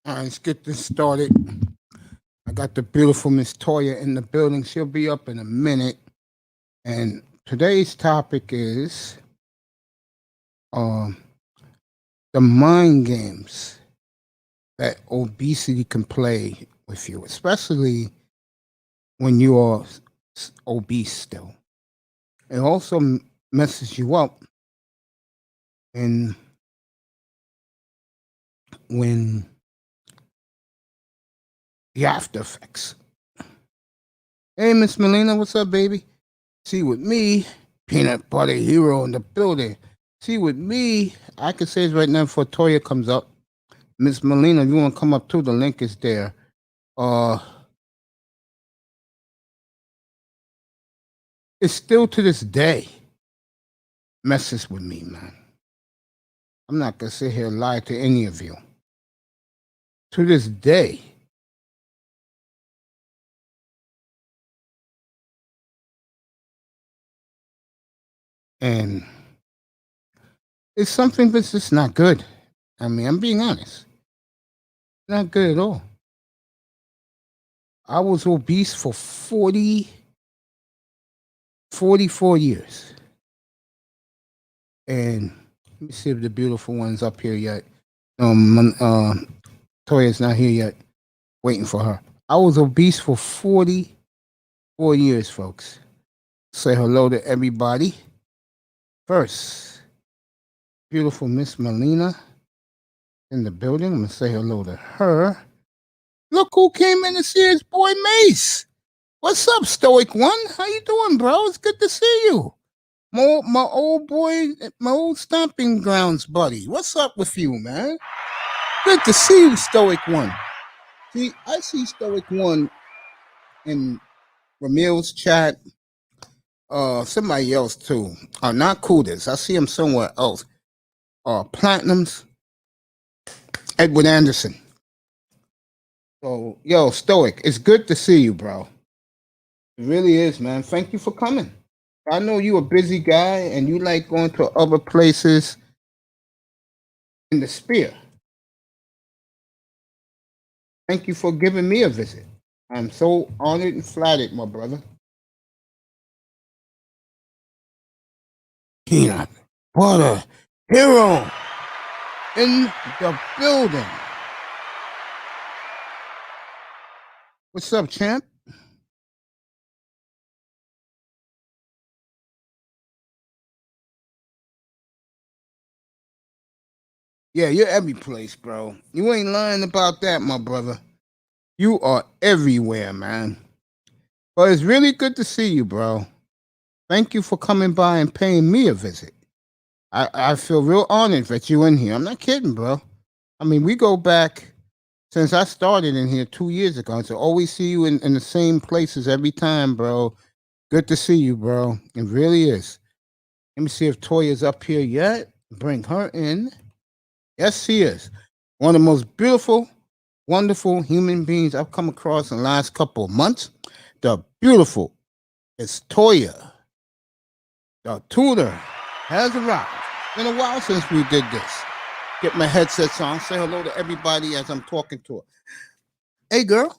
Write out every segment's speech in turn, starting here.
All right, let's get this started. I got the beautiful Miss Toya in the building. She'll be up in a minute. And today's topic is um, the mind games that obesity can play with you, especially when you are obese still. It also messes you up and when the after effects. Hey, Miss Melina, what's up, baby? See, with me, peanut butter hero in the building. See, with me, I can say it right now before Toya comes up. Miss Melina, if you want to come up too, the link is there. It's still to this day messes with me, man. I'm not gonna sit here and lie to any of you. To this day, and it's something that's just not good. I mean, I'm being honest. Not good at all. I was obese for 44 years. And let me see if the beautiful one's up here yet. Toya's not here yet. Waiting for her. I was obese for 44 years, folks. Say hello to everybody. First, beautiful Miss Melina in the building. I'm going to say hello to her. Look who came in to see his boy Mace. What's up, Stoic One? How you doing, bro? It's good to see you. My old boy, my old stomping grounds buddy. What's up with you, man? Good to see you, Stoic One. See, I see Stoic One in Ramil's chat. Somebody else too. Not Kudas. I see him somewhere else. Platinums. Edward Anderson. So, yo, Stoic, it's good to see you, bro. It really is, man. Thank you for coming. I know you a busy guy and you like going to other places in the sphere. Thank you for giving me a visit. I'm so honored and flattered, my brother. Peanut butter hero in the building. What's up, champ? Yeah, you're every place, bro. You ain't lying about that, my brother. You are everywhere, man. But it's really good to see you, bro. Thank you for coming by and paying me a visit. I feel real honored that you're in here. I'm not kidding, bro. I mean, we go back since I started in here 2 years ago. So always see you in the same places every time, bro. Good to see you, bro. It really is. Let me see if Toya's up here yet. Bring her in. Yes, she is. One of the most beautiful, wonderful human beings I've come across in the last couple of months. The beautiful is Toya. The tutor has arrived. Been a while since we did this. Get my headsets on. Say hello to everybody as I'm talking to her. Hey, girl.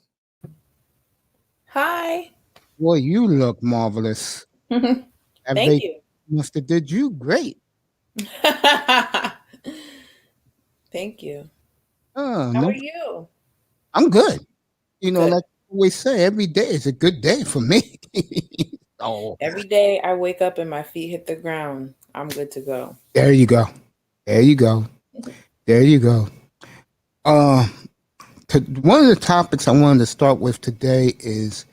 Hi. Boy, you look marvelous. Thank you. Must have did you great. Thank you. Oh, How no, are you? I'm good. You know, Good. like I always say, every day is a good day for me. Oh, Every day I wake up and my feet hit the ground, I'm good to go. there you go. There you go. There you go. Uh, one of the topics I wanted to start with today is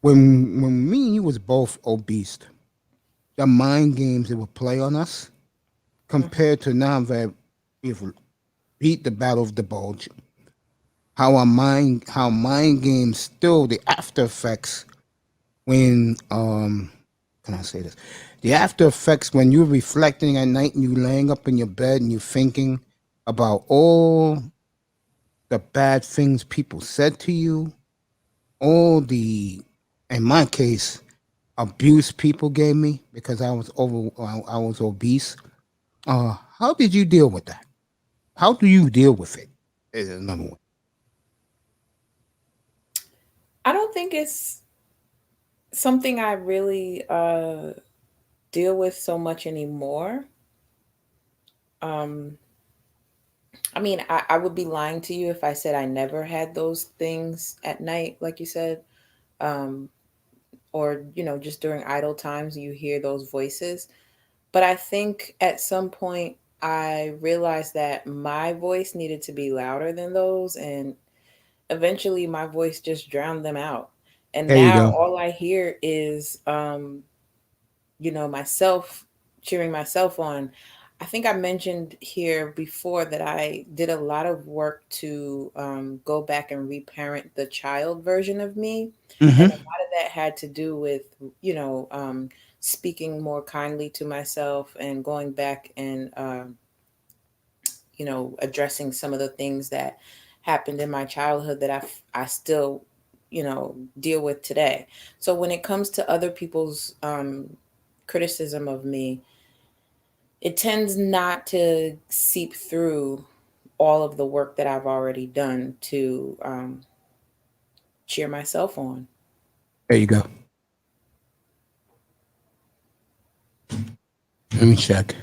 when me and you was both obese, the mind games that would play on us compared to now that we've beat the battle of the bulge, how mind games still the after effects when can I say this? The after effects when you're reflecting at night and you laying up in your bed and you're thinking about all the bad things people said to you, all the, in my case, abuse people gave me because I was obese. How did you deal with that? How do you deal with it? Is another one. I don't think it's something I really deal with so much anymore. Um, I mean, I would be lying to you if I said I never had those things at night, like you said, um, or just during idle times you hear those voices. But I think at some point I realized that my voice needed to be louder than those, and eventually my voice just drowned them out. And There you now go. all I hear is myself cheering myself on. I think I mentioned here before that I did a lot of work to go back and reparent the child version of me. And a Mm-hmm. lot of that had to do with, you know, um, speaking more kindly to myself and going back and, addressing some of the things that happened in my childhood that I still, deal with today. So when it comes to other people's criticism of me, it tends not to seep through all of the work that I've already done to cheer myself on. There you go. Let me check.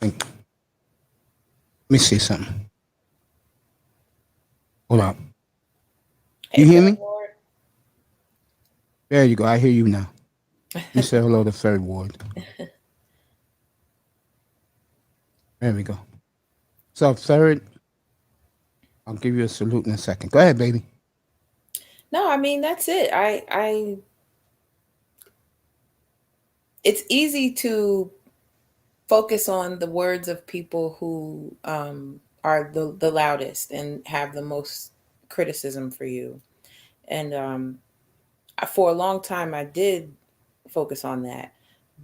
Let me see something. Hold on. You Hey, hear third me? ward. There you go. I hear you now. You say hello to third ward. There we go. So third, I'll give you a salute in a second. Go ahead, baby. No, I mean that's it. I it's easy to focus on the words of people who are the loudest and have the most criticism for you. And for a long time, I did focus on that,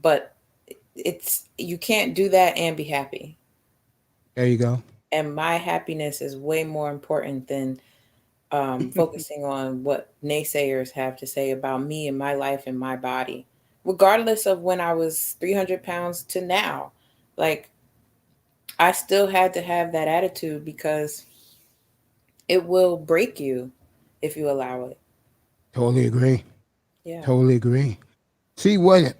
but it's you can't do that and be happy. There you go. And my happiness is way more important than focusing on what naysayers have to say about me and my life and my body, regardless of when I was 300 pounds to now. Like, I still had to have that attitude because it will break you if you allow it. Totally agree. Yeah. Totally agree. See what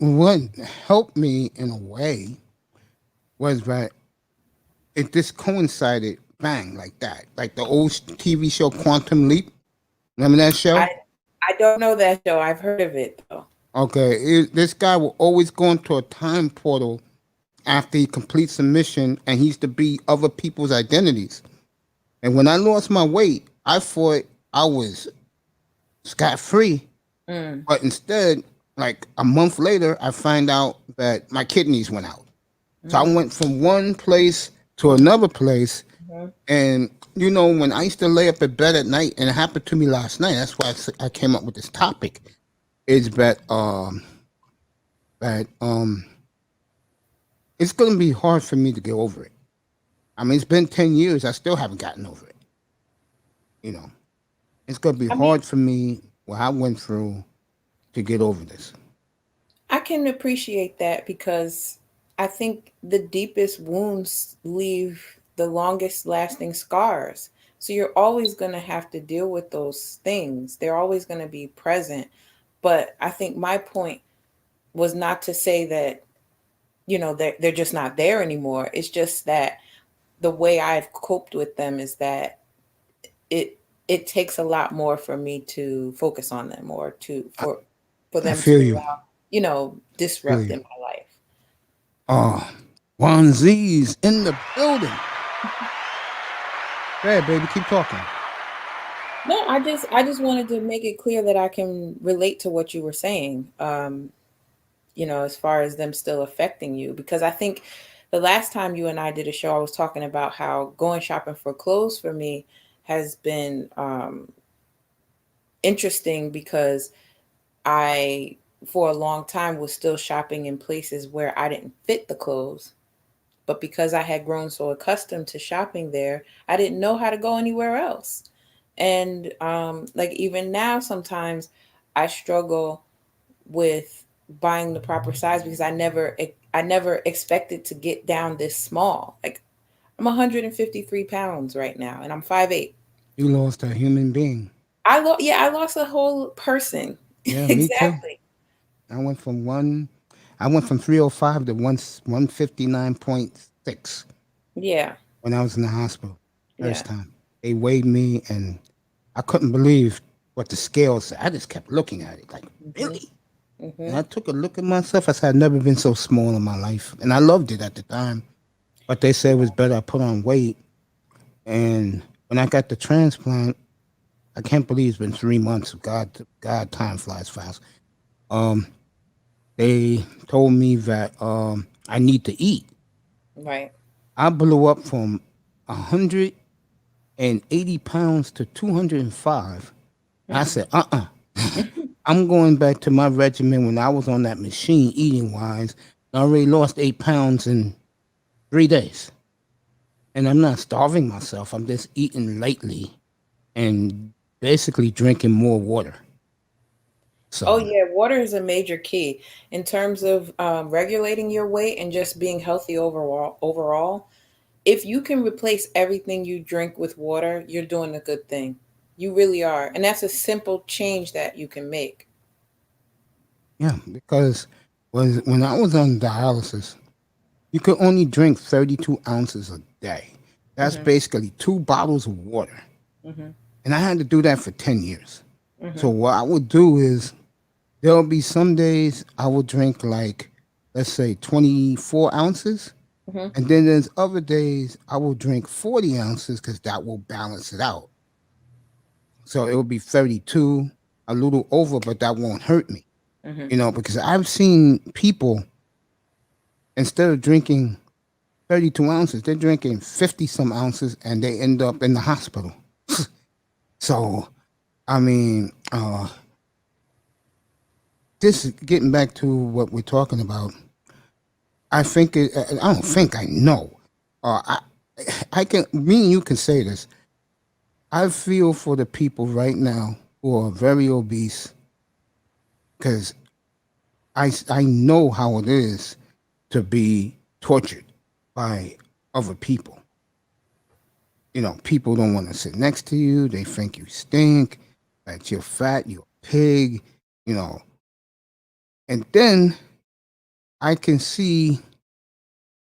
helped me in a way was that it just coincided bang like that. Like the old TV show Quantum Leap. Remember that I show? I don't know that show. I've heard of it though. Okay, this guy will always go into a time portal after he completes a mission, and he's to be other people's identities. And when I lost my weight, I thought I was scot free, Mm. but instead, like a month later, I find out that my kidneys went out. So I Mm. went from one place to another place, Mhm. and when I used to lay up in bed at night, and it happened to me last night. That's why I came up with this topic. Is that it's gonna be hard for me to get over it. I mean, it's been 10 years. I still haven't gotten over it. You know, it's gonna be I mean, hard for me what I went through to get over this. I can appreciate that because I think the deepest wounds leave the longest lasting scars. So you're always going to have to deal with those things. They're always going to be present. But I think my point was not to say that, they're just not there anymore. It's just that the way I've coped with them is that it it takes a lot more for me to focus on them or I, for I them to feel you. allow, Feel disrupt you. in my life. Juan Z's in the building. Hey, baby, keep talking. No, I just wanted to make it clear that I can relate to what you were saying. As far as them still affecting you, because I think the last time you and I did a show, I was talking about how going shopping for clothes for me has been interesting because I, for a long time, was still shopping in places where I didn't fit the clothes. But because I had grown so accustomed to shopping there, I didn't know how to go anywhere else. And like even now, sometimes I struggle with buying the proper size because I never expected to get down this small. Like I'm 153 pounds right now, and I'm 5'8". You lost a human being. I lost a whole person. Yeah, me too. Exactly. I went from one. I went from 305 to 159.6 Yeah, when I was in the hospital yeah. first time. They weighed me, and I couldn't believe what the scale said. I just kept looking at it, like, Mhm. really? And Mhm. I took a look at myself. I said, I've never been so small in my life. And I loved it at the time. But they said it was better I put on weight. And when I got the transplant, I can't believe it's been 3 months. God, time flies fast. Um, they told me that I need to eat. Right. I blew up from 180 pounds to 205. I Mhm. said, I'm going back to my regimen when I was on that machine eating wise. I already lost 8 pounds in 3 days. And I'm not starving myself. I'm just eating lightly and basically drinking more water. Oh So, yeah, water is a major key in terms of regulating your weight and just being healthy overall. Overall, if you can replace everything you drink with water, you're doing a good thing. You really are, and that's a simple change that you can make. yeah, because when I was on dialysis, you could only drink 32 ounces a day. That's Mhm. basically 2 bottles of water. Mhm. And I had to do that for 10 years. So Mhm. what I would do is there'll be some days I will drink like, let's say 24 ounces. Mhm. And then there's other days I will drink 40 ounces because that will balance it out. So it will be 32, a little over, but that won't hurt me, Mhm. because I've seen people, instead of drinking 32 ounces, they're drinking 50 some ounces and they end up in the hospital. So, I mean, this is getting back to what we're talking about. I think I don't think I know. I I can me and you can say this. I feel for the people right now who are very obese because I know how it is to be tortured by other people. People don't want to sit next to you. They think you stink, that you're fat, you're a pig, you know. And then I can see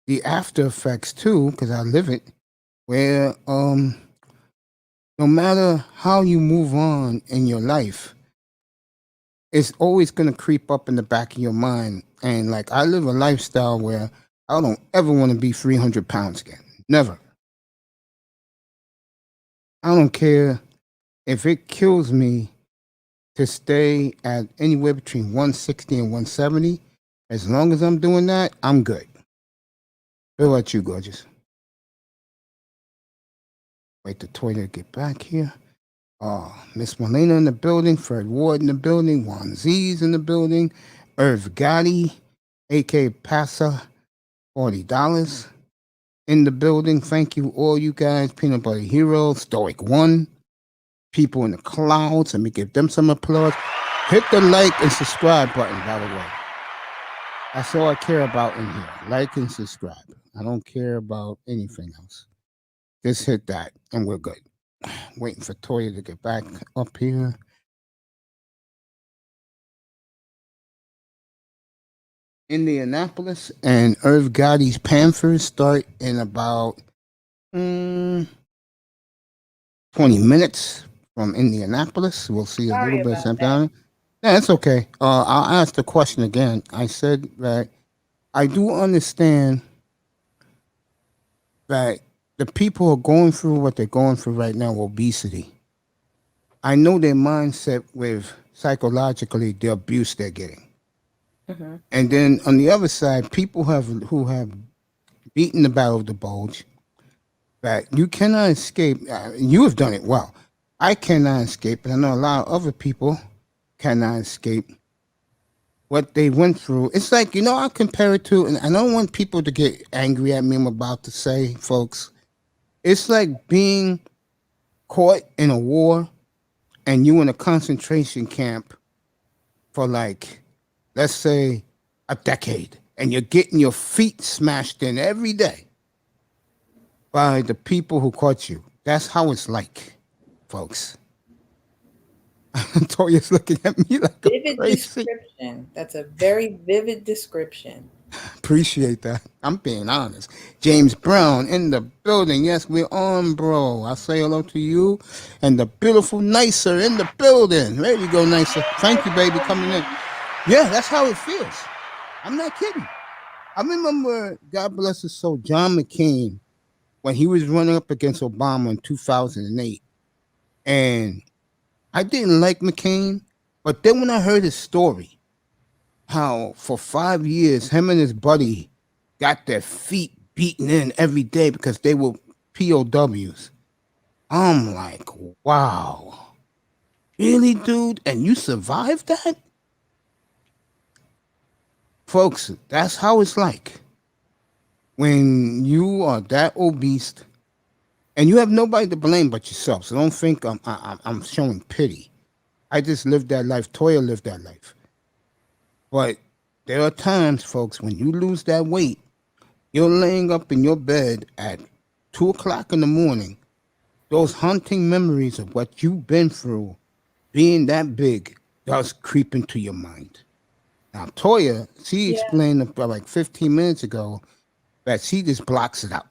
the after effects too, because I live it, where no matter how you move on in your life, it's always gonna creep up in the back of your mind. And like I live a lifestyle where I don't ever want to be 300 pounds again. Never. I don't care if it kills me to stay at anywhere between 160 and 170. As long as I'm doing that, I'm good. What about you, gorgeous? Wait the toilet to get back here. Miss Molina in the building, Fred Ward in the building, Juan Z's in the building, Irv Gotti, A.K. Pasa, $40 in the building. Thank you, all you guys. Peanut Butter Hero, Stoic One, people in the clouds. Let me give them some applause. Hit the like and subscribe button, by the way. That's all I care about in here. Like and subscribe. I don't care about anything else. Just hit that and we're good. Waiting for Toya to get back up here. Indianapolis and Irv Gotti's Panthers start in about 20 minutes from Indianapolis. We'll see a little Sorry bit about of that. down. Yeah, it's okay. I'll ask the question again. I said that I do understand that the people are going through what they're going through right now, obesity. I know their mindset with psychologically the abuse they're getting. Mhm. And then on the other side, people who have beaten the battle of the bulge, that you cannot escape. You have done it well. I cannot escape, and I know a lot of other people cannot escape what they went through. It's like, I compare it to, and I don't want people to get angry at me. I'm about to say, folks, it's like being caught in a war and you in a concentration camp for like, let's say, a decade, and you're getting your feet smashed in every day. by the people who caught you. That's how it's like, folks. Toya's looking at me like I'm Vivid crazy. description. That's a very vivid description. Appreciate that. I'm being honest. James Brown in the building. Yes, we're on, bro. I say hello to you and the beautiful Nicer in the building. There you go, Nicer. Thank you, baby, coming in. Yeah, that's how it feels. I'm not kidding. I remember, God bless his soul, John McCain, when he was running up against Obama in 2008. And I didn't like McCain, but then when I heard his story, how for 5 years him and his buddy got their feet beaten in every day because they were POWs. I'm like, wow. Really, dude? And you survived that? Folks, that's how it's like when you are that obese and you have nobody to blame but yourself. So don't think I'm showing pity. I just lived that life. Toya lived that life. But there are times, folks, when you lose that weight, you're laying up in your bed at 2 o'clock in the morning. Those haunting memories of what you've been through, being that big, does creep into your mind. Now, Toya, she Yeah. explained about like 15 minutes ago that she just blocks it out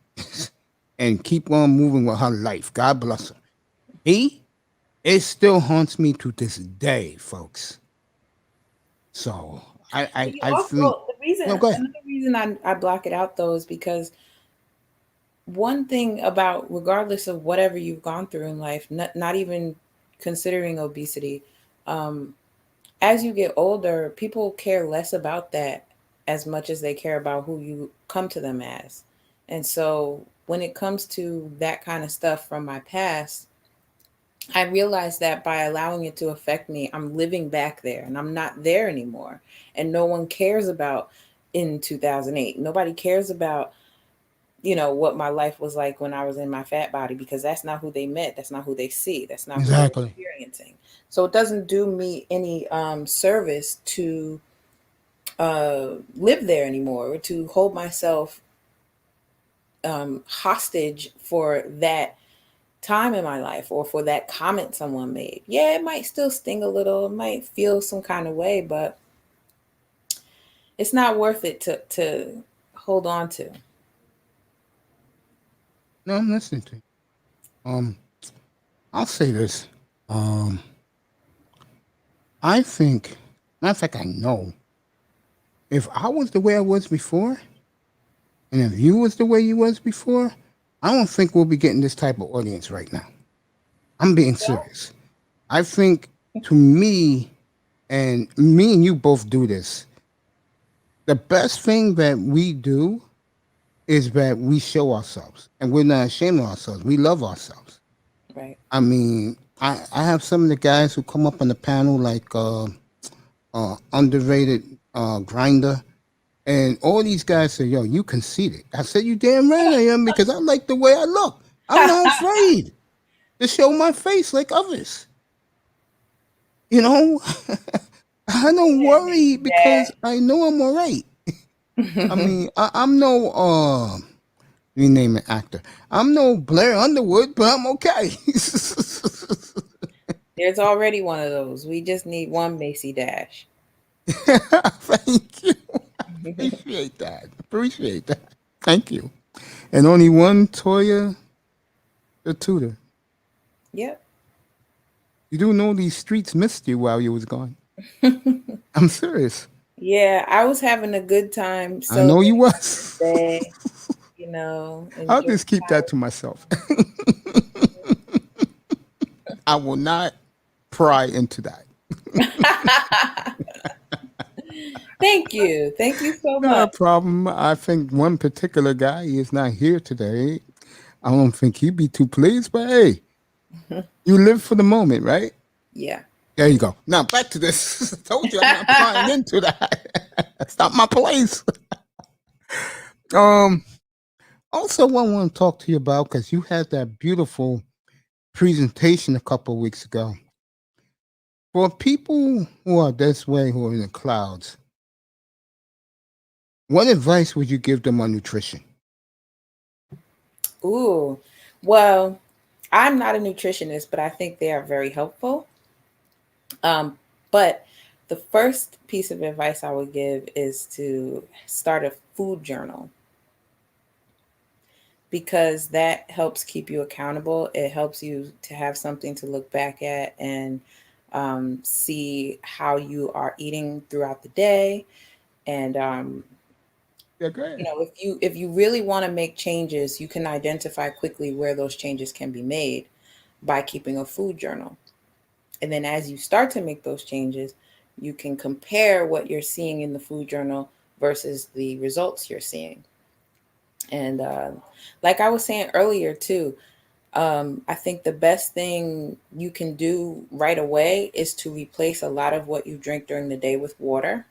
and keep on moving with her life. God bless her. It still haunts me to this day, folks. So But you I think, also, the reason, no, go ahead. another reason I block it out though is because one thing about, regardless of whatever you've gone through in life, not even considering obesity, um, as you get older, people care less about that as much as they care about who you come to them as. And so when it comes to that kind of stuff from my past, I realized that by allowing it to affect me, I'm living back there and I'm not there anymore. And no one cares about in 2008. Nobody cares about, what my life was like when I was in my fat body, because that's not who they met. That's not who they see. That's not who they're Exactly. experiencing. So it doesn't do me any service to live there anymore, or to hold myself hostage for that time in my life or for that comment someone made. Yeah, it might still sting a little, it might feel some kind of way, but it's not worth it to hold on to. No, I'm listening to you. Um, I'll say this. Um, I think, matter of fact, I know if I was the way I was before, and if you was the way you was before, I don't think we'll be getting this type of audience right now. I'm being serious. I think to me, and me and you both do this, the best thing that we do is that we show ourselves and we're not ashamed of ourselves. We love ourselves. Right. I mean, I have some of the guys who come up on the panel like underrated grinder. And all these guys say, yo, you conceited. I said, you damn right I am because I like the way I look. I'm not afraid to show my face like others. You know, I don't worry because I know I'm all right. I mean, I'm no, you name an actor. I'm no Blair Underwood, but I'm okay. There's already one of those. We just need one Macy Dash. Thank you. Appreciate that. Appreciate that. Thank you. And only one Toya the tutor. Yep. You do know these streets missed you while you was gone. I'm serious. Yeah, I was having a good time I know you celebrating my was. birthday, I'll enjoying just keep that to myself. I will not pry into that. Thank you. Thank you so Not a much. problem. I think one particular guy is not here today. I don't think he'd be too pleased, but hey, you live for the moment, right? Yeah. There you go. Now back to this. I told you I'm not prying into that. That's not my place. Um, Also, what I want to talk to you about because you had that beautiful presentation a couple of weeks ago. For people who are this way, who are in the clouds, what advice would you give them on nutrition? Ooh, well, I'm not a nutritionist, but I think they are very helpful. But the first piece of advice I would give is to start a food journal because that helps keep you accountable. It helps you to have something to look back at and see how you are eating throughout the day. And Yeah, great. if you really want to make changes, you can identify quickly where those changes can be made by keeping a food journal. And then as you start to make those changes, you can compare what you're seeing in the food journal versus the results you're seeing. And like I was saying earlier, too, I think the best thing you can do right away is to replace a lot of what you drink during the day with water.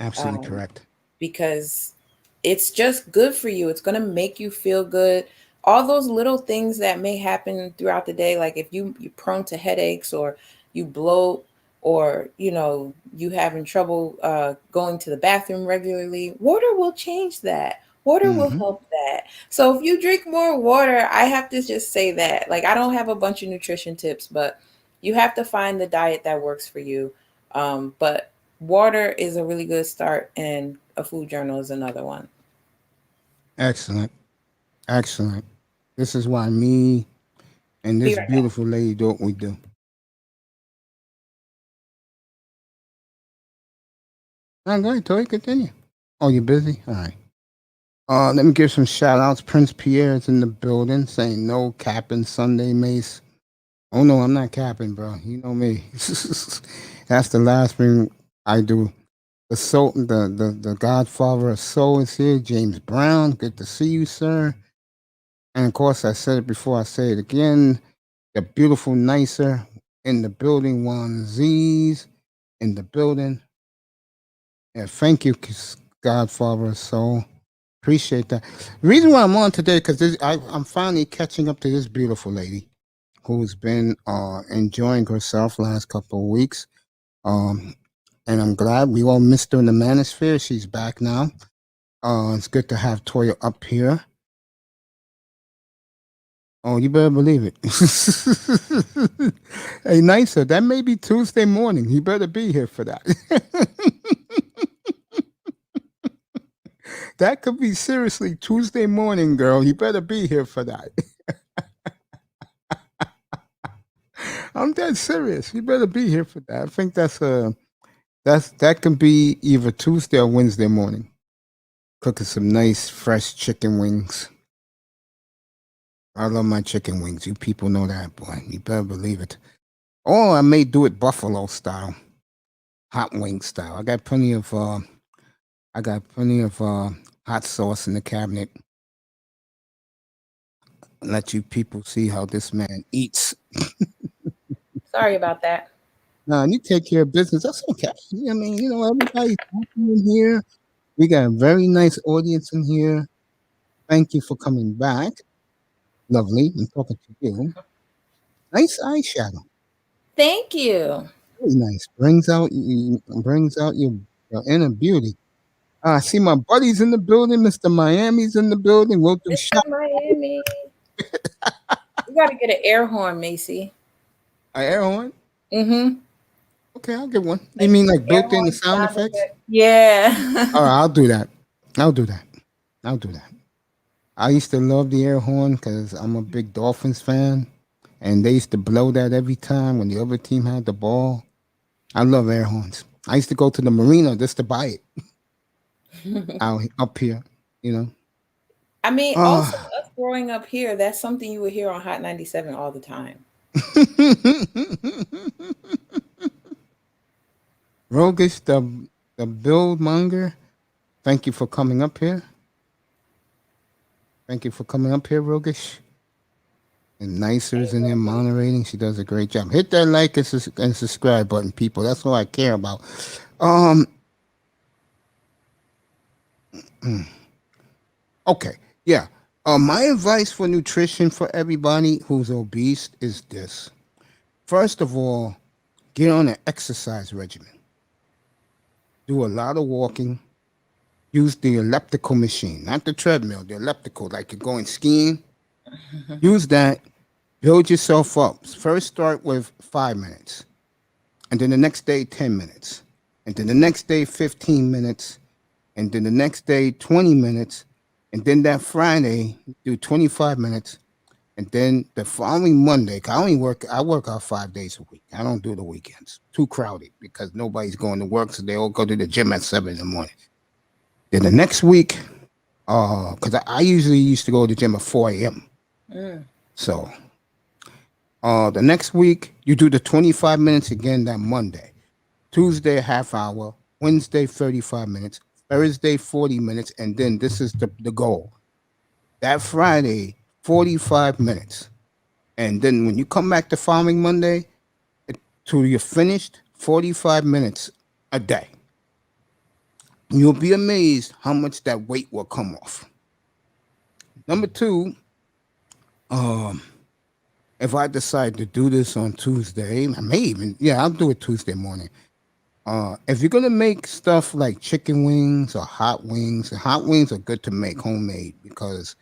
Absolutely Um, correct. because it's just good for you. It's going to make you feel good. All those little things that may happen throughout the day, like if you're prone to headaches or you bloat or you having trouble going to the bathroom regularly, water will change that. Water will Hmm. help that. So if you drink more water, I have to just say that. Like I don't have a bunch of nutrition tips, but you have to find the diet that works for you. But water is a really good start, and a food journal is another one. Excellent. Excellent. This is why me and Be this right back. beautiful lady do what we do. All right, go ahead, Tori, continue. Oh, you busy? All right. Let me give some shout outs. Prince Pierre is in the building saying no capping Sunday Mace. Oh no, I'm not capping, bro. You know me. That's the last thing I do. The Godfather of Soul is here. James Brown, good to see you, sir. And of course, I said it before. I say it again. The beautiful nicer in the building. One Z's in the building. Yeah, thank you, Godfather of Soul. Appreciate that. The reason why I'm on today because I'm finally catching up to this beautiful lady who's been enjoying herself last couple of weeks. Um, and I'm glad we all missed her in the manosphere. She's back now. It's good to have Toya up here. Oh, you better believe it. Hey, nicer. That may be Tuesday morning. You better be here for that. That could be seriously Tuesday morning, girl. You better be here for that. I'm dead serious. You better be here for that. I think that can be either Tuesday or Wednesday morning. Cooking some nice fresh chicken wings. I love my chicken wings. You people know that, boy. You better believe it. Or I may do it buffalo style, hot wing style. I got plenty of hot sauce in the cabinet. Let you people see how this man eats. Sorry about that. Now, you take care of business. That's okay. I mean, everybody's happy in here. We got a very nice audience in here. Thank you for coming back. Lovely. I'm talking to you. Nice eyeshadow. Thank you. Very nice. Brings out your inner beauty. I see my buddies in the building. Mr. Miami's in the building. We'll do Mr. shot. Miami. You got to get an air horn, Macy. I air horn. Mm-hmm. Okay, I'll get one. You Like mean like air built in the horn sound sound effects? effect. Yeah. All right, I'll do that. I'll do that. I'll do that. I used to love the air horn because I'm a big Dolphins fan, and they used to blow that every time when the other team had the ball. I love air horns. I used to go to the marina just to buy it out up here. You know. I mean, also Ah, us growing up here, that's something you would hear on Hot 97 all the time. Rogish, the build monger. Thank you for coming up here. Thank you for coming up here, Rogish. And Nicer's Hey, in here Roby. moderating. She does a great job. Hit that like and subscribe button, people. That's all I care about. Um. Okay. Yeah. My advice for nutrition for everybody who's obese is this. First of all, get on an exercise regimen. Do a lot of walking. use the elliptical machine, not the treadmill, the elliptical, like you're going skiing. Use that, build yourself up. First, start with 5 minutes, and then the next day, 10 minutes, and then the next day, 15 minutes, and then the next day, 20 minutes, and then that Friday, do 25 minutes, and then the following Monday, 'cause I work out 5 days a week. I don't do the weekends. Too crowded because nobody's going to work, so they all go to the gym at 7 in the morning. Then the next week, because I usually used to go to the gym at 4 a.m. Mm. So the next week you do the 25 minutes again that Monday. Tuesday a half hour, Wednesday 35 minutes, Thursday 40 minutes, and then this is the goal. That Friday 45 minutes. And then when you come back the following Monday to you're finished, 45 minutes a day. You'll be amazed how much that weight will come off. Number two, if I decide to do this on Tuesday, I may even, yeah, I'll do it Tuesday morning. If you're gonna make stuff like chicken wings or hot wings are good to make homemade because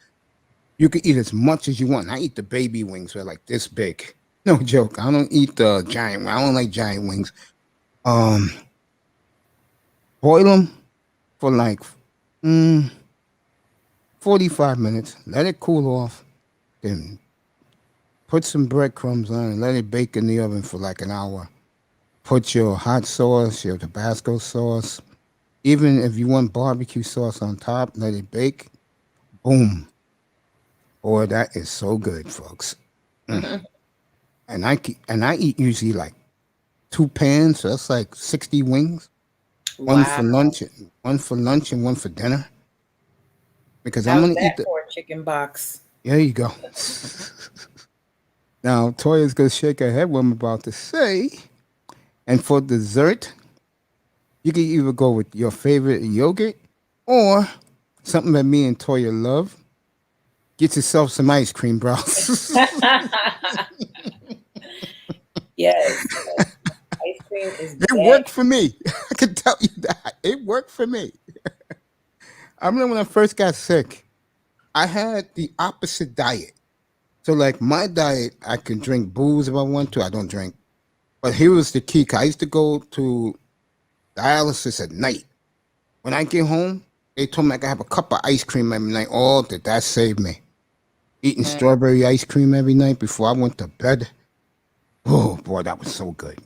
you can eat as much as you want. I eat the baby wings, they're like this big. No joke. I don't eat the giant. I don't like giant wings. Um, Boil them for like 45 minutes. Let it cool off. Then put some breadcrumbs on and let it bake in the oven for like an hour. Put your hot sauce, your Tabasco sauce, even if you want barbecue sauce on top, let it bake. Boom. Boy, that is so good, folks. And I eat usually like 2 pans, so that's like 60 wings. One for Wow. lunch, one for lunch, and one for dinner. Because I'm How's gonna eat that the. for a chicken box? There you go. Now Toya's gonna shake her head what I'm about to say. And for dessert, you can either go with your favorite yogurt or something that me and Toya love. Get yourself some ice cream, bro. Yes, ice cream is It back. worked for me. I can tell you that. It worked for me. I remember when I first got sick, I had the opposite diet. So, like my diet, I can drink booze if I want to. I don't drink. But here was the key. 'Cause I used to go to dialysis at night. When I get home, they told me I could have a cup of ice cream every night. Oh, did that save me? Eating Mm, strawberry ice cream every night before I went to bed. Oh boy, that was so good.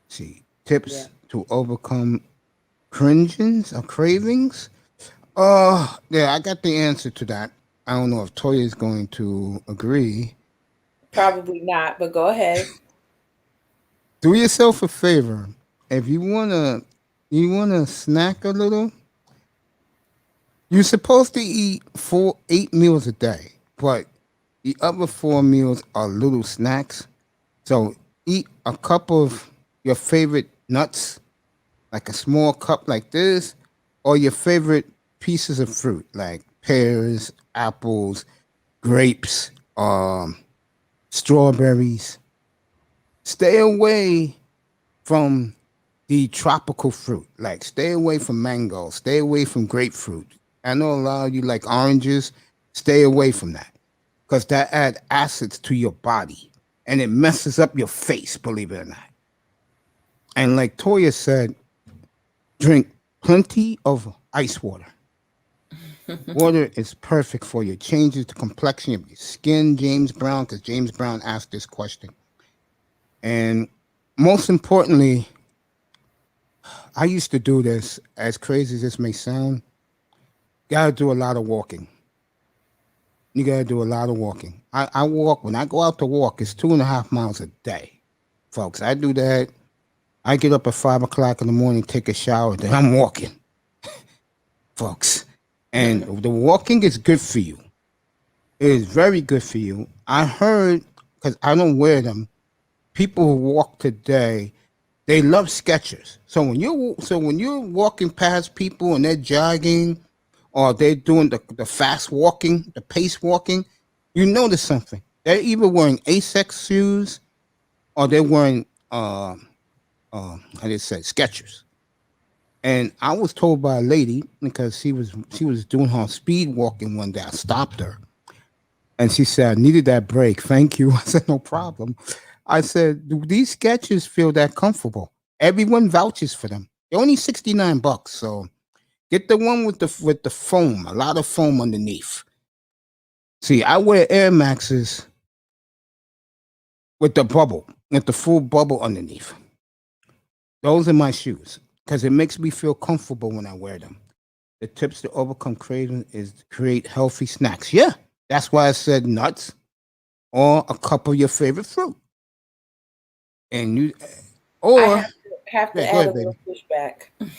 See, yeah. tips to overcome cringes or cravings. Yeah, I got the answer to that. I don't know if Toya is going to agree. Probably not, but go ahead. Do yourself a favor. If you wanna snack a little, you're supposed to eat 8 meals a day, but the other 4 meals are little snacks. So eat a cup of your favorite nuts, like a small cup like this, or your favorite pieces of fruit, like pears, apples, grapes, strawberries. Stay away from the tropical fruit. Like stay away from mango, stay away from grapefruit. I know a lot of you like oranges. Stay away from that because that adds acids to your body and it messes up your face, believe it or not. And like Toya said, drink plenty of ice water. Water is perfect for you. It changes the complexion of your skin, James Brown, because James Brown asked this question. And most importantly, I used to do this, as crazy as this may sound, gotta do a lot of walking. You gotta do a lot of walking. I walk, when I go out to walk, it's 2.5 miles a day. Folks, I do that. I get up at 5 o'clock in the morning, take a shower, then I'm walking, folks. And the walking is good for you. It is very good for you. I heard, because I don't wear them, people who walk today, they love Skechers. So when you're walking past people and they're jogging or they're doing the fast walking, the pace walking, you notice something. They're either wearing Asics shoes or they're wearing how they say Skechers. And I was told by a lady because she was doing her speed walking one day. I stopped her and she said, I needed that break. Thank you. I said, no problem. I said, do these sketches feel that comfortable? Everyone vouches for them. They're only $69. So get the one with the foam, a lot of foam underneath. See, I wear Air Maxes with the bubble, with the full bubble underneath. Those are my shoes because it makes me feel comfortable when I wear them. The tips to overcome craving is to create healthy snacks. Yeah, that's why I said nuts or a cup of your favorite fruit. And you, I or have yeah, to go add a ahead, little baby. pushback.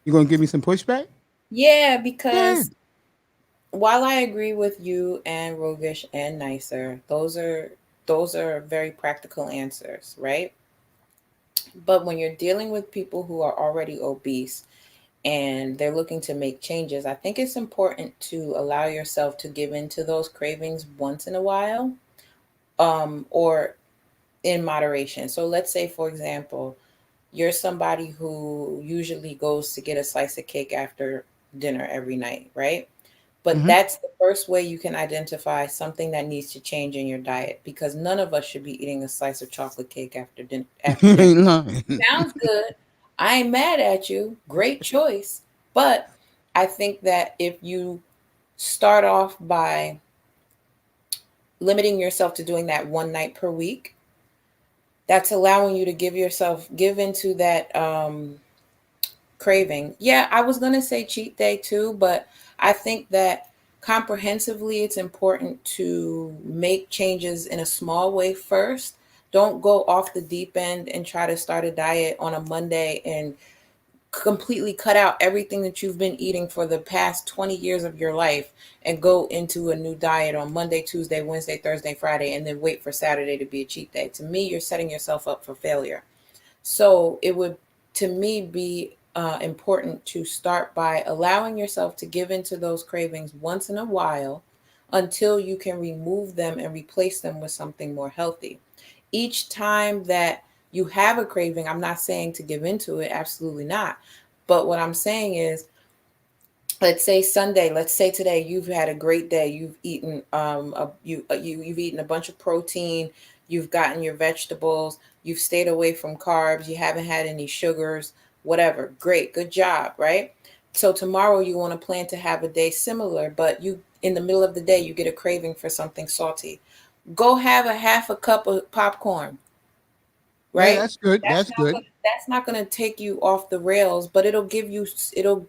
You gonna give me some pushback? Yeah, Go because ahead. while I agree with you and Rogish and Nicer, those are very practical answers, right? But when you're dealing with people who are already obese and they're looking to make changes, I think it's important to allow yourself to give in to those cravings once in a while, or in moderation. So let's say, for example, you're somebody who usually goes to get a slice of cake after dinner every night, right? But Mm-hmm. that's the first way you can identify something that needs to change in your diet, because none of us should be eating a slice of chocolate cake after You dinner. ain't lying. Sounds good. I ain't mad at you. Great choice. But I think that if you start off by limiting yourself to doing that one night per week, that's allowing you to give into that craving. Yeah, I was going to say cheat day too, but I think that comprehensively it's important to make changes in a small way first. Don't go off the deep end and try to start a diet on a Monday and completely cut out everything that you've been eating for the past 20 years of your life and go into a new diet on Monday, Tuesday, Wednesday, Thursday, Friday, and then wait for Saturday to be a cheat day. To me, you're setting yourself up for failure. So it would, to me, be important to start by allowing yourself to give into those cravings once in a while until you can remove them and replace them with something more healthy. Each time that you have a craving, I'm not saying to give into it, absolutely not. But what I'm saying is, let's say Sunday, let's say today you've had a great day. You've eaten you've eaten a bunch of protein, you've gotten your vegetables, you've stayed away from carbs, you haven't had any sugars, whatever. Great, good job, right? So tomorrow you want to plan to have a day similar, but you in the middle of the day you get a craving for something salty. Go have a half a cup of popcorn, Yeah, right? that's good. That's good. That's not going to take you off the rails, but it'll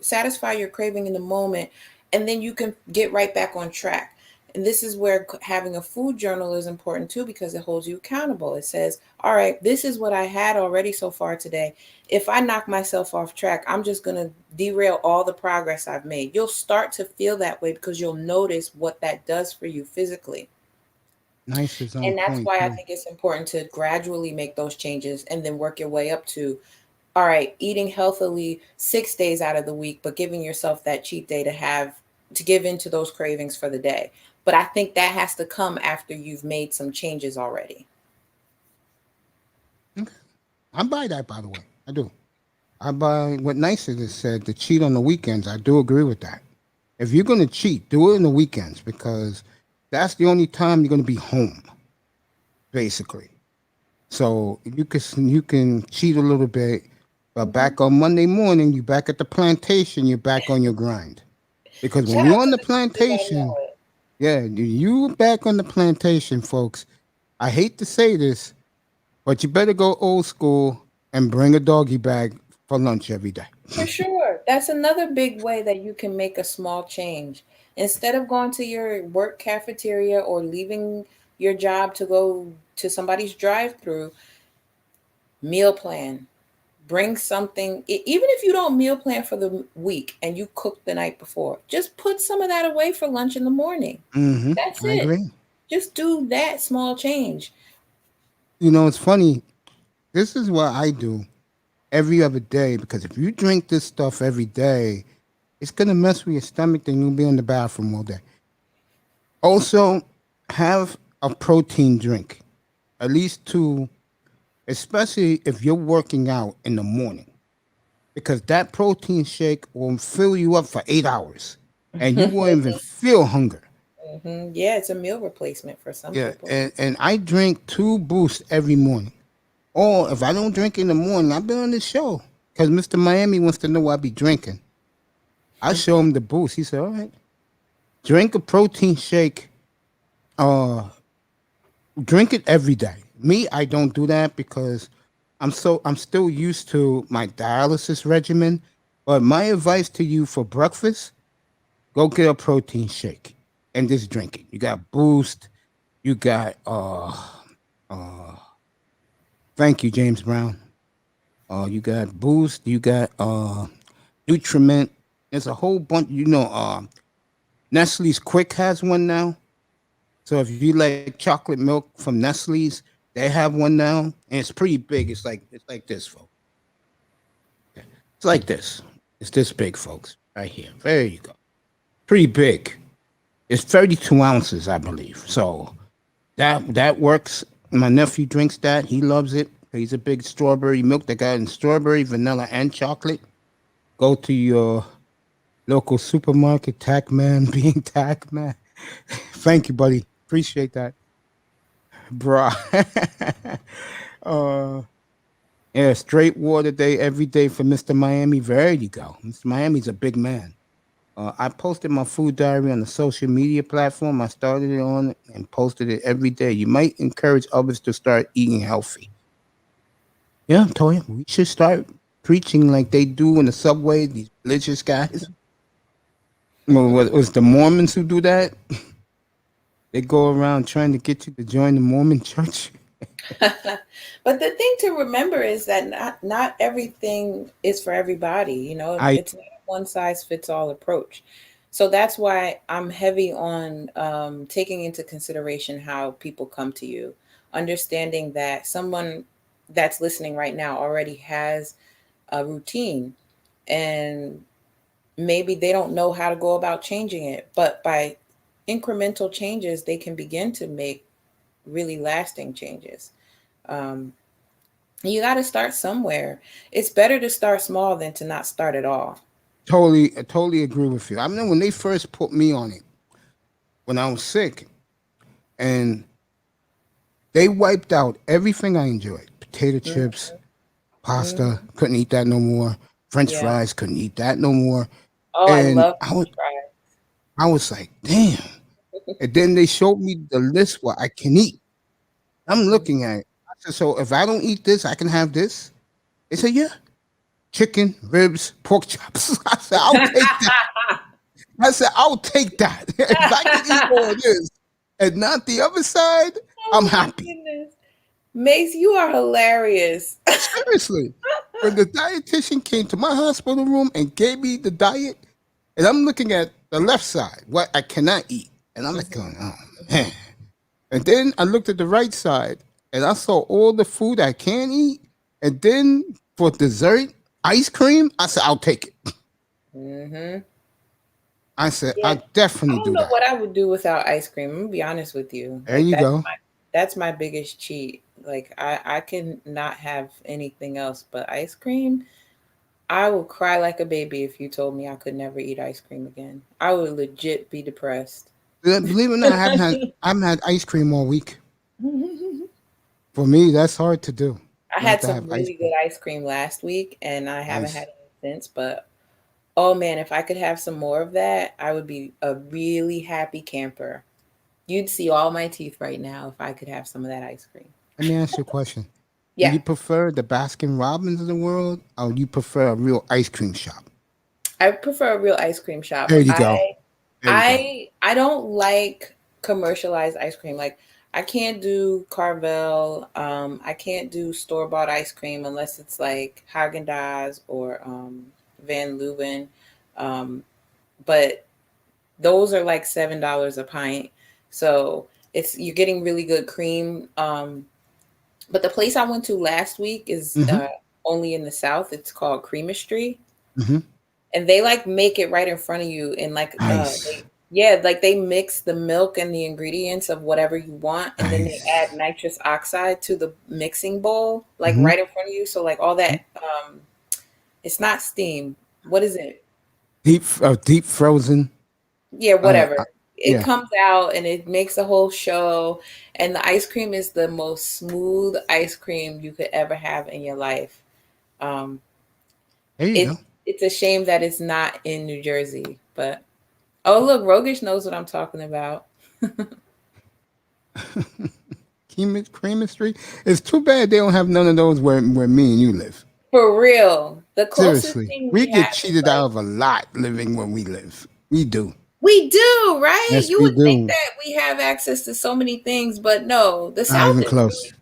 satisfy your craving in the moment, and then you can get right back on track. And this is where having a food journal is important too, because it holds you accountable. It says, all right, this is what I had already so far today. If I knock myself off track, I'm just going to derail all the progress I've made. You'll start to feel that way because you'll notice what that does for you physically. Nice is on And that's point why I too. think it's important to gradually make those changes and then work your way up to, all right, eating healthily 6 days out of the week, but giving yourself that cheat day to give into those cravings for the day. But I think that has to come after you've made some changes already. Okay. I buy that, by the way. I do. I buy what Nicer has said to cheat on the weekends. I do agree with that. If you're gonna cheat, do it in the weekends because that's the only time you're gonna be home, basically. So you can cheat a little bit, but Hmm. back on Monday morning, you back at the plantation, you're back on your grind. Because when Shout you're out on to the the cheaters, I know plantation, it. yeah, you back on the plantation, folks. I hate to say this, but you better go old school and bring a doggy bag for lunch every day. For sure. That's another big way that you can make a small change. Instead of going to your work cafeteria or leaving your job to go to somebody's drive through, meal plan. Bring something, even if you don't meal plan for the week and you cook the night before, just put some of that away for lunch in the morning. That's I it. agree. Just do that small change. You know, it's funny. This is what I do every other day because if you drink this stuff every day, it's gonna mess with your stomach. Then you'll be in the bathroom all day. Also, have a protein drink, at least two, especially if you're working out in the morning. because that protein shake will fill you up for 8 hours, and you won't even feel hunger. Yeah, it's a meal replacement for some Yeah, people. and I drink 2 Boosts every morning. Or if I don't drink in the morning, I've been on this show because Mr. Miami wants to know what I be drinking. I show him the Boost. He said, "All right, drink a protein shake. Uh, drink it every day." Me, I don't do that because I'm still used to my dialysis regimen. But my advice to you for breakfast: go get a protein shake and just drink it. You got Boost. You got uh. Thank you, James Brown. You got Boost. You got Nutriment. There's a whole bunch. Nestle's Quick has one now. So if you like chocolate milk from Nestle's, they have one now, and it's pretty big. It's like this, folks. It's like this. It's this big, folks. Right here. There you go. Pretty big. It's 32 ounces, I believe. So that works. My nephew drinks that. He loves it. He's a big strawberry milk. They got it in strawberry, vanilla, and chocolate. Go to your local supermarket, Tac Man, being Tac Man. Thank you, buddy. Appreciate that, bruh. uh, yeah, straight water day every day for Mr. Miami. There you go. Mr. Miami's a big man. I posted my food diary on the social media platform. I started it on and posted it every day. You might encourage others to start eating healthy. Yeah, Toya, we should start preaching like they do in the subway, these religious guys. Well, was the Mormons who do that? They go around trying to get you to join the Mormon church. But the thing to remember is that not everything is for everybody. I It's not a one size fits all approach. So that's why I'm heavy on taking into consideration how people come to you, understanding that someone that's listening right now already has a routine, and maybe they don't know how to go about changing it, but by incremental changes, they can begin to make really lasting changes. Um, you got to start somewhere. It's better to start small than to not start at all. totally agree with you. I mean, when they first put me on it, when I was sick, and they wiped out everything I enjoyed: potato chips, Mm-hmm. pasta, couldn't eat that no more. French Yeah. fries, couldn't eat that no more. Oh, I And love French fries. I was like, damn. And then they showed me the list what I can eat. I'm Mhm. looking at it. I said, so if I don't eat this, I can have this. They said, yeah, chicken, ribs, pork chops. I said, I'll take that. I said, I'll take that. If I can eat all of this and not the other side, I'm Oh my happy. goodness. Mace, you are hilarious. Seriously. When the dietitian came to my hospital room and gave me the diet, and I'm looking at the left side, what I cannot eat. And I'm like, going, oh man. And then I looked at the right side and I saw all the food I can eat. And then for dessert, ice cream, I said, I'll take it. Hmm. I said, Yeah. I'll I definitely don't do know that. what I would do without ice cream. I'm gonna be honest with you. There Like you go. that's my biggest cheat. Like I can not have anything else but ice cream. I will cry like a baby if you told me I could never eat ice cream again. I would legit be depressed. Believe it or not, I haven't had ice cream all week. For me, that's hard to do. I Not had to some have ice really good cream. ice cream last week and I haven't Nice. had any since, but oh man, if I could have some more of that, I would be a really happy camper. You'd see all my teeth right now if I could have some of that ice cream. Let me ask you a question. Do Yeah, you prefer the Baskin Robbins of the world or do you prefer a real ice cream shop? I prefer a real ice cream shop. There you go. There you go. I don't like commercialized ice cream. Like I can't do Carvel. I can't do store bought ice cream unless it's like Haagen Dazs or Van Leeuwen. Um, but those are like $7 a pint, so it's you're getting really good cream. But the place I went to last week is Mm-hmm. only in the South. It's called Creamistry, Mm-hmm. and they like make it right in front of you and like Nice. like they mix the milk and the ingredients of whatever you want, and then they add Nice. nitrous oxide to the mixing bowl like Mm-hmm. right in front of you, so like all that It's not steam. What is it? deep frozen. Yeah, Uh, whatever. uh, It yeah. comes out and it makes a whole show, and the ice cream is the most smooth ice cream you could ever have in your life. Um, There you go. it's a shame that it's not in New Jersey, but oh look, Rogish knows what I'm talking about. Chemistry. It's too bad they don't have none of those where me and you live. For real, the closest Seriously, thing we we get have is cheated out like of a lot living where we live. We do. we do, right? Yes, You we would think do. that we have access to so many things, but no, the Not South even is close. really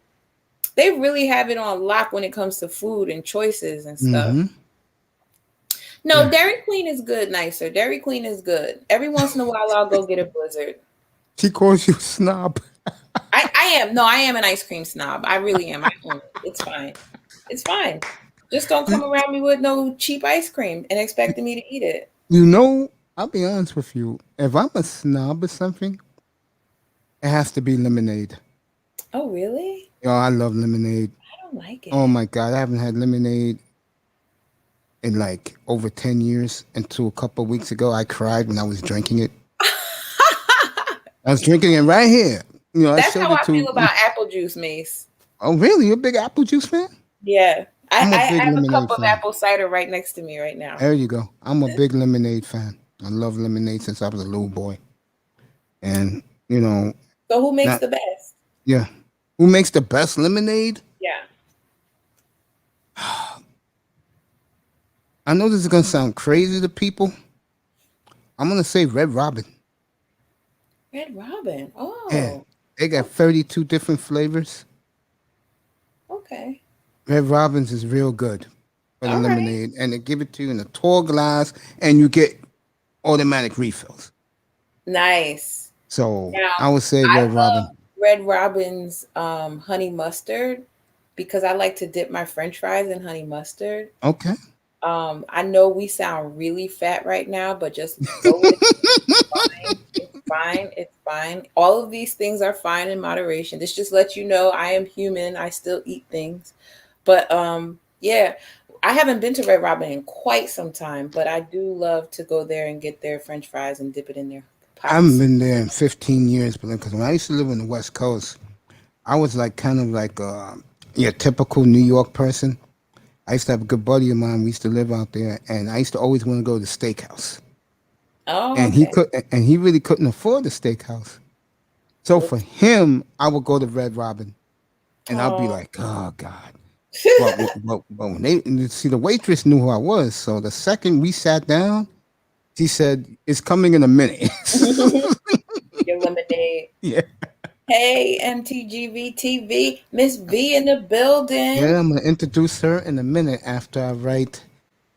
they really have it on lock when it comes to food and choices and stuff. Mm-hmm. No, Yeah. Dairy Queen is good, nicer. Dairy Queen is good. Every once in a while, I'll go get a Blizzard. She calls you a snob. I am. No, I am an ice cream snob. I really am. I own it. It's fine. It's fine. Just don't come around me with no cheap ice cream and expecting me to eat it. You know, I'll be honest with you. If I'm a snob or something, it has to be lemonade. Oh, really? Yo, I love lemonade. I don't like Oh it. my God, I haven't had lemonade in like over 10 years. Until a couple of weeks ago, I cried when I was drinking it. I was drinking it right here. I That's showed how it I to. feel about apple juice, Mace. Oh, really? You're a big apple juice fan? Yeah. I'm a I big have a cup lemonade of fan. apple cider right next to me right now. There you go. I'm a big lemonade fan. I love lemonade since I was a little boy. And, you know, So who makes not, the best? yeah. Who makes the best lemonade? Yeah. I know this is going to sound crazy to people. I'm going to say Red Robin. Red Robin. Yeah. Oh, They got oh, 32 different flavors. okay. Red Robin's is real good for the All right. lemonade. And they give it to you in a tall glass and you get automatic refills. Nice. So Now, I would say I Red love Robin. Red Robin's honey mustard because I like to dip my French fries in honey mustard. Okay. I know we sound really fat right now, but just go with it. It's fine. It's fine. It's fine. All of these things are fine in moderation. This just lets you know I am human. I still eat things. But yeah, I haven't been to Red Robin in quite some time, but I do love to go there and get their French fries and dip it in their I haven't pots. been there in 15 years, but because when I used to live on the West Coast, I was like kind of like your typical New York person. I used to have a good buddy of mine. We used to live out there, and I used to always want to go to the steakhouse. Oh, And okay. he really couldn't afford the steakhouse. So for Oops. him, I would go to Red Robin, and I'd be Oh. like, oh God. But when they see, the waitress knew who I was, so the second we sat down, she said, "It's coming in a minute." Your lemonade. Yeah. Hey, MTGV TV, Miss V in the building. Yeah, I'm gonna introduce her in a minute after I write.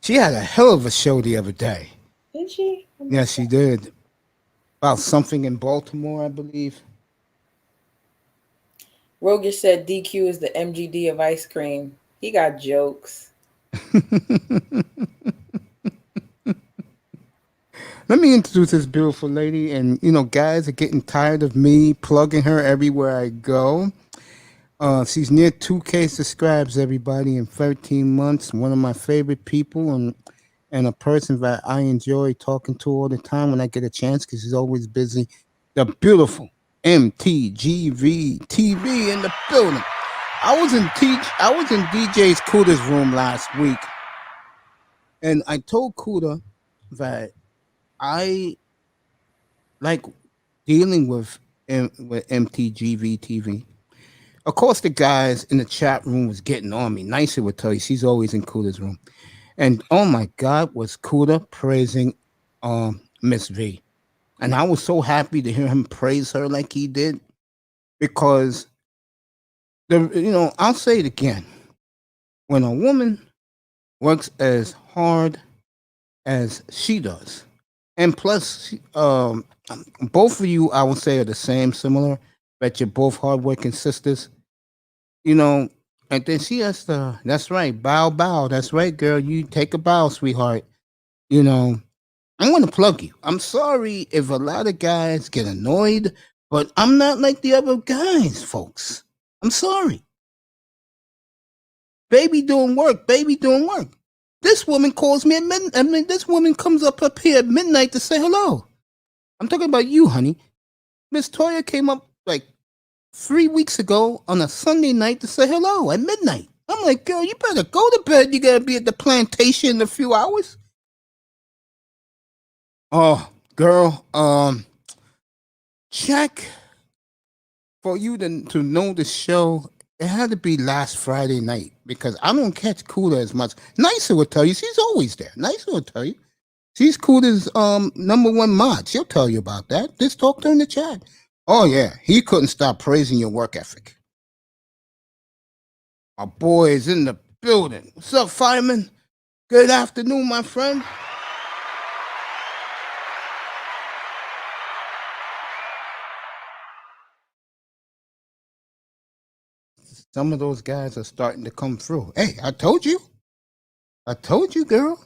She had a hell of a show the other day. Did she? I Yeah, missed she that. did. About something in Baltimore, I believe. Roger said DQ is the MGD of ice cream. He got jokes. Let me introduce this beautiful lady. And, guys are getting tired of me plugging her everywhere I go. She's near 2K subscribes, everybody, in 13 months. One of my favorite people and a person that I enjoy talking to all the time when I get a chance because she's always busy. The beautiful MTGV TV in the building. I was in DJ's Kuda's room last week, and I told Kuda that I like dealing with MTGV TV. Of course, the guys in the chat room was getting on me. Nicer would tell you she's always in Kuda's room, and oh my God, was Kuda praising Miss V, and I was so happy to hear him praise her like he did because I'll say it again. When a woman works as hard as she does, and plus, both of you, I would say, are the same, similar, that you're both hardworking sisters, you know, and then she has to, that's right, bow, bow. That's right, girl. You take a bow, sweetheart. You know, I'm going to plug you. I'm sorry if a lot of guys get annoyed, but I'm not like the other guys, folks. I'm sorry. Baby doing work. Baby doing work. This woman calls me at midnight. I mean, this woman comes up here at midnight to say hello. I'm talking about you, honey. Miss Toya came up like 3 weeks ago on a Sunday night to say hello at midnight. I'm like, girl, you better go to bed. You gotta be at the plantation in a few hours. Oh, girl, check for you to know the show. It had to be last Friday night because I don't catch Cooler as much. Nicer will tell you. She's always there. Nicer will tell you. She's Cooler's #1 mod. She'll tell you about that. Just talk to her in the chat. Oh yeah, he couldn't stop praising your work ethic. Our boy is in the building. What's up, fireman? Good afternoon, my friend. Some of those guys are starting to come through. Hey, I told you. I told you, girl.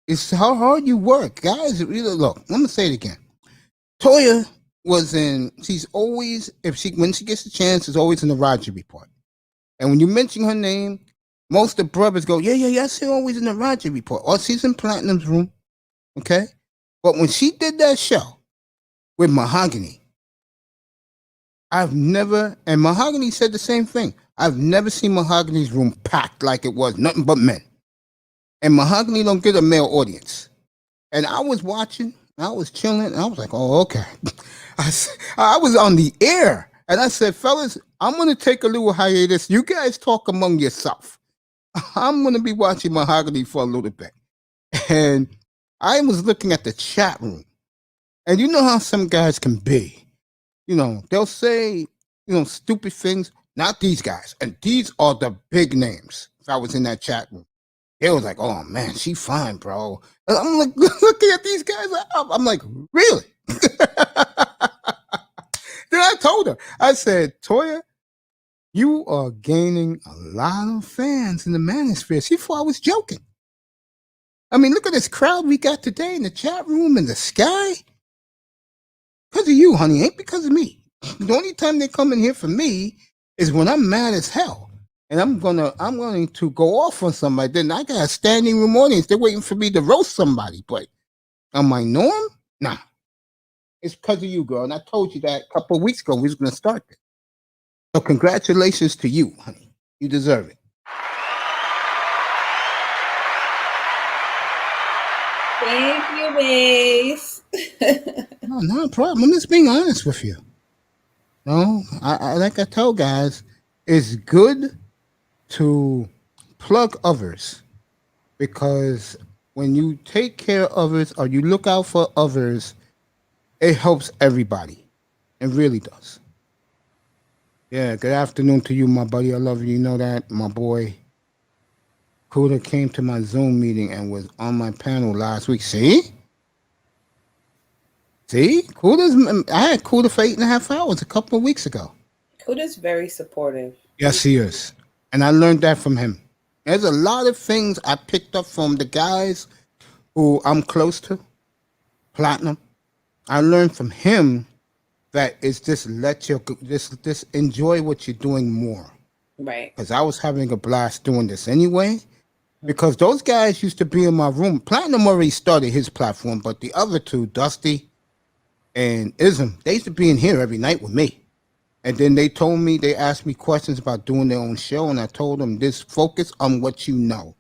It's how hard you work. Guys, really, look, I'm going to say it again. Toya she's always, when she gets a chance, is always in the Roger Report. And when you mention her name, most of the brothers go, yeah, I see her always in the Roger Report. Or she's in Platinum's room, okay? But when she did that show with Mahogany, and Mahogany said the same thing. I've never seen Mahogany's room packed like it was, nothing but men. And Mahogany don't get a male audience. And I was watching, I was chilling, and I was like, oh, okay. I was on the air, and I said, fellas, I'm going to take a little hiatus. You guys talk among yourself. I'm going to be watching Mahogany for a little bit. And I was looking at the chat room. And you know how some guys can be. You know, they'll say, stupid things. Not these guys. And these are the big names. If I was in that chat room. They was like, oh, man, she fine, bro. And I'm like, looking at these guys. I'm like, really? Then I told her, I said, Toya, you are gaining a lot of fans in the manosphere. She thought I was joking. I mean, look at this crowd we got today in the chat room in the sky. Because of you, honey, ain't because of me. The only time they come in here for me is when I'm mad as hell. And I'm going to go off on somebody. Then I got a standing room audience. They're waiting for me to roast somebody. But on my norm, nah. It's because of you, girl. And I told you that a couple of weeks ago we was going to start this. So congratulations to you, honey. You deserve it. Thank you, Mace. No, not a problem. I'm just being honest with you. No, I like I tell guys, it's good to plug others because when you take care of others or you look out for others, it helps everybody. It really does. Yeah, good afternoon to you, my buddy. I love you. You know that, my boy. Kuda came to my Zoom meeting and was on my panel last week. See? I had Kuda for 8.5 hours a couple of weeks ago. Kuda's very supportive. Yes, he is. And I learned that from him. There's a lot of things I picked up from the guys who I'm close to, Platinum. I learned from him that it's just just enjoy what you're doing more. Right. Because I was having a blast doing this anyway. Because those guys used to be in my room. Platinum already started his platform, but the other two, Dusty and Ism, they used to be in here every night with me. And then they asked me questions about doing their own show, and I told them, just focus on what you know,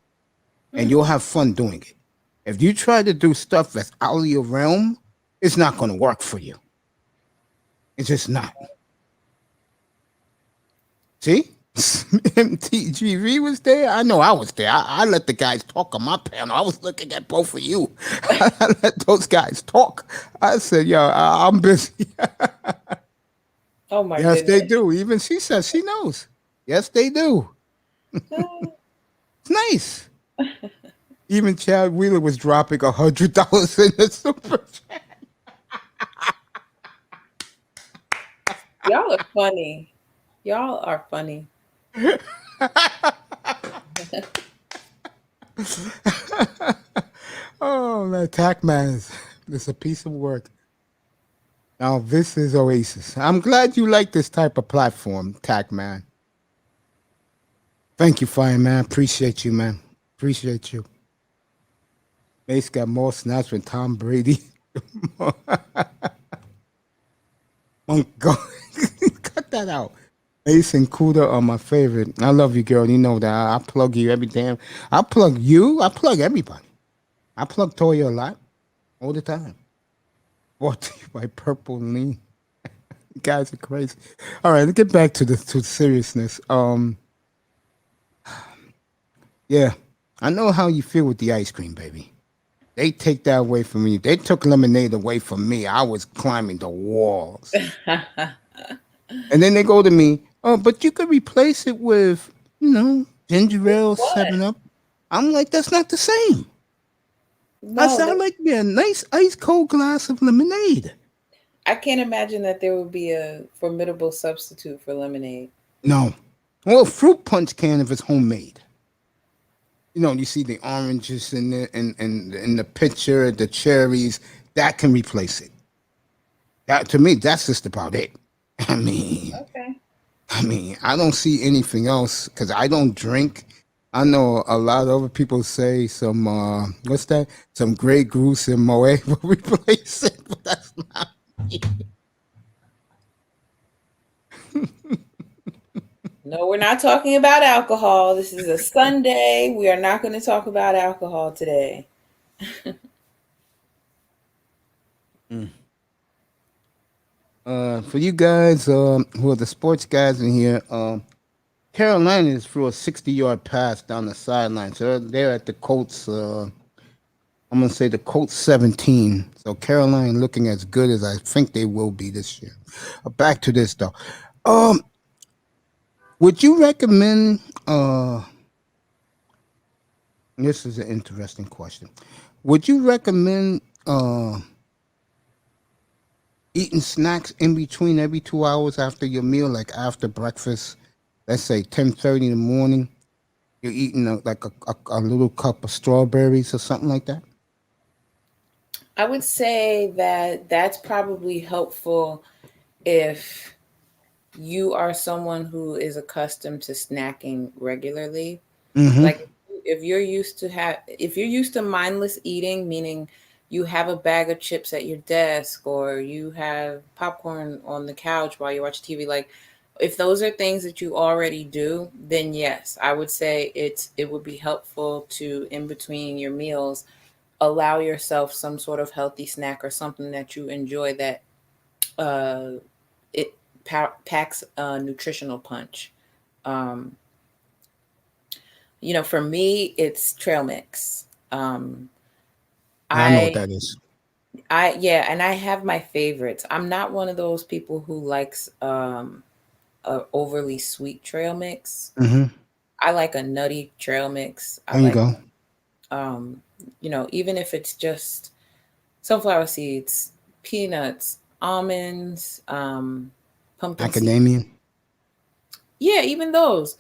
and you'll have fun doing it. If you try to do stuff that's out of your realm, it's not going to work for you. It's just not. See? MTGV was there. I know I was there. I let the guys talk on my panel. I was looking at both of you. I let those guys talk. I said, yo, I'm busy. Oh, my yes, goodness. they do. Even she says she knows. Yes, they do. It's nice. Even Chad Wheeler was dropping $100 in the super chat. Y'all are funny. Y'all are funny. Oh, that Tac-Man is a piece of work. Now, this is Oasis. I'm glad you like this type of platform, Tac-Man. Thank you, Fireman. Appreciate you, man. Appreciate you. Mace got more snaps than Tom Brady. Monk, cut that out. Ace and Kuda are my favorite. I love you, girl. You know that. I plug you every damn. I plug you. I plug everybody. I plug Toya a lot, all the time. Brought to you by Purple Lean. You guys are crazy. All right, let's get back to the seriousness. Yeah, I know how you feel with the ice cream, baby. They take that away from me. They took lemonade away from me. I was climbing the walls. And then they go to me, oh, but you could replace it with, ginger ale, What? 7 Up. I'm like, that's not the same. I No, said, I like me a nice ice cold glass of lemonade. I can't imagine that there would be a formidable substitute for lemonade. No. Well, fruit punch can if it's homemade. You see the oranges in the in the pitcher, the cherries, that can replace it. That to me, that's just about it. I mean, Okay. I don't see anything else because I don't drink. I know a lot of other people say some what's that? Some Grey Goose and Moet will replace it, but that's not me. No, we're not talking about alcohol. This is a Sunday. We are not going to talk about alcohol today. Mm. For you guys who are the sports guys in here, Carolina is threw a 60-yard pass down the sideline. So they're at the Colts. I'm gonna say the Colts 17. So Carolina looking as good as I think they will be this year. Back to this though. Um, would you recommend? This is an interesting question. Would you recommend eating snacks in between every 2 hours after your meal, like after breakfast? Let's say 10:30 in the morning. You're eating a little cup of strawberries or something like that. I would say that that's probably helpful if you are someone who is accustomed to snacking regularly. Mm-hmm. Like if you're used to mindless eating, meaning you have a bag of chips at your desk or you have popcorn on the couch while you watch TV, like if those are things that you already do, then yes, I would say it would be helpful to in between your meals allow yourself some sort of healthy snack or something that you enjoy that uh it packs a nutritional punch. Um, for me, it's trail mix. Yeah, I know what I that is. yeah, and I have my favorites. I'm not one of those people who likes a overly sweet trail mix. Mm-hmm. I like a nutty trail mix. I There you like go. um, even if it's just sunflower seeds, peanuts, almonds, pumpkin seeds. Macadamia. Yeah, even those.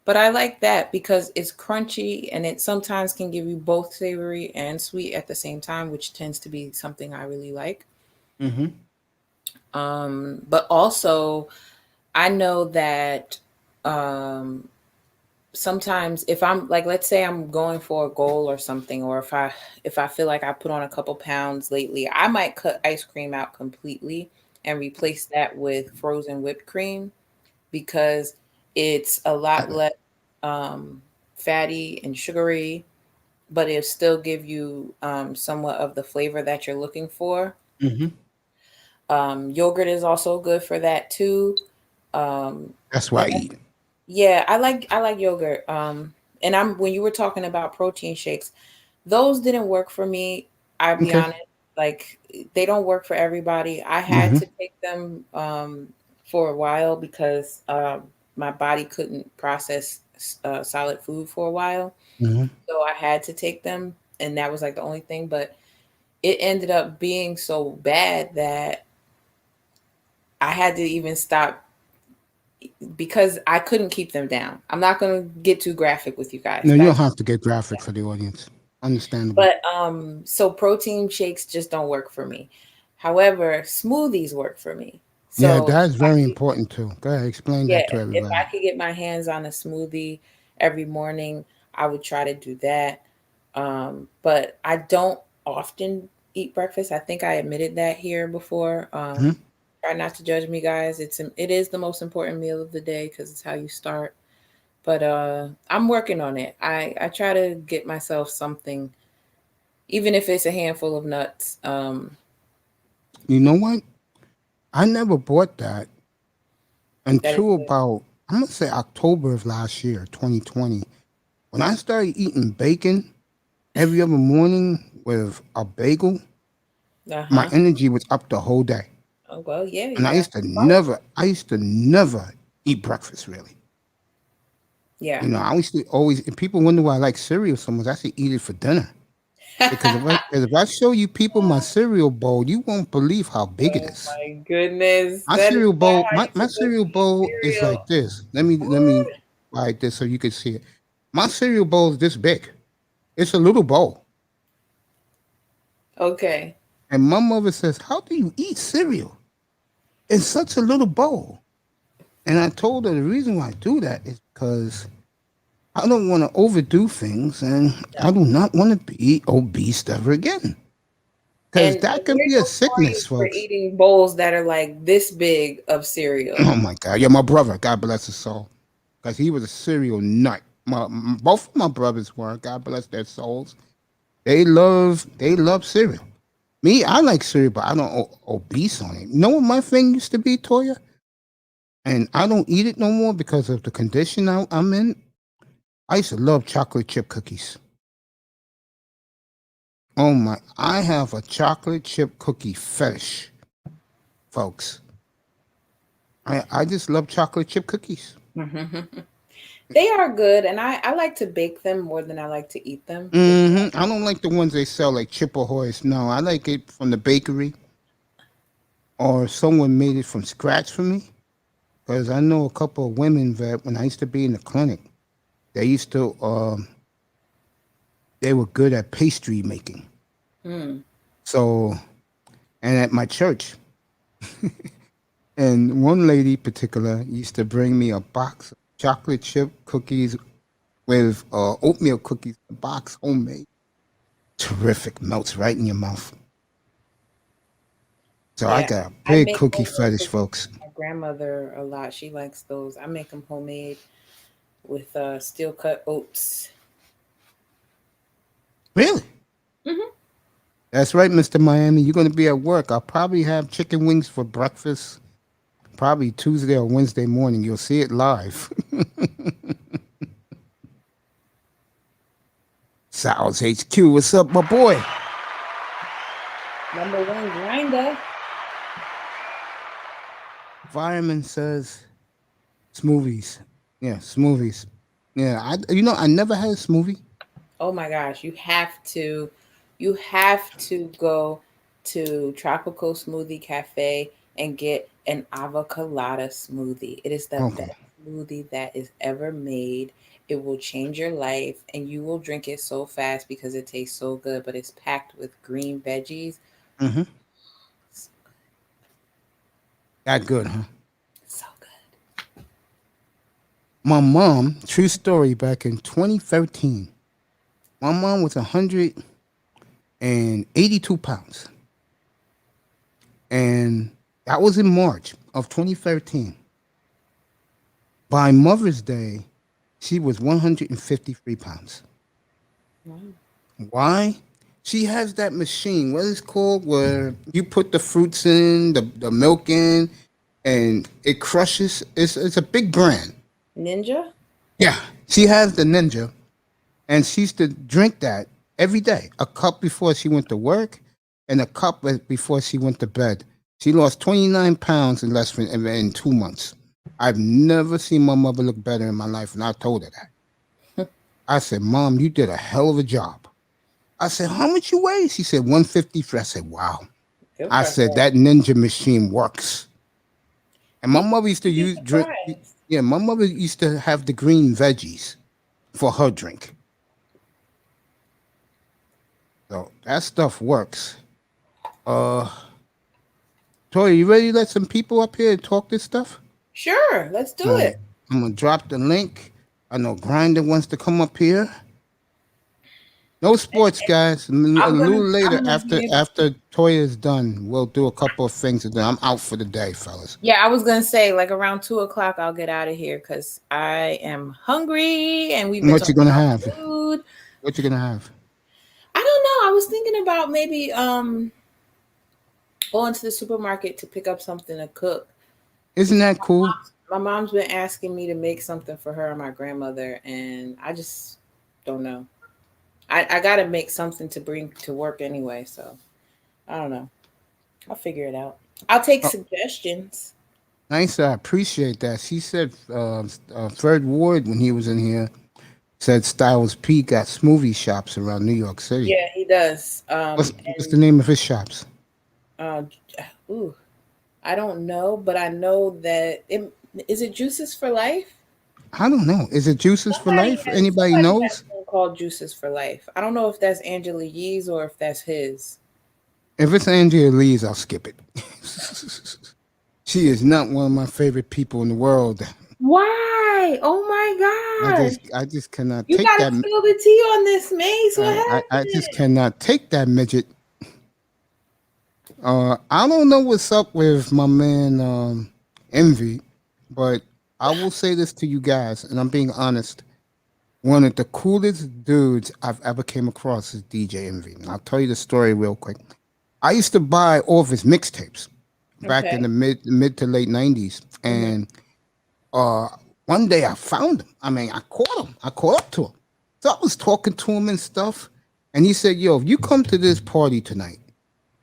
But I like that because it's crunchy and it sometimes can give you both savory and sweet at the same time, which tends to be something I really like. Mm-hmm. But also, I know that um, sometimes if I'm like, let's say I'm going for a goal or something, or if I feel like I put on a couple pounds lately, I might cut ice cream out completely and replace that with frozen whipped cream because it's a lot less um, fatty and sugary, but it'll still give you somewhat of the flavor that you're looking for. Mm-hmm. Yogurt is also good for that too. Um, That's why and I eat. yeah, I like yogurt. And I'm when you were talking about protein shakes, those didn't work for me. I'll be Okay. honest. Like they don't work for everybody. I had Mm-hmm. to take them for a while because my body couldn't process solid food for a while. Mm-hmm. So I had to take them, and that was like the only thing. But it ended up being so bad that I had to even stop because I couldn't keep them down. I'm not going to get too graphic with you guys. No, you don't That's have to get graphic for the audience. Understandable. but so protein shakes just don't work for me. However, smoothies work for me. Yeah, So that's very important too. Go ahead, explain yeah, that to if everybody. I could get my hands on a smoothie every morning, I would try to do that. But I don't often eat breakfast. I think I admitted that here before. Hmm. Try not to judge me, guys. It is the most important meal of the day because it's how you start. But I'm working on it. I try to get myself something, even if it's a handful of nuts. You know what? I never bought that That is until good. about, I'm gonna say October of last year, 2020. When I started eating bacon every other morning with a bagel, my Uh-huh. energy was up the whole day. Oh well, yeah, And you got fiber. I used to never eat breakfast really. Yeah. You know, I used to always, and people wonder why I like cereal so much. I should eat it for dinner. Because if I show you people my cereal bowl, you won't believe how big it Oh is. my goodness. My That is cereal not bowl, how you're my supposed cereal to eat bowl is cereal. like this. Let me like this so you can see it. My cereal bowl is this big. It's a little bowl. Okay. And my mother says, "How do you eat cereal in such a little bowl?" And I told her the reason why I do that is because I don't want to overdo things and I No. do not want to be obese ever again. Because And that can we're be a notorious sickness, for folks. eating bowls that are like this big of cereal. Oh my God. Yeah, my brother, God bless his soul, because he was a cereal nut. Both of my brothers were, God bless their souls. They love cereal. Me, I like cereal, but I don't obese on it. You know what my thing used to be, Toya? And I don't eat it no more because of the condition I'm in. I used to love chocolate chip cookies. Oh my, I have a chocolate chip cookie fetish, folks. I just love chocolate chip cookies. They are good, and I like to bake them more than I like to eat them. I don't like the ones they sell like Chip Ahoy's. No, I like it from the bakery or someone made it from scratch for me. Because I know a couple of women that when I used to be in the clinic, they used to, they were good at pastry making. Hmm. So, and at my church, and one lady particular used to bring me a box of chocolate chip cookies with oatmeal cookies, a box homemade. Terrific, melts right in your mouth. So I Yeah, got a I big make cookie homemade fetish, cookies folks. for my grandmother a lot. She likes those. I make them homemade with steel cut oats. Really? Hmm. That's right, Mr. Miami. You're going to be at work. I'll probably have chicken wings for breakfast, probably Tuesday or Wednesday morning. You'll see it live. Sal's HQ. What's up, my boy? Number one grinder. Fireman says smoothies. Yeah, smoothies. Yeah, I never had a smoothie. Oh my gosh, you have to go to Tropical Smoothie Cafe and get an avocado smoothie. It is the Okay. best smoothie that is ever made. It will change your life and you will drink it so fast because it tastes so good, but it's packed with green veggies. Mm-hmm. That good, huh? So good. My mom, true story, back in 2013, my mom was 182 pounds. And that was in March of 2013. By Mother's Day, she was 153 pounds. Wow. Why? She has that machine, what is it called, where you put the fruits in, the milk in, and it crushes. It's a big brand. Ninja? Yeah. She has the Ninja, and she used to drink that every day, a cup before she went to work and a cup before she went to bed. She lost 29 pounds in less than in 2 months. I've never seen my mother look better in my life, and I told her that. I said, Mom, you did a hell of a job. I said, how much you weigh? She said, 153. I said, wow. Good I for said, her. that Ninja machine works. And my You mother used to you'd be use drink. surprised. Yeah, my mother used to have the green veggies for her drink. So that stuff works. Uh, Tori, you ready to let some people up here and talk this stuff? Sure, let's do All right. it. I'm gonna drop the link. I know Grinder wants to come up here. No sports, guys. A I'm little gonna later, I'm gonna after be able. after Toya's done, we'll do a couple of things, and then I'm out for the day, fellas. Yeah, I was gonna say like around 2 o'clock I'll get out of here because I am hungry and we've been What you talking gonna about have? food. What you gonna have? I don't know. I was thinking about maybe going to the supermarket to pick up something to cook Isn't because that cool? my mom's been asking me to make something for her and my grandmother, and I just don't know. I gotta make something to bring to work anyway, so I don't know. I'll figure it out. I'll take Oh, suggestions. nice. I appreciate that. She said, Fred Ward, when he was in here, said Styles P got smoothie shops around New York City. Yeah, he does. What's the name of his shops? Uh, ooh, I don't know, but I know that is it Juices for Life? I don't know. Is it Juices for Life? Anybody Somebody has knows? one called Juices for Life. I don't know if that's Angela Yee's or if that's his. If it's Angela Lee's, I'll skip it. She is not one of my favorite people in the world. Why? Oh my gosh. I just cannot You take gotta that. spill the tea on this, Mace. What I just happened? cannot take that midget. I don't know what's up with my man Envy, but I will say this to you guys, and I'm being honest. One of the coolest dudes I've ever came across is DJ Envy. And I'll tell you the story real quick. I used to buy all of his mixtapes back in Okay. the mid to late '90s, Hmm. and uh, one day I found him. I mean, I caught him. I caught up to him. So I was talking to him and stuff, and he said, "Yo, if you come to this party tonight,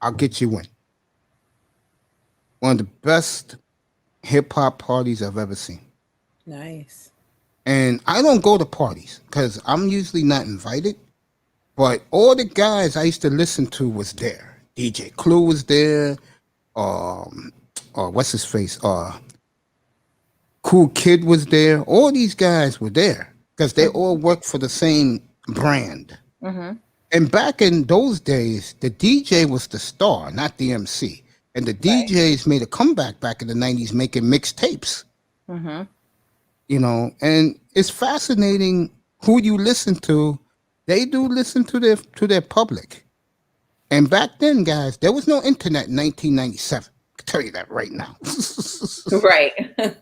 I'll get you in." One of the best hip hop parties I've ever seen. Nice. And I don't go to parties because I'm usually not invited. But all the guys I used to listen to was there. DJ Clue was there. Um, what's his face? Cool Kid was there. All these guys were there because they all worked for the same brand. Mm-hmm. And back in those days, the DJ was the star, not the MC. And the Right. DJs made a comeback back in the '90s, making mixtapes. Mm-hmm. And it's fascinating who you listen to. They do listen to their public. And back then, guys, there was no internet in 1997. I can tell you that right now. Right.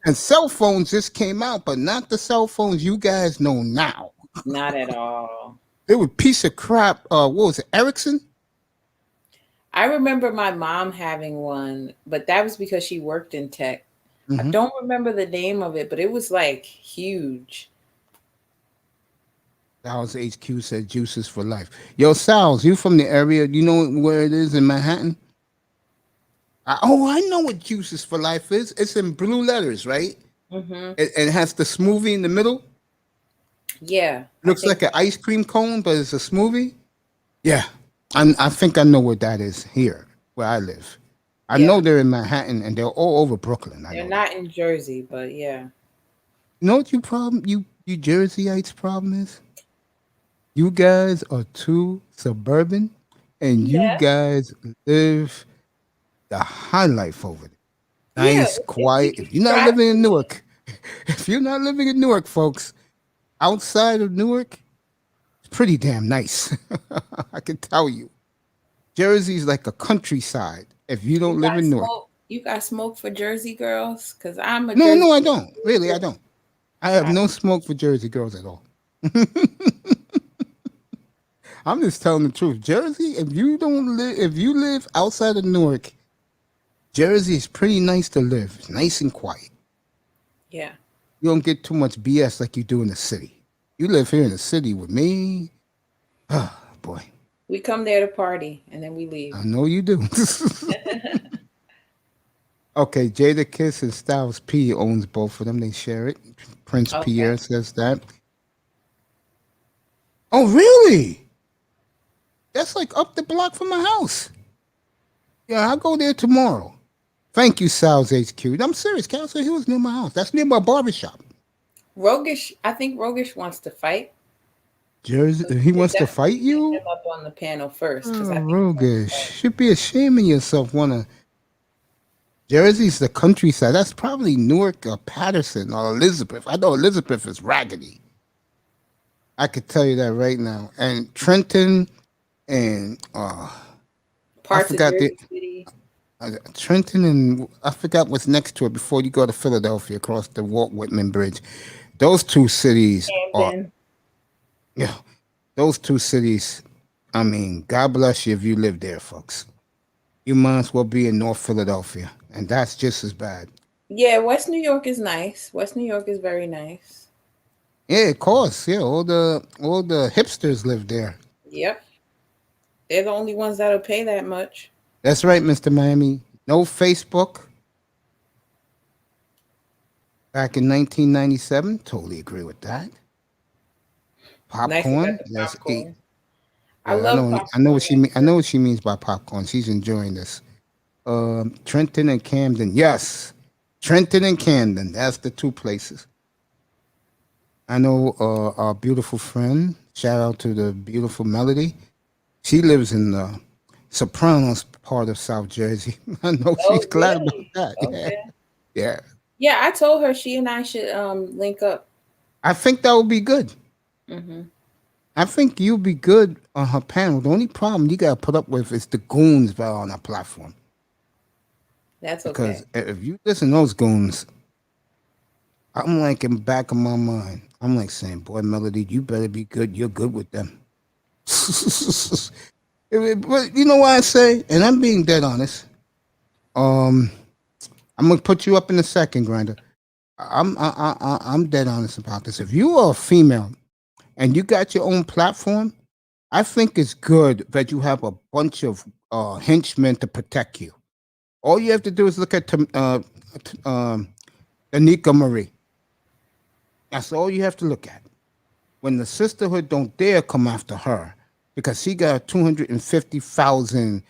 And cell phones just came out, but not the cell phones you guys know now. Not at all. They were piece of crap. What was it, Ericsson? I remember my mom having one, but that was because she worked in tech. I Hmm. don't remember the name of it, but it was like huge. Sal's HQ said juices for life. Yo, Sal's, you from the area? You know where it is in Manhattan? I know what juices for life is. It's in blue letters, right? Mm-hmm. It has the smoothie in the middle. Yeah, I Looks think like an ice cream cone, but it's a smoothie. Yeah, I think I know what that is here where I live. I yeah. know they're in Manhattan and they're all over Brooklyn. I They're know that. not in Jersey, but yeah. You know what you Jerseyites problem is? You guys are too suburban, and you Yeah. guys live the high life over there. Yeah, Nice, we quiet. can If you're not try. living in Newark, if you're not living in Newark, folks, outside of Newark, it's pretty damn nice. I can tell you. Jersey's like a countryside if you You don't live got in Newark. smoke. You got smoke for Jersey girls? Because I'm a No, Jersey no, I don't. Really, I girl. don't. I have I, no smoke for Jersey girls at all. I'm just telling the truth. Jersey, if you live outside of Newark, Jersey is pretty nice to live. It's nice and quiet. yeah. You don't get too much BS like you do in the city. You live here in the city with me. Oh, boy. We come there to party and then we leave. I know you do. Okay, Jada Kiss and Styles P owns both of them. They share it. Prince Okay. Pierre says that. Oh, really? That's like up the block from my house. Yeah, I'll go there tomorrow. Thank you, Sal's HQ. I'm serious, Council. He was near my house. That's near my barbershop. Rogish, I think Rogish wants to fight. Jersey, So we he should wants to fight definitely get you? him up on the panel first because Oh, I think he wants to Rogish. fight. Should be ashamed of yourself. Jersey's the countryside. That's probably Newark or Patterson or Elizabeth. I know Elizabeth is raggedy. I could tell you that right now. And Trenton and I Parts of forgot the Jersey City. Trenton and I forgot what's next to it before you go to Philadelphia across the Walt Whitman Bridge. Those two cities are Camden. yeah. Those two cities. I mean, God bless you if you live there, folks. You might as well be in North Philadelphia, and that's just as bad. Yeah, West New York is nice. West New York is very nice. Yeah, of course. Yeah, all the hipsters live there. Yep. They're the only ones that'll pay that much. That's right, Mr. Miami. No Facebook back in 1997. Totally agree with that. Nice about Popcorn. the Let's eat. popcorn. I Yeah, I love know. I know popcorn. what she mean. I know what she means by popcorn. She's enjoying this. Trenton and Camden. Yes, Trenton and Camden. That's the two places. I know our beautiful friend. Shout out to the beautiful Melody. She lives in the Sopranos part of South Jersey. I know she's Oh, glad about really? that. Yeah, Okay. yeah. Yeah, I told her she and I should link up. I think that would be good. Hmm. I think you'll be good on her panel. The only problem you gotta put up with is the goons that are on our platform. That's Because okay. if you listen to those goons, I'm like in the back of my mind, I'm like saying, boy, Melody, you better be good. You're good with them. But you know what I say? And I'm being dead honest. Um, I'm gonna put you up in a second, Grinder. I'm dead honest about this. If you are a female and you got your own platform, I think it's good that you have a bunch of henchmen to protect you. All you have to do is look at Anika Marie. That's all you have to look at. When the sisterhood don't dare come after her because she got 250,000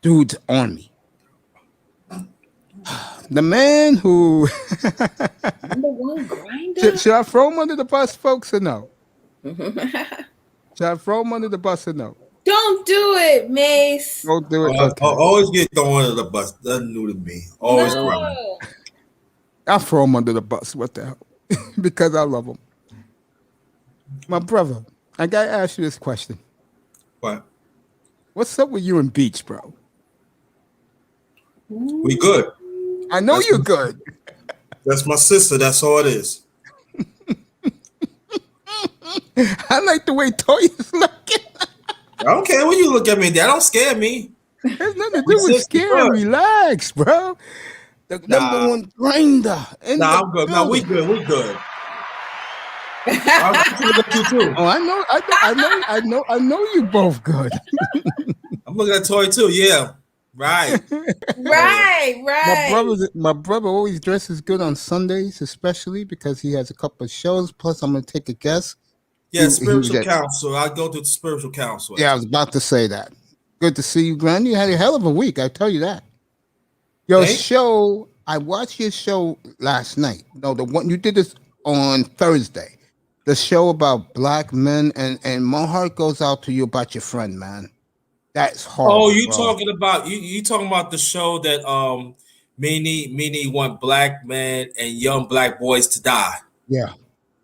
dudes on me. The man who Number one grinder. should I throw him under the bus, folks, or no? Should I throw him under the bus or no? Don't do it, Mace. Don't do it. I Okay. always get thrown under the bus. Nothing new to me. Always Yeah, crying. No. I'll throw him under the bus. What the hell? Because I love him. My brother, I gotta ask you this question. But What's up with you and Beach, bro? we good. I know That's you're my, good. that's my sister. That's all it is. I like the way Toya's looking. I don't care when you look at me. That don't scare me. There's nothing to My do with sister scary. good. Relax, bro. The number Nah, one grinder in nah, the I'm good. No, we building. good. We good. I'm looking at you too. Oh, I know you both good. I'm looking at Toy too. Yeah. Right. Yeah. Right, right. My brother always dresses good on Sundays, especially because he has a couple of shows. Plus, I'm gonna take a guess. Yeah, He was spiritual at. counsel. I go to the spiritual counsel. Yeah, I was about to say that. Good to see you, Grand. You had a hell of a week. I tell you that. Your Thank show. I watched your show last night. No, the one you did this on Thursday. The show about black men, and my heart goes out to you about your friend, man. That's Oh, horrible, bro. you talking about the show that many want black men and young black boys to die. Yeah,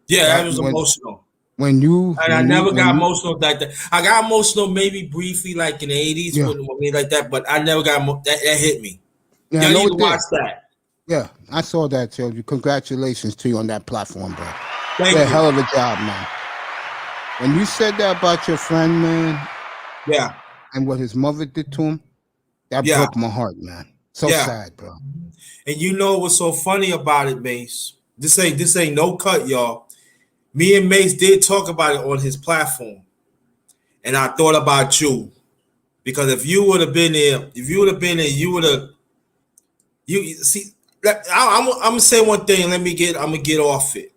Yeah, that that was emotional. when you And I when you never when got you emotional like that. I got emotional maybe briefly, like in the 80s yeah when me like that, but I never got that hit me. yeah I Y'all know need to it did. watch that. Yeah, I saw that, Joe. Congratulations to you on that platform, bro. Thank Yeah, you. hell of a job, man. When you said that about your friend, man, Yeah, and what his mother did to him, that yeah, broke my heart, man. So yeah. sad, bro. And you know what's so funny about it, Mace? This ain't no cut, y'all. Me and Mace did talk about it on his platform, and I thought about you because if you would have been there, you would have. You see, I'm gonna say one thing. I'm gonna get off it.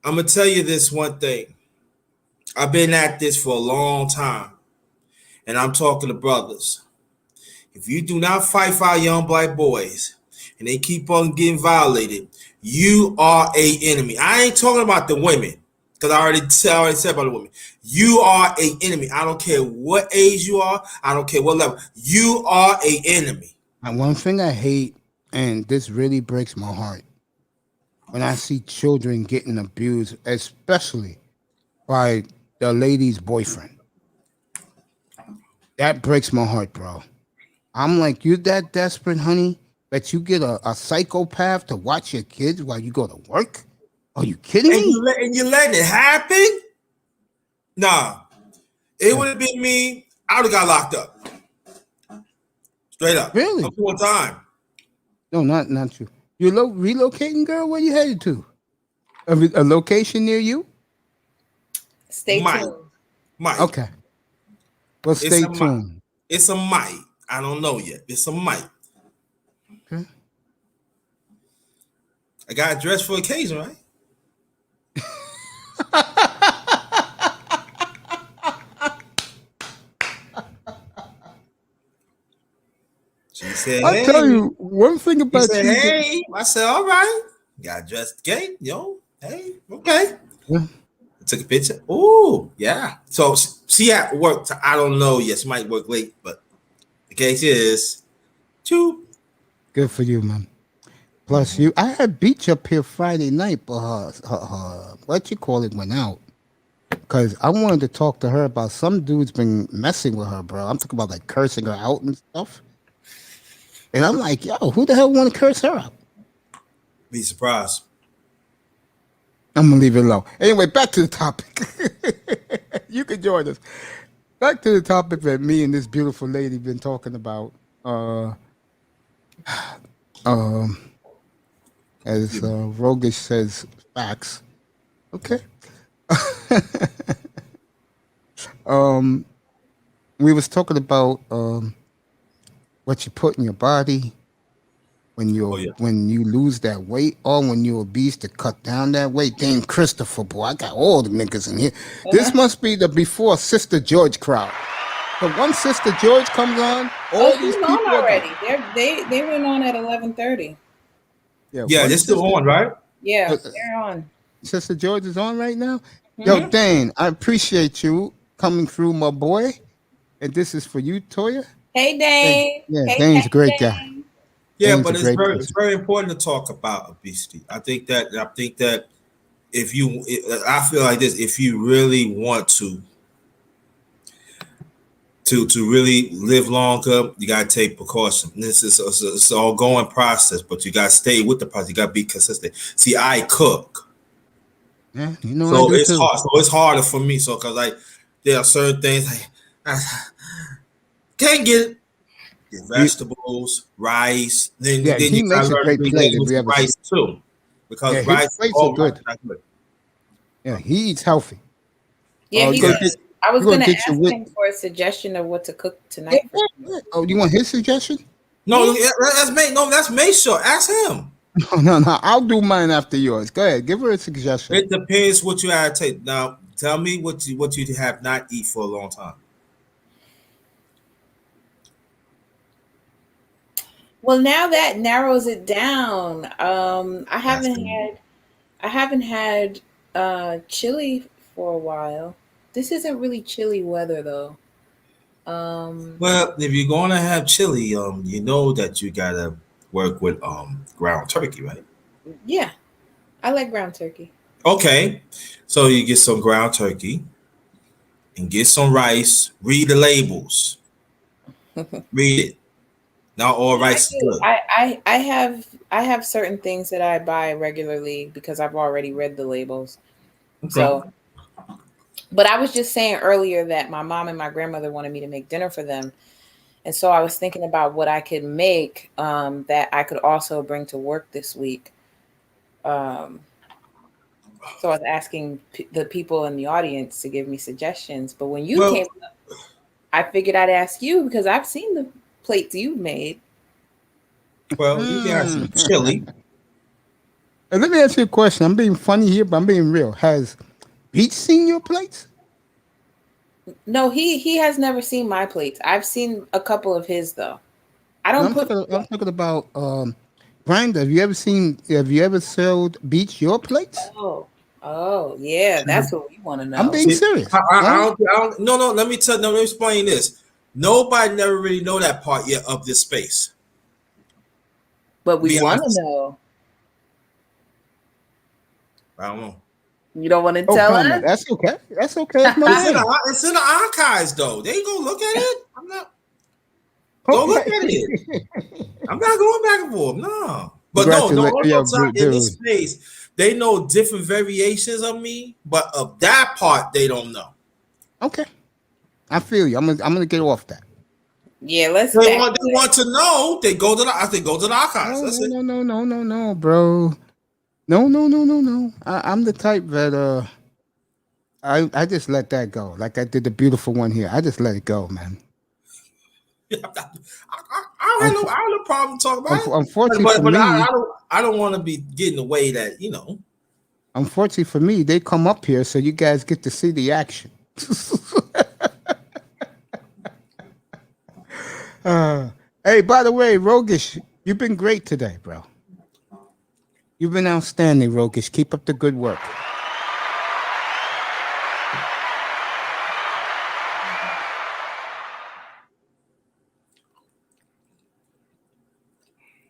I'm gonna tell you this one thing. I've been at this for a long time, and I'm talking to brothers. If you do not fight for our young black boys, and they keep on getting violated, you are a enemy. I ain't talking about the women, because I already said about the women. You are a enemy. I don't care what age you are. I don't care what level. You are a enemy. And one thing I hate, and this really breaks my heart, when I see children getting abused, especially by the lady's boyfriend. That breaks my heart, bro. I'm like, you that desperate, honey, that you get a psychopath to watch your kids while you go to work? Are you kidding And me? you letting it happen? Nah, it Yeah. would have been me. I would have got locked up. Straight up. Really? Up to one time. No, not you. You relocating, girl? Where you headed to? A location near you? Stay Might. tuned. Might. Okay. Well, It's stay a might. tuned. It's a might. I don't know yet. It's a might. Okay. I got dressed for occasion, right? She said, I'll hey. tell you one thing He about said, you. hey. I said, all right. Got dressed gay. Yo, hey, okay. Yeah. I took a picture. Ooh, yeah. So she at work. I don't know. Yes, might work late, but the case is, choo. Good for you, man. Plus, I had beach up here Friday night, but her what you call it went out. Because I wanted to talk to her about some dude's been messing with her, bro. I'm talking about like cursing her out and stuff. And I'm like, yo, who the hell want to curse her out? Be surprised. I'm going to leave it alone. Anyway, back to the topic. You can join us. Back to the topic that me and this beautiful lady been talking about. As Rogish says, facts. Okay. We was talking about what you put in your body when you lose that weight, or when you're obese to cut down that weight. Dame Christopher, boy, I got all the niggas in here. This must be the before Sister George crowd. But once Sister George comes on, all these She's people on already. They went on at 11:30. Yeah, once they're still on, right? Yeah, they're on. Sister George is on right now. Yo, Dane, I appreciate you coming through, my boy. And this is for you, Toya. Hey, Dane. Yeah, Hey, Dane's a great Dane. guy. Yeah, Dane's but a great it's very important to talk about obesity. I think that I feel like this, if you really want to really live longer, you gotta take precaution. This is it's an ongoing process, but you gotta stay with the process. You gotta be consistent. See, I cook, Yeah, you know so I do it's too. hard. So it's harder for me. So because like there are certain things I can't get vegetables, rice. Then he you makes gotta a learn great to be plate able if you to ever rice too, because his rice. plates are good. Yeah, he eats healthy. Yeah, you gonna get, I was you gonna going to get your ask wit. him for a suggestion of what to cook tonight. Oh, you want his suggestion? No, that's May sure. Ask him. No. I'll do mine after yours. Go ahead, give her a suggestion. It depends what you had to take. Now, tell me what you have not eat for a long time. Well, now that narrows it down. I haven't had chili for a while. This isn't really chilly weather though. Well, if you're gonna have chili, you know that you gotta work with ground turkey, right? Yeah, I like ground turkey. Okay, so you get some ground turkey and get some rice. Read the labels. Read it. Not all rice is good. I have certain things that I buy regularly because I've already read the labels. Okay. So, but I was just saying earlier that my mom and my grandmother wanted me to make dinner for them. And so I was thinking about what I could make that I could also bring to work this week. So I was asking the people in the audience to give me suggestions. But when you came up, I figured I'd ask you because I've seen the plates you've made. Well, you can have some chili. And let me ask you a question. I'm being funny here, but I'm being real. Has Beach seen your plates? No, he has never seen my plates. I've seen a couple of his though. I don't I'm talking about Grinder. Have you ever sold Beach your plates? Oh, yeah, that's what we want to know. I'm being serious. I don't, no. Let me explain this. Nobody never really know that part yet of this space. But we want to know. I don't know. You don't want to Oh, tell comment. us? That's okay. That's okay. It's my It's in, thing. it's in the archives, though. They ain't gonna look at it. I'm not. Don't look at it. I'm not going back and forth. No. But no. Congratulations, yo, Also, in this dude. space, they know different variations of me, but of that part, they don't know. Okay, I feel you. I'm gonna get off that. Yeah, let's. They want to know. They go to the archives. That's it. No, bro. No. I'm the type that I just let that go. Like I did the beautiful one here. I just let it go, man. I don't have no problem talking about it. Unfortunately But for me, I don't want to be getting away that, you know. unfortunately for me, they come up here so you guys get to see the action. Hey, by the way, Rogish, you've been great today, bro. You've been outstanding, Rogish. Keep up the good work.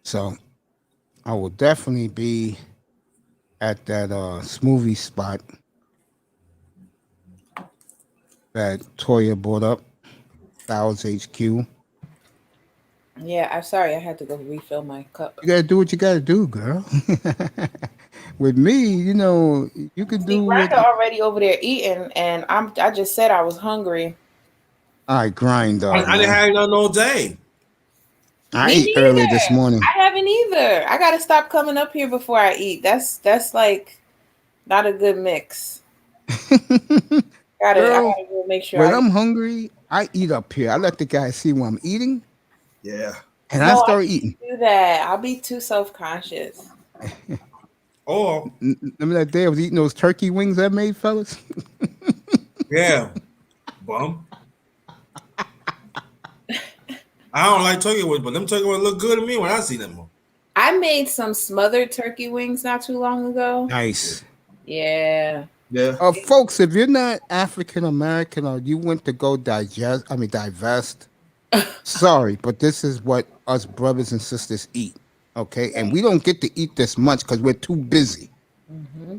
So I will definitely be at that smoothie spot that Toya brought up, Styles HQ. Yeah, I'm sorry. I had to go refill my cup. You gotta do what you gotta do, girl. With me, you know, you can do what. Rhonda already over there eating, and I just said I was hungry. I grind up, I didn't man. have none all day. I Me ate early this neither. morning. I haven't either. I gotta stop coming up here before I eat. That's like not a good mix. I Girl, gotta go make sure when I I'm hungry, I eat up here. I let the guys see what I'm eating, Yeah. and I start eating. do that. I'll be too self-conscious. Or Remember that day I was eating those turkey wings I made, fellas? yeah, bum. I don't like turkey wings, but them turkey wings look good to me when I see them. I made some smothered turkey wings not too long ago. Nice. Yeah. Yeah. Folks, if you're not African American or you went to go divest, sorry, but this is what us brothers and sisters eat. Okay. And we don't get to eat this much because we're too busy. Mm-hmm.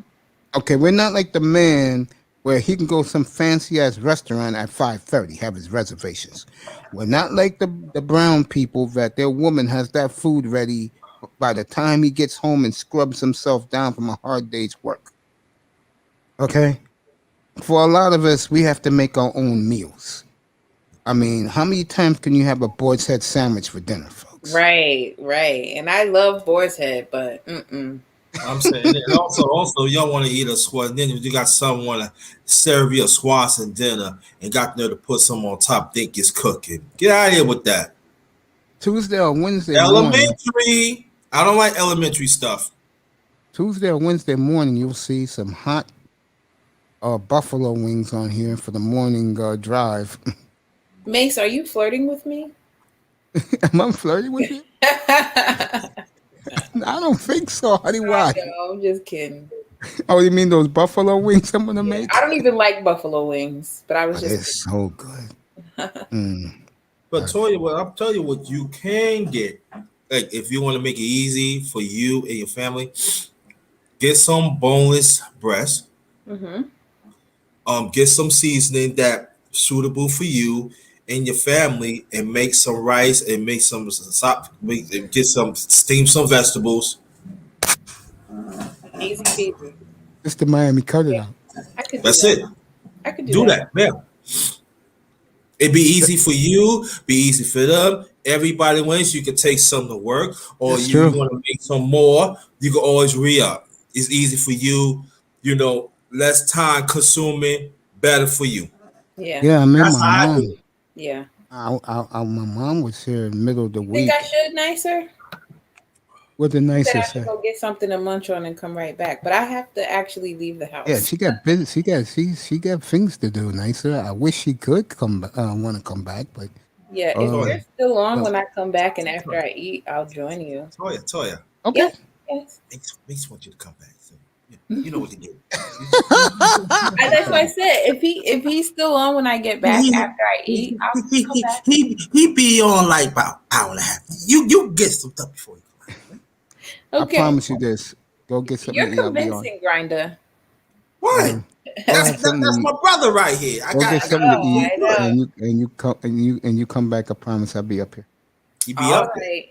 Okay. We're not like the man where he can go to some fancy ass restaurant at 5:30, have his reservations. We're not like the brown people that their woman has that food ready by the time he gets home and scrubs himself down from a hard day's work. Okay. For a lot of us, we have to make our own meals. I mean, how many times can you have a boar's head sandwich for dinner, folks? Right. And I love boar's head, but I'm saying, and also, y'all want to eat a squash. Then if you got someone to serve you a squash and dinner and got there to put some on top, think it's cooking. Get out of here with that. Tuesday or Wednesday Elementary. morning. I don't like elementary stuff. Tuesday or Wednesday morning, you'll see some hot buffalo wings on here for the morning drive. Mace, are you flirting with me? Am I flirting with you? I don't think so, honey. Why? No, I'm just kidding. Oh, you mean those buffalo wings I'm gonna make? I don't even like buffalo wings, but I was But just. it's so good. But Toya, I'll tell you what you can get. Like if you want to make it easy for you and your family, get some boneless breast. Mm-hmm. Get some seasoning that suitable for you and your family, and make some rice and make some get some steam some vegetables. Easy peasy. It's the Miami cut it out. I could. That's it. I could Do that. Yeah. It'd be easy for you, be easy for them. Everybody wins. You can take some to work, or That's you true. want to make some more. You can always re-up. It's easy for you. You know, less time consuming, better for you. Yeah. Yeah, I mean, That's how I my do mom. it. Yeah. My mom was here in the middle of the week. Think I should, Nicer? What the Said I nicer should say? go get something to munch on and come right back, but I have to actually leave the house. Yeah, she got busy. She got things to do, nicer. I wish she could want to come back, but Yeah, if you're still on when I come back and after I eat, I'll join you. Toya. okay. Yes. Makes want you to come back. So, you know what to do. That's what I said. If he's still on when I get back after I eat, I'll come back. He be on like about an hour and a half. You get some stuff before you come back. Okay. I promise you this. Go get something You're to eat. I'll be on. convincing, Grinder. What? Go That's have something to that's eat. my brother right here. I Go got get something to eat, I know. and you come back. I promise I'll be up here. he be All up there. right.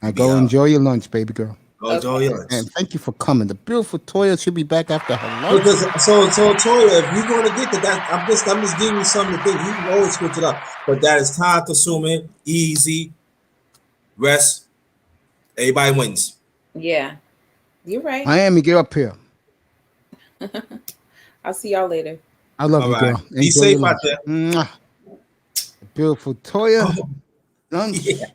He I be go up. enjoy your lunch, baby girl. Go enjoy Okay. yours. And thank you for coming. The beautiful Toya should be back after her lunch. Because so Toya, if you're going to get to that, I'm just giving you something to think. You can always switch it up, but that is time consuming, easy, rest. Everybody wins. Yeah. You're right. Miami, get up here. I'll see y'all later. I love All you, right. girl. Be Enjoy safe your out lunch. there. Mwah. Beautiful Toya. Oh, Lunch. yeah.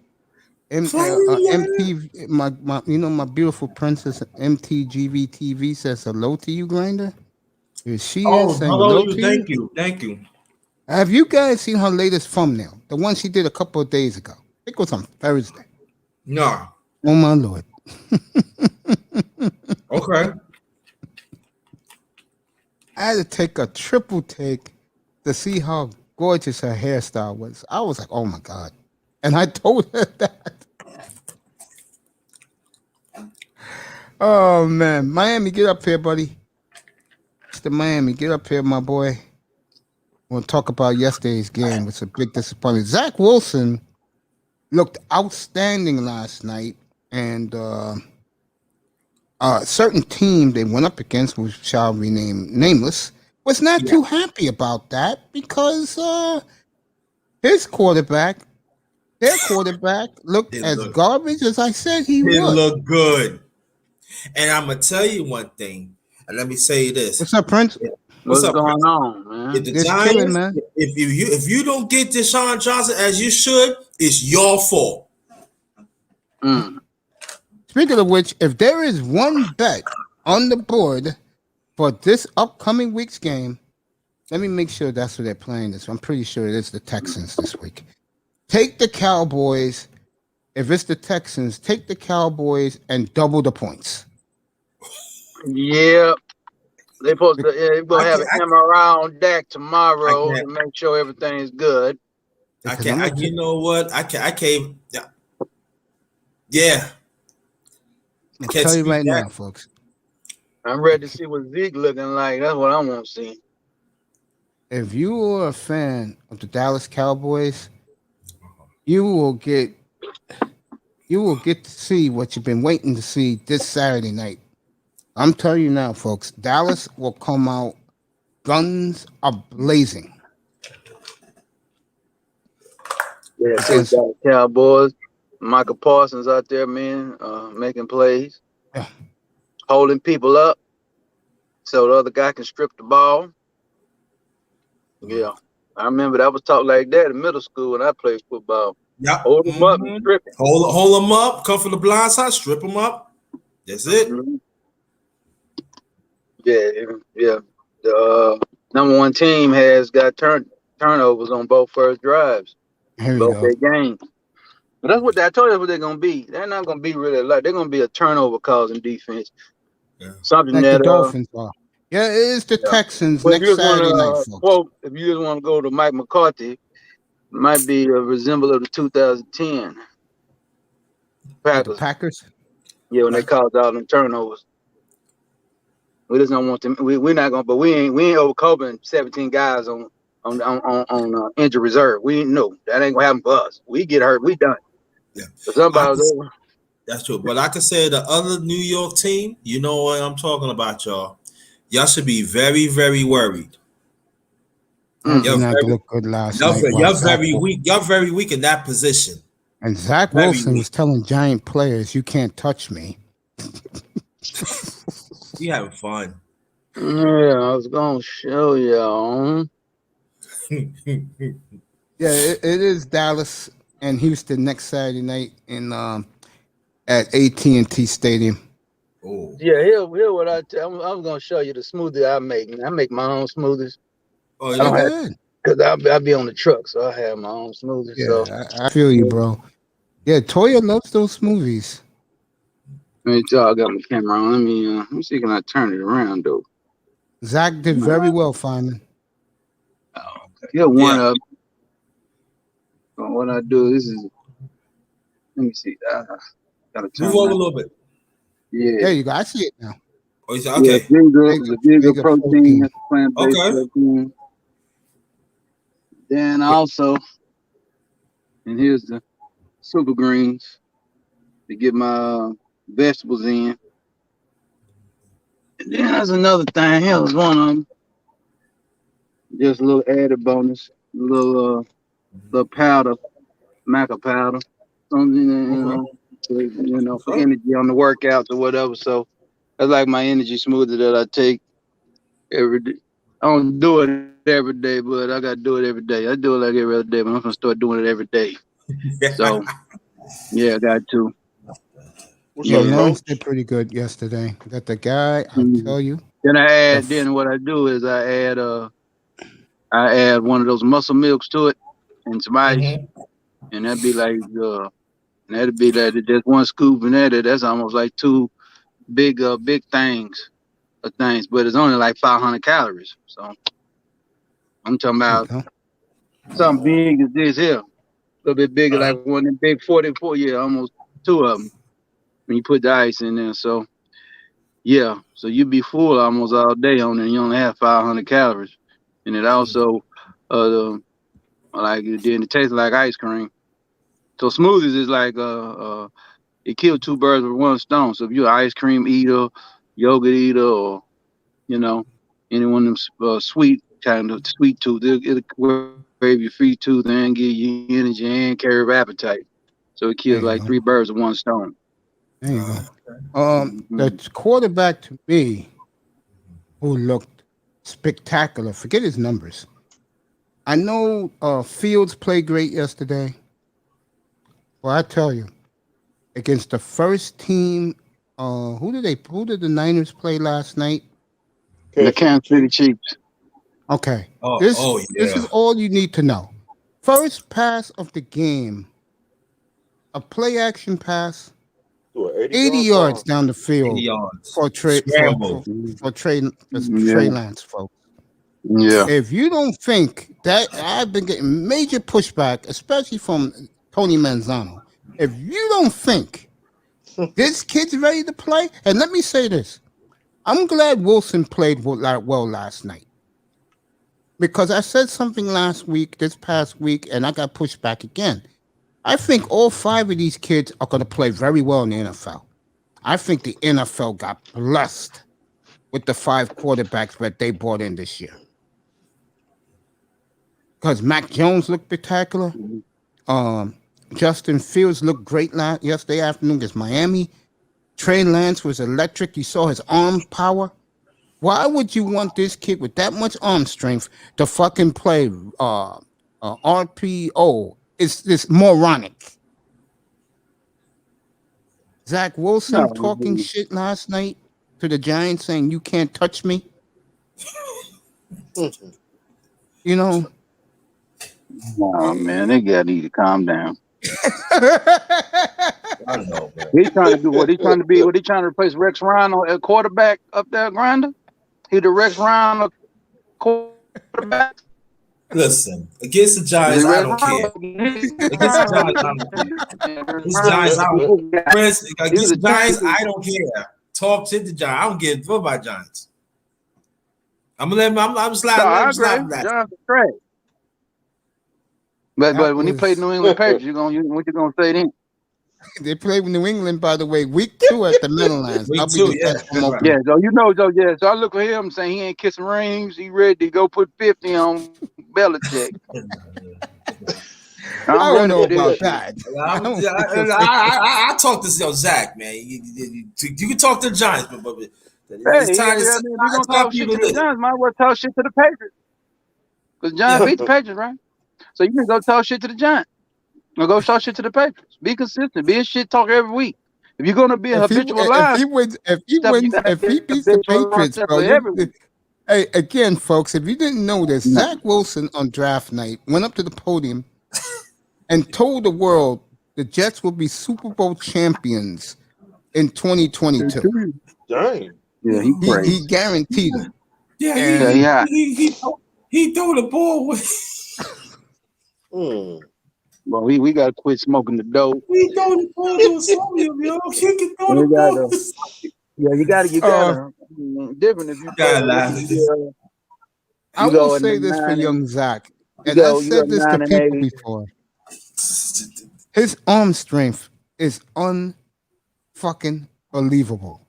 MTV, my, you know, my beautiful princess MTGV TV says hello to you, Grinder. Here she Oh, is saying hello, hello you. to Thank you. you. Thank you. Have you guys seen her latest thumbnail? The one she did a couple of days ago. I think it was on Thursday. No. Oh my Lord. Okay. I had to take a triple take to see how gorgeous her hairstyle was. I was like, oh my God. And I told her that. Oh man. Miami, get up here, buddy. Mr. Miami, get up here, my boy. We'll talk about yesterday's game. It's a big disappointment. Zach Wilson looked outstanding last night, and a certain team they went up against, which shall remain nameless, was not too happy about that because his quarterback, their quarterback, looked It as look garbage as I said he it would. look good. And I'm gonna tell you one thing, and let me say this. What's up, Prince? What's up, going Prince? on, man? If the Just chilling, Giants, man. if you don't get Deshaun Johnson as you should, it's your fault. Mm. Speaking of which, if there is one bet on the board for this upcoming week's game, let me make sure that's what they're playing this. I'm pretty sure it is the Texans this week. Take the Cowboys. If it's the Texans, take the Cowboys and double the points. Yeah, they supposed to. Yeah, they're gonna have I him around Dak tomorrow can't. to make sure everything's good. I Because can't. You know what? I can't. Yeah. I I'll can't tell you speak right that. now, folks. I'm ready to see what Zeke looking like. That's what I want to see. If you are a fan of the Dallas Cowboys, you will get to see what you've been waiting to see this Saturday night. I'm telling you now, folks, Dallas will come out guns a blazing. Yeah, see Against, the Cowboys. Michael Parsons out there, man, making plays, yeah. holding people up, so the other guy can strip the ball. Yeah, I remember that was taught like that in middle school when I played football. Yeah. Hold them up and strip it. Hold them up. Come from the blind side. Strip them up. That's it. Mhm. Yeah. The number one team has got turnovers on both first drives, Here we both go. their games. But that's what I told you what they're gonna be. They're not gonna be really like they're gonna be a turnover causing defense. Yeah. Something Like that the Dolphins are. Yeah, it is the yeah. Texans Well, if you next just want Saturday night, to folks. quote, if you just want to go to Mike McCarthy, it might be a resemble of the 2010 With Packers. the Packers. Yeah, when they caused all them turnovers. We just don't want them. We're not gonna, but we ain't overcovering 17 guys on injured reserve. We ain't no, that ain't gonna happen for us. We get hurt, we done. Yeah. But somebody's over. That's true. But like I said, the other New York team, you know what I'm talking about, y'all. Y'all should be very, very worried. That did Y'all not very, look good last night. y'all very weak. Y'all very weak in that position. And Zach Very Wilson weak. was telling Giant players, "You can't touch me." We having fun. Yeah, I was gonna show y'all. Yeah, it is Dallas and Houston next Saturday night in at AT&T Stadium. Oh. Yeah, here what I was gonna show you the smoothie I make. I make my own smoothies. Oh, I don't yeah. have because I'll be on the truck, so I have my own smoothies. Yeah, So I feel you, bro. Yeah, Toya loves those movies. let me tell you, I got my camera on. Let me see, can I turn it around though? Zach did very well, Fireman. Oh, okay. Yeah, one of what I do. This is. Let me see. Gotta turn Move over that. a little bit. Yeah. There you go. I see it now. Oh, Yeah, okay. Viga is a Viga Bigger protein. That's a plant-based Okay. protein. Then also, and here's the super greens to get my vegetables in. And then there's another thing. Here's one of them. Just a little added bonus. A little powder, maca powder. Something, for Okay. energy on the workouts or whatever. So that's like my energy smoothie that I take every day. I don't do it every day, but I gotta do it every day. I do it like every other day, but I'm gonna start doing it every day. So yeah, I got to. What's Yeah, up, Yeah. Lawrence coach? did pretty good yesterday. That the guy, I Mhm. tell you, Then I the add. Then what I do is I add one of those muscle milks to it and some ice, and that'd be like just one scoop, and that's almost like two big things of things, but it's only like 500 calories. So I'm talking there you about go. something big as this here, a little bit bigger, like one of them big 44, yeah, almost two of them when you put the ice in there. So yeah, so you be full almost all day on it. You only have 500 calories, and it also then it tastes like ice cream. So smoothies is like it killed two birds with one stone. So if you're an ice cream eater, yogurt eater, or you know, any one of them sweet kind of sweet tooth, it'll wave your free tooth and give you energy and curb appetite. So it There kills you like go. three birds with one stone. There you go. Mhm. The quarterback to me who looked spectacular. Forget his numbers. I know Fields played great yesterday. Well, I tell you, against the first team, who did the Niners play last night? The Kansas City Kansas City Chiefs. Chiefs. Okay. This Oh this yeah. is all you need to know. First pass of the game, a play action pass, Do an 80 80-yard yards bomb. down the 80 field yards. for Trey Scramble. Yeah, Trey Lance, folks. yeah. If you don't think that, I've been getting major pushback, especially from Tony Manzano. If you don't think this kid's ready to play, and let me say this, I'm glad Wilson played well last night because I said something this past week, and I got pushed back again. I think all five of these kids are going to play very well in the NFL. I think the NFL got blessed with the five quarterbacks that they brought in this year. Because Mac Jones looked spectacular. Justin Fields looked great yesterday afternoon against Miami. Trey Lance was electric. You saw his arm power. Why would you want this kid with that much arm strength to fucking play RPO? It's moronic. Zach Wilson talking shit last night to the Giants saying, you can't touch me. You know? Oh man, they gotta need to calm down. I know, man. He's trying to do what he's trying to be. What he trying to replace Rex Ryan at quarterback up there, Grinder? He the Rex Ryan quarterback. Listen, against the Is Giants, he I Rex don't Ryan? care. Against the Giants, I don't care. Against the Giants, I don't care. Chris, against the Giants, I don't care. Talk to the Giants. I don't give a fuck about Giants. I'm gonna let him. I'm just No, I let him agree. slap that. Johnson trash. But when he played New England Patriots, what you gonna say then? They play with New England, by the way, week 2 at the Meadowlands. Week I'll be 2, the yeah. best home Right. opener. Yeah, so I look at him saying he ain't kissing rings. He ready to go put 50 on Belichick. I don't know for this about shit. that. I talk to Zach, man. You can talk to the Giants, but it's time If you're gonna talk shit to the Giants, might as well talk shit to the Patriots. Because the Giants beat the Patriots, right? So you can go talk shit to the Giants. Or go talk shit to the Patriots. Be consistent. Be a shit talker every week. If you're gonna be a habitual liar, if he beats the Patriots, bro. Hey, again, folks, if you didn't know this, Zach Wilson on draft night went up to the podium and told the world the Jets will be Super Bowl champions in 2022. Dang. Yeah, He guaranteed it. Yeah, he threw the ball with. Well, we gotta quit smoking the dope. He threw the ball to Samuel, yo. He can throw the ball. Yeah, you gotta. Different if you Gotta go. laugh. I You will go in say the this for 9 and young Zach, you and I've go. You go said this to 9 and people 8. before. His arm strength is unfucking believable.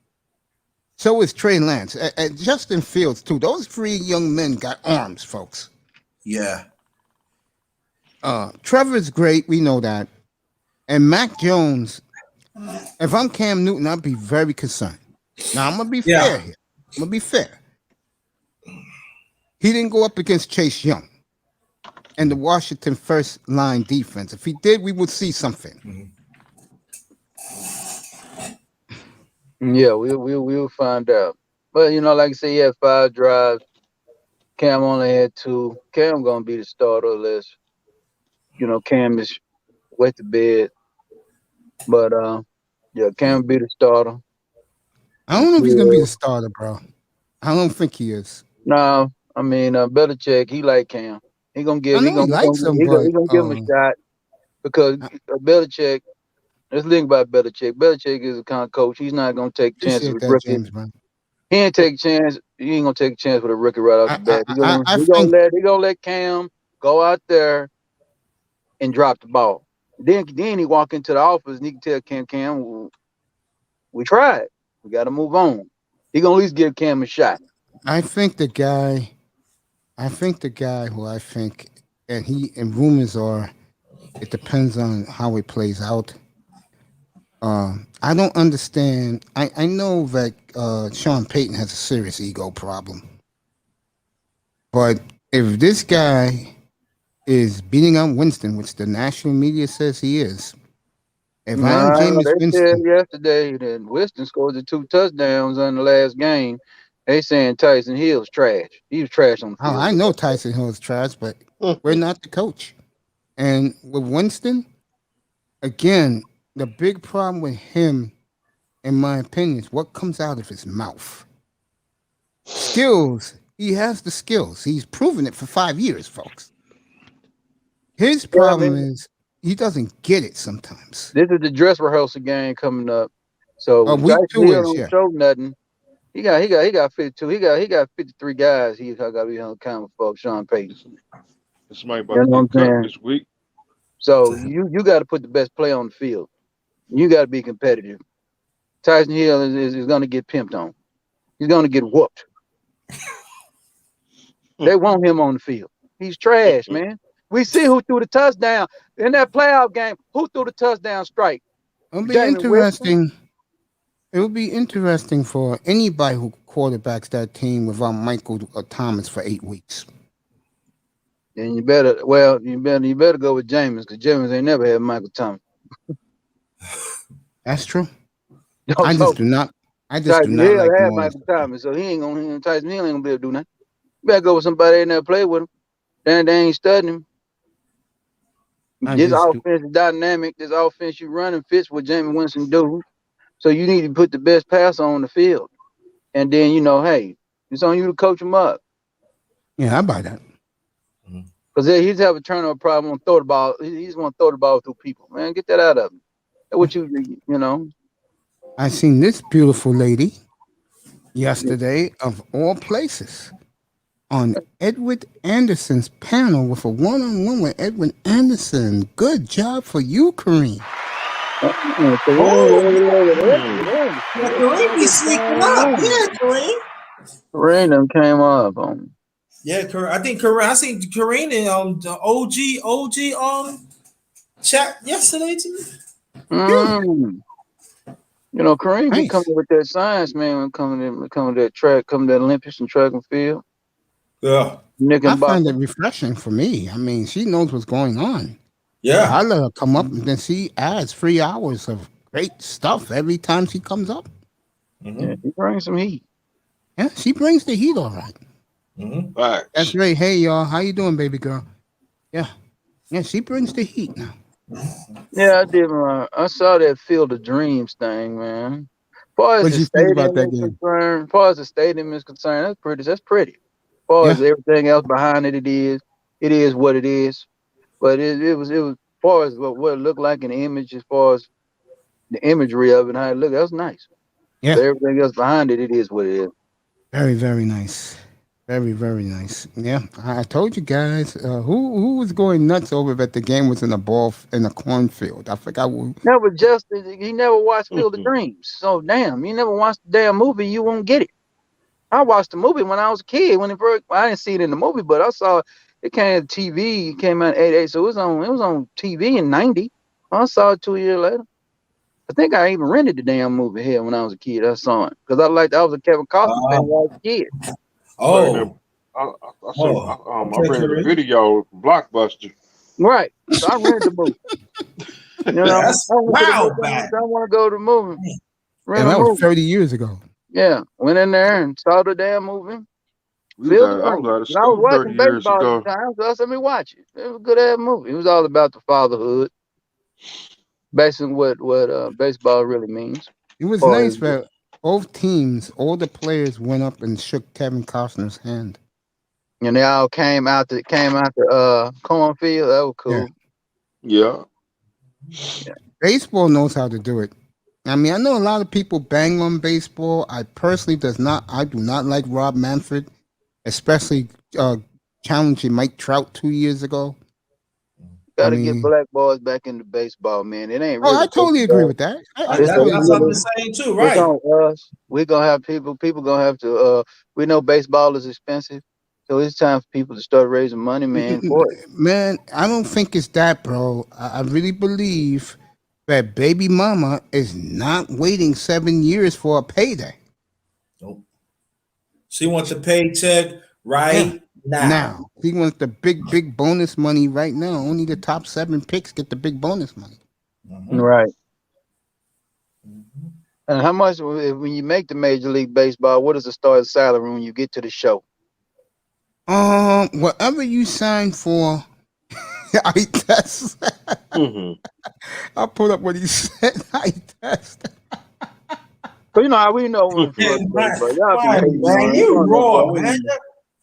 So is Trey Lance and Justin Fields too. Those three young men got arms, folks. Yeah. Trevor's great, we know that. And Mac Jones, if I'm Cam Newton, I'd be very concerned. Now I'm gonna be Yeah. fair here. I'm gonna be fair. He didn't go up against Chase Young and the Washington first line defense. If he did, we would see something. Yeah, we'll find out. But like I said, he had 5 drives. Cam only had 2. Cam gonna be the starter unless Cam is wet the bed. But yeah, Cam be the starter. I don't know if he's gonna be the starter, bro. I don't think he is. No, I mean Belichick, he like Cam. He gonna give I know he likes him, but he gonna give him a shot because Belichick. Let's think about Belichick. Belichick is the kind of coach. He's not gonna take chances appreciate with that, rookies. James, man. He ain't take a chance. He ain't gonna take a chance with a rookie right off the bat. I He think gonna let Cam go out there and drop the ball. Then he walk into the office and he can tell Cam, we tried. We got to move on. He gonna at least give Cam a shot. I think the guy who I think, and rumors are, it depends on how it plays out. I don't understand. I know that Sean Payton has a serious ego problem, but if this guy is beating out Winston, which the national media says he is, if I am Jameis They said Winston, yesterday that Winston scored the 2 touchdowns in the last game. They saying Tyson Hill's trash. He was trash on the oh, field. I know Tyson Hill is trash, but we're not the coach. And with Winston, again, the big problem with him, in my opinion, is what comes out of his mouth. Skills, he has the skills. He's proven it for 5 years, folks. His problem is he doesn't get it sometimes. This is the dress rehearsal game coming up. So Week Tyson 2 Hill is, don't yeah. show nothing. He got 52. He got 53 guys. He got to be on camera for Sean Payton. Somebody about to get cut this week. So you got to put the best play on the field. You got to be competitive. Tyson Hill is going to get pimped on. He's going to get whooped. They want him on the field. He's trash, man. We see who threw the touchdown in that playoff game. Who threw the touchdown strike? It'll be Jameis interesting. Winston? It will be interesting for anybody who quarterbacks that team without Michael Thomas for 8 weeks. And you better go with Jameis because Jameis ain't never had Michael Thomas. That's true. I just do not like Tyson Hill him had on Michael Thomas, so Tyson Hill ain't gonna be able to do nothing. You better go with somebody that never played with him. They ain't studying him. This offense is dynamic. This offense you running fits what Jameis Winston do. So you need to put the best pass on the field. And then, hey, it's on you to coach him up. Yeah, I buy that. Because he's have a turnover problem on throw the ball. He's going to throw the ball through people. Man, get that out of him. That's what you know. I seen this beautiful lady yesterday, of all places, on Edward Anderson's panel with a one-on-one with Edward Anderson. Good job for you, Kareem. Kareem be sneaking up. Yeah, Kareem. Kareem done came up on. Yeah, I think Kareem. I seen Kareem in the OG chat yesterday too. Kareem be coming with that science, man. When coming to that track, coming to the Olympics and track and field. Yeah, I find it refreshing for me. I mean, she knows what's going on. Yeah, I let her come up, and then she adds 3 hours of great stuff every time she comes up. Yeah, she brings some heat. Yeah, she brings the heat, all right. Right. That's right. Hey, y'all, how you doing, baby girl? Yeah, she brings the heat now. Yeah, I did. I saw that Field of Dreams thing, man. What did you think about that game? As far as the stadium is concerned, that's pretty. As far as everything else behind it, it is what it is. But it was as far as what it looked like in the image, as far as the imagery of it, how it looked, that was nice. Yeah. So everything else behind it, it is what it is. Very, very nice. Very, very nice. Yeah, I told you guys. Who was going nuts over that the game was in a ball in a cornfield? I forgot who. Never he never watched Field of Dreams. So damn, you never watched the damn movie, you won't get it. I watched the movie when I was a kid. When it first, I didn't see it in the movie, but I saw it came on TV. It came out in '88, so it was on TV in '90. I saw it 2 years later. I think I even rented the damn movie here when I was a kid. I saw it because I was a Kevin Costner fan when I was a kid. Oh, I rented the video Blockbuster. Right, so I rented the movie. You know, That's wow, I want to go to the movie. And that was 30 years ago. Yeah, went in there and saw the damn movie. I was watching baseball at the time, so I said, let me watch it. It was a good ass movie. It was all about the fatherhood, basically what baseball really means. It was nice that both teams, all the players went up and shook Kevin Costner's hand. And they all came out the cornfield. That was cool. Yeah. Baseball knows how to do it. I mean, I know a lot of people bang on baseball. I personally do not like Rob Manfred, especially challenging Mike Trout 2 years ago. Got to get black boys back into baseball, man. It ain't. Really I totally agree with that. That's what I'm saying too, right? We're gonna have people gonna have to. We know baseball is expensive, so it's time for people to start raising money, man. For it. Man, I don't think it's that, bro. I really believe that baby mama is not waiting 7 years for a payday. Nope. She wants a paycheck right now. She wants the big bonus money right now. Only the top 7 picks get the big bonus money. Mm-hmm. Right. Mm-hmm. And how much when you make the Major League Baseball? What is the starting salary when you get to the show? Whatever you sign for. I test. I'll put up what he said. I test. But you know how we know when baseball. Man, you raw, man.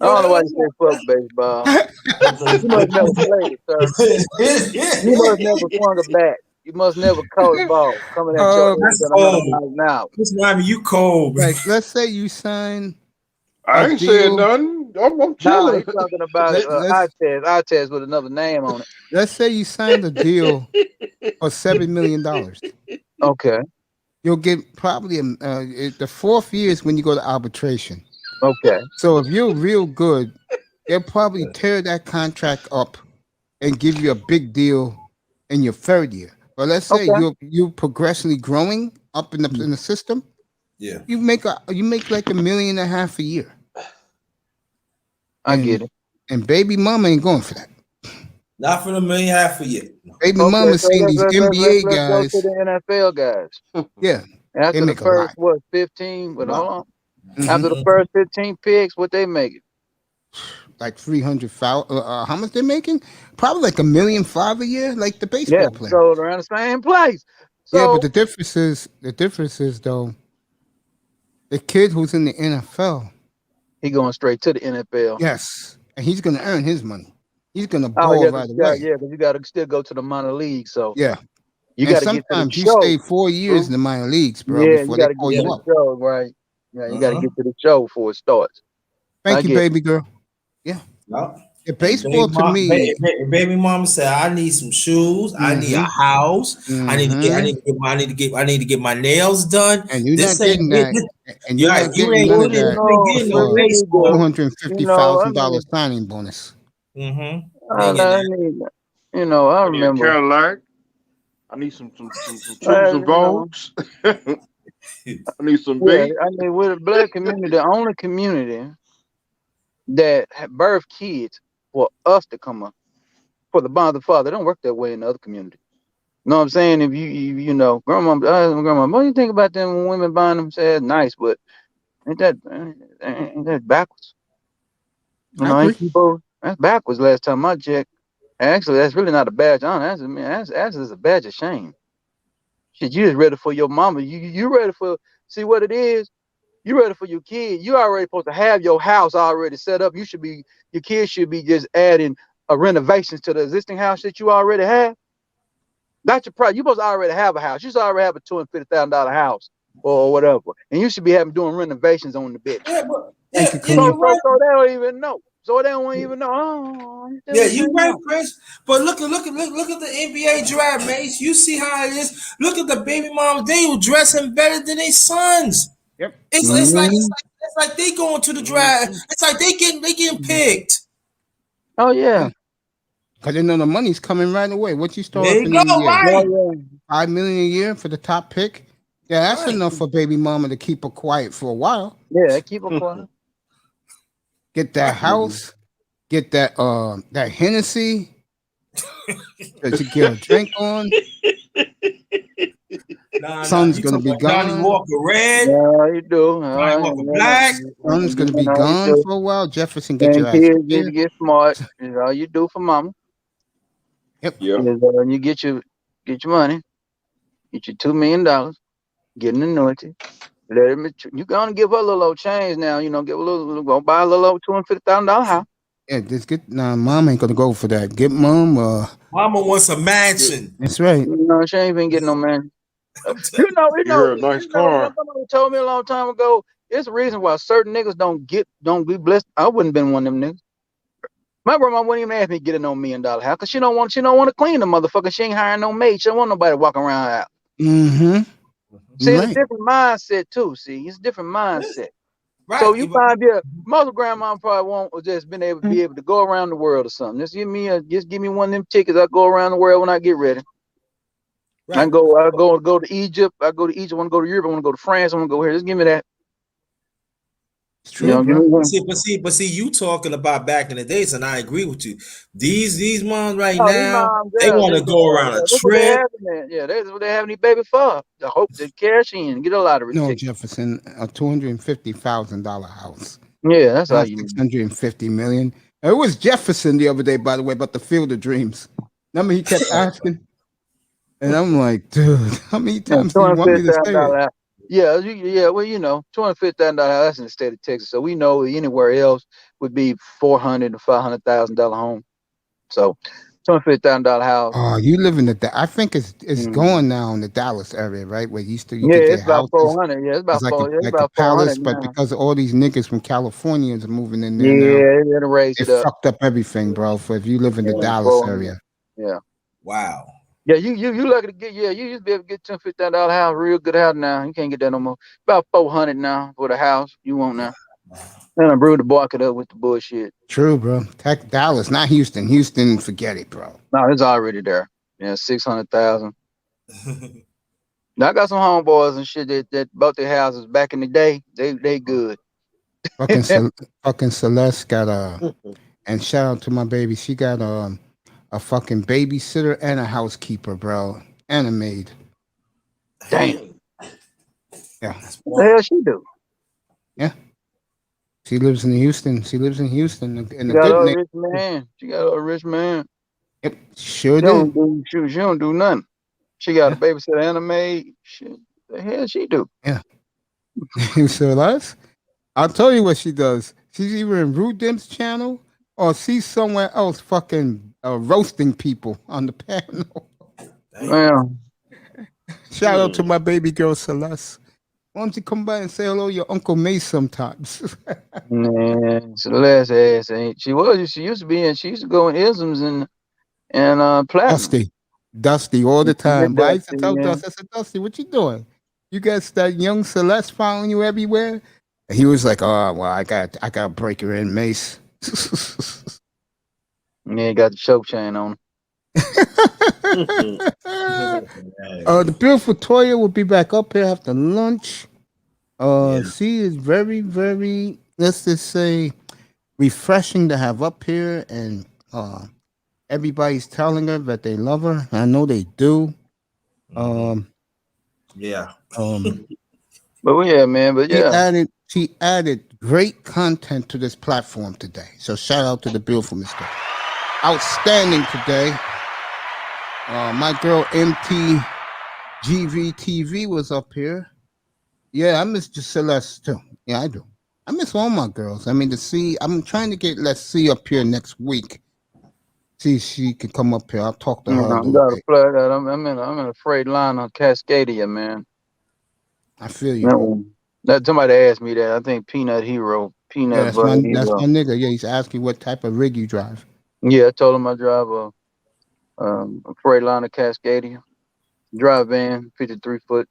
I don't know why you say fuck baseball. You must never played it, sir. You must never swung a bat. You must never caught a ball coming at your now. Listen, I mean, you cold. Like, let's say you sign. I ain't saying nothing. I'm chilling. He's talking about eye test with another name on it. Let's say you signed a deal for $7 million. Okay. You'll get probably the 4th year is when you go to arbitration. Okay. So if you're real good, they'll probably tear that contract up and give you a big deal in your 3rd year. But let's say you're progressively growing up in the system. Yeah. You make like $1.5 million a year. I get it. And baby mama ain't going for that. Not for the $1.5 million a year. Baby mama seeing these NBA guys. Go to the NFL guys. Yeah. After the first 15, but hold on. After the first 15 picks, what they making? Like 300,000. How much they making? Probably like $1.5 million a year, like the baseball player. So around the same place. So, but the difference is though, the kid who's in the NFL, he going straight to the NFL. Yes, and he's going to earn his money. He's going to ball right away. Yeah, because you got to still go to the minor league. So yeah, you got to get to the show. You stay 4 years in the minor leagues, bro. Yeah, before you got they to call get to you the up. show, right? Yeah, you got to get to the show before it starts. Thank you, baby girl. Yeah. No. Yeah, baseball to me. Baby mama said, "I need some shoes. I need a house. I need to get my nails done." And you're not getting that. And you ain't getting no $250,000 signing bonus. I remember. Cadillac. I need some Vogues. I need some bait. I mean, with the black community, the only community that birth kids for us to come up for the bond of the father, don't work that way in the other community. You know what I'm saying? If you know, grandma, what do you think about them when women buying them? Say it's nice, but ain't that backwards? You know, that's backwards. Last time I checked, actually, that's really not a badge of honor. That's a badge of shame. Shit, you just ready for your mama. You ready for see what it is. You ready for your kid. You already supposed to have your house already set up. Your kids should be just adding renovations to the existing house that you already have. That's your price. You supposed to already have a house. You supposed to already have a $250,000 house or whatever. And you should be doing renovations on the bed. Yeah, but Thank you, yeah, Queen. you're right. So they don't even know. So they don't even know. Oh, Yeah, you're right, Chris. But look at the NBA draft, Mace. You see how it is. Look at the baby moms. They were dressing better than their sons. Yep. It's like they going to the draft. It's like they getting picked. Oh yeah. Because they know the money's coming right away. What you start There off you in go, a year? right? $5 million a year for the top pick. Yeah, that's Right. enough for baby mama to keep her quiet for a while. Yeah, keep her quiet. Get that house, get that Hennessy that you get a drink on. Son's gonna be Johnny gone. Walker Red. Yeah, you do. Johnny Walker Black. Son's gonna be You know, gone for a while. Jefferson, get your and ass kids up need here. to get smart. Is all you do for mama. Yep. Yeah. Is, you get your money, get your $2 million, get an annuity. Let him. You gonna give her a little old change now. You know, give a little, go buy a little over $250,000 house. Yeah, just get. Nah, mom ain't gonna go for that. Get mom. Mama wants a mansion. That's right. You know, she ain't been getting no man. You Give her a nice car. Somebody told me a long time ago. It's a reason why certain niggas don't be blessed. I wouldn't been one of them niggas. My grandma wouldn't even ask me to get a no $1 million house because she don't want to clean the motherfucker. She ain't hiring no maid. She don't want nobody walking around out. Mm-hmm. See, it's a Right. different mindset too. See, it's a different mindset. Right. So you find most grandma probably won't just be able to go around the world or something. Just give me one of them tickets. I go around the world when I get ready. Right. I go to Egypt. I go to Egypt. I want to go to Europe. I want to go to France. I want to go here. Just give me that. It's true, bro. But see, you talking about back in the days, and I agree with you. These moms right Oh, now, they want to go around a trip. That's what they have any baby for. I hope they cash in, get a lottery No, ticket. Jefferson, a $250,000 house. Yeah, that's how Not you. $650 million. It was Jefferson the other day, by the way, about the Field of Dreams. Remember, he kept asking, and I'm like, dude, how many times do you want me to say it? Yeah, well, $250,000. That's in the state of Texas, so we know anywhere else would be $400,000 to $500,000 home. So, $250,000 house. Oh, you live in I think it's going now in the Dallas area, right? Where you Yeah, could it's get about houses. 400. Yeah, it's about It's like it's a about palace, 400 but now. because all these niggas from California are moving in there now, Yeah, they're gonna raise it it up. fucked up everything, bro. For if you live in the Dallas 400. area. Yeah. Wow. Yeah, you lucky to get. Yeah, you used to be able to get $250,000 house, real good house. Now you can't get that no more. About 400 now for the house you want now. And I brewed the market up with the bullshit. True, bro. Tech Dallas, not Houston. Houston, forget it, bro. No, it's already there. Yeah, 600,000. Now I got some homeboys and shit that bought their houses back in the day. They good. Fucking Celeste got and shout out to my baby. She got a fucking babysitter and a housekeeper, bro, and a maid. Damn. Yeah. What the hell she do? Yeah. She lives in Houston. She lives in Houston. In She got a rich man. She got a rich man. Yep. Sure She did. she don't do nothing. She got a babysitter and a maid. Shit. The hell she do? Yeah. Celeste? I'll tell you what she does. She's either in Rude Dim's channel or she's somewhere else fucking roasting people on the panel. Well, shout out to my baby girl Celeste. Why don't you come by and say hello to your Uncle May sometimes? man, Celeste ass ain't. She used to be in. She used to go in isms and platinum. Dusty all the time. But I used to tell Dusty, Dusty, I said, Dusty, what you doing? You got that young Celeste following you everywhere? And he was like, oh, well, I got to break her in, Mace. Yeah, got the choke chain on. The beautiful Toya will be back up here after lunch. She is very, very, let's just say, refreshing to have up here, and everybody's telling her that they love her. I know they do. Yeah. But yeah, man. But yeah, she added great content to this platform today. So shout out to the beautiful Mr. Outstanding today. My girl MTGVTV was up here. Yeah, I miss Celeste too. Yeah, I do. I miss all my girls. I mean, I'm trying to get Let's See up here next week. See if she can come up here. I'll talk to her. I'm in a freight line on Cascadia, man. I feel you. Bro. That somebody asked me that. I think Peanut Yeah, that's Butter my Hero. nigga. Yeah, he's asking what type of rig you drive. Yeah, I told him I drive a Freightliner Cascadia, drive van, 53 foot.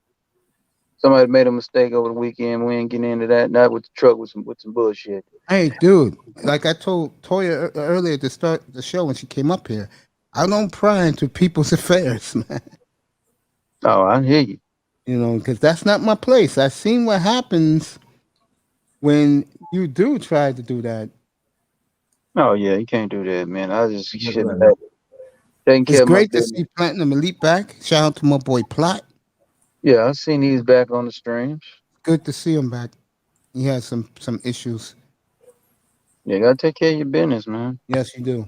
Somebody made a mistake over the weekend. We ain't getting into that. Not with the truck with some bullshit. Hey, dude, like I told Toya earlier to start the show when she came up here, I don't pry into people's affairs, man. Oh, I hear you. You know, because that's not my place. I've seen what happens when you do try to do that. Oh yeah, you can't do that, man. I just shit back. Taking care It's of my great to business. see Platinum Elite back. Shout out to my boy Plot. Yeah, I seen he's back on the streams. Good to see him back. He has some issues. Yeah, you gotta take care of your business, man. Yes, you do.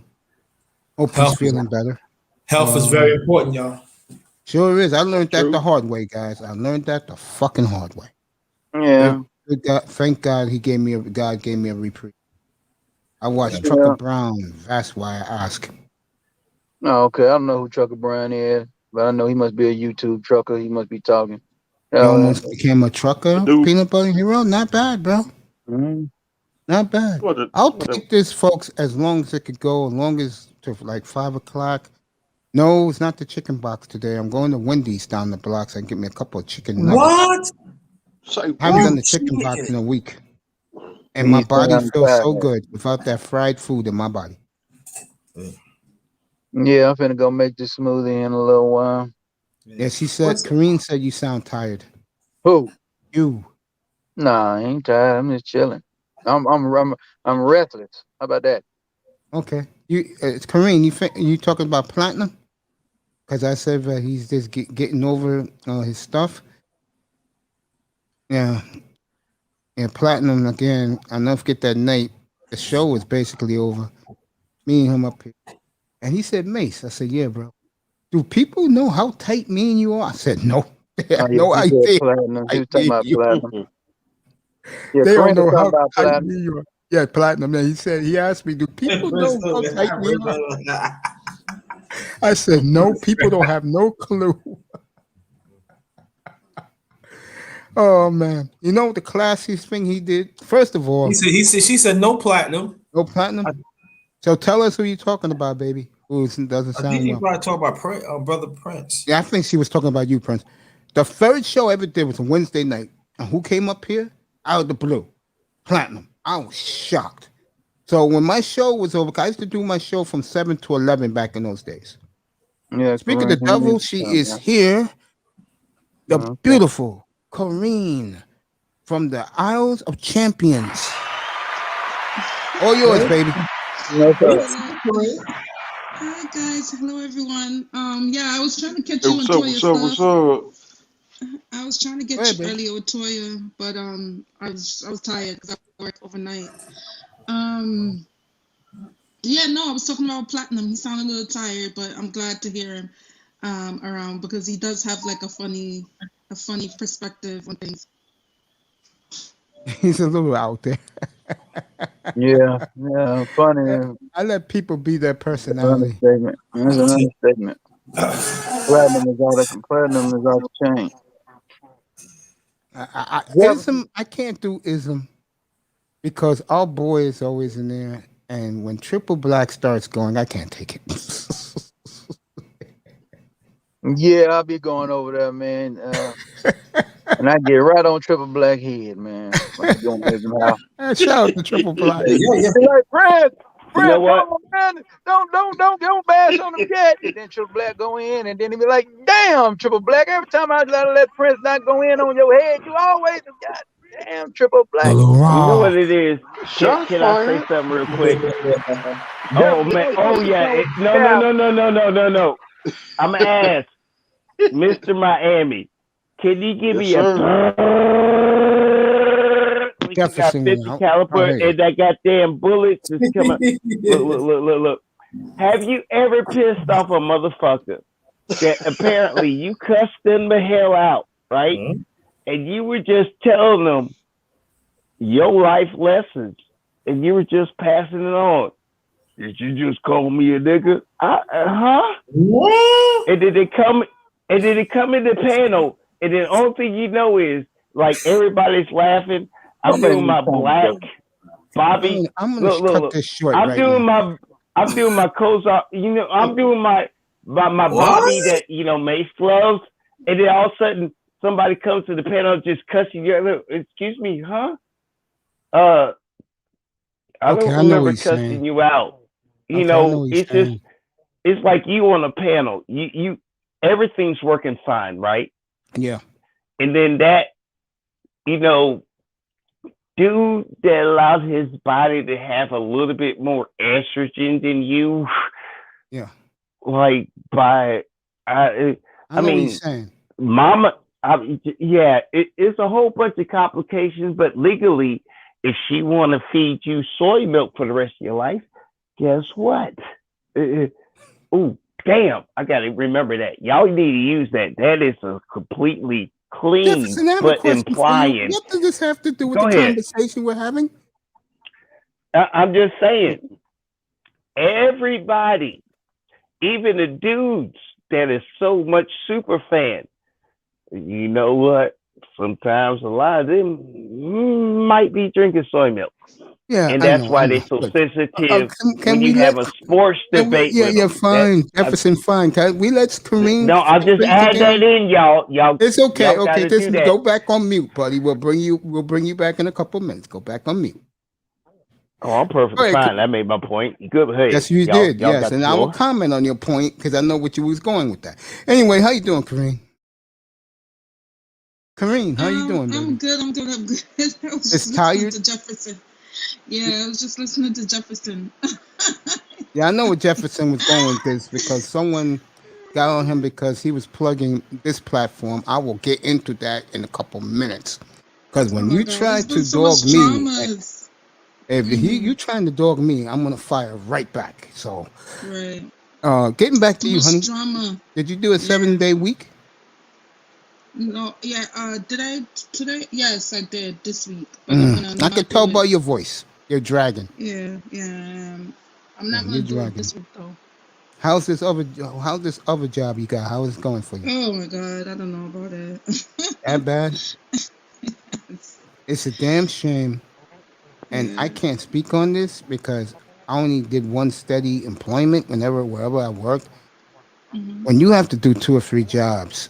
Hope he's Health, feeling better. health is very important, y'all. Sure is. I learned that True. the hard way, guys. I learned that the fucking hard way. Yeah. Thank God God gave me a reprieve. I watched Trucker Brown. That's why I ask. Oh, okay. I don't know who Trucker Brown is, but I know he must be a YouTube trucker. He must be talking. He almost became a trucker. Dude. Peanut butter hero. Not bad, bro. Mhm. Not bad. I'll take this, folks, as long as it could go, as long as to like 5 o'clock. No, it's not the chicken box today. I'm going to Wendy's down the block so I can get me a couple of chicken nuggets. What? I haven't done the chicken box in a week. And my body feels so good without that fried food in my body. Yeah, I'm finna go make this smoothie in a little while. Yeah, she said, Kareen said you sound tired. Who? You. Nah, I ain't tired. I'm just chilling. I'm restless. How about that? Okay. It's Kareen, you talking about Platinum? Because I said that he's just getting over his stuff. Yeah. And Platinum, again, I'll never forget that night. The show was basically over. Me and him up here. And he said, Mace. I said, yeah, bro. Do people know how tight me and you are? I said, no. They have no idea. Platinum. He was talking about Platinum. Yeah, They don't know how about tight Platinum. me you are. Yeah, Platinum. Man, he asked me, do people know how tight me are? I said, no, people don't have no clue. Oh, man. You know the classiest thing he did? First of all, She said no platinum. no Platinum? So tell us who you're talking about, baby. Who doesn't I sound think you well. probably talk about Brother Prince. Yeah, I think she was talking about you, Prince. The third show I ever did was a Wednesday night. And who came up here? Out of the blue. Platinum. I was shocked. So when my show was over, I used to do my show from 7 to 11 back in those days. Yeah. Speaking of the devil, she is here. The beautiful Kareen from the Isles of Champions. All yours, baby. Hi guys, hello everyone. Yeah, I was trying to catch you on Toya stuff. I was trying to get you earlier with Toya, but I was tired because I worked overnight. Yeah, no, I was talking about Platinum. He sounded a little tired, but I'm glad to hear him around because he does have like a funny perspective on things. He's a little out there. Yeah, funny. I let people be their personality. That's an understatement. Platinum is out of chain. Ism, I can't do ism because our boy is always in there, and when Triple Black starts going, I can't take it. Yeah, I'll be going over there, man. And I get right on Triple Black head, man. Shout out to Triple Black. Yeah. Like, Fred, you know what? Man, don't bash on the cat. And then Triple Black go in, and then he be like, "Damn, Triple Black! Every time I let Prince not go in on your head, you always God damn Triple Black." You know what it is? Can I say something real quick? Oh man! Oh yeah! No! I'm gonna ask Mr. Miami. Can you give me a? We got 50 caliber and that goddamn bullets is coming. Look. Have you ever pissed off a motherfucker that apparently you cussed them the hell out, right? Mm-hmm. And you were just telling them your life lessons, and you were just passing it on. Did you just call me a nigga? Huh? What? And did it come in the panel? And then the only thing you know is like everybody's laughing. I'm doing my black Bobby. I'm gonna cut this short I'm right doing now. I'm doing my Kozar. I'm doing my Bobby that Mace loves, and then all of a sudden somebody comes to the panel just cussing you. Excuse me, huh? I don't remember cussing you out. It's just it's like you on a panel. You everything's working fine, right? Yeah. And then that, dude that allowed his body to have a little bit more estrogen than you. Yeah. Like I know mean, what you're saying. Mama, it's a whole bunch of complications, but legally, if she want to feed you soy milk for the rest of your life, guess what? Oh, damn, I got to remember that. Y'all need to use that. That is a completely clean, but implying. What does this have to do with the conversation we're having? I'm just saying, everybody, even the dudes that is so much super fan, you know what? Sometimes a lot of them might be drinking soy milk. Yeah, and that's why they're so sensitive can when you have a sports debate with them. Fine. Jefferson, fine. Can we let Kareem? No, I'll just add that in, y'all. It's okay. Y'all okay, just go back on mute, buddy. We'll bring you back in a couple of minutes. Go back on mute. Oh, I'm perfectly fine. That made my point. Good. Hey, yes, you did. Yes, and I will comment on your point because I know what you was going with that. Anyway, how you doing, Kareem? Kareem, how you doing, baby? I'm good. I was just tired? to Jefferson. Yeah, I was just listening to Jefferson. Yeah, I know what Jefferson was going with this because someone got on him because he was plugging this platform. I will get into that in a couple minutes. Because when you try to dog me, if you trying to dog me, I'm gonna fire right back. So, getting back to you, honey. Drama. Did you do a 7-day week? No, did I today? Yes, I did this week. I can tell by your voice. You're dragging. Yeah, I'm not gonna do it this week though. How's this other job you got? How is it going for you? Oh my God, I don't know about it. That bad? It's a damn shame. And I can't speak on this because I only did one steady employment wherever I worked. Mm-hmm. When you have to do 2 or 3 jobs,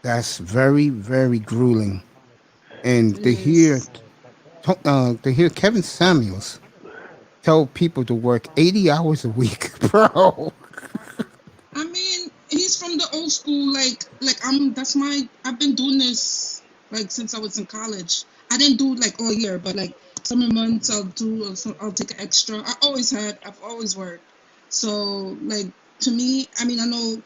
that's very, very grueling. And to hear Kevin Samuels tell people to work 80 hours a week, bro. I mean, he's from the old school. I've been doing this since I was in college. I didn't do all year, but summer months I'll take an extra. I've always worked. So to me, I mean, I know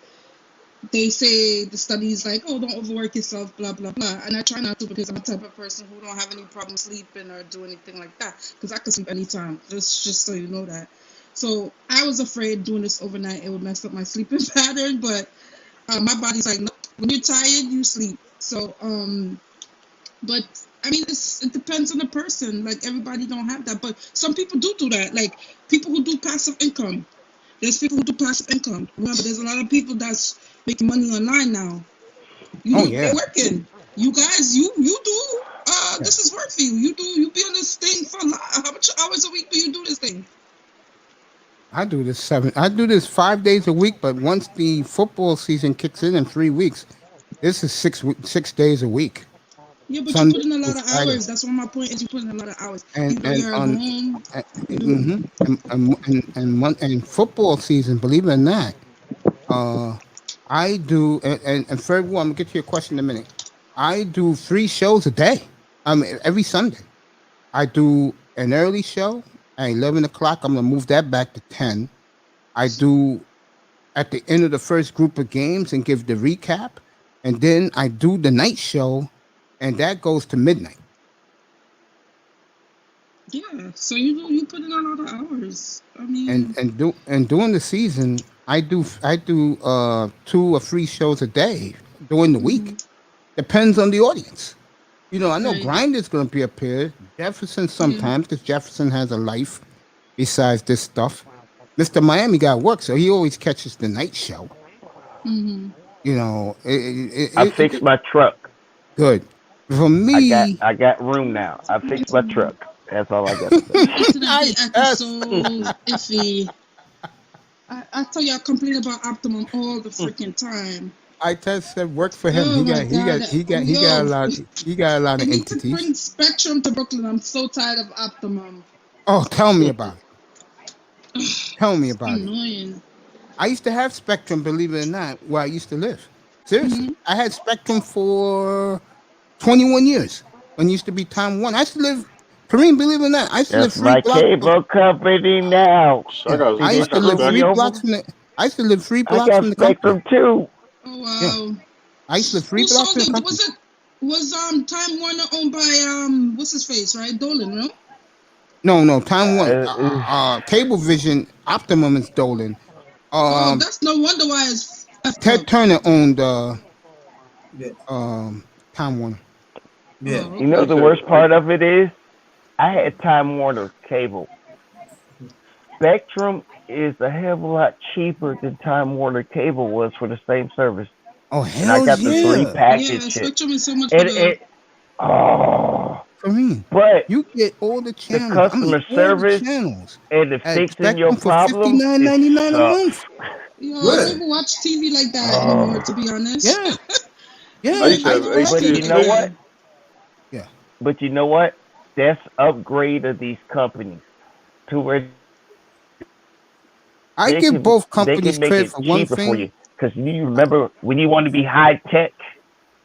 they say the studies don't overwork yourself, blah blah blah, and I try not to because I'm the type of person who don't have any problem sleeping or do anything like that because I can sleep anytime. Just so you know that. So I was afraid doing this overnight it would mess up my sleeping pattern, but my body's no, when you're tired you sleep. So but I mean it depends on the person. Everybody don't have that, but some people do that. People who do passive income. There's people who do passive income. Remember, there's a lot of people that's making money online now. You're working. You guys, you do. This is work for you. You be on this thing for a lot. How much hours a week do you do this thing? I do this 5 days a week, but once the football season kicks in 3 weeks, this is 6 days a week. Yeah, but you put in a lot of hours. That's what my point is. You put in a lot of hours. And football season, believe it or not, I do. And Fred, I'm gonna get to your question in a minute. I do 3 shows a day. Every Sunday, I do an early show at 11 o'clock. I'm gonna move that back to 10. I do at the end of the first group of games and give the recap, and then I do the night show. And that goes to midnight. Yeah, so you put in a lot of hours. I mean, and during the season, I do 2 or 3 shows a day during the week. Depends on the audience. I know Grinder's going to be up here. Jefferson sometimes because Jefferson has a life besides this stuff. Mr. Miami got work, so he always catches the night show. Mm-hmm. You know, I fixed my truck. good. For me, I got room now. I fixed my truck. That's all I got to say. After that I the episode iffy. I tell you, I complain about Optimum all the freaking time. I test said work for him. Oh my god! He got a lot. He got a lot They of need to entities. bring Spectrum to Brooklyn. I'm so tired of Optimum. Oh, tell me about it. Tell me about it. Annoying. I used to have Spectrum, believe it or not, where I used to live. Seriously, I had Spectrum for 21 years. When it used to be Time One, I used to live. Kareem, believe it or not, I used to live That's 3 my blocks. cable company now. I used to live 3 blocks from the. I used to live 3 I blocks got from the Spectrum company. too. Oh wow. Yeah. I used to live 3 Who blocks sold from the it? company. Was Time Warner owned by what's his face, right? Dolan, no? No, Time One. Cablevision, Optimum is Dolan. Oh, that's no wonder why it's Ted Turner owned Yeah. Time Warner. Yeah. Oh, You know the worst part of it is, I had Time Warner cable. Spectrum is a hell of a lot cheaper than Time Warner cable was for the same service. Oh And I hell got the 3 package yeah, shit. Spectrum is so much And better. Kareem, But you get all the the channels. customer all service the channels and the at fixing your Spectrum for problems, $59.99 it a month. sucks. Yo, I Good. don't even watch TV like that anymore, to be honest. Yeah, yeah. I used to have But you AT&T. know what? Yeah. But you know what? That's upgrade of these companies to where I they give can, both they companies can make credit it for one cheaper for thing. you. Because you remember when you want to be high tech,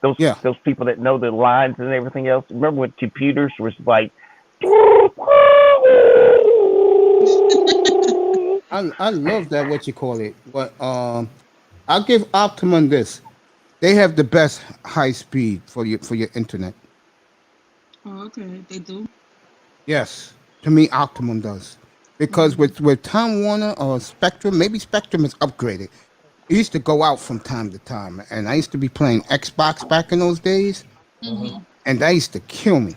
those people that know the lines and everything else. Remember when computers was like, I love that. What you call it? But I'll give Optimum this. They have the best high speed for your internet. Oh, okay, they do. Yes, to me, Optimum does. Because with Time Warner or Spectrum, maybe Spectrum is upgraded. It used to go out from time to time, and I used to be playing Xbox back in those days, and that used to kill me.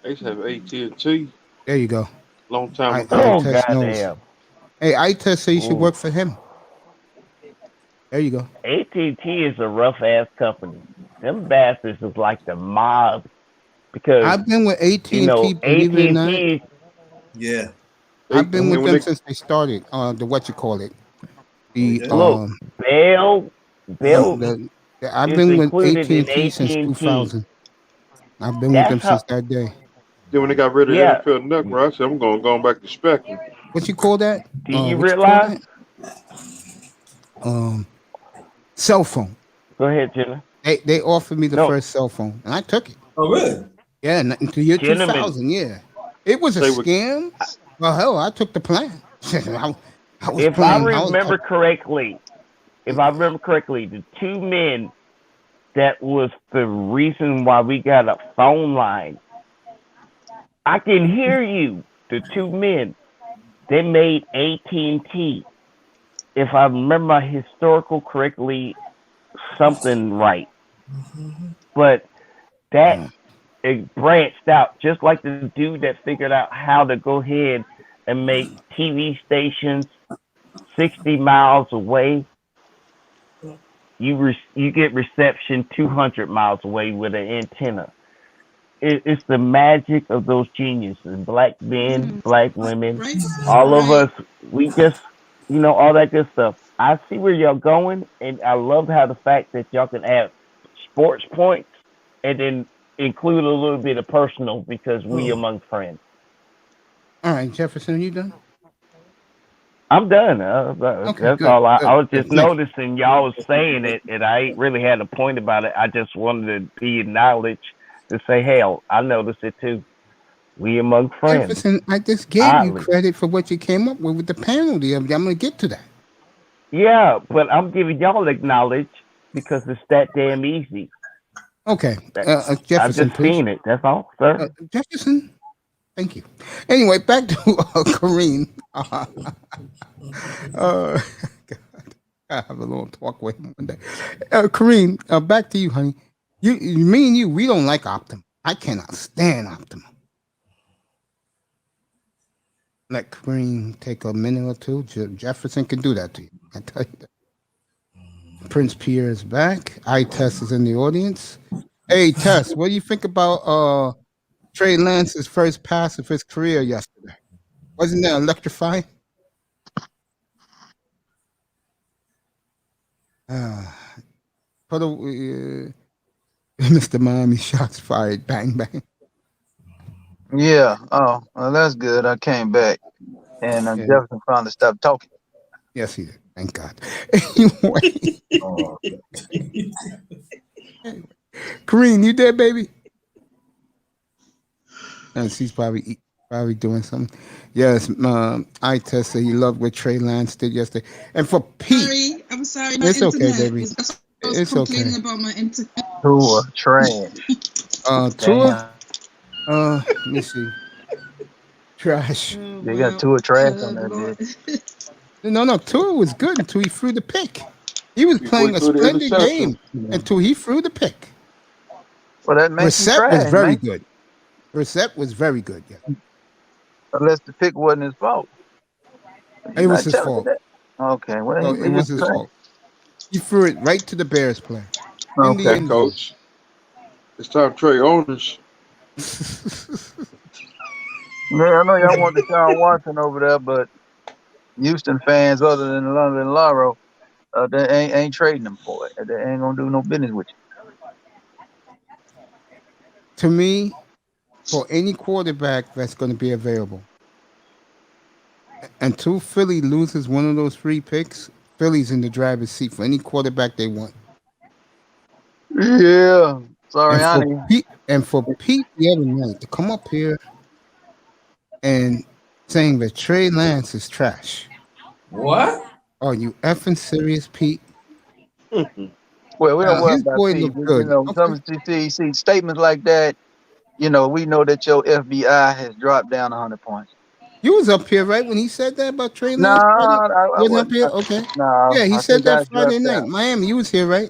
I used to have AT&T There you go. long time ago. oh iTest knows. goddamn. Hey, iTest say you should Ooh. work for him. There you go. AT&T is a rough ass company. Them bastards is like the mob because I've been with AT&T, you know believe it or not. AT&T. Yeah. I've been with them they, since they started. The what you call it? The Look, Bell I've is been with included in AT&T since AT&T. 2000. I've been with That's them how. since that day. then when they got rid of Yeah. NFL Network, I said I'm going back to Spectrum. What you call that? Do you What realize? Cell phone. Go ahead, Jenna. They offered me the No. first cell phone, and I took it. Oh, really? Yeah, into the year Gentlemen. 2000. Yeah, it was a scam. Well, hell, I took the plan. I was If playing. I remember correctly, the 2 men that was the reason why we got a phone line. I can hear you. The 2 men, they made AT&T. If I remember my historical correctly, something right. But that it branched out, just like the dude that figured out how to go ahead and make TV stations 60 miles away. You get reception 200 miles away with an antenna. It's the magic of those geniuses, black men, black women, all of us. We just, all that good stuff. I see where y'all going, and I love how the fact that y'all can add sports points and then include a little bit of personal because we among friends. All right, Jefferson, you done? I'm done. That's good, all. I good, was just good. Thank noticing y'all was saying it, and I ain't really had a point about it. I just wanted to be acknowledged to say, hell, I noticed it too. We among friends. Jefferson, I just gave you credit for what you came up with the penalty. I'm going to get to that. Yeah, but I'm giving y'all acknowledge because it's that damn easy. Okay, Jefferson, I've just please. seen it. That's all, sir. Jefferson, thank you. Anyway, back to Kareem. God, I have a little talk with him one day. Kareem, back to you, honey. Me and you, we don't like Optimum. I cannot stand Optimum. Let Kareem take a minute or two. Jefferson can do that to you. I tell you that. Prince Pierre is back. Tess is in the audience. Hey, Tess, what do you think about Trey Lance's first pass of his career yesterday? Wasn't that electrifying? Put a, Mr. Miami shots fired. Bang bang. Yeah. Oh, well, that's good. I came back, and Yeah. Jefferson finally stopped talking. Yes, he did. Thank God. Anyway, Kareem, you there, baby? And she's probably doing something. Yes, I tested. He loved what Trey Lance did yesterday. And for Pete, I'm sorry. My it's internet okay, baby. I was complaining about my internet. Tua trash. Tua. Let me see. Trash. They got Tua trash on that bitch. No. Tua was good until he threw the pick. He was playing a splendid game until he threw the pick. Well, that makes Brissett was very good. Brissett was very good. Yeah. Unless the pick wasn't his fault. It was his fault. Okay, well, it was his fault. He threw it right to the Bears player. Okay, coach. It's time Trey owners. Yeah, I know y'all want Deshaun Watson over there, but Houston fans, other than London Laro, they ain't trading them for it. They ain't gonna do no business with you. To me, for any quarterback that's going to be available, until Philly loses one of those 3 picks, Philly's in the driver's seat for any quarterback they want. Yeah, sorry, Ani. And for Pete the other night to come up here and saying that Trey Lance is trash. What? Are you effing serious, Pete? Well, we don't worry his about boy Pete. looked good. You know, some see statements like that. You know, we know that your FBI has dropped down 100 points. You was up here, right, when he said that about Trey Lance? I wasn't up here? Okay. No. Yeah, he said that Friday night. Miami, you was here, right?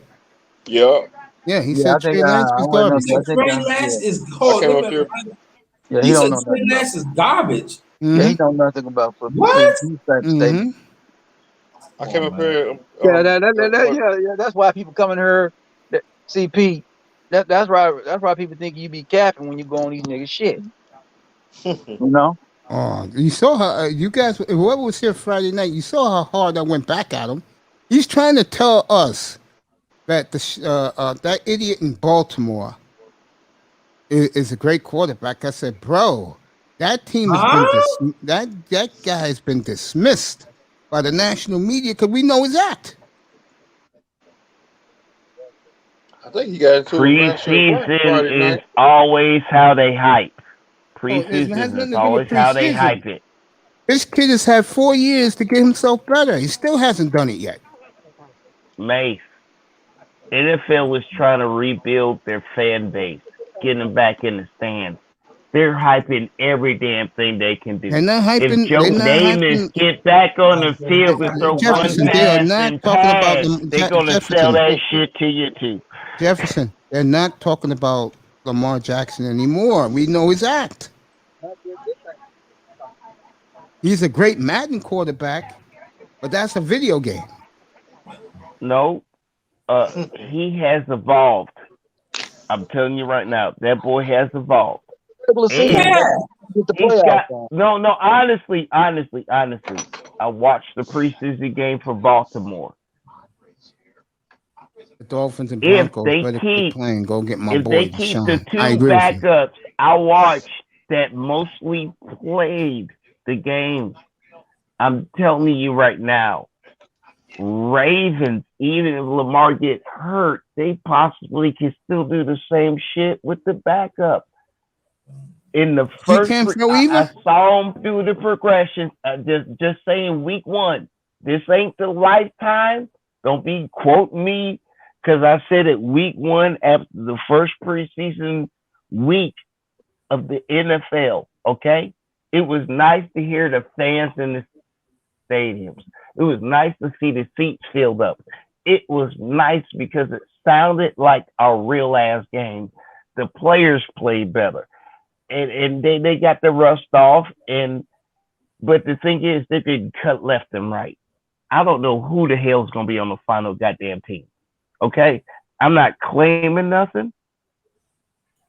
Yeah. Yeah, he said Trey Lance was garbage. Trey Lance is Yeah, he said Trey Lance is garbage. Yeah, he know nothing about football. What? I came up here. Yeah, that's why people come in here. See, Pete, that's why people think you be capping when you go on these niggas shit. You know? Oh, you saw how you guys, whoever was here Friday night, you saw how hard I went back at him. He's trying to tell us that that idiot in Baltimore is a great quarterback. I said, bro, that team has been that guy has been dismissed by the national media because we know his act. I think you got into preseason is always how they hype. Preseason is always how they hype it. This kid has had 4 years to get himself better. He still hasn't done it yet. Mace, NFL was trying to rebuild their fan base, getting them back in the stands. They're hyping every damn thing they can do. They're not hyping. If Joe Namath get back on the field and throw Jefferson, one pass and pass, they're going to sell that shit to you too. Jefferson, they're not talking about Lamar Jackson anymore. We know his act. He's a great Madden quarterback, but that's a video game. No, he has evolved. I'm telling you right now, that boy has evolved. Honestly, I watched the preseason game for Baltimore. The Dolphins and Broncos better keep playing. Go get my boy. If they keep the 2 backups, I watched that mostly played the game. I'm telling you right now, Ravens, even if Lamar gets hurt, they possibly can still do the same shit with the backup. In the first, I saw him through the progression. Just saying, week 1, this ain't the lifetime. Don't be quoting me because I said it week 1 after the first preseason week of the NFL. Okay, it was nice to hear the fans in the stadiums. It was nice to see the seats filled up. It was nice because it sounded like a real ass game. The players played better. And they got the rust off, but the thing is they didn't cut left and right. I don't know who the hell's gonna be on the final goddamn team. Okay, I'm not claiming nothing.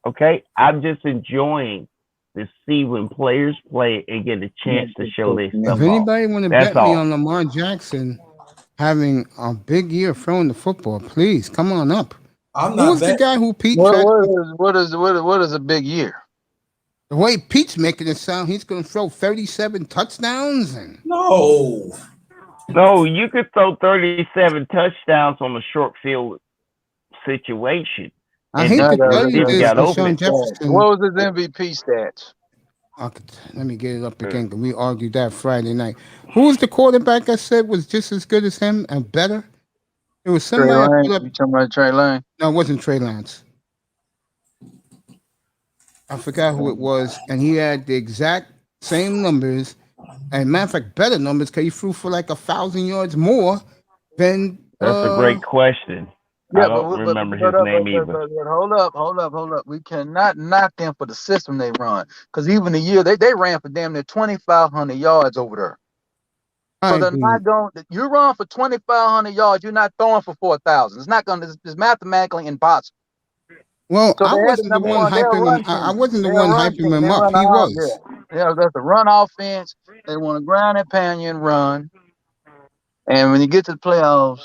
Okay, I'm just enjoying to see when players play and get a chance to show their stuff. If anybody want to bet all. me on Lamar Jackson having a big year throwing the football, please come on up. I'm not Who's the guy who Pete What is a big year? The way Pete's making it sound, he's going to throw 37 touchdowns. And No, you could throw 37 touchdowns on a short field situation. I hate to tell you this, Sean Jefferson. What was his MVP stats? Let me get it up again, because we argued that Friday night. Who was the quarterback I said was just as good as him and better? It was somebody. You talking about Trey Lance? No, it wasn't Trey Lance. I forgot who it was, and he had the exact same numbers, and matter of fact, better numbers, because he threw for like 1,000 yards more than. That's a great question. Yeah, I don't remember his name either. But hold up. We cannot knock them for the system they run, because even the year they ran for damn near 2,500 yards over there. So they're not going. You run for 2,500 yards, you're not throwing for 4,000. It's not going to. It's mathematically impossible. Well, so I wasn't the one hyping him. I wasn't the one hyping him up. He was. Yeah, that's the run offense. They want to ground and pound you and run. And when you get to the playoffs,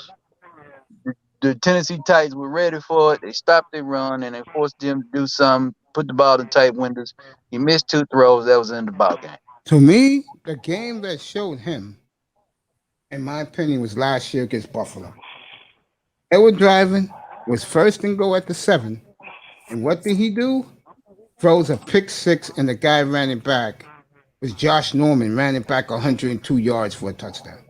the Tennessee Titans were ready for it. They stopped their run and they forced them to do something, put the ball in tight windows. He missed 2 throws. That was in the ball game. To me, the game that showed him, in my opinion, was last year against Buffalo. They were driving, was first and goal at the 7. And what did he do? Throws a pick 6, and the guy ran it back. It was Josh Norman, ran it back 102 yards for a touchdown.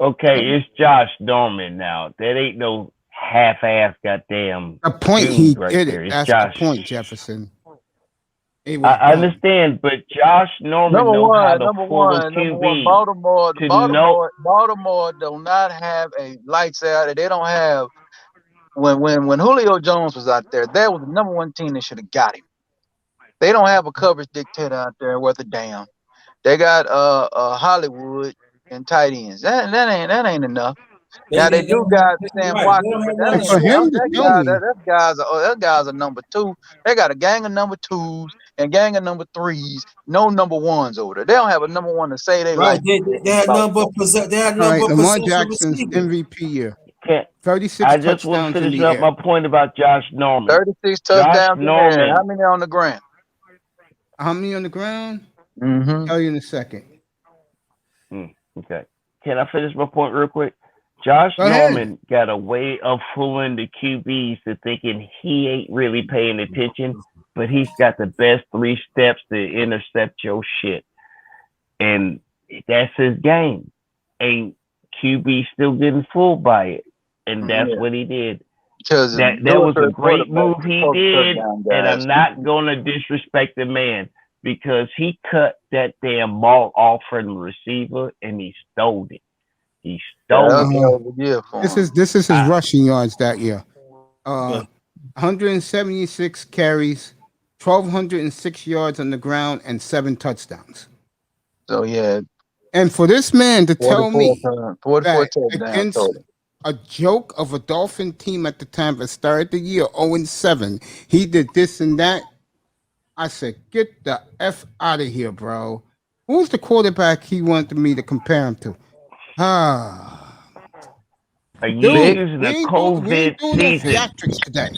Okay, it's Josh Norman now. That ain't no half-ass goddamn. The point he did it. That's the point, Jefferson. I understand, but Josh Norman knows how to pull a QB. Baltimore do not have a lights out. They don't have. When Julio Jones was out there, that was the number 1 team that should have got him. They don't have a coverage dictator out there worth a damn. They got Hollywood and tight ends. That ain't enough. Now they do got Sam Watkins. That guy's a number 2. They got a gang of number 2s and gang of number 3s. No number 1s over there. They don't have a number 1 to say they like. They had number. They had number. Lamar Jackson's MVP year. 36 I just want to finish up my point about Josh Norman. 36 touchdowns. Norman. How many on the ground? How many on the ground? Mm-hmm. Tell you in a second. Okay. Can I finish my point real quick? Josh Norman got a way of fooling the QBs to thinking he ain't really paying attention, but he's got the best 3 steps to intercept your shit. And that's his game. And QB still getting fooled by it. And that's what he did. That was a great move he did, and I'm not going to disrespect the man because he cut that damn ball off from the receiver and he stole it. He stole it. This is his rushing yards that year. 176 carries, 1,206 yards on the ground, and 7 touchdowns. So yeah. And for this man to tell me that against a joke of a Dolphin team at the time that started the year 0-7, he did this and that. I said, get the F out of here, bro. Who's the quarterback he wanted me to compare him to? Are you using a COVID season? Today.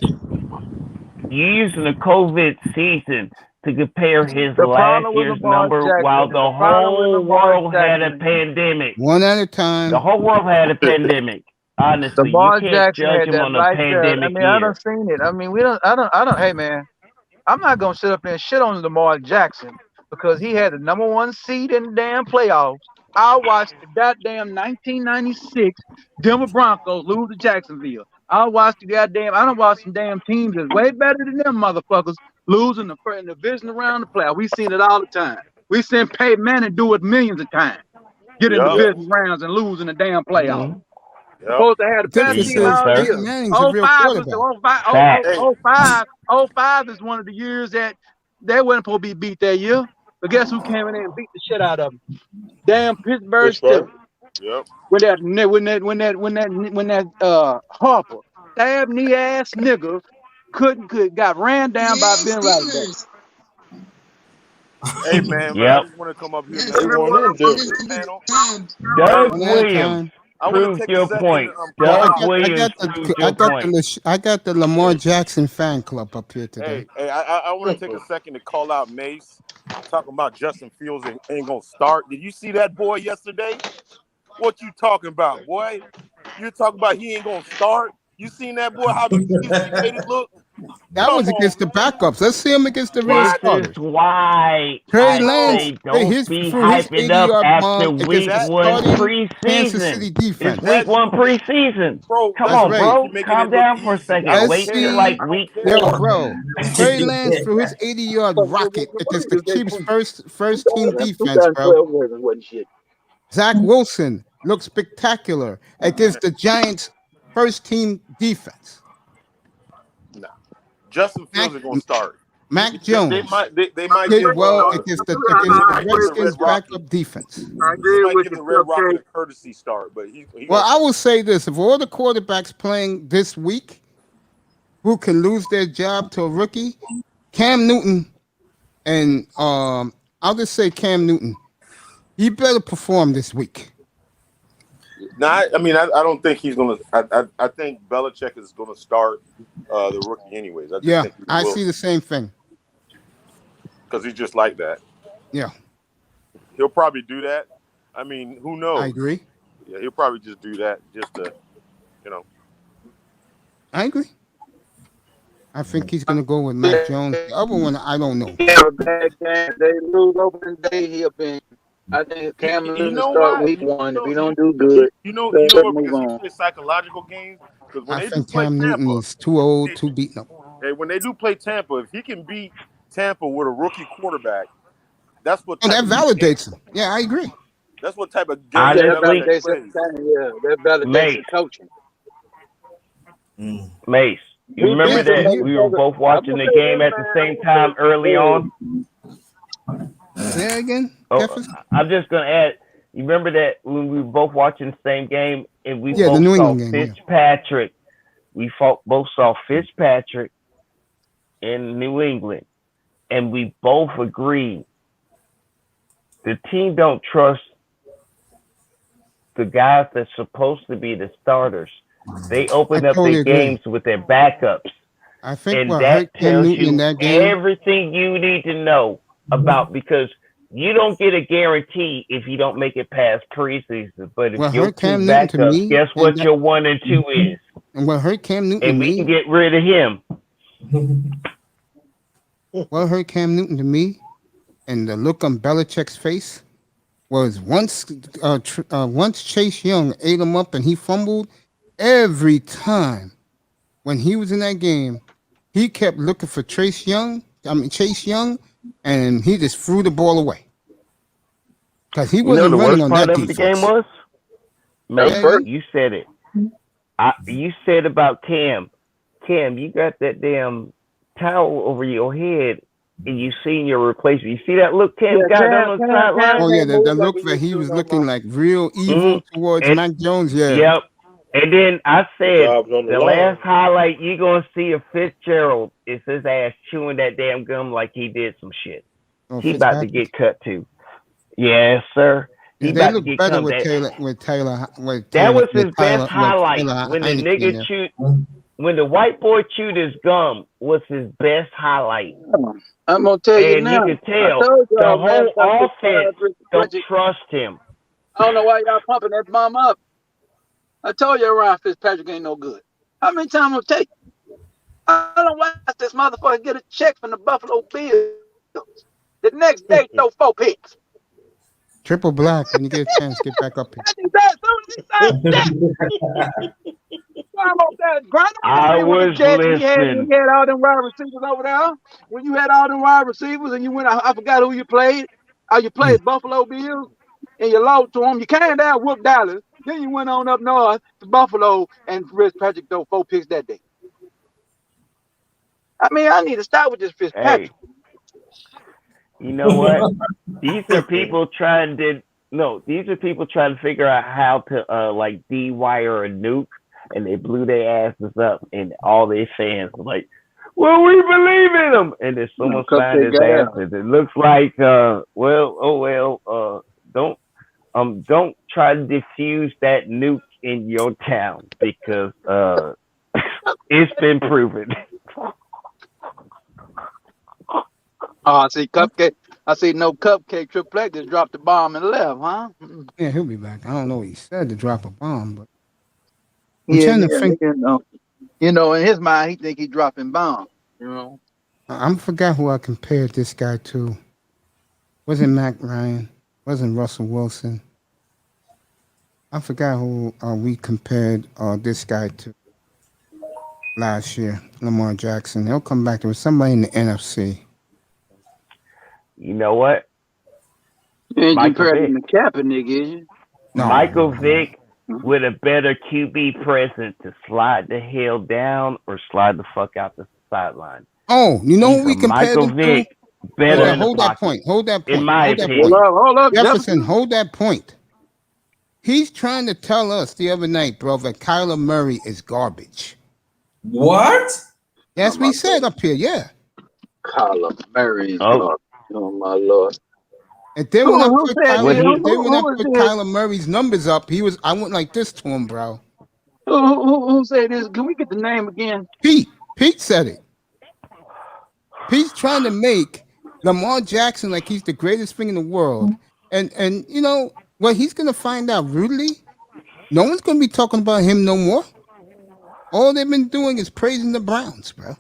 You using a COVID season to compare his last year's number while the whole world had a pandemic. One at a time. The whole world had a pandemic. Honestly, you can't judge him on a pandemic year. I done seen it. I mean, I don't. Hey, man, I'm not gonna sit up there and shit on Lamar Jackson because he had the number 1 seed in the damn playoffs. I watched the goddamn 1996 Denver Broncos lose to Jacksonville. I watched I don't watch some damn teams that's way better than them motherfuckers losing the division around the playoff. We seen it all the time. We seen Peyton Manning do it millions of times. Get in the division rounds and lose in the damn playoff. Supposed to have the best team all year. 05 is one of the years that they wasn't supposed to be beat that year. But guess who came in there and beat the shit out of them? Damn Pittsburgh Steelers. Yep. When that Harper stab knee ass nigga got ran down by Yes, Ben Roethlisberger. Steelers. Hey man, look, I Yep. just want to come up here, Yes, man. They Real won quick in to Denver. the Steelers panel. stabbed. Doug One at a Williams time. I want proved to take a your second point. to Well, Doug I Williams got proved the your point. I got the Lamar Jackson fan club up here today. Hey, I want to take a second to call out Mace, talking about Justin Fields ain't gonna start. Did you see that boy yesterday? What you talking about, boy? You talking about he ain't gonna start? You seen that boy? How he made it look? That Come was against on, the man. backups. Let's see him against the real This What? is starters. why Trey I Lance, say don't be for his hyping up 80-yard after bomb against week the That one starting Kansas preseason. City It's defense. week that one dude, preseason. bro, Come That's on, right. bro. you're making Calm it look down for a easy. second. I don't Let's Wait till care. see. like I don't week Yo, care. 4. bro. Trey Lance threw his 80-yard rocket against the Chiefs' first team defense, bro. 2012 Ravens wasn't shit. Zach Wilson looked spectacular against the Giants' first team defense. Nah. Justin Mac, Fields are gonna start. Mac They Jones might did give well against they the might give the Redskins' Red Rocket. backup defense. I They agree might with give you, the Red Rocket Cupcake. a courtesy start, but he Well, gonna I start. will say this: if all the quarterbacks playing this week who can lose their job to a rookie, Cam Newton, and I'll just say Cam Newton, he better perform this week. No, I don't think he's gonna. I think Belichick is gonna start the rookie anyways. I just Yeah, think he I will see the same thing. because he's just like that. Yeah, He'll probably do that. I mean, who knows? I agree. Yeah, he'll probably just do that just to, you know. I agree. I think he's gonna go with Mac Jones. The other one, I don't know. Have a bad game. They lose opening day. He'll be. I think Cam You Newton know start why? week one. If he don't do good, You know let's what? move Because he on. plays psychological games. Because when I they do think play Cam Newton Tampa, is too old, too beaten up. when they do play Tampa, if he can beat Tampa with a rookie quarterback, that's what Oh, type that of validates him. Yeah, I agree. that's what type of game Yeah, that Honestly, Belichick validates plays. everything. Yeah, that validates Mace, coaching. Mace, you He remember Yeah, beats him, that he, we were both I'm watching gonna the say game this, at the man. same time early on? say that again, Oh, Jefferson. I'm just gonna add. You remember that when we were both watching the same game and we Yeah, the both New saw England game. Yeah. Fitzpatrick. Both saw Fitzpatrick in New England, and we both agreed the team don't trust the guys that's supposed to be the starters. They open I up totally their agree. games with their backups. I think And what that hurt Cam tells Newton in you that game. everything you need to know about, because you don't get a guarantee if you don't make it past preseason. But if What your hurt two Cam Newton to backups, me, guess and what your 1 and 2 is? what hurt Cam Newton to And we can me, get rid of him. what hurt Cam Newton to me, and the look on Belichick's face was once Chase Young ate him up and he fumbled. Every time when he was in that game, he kept looking for Chase Young, and he just threw the ball away because he You know wasn't the running worst on part that of the game defense. was? Mate, Yeah, you said it. You said about Cam. Cam, you got that damn towel over your head and you seen your replacement. You see that look Cam got on the sideline? Oh yeah, the look that he was looking like real evil towards Mac Jones. Yeah, Yep. And then I said, Jobs on the the line. last highlight you gonna see of Fitzgerald is his ass chewing that damn gum like he did some shit. oh, He about to Fitzpatrick. get cut too. Yes, sir. He Yeah, they about to look get better cut. with That Taylor. was his best With highlight. Taylor When the Heineke in nigga there. chewed, when the white boy chewed his gum was his best highlight. I'm gonna tell you And now. you can I tell told the y'all, man, whole offense don't Fitzpatrick. trust him. I don't know why y'all pumping that bomb up. I told you Ryan Fitzpatrick ain't no good. How many times I'm gonna take? I don't watch this motherfucker get a check from the Buffalo Bills. The next day, throw 4 picks. Triple black. When you get a chance, get back up here. I was listening. You had all them wide receivers over there. When you had all them wide receivers and you went, I forgot who you played. You played Buffalo Bills and you lost to them. You came down, whooped Dallas. Then you went on up north to Buffalo and Fitzpatrick threw 4 picks that day. I mean, I need to start with this Fitzpatrick. Hey, you know what? These are people trying to No, these are people trying to figure out how to like de-wire a nuke, and they blew their asses up, and all their fans were like, "Well, we believe in them," and then someone signed his asses. It looks like, don't try to defuse that nuke in your town because it's been proven. I see Cupcake. I see no Cupcake. Triple X just dropped the bomb and left, huh? Yeah, he'll be back. I don't know what he said to drop a bomb, but Yeah, you know, in his mind, he think he's dropping bombs. You know, I forgot who I compared this guy to. Wasn't Mac Ryan? Wasn't Russell Wilson? I forgot who we compared this guy to last year. Lamar Jackson. He'll come back. There was somebody in the NFC. You know what? you ain't comparing the Kaepernick, is you? No, Michael Vick with a better QB presence to slide the hell down or slide the fuck out the sideline. Oh, you know who we compared Michael him Vick to? better Hold that point. Hold that point. In my opinion. Hold up, Jefferson, hold that point. He's trying to tell us the other night, bro, that Kyler Murray is garbage. What? That's what he said up here, yeah. Kyler Murray is garbage. Oh my Lord. And then when I put Kyler Murray's numbers up, I went like this to him, bro. Who said this? Can we get the name again? Pete said it. Pete's trying to make Lamar Jackson like he's the greatest thing in the world. And you know what he's gonna find out rudely? No one's gonna be talking about him no more. All they've been doing is praising the Browns, bro.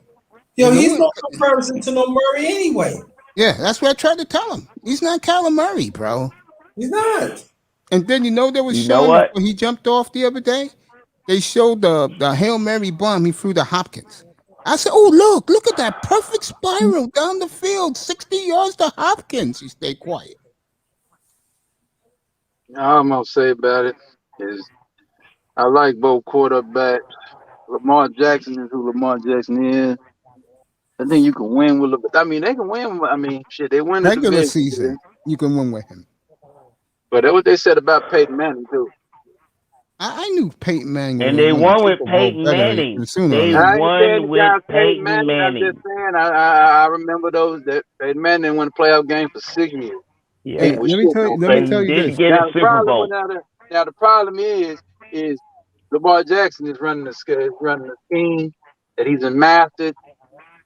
Yo, he's no comparison to no Murray anyway. Yeah, that's what I tried to tell him. He's not Kyler Murray, bro. He's not. And then there was showing when he jumped off the other day. They showed the Hail Mary bomb he threw to Hopkins. I said, "Oh, look at that perfect spiral down the field, 60 yards to Hopkins." He stayed quiet. All I'm gonna say about it is I like both quarterbacks. Lamar Jackson is who Lamar Jackson is. I think you can win with. I mean, they can win. I mean, shit, they win regular season. You can win with him. But that's what they said about Peyton Manning too. I knew Peyton Manning, and they won with Peyton Manning. They won with Peyton Manning. I'm just saying, I remember those that Peyton Manning didn't win a playoff game for 6 years. Yeah, let me tell you this. Get a Super Bowl. Now the problem is Lamar Jackson is running the scheme that he's mastered,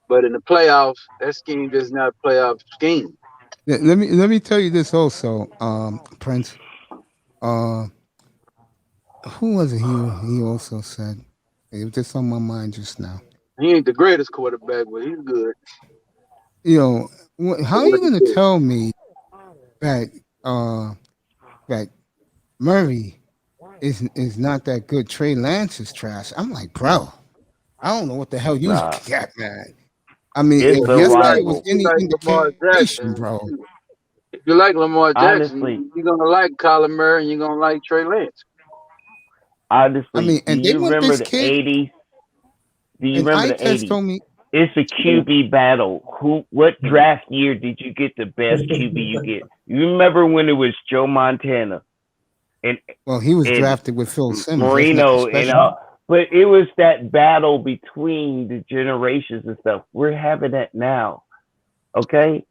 but in the playoffs, that scheme is not a playoff scheme. Yeah, let me tell you this also, Prince. Who was it? He also said it was just on my mind just now. He ain't the greatest quarterback, but he's good. You know, how are you going to tell me that Murray is not that good? Trey Lance is trash. I'm like, bro, I don't know what the hell you got, man. I mean, if yesterday was any indication, bro. If you like Lamar Jackson, honestly, you're gonna like Kyler Murray and you're gonna like Trey Lance. Honestly, I mean, and do you remember the 80s? Do you remember the 80s? Told me, it's a QB battle. What draft year did you get the best QB you get? You remember when it was Joe Montana? Well, he was drafted with Phil Simmons. Marino but it was that battle between the generations and stuff. We're having that now. Okay?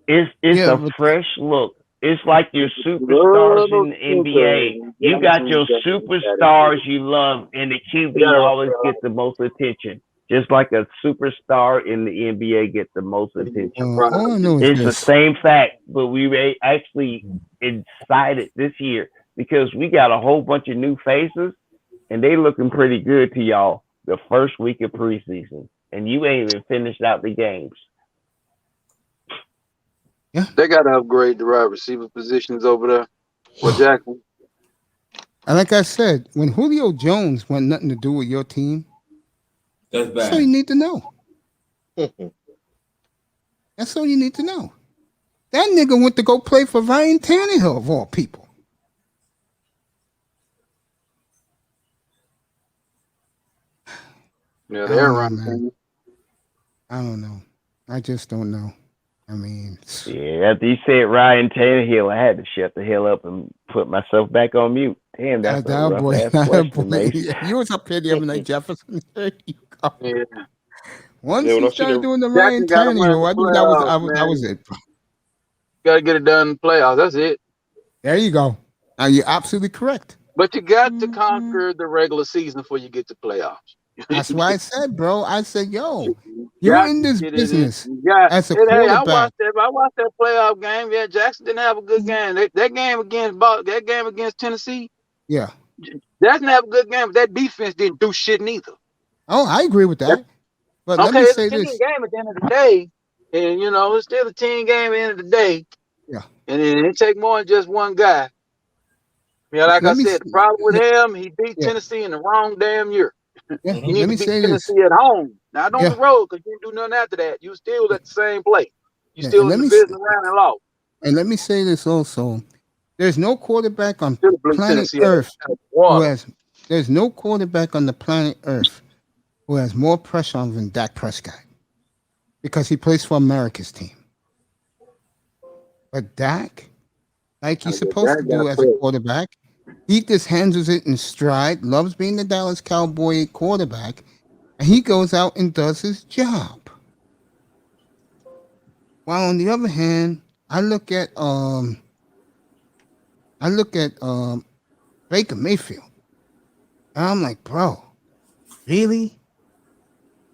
It's a fresh look. It's like your superstars in the NBA. You got your superstars you love, and the QB always gets the most attention. Just like a superstar in the NBA gets the most attention. It's the same fact, but we actually excited this year because we got a whole bunch of new faces, and they looking pretty good to y'all the first week of preseason, and you ain't even finished out the games. Yeah, they got to upgrade the wide receiver positions over there for Jackson. And like I said, when Julio Jones want nothing to do with your team, that's bad. That's all you need to know. That's all you need to know. That nigga went to go play for Ryan Tannehill of all people. Yeah, they're running. I don't know. I just don't know. I mean, Yeah, after you said Ryan Tannehill, I had to shut the hell up and put myself back on mute. Damn, that's a rough boy, ass question, boy. Mace. You was up here the other night, Jefferson. There you go. Yeah. Once Yeah, he when I see started them, doing the Ryan Jackson got to win Tannehill, the I knew playoffs, that was man. it. Got to get it done in the playoffs. That's it. There you go. Now you're absolutely correct. But you got to conquer the regular season before you get to playoffs. That's why I said, bro. I said, yo, You you're got in to this get it in. business You got. as a And hey, I quarterback. watched that playoff game. Yeah, Jackson didn't have a good game. That game against Tennessee, Yeah. Jackson didn't have a good game, but that defense didn't do shit neither. Oh, I agree with that. But let Okay, me it's a say team this. game at the end of the day, and it's still a team game at the end of the day. Yeah. And it take more than just one guy. Yeah, like I said, the problem with him, he beat Tennessee in the wrong damn year. Yeah. You need Let to me beat say this. Tennessee at home, not on Yeah. the road, because you didn't do nothing after that. You still at the same place. You Yeah, still and in let the me business round and lost. And let me say this also. There's no quarterback on Still blew planet Tennessee out Earth of who water. there's no quarterback on the planet Earth who has more pressure on than Dak Prescott. Because he plays for America's team. But Dak, like he's supposed to do as a quarterback, he just handles it in stride, loves being the Dallas Cowboy quarterback, and he goes out and does his job. While on the other hand, I look at Baker Mayfield, and I'm like, bro, really?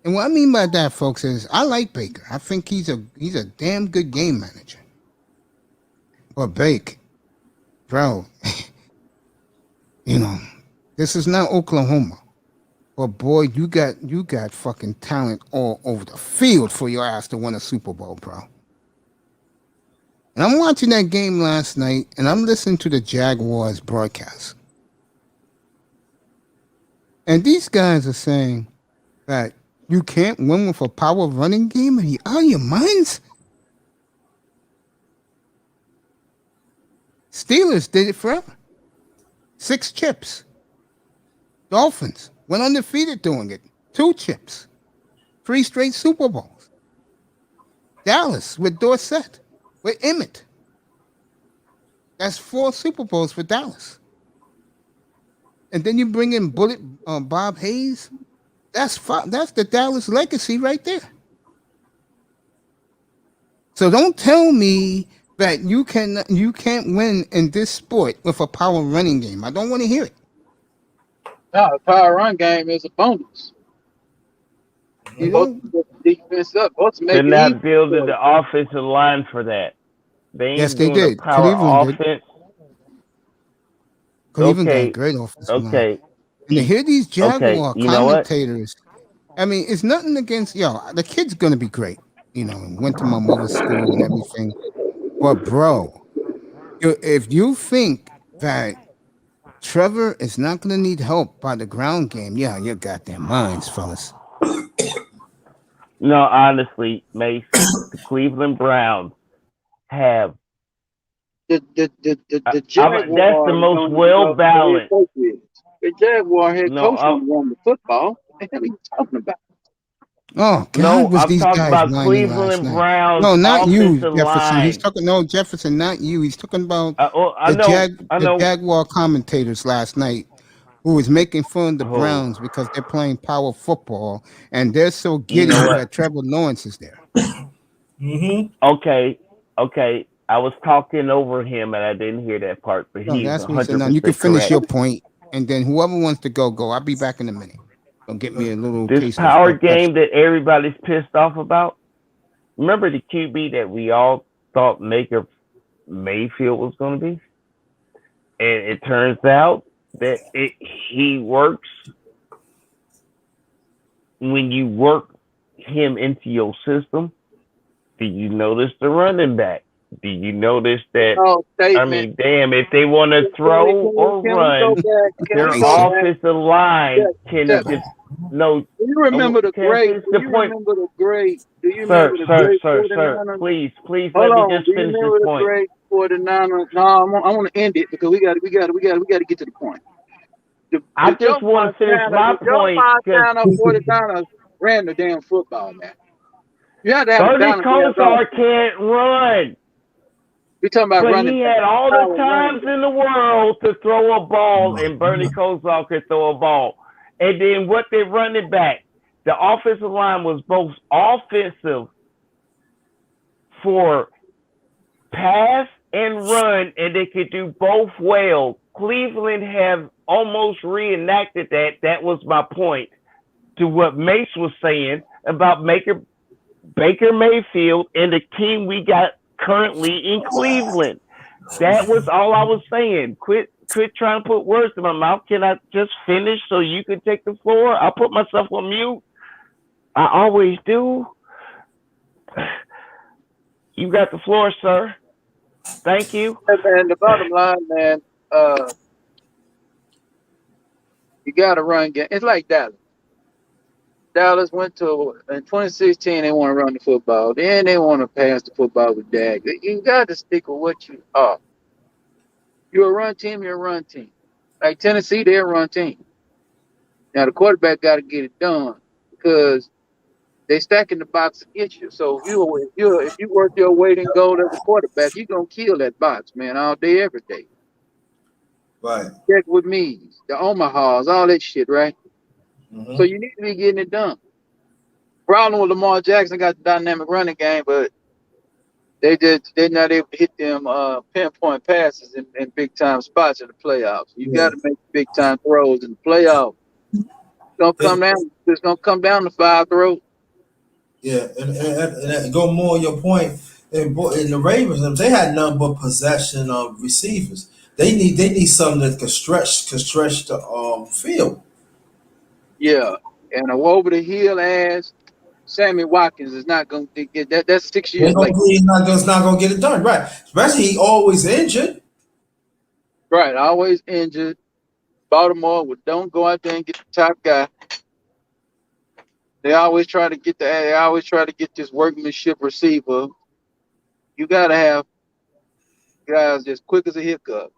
And what I mean by that, folks, is I like Baker. I think he's a damn good game manager. But Baker, bro, this is not Oklahoma. But boy, you got fucking talent all over the field for your ass to win a Super Bowl, bro. And I'm watching that game last night, and I'm listening to the Jaguars broadcast. And these guys are saying that you can't win with a power running game? Are you out of your minds? Steelers did it forever. 6 chips. Dolphins went undefeated doing it. 2 chips. 3 straight Super Bowls. Dallas with Dorsett, with Emmett. That's 4 Super Bowls for Dallas. And then you bring in Bob Hayes. That's the Dallas legacy right there. So don't tell me that you can't win in this sport with a power running game. I don't want to hear it. No, the power run game is a bonus. You both know? defense up. Both make They're it not easy. building the offensive line for that. They ain't Yes, they doing did. a power Cleveland did. offense. Cleveland got a Okay, great offensive line. okay, And to hear these Jaguar okay. You know what? commentators, I mean, it's nothing against the kid's gonna be great. Went to my mother's school and everything. But bro, if you think that Trevor is not gonna need help by the ground game, you got their minds, fellas. No, honestly, Mace, the Cleveland Browns have. The Jaguars that's the most well balanced. The Jaguar head No, coach don't run the football. What the hell are you talking about? Oh God, no, was I'm these talking guys about whining last Cleveland night? Browns. No, not you, offensive Jefferson. line. He's talking Jefferson, not you. He's talking about I know. the Jaguar commentators last night who was making fun of the Browns because they're playing power football and they're so giddy that Trevor Lawrence is there. Okay. I was talking over him and I didn't hear that part, but he's that's 100% no, you can finish correct. your point, and then whoever wants to go. I'll be back in a minute. Don't get me a little This taste power of game that everybody's pissed off about. Remember the QB that we all thought Baker Mayfield was going to be, and it turns out that he works when you work him into your system. Do you notice the running back? Do you notice that? I mean, damn, if they want to throw or run, their offensive line can no. Do you remember the great? Do you remember the great? Do you remember the great? Sir, please, let me just finish this point. Great 49ers? No, I want to end it because we got to get to the point. I just want to finish my point. The 49ers ran the damn football, man. You have to have a Bernie balance. Kosar can't run. You're talking about But running. he had all the times in the world to throw a ball, and Bernie Kosar could throw a ball. And then what they running back? The offensive line was both offensive for pass and run, and they could do both well. Cleveland have almost reenacted that. That was my point to what Mace was saying about Baker Mayfield and the team we got currently in Cleveland. That was all I was saying. Quit trying to put words in my mouth. Can I just finish so you can take the floor? I'll put myself on mute. I always do. You got the floor, sir. Thank you. And the bottom line, man, you got to run game. It's like Dallas. Dallas went to, in 2016, they want to run the football. Then they want to pass the football with Dak. You got to stick with what you are. You're a run team, you're a run team. Like Tennessee, they're a run team. Now, the quarterback got to get it done because they stacking the box against you. So if you work your weight and goal as a quarterback, you're going to kill that box, man, all day, every day. Right. Check with me, the Omahas, all that shit, right? Mm-hmm. So you need to be getting it done. Problem with Lamar Jackson got the dynamic running game, but they're not able to hit them pinpoint passes in big time spots in the playoffs. You got to make big time throws in the playoffs. It's gonna come down to 5 throws. Yeah, and go more on your point. In the Ravens, they had none but possession of receivers. They need something that can stretch the field. Yeah, and a over the hill ass Sammy Watkins is not going to get that. That's 6 years late. He's not going to get it done, right? Especially he always injured. Right, always injured. Baltimore don't go out there and get the top guy. They always try to get this workmanship receiver. You got to have guys as quick as a hiccup.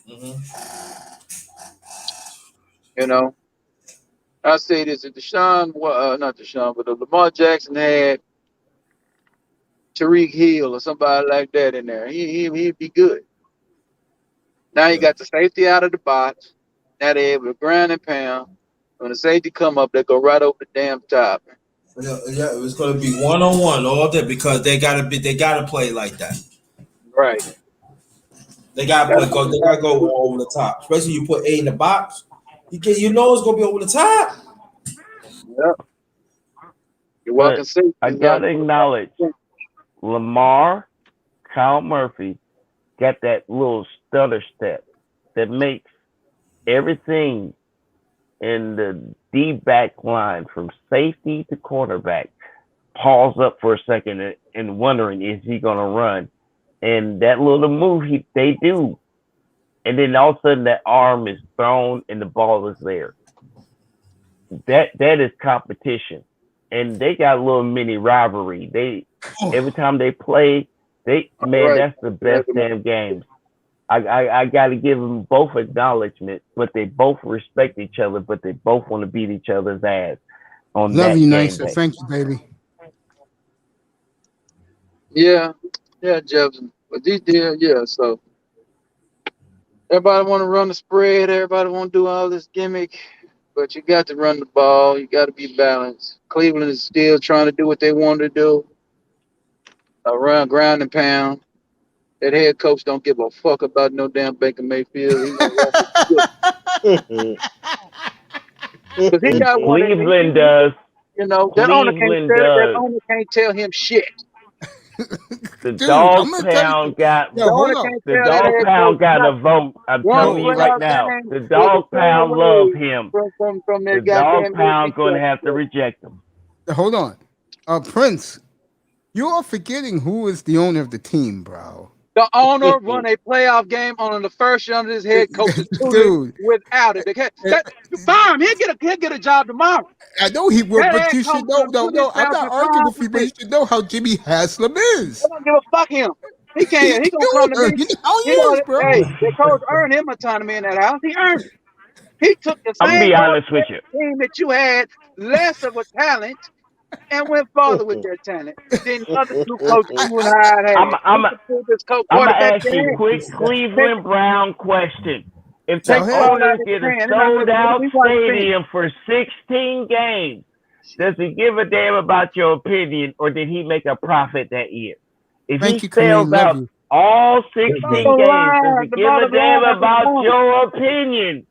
Mm-hmm. You know. I say this: if Lamar Jackson had Tariq Hill or somebody like that in there, he'd be good. Now you got the safety out of the box. Now they're able to ground and pound. When the safety come up, they go right over the damn top. Yeah, it's going to be 1-on-1 all day because they got to play like that. Right. They got to go over the top. Especially you put A in the box. You know it's gonna be over the top. Yep. You're welcome. I gotta acknowledge Lamar, Kyle Murphy got that little stutter step that makes everything in the D back line from safety to cornerback pause up for a second and wondering, is he gonna run? And that little move they do. And then all of a sudden that arm is thrown and the ball is there. That is competition. And they got a little mini rivalry. Every time they play, that's the best damn games. I gotta give them both acknowledgement, but they both respect each other, but they both want to beat each other's ass on that. Love you, nice. Thank you, baby. Yeah, Jefferson. But these so everybody want to run the spread. Everybody want to do all this gimmick, but you got to run the ball. You got to be balanced. Cleveland is still trying to do what they want to do. Around ground and pound. That head coach don't give a fuck about no damn Baker Mayfield. Cleveland does. You know, that owner can't tell him shit. The dog pound got a vote. I'm telling you right now. The dog pound loves him. The dog pound going to have to reject him. Hold on. Prince, you are forgetting who is the owner of the team, bro. The owner won a playoff game on the first year under his head coach. Dude, without it, fire him. He'll get a job tomorrow. I know he will, but you should know. No, I'm not arguing with you, but you should know how Jimmy Haslam is. I don't give a fuck him. He can't. He gonna come to me. You know how he is, bro. Hey, the coach earned him autonomy in that house. He earned it. He took the same I'm gonna be honest with you. team that you had less of a talent and went farther with their talent than other two coaches you and I had. I'm gonna ask you a quick Cleveland Brown question. If the owners get a sold-out stadium for 16 games, does he give a damn about your opinion, or did he make a profit that year? If he sells out all 16 games, does he give a damn about your opinion?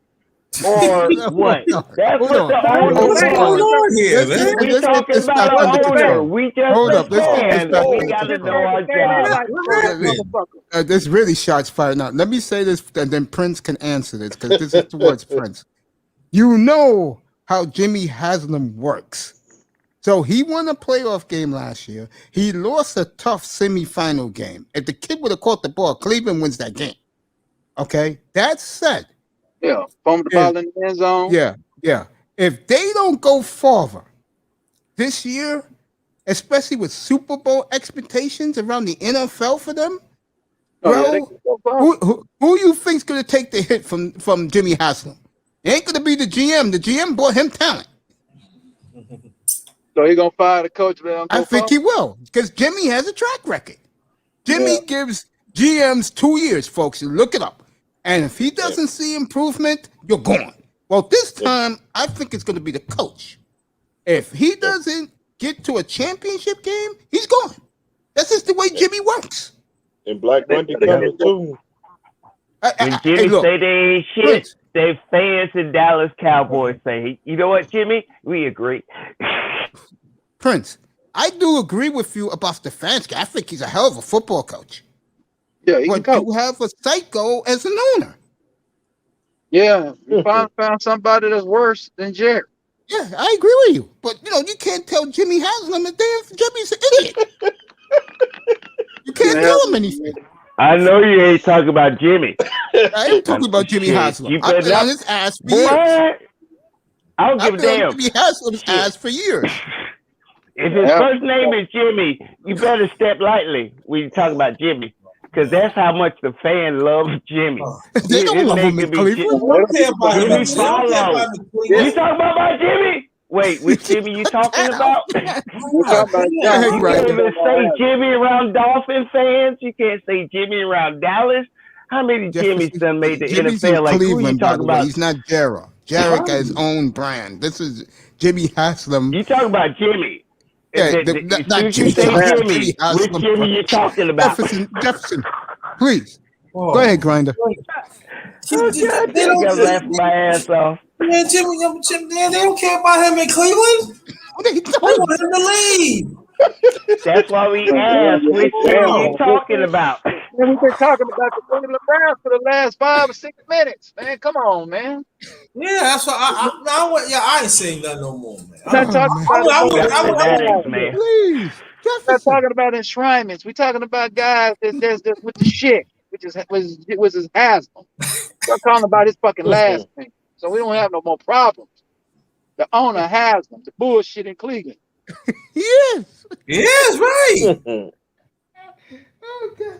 Or what? That's what the owner wants. We talking about the owner. We just we got to know our job. This really shots fired now. Let me say this, and then Prince can answer this, because this is towards Prince. You know how Jimmy Haslam works. So he won a playoff game last year. He lost a tough semifinal game. If the kid would have caught the ball, Cleveland wins that game. Okay? That said, fumble the ball in the end zone. Yeah. If they don't go farther this year, especially with Super Bowl expectations around the NFL for them, who you think's going to take the hit from Jimmy Haslam? It ain't going to be the GM. The GM bought him talent. So he going to fire the coach? I think he will, because Jimmy has a track record. Jimmy gives GMs 2 years, folks. You look it up. And if he doesn't see improvement, you're gone. Well, this time, I think it's going to be the coach. If he doesn't get to a championship game, he's gone. That's just the way Jimmy works. And Black Monday coming too. When Jimmy say they ain't shit, Prince, they fans in Dallas Cowboys say, you know what, Jimmy? We agree. Prince, I do agree with you about Stefanski. I think he's a hell of a football coach. Yeah, he but you have a psycho as an owner. Yeah, you found somebody that's worse than Jerry. Yeah, I agree with you. But, you can't tell Jimmy Haslam that Jimmy's an idiot. You can't tell him anything. I know you ain't talking about Jimmy. I ain't talking about Jimmy Haslam. I've been on his ass for years. I don't give a damn. Jimmy Haslam's ass for years. If his first name is Jimmy, you better step lightly when you talk about Jimmy. Because that's how much the fan loves Jimmy. They don't love him in Cleveland. You talking about my Jimmy? Wait, which Jimmy you talking about? You can't even say Jimmy around Dolphin fans. You can't say Jimmy around Dallas. How many Jimmys done made the NFL? Like, who you talking about? He's not Jared. Jared got his own brand. This is Jimmy Haslam. You talking about Jimmy? Yeah, not Jimmy. Jimmy. Which Jimmy you talking about? Jefferson, please. Go ahead, Grinder. I gotta laugh my ass off. Man, Jimmy, they don't care about him in Cleveland. They want him to leave. That's why we asked which Jimmy you talking about. Man, we've been talking about the Cleveland Browns for the last 5 or 6 minutes. Man, come on, man. Yeah, that's what I ain't saying that no more, man. I'm not talking about Please. We're not talking about enshrinements. We're talking about guys that's with the shit, which was his Haslam. We're talking about his fucking last name. So we don't have no more problems. The owner has them. The bullshit in Cleveland. Yes. Yes, right. Okay.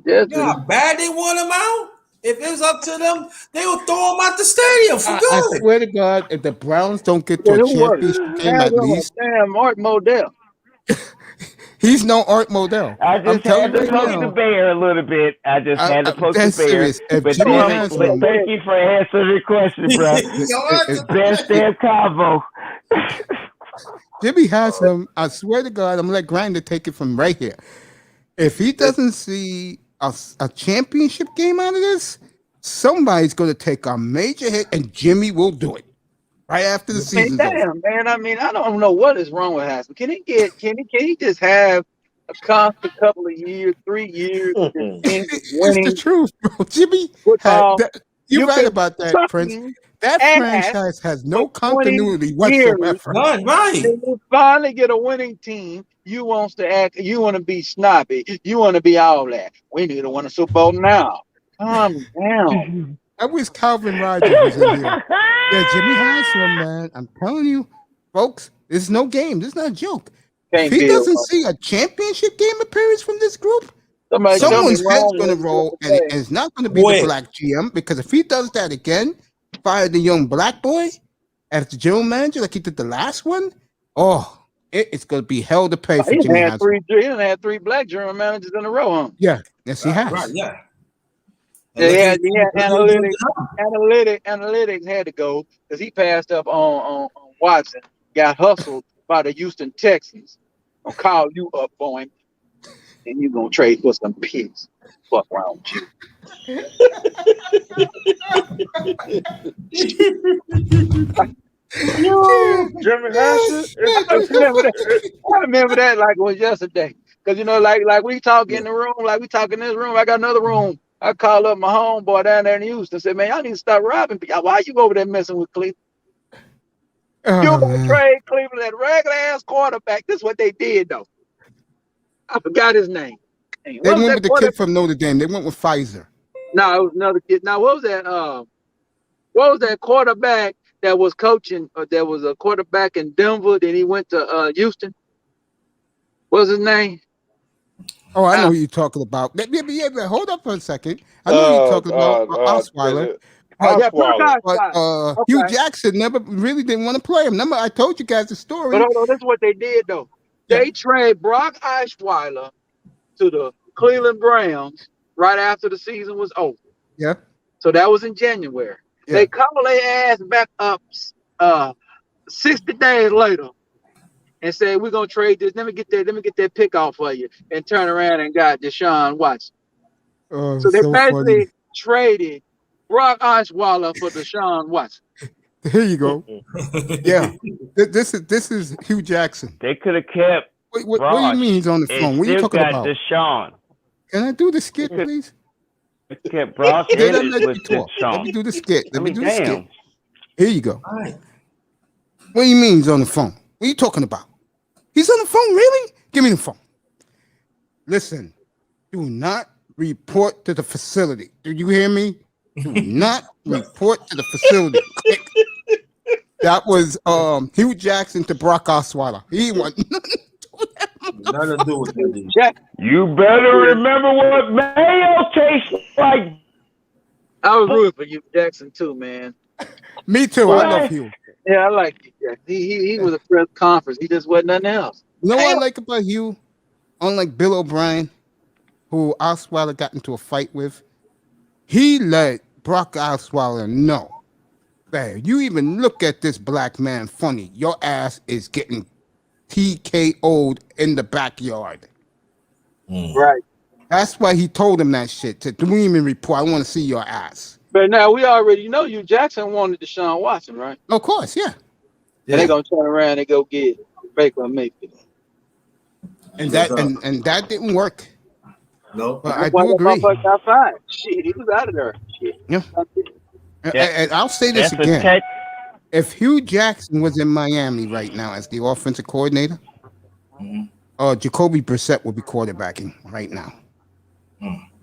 Yeah, how bad they want him out. If it was up to them, they would throw him out the stadium for good. I swear to God, if the Browns don't get to a championship game at least. Damn, Art Modell. He's no Art Modell. I just had to poke the bear a little bit. I just had to poke the bear. But thank you for answering the question, bro. Best damn combo. Jimmy Haslam, I swear to God, I'm going to let Grinder take it from right here. If he doesn't see a championship game out of this, somebody's going to take a major hit, and Jimmy will do it right after the season. Damn, man. I mean, I don't know what is wrong with Haslam. Can he just have a constant couple of years, 3 years? It's the truth, bro. Jimmy, you're right about that, Prince. That franchise has no continuity whatsoever. None, right. When you finally get a winning team, you want to act. You want to be snobby. You want to be all that. We need to win a Super Bowl now. Calm down. I wish Calvin Rogers was in here. Yeah, Jimmy Haslam, man. I'm telling you, folks, this is no game. This is not a joke. If he doesn't see a championship game appearance from this group, someone's head's going to roll, and it's not going to be the black GM, because if he does that again, fire the young black boy as the general manager like he did the last one, It's going to be hell to pay for He Jimmy done Haslam. had three black general managers in a row, huh? Yeah, yes, he has. Right, yeah. Yeah, analytics had to go because he passed up on Watson, got hustled by the Houston Texans. Gonna call you up for him, and you gonna trade for some pigs. Fuck around with you. German Hampshire. I remember that like it was yesterday. Cause like we talk in the room, like we talk in this room. I got another room. I call up my homeboy down there in Houston. Said, man, y'all need to stop robbing people. Why you go over there messing with Cleveland? You gonna trade Cleveland that regular ass quarterback. This is what they did though. I forgot his name. They went with the kid from Notre Dame. They went with Pfizer. No, it was another kid. Now what was that? What was that quarterback that was coaching? There was a quarterback in Denver. Then he went to Houston. What was his name? Oh, I know who you're talking about. Yeah, but hold up for a second. I know who you're talking about Osweiler. But Hugh Jackson never really didn't want to play him. Remember, I told you guys the story. But hold on, this is what they did though. They trade Brock Osweiler to the Cleveland Browns right after the season was over. Yeah. So that was in January. Yeah. They called their ass back up 60 days later and said, we're gonna trade this. Let me get that pick off for you, and turn around and got Deshaun Watson. So they basically traded Brock Osweiler for Deshaun Watson. Here you go. Yeah. This is Hugh Jackson. They could have kept. What do you mean he's on the phone? What are you talking about? Deshaun. Can I do the skit, please? Kept Brock let me do the skit. Let me do the skit. Here you go. All right. What do you mean he's on the phone? What are you talking about? He's on the phone, really? Give me the phone. Listen, do not report to the facility. Do you hear me? Do not report to the facility. That was Hugh Jackson to Brock Osweiler. He wanted nothing to do with that. You better remember what mayo tastes like. I was rooting for Hugh Jackson too, man. Me too. What? I love Hugh. Yeah, I like Hugh Jackson. He was a press conference. He just wasn't nothing else. You know what I like about Hugh? Unlike Bill O'Brien, who Osweiler got into a fight with, he let Brock Osweiler know, man, you even look at this black man funny, your ass is getting TKO'd in the backyard. Right. That's why he told him that shit. To don't even report. I want to see your ass. But now we already know Hugh Jackson wanted Deshaun Watson, right? Of course, yeah. And they're gonna turn around and go get Baker Mayfield. And that didn't work. No. But I do agree. Got fired. Shit, he was out of there. Shit. Yeah. And I'll say this again. If Hugh Jackson was in Miami right now as the offensive coordinator, Jacoby Brissett would be quarterbacking right now.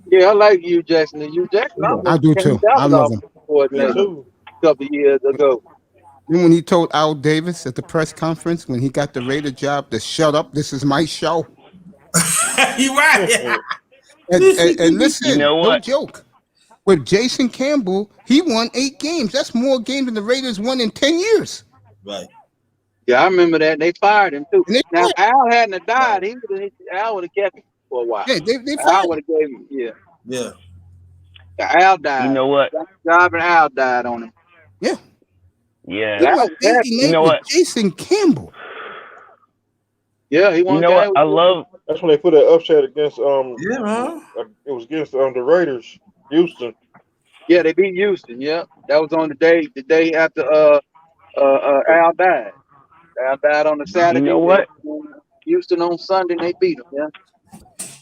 Yeah, I like Hugh Jackson. Hugh Jackson, I do too. I love him. A couple of years ago. And when he told Al Davis at the press conference when he got the Raider job to shut up, this is my show. You're right. And listen, you know what? no joke. With Jason Campbell, he won 8 games. That's more games than the Raiders won in 10 years. Right. Yeah, I remember that. They fired him too. Now, Al hadn't died. Al would have kept him for a while. Yeah, they fired Al would have gave him. Yeah. Yeah. Al died. You know what? Job and Al died on him. Yeah. Yeah. You know what? Jason Campbell. Yeah, he won. You know what? I love. That's when they put that upset against Yeah, man. It was against the Raiders, Houston. Yeah, they beat Houston. Yeah, that was on the day after Al died. Al died on the Saturday. You know what? Houston on Sunday, they beat him. Yeah.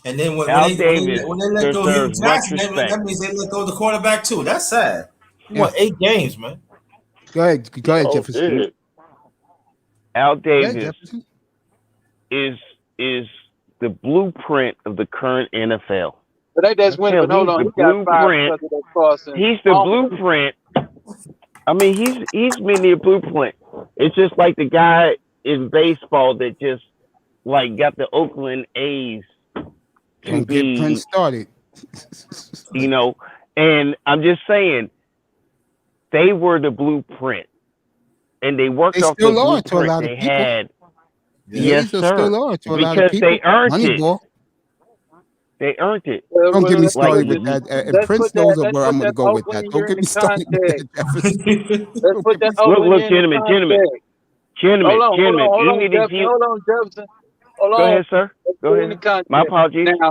And then when Al they Davis let go Hugh deserves Jackson, much respect. that means they let go of the quarterback too. That's sad. He won 8 games, man. Go ahead, Jefferson. Al Davis is the blueprint of the current NFL. But they just went. But hold on, he got fired because of that crossing. He's the blueprint. I mean, he's mainly a blueprint. It's just like the guy in baseball that just like got the Oakland A's to get Prince started. You know, and I'm just saying they were the blueprint, and they worked off the blueprint they had. Yes, A's are sir. still are to a lot of Because people. they earned it. Moneyball. They earned it. Don't get me let's started Like with that. And let's Prince put that knows let's where I'm put going to that go with that. Oakland Don't year get in me started with context. that, Jefferson. Let's Don't put get me that started. Oakland look, year in gentlemen. context. Hold Gentlemen, on, even if Jefferson. you Hold on, Jefferson. Hold go on. ahead, sir. Let's Go put it in ahead. context. My apologies. Now,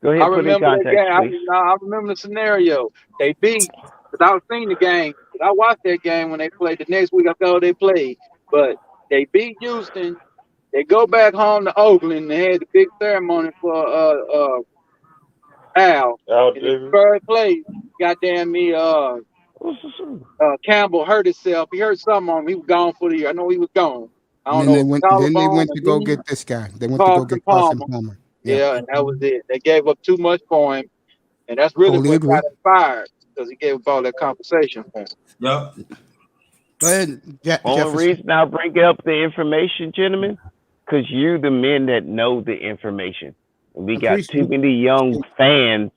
Go I ahead, put in remember that context, game. please. I remember the scenario. They beat, because I was seeing the game. I watched that game when they played. The next week, I thought they played. But they beat Houston. They go back home to Oakland. They had the big ceremony for Al. In the third place, goddamn me, Campbell hurt himself. He hurt something on him. He was gone for the year. I know he was gone. I And don't then know, then they collarbone went or to go knee, get this guy. They went to go Carson get Carson Palmer. Palmer. Yeah, and that was it. They gave up too much for him. And that's really Totally what agree. got him fired, because he gave up all that compensation for him. Yep. Go ahead, Only Jefferson. reason I bring up the information, gentlemen, because you the men that know the information. We got too Appreciate many young fans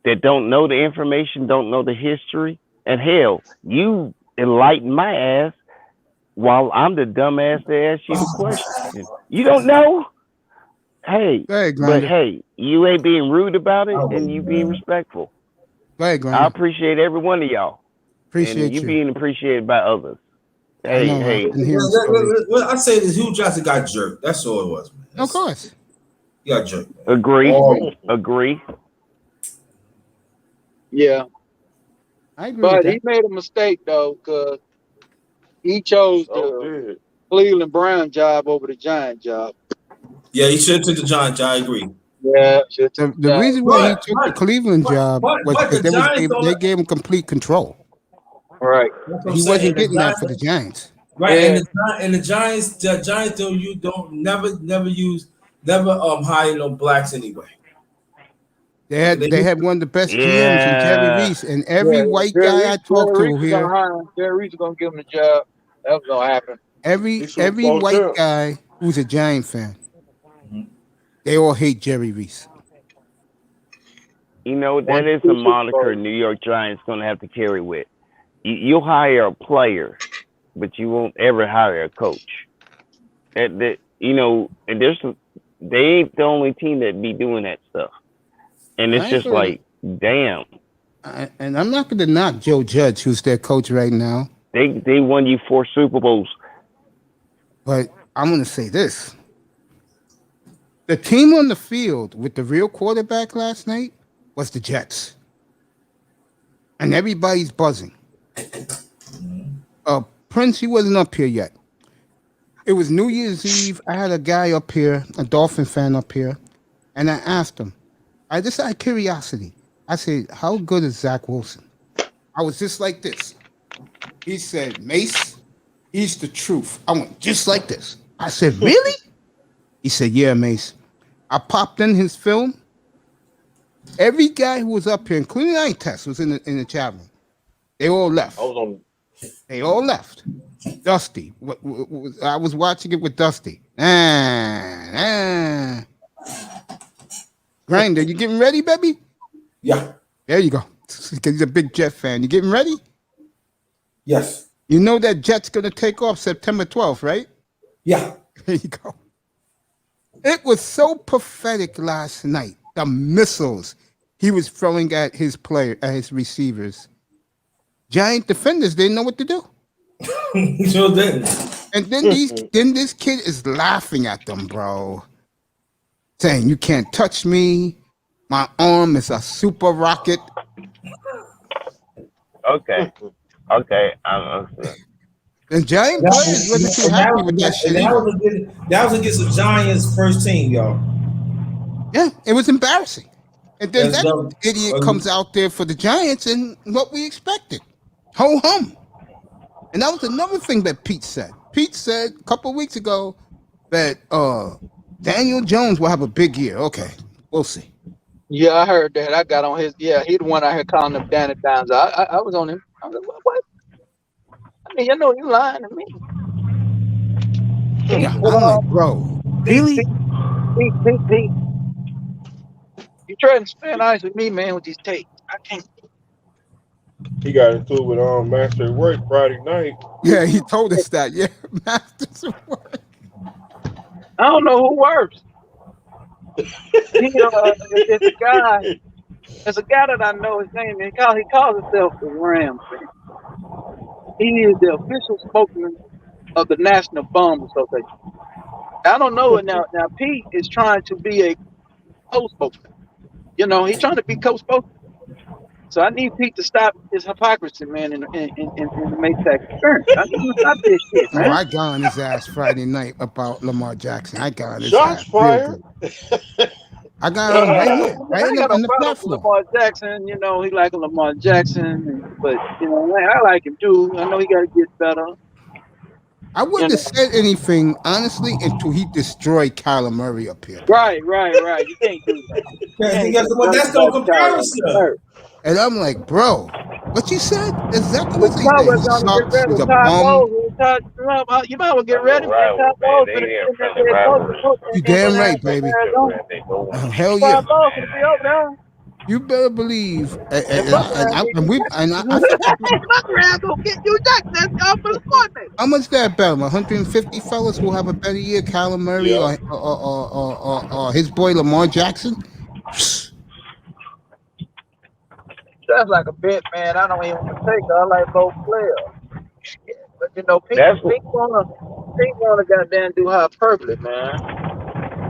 that don't know the information, don't know the history. And hell, you enlighten my ass while I'm the dumbass that asked you the question. You don't know? Hey, Go ahead, but Grinder. hey, you ain't being rude about it, Oh, and you being man. respectful. Go ahead, I Grinder. appreciate every one of y'all, and Appreciate you you. being appreciated by others. I know. Hey, I've been hearing stories. Well, I say this: Hugh Jackson got jerked. That's all it was, man. Of course. He got jerked. Man. agree. Yeah. I agree But with he that. made a mistake, though, because he chose the Cleveland Brown job over the Giant job. Yeah, he should have took the Giants. I agree. Yeah. The reason why he But- took the Cleveland job was but the because Giants don't they let- gave him complete control. Right. That's what I'm He saying. wasn't The getting that Giants- for the Giants. Right, Yeah. and the Giants never hire no blacks anyway. They had one of the best GMs in Jerry Reese, and every white Jerry guy I Reese- talked Jerry to Reese was here, gonna hire him. Jerry Reese was gonna give him the job. That was gonna happen. every white guy who's a Giant fan, they all hate Jerry Reese. You know, that is a moniker New York Giants going to have to carry with. You'll hire a player, but you won't ever hire a coach. You know, and they ain't the only team that be doing that stuff. And it's just like, damn. And I'm not going to knock Joe Judge, who's their coach right now. They won you 4 Super Bowls. But I'm going to say this. The team on the field with the real quarterback last night was the Jets. And everybody's buzzing. Prince, he wasn't up here yet. It was New Year's Eve. I had a guy up here, a Dolphin fan up here, and I asked him, I just out of curiosity, I said, how good is Zach Wilson? I was just like this. He said, Mace, he's the truth. I went just like this. I said, really? He said, yeah, Mace. I popped in his film. Every guy who was up here, including Test, was in the chat room. They all left. They all left. Dusty. I was watching it with Dusty. Grinder, you getting ready, baby? Yeah. There you go. Because he's a big Jet fan. You getting ready? Yes. You know that Jet's going to take off September 12th, right? Yeah. There you go. It was so pathetic last night. The missiles he was throwing at his receivers. Giant defenders didn't know what to do. Sure didn't. And then this kid is laughing at them, bro. Saying, you can't touch me. My arm is a super rocket. Okay. And Giant players wasn't too happy with that shit either. That was against the Giants' first team, y'all. Yeah, it was embarrassing. And then Yes, that idiot comes out there for the Giants and what we expected. Ho-hum. And that was another thing that Pete said. Pete said a couple of weeks ago that Daniel Jones will have a big year. Okay, we'll see. Yeah, I heard that. I got on his. Yeah, he the one I heard calling them Danny Downs. I was on him. I was like, what? I mean, you know, you lying to me. Yeah, I'm like, bro, really? Pete. You trying to spend ice with me, man, with these tapes. I can't. He got into it with Master at Work Friday night. Yeah, he told us that. Yeah, Masters at Work. I don't know who works. It's a guy. It's a guy that I know. His name. He calls himself the Rams. He is the official spokesman of the National Bum Association. I don't know it now. Now Pete is trying to be a co-spokesman. You know, he's trying to be co-spokesman. So I need Pete to stop his hypocrisy, man, and make that turn. I need him to stop this shit, man. Oh, I got on his ass Friday night about Lamar Jackson. I got on his Shots ass. fired. I got on right here, right I in got the no problem with platform. Lamar Jackson. You know, he like Lamar Jackson, but you know, I like him too. I know he got to get better. I wouldn't have said anything, honestly, until he destroyed Kyler Murray up here. Right. You can't do that. That's no comparison. And I'm like, bro, what you said? Exactly But what you might he well said. gonna He get sucks, ready. he's a Todd bum. Bowles, you might well get ready. Todd Bowles You damn right, baby. Hell yeah. Todd Bowles gonna be over there. You better believe. And Get you Jackson. That's all for the coordinator. how much that better? 150 fellas will have a better year, Kyler Murray or his boy Lamar Jackson. Sounds like a bet, man. I don't even want to take it. I like both players. But you know, people wanna goddamn do hyperbole, man.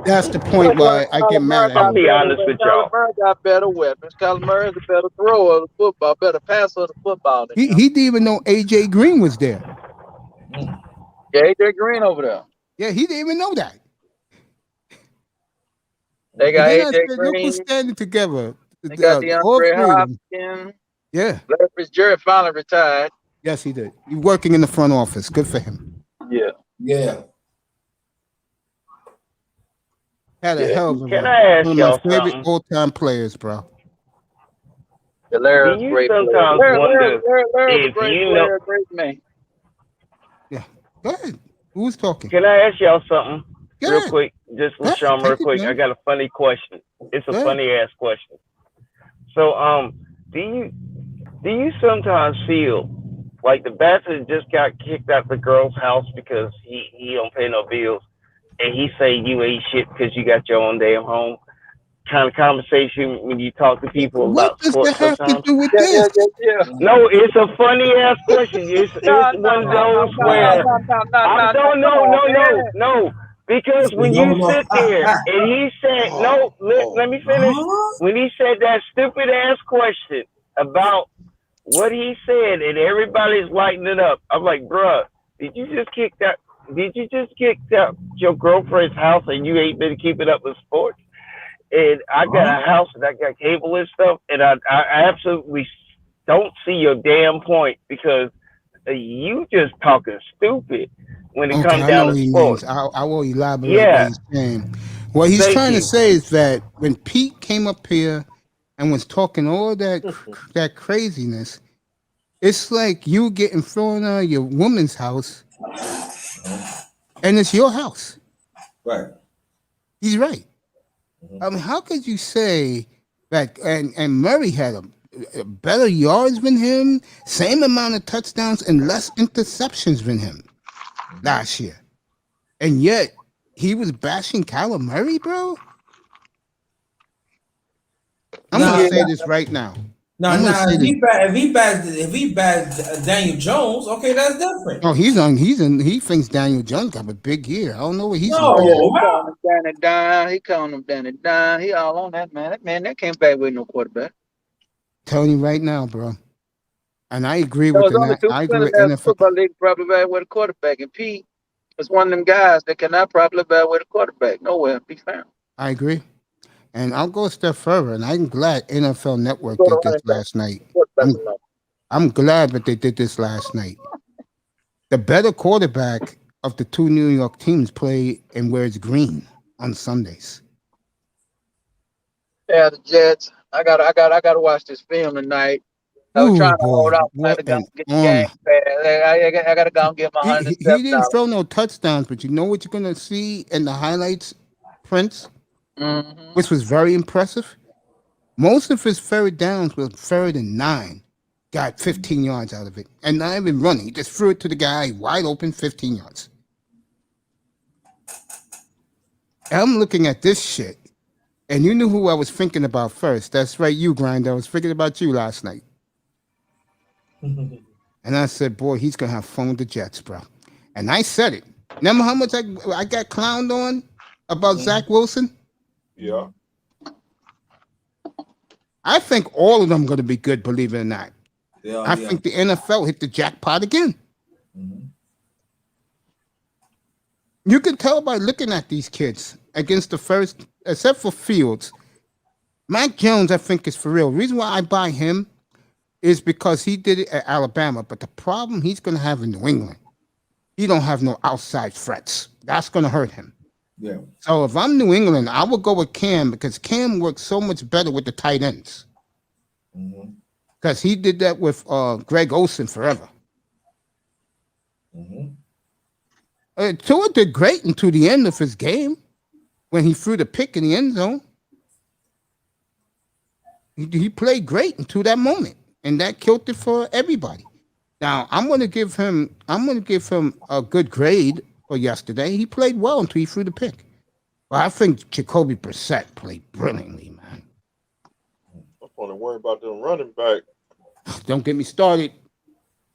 That's the point why I get mad at him. I'll be honest with y'all. Kyler Murray got better weapons. Kyler Murray is a better thrower of the football, better passer of the football. He didn't even know AJ Green was there. Yeah, AJ Green over there. Yeah, he didn't even know that. They got And then I AJ said, look Green. who's standing together. They got DeAndre Hopkins. Yeah. Larry Fitzgerald finally retired. Yes, he did. He's working in the front office. Good for him. Yeah. Had a hell of a Can run. I ask One of my y'all favorite something? all-time players, bro. Yeah, Larry's Do you great. sometimes wonder Larry's if a great you player, know? great man. Yeah. Go ahead. Who's talking? Can I ask y'all something Go real ahead. quick? Just Yeah, Sean, real take it, quick. man. I got a funny question. It's a Go ahead. funny ass question. So, do you sometimes feel like the bastard just got kicked out the girl's house because he don't pay no bills, and he say you ain't shit because you got your own damn home? Kind of conversation when you talk to people What about does sports that have sometimes. to do with this? Yeah. No, it's a funny ass question. It's one of those where no. Because when you sit there and he said let me finish. When he said that stupid ass question about what he said and everybody's lighting it up, I'm like, bruh, did you just kick out your girlfriend's house and you ain't been keeping up with sports? And I got a house and I got cable and stuff, and I absolutely don't see your damn point because you just talking stupid when it comes down to sports. I will elaborate what he's saying. What he's trying to say is that when Pete came up here and was talking all that craziness, it's like you getting thrown out of your woman's house, and it's your house. Right. He's right. I mean, how could you say that? And Murray had a better yards than him, same amount of touchdowns, and less interceptions than him last year, and yet he was bashing Kyler Murray, bro. I'm gonna say this right now. If he bad Daniel Jones, okay, that's different. Oh, he thinks Daniel Jones got a big year. I don't know what he's He calling him Danny Dine. He all on that, man. That came back with no quarterback. Telling you right now, bro. And I agree with I agree with NFL. Football league probably evaluate a quarterback, and Pete is one of them guys that cannot probably evaluate a quarterback. Nowhere be found. I agree. And I'll go a step further, and I'm glad NFL Network did this last night. I'm glad that they did this last night. The better quarterback of the two New York teams play and wears green on Sundays. Yeah, the Jets. I gotta watch this film tonight. I was trying to hold out. I gotta go and get my 100. He didn't throw no touchdowns, but you know what you're gonna see in the highlights, Prince? Mm-hmm. Which was very impressive. Most of his third downs were 3rd and 9. Got 15 yards out of it. And not even running. He just threw it to the guy wide open, 15 yards. I'm looking at this shit, and you knew who I was thinking about first. That's right, you, Grinder. I was thinking about you last night. And I said, boy, he's going to have fun with the Jets, bro. And I said it. Remember how much I got clowned on about Zach Wilson? Yeah. I think all of them going to be good, believe it or not. Yeah, I think the NFL hit the jackpot again. Mm-hmm. You can tell by looking at these kids against the first, except for Fields. Mac Jones, I think, is for real. The reason why I buy him is because he did it at Alabama. But the problem he's going to have in New England, he don't have no outside threats. That's going to hurt him. Yeah. So if I'm New England, I would go with Cam because Cam works so much better with the tight ends. Because he did that with Greg Olsen forever. Tua did great until the end of his game when he threw the pick in the end zone. He played great until that moment, and that killed it for everybody. Now I'm going to give him a good grade for yesterday. He played well until he threw the pick. But I think Jacoby Brissett played brilliantly, man. I'm only worried about them running back. Don't get me started.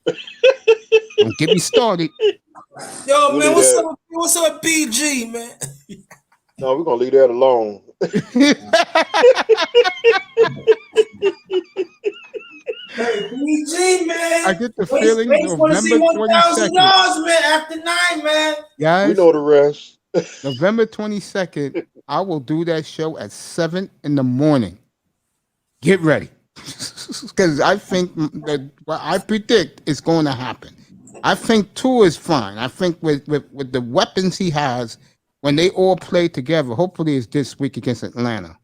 Don't get me started. Yo, man, what's up, BG, man? No, we're gonna leave that alone. Hey, BG, man. I get the feeling November 22nd. Man, after 9, man. Guys, we know the rest. November 22nd, I will do that show at 7 a.m. Get ready. Because I think that what I predict is going to happen. I think Tua is fine. I think with the weapons he has, when they all play together, hopefully it's this week against Atlanta.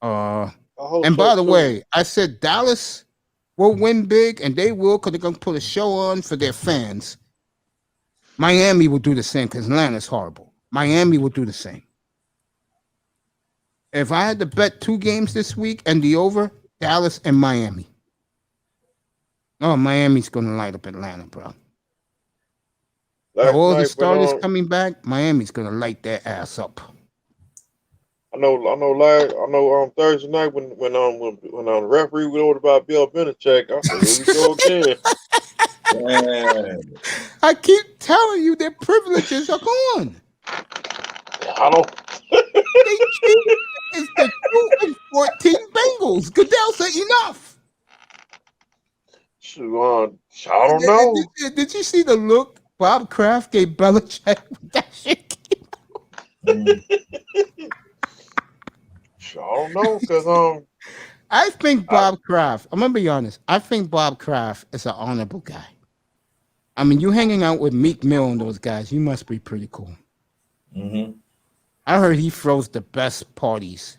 And by the way, I said Dallas will win big, and they will because they're going to put a show on for their fans. Miami will do the same because Atlanta's horrible. Miami will do the same. If I had to bet 2 games this week and the over, Dallas and Miami. Oh, Miami's going to light up Atlanta, bro. All the starters coming back, Miami's going to light their ass up. I know. Thursday night when the referee went over about Bill Belichick, I said, "Here we go again." I keep telling you, their privileges are gone. I don't. They cheated. It's the 2-14 Bengals. Goodell said enough. I don't know. Did you see the look Bob Kraft gave Belichick with that shit? I don't know because I think Bob Kraft. I'm gonna be honest. I think Bob Kraft is an honorable guy. I mean, you hanging out with Meek Mill and those guys, you must be pretty cool. I heard he throws the best parties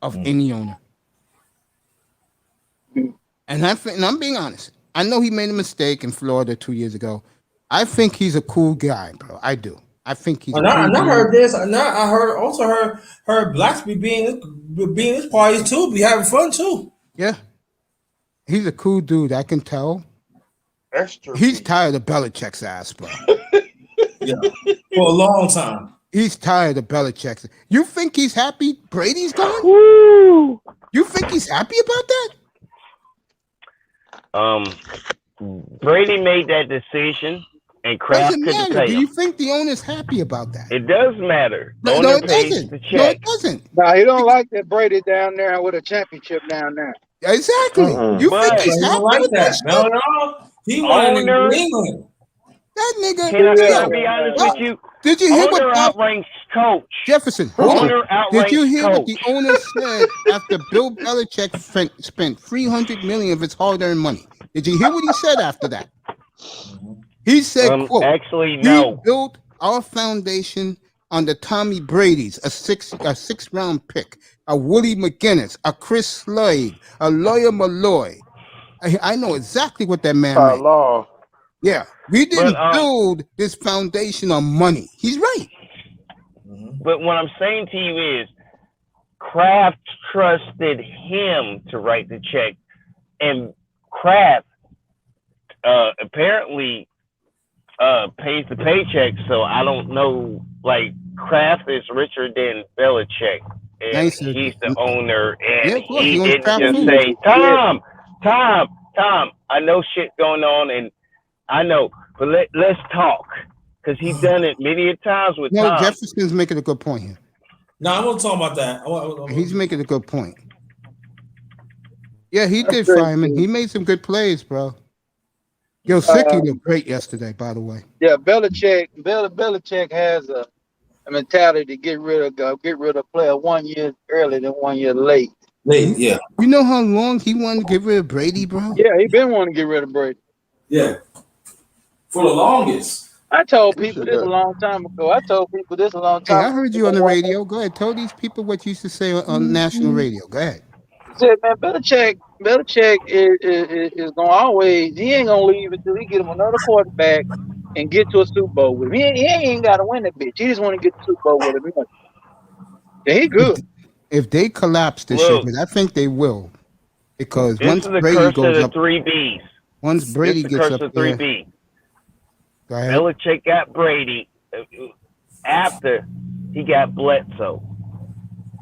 of any owner. And I'm being honest. I know he made a mistake in Florida 2 years ago. I think he's a cool guy, bro. I do. I think he's. I heard this. I heard blacks be being his parties too, be having fun too. Yeah, he's a cool dude. I can tell. Extra. He's tired of Belichick's ass, bro. Yeah, for a long time. He's tired of Belichick's. You think he's happy Brady's gone? Woo! You think he's happy about that? Brady made that decision, and Kraft Doesn't couldn't matter. tell Do him. you think the owner's happy about that? It does matter. No, Owner it pays doesn't. the No, check. it doesn't. Nah, he don't like that Brady down there with a championship down there. Exactly. You think But- he's He happy don't like with that? that. No. He wanted in Owner- New England. That nigga. Can I Yo, be honest with you? Did you hear Owner what Bob outranks coach. Jefferson? Hold on. Owner outranks Did you hear what coach. the owner said after Bill Belichick spent $300 million of his hard-earned money? Did you hear what he said after that? He said, "quote Actually, He no. built our foundation under Tommy Brady's a six-round pick, a Woody McGinnis, a Chris Slade, a Lawyer Malloy. I know exactly what that man meant. law. Yeah, we didn't But, build this foundation on money. He's right. But what I'm saying to you is, Kraft trusted him to write the check, and Kraft apparently pays the paycheck. So I don't know, like, Kraft is richer than Belichick, and Nice. he's the owner, and Yeah, of course. he He owns didn't Kraft just Foods. say, Tom, I know shit going on, and I know, but let's talk, because he's done it many times with No, Tom. Jefferson's making a good point here. No, I want to talk about that. He's making a good point. Yeah, he did fire him, and he made some good plays, bro. Yo, Sicky looked great yesterday, by the way. Yeah, Belichick has a mentality to get rid of player 1 year early than 1 year late. Yeah. You know how long he wanted to get rid of Brady, bro? Yeah, he been wanting to get rid of Brady. Yeah. For the longest. I told people this a long time ago. Hey, I heard you on the radio. Go ahead. Tell these people what you used to say on national radio. Go ahead. I said, man, Belichick is gonna always. He ain't gonna leave until he get him another quarterback and get to a Super Bowl with him. He ain't got to win that bitch. He just want to get to the Super Bowl with him. Yeah, he good. If they collapse this year, but I think they will, because this once is the Brady curse goes of the up, 3 Bs. once Brady This is the gets curse up of 3 there, B. go ahead. Belichick got Brady after he got Bledsoe.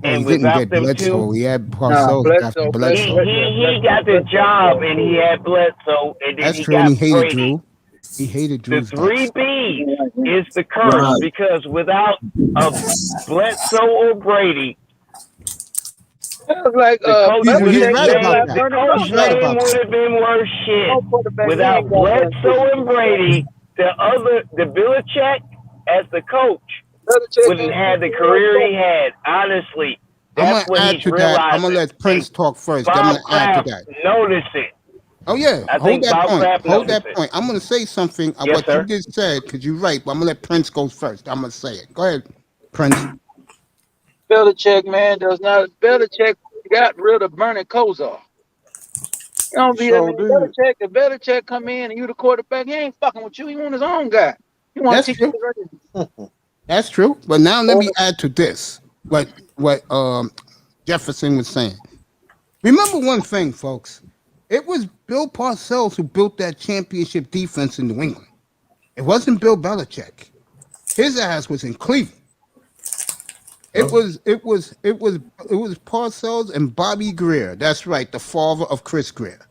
Well, And he didn't without get them Bledsoe. two, He had Parcells after Bledsoe. he got the job, and he had Bledsoe, and then That's he true. got And he hated Brady. Drew. He hated The Drew's 3 guts. Bs is the curse, Right. because without a Bledsoe or Brady, Like the coach He's would have right about that. the coach He's right name about would that. have been worse shit. Without Bledsoe and Brady, the Belichick as the coach wouldn't have the career he had. Honestly, I'm that's gonna what add he's to that. realizing. I'm gonna let Prince talk first. I'm Bob gonna add to Kraft that. noticed it. Oh yeah, I hold think that Bob point. Kraft Hold noticed that it. point. I'm gonna say something Yes, what sir. you just said because you're right. But I'm gonna let Prince go first. I'm gonna say it. Go ahead, Prince. Belichick, man, does not. Belichick got rid of Bernie Kosar. You know, if Belichick come in and you the quarterback, he ain't fucking with you. He want his own guy. He want That's to teach true. you. That's true. But now let me add to this what Jefferson was saying. Remember one thing, folks. It was Bill Parcells who built that championship defense in New England. It wasn't Bill Belichick. His ass was in Cleveland. It was Parcells and Bobby Greer. That's right, the father of Chris Greer,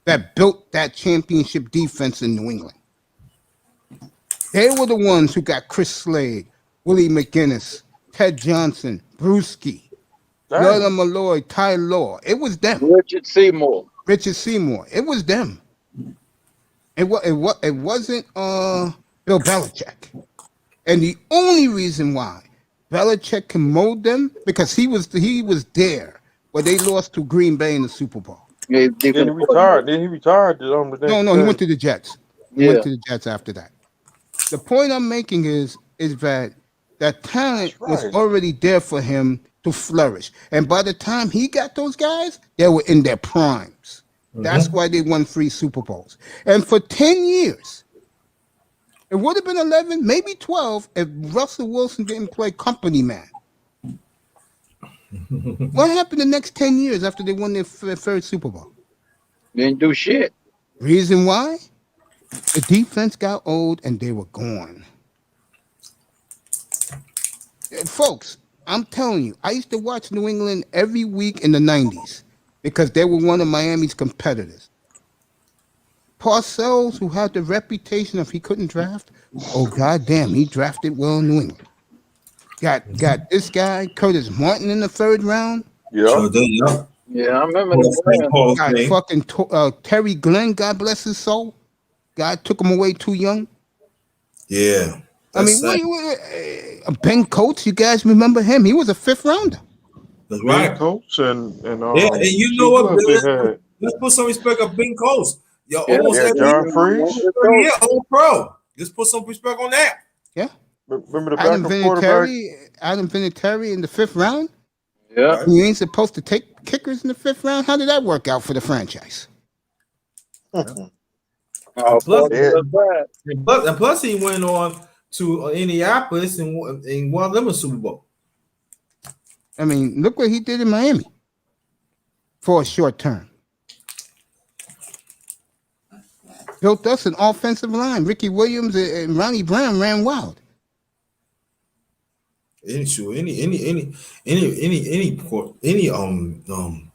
that built that championship defense in New England. They were the ones who got Chris Slade, Willie McGinnis, Ted Johnson, Brewski, Yoda Malloy, Ty Law. It was them. Richard Seymour. It was them. It wasn't Bill Belichick. And the only reason why Belichick can mold them because he was there where they lost to Green Bay in the Super Bowl. Then he retired. Then he retired. No, he went to the Jets. He went to the Jets after that. The point I'm making is that talent was already there for him to flourish. And by the time he got those guys, they were in their primes. That's why they won 3 Super Bowls. And for 10 years, it would have been 11, maybe 12, if Russell Wilson didn't play company man. What happened the next 10 years after they won their third Super Bowl? Didn't do shit. Reason why? The defense got old and they were gone. Folks, I'm telling you, I used to watch New England every week in the 90s because they were one of Miami's competitors. Parcells, who had the reputation of he couldn't draft, oh goddamn, he drafted well in New England. Got this guy, Curtis Martin, in the 3rd round. Yeah, I remember Got fucking Terry Glenn, God bless his soul. God took him away too young. Yeah. I mean, Ben Coates, you guys remember him? He was a 5th rounder. That's right. Ben Coates and and you know what, Bill? Let's put some respect on Ben Coates. Yo, almost every John Freeze. Yeah, old pro. Let's put some respect on that. Yeah. Remember the backup quarterback? Adam Vinatieri in the 5th round? Yeah. You ain't supposed to take kickers in the 5th round? How did that work out for the franchise? Plus, he went on to Indianapolis and won them a Super Bowl. I mean, look what he did in Miami for a short term. Built us an offensive line. Ricky Williams and Ronnie Brown ran wild.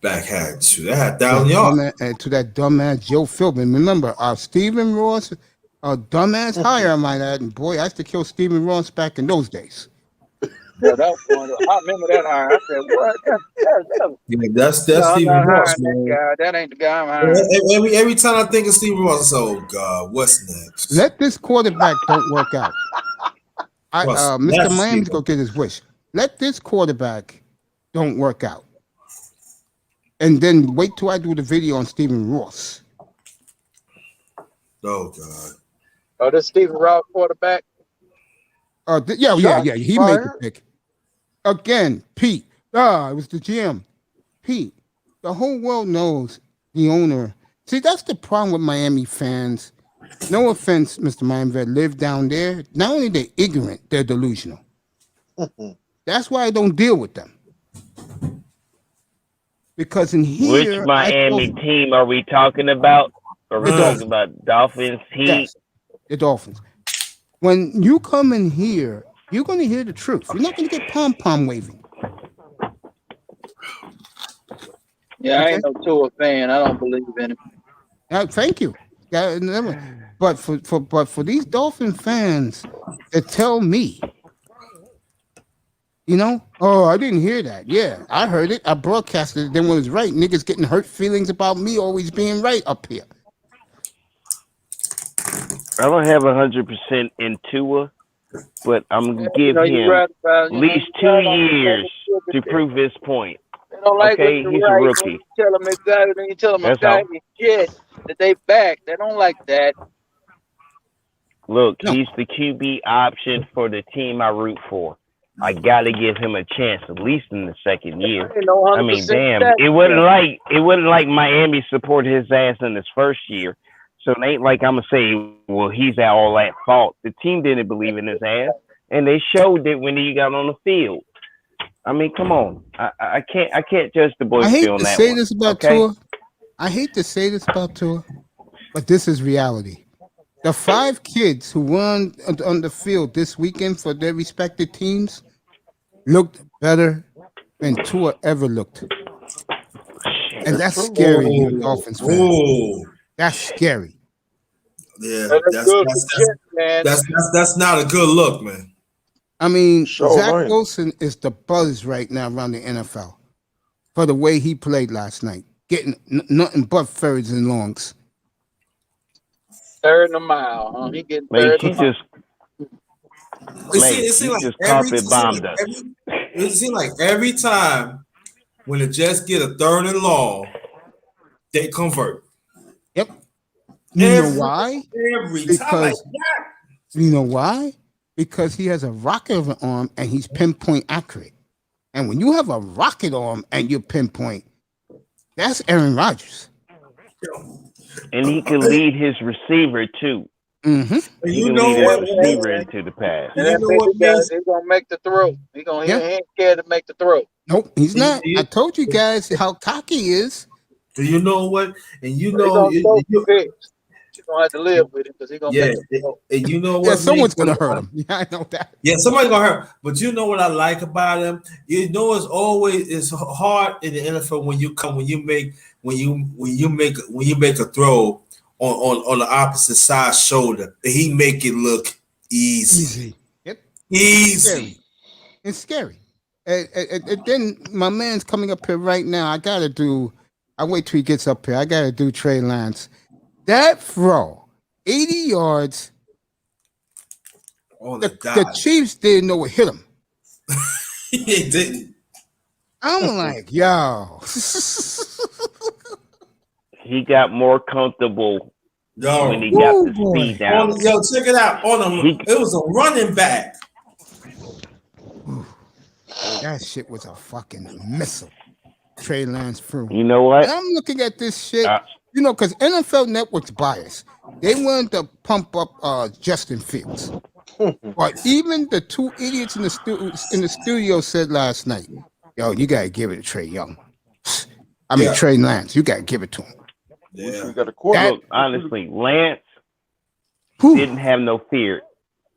back had to that had 1,000 yards. And to that dumbass Joe Philbin. Remember, Stephen Ross, dumbass hire, I might add. And boy, I used to kill Stephen Ross back in those days. Yeah, that one. I remember that hire. I said, "What? That's No, I'm Stephen not Ross, hiring man. that guy. That ain't the guy I'm hiring." Every time I think of Stephen Ross, I say, "Oh God, what's next?" Let this quarterback don't work out. Mr. Miami's gonna get his wish. Let this quarterback don't work out, and then wait till I do the video on Stephen Ross. Oh God. Oh, this Stephen Ross quarterback. Yeah. He made the pick. Again, Pete. It was the GM. Pete. The whole world knows the owner. See, that's the problem with Miami fans. No offense, Mr. Miami that live down there. Not only they're ignorant, they're delusional. That's why I don't deal with them. Because in here, which Miami team are we talking about? Are we talking about Dolphins, Heat? Yes, the Dolphins. When you come in here, you're going to hear the truth. You're not going to get pom-pom waving. Yeah, I ain't no Tua fan. I don't believe in him. Thank you. But for these Dolphin fans that tell me, I didn't hear that. Yeah, I heard it. I broadcasted it. Then when it was right, niggas getting hurt feelings about me always being right up here. I don't have 100% in Tua, but I'm gonna give him at least 2 years to prove his point. They don't like he's a rookie. You tell them exactly, then you tell them exactly shit that they back. They don't like that. Look, he's the QB option for the team I root for. I gotta give him a chance at least in the second year. I mean, damn, it wasn't like Miami supported his ass in his first year. So it ain't like I'm gonna say, well, he's all at fault. The team didn't believe in his ass, and they showed it when he got on the field. I mean, come on, I can't judge the boys. I hate to say this about Tua. I hate to say this about Tua, but this is reality. The 5 kids who won on the field this weekend for their respective teams looked better than Tua ever looked, and that's scary, you Dolphins fans. That's scary. Yeah, that's not a good look, man. I mean, Zach Wilson is the buzz right now around the NFL for the way he played last night, getting nothing but thirds and longs. Third and a mile, huh? He getting third. It seems like every time when the Jets get a third and long, they convert. Yep. You know why? Because you know why? Because he has a rocket of an arm and he's pinpoint accurate. And when you have a rocket arm and you pinpoint, that's Aaron Rodgers. And he can lead his receiver too. Mm-hmm. He can lead his receiver into the pass. And he's gonna make the throw. He ain't scared to make the throw. Nope, he's not. I told you guys how cocky he is. Do you know what? And you're gonna have to live with it because he's gonna make it. And you know what? Yeah, someone's gonna hurt him. Yeah, I know that. Yeah, somebody's gonna hurt. But you know what I like about him? It's hard in the NFL when you make a throw on the opposite side shoulder, and he make it look easy. Yep. Easy. It's scary. And then my man's coming up here right now. I wait till he gets up here. I gotta do Trey Lance. That throw, 80 yards. The Chiefs didn't know what hit him. He didn't. I'm like, yo. He got more comfortable when he got the speed down. Yo, check it out. It was a running back. That shit was a missile. Trey Lance threw. You know what? And I'm looking at this shit, because NFL Network's biased. They wanted to pump up Justin Fields. But even the 2 idiots in the studio said last night, yo, you got to give it to Trey Young. Trey Lance, you got to give it to him. Yeah. We got a quarterback. Look, honestly, Lance didn't have no fear.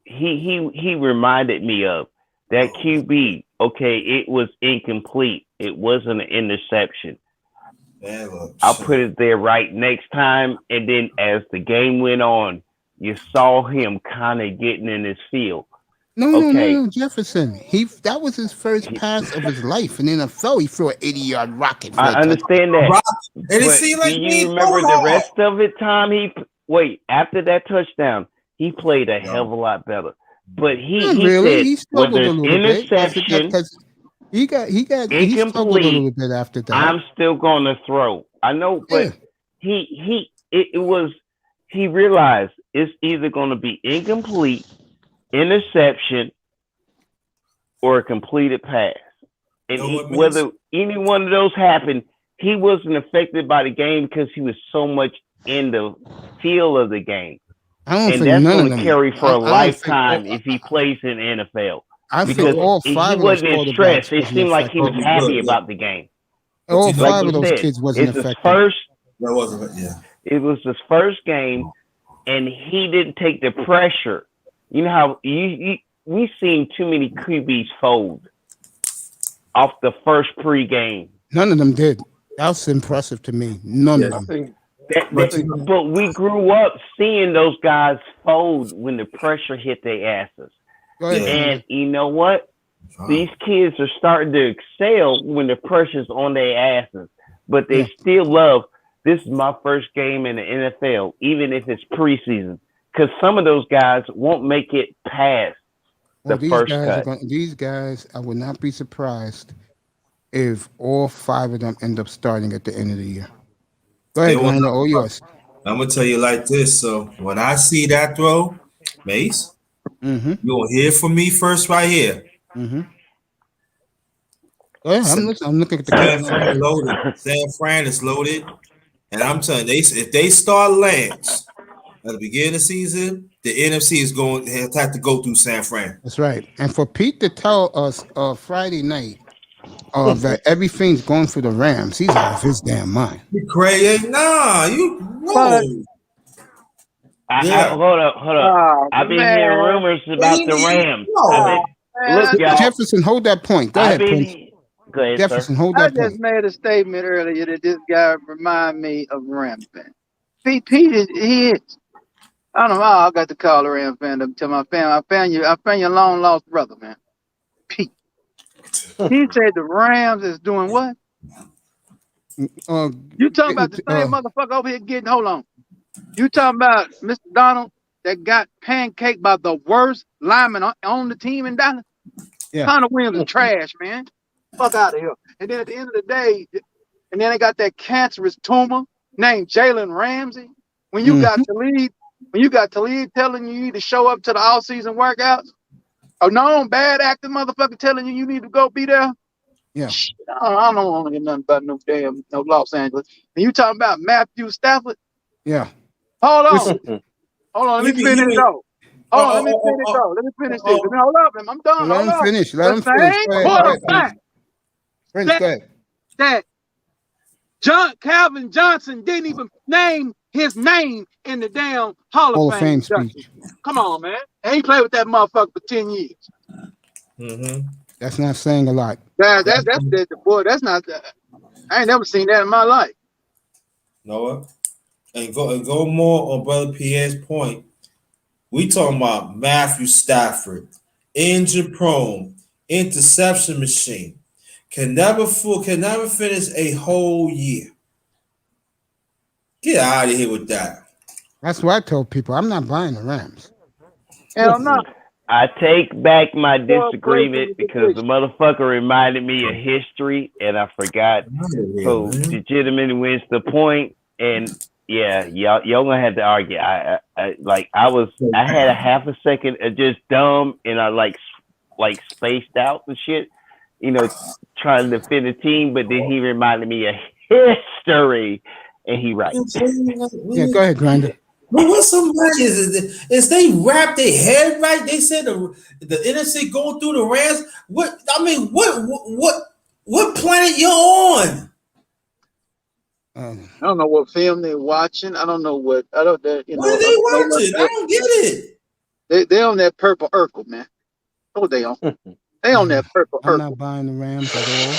He reminded me of That QB, okay, it was incomplete. It wasn't an interception. I'll put it there right next time. And then as the game went on, you saw him kind of getting in his feel. No, Jefferson. That was his first pass of his life in the NFL. He threw an 80-yard rocket. I understand that. And it seemed like do you remember the rest of it, Tom? After that touchdown, he played a hell of a lot better. But he said, when there's interception, he struggled a little bit after that. I'm still going to throw. I know, but he realized it's either going to be incomplete, interception, or a completed pass. And whether any one of those happened, he wasn't affected by the game because he was so much in the feel of the game. And that's going to carry for a lifetime if he plays in the NFL. Because he wasn't stressed. It seemed like he was happy about the game. All five of those kids wasn't affected. It was his first game, and he didn't take the pressure. You know how we've seen too many QBs fold off the first pregame. None of them did. That was impressive to me. None of them. But we grew up seeing those guys fold when the pressure hit their asses. And you know what? These kids are starting to excel when the pressure's on their asses. But they still love, this is my first game in the NFL, even if it's preseason. Because some of those guys won't make it past the first cut. These guys, I would not be surprised if all five of them end up starting at the end of the year. Go ahead, Glenn, all yours. I'm going to tell you like this. So when I see that throw, Mace, you'll hear from me first right here. Go ahead, I'm looking at the San loaded. San Fran is loaded. And I'm telling you, if they start Lance at the beginning of the season, the NFC is going to have to go through San Fran. That's right. And for Pete to tell us Friday night that everything's going for the Rams, he's out of his damn mind. You crazy? Nah, you no. Hold up. I've been hearing rumors about the Rams. Look, y'all. Jefferson, hold that point. Go ahead, Prince. Go ahead, Jefferson, sir. hold that point. I just made a statement earlier that this guy remind me of Rams fan. Pete is. I don't know how I got to call a Rams fan to tell my family. I found your long lost brother, man. Pete. He said the Rams is doing what? You talking about the same motherfucker over here getting, hold on. You talking about Mr. Donald that got pancaked by the worst lineman on the team in Dallas? Yeah. Connor Williams is trash, man. Fuck out of here. And then at the end of the day, and then they got that cancerous tumor named Jalen Ramsey. When you got Talib telling you need to show up to the all-season workouts, a known bad actor motherfucker telling you need to go be there. Yeah. I don't want to get nothing about no Los Angeles. And you talking about Matthew Stafford? Yeah. Hold on. Let me finish though. Let me finish this. Hold up. I'm done. Let him finish. That Calvin Johnson didn't even name his name in the damn Hall of Fame speech. Come on, man. And he played with that motherfucker for 10 years. That's not saying a lot. That's boy. That's not. I ain't never seen that in my life. Noah, and go more on Brother Pierre's point. We talking about Matthew Stafford, injury prone, interception machine, can never finish a whole year. Get out of here with that. That's what I told people. I'm not buying the Rams. Hell no. I take back my disagreement because the motherfucker reminded me of history and I forgot who legitimately wins the point. And yeah, y'all gonna have to argue. I had a half a second of just dumb and I like spaced out and shit, trying to fit a team, but then he reminded me of history and he right. Yeah, go ahead, Grinder. But what's so much is they wrap their head right? They said the NFC going through the Rams. What planet you're on? I don't know what film they're watching. I don't know what. What are they watching? I don't get it. They're on that purple Urkel, man. What they on? They on that purple. I'm not buying the Rams at all.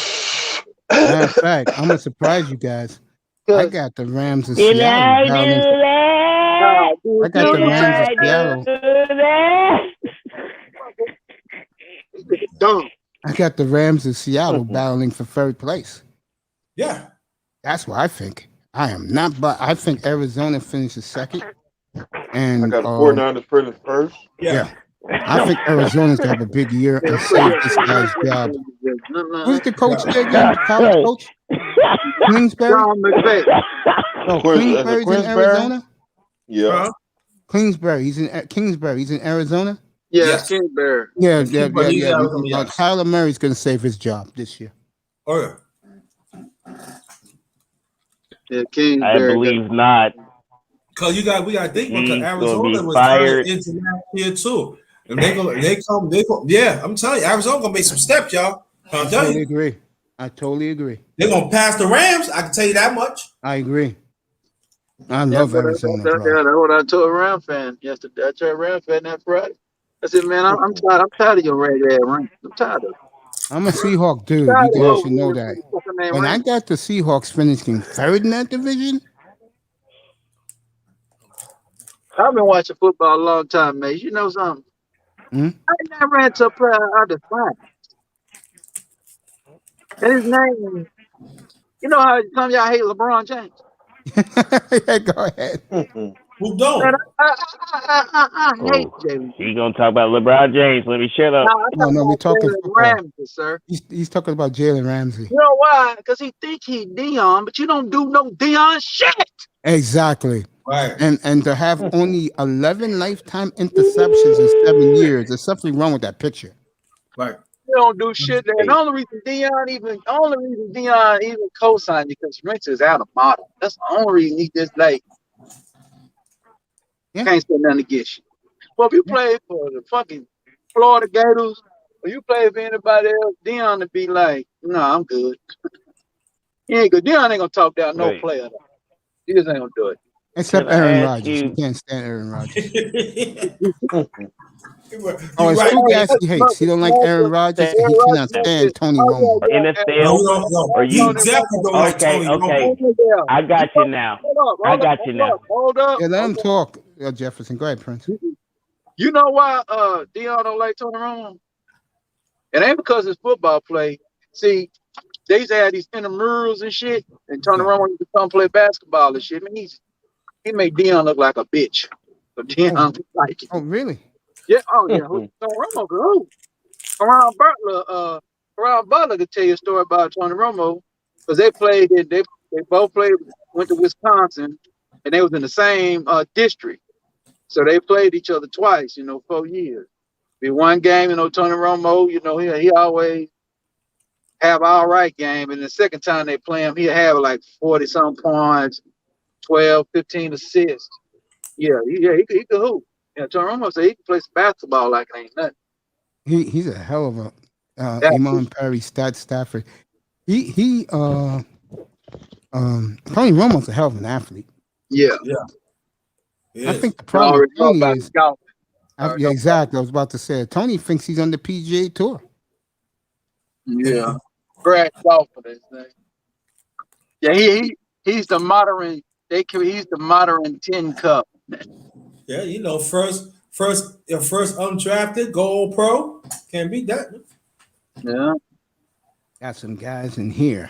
Matter of fact, I'm gonna surprise you guys. I got the Rams of Can Seattle I battling. do that? I got the Can Rams of I Seattle. do that? Dumb. I got the Rams of Seattle battling for third place. Yeah. That's what I think. I am not, but I think Arizona finishes second. And I got the 49ers finished first. Yeah. I think Arizona's gonna have a big year and save this guy's job. Who's the coach there again? The college coach? Queensberry? John McVay. No, Queensberry's in Arizona? Yeah. Kingsbury. He's in Kingsbury. He's in Arizona? Yes, Kingsbury. Yeah. Arizona. Kyler Murray's gonna save his job this year. Oh yeah. Yeah, Kingsbury. I believe not. Cause we got to think because He's Arizona gonna be was fired. into last year too. And they come. Yeah, I'm telling you, Arizona gonna make some steps, y'all. I totally agree. They're gonna pass the Rams. I can tell you that much. I agree. I love Arizona. That's what I told a Ram fan yesterday. I told a Ram fan that Friday. I said, man, I'm tired. I'm tired of your red Rams. I'm tired of it. I'm a Seahawk dude. You guys should know that. When I got the Seahawks finishing third in that division. I've been watching football a long time, mate. You know something? I never ran to a player out of France. And his name, you know how some of y'all hate LeBron James? Yeah, go ahead. Who don't? Man, I hate James. You gonna talk about LeBron James? Let me shut up. No, we're talking football. Ramsey, sir. He's talking about Jalen Ramsey. You know why? Because he think he Dion, but you don't do no Dion shit. Exactly. Right. And to have only 11 lifetime interceptions in 7 years, there's something wrong with that picture. Right. You don't do shit there. And the only reason Dion even co-signed because Rich is out of model. That's the only reason he just like can't say nothing against you. Well, if you play for the fucking Florida Gators or you play for anybody else, Dion to be like, no, I'm good. He ain't good. Dion ain't gonna talk down no player. He just ain't gonna do it. Except Aaron Rodgers. You can't stand Aaron Rodgers. Oh, it's two guys he hates. He don't like Aaron Rodgers, and he cannot stand Tony Romo. You definitely don't like Tony Romo. I got you now. Hold up. Yeah, let him talk, Jefferson. Go ahead, Prince. You know why Dion don't like Tony Romo? It ain't because it's football play. See, they used to have these intramurals and shit, and Tony Romo used to come play basketball and shit. I mean, he made Dion look like a bitch. But Dion like it. Oh, really? Yeah. Oh, yeah. Tony Romo, who? Ron Butler could tell you a story about Tony Romo because they both went to Wisconsin, and they was in the same district. So they played each other twice, 4 years. Be one game, Tony Romo, he always have all right game. And the second time they play him, he'll have like 40-some points, 12, 15 assists. Yeah, he could hoop. Yeah, Tony Romo said he can play some basketball like it ain't nothing. He's a hell of a Imam Perry Stafford. Tony Romo's a hell of an athlete. Yeah. I think the problem with Tony is yeah, exactly. I was about to say Tony thinks he's on the PGA Tour. Yeah, Brad golf for this thing. Yeah, he's the modern. He's the modern 10 cup. Yeah, first undrafted, go all pro. Can't beat that. Yeah. Got some guys in here.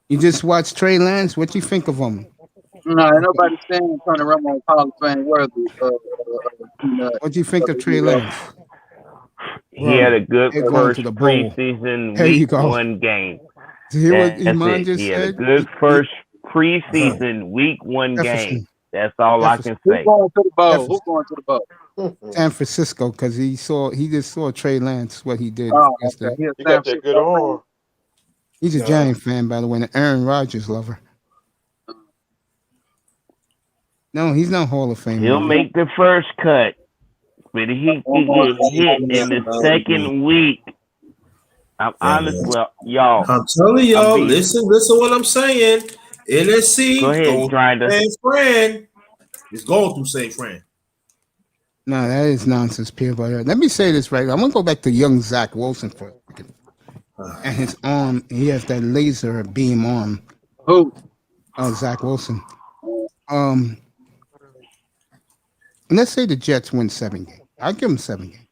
You just watched Trey Lance. What you think of him? No, nobody saying Tony Romo Hall of Fame worthy. What do you think of Trey Lance? He had a good first preseason week 1 game. He had a good first preseason week 1 game. That's all I can say. Who's going to the bowl? Who's going to the bowl? San Francisco, because he just saw Trey Lance, what he did. Oh, okay. He got that good arm. He's a Giant fan, by the way, an Aaron Rodgers lover. No, he's not Hall of Fame. He'll make the first cut, but he get hit in the second week. I'm honest, y'all. I'm telling y'all, listen what I'm saying. NSC, go ahead, Grinder. San Fran is going through San Fran. No, that is nonsense, peanut butter. Let me say this right. I'm gonna go back to young Zach Wilson for a second. And his arm, he has that laser beam arm. Who? Zach Wilson. Let's say the Jets win 7 games. I'll give him 7 games.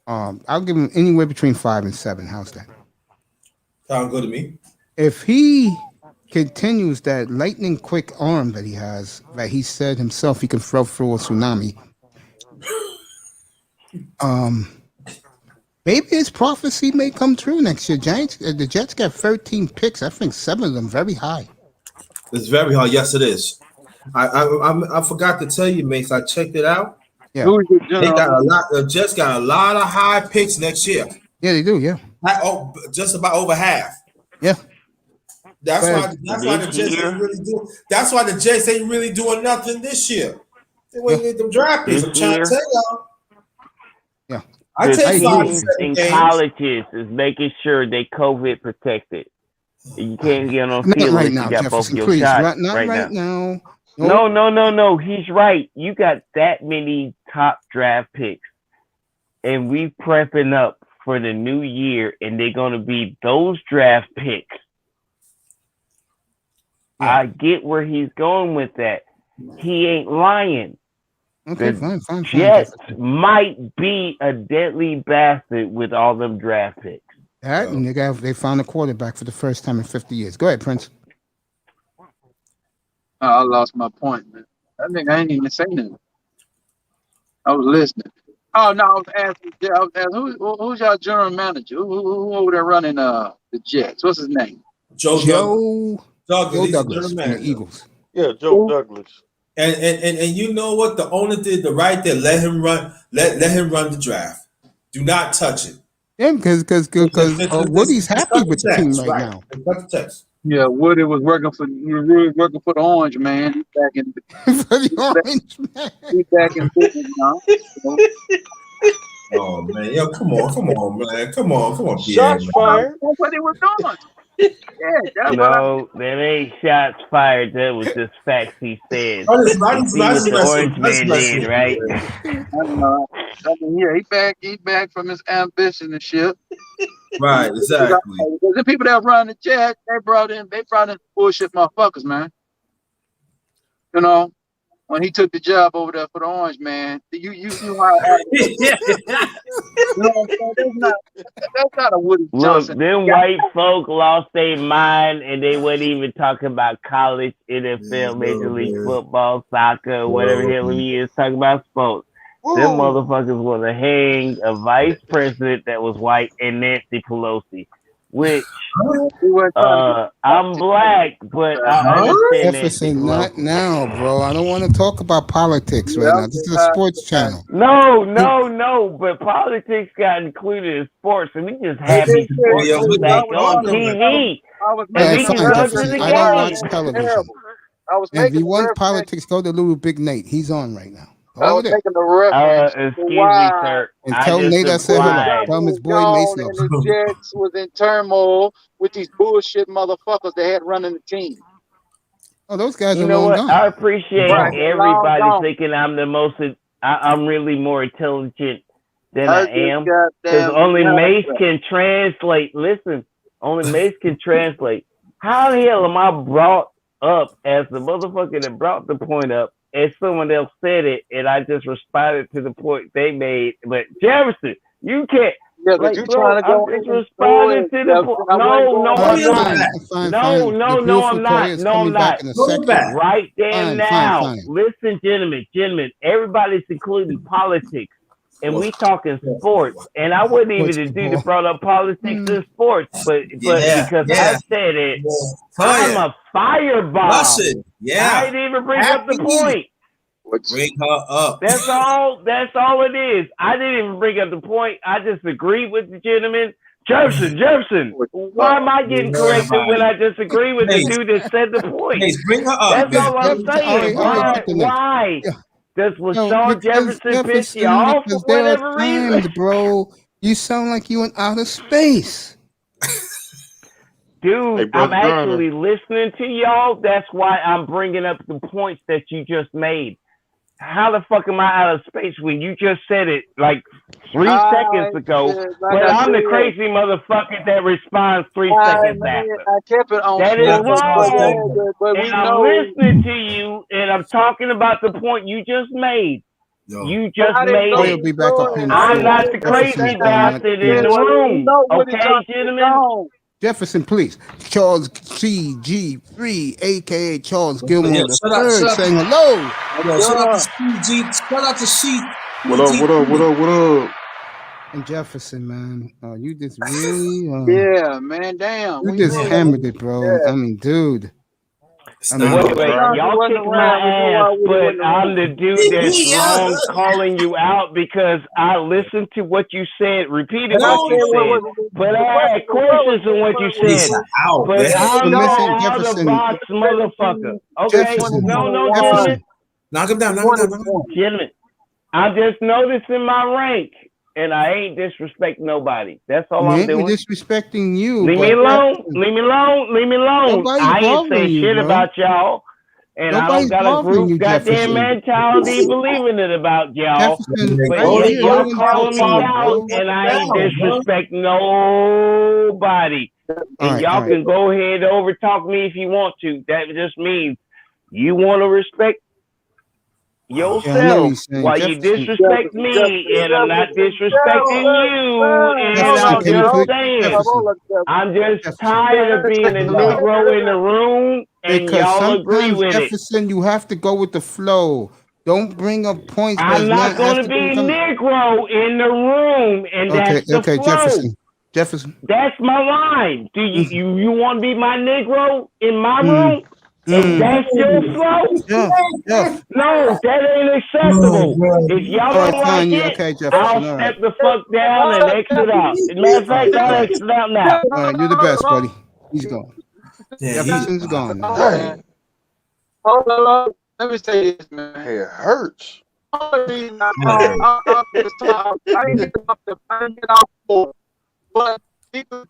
I'll give him anywhere between 5 and 7. How's that? Sound good to me. If he continues that lightning quick arm that he has, that he said himself he can throw through a tsunami, maybe his prophecy may come true next year. The Jets got 13 picks. I think 7 of them very high. It's very hard. Yes, it is. I forgot to tell you, Mace. I checked it out. Yeah. They got a lot. The Jets got a lot of high picks next year. Yeah, they do. Yeah. Just about over half. Yeah. That's why the Jets ain't really doing. That's why the Jets ain't really doing nothing this year. They waiting to get them draft picks. I'm trying to tell y'all. Yeah. I take teams in colleges is making sure they COVID protected. You can't get on field right unless now, you got Jefferson, both your please. shots. Not right now. No. He's right. You got that many top draft picks, and we prepping up for the new year, and they're going to be those draft picks. Yeah. I get where he's going with that. He ain't lying. Okay, fine. Jets might be a deadly bastard with all them draft picks. That and they found a quarterback for the first time in 50 years. Go ahead, Prince. I lost my point, man. I think I ain't even saying nothing. I was listening. Oh no, I was asking who's y'all general manager? Who over there running the Jets? What's his name? Joe Douglas from the Eagles. Yeah, Joe Douglas. And you know what? The owner did the right thing. Let him run. Let him run the draft. Do not touch it. Yeah, because Woody's happy with the team right now. Cut the text. Yeah, Woody was working for the Orange Man. He's back in for the Orange Man. He's back in business now. Oh man, yo, come on, man, come on. Shots fired. That's what he was doing. Yeah, that ain't shots fired. That was just facts he said. Oh, the Orange Man did, right? I mean, yeah, he back from his ambition and shit. Right, exactly. The people that run the Jets, they brought in bullshit motherfuckers, man. You know, when he took the job over there for the Orange Man, you how that's not a Woody Johnson. Look, them white folk lost their mind and they weren't even talking about college, NFL, Major League Football, soccer, whatever the hell he is, talking about sports. Them motherfuckers want to hang a vice president that was white and Nancy Pelosi, which I'm black, but I understand Jefferson, not now, bro. I don't want to talk about politics right now. This is a sports channel. No, but politics got included in sports, and we just happy sports back on TV. I don't watch television. If you want politics, go to Little Big Nate. He's on right now. I was taking the reference. Excuse me, sir. And tell Nate I said hello. Tell him his boy Mason. And the Jets was in turmoil with these bullshit motherfuckers they had running the team. Oh, those guys are long gone. I appreciate everybody thinking I'm the most. I'm really more intelligent than I am. Because only Mace can translate. Listen, only Mace can translate. How the hell am I brought up as the motherfucker that brought the point up? And someone else said it, and I just responded to the point they made. But Jefferson, you can't. Yeah, like, you trying to go I'm just responding to the point. No, I'm not. Right there now. Listen, gentlemen, everybody's including politics. And we talking sports, and I wasn't even the dude that brought up politics and sports, but because I said it, I'm a fireball. I didn't even bring up the point. Bring her up. That's all it is. I didn't even bring up the point. I just agreed with the gentleman. Jefferson, why am I getting corrected when I disagree with the dude that said the point? Bring her up. That's all I'm saying. Why? Does LaShawn Jefferson piss you off for whatever reason? Bro, you sound like you in outer space. Dude, I'm actually listening to y'all. That's why I'm bringing up the points that you just made. How the fuck am I out of space when you just said it like 3 seconds ago? But I'm the crazy motherfucker that responds 3 seconds after. I kept it on. That is That's wrong. but we And I'm know. listening to you, and I'm talking about the point you just made. Yo. You just made We'll it. be back up in I'm the not the Jefferson's crazy going on. bastard in the room. Okay, gentlemen? Jefferson, please. Charles CG3, aka Charles Gilmore Yeah, the shut up, third, shut up. saying hello. Yo, shout out to CG. Shout out to C. What up? What up? What up? What up? And Jefferson, man, you just really, Yeah, man, damn. you just hammered it, bro. I mean, dude. I mean, Wait, y'all kick my ass, but I'm the dude that's wrong calling you out because I listened to what you said, repeated what you said, but I had questions on what you said. But I'm not out of the box, motherfucker. Okay? No, gentlemen. Knock him down, knock him down. Gentlemen, I'm just noticing my rank, and I ain't disrespecting nobody. That's all I'm doing. Disrespecting you. Leave me alone. Leave me alone. Leave me alone. Nobody's I ain't saying you, shit bro. about y'all. And Nobody's I don't got a group you, goddamn Jefferson. mentality believing it about y'all. Jefferson, But bro, yet y'all calling me bro. out, and I ain't disrespecting nobody. And y'all can go ahead and overtalk me if you want to. That just means you want to respect yourself while you disrespect me, and I'm not disrespecting you, and I'm just saying, I'm just tired of being a Negro in the room, and Because y'all agree sometimes, with it. Jefferson, you have to go with the flow. Don't bring up points. I'm not going to be Negro in the room, and that's the flow. Jefferson. That's my line. Do you want to be my Negro in my room? And that's your flow? No, that ain't acceptable. If y'all don't like it, I'll step the fuck down and exit out. As a matter of fact, I'll exit out now. All right, you're the best, buddy. He's gone. Jefferson's gone. Dang. Hold on. Let me say this, man. Hey, it hurts. I didn't get off board. But people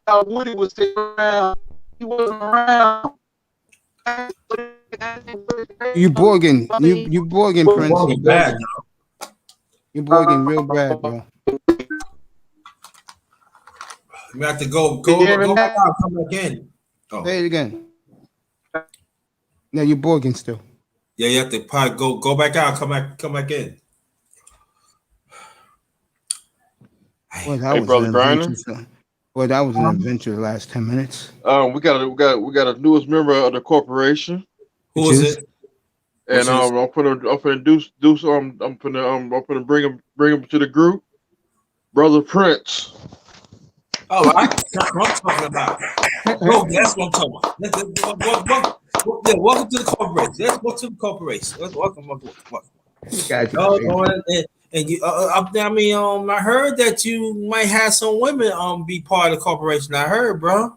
thought Woody was sitting around. He wasn't around. You Borgin, you Borgin, Prince. Bad. You Borgin real bad, bro. You have to go back out, come back in. Oh. Say it again. No, you Borgin still. Yeah, you have to probably go back out, come back in. Well, that was brother an Griner. adventure. Well, that was an adventure the last 10 minutes. We got a newest member of the corporation. Who is it? And I'm gonna bring him to the group. Brother Prince. Oh, that's what I'm talking about. Bro, that's what I'm talking about. Welcome to the corporation. Let's go to the corporation. Welcome. And you, I heard that you might have some women be part of the corporation. I heard, bro.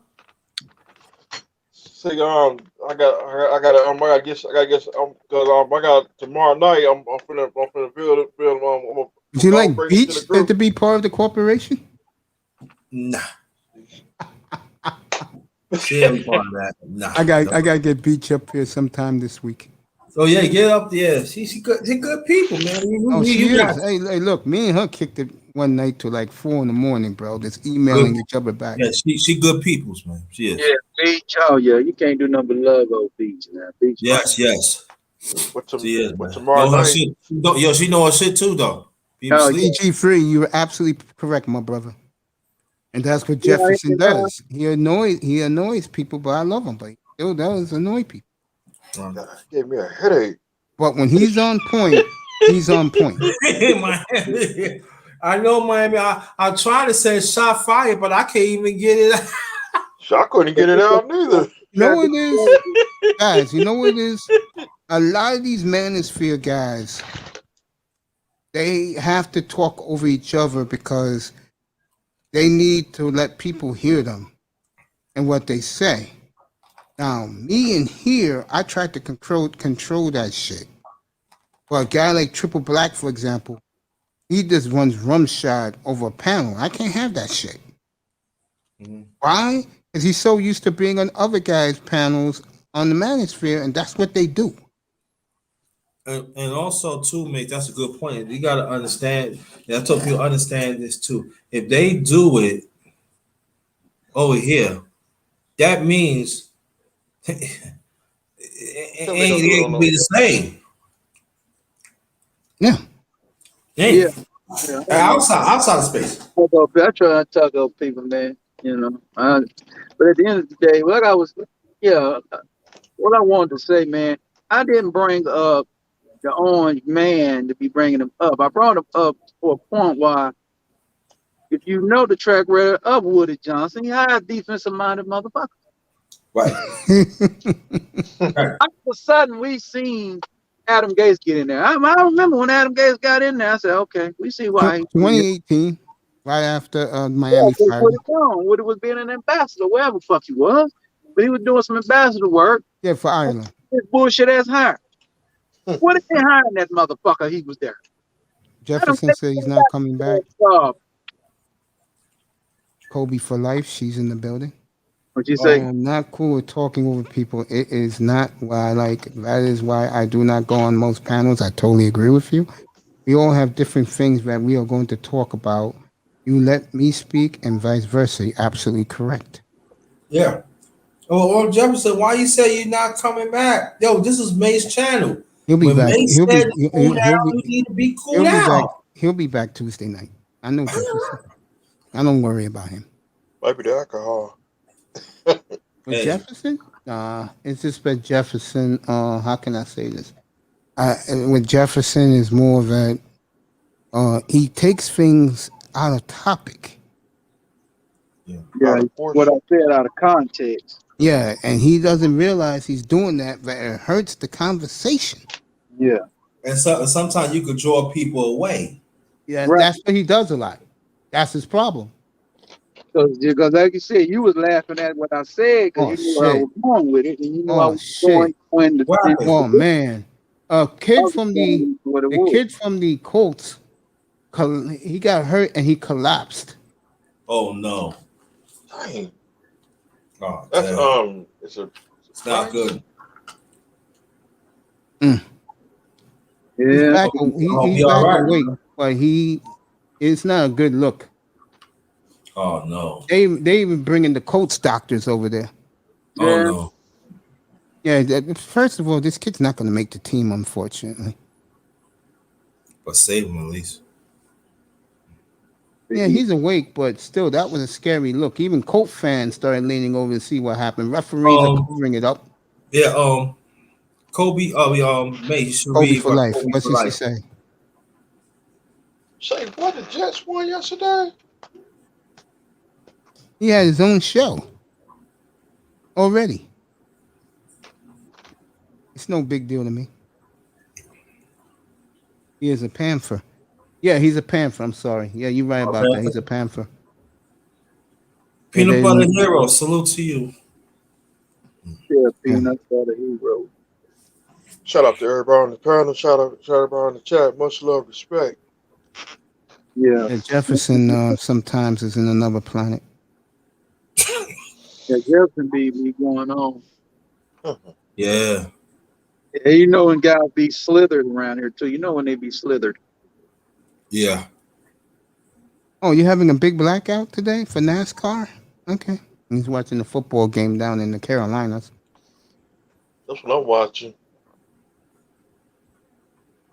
Say, I got tomorrow night. I'm finna build. Would you like Beach to be part of the corporation? Nah. She ain't part of that. Nah. I gotta get Beach up here sometime this week. Oh yeah, get up there. She good people, man. She is. Hey, look, me and her kicked it one night till like 4 a.m, bro. Just emailing each other back. Yeah, she good peoples, man. She is. Yeah, Beach. Oh yeah, you can't do nothing but love old Beach now. Beach. Yes. She is, man. Tomorrow night. She know her shit too, though. CG3, you're absolutely correct, my brother. And that's what Jefferson does. He annoys people, but I love him. But still does annoy people. Gave me a headache. But when he's on point, he's on point. I know, Miami. I'm trying to say shot fire, but I can't even get it out. I couldn't get it out neither. You know what it is? Guys, you know what it is? A lot of these manosphere guys, they have to talk over each other because they need to let people hear them and what they say. Now, me in here, I tried to control that shit. For a guy like Triple Black, for example, he just runs rumshot over a panel. I can't have that shit. Mm-hmm. Why? Because he's so used to being on other guys' panels on the manosphere, and that's what they do. And also too, mate, that's a good point. You gotta understand. I told people understand this too. If they do it over here, that means it ain't gonna be the same. Yeah. Yeah. Outside of space. I try to talk to people, man. You know, but at the end of the day, what I wanted to say, man, I didn't bring up the orange man to be bringing him up. I brought him up for a point why, if you know the track record of Woody Johnson, he hired defensive-minded motherfucker. Right. All of a sudden, we seen Adam Gates get in there. I remember when Adam Gates got in there, I said, okay, we see why. 2018, right after Miami fired him. Woody was being an ambassador, wherever the fuck he was. But he was doing some ambassador work. Yeah, for Ireland. His bullshit ass hired. What if they hiring that motherfucker? He was there. Jefferson said he's not coming back. Kobe for life. She's in the building. What you say? I'm not cool with talking over people. It is not what I like. That is why I do not go on most panels. I totally agree with you. We all have different things that we are going to talk about. You let me speak and vice versa. You're absolutely correct. Yeah. Or Jefferson, why you say you're not coming back? Yo, this is May's channel. He'll be back. You need to be cool down. He'll be back Tuesday night. I know Jefferson. I don't worry about him. Might be the alcohol. With Jefferson? It's just that Jefferson, how can I say this? With Jefferson is more of a, he takes things out of topic. Yeah, what I said out of context. Yeah, and he doesn't realize he's doing that, but it hurts the conversation. Yeah. And sometimes you could draw people away. Yeah, right. That's what he does a lot. That's his problem. Because like you said, you was laughing at what I said because you knew I was going with it, and you knew I was going when the oh man, a kid from the Colts, he got hurt and he collapsed. Oh no! Dang. Oh, that's it's not good. Yeah, he's back awake, but it's not a good look. Oh no! They even bringing the Colts doctors over there. Oh no! Yeah, first of all, this kid's not going to make the team, unfortunately. But save him at least. Yeah, he's awake, but still, that was a scary look. Even Colt fans started leaning over to see what happened. Referees are covering it up. Yeah, Kobe. May Kobe for life. What did she say? Say what? The Jets won yesterday. He had his own show already. It's no big deal to me. He is a Panther. Yeah, he's a Panther. I'm sorry. Yeah, you're right about that. He's a Panther. Peanut butter hero. Salute to you. Yeah, peanut butter hero. Shout out to everybody on the panel. Shout out everybody in the chat. Much love, respect. Yeah. Jefferson sometimes is in another planet. Yeah, Jefferson be going on. Yeah. Yeah, you know when guys be slithered around here too. You know when they be slithered. Yeah. Oh, you having a big blackout today for NASCAR? Okay. He's watching the football game down in the Carolinas. That's what I'm watching.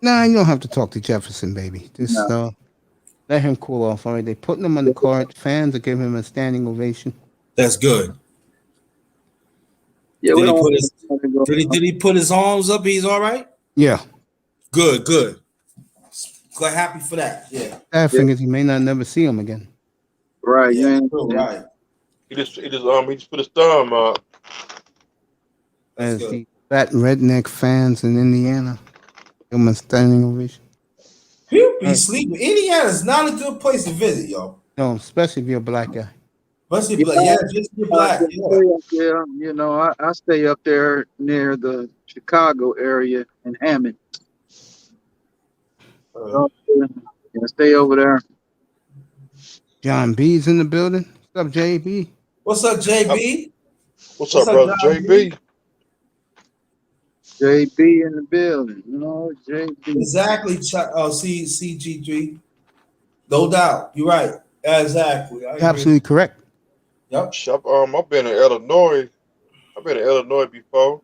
Nah, you don't have to talk to Jefferson, baby. Just let him cool off. All right, they're putting him on the card. Fans are giving him a standing ovation. That's good. Yeah, did he put his arms up? He's all right? Yeah. Good. Glad, happy for that. Yeah. That thing is he may not never see him again. Right, yeah. Right. He just put his thumb up. As the fat redneck fans in Indiana. Give him a standing ovation. He'll be sleeping. Indiana's not a good place to visit, yo. No, especially if you're a black guy. Especially black, just if you're black. Yeah, you know, I stay up there near the Chicago area in Hammond. Stay over there. John B's in the building. What's up, JB? What's up, JB? What's up, brother JB? JB in the building. No, JB. Exactly, CG3. No doubt. You're right. Exactly. I agree. Absolutely correct. Yep. I've been in Illinois. I've been in Illinois before.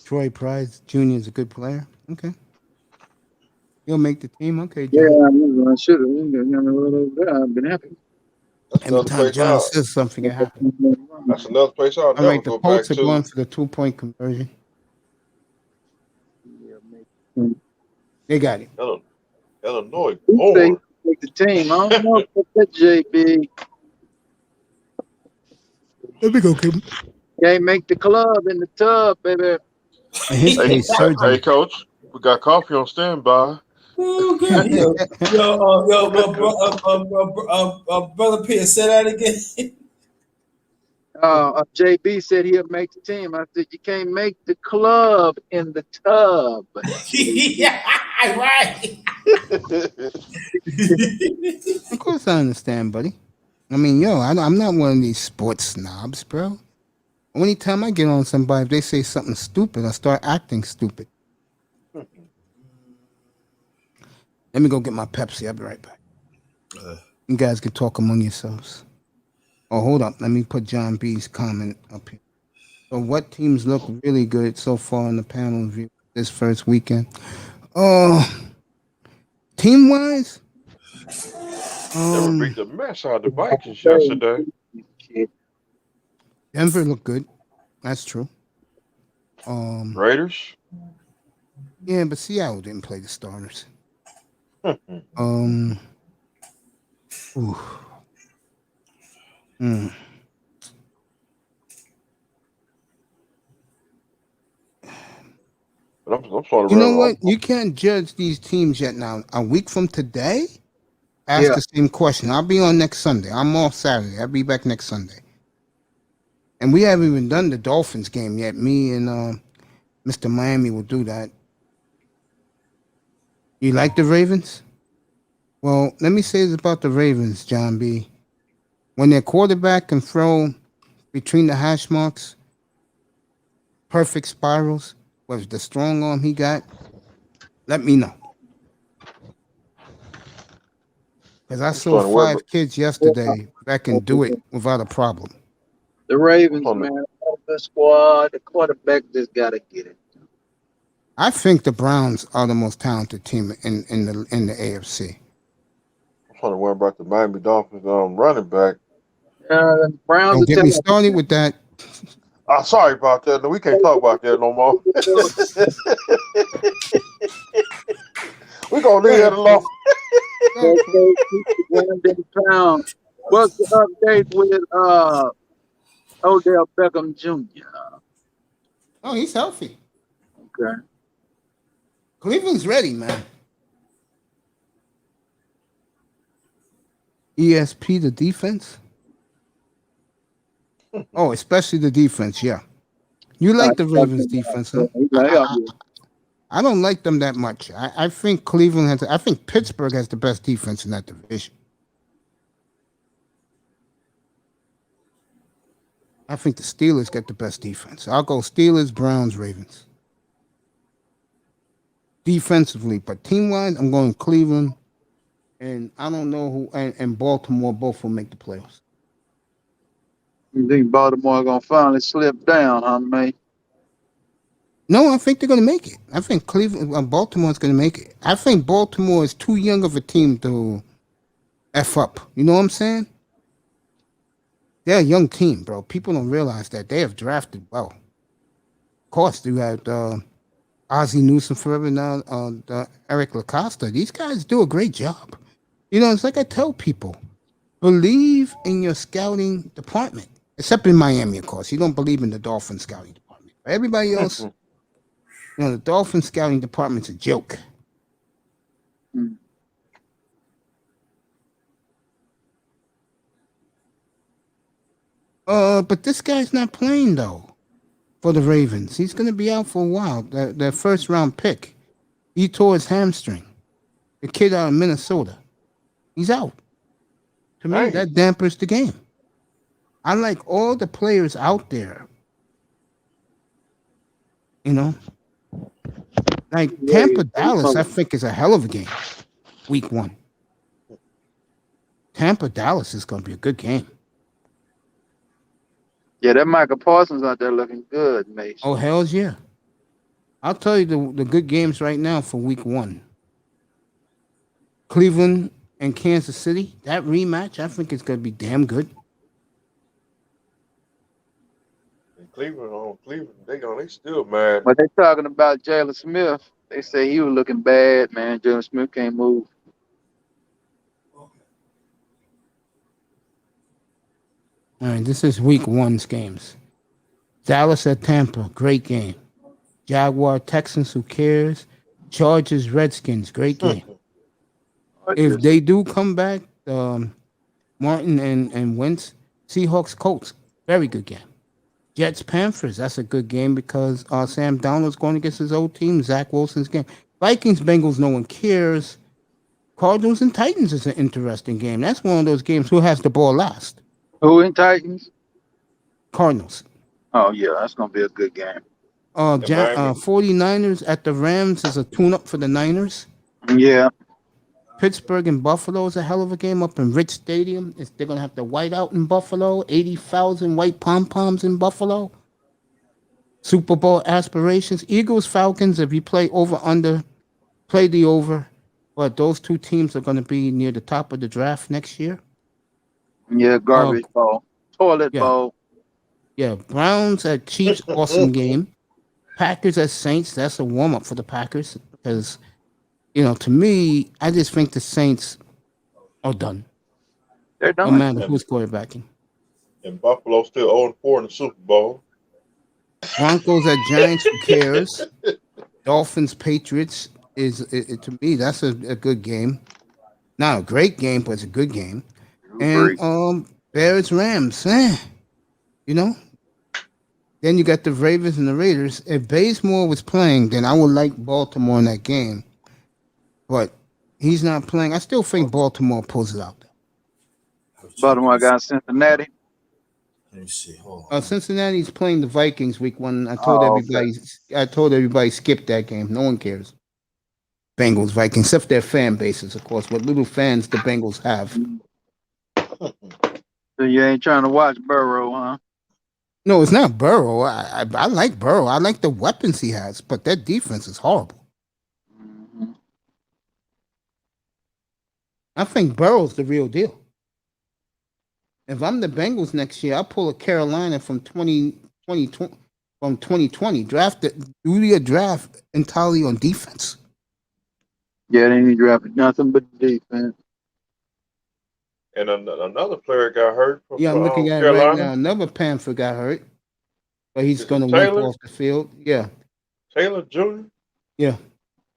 Troy Price Jr. is a good player. Okay. He'll make the team. Okay, Yeah, John. I should have. I've been happy. That's Every another time place John out. says something, it happens. That's another place I'll All never right, the go Colts back are going to. for the 2-point conversion. They got it. Illinois He say born. make the team. I don't know if that JB Let me go, Kim. can't make the club in the tub, baby. In his Hey, case, hey, surgery. coach, we got coffee on standby. Oh, good. Brother Pierce, say that again. JB said he'll make the team. I said you can't make the club in the tub. Yeah, right. Of course, I understand, buddy. I mean, I'm not one of these sports snobs, bro. Anytime I get on somebody, if they say something stupid, I start acting stupid. Let me go get my Pepsi. I'll be right back. You guys can talk among yourselves. Oh, hold up. Let me put John B's comment up here. So what teams look really good so far in the panel review this first weekend? Team-wise? Denver beat the mess out of the Vikings yesterday. Denver looked good. That's true. Raiders? Yeah, but Seattle didn't play the starters. Ooh. But I'm sort of You know what? You can't judge these teams yet now. A week from today, ask the same question. I'll be on next Sunday. I'm off Saturday. I'll be back next Sunday. And we haven't even done the Dolphins game yet. Me and Mr. Miami will do that. You like the Ravens? Well, let me say this about the Ravens, John B. When their quarterback can throw between the hash marks, perfect spirals, with the strong arm he got, let me know. Because I saw 5 kids yesterday that can do it without a problem. The Ravens, man, the squad, the quarterback just got to get it. I think the Browns are the most talented team in the AFC. I'm trying to worry about the Miami Dolphins running back. The Browns Don't get me started with that. Sorry about that. No, we can't talk about that no more. We're going to leave that alone. What's the update with Odell Beckham Jr.? Oh, he's healthy. Okay. Cleveland's ready, man. ESP, the defense? Oh, especially the defense, yeah. You like the Ravens defense, huh? I don't like them that much. I think I think Pittsburgh has the best defense in that division. I think the Steelers get the best defense. I'll go Steelers, Browns, Ravens. Defensively, but team-wise, I'm going Cleveland, and I don't know who, and Baltimore both will make the playoffs. You think Baltimore going to finally slip down, huh, man? No, I think they're going to make it. I think Baltimore's going to make it. I think Baltimore is too young of a team to F up. You know what I'm saying? They're a young team, bro. People don't realize that. They have drafted well. Of course, you had Ozzie Newsome forever now, Eric LaCosta. These guys do a great job. You know, it's like I tell people, believe in your scouting department. Except in Miami, of course. You don't believe in the Dolphins scouting department. For everybody else, the Dolphins scouting department's a joke. But this guy's not playing, though, for the Ravens. He's going to be out for a while. Their first-round pick. He tore his hamstring. The kid out of Minnesota. He's out. To me, that dampers the game. I like all the players out there. You know, Like Yeah, Tampa Dallas, I think is a hell of a game. Week 1. Tampa Dallas is going to be a good game. yeah, that Michael Parsons out there looking good, Mace. Oh hell's yeah! I'll tell you the good games right now for week 1. Cleveland and Kansas City. That rematch, I think it's going to be damn good. In Cleveland, they still mad. But they talking about Jalen Smith. They say he was looking bad, man. Jalen Smith can't move. All right, this is week 1's games. Dallas at Tampa, great game. Jaguar Texans, who cares? Chargers Redskins, great game. If they do come back, Martin and Wentz, Seahawks Colts, very good game. Jets Panthers, that's a good game because Sam Darnold's going against his old team, Zach Wilson's game. Vikings Bengals, no one cares. Cardinals and Titans is an interesting game. That's one of those games. Who has the ball last? Who in Titans? Cardinals. Oh yeah, that's gonna be a good game. 49ers at the Rams is a tune-up for the Niners. Yeah. Pittsburgh and Buffalo is a hell of a game up in Rich Stadium. They're going to have the white out in Buffalo, 80,000 white pom-poms in Buffalo. Super Bowl aspirations. Eagles, Falcons, if you play over-under, play the over. But those two teams are going to be near the top of the draft next year. Yeah, garbage ball. Toilet bowl. Yeah, Browns at Chiefs, awesome game. Packers at Saints, that's a warm-up for the Packers because, to me, I just think the Saints are done. They're done. No matter who's quarterbacking. And Buffalo still 0-4 in the Super Bowl. Broncos at Giants, who cares? Dolphins, Patriots to me, that's a good game. Not a great game, but it's a good game. And Bears, Rams, Then you got the Ravens and the Raiders. If Bazemore was playing, then I would like Baltimore in that game. But he's not playing. I still think Baltimore pulls it out. Baltimore got Cincinnati. Let me see. Hold on. Cincinnati's playing the Vikings week 1. I told everybody skip that game. No one cares. Bengals, Vikings, except their fan bases, of course. What little fans the Bengals have. So you ain't trying to watch Burrow, huh? No, it's not Burrow. I like Burrow. I like the weapons he has, but that defense is horrible. Mm-hmm. I think Burrow's the real deal. If I'm the Bengals next year, I'll pull a Carolina from 2020. Do the draft entirely on defense. Yeah, they ain't drafted nothing but defense. And another player got hurt from I'm looking at Carolina. it right now. Another Panther got hurt, but he's going to limp off the field. Yeah. Taylor Jr.? Yeah,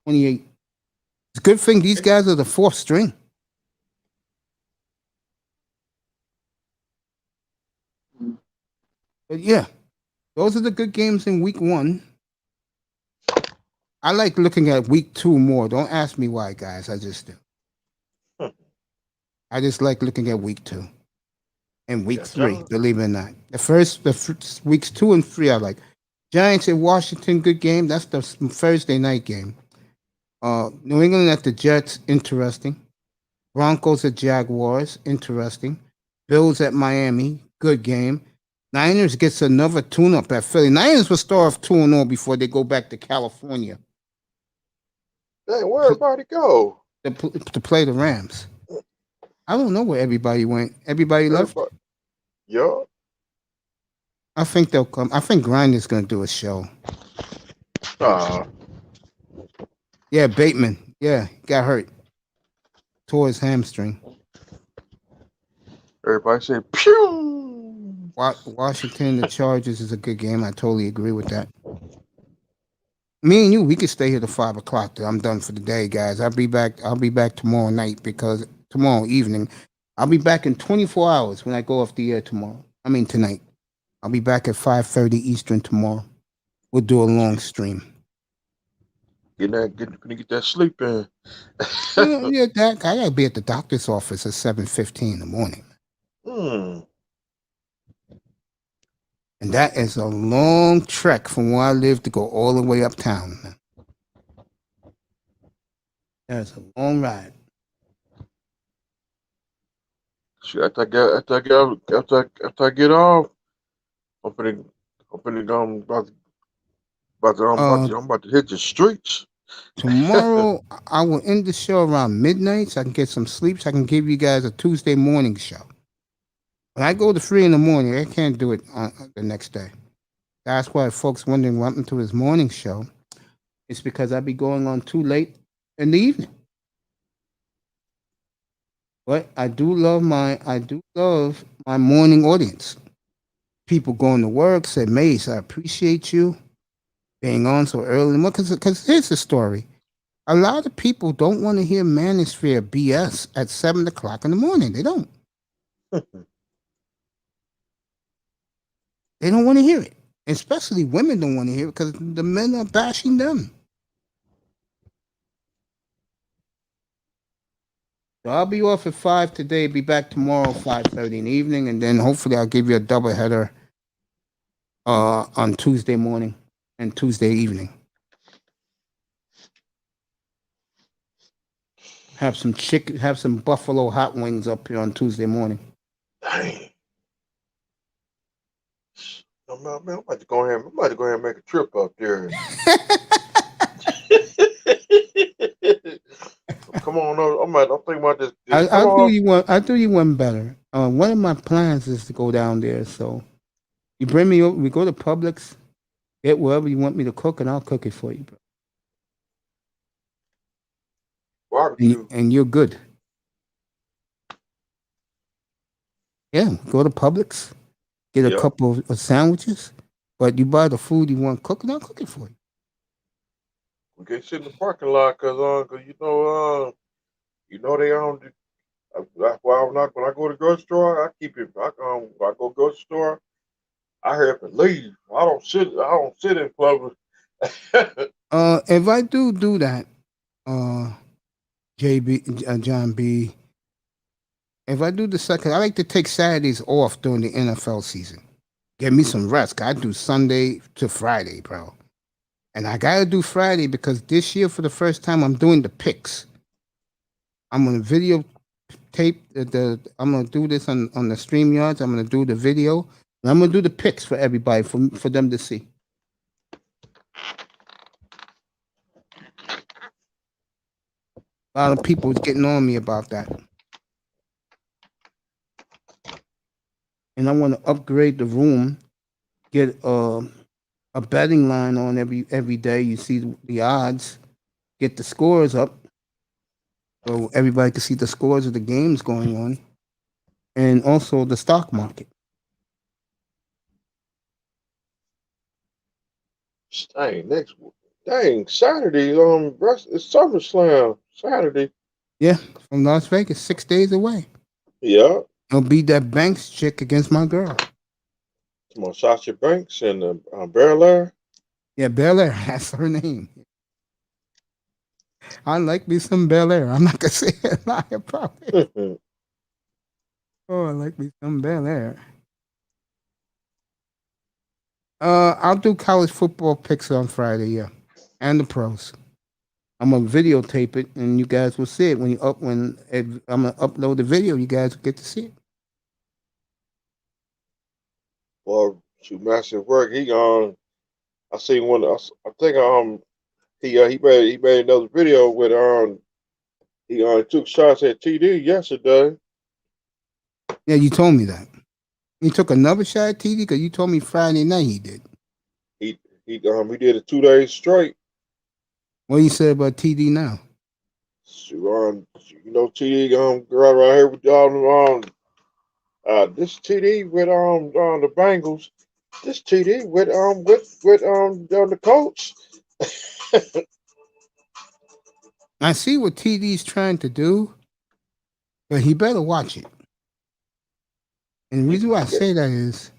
28. It's a good thing these guys are the fourth string. But yeah, those are the good games in week 1. I like looking at week 2 more. Don't ask me why, guys. I just do. I just like looking at week 2 and week 3, believe it or not. The weeks 2 and 3 I like. Giants at Washington, good game. That's the Thursday night game. New England at the Jets, interesting. Broncos at Jaguars, interesting. Bills at Miami, good game. Niners gets another tune-up at Philly. Niners will start off 2-0 before they go back to California. Dang, where everybody go? To play the Rams. I don't know where everybody went. Everybody left? Yeah. I think they'll come. I think Grinder's going to do a show. Yeah, Bateman. Yeah, got hurt. Tore his hamstring. Everybody said, pew! Washington, the Chargers is a good game. I totally agree with that. Me and you, we could stay here till 5 o'clock. I'm done for the day, guys. I'll be back tomorrow night because tomorrow evening. I'll be back in 24 hours when I go off the air tomorrow. Tonight. I'll be back at 5:30 Eastern tomorrow. We'll do a long stream. Get that sleep in. Yeah, I gotta be at the doctor's office at 7:15 in the morning. And that is a long trek from where I live to go all the way uptown. That's a long ride. Shit, after I get off, I'm finna, I'm about to hit the streets. Tomorrow, I will end the show around midnight so I can get some sleep so I can give you guys a Tuesday morning show. When I go to 3 in the morning, I can't do it on the next day. That's why folks wondering what happened to his morning show. It's because I be going on too late in the evening. But I do love my morning audience. People going to work say, Mace, I appreciate you being on so early. Because here's the story. A lot of people don't want to hear manosphere BS at 7 o'clock in the morning. They don't. They don't want to hear it. Especially women don't want to hear it because the men are bashing them. So I'll be off at 5 today. Be back tomorrow 5:30 in the evening, and then hopefully I'll give you a double header on Tuesday morning and Tuesday evening. Have some buffalo hot wings up here on Tuesday morning. Dang. I'm about to go ahead and make a trip up there. Come on, I'm thinking about this. I'll do you one better. One of my plans is to go down there. So you bring me over. We go to Publix. Get wherever you want me to cook, and I'll cook it for you, bro. Barbecue. And you're good. Yeah, go to Publix. Get a couple of sandwiches, but you buy the food you want cooked, and I'll cook it for you. We can sit in the parking lot, cause they own. That's why when I go to the grocery store, I keep it. I go to the grocery store, I hurry up and leave. I don't sit in Publix. If I do that, John B. If I do the second, I like to take Saturdays off during the NFL season. Get me some rest. I do Sunday to Friday, bro. And I gotta do Friday because this year, for the first time, I'm doing the picks. I'm gonna videotape I'm gonna do this on the StreamYards. I'm gonna do the video, and I'm gonna do the picks for everybody for them to see. A lot of people is getting on me about that. And I want to upgrade the room, get a betting line on every day. You see the odds, get the scores up, so everybody can see the scores of the games going on, and also the stock market. Dang, Saturday, it's SummerSlam Saturday. Yeah, from Las Vegas, 6 days away. Yeah. I'll be that Banks chick against my girl. Come on, Sasha Banks and Belair. Yeah, Belair, that's her name. I like me some Belair. I'm not gonna say it live, probably. Oh, I like me some Belair. I'll do college football picks on Friday, yeah, and the pros. I'm gonna videotape it, and you guys will see it when I'm gonna upload the video. You guys will get to see it. Well, shoot, massive work. I seen one. I think he made another video with he took shots at TD yesterday. Yeah, you told me that. He took another shot at TD because you told me Friday night he did. He did it 2 days straight. What do you say about TD now? TD right here with y'all. This TD with the Bengals. This TD with the Colts. I see what TD's trying to do, but he better watch it. And the reason why I say that is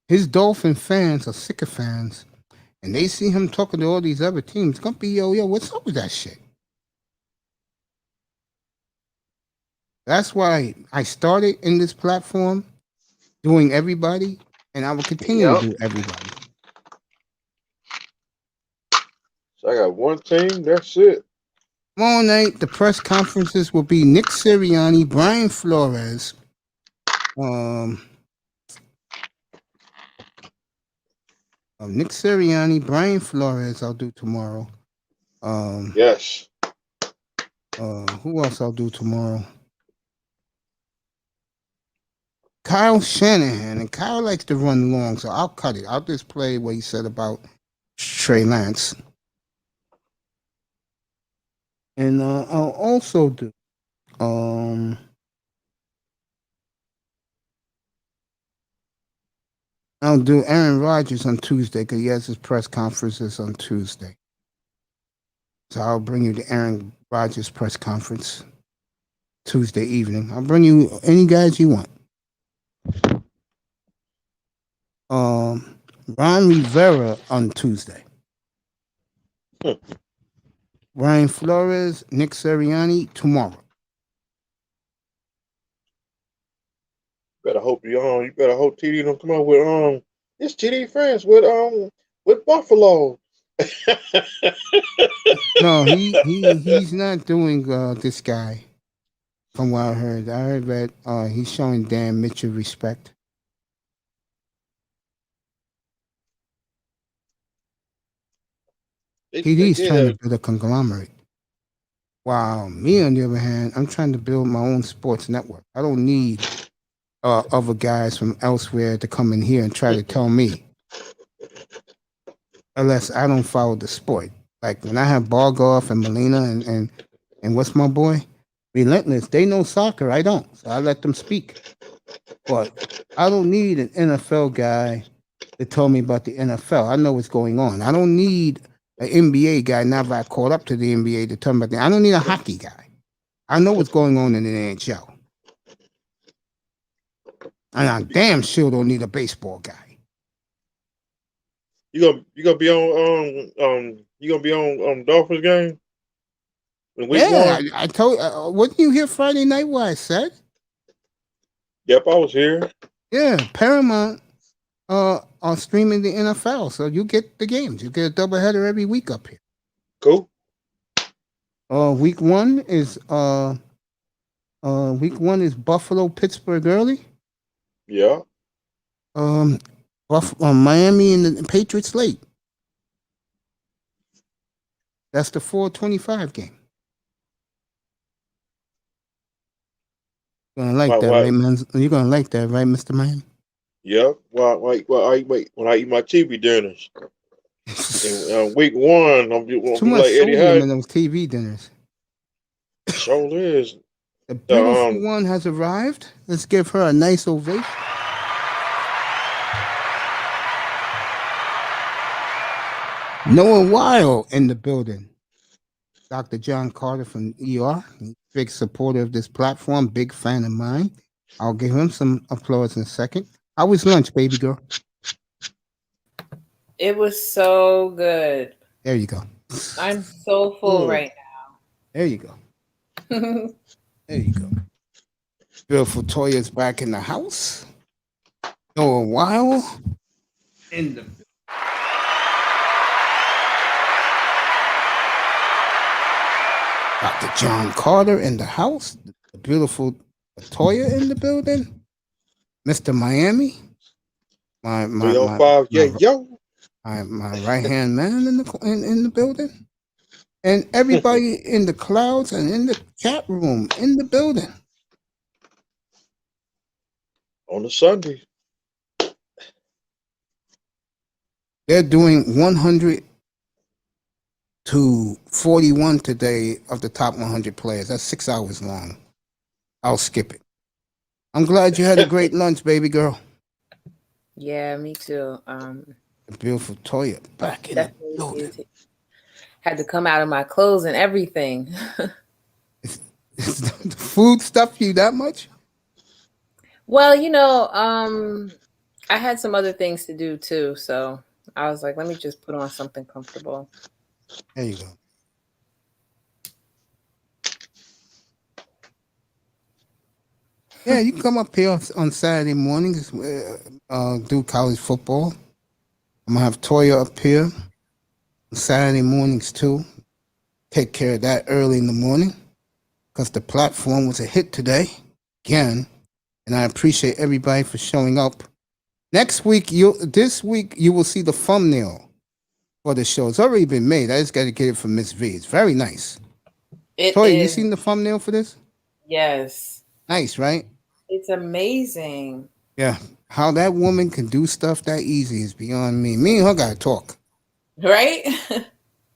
his Dolphin fans are sycophants, and they see him talking to all these other teams. It's gonna be yo, what's up with that shit? That's why I started in this platform doing everybody, and I will continue to do everybody. So I got one team, that's it. Tomorrow night, the press conferences will be Nick Sirianni, Brian Flores. Nick Sirianni, Brian Flores. I'll do tomorrow. Yes. Who else I'll do tomorrow? Kyle Shanahan, and Kyle likes to run long, so I'll cut it. I'll just play what he said about Trey Lance. And I'll also do I'll do Aaron Rodgers on Tuesday because he has his press conferences on Tuesday. So I'll bring you the Aaron Rodgers press conference Tuesday evening. I'll bring you any guys you want. Ron Rivera on Tuesday. Brian Flores, Nick Sirianni tomorrow. You better hope TD don't come out with it's TD friends with Buffalo. No, he's not doing this guy. From what I heard that he's showing Dan Mitchell respect. TD's trying to build a conglomerate. Wow, me on the other hand, I'm trying to build my own sports network. I don't need other guys from elsewhere to come in here and try to tell me, unless I don't follow the sport. Like when I have Bargoff and Molina and what's my boy? Relentless. They know soccer. I don't. So I let them speak. But I don't need an NFL guy to tell me about the NFL. I know what's going on. I don't need an NBA guy. Now that I caught up to the NBA to tell me about I don't need a hockey guy. I know what's going on in the NHL. And I damn sure don't need a baseball guy. You gonna be on Dolphins game? Yeah, I told. Wasn't you here Friday night? What I said? Yep, I was here. Yeah, Paramount are streaming the NFL, so you get the games. You get a doubleheader every week up here. Cool. Week one is Buffalo, Pittsburgh early. Yeah. Miami and the Patriots late. That's the 4:25 game. You're gonna like that, right, man? You're gonna like that, right, Mr. Miami? Yep. Well, wait. When I eat my TV dinners, in week one, I'm too much like Eddie sodium Hyde. in those TV dinners. Sure is. The beautiful one has arrived. Let's give her a nice ovation. Noah Weil in the building. Dr. John Carter from ER. Big supporter of this platform. Big fan of mine. I'll give him some applause in a second. How was lunch, baby girl? It was so good. There you go. I'm so full right now. There you go. There you go. Beautiful Toya's back in the house. Noah Weil in the Dr. John Carter in the house. The beautiful Toya in the building. Mr. Miami. My 305, my right hand man in the building. And everybody in the clouds and in the chat room in the building. On a Sunday. They're doing 100 to 41 today of the top 100 players. That's 6 hours long. I'll skip it. I'm glad you had a great lunch, baby girl. Yeah, me too. The beautiful Toya back in the building. Had to come out of my clothes and everything. The food stuff you that much? Well, I had some other things to do too, so I was like, let me just put on something comfortable. There you go. Yeah, you can come up here on Saturday mornings, do college football. I'm gonna have Toya up here on Saturday mornings too. take care of that early in the morning because the platform was a hit today again, and I appreciate everybody for showing up. This week you will see the thumbnail for the show. It's already been made. I just got to get it from Miss V. It's very nice. Toya, you seen the thumbnail for this? Yes. Nice, right? It's amazing. Yeah. How that woman can do stuff that easy is beyond me. Me and her got to talk. Right?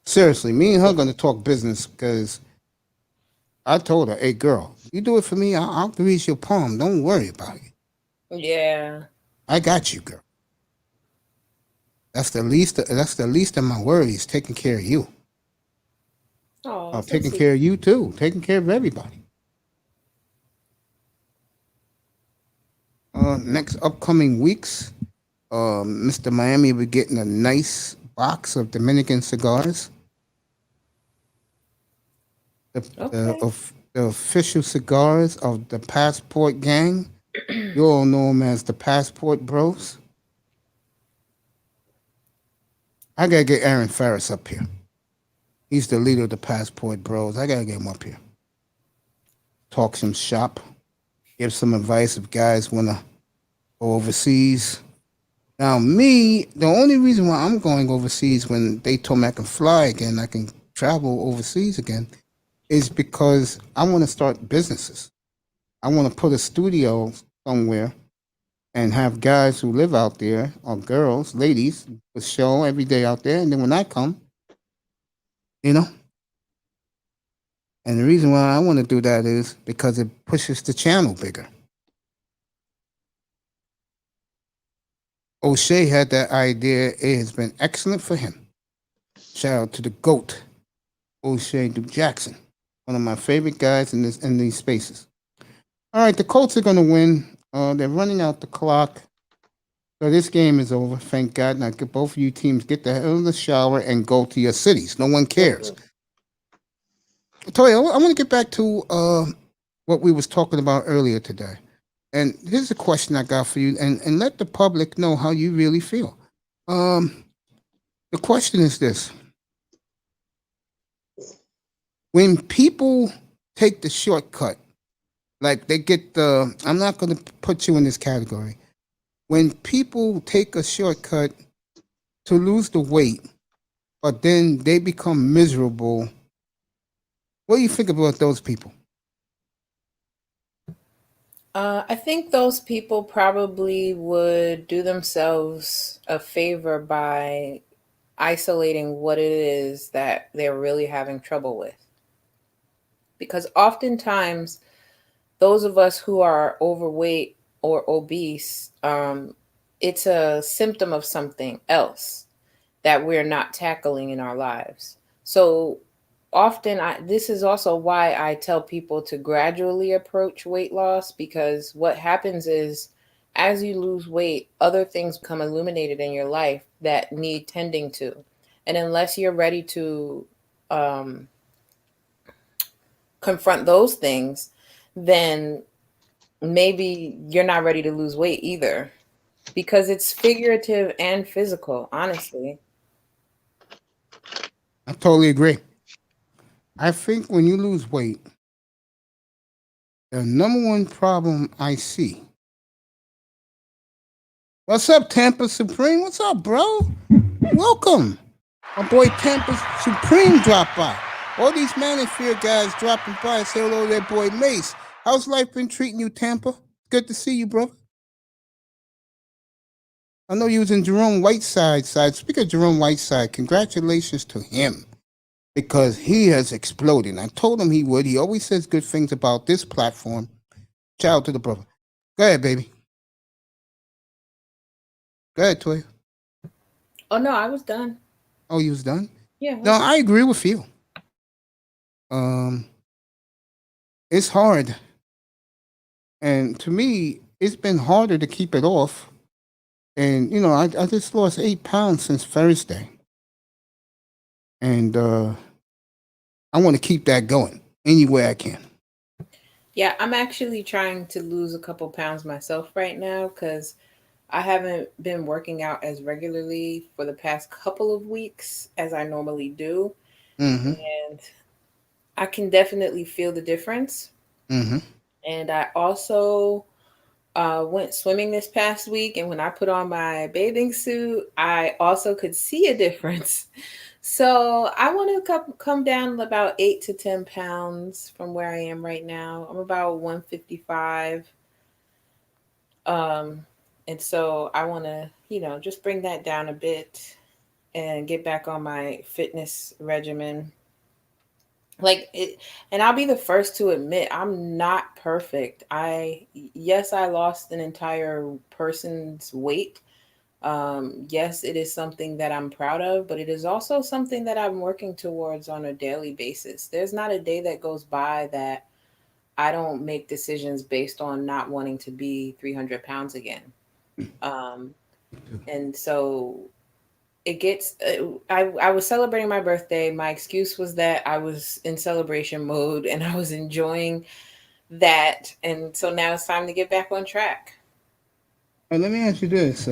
Seriously, me and her going to talk business because I told her, hey, girl, you do it for me, I'll grease your palm. Don't worry about it. Yeah. I got you, girl. That's the least of my worries, taking care of you. Oh, taking care of you too. Taking care of everybody. Next upcoming weeks, Mr. Miami will be getting a nice box of Dominican cigars. The official cigars of the Passport Gang. You all know them as the Passport Bros. I gotta get Aaron Ferris up here. He's the leader of the Passport Bros. I gotta get him up here. Talk some shop. Give some advice if guys wanna go overseas. Now, me, the only reason why I'm going overseas when they told me I can fly again, I can travel overseas again, is because I want to start businesses. I want to put a studio somewhere and have guys who live out there, or girls, ladies, with show every day out there. And then when I come, you know. And the reason why I want to do that is because it pushes the channel bigger. O'Shea had that idea. It has been excellent for him. Shout out to the GOAT, O'Shea Duke Jackson, one of my favorite guys in these spaces. All right, the Colts are going to win. They're running out the clock. So this game is over, thank God. Now, both of you teams get the hell in the shower and go to your cities. No one cares. Toya, I want to get back to what we was talking about earlier today. And here's a question I got for you, and let the public know how you really feel. The question is this. When people take the shortcut, like they get I'm not going to put you in this category. When people take a shortcut to lose the weight, but then they become miserable, what do you think about those people? I think those people probably would do themselves a favor by isolating what it is that they're really having trouble with. Because oftentimes, those of us who are overweight or obese, it's a symptom of something else that we're not tackling in our lives. So often, this is also why I tell people to gradually approach weight loss, because what happens is as you lose weight, other things become illuminated in your life that need tending to. And unless you're ready to confront those things, then maybe you're not ready to lose weight either, because it's figurative and physical, honestly. I totally agree. I think when you lose weight, the number one problem I see. What's up, Tampa Supreme? What's up, bro? Welcome. My boy Tampa Supreme dropped by. All these Manosphere guys dropping by. Say hello to their boy Mace. How's life been treating you, Tampa? Good to see you, bro. I know you was in Jerome Whiteside's side. Speaking of Jerome Whiteside, congratulations to him, because he has exploded. I told him he would. He always says good things about this platform. Shout out to the brother. Go ahead, baby. Go ahead, Toya. Oh, no, I was done. Oh, you was done? Yeah. No, I agree with you. It's hard. And to me, it's been harder to keep it off. And, you know, I just lost 8 pounds since Thursday. And I want to keep that going any way I can. Yeah, I'm actually trying to lose a couple pounds myself right now, because I haven't been working out as regularly for the past couple of weeks as I normally do. Mm-hmm. And I can definitely feel the difference. Mm-hmm. And I also went swimming this past week, and when I put on my bathing suit, I also could see a difference. So I want to come down about 8 to 10 pounds from where I am right now. I'm about 155. Um, and so I want to, just bring that down a bit and get back on my fitness regimen. Like it, and I'll be the first to admit I'm not perfect. Yes, I lost an entire person's weight. Yes, it is something that I'm proud of, but it is also something that I'm working towards on a daily basis. There's not a day that goes by that I don't make decisions based on not wanting to be 300 pounds again. Um, and so it gets, I was celebrating my birthday. My excuse was that I was in celebration mode and I was enjoying that. And so now it's time to get back on track. Let me ask you this: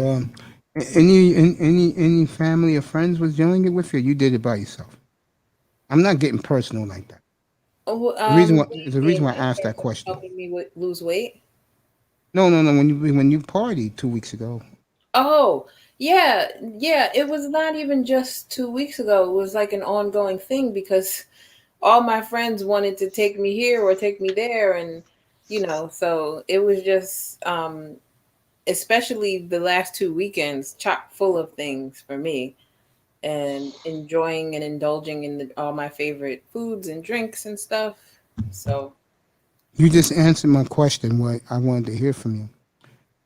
any family or friends was doing it with you? Or you did it by yourself. I'm not getting personal like that. Oh, What what do you the reason mean why I in asked that terms of question. helping me lose weight? No, no, no. When you partied 2 weeks ago. Oh, yeah, yeah. It was not even just 2 weeks ago. It was like an ongoing thing because all my friends wanted to take me here or take me there, and so it was just, especially the last 2 weekends, chock full of things for me, and enjoying and indulging in all my favorite foods and drinks and stuff. So You just answered my question. What I wanted to hear from you,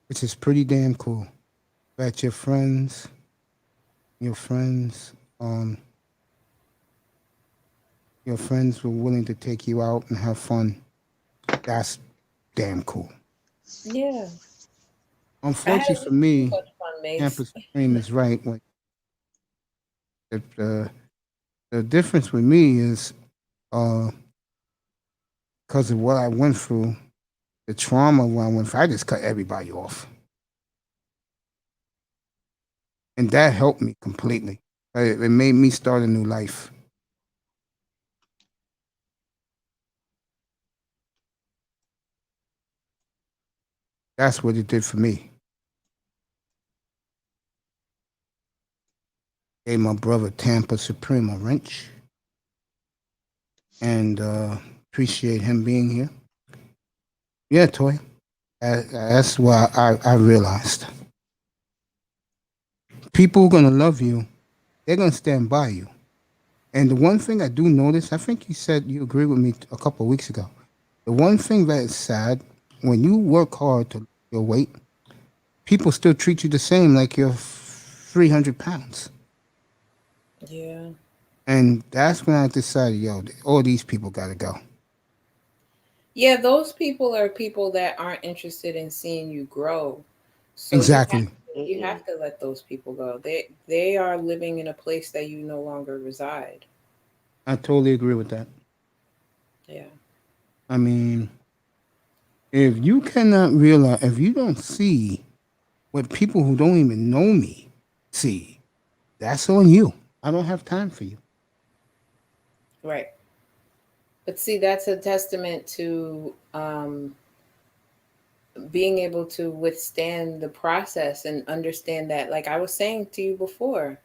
which is pretty damn cool. That your friends, um, your friends were willing to take you out and have fun. That's damn cool. yeah, I had Unfortunately for too me, much fun, Mace. Campus Supreme is right. When the the difference with me is uh because of what I went through, the trauma when I went through, I just cut everybody off, and that helped me completely. It made me start a new life. That's what it did for me. Gave my brother Tampa Supreme a wrench, and appreciate him being here. Yeah, Toy. That's what I realized. People are gonna love you. They're gonna stand by you. And the one thing I do notice, I think you said you agree with me a couple of weeks ago. The one thing that is sad, when you work hard to lose your weight, people still treat you the same like you're 300 pounds. Yeah. And that's when I decided, yo, all these people got to go. Yeah, those people are people that aren't interested in seeing you grow. So Exactly. you have to let those people go. They are living in a place that you no longer reside. I totally agree with that. Yeah. I mean, if you cannot realize, if you don't see what people who don't even know me see, that's on you. I don't have time for you. Right. But see, that's a testament to being able to withstand the process and understand that, like I was saying to you before,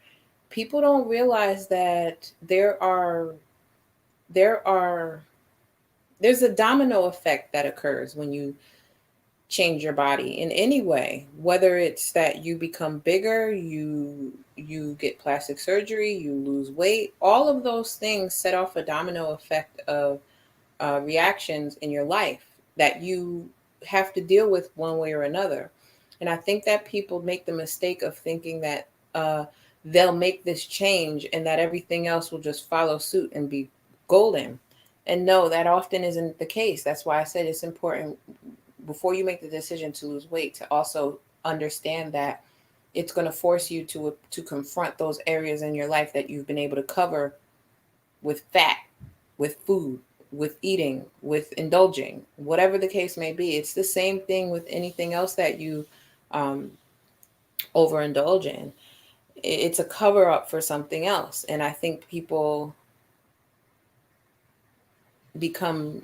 people don't realize that there are there's a domino effect that occurs when you change your body in any way, whether it's that you become bigger, you get plastic surgery, you lose weight. All of those things set off a domino effect of reactions in your life that you have to deal with one way or another. And I think that people make the mistake of thinking that they'll make this change and that everything else will just follow suit and be golden. And no, that often isn't the case. That's why I said it's important before you make the decision to lose weight to also understand that it's going to force you to confront those areas in your life that you've been able to cover with fat, with food, with eating, with indulging, whatever the case may be. It's the same thing with anything else that you um, overindulge in. It's a cover up for something else. And I think people become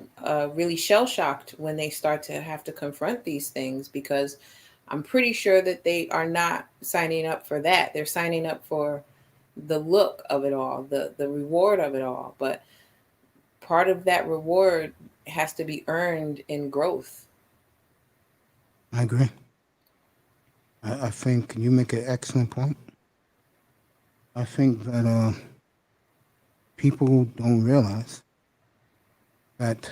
really shell shocked when they start to have to confront these things, because I'm pretty sure that they are not signing up for that. They're signing up for the look of it all, the reward of it all. But part of that reward has to be earned in growth. I agree. I think you make an excellent point. I think that people don't realize that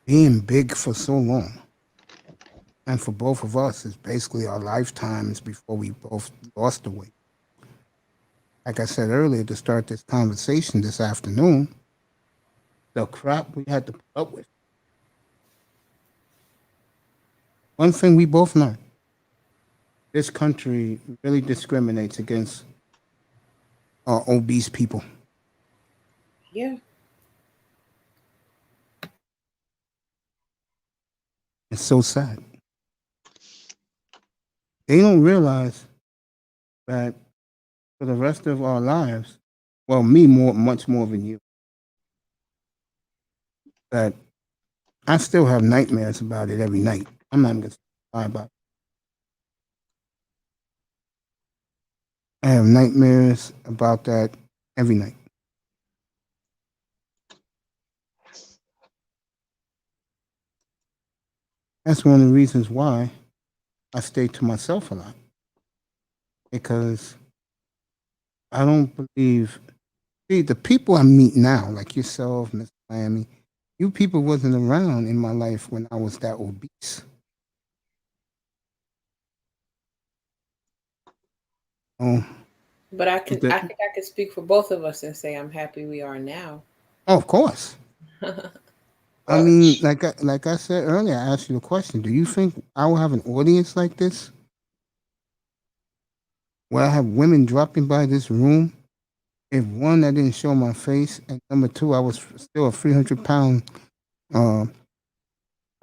being big for so long, and for both of us, is basically our lifetimes before we both lost the weight. Like I said earlier, to start this conversation this afternoon, the crap we had to put up with. One thing we both know: this country really discriminates against obese people. Yeah. It's so sad. They don't realize that for the rest of our lives, well, me much more than you, that I still have nightmares about it every night. I'm not going to lie about it. I have nightmares about that every night. That's one of the reasons why I stay to myself a lot. Because I don't believe, see, the people I meet now, like yourself, Miss Miami, you people wasn't around in my life when I was that obese. Oh, But I think I could speak for both of us and say I'm happy we are now. Oh, of course. I mean, like I said earlier, I asked you the question: do you think I will have an audience like this, where I have women dropping by this room? If one, I didn't show my face, and number two, I was still a 300-pound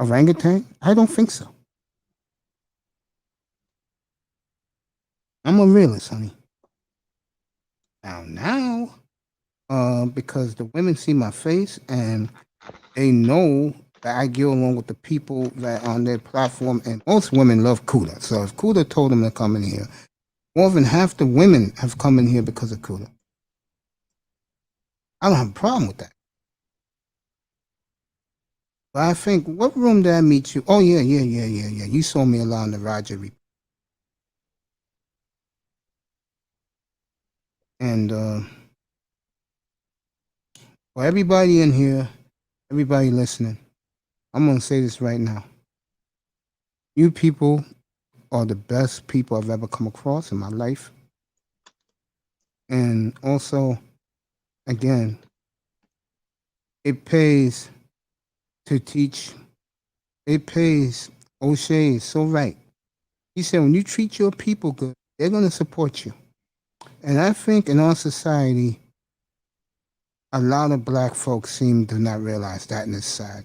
orangutan? I don't think so. I'm a realist, honey. Now, because the women see my face and they know that I get along with the people that on their platform, and most women love Kuda. So if Kuda told them to come in here, more than half the women have come in here because of Kuda. I don't have a problem with that. But I think, what room did I meet you? Oh, yeah. You saw me a lot on the Roger Report. And for everybody in here, everybody listening, I'm going to say this right now. You people are the best people I've ever come across in my life. And also, again, it pays to teach. It pays. O'Shea is so right. He said, when you treat your people good, they're going to support you. And I think in our society, a lot of black folks seem to not realize that, and it's sad.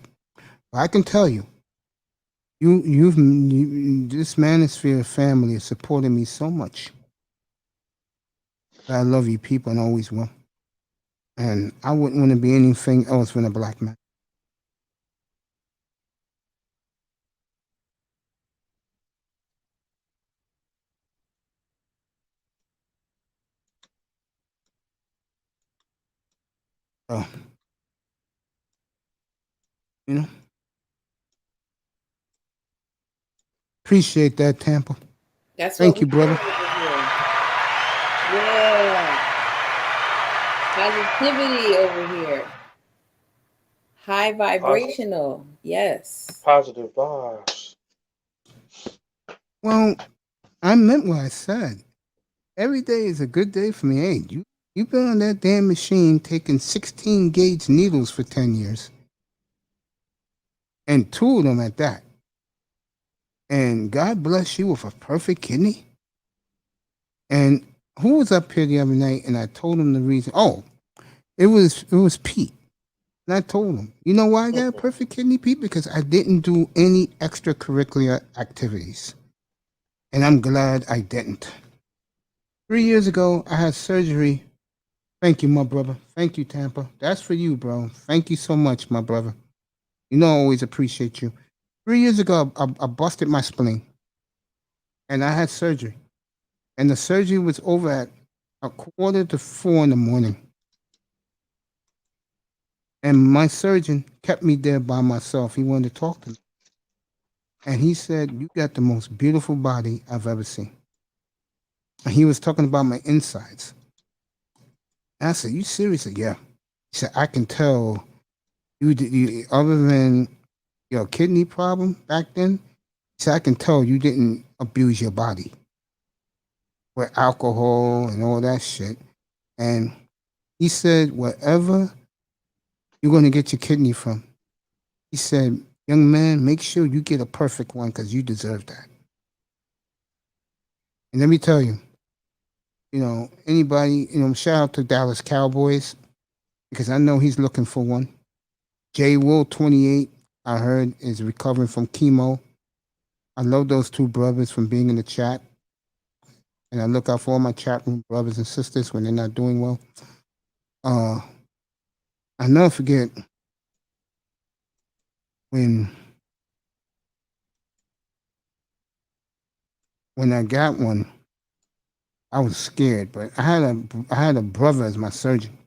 But I can tell you, this Manosphere family has supported me so much. I love you people and always will. And I wouldn't want to be anything else than a black man. So, you know, appreciate that, Tampa. That's Thank what you, we brother. do over here. Yeah. Positivity over here. High vibrational. Yes. Positive vibes. Well, I meant what I said. Every day is a good day for me. Hey, you've been on that damn machine taking 16 gauge needles for 10 years. And 2 of them at that. And God bless you with a perfect kidney. And who was up here the other night and I told him the reason? Oh, it was Pete. And I told him, you know why I got a perfect kidney, Pete? Because I didn't do any extracurricular activities. And I'm glad I didn't. 3 years ago, I had surgery Thank you, my brother. Thank you, Tampa. That's for you, bro. Thank you so much, my brother. You know I always appreciate you. 3 years ago, I busted my spleen, and I had surgery. And the surgery was over at 3:45 in the morning. And my surgeon kept me there by myself. He wanted to talk to me. And he said, "You got the most beautiful body I've ever seen." And he was talking about my insides. And I said, "You serious?" He said, "Yeah." He said, "I can tell you other than your kidney problem back then," he said, "I can tell you didn't abuse your body with alcohol and all that shit." And he said, "Wherever you're going to get your kidney from," he said, "Young man, make sure you get a perfect one because you deserve that." And let me tell you, anybody, shout out to Dallas Cowboys because I know he's looking for one. J Will 28, I heard, is recovering from chemo. I love those two brothers from being in the chat. And I look out for all my chat room brothers and sisters when they're not doing well. I never forget when I got one, I was scared, but I had a brother as my surgeon.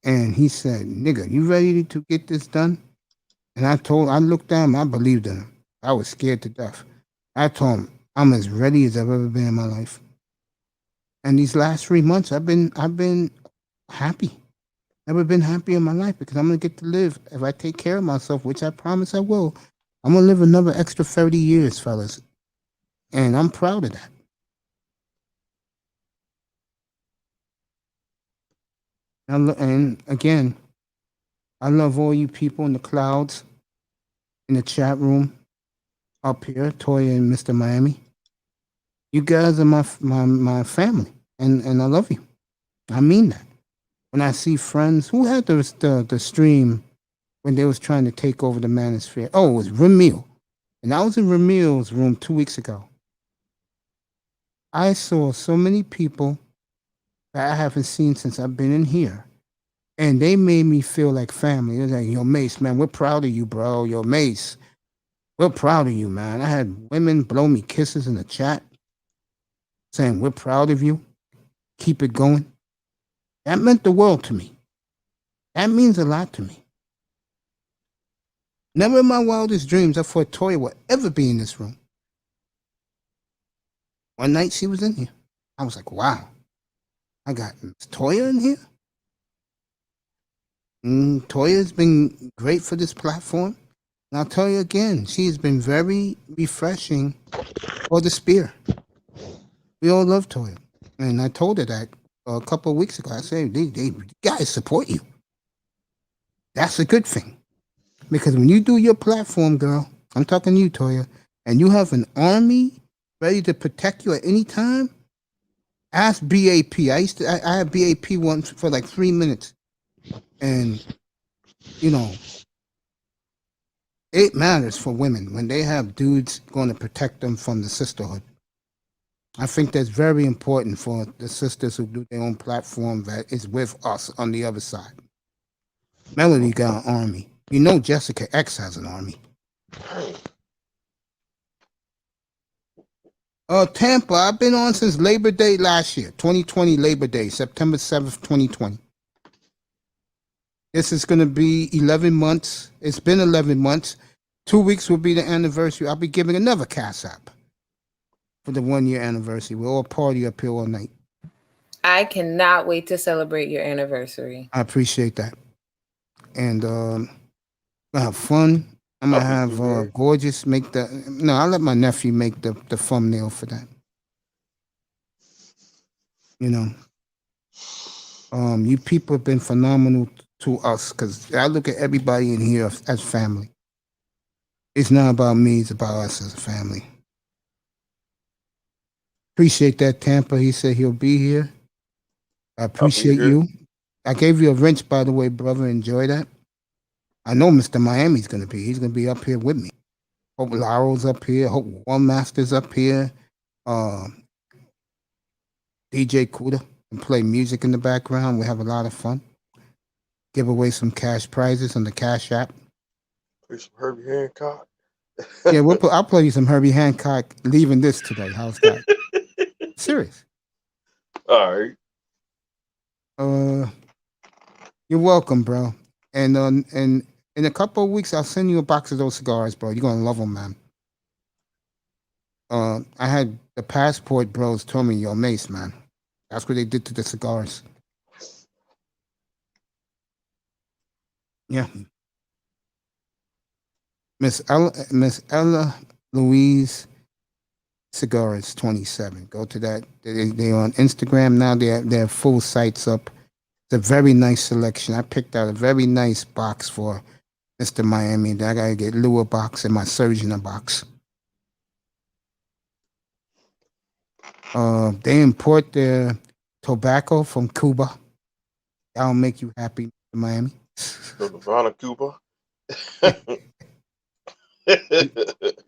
And he said, "Nigga, you ready to get this done?" And I looked down, I believed in him. I was scared to death. I told him, "I'm as ready as I've ever been in my life." And these last 3 months, I've been happy. Never been happy in my life because I'm gonna get to live if I take care of myself, which I promise I will. I'm gonna live another extra 30 years, fellas, and I'm proud of that. And again, I love all you people in the clouds, in the chat room, up here, Toya and Mr. Miami. You guys are my family, and I love you. I mean that. When I see friends who had the stream when they was trying to take over the manosphere. Oh, it was Ramil. And I was in Ramil's room 2 weeks ago. I saw so many people that I haven't seen since I've been in here. And they made me feel like family. It was like, "Yo, Mace, man, we're proud of you, bro. Yo, Mace, we're proud of you, man." I had women blow me kisses in the chat saying, "We're proud of you. Keep it going." That meant the world to me. That means a lot to me. Never in my wildest dreams I thought Toya would ever be in this room. One night she was in here. I was like, wow, I got Miss Toya in here. Toya's been great for this platform. And I'll tell you again, she's been very refreshing for the spear. We all love Toya. And I told her that a couple of weeks ago. I said, they guys support you. That's a good thing. Because when you do your platform, girl, I'm talking to you, Toya, and you have an army ready to protect you at any time, ask BAP. I had BAP once for like 3 minutes. And, it matters for women when they have dudes going to protect them from the sisterhood. I think that's very important for the sisters who do their own platform that is with us on the other side. Melody got an army. Jessica X has an army. Tampa, I've been on since Labor Day last year, 2020 Labor Day, September 7th, 2020. This is going to be 11 months. It's been 11 months. 2 weeks will be the anniversary. I'll be giving another Cash App for the 1 year anniversary. We'll all party up here all night. I cannot wait to celebrate your anniversary. I appreciate that. And I'll have fun. I'm going to have Gorgeous make I'll let my nephew make the thumbnail for that. You people have been phenomenal to us because I look at everybody in here as family. It's not about me, it's about us as a family. Appreciate that, Tampa. He said he'll be here. I appreciate you. I gave you a wrench, by the way, brother. Enjoy that. I know Mr. Miami's going to be. He's going to be up here with me. Hope Laurel's up here. Hope One Master's up here. DJ Kuda, and play music in the background. We have a lot of fun. Give away some cash prizes on the Cash App. Play some Herbie Hancock. Yeah, I'll play you some Herbie Hancock leaving this today. How's that? Serious. All right. You're welcome, bro. And in a couple of weeks, I'll send you a box of those cigars, bro. You're gonna love them, man. I had the Passport Bros tell me, yo, Mace, man. That's what they did to the cigars. Yeah. Miss Ella Louise Cigars 27. Go to that. They're on Instagram now. They have full sites up. It's a very nice selection. I picked out a very nice box for Mr. Miami. I gotta get Lou a box and my surgeon a box. They import their tobacco from Cuba. That'll make you happy, Mr. Miami. From Havana, Cuba.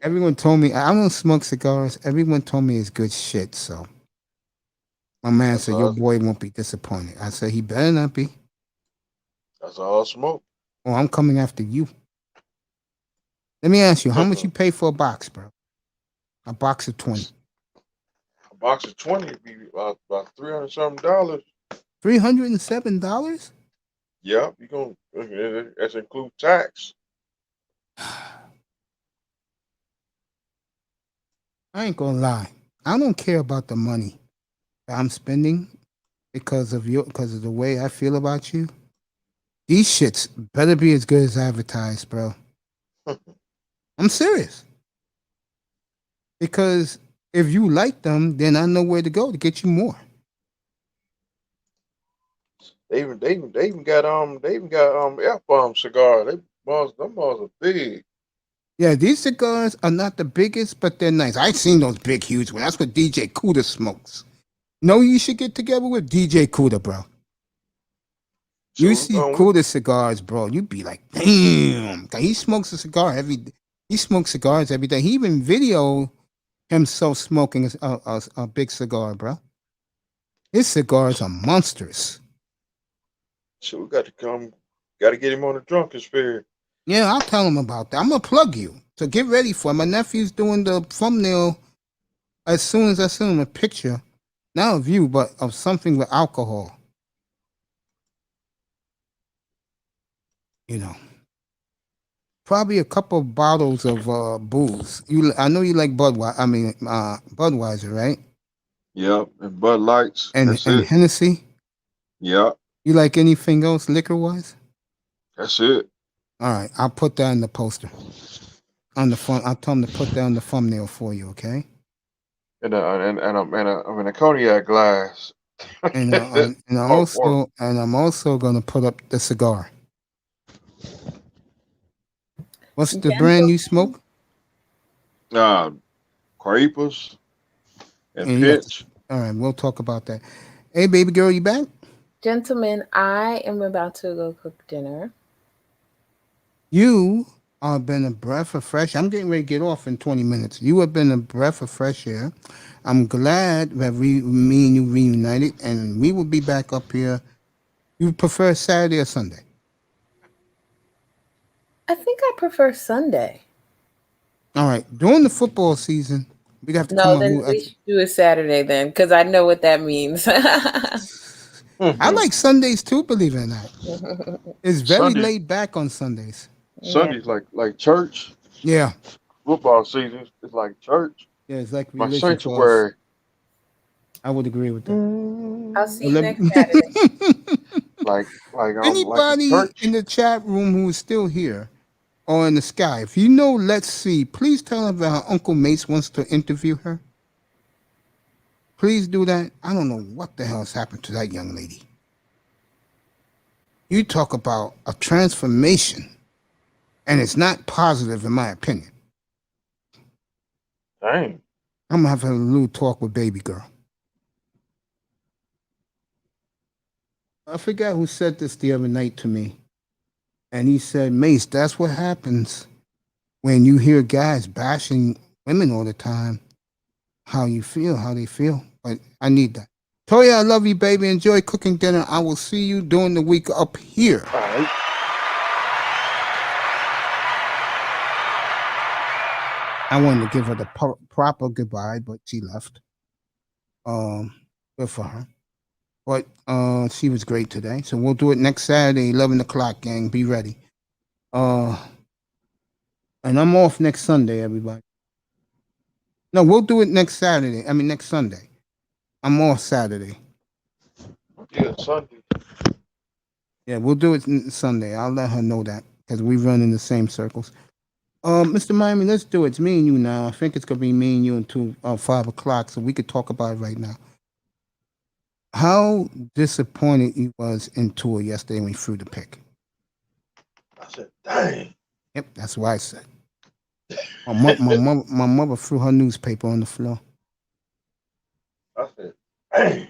Everyone told me I don't smoke cigars. Everyone told me it's good shit. So my man That's said all. your boy won't be disappointed. I said he better not be. That's all I smoke. Oh, I'm coming after you. Let me ask you, how much you pay for a box, bro? A box of 20. A box of 20 would be about $300 something. $307? Yep, that's include tax. I ain't gonna lie. I don't care about the money that I'm spending because of the way I feel about you. These shits better be as good as advertised, bro. I'm serious. Because if you like them, then I know where to go to get you more. They even got F-bomb cigars. Them balls are big. Yeah, these cigars are not the biggest, but they're nice. I've seen those big, huge ones. That's what DJ Cuda smokes. No, you should get together with DJ Cuda, bro. You see Cuda cigars, bro. You'd be like, damn. He smokes a cigar He smokes cigars every day. He even videoed himself smoking a big cigar, bro. His cigars are monsters. So we got to get him on the drunken spirit. Yeah, I'll tell him about that. I'm gonna plug you. So get ready for it. My nephew's doing the thumbnail as soon as I send him a picture, not of you, but of something with alcohol. You know. Probably a couple of bottles of booze. I know you like Budweiser, right? Yep, and Bud Lights. And Hennessy? Yep. You like anything else liquor-wise? That's it. All right, I'll put that in the poster. On the phone, I'll tell him to put that on the thumbnail for you, okay? And a cognac glass. And I'm also gonna put up the cigar. What's the brand you smoke? Quaripas and Pitch. All right, we'll talk about that. Hey, baby girl, you back? Gentlemen, I am about to go cook dinner. You have been a breath of fresh. I'm getting ready to get off in 20 minutes. You have been a breath of fresh air. I'm glad that me and you reunited, and we will be back up here. You prefer Saturday or Sunday? I think I prefer Sunday. All right. During the football season, we have to come No, up then we should do it Saturday then, because I know what that means. I like Sundays too, believe it or not. It's very laid back on Sundays. Sundays like church. Yeah. Football season is like church. Yeah, it's like my sanctuary. I would agree with that. I'll see you next Saturday. like anybody in the chat room who is still here or in the sky, if you know Let's See, please tell her that her Uncle Mace wants to interview her. Please do that. I don't know what the hell has happened to that young lady. You talk about a transformation, and it's not positive in my opinion. Dang. I'm gonna have a little talk with baby girl. I forgot who said this the other night to me. And he said, Mace, that's what happens when you hear guys bashing women all the time. How they feel. But I need that. Toya, I love you, baby. Enjoy cooking dinner. I will see you during the week up here. All right. I wanted to give her the proper goodbye, but she left. Good for her. But she was great today. So we'll do it next Saturday, 11 o'clock, gang. Be ready. And I'm off next Sunday, everybody. No, we'll do it next Saturday. I mean, next Sunday. I'm off Saturday. Yeah, Sunday. Yeah, we'll do it Sunday. I'll let her know that because we run in the same circles. Mr. Miami, let's do it. It's me and you now. I think it's gonna be me and you until 5 o'clock, so we could talk about it right now. How disappointed you was in Tua yesterday when he threw the pick? I said, dang. Yep, that's what I said. My mother threw her newspaper on the floor. I said, dang.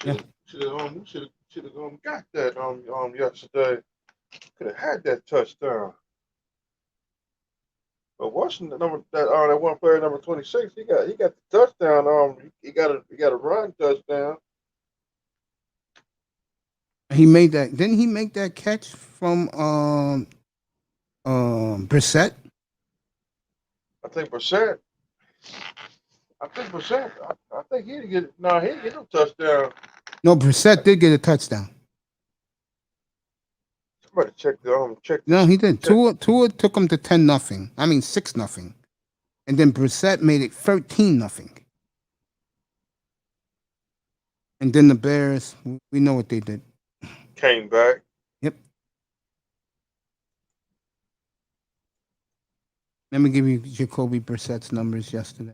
Yeah. Should have got that yesterday. Could have had that touchdown. But Washington that one player number 26, he got the touchdown. He got a run touchdown. He made that. Didn't he make that catch from Brissett? I think Brissett. I think he didn't get no touchdown. No, Brissett did get a touchdown. Somebody check. No, he did. Tua took him to 10-0. I mean 6-0, and then Brissett made it 13-0. And then the Bears, we know what they did. Came back. Yep. Let me give you Jacoby Brissett's numbers yesterday,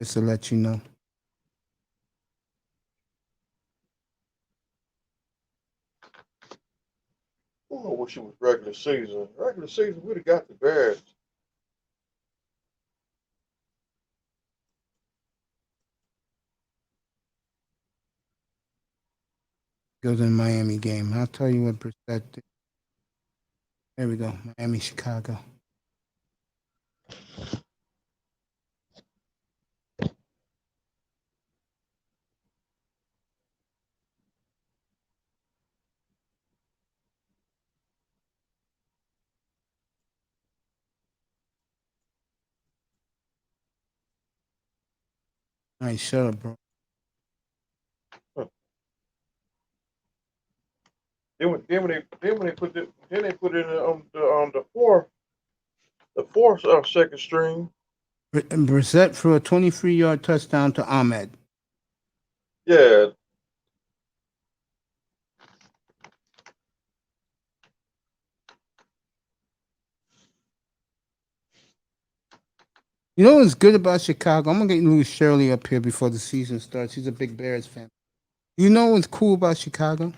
just to let you know. Oh, I wish it was regular season. Regular season, we'd have got the Bears. Goes in the Miami game. I'll tell you what Brissett did. There we go. Miami, Chicago. Nice, shut up, bro. Then when they put it in the fourth second string. Brissett threw a 23-yard touchdown to Ahmed. Yeah. You know what's good about Chicago? I'm gonna get Louis Shirley up here before the season starts. He's a big Bears fan. You know what's cool about Chicago?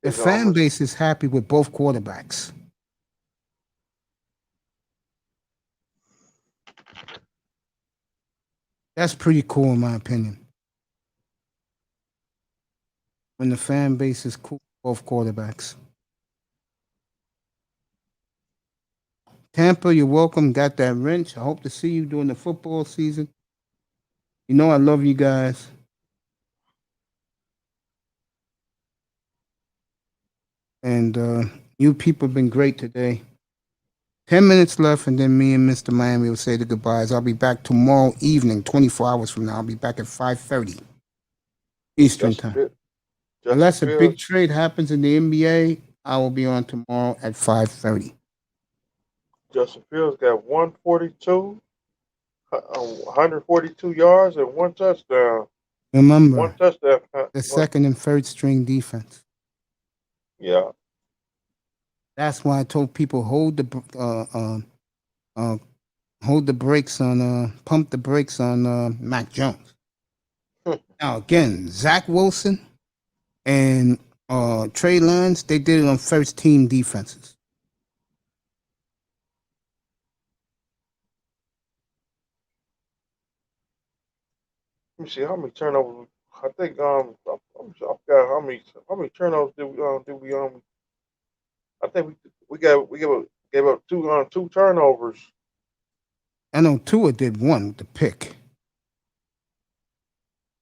The fan base is happy with both quarterbacks. That's pretty cool in my opinion. When the fan base is cool with both quarterbacks. Tampa, you're welcome. Got that wrench. I hope to see you during the football season. You know I love you guys. And you people have been great today. 10 minutes left, and then me and Mr. Miami will say the goodbyes. I'll be back tomorrow evening, 24 hours from now. I'll be back at 5:30 Eastern time. Unless a big trade happens in the NBA, I will be on tomorrow at 5:30. Justin Fields got 142 yards and one touchdown. Remember, one touchdown. The second and third string defense. Yeah. That's why I told people hold the brakes on pump the brakes on Mac Jones. Now again, Zach Wilson and Trey Lance, they did it on first team defenses. Let me see how many turnovers. I think I forgot how many turnovers did we I think we gave up two turnovers. I know Tua did one with the pick.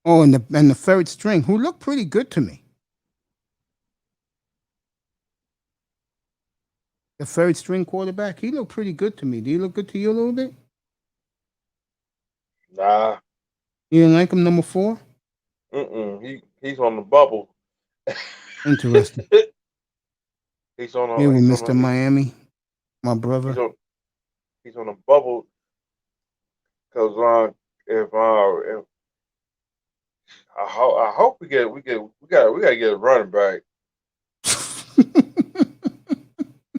Oh, and the third string, who looked pretty good to me. The third string quarterback, he looked pretty good to me. Do he look good to you a little bit? Nah. You didn't like him, number 4? He's on the bubble. Interesting. He's on Here with Mr. Miami, my brother. He's on a bubble because if I hope we gotta get a running back.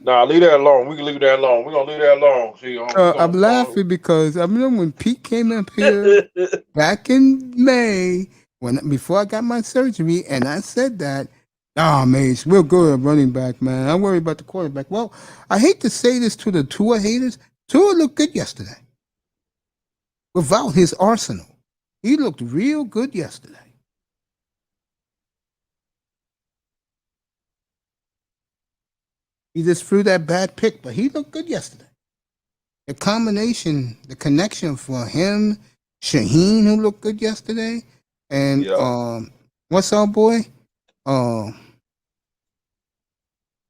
Nah, leave that alone. We can leave that alone. We're gonna leave that alone. See, I'm laughing because I remember when Pete came up here back in May before I got my surgery, and I said that, Mace, we're good at running back, man. I worry about the quarterback. Well, I hate to say this to the Tua haters. Tua looked good yesterday. Without his arsenal, he looked real good yesterday. He just threw that bad pick, but he looked good yesterday. The combination, the connection for him, Shaheen, who looked good yesterday, and what's our boy?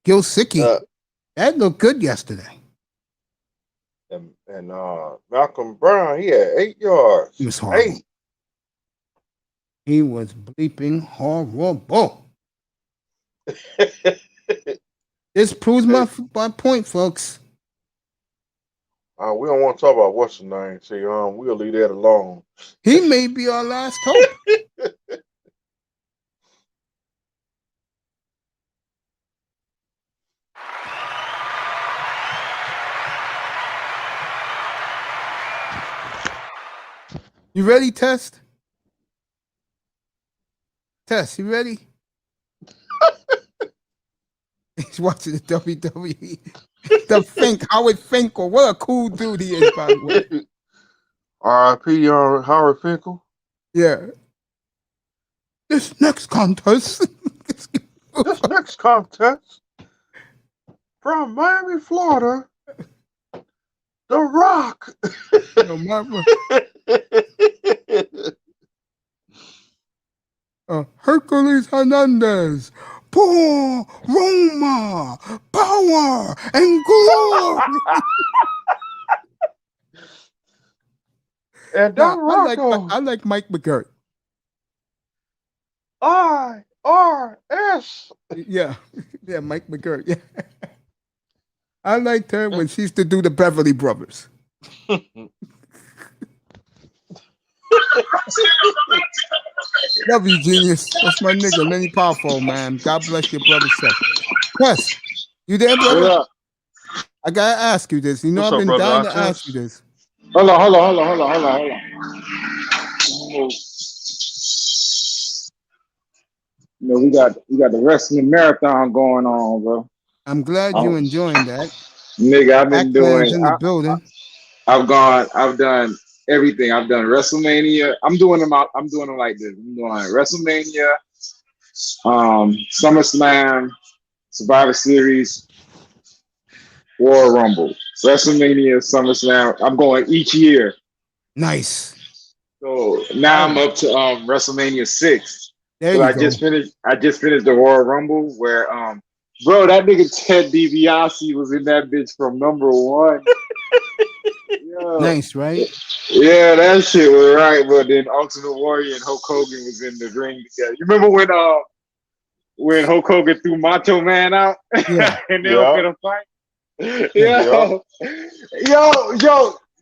Gilsicki. That looked good yesterday. And Malcolm Brown, he had 8 yards. He was horrible. 8. He was bleeping horrible. This proves my point, folks. We don't want to talk about what's the name. See, we'll leave that alone. He may be our last hope. You ready, Test? Test, you ready? He's watching the WWE. Howard Finkel. What a cool dude he is, by the way. R.I.P. Howard Finkel. Yeah. This next contest from Miami, Florida, The Rock. Hercules Hernandez. Paul Roma, power and glory. And I like Mike McGirt. IRS. Yeah, Mike McGirt. Yeah, I liked her when she used to do the Beverly Brothers. Love you, genius. That's my nigga, Lenny Powerful, man. God bless your brother, Seth. Yes, you there, brother? I gotta ask you this. You know, I've been dying to ask you this. Hold on. You know, we got the wrestling marathon going on, bro. I'm glad you're enjoying that. Nigga, I've been doing in the building. I've done everything. I've done WrestleMania. I'm doing them like this. I'm doing WrestleMania, SummerSlam, Survivor Series, Royal Rumble. WrestleMania, SummerSlam. I'm going each year. Nice. So now I'm up to WrestleMania 6. There you I go. just finished the Royal Rumble where bro, that nigga Ted DiBiase was in that bitch from number 1. Yeah. Nice, right? Yeah, that shit was right. But then Ultimate Warrior and Hulk Hogan was in the ring together. You remember when Hulk Hogan threw Macho Man out? Yeah. And they were gonna fight? Yo,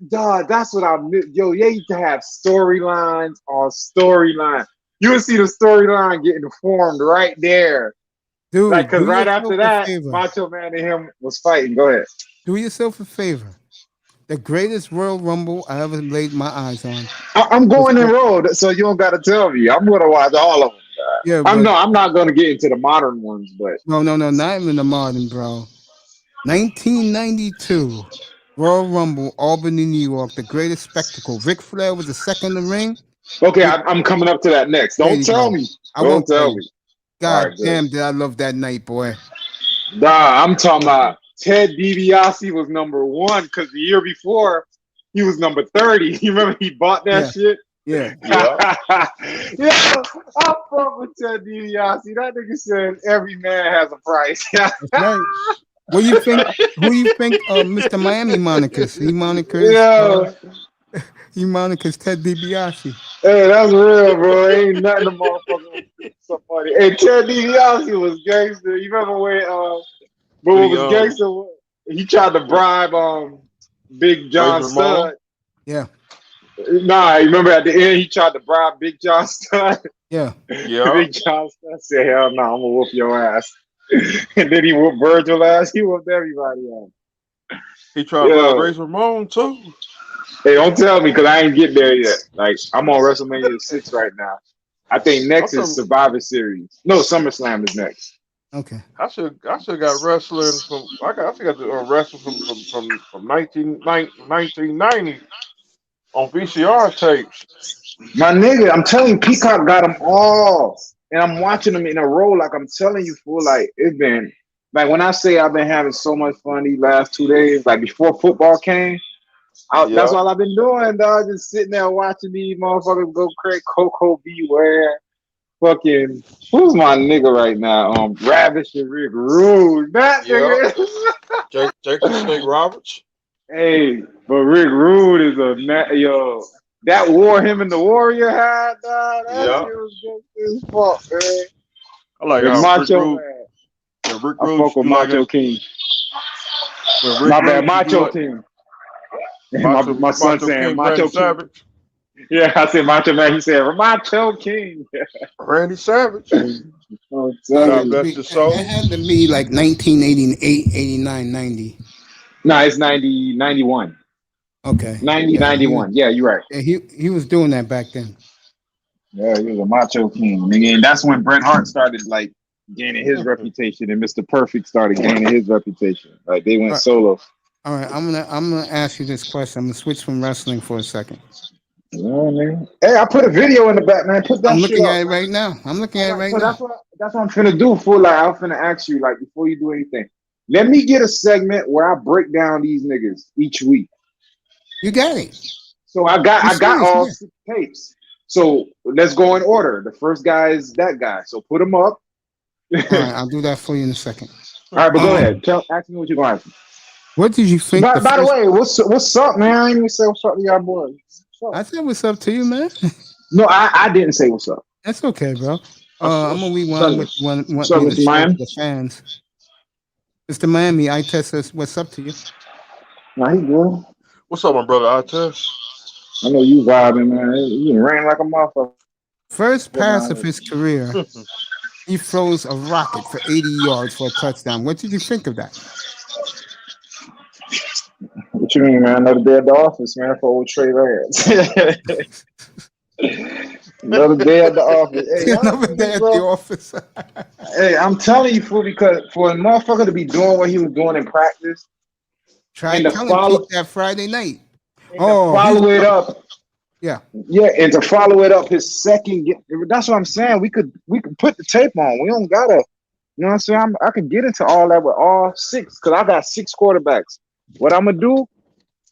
dog, that's what I miss. Yo, they used to have storylines on storyline. You would see the storyline getting formed right there. Dude, like, because right after that, Macho Man and him was fighting. Go ahead. Do yourself a favor. The greatest Royal Rumble I ever laid my eyes on. I'm going in road, so you don't got to tell me. I'm going to watch all of them. Yeah, I'm not going to get into the modern ones, but no, not even the modern, bro. 1992 Royal Rumble, Albany, New York, the greatest spectacle. Ric Flair was the second in the ring. Okay, I'm coming up to that next. Don't tell me. Don't tell me. God damn, did I love that night, boy. Nah, I'm talking about Ted DiBiase was number 1 because the year before he was number 30. You remember he bought that shit? Yeah. Yeah, I fuck with Ted DiBiase. That nigga said every man has a price. That's right. What do you think? Who do you think Mr. Miami monikers? He monikers Ted DiBiase. Hey, that's real, bro. Ain't nothing the motherfucker somebody. Hey, Ted DiBiase was gangster. You remember when but what was gangster? He tried to bribe Big John Stud. Yeah. Nah, you remember at the end he tried to bribe Big John Stud? Yeah. Big John Stud said, hell no, I'm gonna whoop your ass. And then he whooped Virgil ass, he whooped everybody ass. He tried to raise Ramon too. Hey, don't tell me because I ain't get there yet. Like I'm on WrestleMania 6 right now. I think next is Survivor Series. No, SummerSlam is next. Okay. I should got wrestling from. I got the wrestling from 1990 on VCR tapes. My nigga, I'm telling you, Peacock got them all, and I'm watching them in a row. Like I'm telling you, fool. Like it's been like when I say I've been having so much fun these last 2 days. Like before football came, that's all I've been doing, dog. Just sitting there watching these motherfuckers go crazy. Coco Beware. Fucking, who's my nigga right now? Ravish and Rick Rude. That nigga. Jacob Snake Roberts. Hey, but Rick Rude is yo. That war him and the Warrior had, dog. That shit was good as fuck, man. I like Macho Rick Man. Rick I fuck with Macho King. My bad, Macho King. My son saying Macho King. Yeah, I said Macho Man. He said Macho King. Randy Savage. God bless his soul. It had to be like 1988, 89, 90. No, it's 90, 91. Okay. 90, 91. Yeah, you're right. Yeah, he was doing that back then. Yeah, he was a Macho King. And that's when Bret Hart started like gaining his reputation, and Mr. Perfect started gaining his reputation. Like they went solo. All right, I'm gonna ask you this question. I'm gonna switch from wrestling for a second. Yeah, man. Hey, I put a video in the back, man. Put that I'm shit looking up, at it man. right now. I'm looking at it right So now. that's what I'm finna do, fool. Like I'm finna ask you, like before you do anything, let me get a segment where I break down these niggas each week. You got it. So I got all 6 tapes. So let's go in order. The first guy is that guy. So put him up. All right, I'll do that for you in a second. All right, but go ahead. Ask me what you're going to ask me. What did you think? By the way, what's up, man? I didn't even say what's up to y'all boys. I said what's up to you, man. No, I didn't say what's up. That's okay, bro. I'm gonna rewind with one the fans. Mr. Miami, I test us. What's up to you? Nah, he good. What's up, my brother? I test. I know you vibing, man. You ran like a motherfucker. First pass of his career, he throws a rocket for 80 yards for a touchdown. What did you think of that? What you mean, man? Another day at the office, man, for old Trey Lance. Another day at the office. Hey, another day at the office. Hey, I'm telling you, fool, because for a motherfucker to be doing what he was doing in practice, try to follow that Friday night. Follow it up. Yeah, and to follow it up his second. That's what I'm saying. We could put the tape on. We don't gotta. You know what I'm saying? I could get into all that with all 6 because I got 6 quarterbacks. What I'm gonna do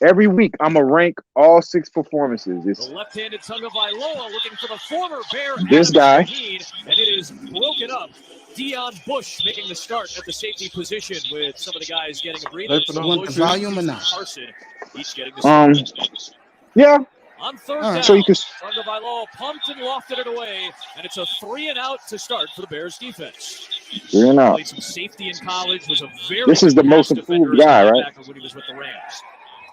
every week, I'm gonna rank all 6 performances. The left-handed Tagovailoa looking for the former Bear. This guy, and it is broken up. Dion Bush making the start at the safety position with some of the guys getting a breather. Want the volume or not? Carson, each getting the yeah. On third down, so you can. Tagovailoa pumped and lofted it away, and it's a 3-and-out to start for the Bears defense. 3-and-out. Played some safety in college. Was a very this is the most improved guy, right? When he was with the Rams.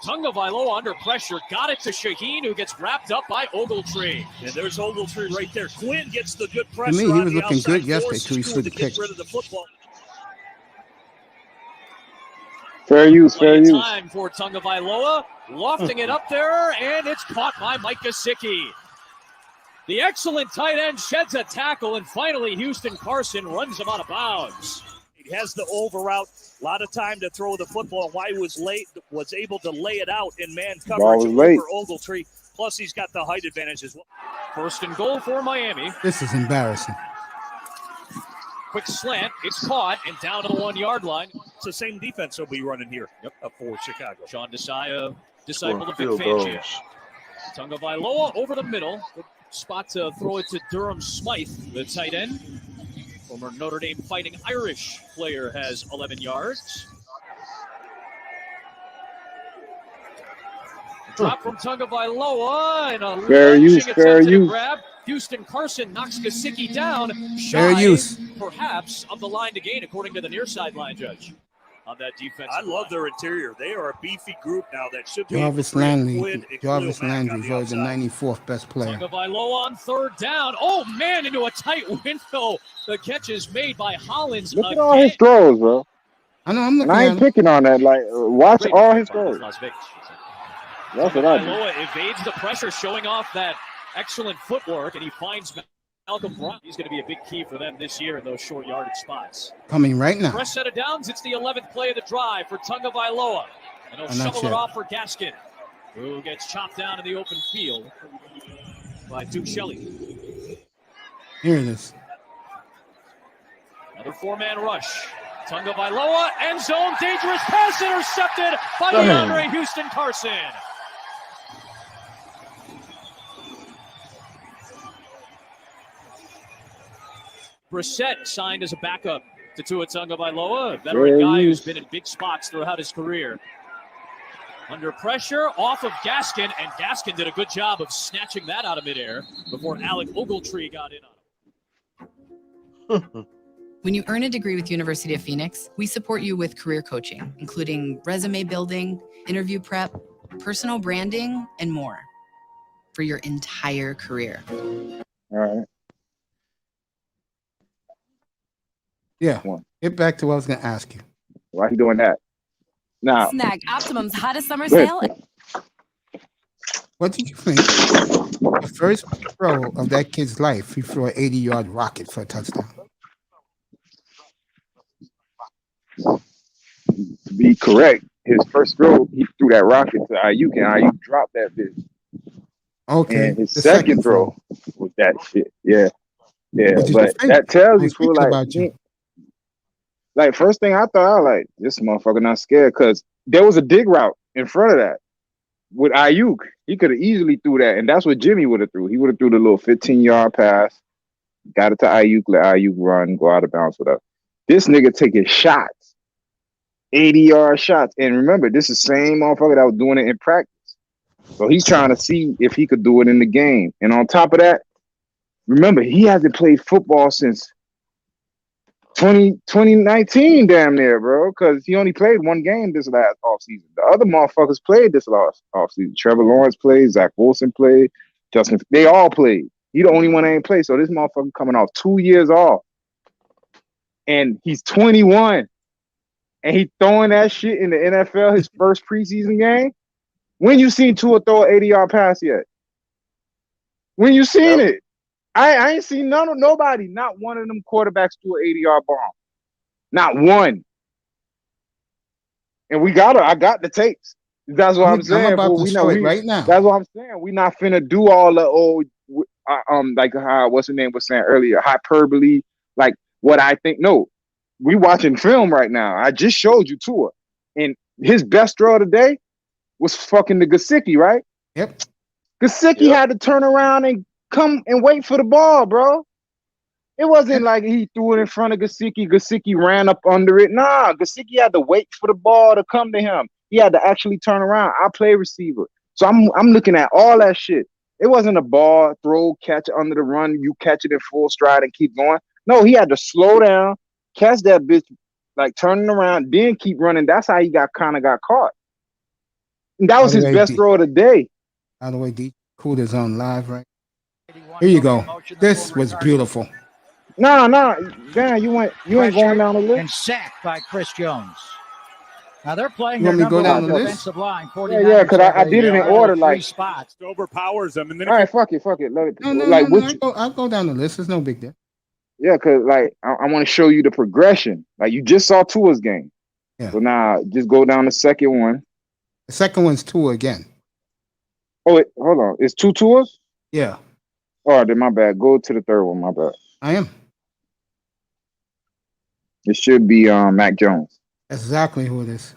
Tagovailoa under pressure, got it to Shaheen, who gets wrapped up by Ogletree. And there's Ogletree right there. Quinn gets the good pressure. To me, he was looking good yesterday till he threw the pick. Fair use. Time for Tagovailoa, lofting it up there, and it's caught by Mike Gesicki. The excellent tight end sheds a tackle, and finally Houston Carson runs him out of bounds. He has the over route, a lot of time to throw the football. Why he was able to lay it out in man coverage over Ogletree. Plus, he's got the height advantage as well. First and goal for Miami. This is embarrassing. Quick slant, it's caught, and down to the 1-yard line. It's the same defense he'll be running here for Chicago. Sean Desai, disciple of Vic Fangio. Tagovailoa over the middle. Good spot to throw it to Durham Smythe, the tight end. Former Notre Dame Fighting Irish player has 11 yards. Drop from Tagovailoa and a lunging attempt to grab. Houston Carson knocks Gesicki down. Shy, perhaps, of the line to gain, according to the near sideline judge. On that defense, I love their interior. They are a beefy group now that should be. Jarvis Landry was the 94th best player. Tagovailoa on third down. Oh man, into a tight window. The catch is made by Hollins. Look at all his throws, bro. I know. I'm looking. And I ain't picking on that. Like, watch all his throws. Las Vegas. That's what I do. Tagovailoa evades the pressure, showing off that excellent footwork, and he finds Malcolm Brown. He's going to be a big key for them this year in those short yardage spots. Coming right now. Fresh set of downs. It's the 11th play of the drive for Tagovailoa. And he'll shovel it off for Gaskin, who gets chopped down in the open field by Duke Shelley. Here it is. Another four-man rush. Tagovailoa, end zone, dangerous pass intercepted by DeAndre Houston Carson. Brissett signed as a backup to Tua Tagovailoa, a veteran guy who's been in big spots throughout his career. Under pressure, off of Gaskin, and Gaskin did a good job of snatching that out of midair before Alec Ogletree got in on him. When you earn a degree with University of Phoenix, we support you with career coaching, including resume building, interview prep, personal branding, and more for your entire career. All right. Yeah. Get back to what I was going to ask you. Why are you doing that? Now, Snag Optimum's hottest summer sale. What did you think? The first throw of that kid's life, he threw an 80-yard rocket for a touchdown. To be correct, his first throw, he threw that rocket to Ayuk, and Ayuk dropped that bitch. Okay. And his second throw was that shit. Yeah. Yeah. But that tells you, for like, first thing I thought, I was like, this motherfucker not scared, because there was a dig route in front of that with Ayuk. He could have easily threw that, and that's what Jimmy would have threw. He would have threw the little 15-yard pass, got it to Ayuk, let Ayuk run, go out of bounds, whatever. This nigga taking shots, 80-yard shots. And remember, this is the same motherfucker that was doing it in practice. So he's trying to see if he could do it in the game. And on top of that, remember, he hasn't played football since 2019 damn near, bro, because he only played one game this last offseason. The other motherfuckers played this last offseason. Trevor Lawrence played, Zach Wilson played, Justin, they all played. He the only one that ain't played. So this motherfucker coming off 2 years off. And he's 21. And he throwing that shit in the NFL, his first preseason game. When you seen Tua throw an 80-yard pass yet? When you seen it? I ain't seen nobody, not one of them quarterbacks do an 80-yard bomb. Not one. And I got the tapes. That's what I'm saying. I'm about to show it right now. That's what I'm saying. We not finna do all the old, like how what's the name was saying earlier, hyperbole, like what I think. No, we watching film right now. I just showed you Tua, and his best throw today was fucking the Gesicki, right? Yep. Gesicki had to turn around and come and wait for the ball, bro. It wasn't like he threw it in front of Gesicki. Gesicki ran up under it. Nah, Gesicki had to wait for the ball to come to him. He had to actually turn around. I play receiver. So I'm looking at all that shit. It wasn't a ball, throw, catch under the run, you catch it in full stride and keep going. No, he had to slow down, catch that bitch, like turning around, then keep running. That's how he got caught. And that was his best throw of the day. By the way, D Cool is on live, right? Here you go. This was beautiful. No, damn, you ain't going down the list. And sacked by Chris Jones. Now they're playing You their want me to go number down one the list? defensive line. Yeah, because I did it in order, like spots. Overpowers them, and then all right, fuck it. I'll go down the list. There's no big deal. Yeah, because like I want to show you the progression. Like you just saw Tua's game. Yeah. So now just go down the second one. The second one's Tua again. Oh, wait, hold on. It's two Tuas? Yeah. All right, then my bad. Go to the third one. My bad. I am. It should be Mac Jones. That's exactly who it is.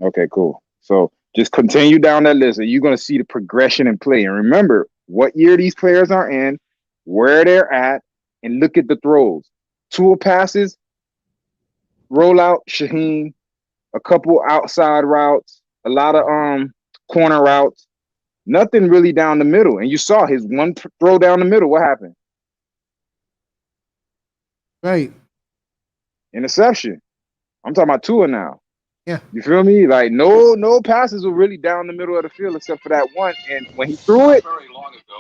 Okay, cool. So Just continue down that list, and you're gonna see the progression in play. And remember what year these players are in, where they're at, and look at the throws. Tua passes, rollout, Shaheen, a couple outside routes, a lot of corner routes, nothing really down the middle. And you saw his one throw down the middle. What happened? Right. Interception. I'm talking about Tua now. Yeah. You feel me? Like no passes were really down the middle of the field except for that one. And when he threw it,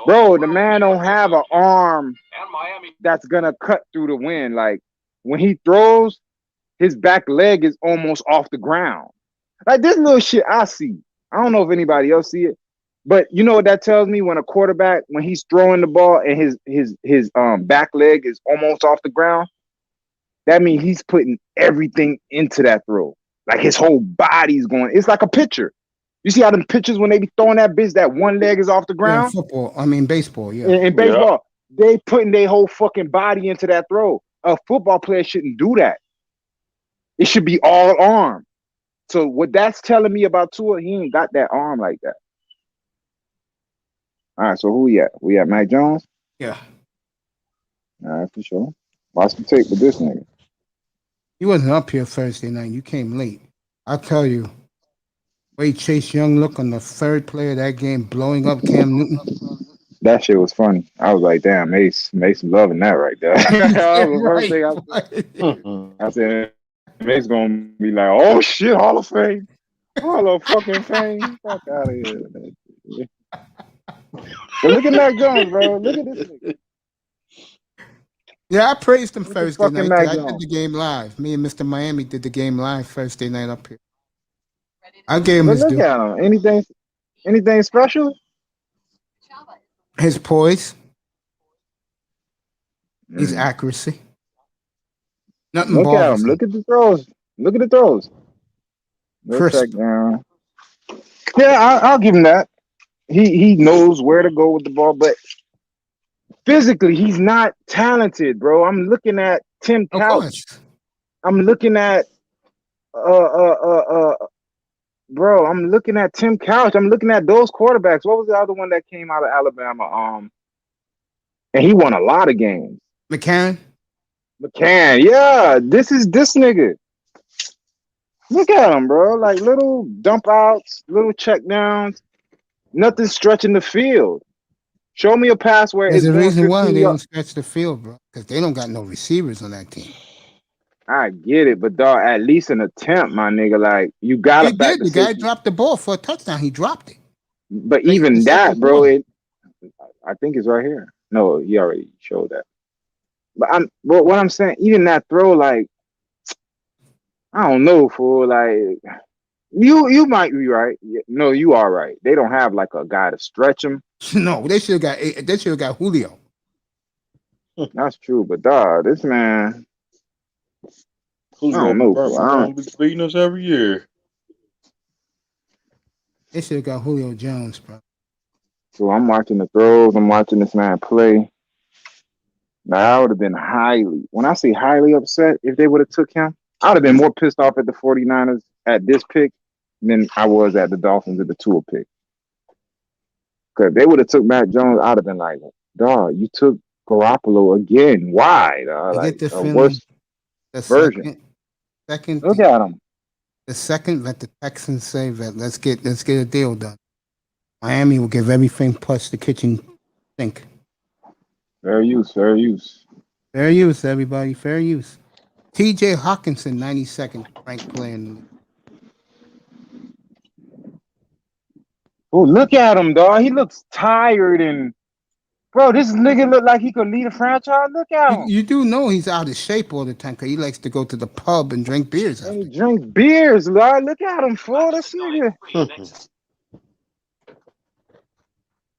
bro, the man don't have an arm that's gonna cut through the wind. Like when he throws, his back leg is almost off the ground. Like this little shit I see. I don't know if anybody else see it, but you know what that tells me? When a quarterback, when he's throwing the ball and his back leg is almost off the ground, that means he's putting everything into that throw. Like his whole body's going. It's like a pitcher. You see how them pitchers, when they be throwing that bitch, that one leg is off the ground? Yeah, football. I mean baseball, yeah. In baseball, they putting their whole fucking body into that throw. A football player shouldn't do that. It should be all arm. So what that's telling me about Tua, he ain't got that arm like that. All right, so who we at? We at Mac Jones? Yeah. All right, for sure. Watch the tape with this nigga. You wasn't up here Thursday night. You came late. I'll tell you. Way Chase Young look on the third play of that game, blowing up Cam Newton. That shit was funny. I was like, damn, Mace loving that right there. That was the first thing I said, Mace gonna be like, oh shit, Hall of Fame. Hall of fucking Fame. Fuck out of here. But look at Mac Jones, bro. Look at this nigga. Yeah, I praised him Thursday night. Mac I Jones. did the game live. Me and Mr. Miami did the game live Thursday night up here. I gave him his Look due. at him. Anything special? His poise. His accuracy. Nothing Look at bothers him. him. Look at the throws. Look at the throws. Let's check down. Yeah, I'll give him that. He knows where to go with the ball, but physically he's not talented, bro. I'm looking at Tim Couch. I'm looking at bro, I'm looking at Tim Couch. I'm looking at those quarterbacks. What was the other one that came out of Alabama? And he won a lot of games. McCann, yeah. This is this nigga. Look at him, bro. Like little dump outs, little check downs, nothing stretching the field. Show me a pass where there's it's a going reason why 15 they don't yards. stretch the field, bro. Because they don't got no receivers on that team. I get it, but dog, at least an attempt, my nigga. Like you gotta He back did. the The guy safety. dropped the ball for a touchdown. He dropped it. But Like, even the that, second bro, quarter. I think it's right here. No, he already showed that. But what I'm saying, even that throw, like, I don't know, fool. Like, you might be right. No, you are right. They don't have like a guy to stretch him. No, they should have got Julio. That's true, but dog, this man, Who's I don't know, fool. gonna be beating us every year? They should have got Julio Jones, bro. So I'm watching the throws. I'm watching this man play. Now, I would have been when I say highly upset if they would have took him, I would have been more pissed off at the 49ers at this pick than I was at the Dolphins at the Tua pick. Because they would have took Mac Jones, I'd have been like, dog, you took Garoppolo again. Why? Dog? I Like, get the a feeling worse the version. second, Look at him. the second that the Texans say that let's get a deal done. Miami will give everything plus the kitchen sink. Fair use. Fair use, everybody. Fair use. T.J. Hawkinson, 92nd ranked player in the league. Oh, look at him, dog. He looks tired and, bro, this nigga look like he could lead a franchise. Look at him. You do know he's out of shape all the time because he likes to go to the pub and drink beers. And he drinks beers, dog. Look at him, fool. This nigga.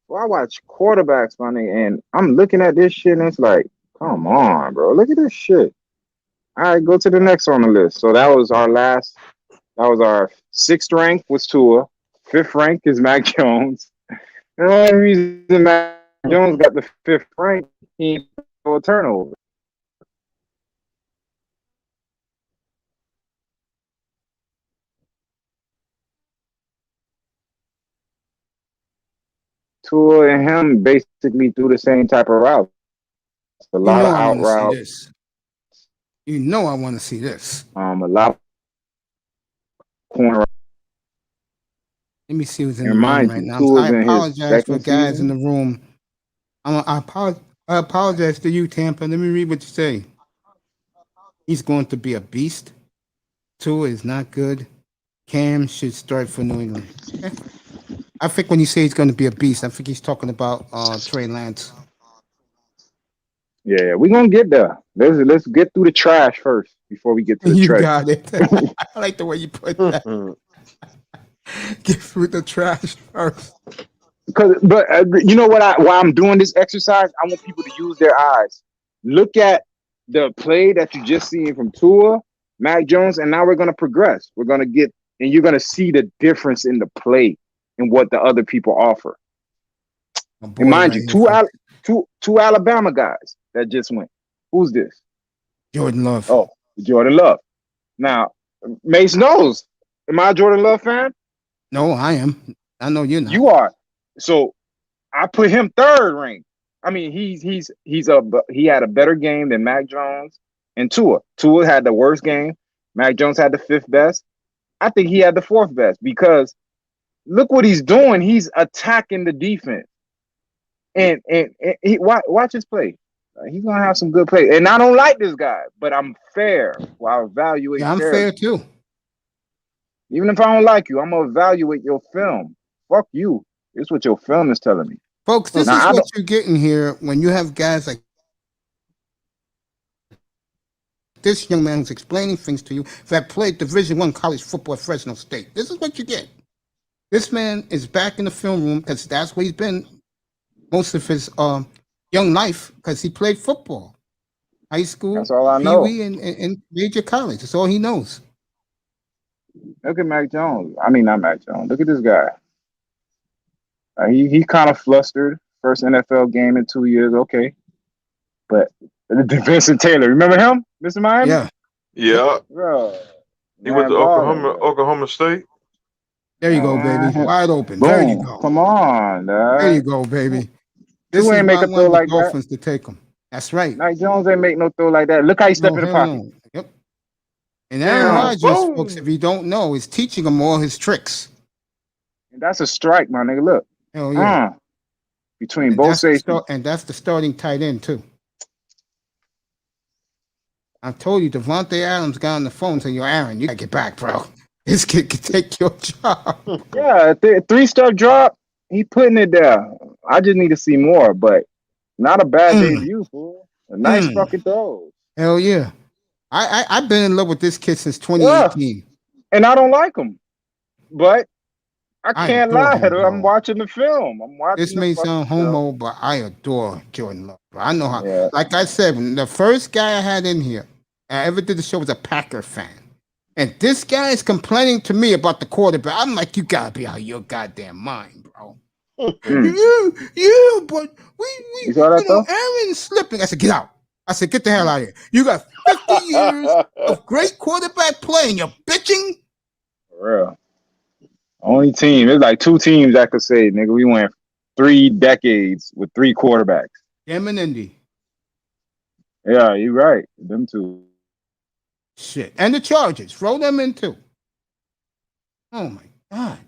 Well, I watch quarterbacks, my nigga, and I'm looking at this shit, and it's like, come on, bro. Look at this shit. All right, go to the next on the list. So that was our sixth rank was Tua. Fifth rank is Mac Jones. The only reason Mac Jones got the fifth rank, he ain't throw a turnover. Tua and him basically threw the same type of route. A You lot know of I out want to see routes. this. You know I want to see this. A lot of corner. Let me see who's in And the room mind right you, now. I Tua's in his apologize for second guys in the season. room. I apologize to you, Tampa. Let me read what you say. He's going to be a beast. Tua is not good. Cam should start for New England. Okay. I think when you say he's going to be a beast, I think he's talking about Trey Lance. Yeah, we're gonna get there. Let's get through the trash first before we get to the You treasure. got it. I like the way you put that. Get through the trash first. But you know what? Why I'm doing this exercise? I want people to use their eyes. Look at the play that you just seen from Tua, Mac Jones, and now we're gonna progress. We're gonna get, and you're gonna see the difference in the play and what the other people offer. And mind you, two Alabama guys that just went. Who's this? Jordan Love. Oh, Jordan Love. Now, Mace knows. Am I a Jordan Love fan? No, I am. I know you're not. You are. So I put him third ring. I mean, he had a better game than Mac Jones and Tua. Tua had the worst game. Mac Jones had the fifth best. I think he had the fourth best because look what he's doing. He's attacking the defense. And he, watch his play. He's gonna have some good play. And I don't like this guy, but I'm fair. Well, I evaluate. Yeah, I'm fairly. fair too. Even if I don't like you, I'm gonna evaluate your film. Fuck you. This is what your film is telling me. Folks, this Now, is what you're getting here when you have guys like this young man who's explaining things to you that played Division I college football at Fresno State. This is what you get. This man is back in the film room because that's where he's been most of his young life because he played football. High school, that's all I know. Pee-wee, and major college. That's all he knows. Look at Mac Jones. I mean, not Mac Jones. Look at this guy. He kind of flustered. First NFL game in 2 years. Okay. But Vincent Taylor, remember him? Mr. Miami? Yeah. Yeah. Bro, he went to Oklahoma State. There you go, baby. Wide open. Boom. There you go. Come on, dog. There you go, baby. This Tua is ain't make why a I throw want like the that. Dolphins to take him. That's right. Mac Jones ain't make no throw like that. Look how he stepped in the hell pocket. no. Yep. And Aaron Rodgers, folks, if you don't know, is teaching him all his tricks. And that's a strike, my nigga. Look. Hell yeah. Between And both safeties. And that's the starting tight end, too. I told you, Devontae Adams got on the phone saying, yo, Aaron, you got to get back, bro. This kid can take your job. Yeah, three-step drop. He putting it there. I just need to see more, but not a bad debut, fool. A nice fucking throw. Hell yeah. I've been in love with this kid since 2018. Yeah. And I don't like him. But I can't lie. I'm watching the film. This may sound homo, but I adore Jordan Love. I know how. Like I said, when the first guy I had in here, I ever did the show was a Packer fan. And this guy is complaining to me about the quarterback. I'm like, you gotta be out of your goddamn mind, bro. Yeah, but we Aaron's slipping. I said, get out. I said, get the hell out of here. You got 50 years of great quarterback play and you're bitching? For real. Only team. There's like two teams I could say, nigga, we went 3 decades with 3 quarterbacks. Them and Indy. Yeah, you're right. Them two. Shit. And the Chargers. Throw them in too. Oh my God.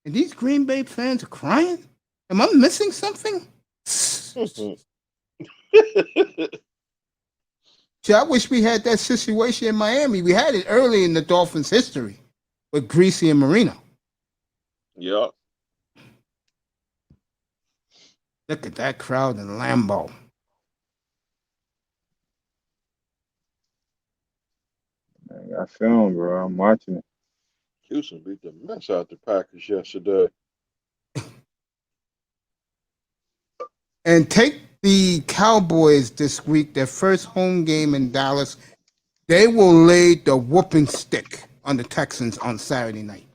And these Green Bay fans are crying? Am I missing something? See, I wish we had that situation in Miami. We had it early in the Dolphins' history with Greasy and Marino. Yeah. Look at that crowd in Lambeau. I got film, bro. I'm watching it. Houston beat the mess out the Packers yesterday. And take the Cowboys this week, their first home game in Dallas. They will lay the whooping stick on the Texans on Saturday night.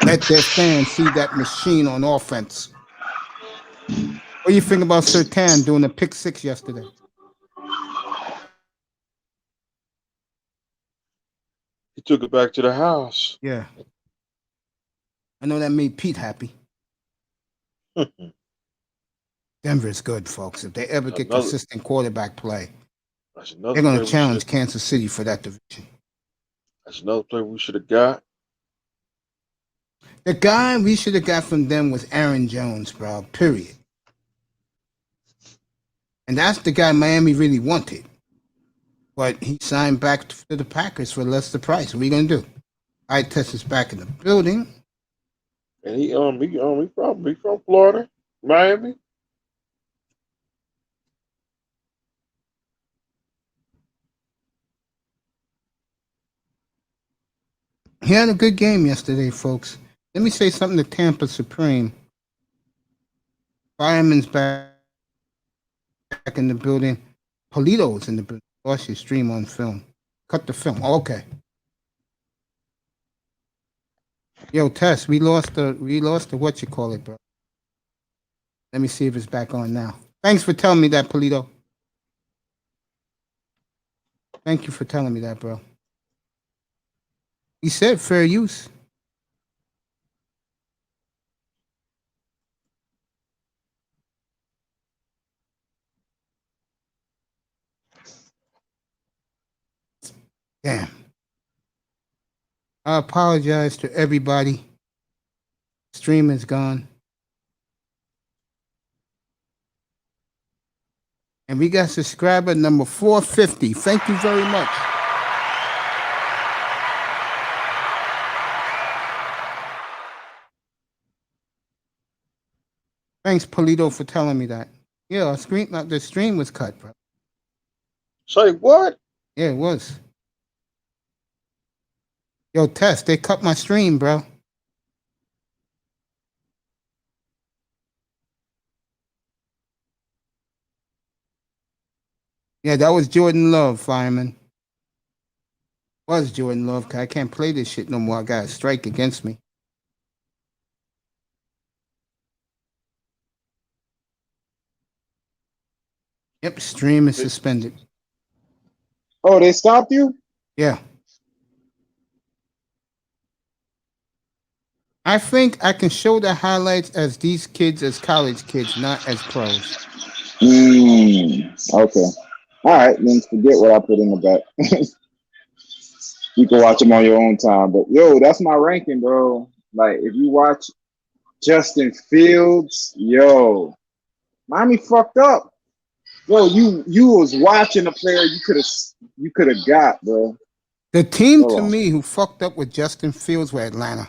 Let their fans see that machine on offense. What do you think about Surtain doing a pick 6 yesterday? He took it back to the house. Yeah. I know that made Pete happy. Denver's good, folks. If they ever get Another, consistent quarterback play, that's another they're going player to we challenge should. Kansas City for that division. That's another player we should have got. The guy we should have got from them was Aaron Jones, bro. Period. And that's the guy Miami really wanted. But he signed back to the Packers for less the price. What are you going to do? I Test is back in the building. And he from Florida, Miami. He had a good game yesterday, folks. Let me say something to Tampa Supreme. Fireman's back in the building. Polito's in the building. Lost your stream on film. Cut the film. Oh, okay. Yo, Tess, we lost the what you call it, bro. Let me see if it's back on now. Thanks for telling me that, Polito. Thank you for telling me that, bro. He said fair use. Damn. I apologize to everybody. Stream is gone. And we got subscriber number 450. Thank you very much. Thanks, Polito, for telling me that. Yeah, the stream was cut, bro. Say what? Yeah, it was. Yo, Tess, they cut my stream, bro. Yeah, that was Jordan Love, fireman. Was Jordan Love, because I can't play this shit no more. I got a strike against me. Yep, stream is suspended. Oh, they stopped you? Yeah. I think I can show the highlights as these kids as college kids, not as pros. Okay. All right, then forget what I put in the back. You can watch them on your own time. But, yo, that's my ranking, bro. Like, if you watch Justin Fields, yo, Miami fucked up. Yo, you was watching a player you could have got, bro. The team to me who fucked up with Justin Fields were Atlanta.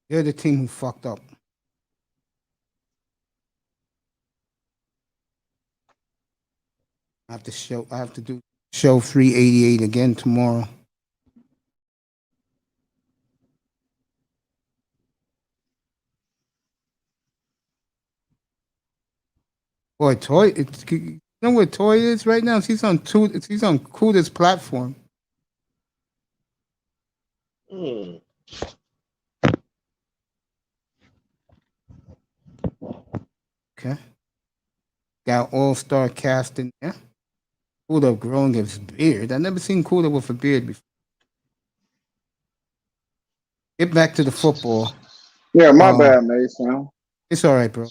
They're the team who fucked up. I have to do show 388 again tomorrow. Boy, Toy, you know where Toy is right now? He's on Kuda's platform. Okay. Got all-star cast in there. Kuda growing his beard. I never seen Kuda with a beard before. Get back to the football. Yeah, my bad, Mason. It's all right, bro.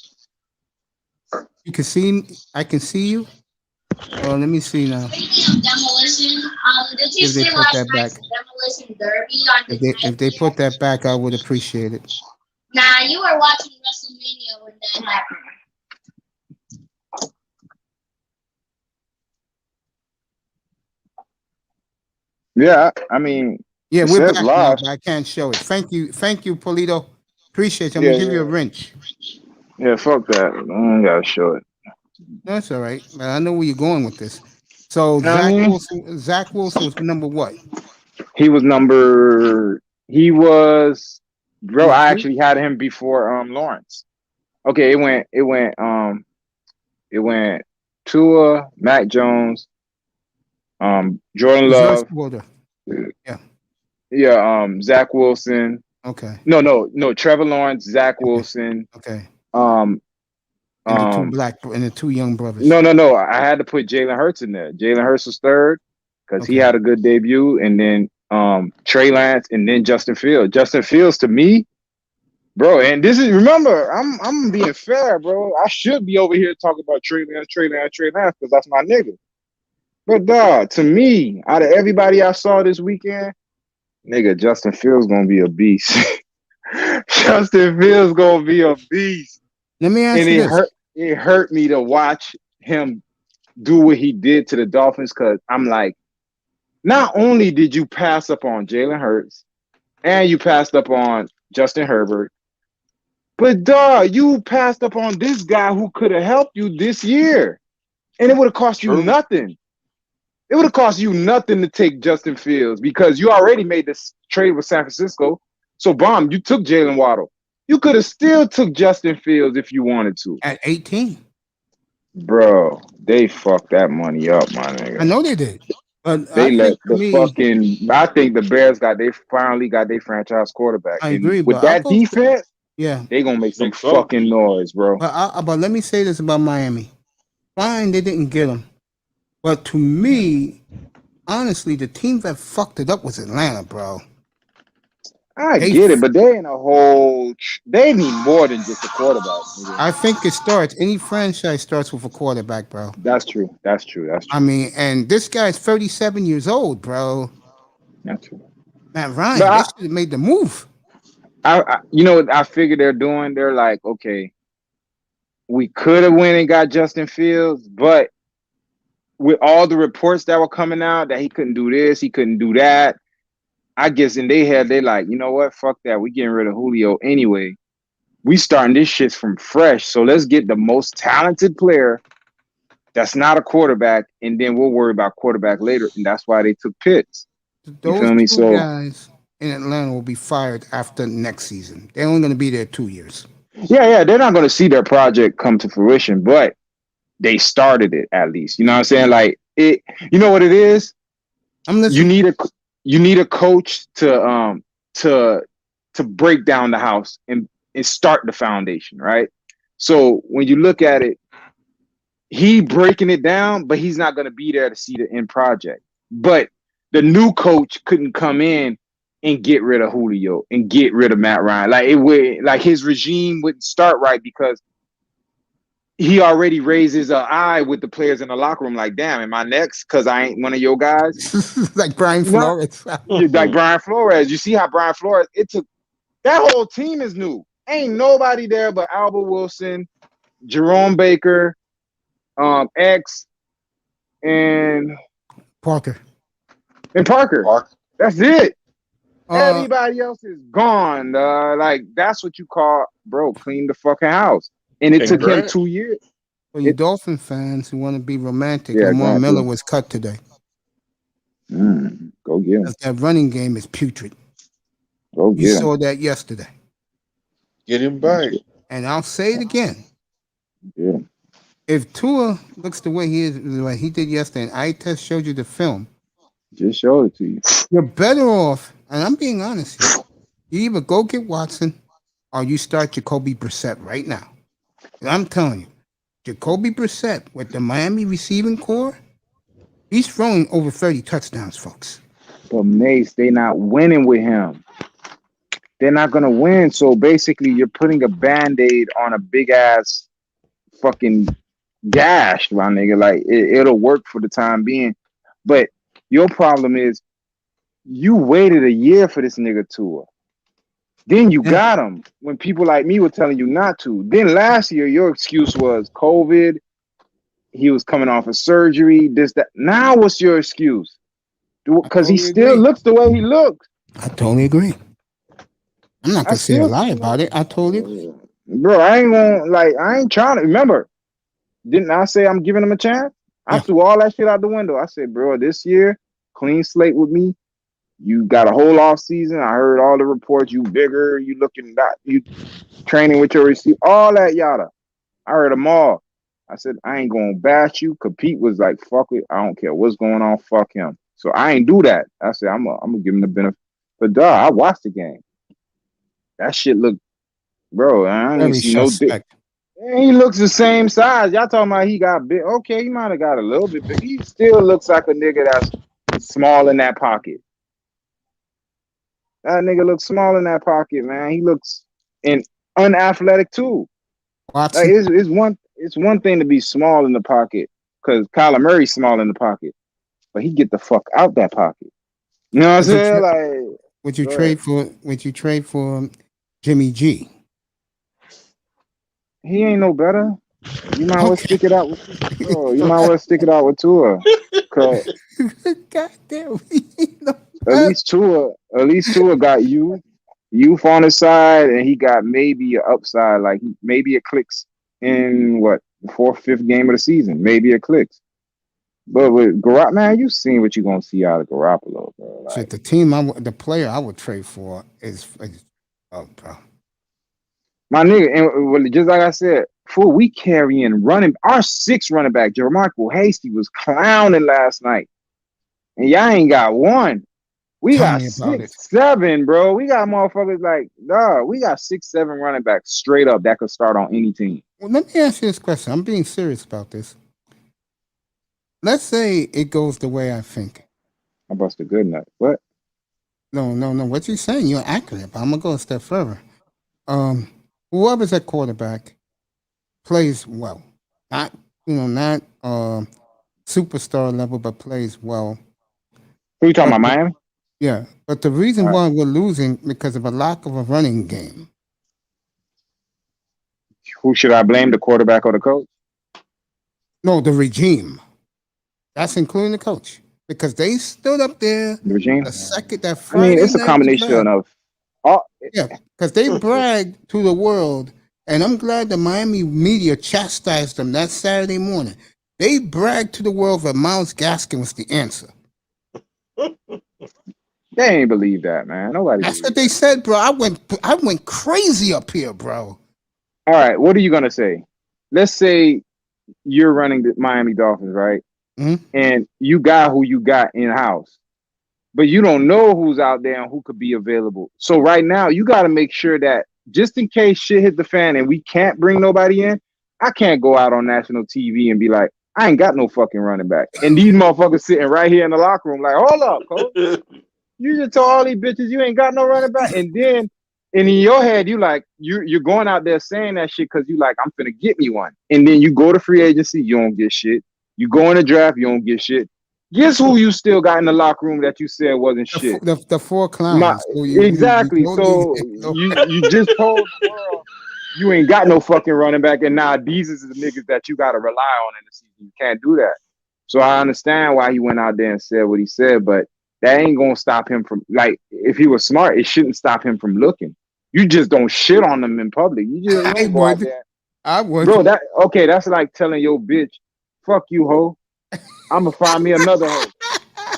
You can see. I can see you. Oh, let me see now. Speaking of demolition, did you If they see put last that night's back. demolition derby on the If they put that back, I would appreciate it. Nah, you were watching WrestleMania when that happened. Yeah, I mean, Yeah, we're back now, live. but I can't show it. Thank you, Polito. Appreciate it. I'm Yeah, gonna give you a yeah. wrench. Yeah, fuck that. I don't gotta show it. That's all right. But I know where you're going with this. So Zach Wilson was number what? He was bro, I actually had him before Lawrence. Okay, it went Tua, Mac Jones, Jordan Love. Yeah, Zach Wilson. Okay. No, Trevor Lawrence, Zach Wilson. Okay. And the two young brothers. No. I had to put Jalen Hurts in there. Jalen Hurts was third because he had a good debut, and then Trey Lance, and then Justin Fields. Justin Fields, to me, Bro, and this is remember, I'm being fair, bro. I should be over here talking about Trey Lance because that's my nigga. But dog, to me, out of everybody I saw this weekend, nigga, Justin Fields gonna be a beast. Justin Fields gonna be a beast. Let me ask and you this. It hurt me to watch him do what he did to the Dolphins because I'm like, not only did you pass up on Jalen Hurts and you passed up on Justin Herbert, but dog, you passed up on this guy who could have helped you this year. And it would have cost you nothing. It would have cost you nothing to take Justin Fields because you already made this trade with San Francisco. So, bomb, you took Jalen Waddle. You could have still took Justin Fields if you wanted to. At 18. Bro, they fucked that money up, my nigga. I know they did. But they let I think the Bears finally got their franchise quarterback. I agree. With that defense, yeah, they gonna make some fucking noise, bro. But let me say this about Miami. Fine, they didn't get him. But to me, honestly, the team that fucked it up was Atlanta, bro. They get it, but they in a whole. They need more than just a quarterback. Nigga. I think it starts. Any franchise starts with a quarterback, bro. That's true. I mean, and this guy's 37 years old, bro. That's true. Matt Ryan, they should have made the move. You know what I figure they're doing? They're like, okay, we could have went and got Justin Fields, but with all the reports that were coming out that he couldn't do this, he couldn't do that, I guess in their head, they like, you know what? Fuck that. We getting rid of Julio anyway. We starting this shit from fresh. So let's get the most talented player that's not a quarterback, and then we'll worry about quarterback later. And that's why they took Pitts. Those you feel me? two guys in Atlanta will be fired after next season. They're only going to be there 2 years. Yeah. They're not going to see their project come to fruition, but they started it at least. You know what I'm saying? Like it. You know what it is? You need a coach to break down the house and start the foundation, right? So when you look at it, he breaking it down, but he's not going to be there to see the end project. But the new coach couldn't come in and get rid of Julio and get rid of Matt Ryan. Like his regime wouldn't start right because he already raises an eye with the players in the locker room. Like, damn, am I next? Because I ain't one of your guys. Like Brian Flores. Like Brian Flores. You see how Brian Flores, that whole team is new. Ain't nobody there but Albert Wilson, Jerome Baker, X, and Parker. That's it. Everybody else is gone. Like, that's what you call, bro, clean the fucking house. And it took him 2 years. For you Dolphin fans who want to be romantic, Lamar Miller was cut today. Go get him. That running game is putrid. Go get him. You saw that yesterday. Get him back. And I'll say it again. Yeah. If Tua looks the way he is, like he did yesterday, and I test showed you the film, just showed it to you. You're better off, and I'm being honest here. You either go get Watson or you start Jacoby Brissett right now. And I'm telling you, Jacoby Brissett with the Miami receiving core, he's throwing over 30 touchdowns, folks. But Mace, they're not winning with him. They're not going to win. So basically, you're putting a Band-Aid on a big-ass fucking gash, my nigga. Like, it'll work for the time being. But your problem is you waited a year for this nigga Tua. Then you got him when people like me were telling you not to. Then last year, your excuse was COVID. He was coming off of surgery, this, that. Now what's your excuse? Because he still looks the way he looks. I totally agree. I'm not going to say a lie about it. I totally agree. Bro, I ain't trying to. Remember, didn't I say I'm giving him a chance? I threw all that shit out the window. I said, bro, this year, clean slate with me. You got a whole off season. I heard all the reports. You bigger. You looking that. You training with your receiver. All that yada. I heard them all. I said I ain't gonna bash you. Compete was like fuck it. I don't care what's going on. Fuck him. So I ain't do that. I said I'm gonna give him the benefit. But dog, I watched the game. That shit look, bro. I ain't see no dick. He looks the same size. Y'all talking about he got big? Okay, he might have got a little bit, but he still looks like a nigga that's small in that pocket. That nigga looks small in that pocket, man. He looks and unathletic too. Like it's one thing to be small in the pocket because Kyler Murray's small in the pocket, but he get the fuck out that pocket. You know what I'm saying? Would you trade for Jimmy G? He ain't no better. You might well stick it out with You might well stick it out with Tua. God damn. At least Tua got youth on his side, and he got maybe an upside. Like maybe it clicks in the 4th, 5th game of the season. Maybe it clicks. But with Garoppolo, man, you seen what you gonna see out of Garoppolo, bro. Like, the player I would trade for is bro. My nigga, and just like I said, we carrying our 6th running back, Jermichael Hasty, was clowning last night. And y'all ain't got one. We got 6, 7, bro. We got motherfuckers like, dog, we got 6, 7 running backs straight up that could start on any team. Well, let me ask you this question. I'm being serious about this. Let's say it goes the way I think. I bust a good nut. What? No. What you saying? You're accurate, but I'm gonna go a step further. Whoever's at quarterback plays well. Not superstar level, but plays well. Who you talking about, Miami? Yeah, but the reason why we're losing because of a lack of a running game. Who should I blame, the quarterback or the coach? No, the regime. That's including the coach. Because they stood up there the regime? The second that Friday. I mean, it's a combination of yeah, because they bragged to the world, and I'm glad the Miami media chastised them that Saturday morning. They bragged to the world that Myles Gaskin was the answer. They ain't believe that, man. Nobody. That's what they said, bro. I went crazy up here, bro. All right, what are you gonna say? Let's say you're running the Miami Dolphins, right? Mm-hmm. And you got who you got in house, but you don't know who's out there and who could be available. So right now, you got to make sure that just in case shit hit the fan and we can't bring nobody in, I can't go out on national TV and be like, I ain't got no fucking running back. And these motherfuckers sitting right here in the locker room like, hold up, coach. You just told all these bitches you ain't got no running back. And then in your head, you like, you're going out there saying that shit because you like, I'm finna get me one. And then you go to free agency, you don't get shit. You go in the draft, you don't get shit. Guess who you still got in the locker room that you said wasn't shit? The 4 clowns. Exactly. You just told the world you ain't got no fucking running back, and now these is the niggas that you got to rely on in the season. You can't do that. So I understand why he went out there and said what he said, but that ain't gonna stop him from, like, if he was smart, it shouldn't stop him from looking. You just don't shit on them in public. You just don't go out there. I would. Bro, that's like telling your bitch, fuck you, hoe. I'm gonna find me another hoe.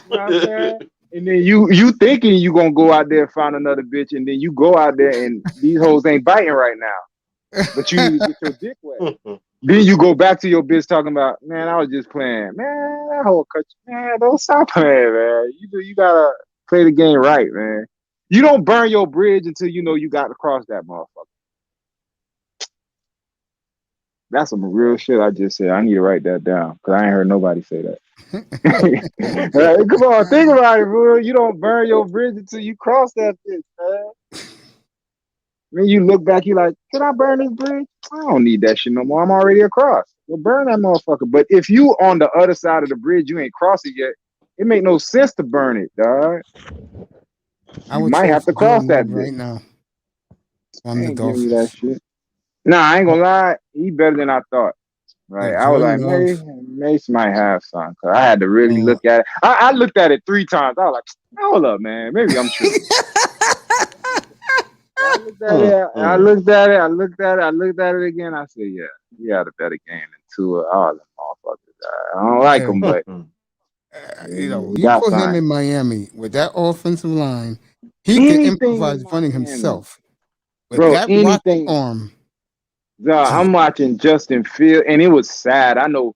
You know what I'm saying? And then you thinking you gonna go out there and find another bitch, and then you go out there and these hoes ain't biting right now. But you need to get your dick wet. Then you go back to your bitch talking about, man, I was just playing. Man, that whole cut you. Man, don't stop playing, man. You gotta play the game right, man. You don't burn your bridge until you know you got to cross that motherfucker. That's some real shit I just said. I need to write that down because I ain't heard nobody say that. Come on, think about it, bro. You don't burn your bridge until you cross that bitch, man. When you look back, you like, can I burn this bridge? I don't need that shit no more. I'm already across. Well, burn that motherfucker. But if you on the other side of the bridge, you ain't crossed it yet, it make no sense to burn it, dog. You might have to cross that bitch. Right now. I'm the Dolphins. You that shit. Nah, I ain't gonna lie. He better than I thought. Right? I was like, Mace might have some. Cause I had to really look at it. I looked at it 3 times. I was like, hold up, man. Maybe I'm tripping. I looked at it again. I said, yeah, he had a better game than Tua. All them motherfuckers. I don't like him, but you put him in Miami with that offensive line, he can improvise running himself. With that rocket arm. I'm watching Justin Fields, and it was sad. I know.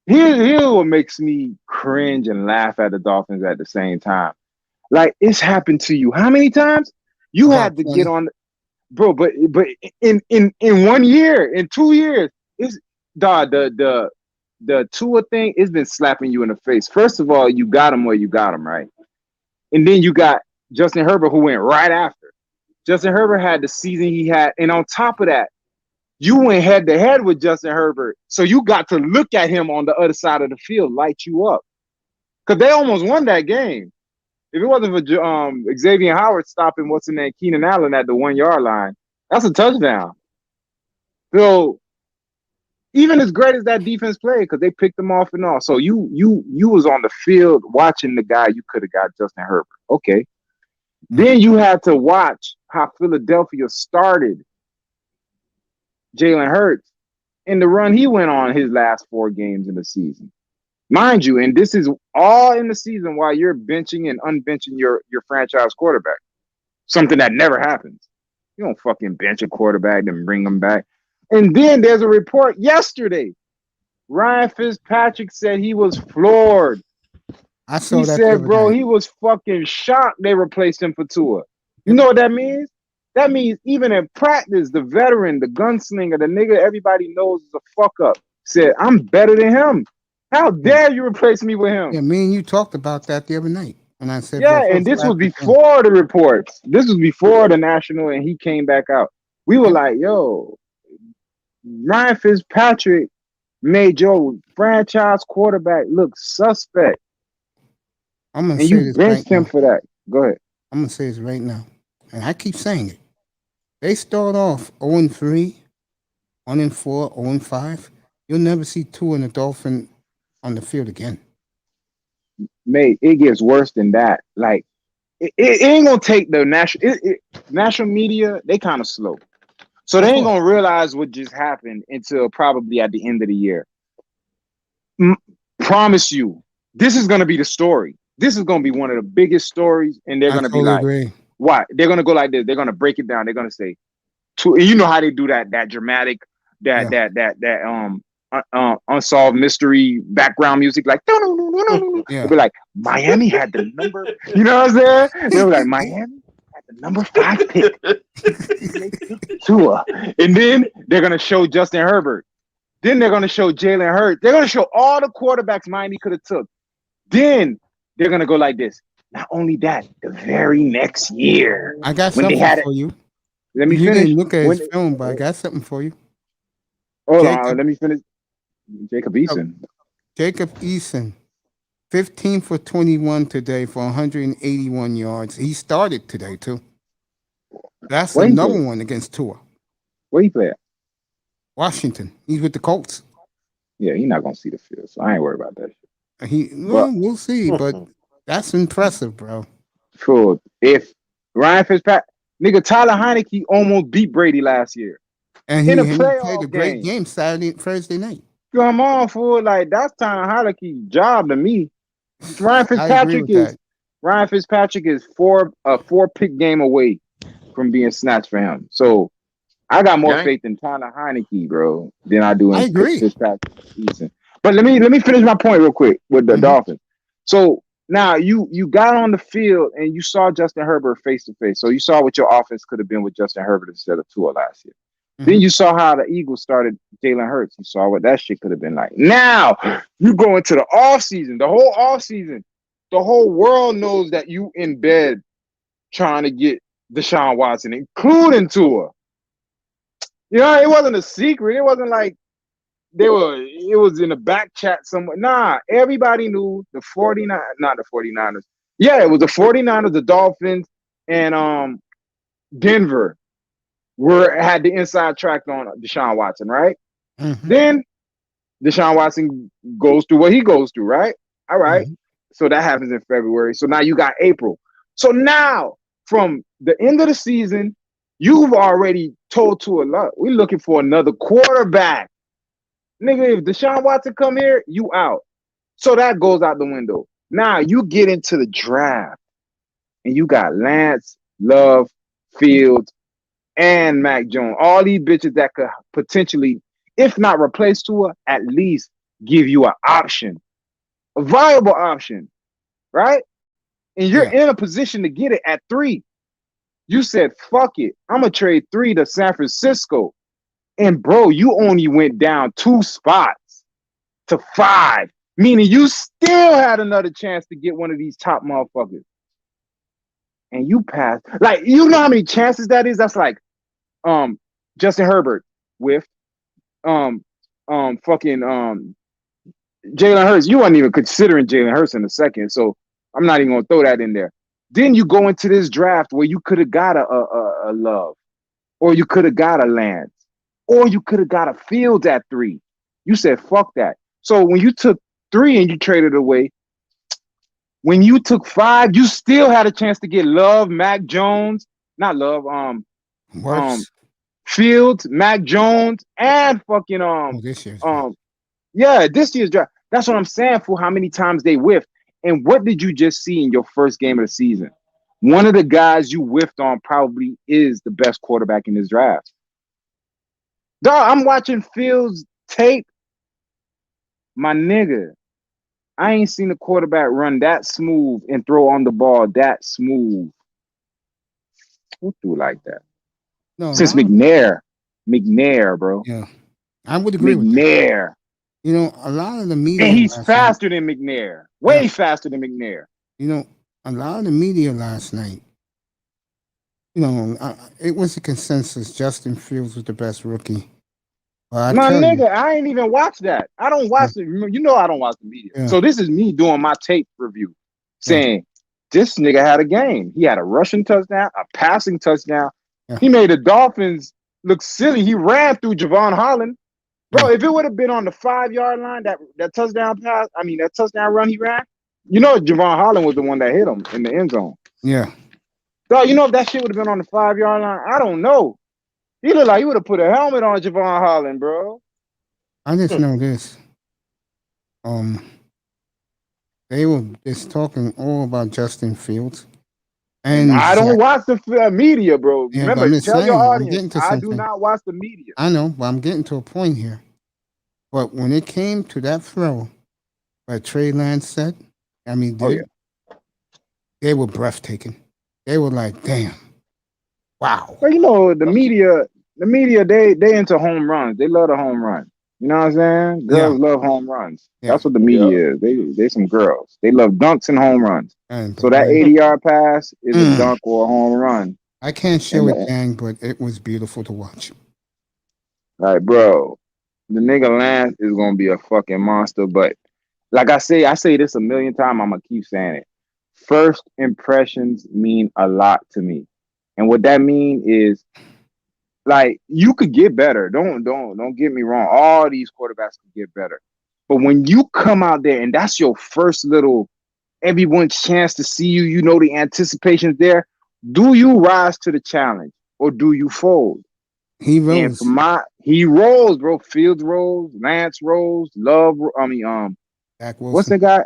Here's what makes me cringe and laugh at the Dolphins at the same time. Like, it's happened to you how many times? You had to get on, bro. But in 1 year, in 2 years, it's the Tua thing. It's been slapping you in the face. First of all, you got him where you got him, right? And then you got Justin Herbert, who went right after. Justin Herbert had the season he had, and on top of that, you went head to head with Justin Herbert, so you got to look at him on the other side of the field, light you up, because they almost won that game. If it wasn't for Xavier Howard stopping what's his name, Keenan Allen at the 1 yard line, that's a touchdown. So even as great as that defense played, because they picked them off and all, so you was on the field watching the guy you could have got, Justin Herbert. Okay. Then you had to watch how Philadelphia started Jalen Hurts in the run he went on his last 4 games in the season. Mind you, and this is all in the season while you're benching and unbenching your franchise quarterback. Something that never happens. You don't fucking bench a quarterback and bring him back. And then there's a report yesterday. Ryan Fitzpatrick said he was floored. I saw he that. He said, bro, he was fucking shocked they replaced him for Tua. You know what that means? That means even in practice, the veteran, the gunslinger, the nigga everybody knows is a fuck up, said, I'm better than him. How dare you replace me with him? Yeah, me and you talked about that the other night. And I said, yeah, and this was before the reports. This was before the national, and he came back out. We were like, yo, Ryan Fitzpatrick made your franchise quarterback look suspect. I'm gonna and say you this benched right him now. for that. Go ahead. I'm gonna say this right now, and I keep saying it. They start off 0-3, 1-4, 0-5. You'll never see Tua and the Dolphin on the field again. Mate, it gets worse than that. Like, it ain't gonna take the national media. They kind of slow, so they ain't gonna realize what just happened until probably at the end of the year. Promise you, this is gonna be the story. This is gonna be one of the biggest stories, and they're gonna be like, agree. "Why?" They're gonna go like this. They're gonna break it down. They're gonna say, and you know how they do that dramatic, unsolved mystery background music, like They'll be like, Miami had the number. You know what I'm saying? They'll be like, Miami had the number 5 pick. Tua. And then they're gonna show Justin Herbert. Then they're gonna show Jalen Hurts. They're gonna show all the quarterbacks Miami could have took. Then they're gonna go like this. Not only that, the very next year, I got when something they had for you. Let me You finish. didn't look at his film, but I got something for you. Hold on, let me finish. Jacob Eason. Jacob Eason, 15 for 21 today for 181 yards. He started today too. That's Where he another play? one against Tua. Where he play at? Washington. He's with the Colts. Yeah, he's not gonna see the field, so I ain't worried about that shit. We'll see, but that's impressive, bro. Sure. If Ryan Fitzpatrick, nigga, Tyler Heineke almost beat Brady last year. And in a he playoff played a great game Thursday night. Come on, fool. Like, that's Tyler Heineke's job to me. Ryan Fitzpatrick is a 4-pick game away from being snatched for him. So I got more faith in Tyler Heineke, bro, than I do in Fitzpatrick. But let me finish my point real quick with the Dolphins. So now you got on the field and you saw Justin Herbert face to face. So you saw what your offense could have been with Justin Herbert instead of Tua last year. Then you saw how the Eagles started Jalen Hurts. You saw what that shit could have been like. Now you go into the offseason, the whole offseason. The whole world knows that you in bed trying to get Deshaun Watson, including Tua. You know, it wasn't a secret. It wasn't like it was in a back chat somewhere. Nah, everybody knew the 49ers. Yeah, it was the 49ers, the Dolphins, and Denver had the inside track on Deshaun Watson, right? Then Deshaun Watson goes through what he goes through, right? All right. So that happens in February. So now you got April. So now from the end of the season, you've already told to a lot. We're looking for another quarterback. Nigga, if Deshaun Watson come here, you out. So that goes out the window. Now you get into the draft and you got Lance, Love, Fields, and Mac Jones. All these bitches that could potentially, if not replace Tua, at least give you an option. A viable option, right? And you're in a position to get it at 3. You said, fuck it. I'm going to trade 3 to San Francisco. And, bro, you only went down 2 spots to 5, meaning you still had another chance to get one of these top motherfuckers. and you pass. Like, you know how many chances that is? That's like Justin Herbert with fucking Jalen Hurts. You weren't even considering Jalen Hurts in a second, so I'm not even gonna throw that in there. Then you go into this draft where you could have got a Love, or you could have got a Lance, or you could have got a Fields at 3. You said fuck that. So when you took 3 and you traded away, when you took 5, you still had a chance to get Love, Mac Jones, not Love, Fields, Mac Jones, and fucking this year's this year's draft. That's what I'm saying, for how many times they whiffed. And what did you just see in your first game of the season? One of the guys you whiffed on probably is the best quarterback in this draft. Dog, I'm watching Fields tape. My nigga, I ain't seen a quarterback run that smooth and throw on the ball that smooth. Who threw like that? No, since McNair, bro. Yeah, I would agree with that. You know, a lot of the media, and he's faster than McNair, way faster than McNair. You know, a lot of the media last night, you know, it was a consensus Justin Fields was the best rookie. My nigga, I ain't even watch that. I don't watch it. You know, I don't watch the media. Yeah. So this is me doing my tape review, saying this nigga had a game. He had a rushing touchdown, a passing touchdown. Yeah. He made the Dolphins look silly. He ran through Javon Holland. Bro, if it would have been on the 5-yard line, that touchdown pass, that touchdown run he ran, you know Javon Holland was the one that hit him in the end zone. Yeah. So, you know, if that shit would have been on the 5-yard line, I don't know. He looked like he would have put a helmet on Javon Holland, bro. I just know this. They were just talking all about Justin Fields. And I don't watch the media, bro. Yeah, remember, tell your audience, I do not watch the media. I know, but I'm getting to a point here. But when it came to that throw that Trey Lance said, they were breathtaking. They were like, damn. Wow. Well, you know, the media, they into home runs. They love the home run. You know what I'm saying? Girls love home runs. That's what the media is. They some girls. They love dunks and home runs. So that 80-yard pass is a dunk or a home run. I can't show it, gang, but it was beautiful to watch. All right, bro. The nigga Lance is gonna be a fucking monster. But like I say this a million times. I'm gonna keep saying it. First impressions mean a lot to me. And what that means is, like, you could get better. Don't get me wrong. All these quarterbacks could get better. But when you come out there and that's your first little, everyone's chance to see you, you know, the anticipation's there. Do you rise to the challenge or do you fold? He rolls. He rolls, bro. Fields rolls, Lance rolls, Zach Wilson. What's the guy?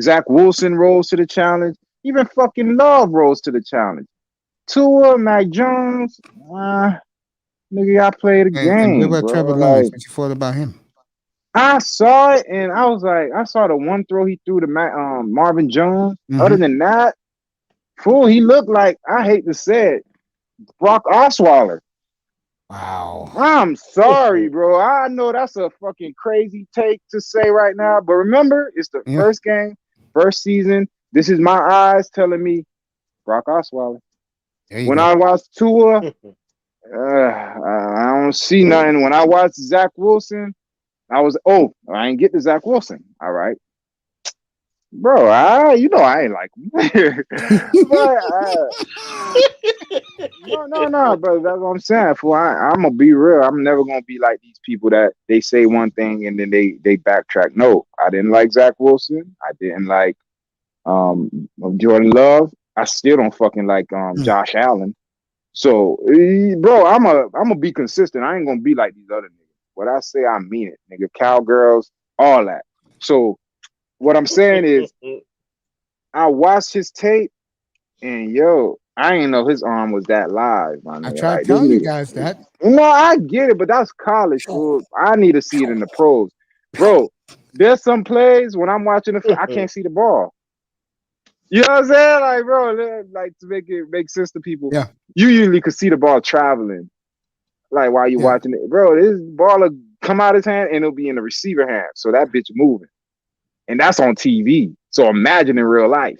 Zach Wilson rolls to the challenge. Even fucking Love rolls to the challenge. Tua, Mac Jones, nigga, I played a game. And what about bro. Trevor Lawrence? What you thought about him? I saw it and I was like, I saw the one throw he threw to Marvin Jones. Mm-hmm. Other than that, fool, he looked like, I hate to say it, Brock Osweiler. Wow. I'm sorry, bro. I know that's a fucking crazy take to say right now, but remember, it's the first game, first season. This is my eyes telling me Brock Osweiler. When I watched Tua, I don't see nothing. When I watched Zach Wilson, I ain't get to Zach Wilson. All right. Bro, I ain't like him. No, bro. That's what I'm saying. I'm gonna be real. I'm never gonna be like these people that they say one thing and then they backtrack. No, I didn't like Zach Wilson. I didn't like Jordan Love. I still don't fucking like Josh Allen. So, bro, I'm gonna be consistent. I ain't gonna be like these other niggas. What I say, I mean it, nigga. Cowgirls, all that. So, what I'm saying is, I watched his tape, and I didn't know his arm was that live, man. I tried telling you guys that. No, I get it, but that's college, fool. I need to see it in the pros, bro. There's some plays when I'm watching the film, I can't see the ball. You know what I'm saying? Like, bro, like to make it make sense to people. Yeah. You usually could see the ball traveling, like while you're watching it, bro. This ball will come out his hand and it'll be in the receiver hand, so that bitch moving, and that's on TV. So imagine in real life.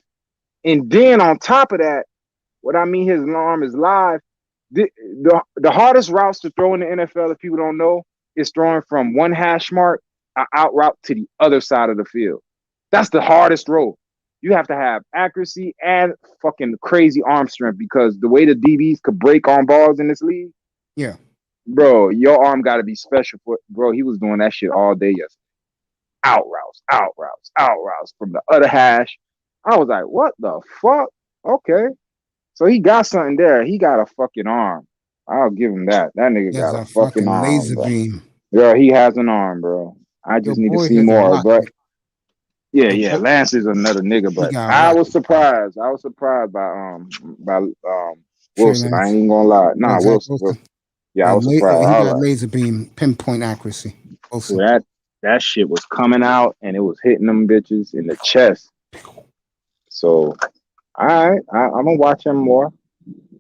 And then on top of that, What I mean, his arm is live. The hardest routes to throw in the NFL, if people don't know, is throwing from one hash mark out route to the other side of the field. That's the hardest throw. You have to have accuracy and fucking crazy arm strength because the way the DBs could break on balls in this league, yeah, bro, your arm got to be special for. Bro, he was doing that shit all day yesterday. Out routes from the other hash. I was like, what the fuck? Okay. So he got something there. He got a fucking arm. I'll give him that. That nigga he has got a a fucking fucking arm, laser bro. beam. Bro, he has an arm, bro. I Your just need to boy see has a more. rock. But Your yeah, boy, Lance is another nigga. he But got a I rock. was surprised. I was surprised by Trey Wilson. I Lance. ain't even gonna lie. Nah, Zach Wilson. Yeah, I was He surprised. I was got like, laser beam, pinpoint accuracy. Also, that shit was coming out and it was hitting them bitches in the chest. So, all right, I'm gonna watch him more.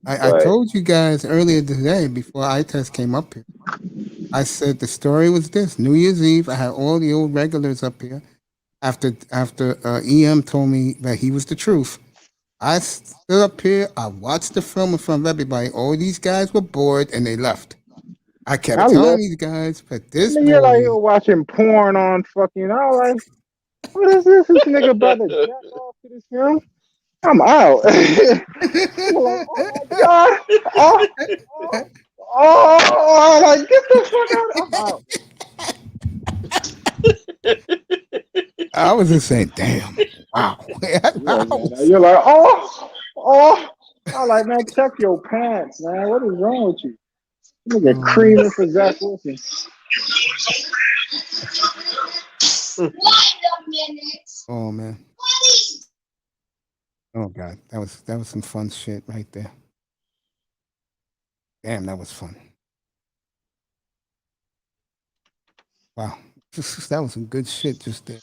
I told you guys earlier today before eye test came up here. I said the story was this: New Year's Eve, I had all the old regulars up here. After EM told me that he was the truth, I stood up here. I watched the film in front of everybody. All these guys were bored and they left. I kept telling these guys, but this boy, you're like you're watching porn on fucking. I was like, what is this? This nigga about to jack off to this film? I'm out. I'm like, oh my god! Oh, like get the fuck out! I'm out. I was just saying, damn, wow. You're like, oh. I'm like, man, check your pants, man. What is wrong with you? You nigga creaming for Zach Wilson. Wait a minute. Oh man. Oh god, that was some fun shit right there. Damn, that was fun. Wow, that was some good shit just there.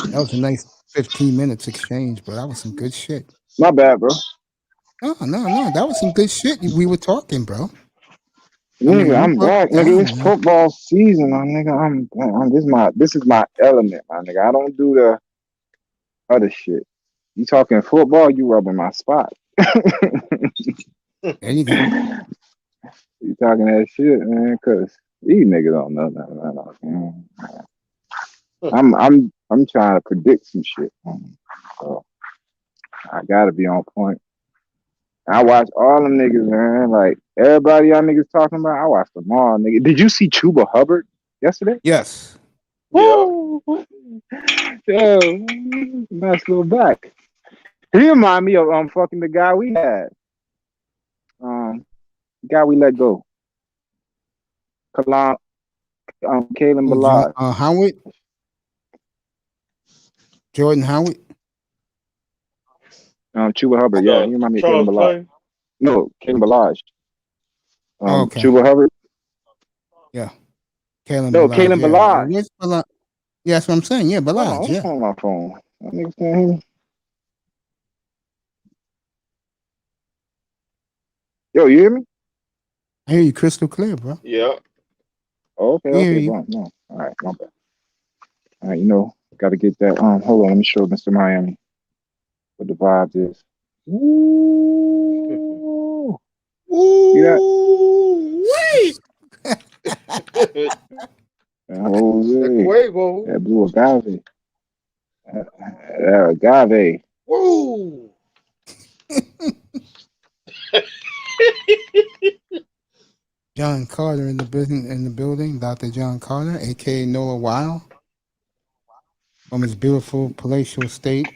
That was a nice 15 minutes exchange, bro. That was some good shit. Not bad, bro. No, that was some good shit. We were talking, bro. Nigga, I'm back, nigga. It's football season, my nigga. This is my element, my nigga. I don't do the other shit. You talking football, you rubbing my spot. There you go. You talking that shit, man, cause these niggas don't know nothing. I'm trying to predict some shit. So I gotta be on point. I watch all them niggas, man. Like everybody y'all niggas talking about, I watched them all, nigga. Did you see Chuba Hubbard yesterday? Yes. Woo! Yeah, nice little back. He remind me of fucking the guy we had. The guy we let go. Kalen Ballard. Howard? Jordan Howard? Chuba Hubbard, yeah. He remind me of Kalen Ballard. No, Kalen Ballard. Okay. Chuba Hubbard. Yeah. Kalen Ballard. Where's Ballard? Yeah, that's what I'm saying. Yeah, Ballard. What's on my phone? That nigga can't hear me. Yo, you hear me? I hear you crystal clear, bro. Yeah. Oh, okay. No. All right, my bad. All right, gotta get that. Hold on, let me show Mr. Miami what the vibes is. Ooh. See that? That blue agave. That agave. Woo! John Carter in the building. Dr. John Carter, aka Noah Weil, from his beautiful palatial estate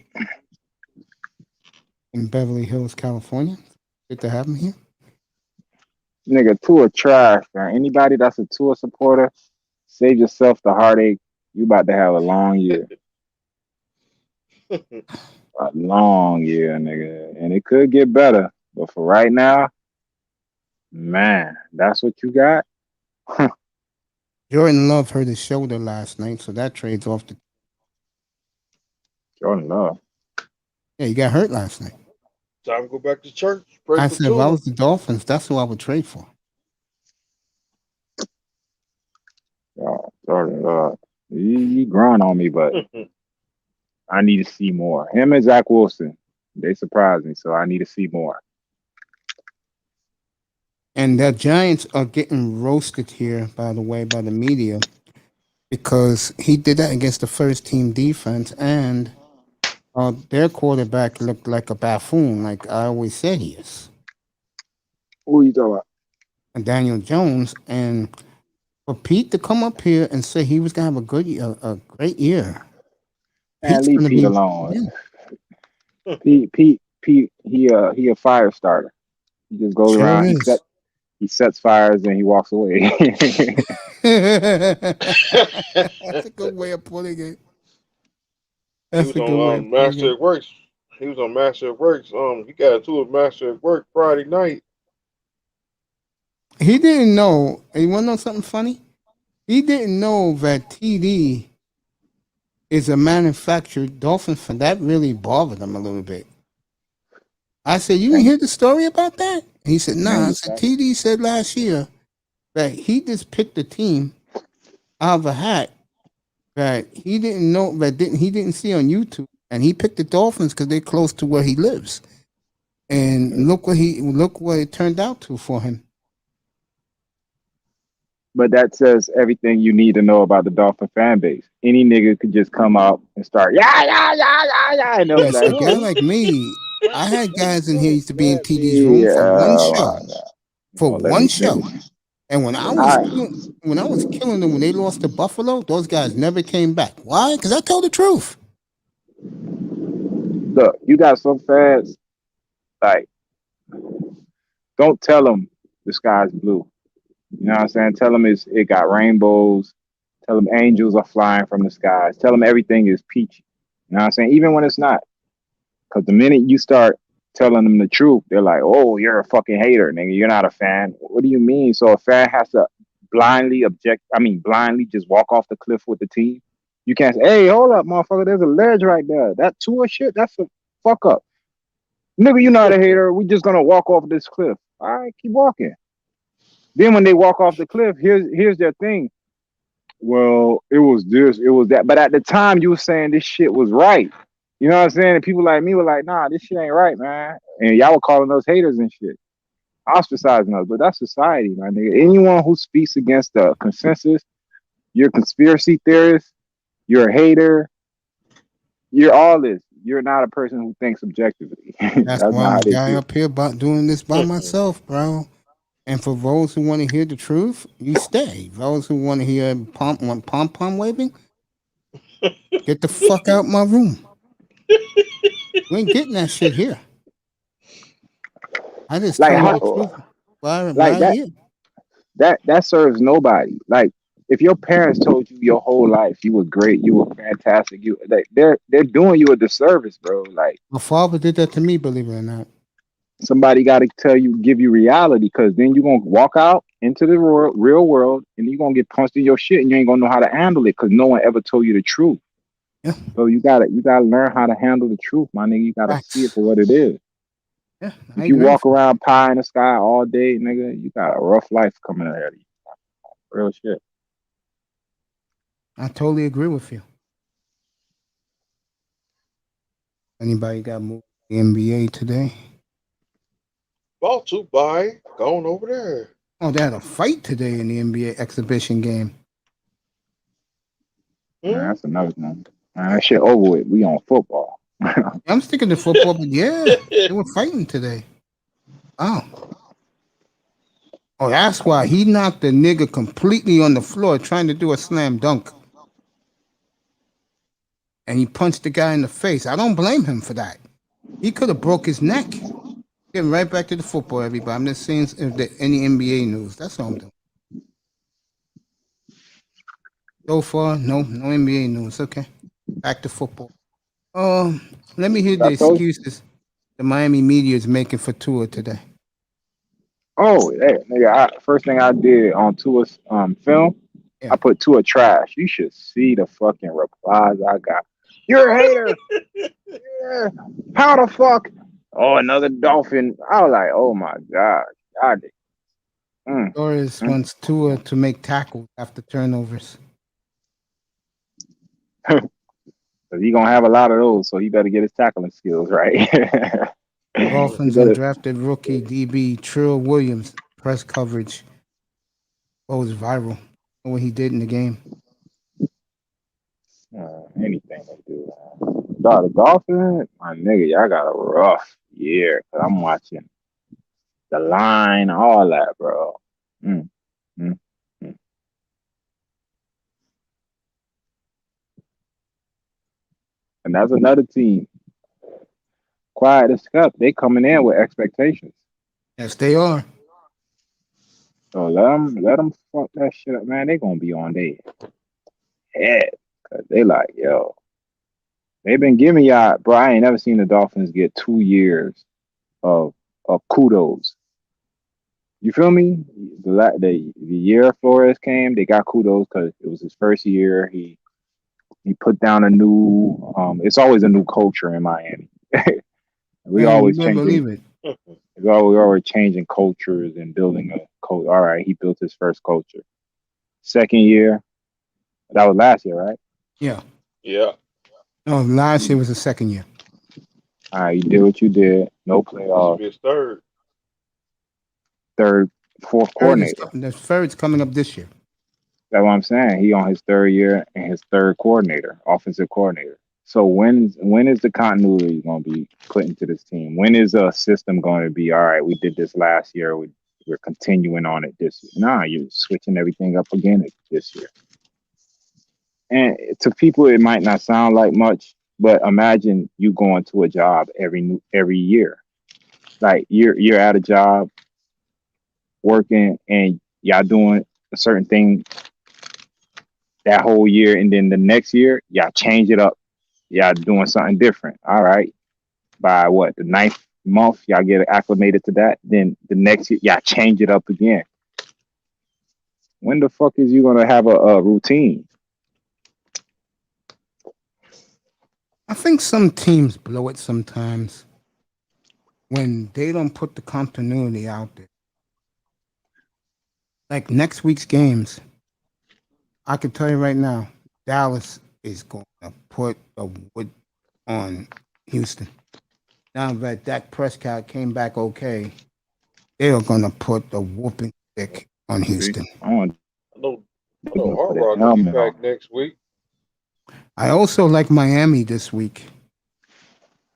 in Beverly Hills, California. Good to have him here. Nigga, Tua trash, man. Anybody that's a Tua supporter, save yourself the heartache. You about to have a long year. A long year, nigga. And it could get better. But for right now, man, that's what you got? Jordan Love hurt his shoulder last night, so that trades off the... Jordan Love? Yeah, he got hurt last night. Time to go back to church. I said, if I was the Dolphins, that's who I would trade for. Jordan Love. He grind on me, but I need to see more. Him and Zach Wilson, they surprised me, so I need to see more. And the Giants are getting roasted here, by the way, by the media, because he did that against the first team defense, and their quarterback looked like a buffoon, like I always said he is. Who are you talking about? And Daniel Jones, and for Pete to come up here and say he was gonna have a good year, a great year. Man, Pete's leave gonna Pete be alone. Pete, he a fire starter. He just goes sure around, is. he sets fires, and he walks away. That's a good way of putting it. That's He a was good way on of putting Master it. at Works. He was on Master at Works. He got into a Master at Work Friday night. He didn't know. You want to know something funny? He didn't know that TD is a manufactured dolphin fan. That really bothered him a little bit. I said, "You didn't hear the story about that?" He said, "Nah." I said, "TD said last year that he just picked a team out of a hat that he didn't know, he didn't see on YouTube, and he picked the Dolphins because they're close to where he lives. And look what it turned out to for him." But that says everything you need to know about the Dolphin fan base. Any nigga could just come out and start, yeah, and they'll be Yes, like, a guy like me, I had guys in here used to be in TD's room for yeah, one show, let me finish. and when I was killing them when they lost to Buffalo, those guys never came back. Why? Because I told the truth. Look, you got some fans, like, don't tell them the sky's blue. You know what I'm saying? Tell them it got rainbows. Tell them angels are flying from the skies. Tell them everything is peachy. You know what I'm saying? Even when it's not. Because the minute you start telling them the truth, they're like, oh, you're a fucking hater, nigga. You're not a fan. What do you mean? So a fan has to blindly just walk off the cliff with the team. You can't say, hey, hold up, motherfucker. There's a ledge right there. That tour shit, that's a fuck up. Nigga, you're not a hater. We just going to walk off this cliff. All right, keep walking. Then when they walk off the cliff, here's their thing. Well, it was this, it was that. But at the time, you were saying this shit was right. You know what I'm saying? And people like me were like, nah, this shit ain't right, man. And y'all were calling us haters and shit. Ostracizing us. But that's society, my nigga. Anyone who speaks against the consensus, you're a conspiracy theorist, you're a hater, you're all this. You're not a person who thinks objectively. That's That's why not I'm how a they guy feel. up here about doing this by myself, bro. And for those who want to hear the truth, you stay. Those who want to hear pom waving, get the fuck out my room. We ain't getting that shit here. I just Like tell you how, the truth. like Right here. that serves nobody. Like if your parents told you your whole life you were great, you were fantastic, they're doing you a disservice, bro. Like My father did that to me, believe it or not. somebody got to give you reality, because then you're gonna walk out into the real world and you're gonna get punched in your shit and you ain't gonna know how to handle it because no one ever told you the truth. Yeah. So you gotta learn how to handle the truth, my nigga. You gotta see it for what it is. Yeah, if you walk around pie in the sky all day, nigga, you got a rough life coming ahead of you. Real shit. I totally agree with you. Anybody got moved to the NBA today? About to buy. Going over there. Oh, they had a fight today in the NBA exhibition game. Man, that's another one. Man, that shit over with. We on football. I'm sticking to football, but yeah, they were fighting today. Oh, that's why he knocked the nigga completely on the floor trying to do a slam dunk. And he punched the guy in the face. I don't blame him for that. He could have broke his neck. Getting right back to the football, everybody. I'm just seeing if there's any NBA news. That's all I'm doing. So far, no NBA news. Okay, back to football. Let me hear the excuses the Miami media is making for Tua today. Oh, hey, nigga! First thing I did on Tua's film, I put Tua trash. You should see the fucking replies I got. You're a hater. Yeah. How the fuck? Oh, another dolphin. I was like, oh my god. Torres wants Tua to make tackles after turnovers. He gonna have a lot of those, so he better get his tackling skills right. Dolphins undrafted rookie DB Trill Williams press coverage goes viral. What he did in the game. Anything they do. Dog, the Dolphins, my nigga, y'all got a rough year. Cause I'm watching the line, all that, bro. Mm, mm, mm. And that's another team. Quiet as kept. They coming in with expectations. Yes, they are. So let them fuck that shit up, man. They gonna be on their head. Cause they like, yo, they've been giving y'all, bro. I ain't never seen the Dolphins get 2 years of kudos. You feel me? The year Flores came, they got kudos because it was his first year. He put down a new. It's always a new culture in Miami. We Man, always you better changing. believe it. We're always changing cultures and building a culture. All right, he built his first culture. Second year, that was last year, right? Yeah. Yeah. No, last year was the second year. All right, you did what you did. No This playoff. will be his third. Fourth coordinator. The third's coming up this year. That's what I'm saying. He on his third year and his third coordinator, offensive coordinator. So when is the continuity going to be put into this team? When is a system going to be, all right, we did this last year, we're continuing on it this year? Nah, you're switching everything up again this year. And to people, it might not sound like much, but imagine you going to a job every year. Like you're at a job working and y'all doing a certain thing that whole year, and then the next year y'all change it up. Y'all doing something different. All right. By what, the 9th month, y'all get acclimated to that. Then the next year, y'all change it up again. When the fuck is you gonna have a routine? I think some teams blow it sometimes when they don't put the continuity out there. Like next week's games, I can tell you right now, Dallas is going to put a wood on Houston. Now that Dak Prescott came back okay, they are going to put the whooping stick on Houston. I know Hard Rock will be back next week. I also like Miami this week.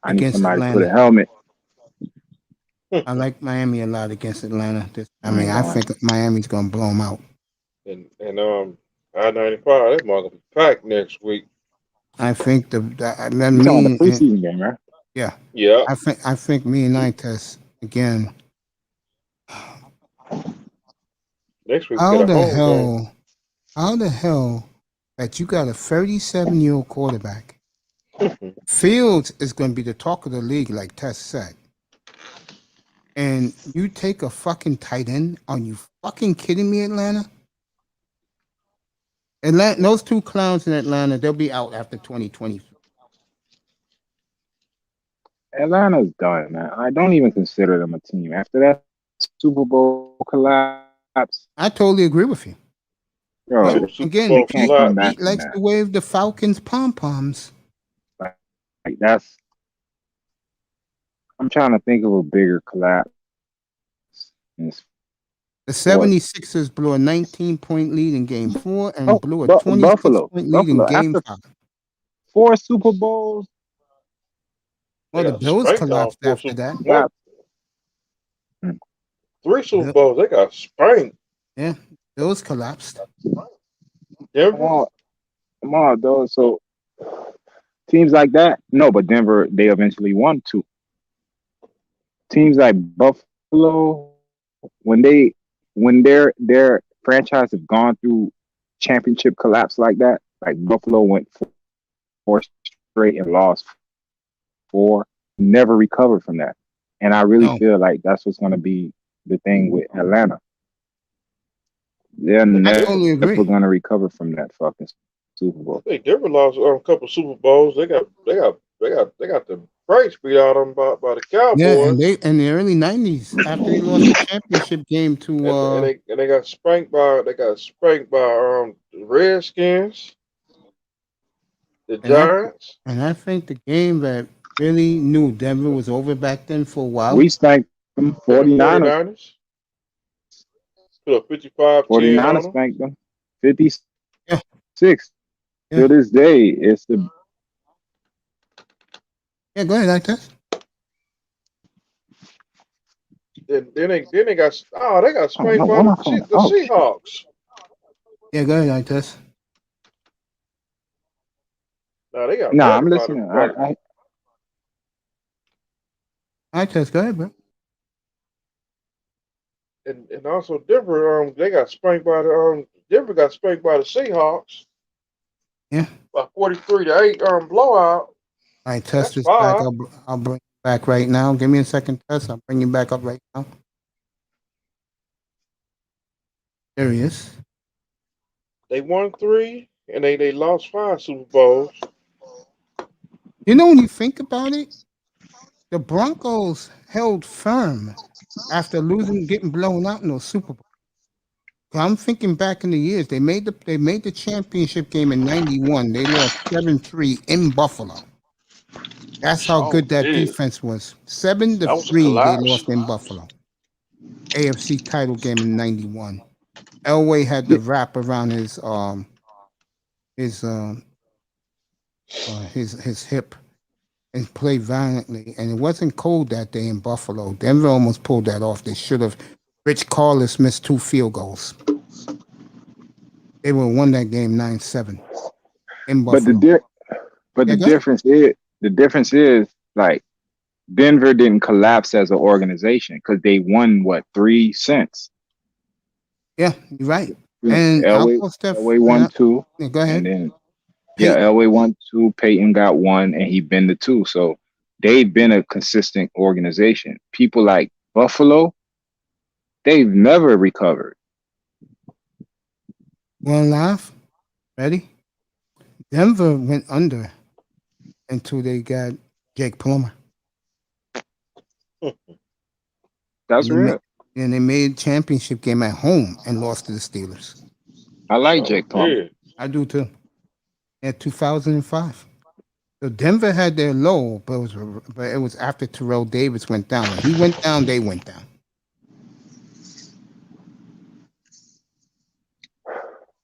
I need somebody Atlanta. to put a helmet. I like Miami a lot against Atlanta. I think Miami's going to blow them out. And I-95, that mother be packed next week. I think the preseason game, right? Yeah. Yeah. I think me and Nitas again. Next week, How the hell that you got a 37-year-old quarterback? Fields is going to be the talk of the league, like Tess said. And you take a fucking tight end? Are you fucking kidding me, Atlanta? Those two clowns in Atlanta, they'll be out after 2020. Atlanta's done, man. I don't even consider them a team. After that Super Bowl collapse. I totally agree with you. Bro, again, Pete likes to wave the Falcons pom-poms. Like that's... I'm trying to think of a bigger collapse. The 76ers blew a 19-point lead in Game 4 and blew a 26-point lead in Game 5. 4 Super Bowls. Well, the Bills collapsed after that. 3 Super Bowls, they got spanked. Yeah, Bills collapsed. Denver? Come on, though. So teams like that, no, but Denver, they eventually won 2. Teams like Buffalo, when their franchise have gone through championship collapse like that, like Buffalo went 4 straight and lost 4, never recovered from that. And I really feel like that's what's going to be the thing with Atlanta. They're never going to recover from that fucking Super Bowl. I think Denver lost a couple Super Bowls. They got the brakes beat out of them by the Cowboys. Yeah, and in the early 90s, after they lost the championship game to and they got spanked by the Redskins, the Giants. And I think the game that really knew Denver was over back then for a while. We spanked them 49ers. Put up 55, 10 on 49ers them. spanked them 56. Yeah. To this day, it's the Yeah, go ahead, like that. Then they got they got I don't know spanked where by my phone is. the Oh, Seahawks. Yeah, go ahead, like this. Nah, they got nah, I'm wrecked by listening. the Like this, go ahead, bro. and also Denver, they got spanked by the Denver got spanked by the Seahawks. Yeah. By 43-8 blowout. All right, That's test this back. five. I'll bring you back right now. Give me a second, test. I'll bring you back up right now. There he is. They won 3 and they lost 5 Super Bowls. You know, when you think about it, the Broncos held firm after getting blown out in those Super Bowls. I'm thinking back in the years, they made the championship game in '91. They lost 7-3 in Buffalo. That's how good that defense was. 7-3 they lost in Buffalo. AFC title game in '91. Elway had the wrap around his hip and played valiantly. And it wasn't cold that day in Buffalo. Denver almost pulled that off. They should have. Rich Carlos missed 2 field goals. They would have won that game 9-7 in Buffalo. The difference is like Denver didn't collapse as an organization because they won 3 cents. Yeah, you're right. And Elway won 2. Yeah, go ahead. And then Elway won 2. Peyton got 1, and he been the 2. So they've been a consistent organization. People like Buffalo, they've never recovered. One laugh. Ready? Denver went under until they got Jake Plummer. That's real. And they made championship game at home and lost to the Steelers. I like Jake Plummer. I do too. In 2005. So Denver had their low, but it was after Terrell Davis went down. When he went down, they went down.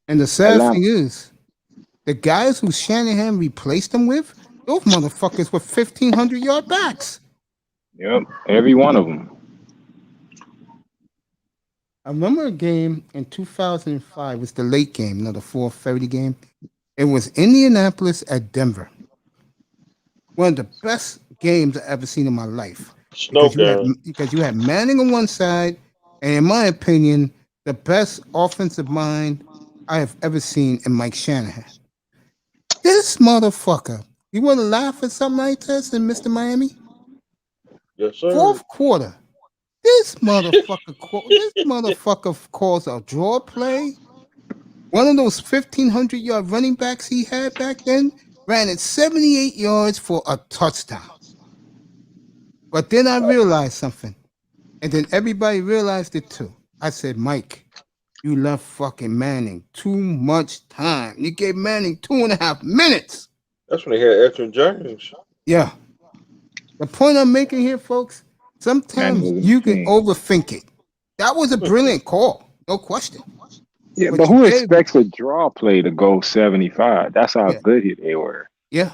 And the sad thing is, the guys who Shanahan replaced them with, those motherfuckers were 1,500-yard backs. Yep, every one of them. I remember a game in 2005. It was the late game, the 4:30 game. It was Indianapolis at Denver. One of the best games I've ever seen in my life. Because you had Manning on one side, and in my opinion, the best offensive mind I have ever seen in Mike Shanahan. This motherfucker. You want to laugh at something like this in Mr. Miami? Yes, sir. Fourth quarter. This motherfucker calls a draw play. One of those 1,500-yard running backs he had back then ran it 78 yards for a touchdown. But then I realized something. And then everybody realized it too. I said, Mike, you left fucking Manning too much time. You gave Manning 2.5 minutes. That's when they had Etron James. Yeah. The point I'm making here, folks, sometimes you can overthink it. That was a brilliant call. No question. Yeah, but who expects a draw play to go 75? That's how good they were. Yeah.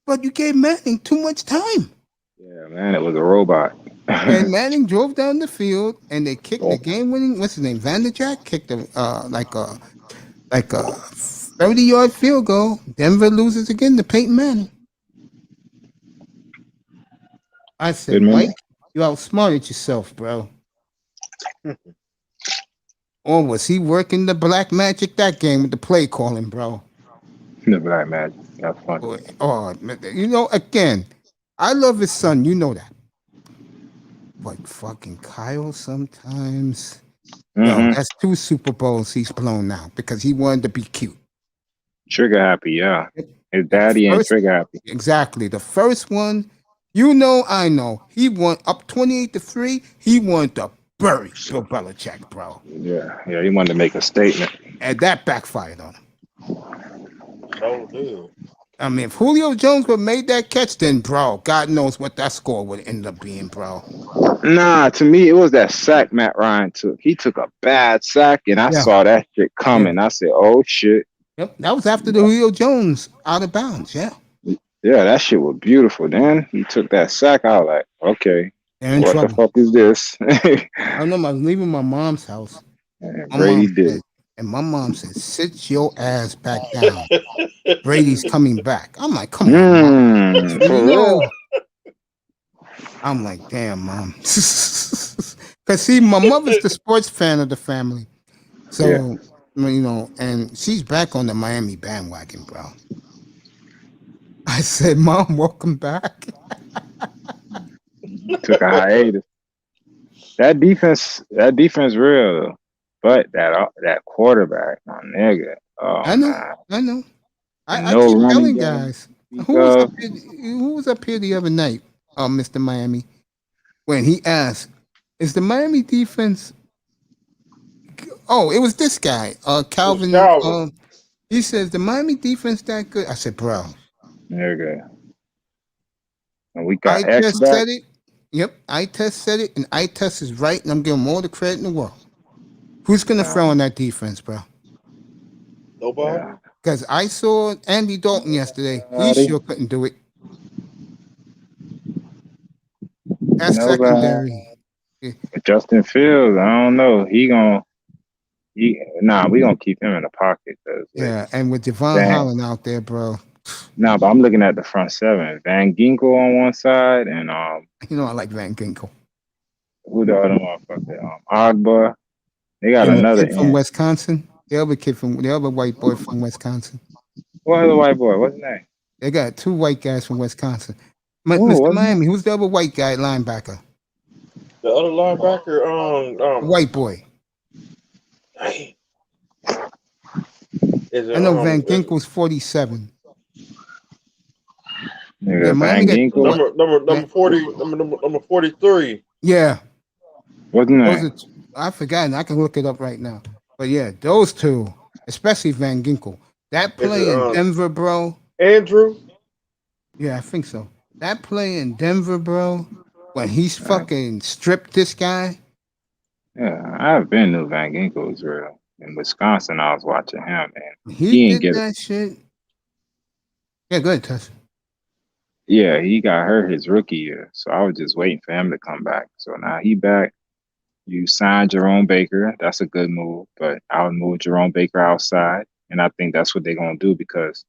But you gave Manning too much time. Yeah, man, it was a robot. And Manning drove down the field, and they kicked the game-winning. What's his name? Vanderjack kicked like a 30-yard field goal. Denver loses again to Peyton Manning. I said, Mike, you outsmarted yourself, bro. Or was he working the black magic that game with the play calling, bro? The black magic. That's funny. Oh, again, I love his son. You know that. But fucking Kyle sometimes. No, that's 2 Super Bowls he's blown now because he wanted to be cute. Trigger happy, yeah. His daddy and trigger happy. Exactly. The first one, I know. He won up 28-3. He wanted to bury Bill Belichick, bro. Yeah, he wanted to make a statement. And that backfired on him. Oh, dude. I mean, if Julio Jones would have made that catch, then, bro, God knows what that score would end up being, bro. Nah, to me, it was that sack Matt Ryan took. He took a bad sack, and I saw that shit coming. I said, oh, shit. Yep, that was after the Julio Jones out of bounds, yeah. Yeah, that shit was beautiful. Then he took that sack. I was like, okay, what the fuck is this? I know I was leaving my mom's house. Brady did. And my mom said, sit your ass back down. Brady's coming back. I'm like, come on, Mom. No. I'm like, damn, Mom. Because, see, my mother's the sports fan of the family. So, you know, and she's back on the Miami bandwagon, bro. I said, Mom, welcome back. Took a hiatus. That defense real, but that quarterback, my nigga. Oh, I know. I keep telling guys. Who was up here the other night, Mr. Miami, when he asked, is the Miami defense... Oh, it was this guy, Calvin. He says, the Miami defense that good? I said, bro. Nigga. And we got I X just back. said it. Yep, I test said it, and I test is right, and I'm giving him all the credit in the world. Who's going to throw on that defense, bro? Nobody. Because I saw Andy Dalton yesterday. He sure couldn't do it. That's secondary. Justin Fields, I don't know. We gonna keep him in the pocket. Yeah, and with Devon Holland out there, bro. Nah, but I'm looking at the front seven. Van Ginkel on one side, and you know I like Van Ginkel. Who the other motherfucker? Agba. They got another kid from Wisconsin. The other white boy from Wisconsin. What other white boy? What's his name? They got two white guys from Wisconsin. Mr. Miami, who's the other white guy linebacker? The other linebacker, white boy. I know Van Ginkel's 47. Yeah, Van Ginkel. Number 40, number 43. Yeah. What's his name? I forgot. I can look it up right now. But yeah, those two, especially Van Ginkel. That play in Denver, bro. Andrew? Yeah, I think so. That play in Denver, bro, when he's fucking stripped this guy. Yeah, I've been to Van Ginkel's real. In Wisconsin, I was watching him, and he did that shit. Yeah, go ahead, Tess. Yeah, he got hurt his rookie year, so I was just waiting for him to come back. So now he back. You signed Jerome Baker. That's a good move, but I would move Jerome Baker outside, and I think that's what they're going to do because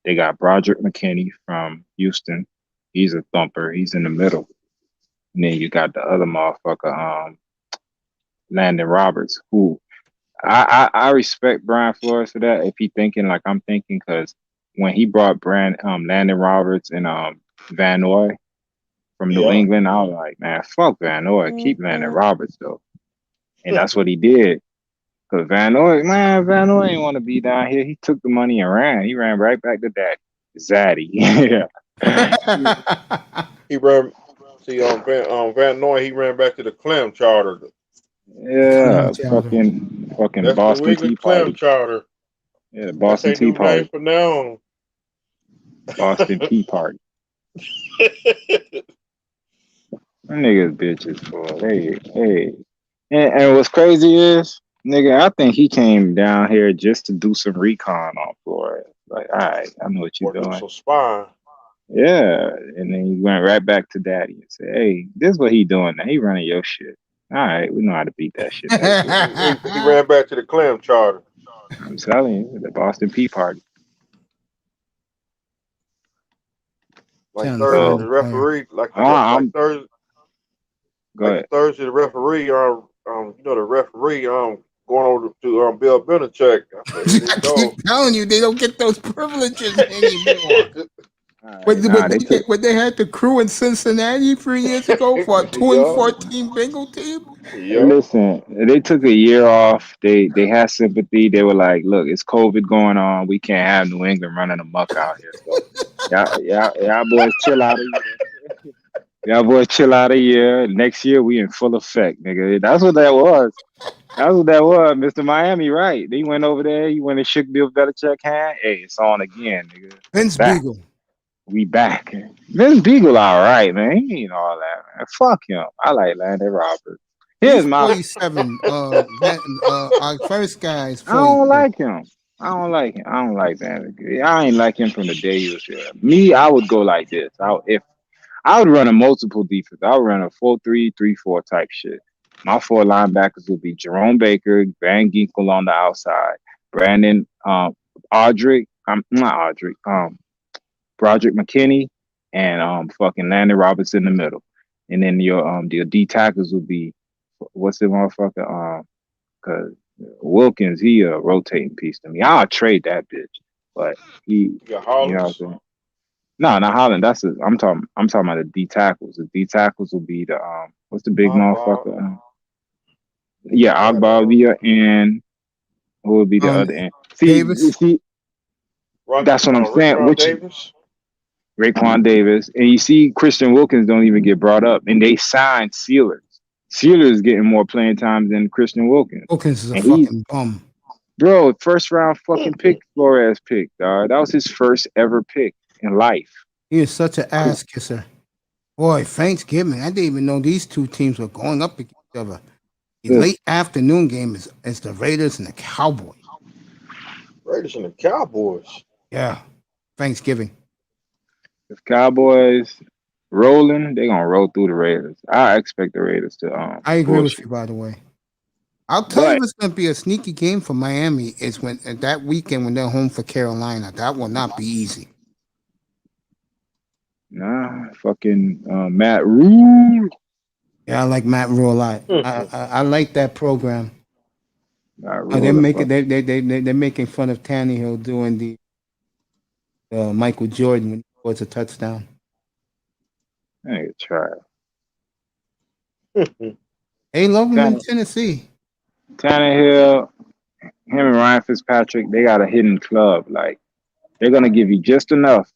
they got Broderick McKinney from Houston. He's a thumper. He's in the middle. And then you got the other motherfucker, Landon Roberts, who I respect Brian Flores for that if he thinking like I'm thinking, because when he brought Landon Roberts and Van Noy from New England, I was like, man, fuck Van Noy. Keep Landon Roberts, though. And that's what he did. Because Van Noy ain't want to be down here. He took the money and ran. He ran right back to that Zaddy. Yeah. He ran. See, Van Noy, he ran back to the Clem Charter. Yeah, fucking That's Boston the Tea Clem Party. Charter. Yeah, the Boston Tea Party. For now. Boston Tea Party. Them niggas bitches, boy. Hey. And what's crazy is, nigga, I think he came down here just to do some recon on Flores. Like, all right, I know what you're doing. Some spying. Yeah, and then he went right back to Daddy and said, hey, this is what he doing now. He running your shit. All right, we know how to beat that shit. He ran back to the Clem Charter. I'm telling you, the Boston Tea Party. Like Thursday, the referee, like Thursday. Go ahead. Thursday, the referee, the referee, going over to Bill Belichick. I keep telling you, they don't get those privileges anymore. When they had the crew in Cincinnati 3 years ago for a 2-14 bingo team. Listen, they took a year off. They had sympathy. They were like, look, it's COVID going on. We can't have New England running amok out here. So y'all boys chill out. Y'all boys chill out a year. Next year we in full effect, nigga. That's what that was. That's what that was, Mr. Miami, right? He went over there, he went and shook Bill Belichick hand. Hey, it's on again, nigga. Vince Back. Beagle. We back. Vince Beagle, all right, man. He ain't all that, man. Fuck him. I like Landon Roberts. Here's He's my 47. Our first guy is I don't 42. like him. I don't like him. I don't like that. I ain't like him from the day he was here. Me, I would go like this. If I would run a multiple defense, I would run a 4-3-3-4 type shit. My 4 linebackers would be Jerome Baker, Van Ginkel on the outside, Brandon Broderick McKinney, and fucking Landon Roberts in the middle. And then your D tackles would be what's the motherfucker? Cause Wilkins, he a rotating piece to me. I'll trade that bitch, but he, you know what I'm saying? No, not Holland. I'm talking about the D tackles. The D tackles will be the what's the big motherfucker? Yeah, Agbalia, and who would be the other end? Davis. That's what I'm saying. Raekwon Davis, and you see Christian Wilkins don't even get brought up, and they signed Sealers. Sealer is getting more playing time than Christian Wilkins. Wilkins is a fucking bum. Bro, first round fucking pick, Flores pick, dog. That was his first ever pick in life. He is such an ass kisser. Boy, Thanksgiving. I didn't even know these two teams were going up against each other. The late afternoon game is the Raiders and the Cowboys. Raiders and the Cowboys. Yeah. Thanksgiving. If Cowboys rolling, they're gonna roll through the Raiders. I expect the Raiders to I agree with you, by the way. I'll tell you what's gonna be a sneaky game for Miami is when that weekend when they're home for Carolina. That will not be easy. Nah, fucking Matt Rule. Yeah, I like Matt Rule a lot. I like that program. Rule, They're making fun of Tannehill doing the Michael Jordan when he scores a touchdown. Hey, try. Hey, love him in Tennessee. Tannehill, him and Ryan Fitzpatrick, they got a hidden club. Like they're gonna give you just enough,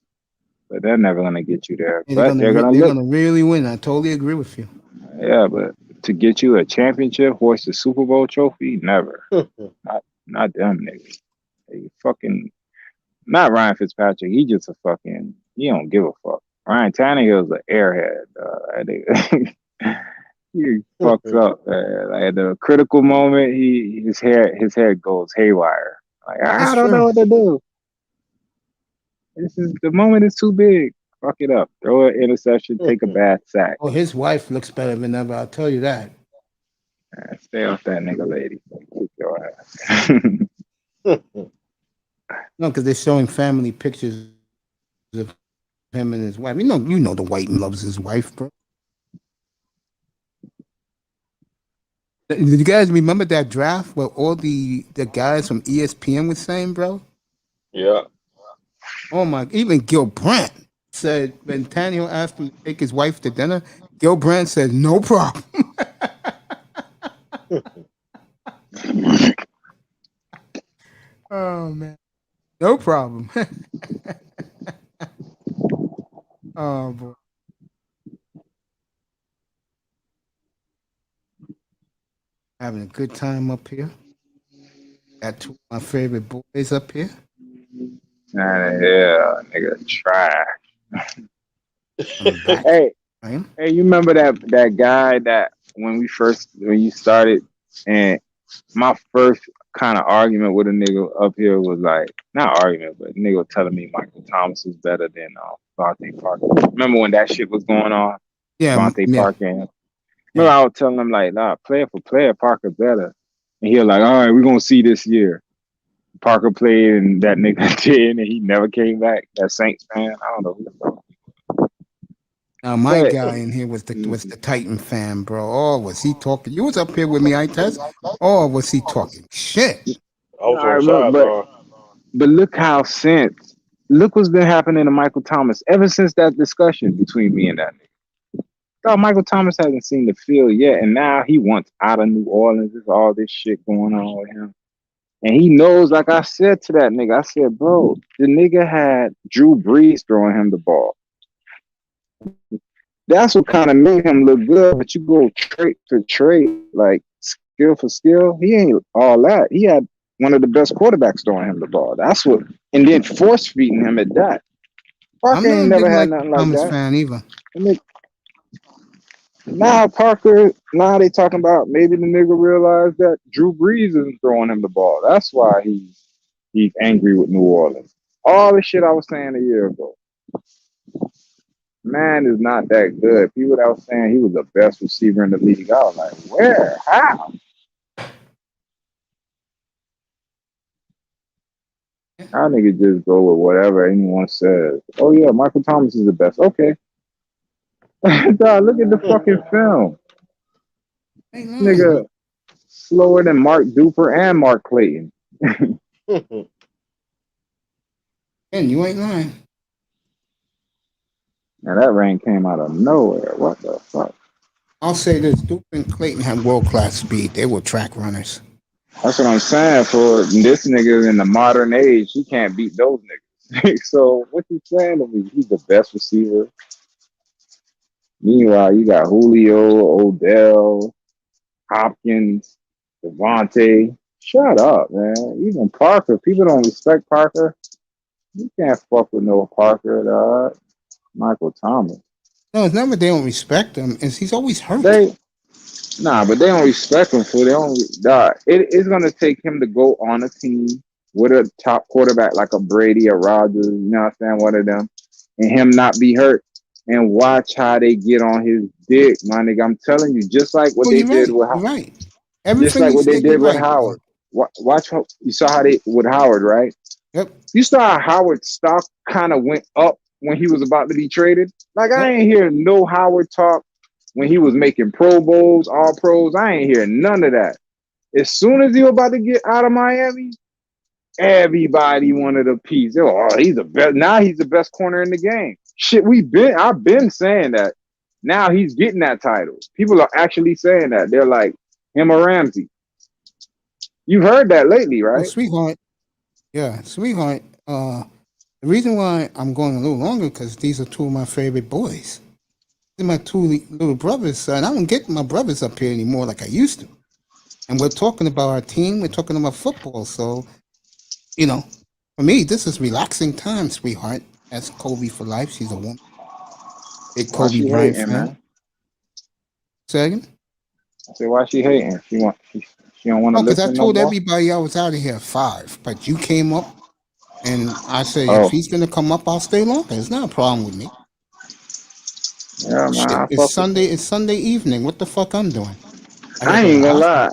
but they're never gonna get you there. Hey, but they're gonna really win. I totally agree with you. Yeah, but to get you a championship, hoist a Super Bowl trophy, never. not them niggas. They fucking not Ryan Fitzpatrick. He just a fucking. He don't give a fuck. Ryan Tannehill's an airhead. He fucks up, man. Like at the critical moment, his head goes haywire. Like I don't know what to do. The moment is too big. Fuck it up. Throw an interception. Take a bad sack. Oh, his wife looks better than ever. I'll tell you that. Stay off that nigga, lady. Kick your ass. No, because they're showing family pictures of him and his wife. You know the white loves his wife, bro. Did you guys remember that draft where all the guys from ESPN were saying, bro? Yeah. Oh my! Even Gil Brandt said when Tannehill asked him to take his wife to dinner, Gil Brandt said no problem. Oh man, no problem. Oh boy. Having a good time up here. Got two of my favorite boys up here. Yeah, nigga, trash. Hey, you remember that guy that when you started, and my first kind of argument with a nigga up here was like, not argument, but a nigga was telling me Michael Thomas was better than Devontae Parker. Remember when that shit was going on? Yeah, Devontae Parker. Remember I was telling him like, nah, player for player, Parker better. And he was like, all right, we're gonna see this year. Parker played and that nigga did, and he never came back. That Saints fan, I don't know who the fuck. Now my guy in here was the Titan fan, bro. Oh, was he talking? You was up here with me, I test. Oh, was he talking shit? But look look what's been happening to Michael Thomas ever since that discussion between me and that nigga. Oh, Michael Thomas hasn't seen the field yet, and now he wants out of New Orleans. There's all this shit going on with him. And he knows, like I said to that nigga, I said, bro, the nigga had Drew Brees throwing him the ball. That's what kind of made him look good. But you go trait for trait, like skill for skill, he ain't all that. He had one of the best quarterbacks throwing him the ball. That's what, and then force feeding him at that. Parker I'm not ain't a never big had Mike nothing like Thomas that. fan either. Now Parker, now they talking about maybe the nigga realized that Drew Brees isn't throwing him the ball. That's why he's angry with New Orleans. All the shit I was saying a year ago. Man is not that good. People that was saying he was the best receiver in the league, I was like, where? How? How nigga just go with whatever anyone says. Oh yeah, Michael Thomas is the best. Okay. Dog, look at the fucking film. Nigga slower than Mark Duper and Mark Clayton. And you ain't lying. Now that rain came out of nowhere. What the fuck? I'll say this: Duke and Clayton have world-class speed. They were track runners. That's what I'm saying. For this nigga in the modern age, he can't beat those niggas. So what you saying to me? He's the best receiver. Meanwhile, you got Julio, Odell, Hopkins, Devontae. Shut up, man. Even Parker. People don't respect Parker. You can't fuck with no Parker, dog. Michael Thomas. No, it's never they don't respect him. It's he's always hurt. But they don't respect him for they don't. Dog, it's gonna take him to go on a team with a top quarterback like a Brady or Rodgers. You know what I'm saying? One of them, and him not be hurt. And watch how they get on his dick, my nigga. I'm telling you, just like what they did with Howard. Right. Just like what they did with Howard. Watch how you saw how they with Howard, right? Yep. You saw how Howard's stock kind of went up when he was about to be traded. Like I ain't hear no Howard talk when he was making Pro Bowls, All Pros. I ain't hear none of that. As soon as he was about to get out of Miami, everybody wanted a piece. Oh, he's the best. Now he's the best corner in the game. Shit, I've been saying that. Now he's getting that title. People are actually saying that. They're like him or Ramsey. You've heard that lately, right? Well, sweetheart. Yeah, sweetheart. The reason why I'm going a little longer because these are two of my favorite boys. These are my two little brothers, and I don't get my brothers up here anymore like I used to. And we're talking about our team. We're talking about football. So, you know, for me, this is relaxing time, sweetheart. That's Kobe for life. She's a woman. Big Why Kobe she Bryant hating, fan. man? Second? I said, why she hating? She don't want to Because I listen no told more? everybody I was out of here at 5, but you came up, and I said Oh. if he's gonna come up, I'll stay longer. It's not a problem with me. Yeah, man. Shit, I it's fuck Sunday. It's Sunday evening. What the fuck I'm doing? I ain't gonna lie.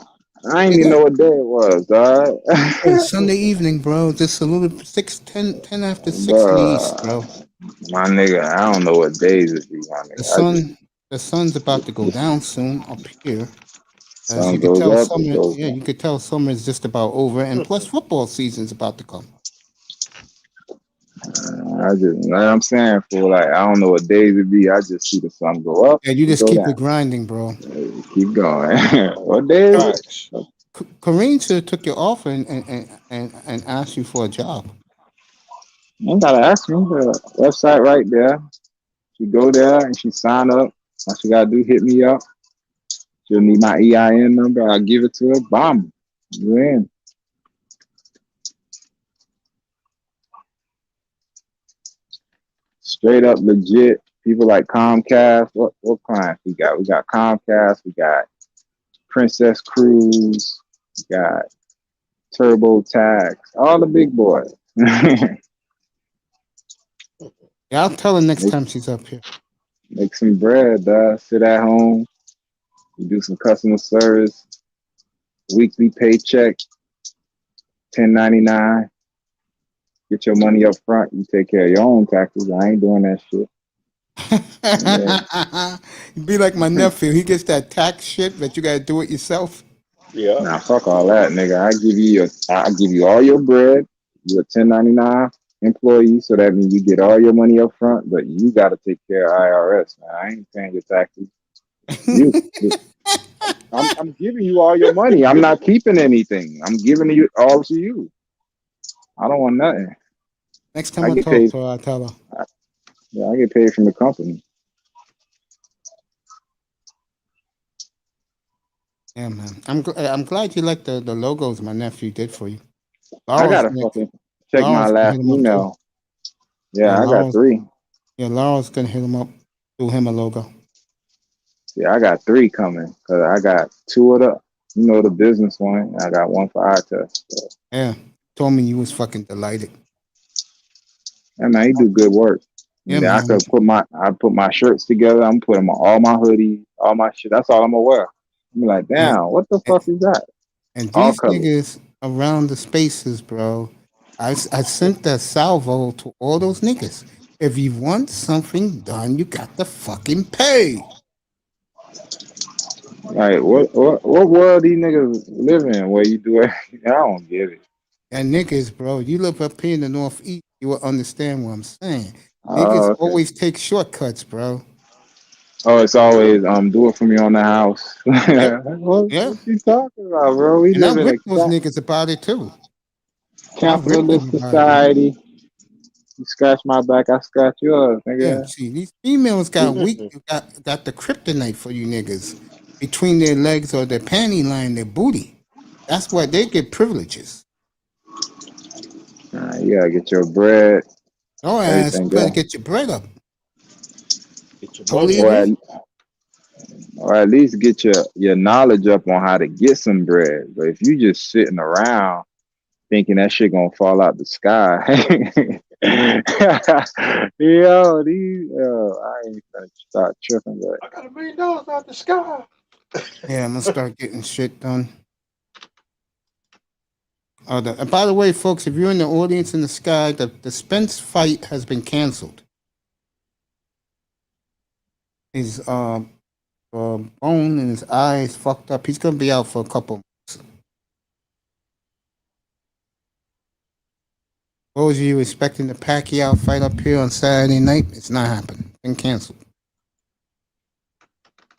I ain't even know what day it was, dog. It's Sunday evening, bro. Just a little 10 after 6 in the Bruh, east, bro. My nigga, I don't know what days it be, my nigga. The sun's about to go down soon up here. As Sun you could goes tell, up, it summer. goes Yeah, down. you could tell summer is just about over, and plus football season's about to come. Like I'm saying, for like I don't know what days it be. I just see the sun go up. And you just go keep down. it grinding, bro. Keep going. What day is it? Kareem should have took your offer and asked you for a job. You ain't gotta ask me. The website right there. She go there and she sign up. All she gotta do, hit me up. She'll need my EIN number. I'll give it to her. Bomb. You in. Straight up legit. People like Comcast. What clients we got? We got Comcast. We got Princess Cruise. We got TurboTax. All the big boys. Yeah, I'll tell her next time she's up here. Make some bread, sit at home. You do some customer service. Weekly paycheck. 1099. Get your money up front. You take care of your own taxes. I ain't doing that shit. Yeah. Be like my nephew. He gets that tax shit, but you gotta do it yourself. Yeah. Nah, fuck all that, nigga. I give you all your bread. You're a 1099 employee, so that means you get all your money up front, but you gotta take care of IRS, man. I ain't paying your taxes. I'm giving you all your money. I'm not keeping anything. I'm giving you all to you. I don't want nothing. Next time I talk to her, I'll tell her. Yeah, I get paid from the company. Yeah, man. I'm glad you like the logos my nephew did for you. I Laurel's gotta gonna, fucking check my Laurel's gonna last hit him up too. email. Yeah, Yeah, I got 3. Laurel's gonna hit him up. Do him a logo. Yeah, I got 3 coming because I got 2 of the business one. I got 1 for eye test. So. Yeah, told me you was fucking delighted. Yeah, man, he do good work. Yeah, And then man. I put my shirts together. I'm putting on all my hoodies, all my shit. That's all I'm gonna wear. I'm like, damn, what the fuck is that? And All these colors. niggas around the spaces, bro. I sent that salvo to all those niggas. If you want something done, you got to fucking pay. Like, what world these niggas live in where you do it? I don't get it. And niggas, bro, you live up here in the Northeast, you will understand what I'm saying. Niggas Oh, okay. always take shortcuts, bro. Oh, it's always do it for me on the house. Yep. what Yeah. you talking about, bro? We And I live in rip those a niggas about it too. I rip capitalist everybody, man. society. You scratch my back, I scratch yours, Yeah, nigga. see, these females got got the kryptonite for you niggas between their legs or their panty line, their booty. That's why they get privileges. You gotta get your bread. Your ass, you Everything better else. get your bread up. Get your Totally money. Or at least get your knowledge up on how to get some bread. But if you just sitting around thinking that shit gonna fall out the sky, I ain't gonna start tripping. But I got $1 million out the sky. Yeah, I'm gonna start getting shit done. By the way, folks, if you're in the audience in the sky, the Spence fight has been canceled. His bone in his eye is fucked up. He's gonna be out for a couple months. Those of you expecting the Pacquiao fight up here on Saturday night, it's not happening. Been canceled.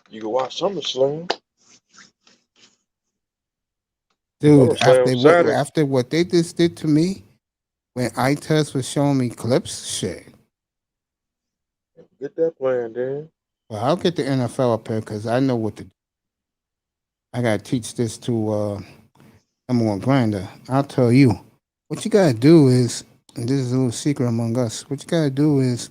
You can watch SummerSlam. Dude, SummerSlam Saturday. after what they just did to me, when iTest was showing me clips, shit. Get that plan, then. Well, I'll get the NFL up here because I know what to do. I gotta teach this to number one grinder. I'll tell you. What you gotta do is, and this is a little secret among us, what you gotta do is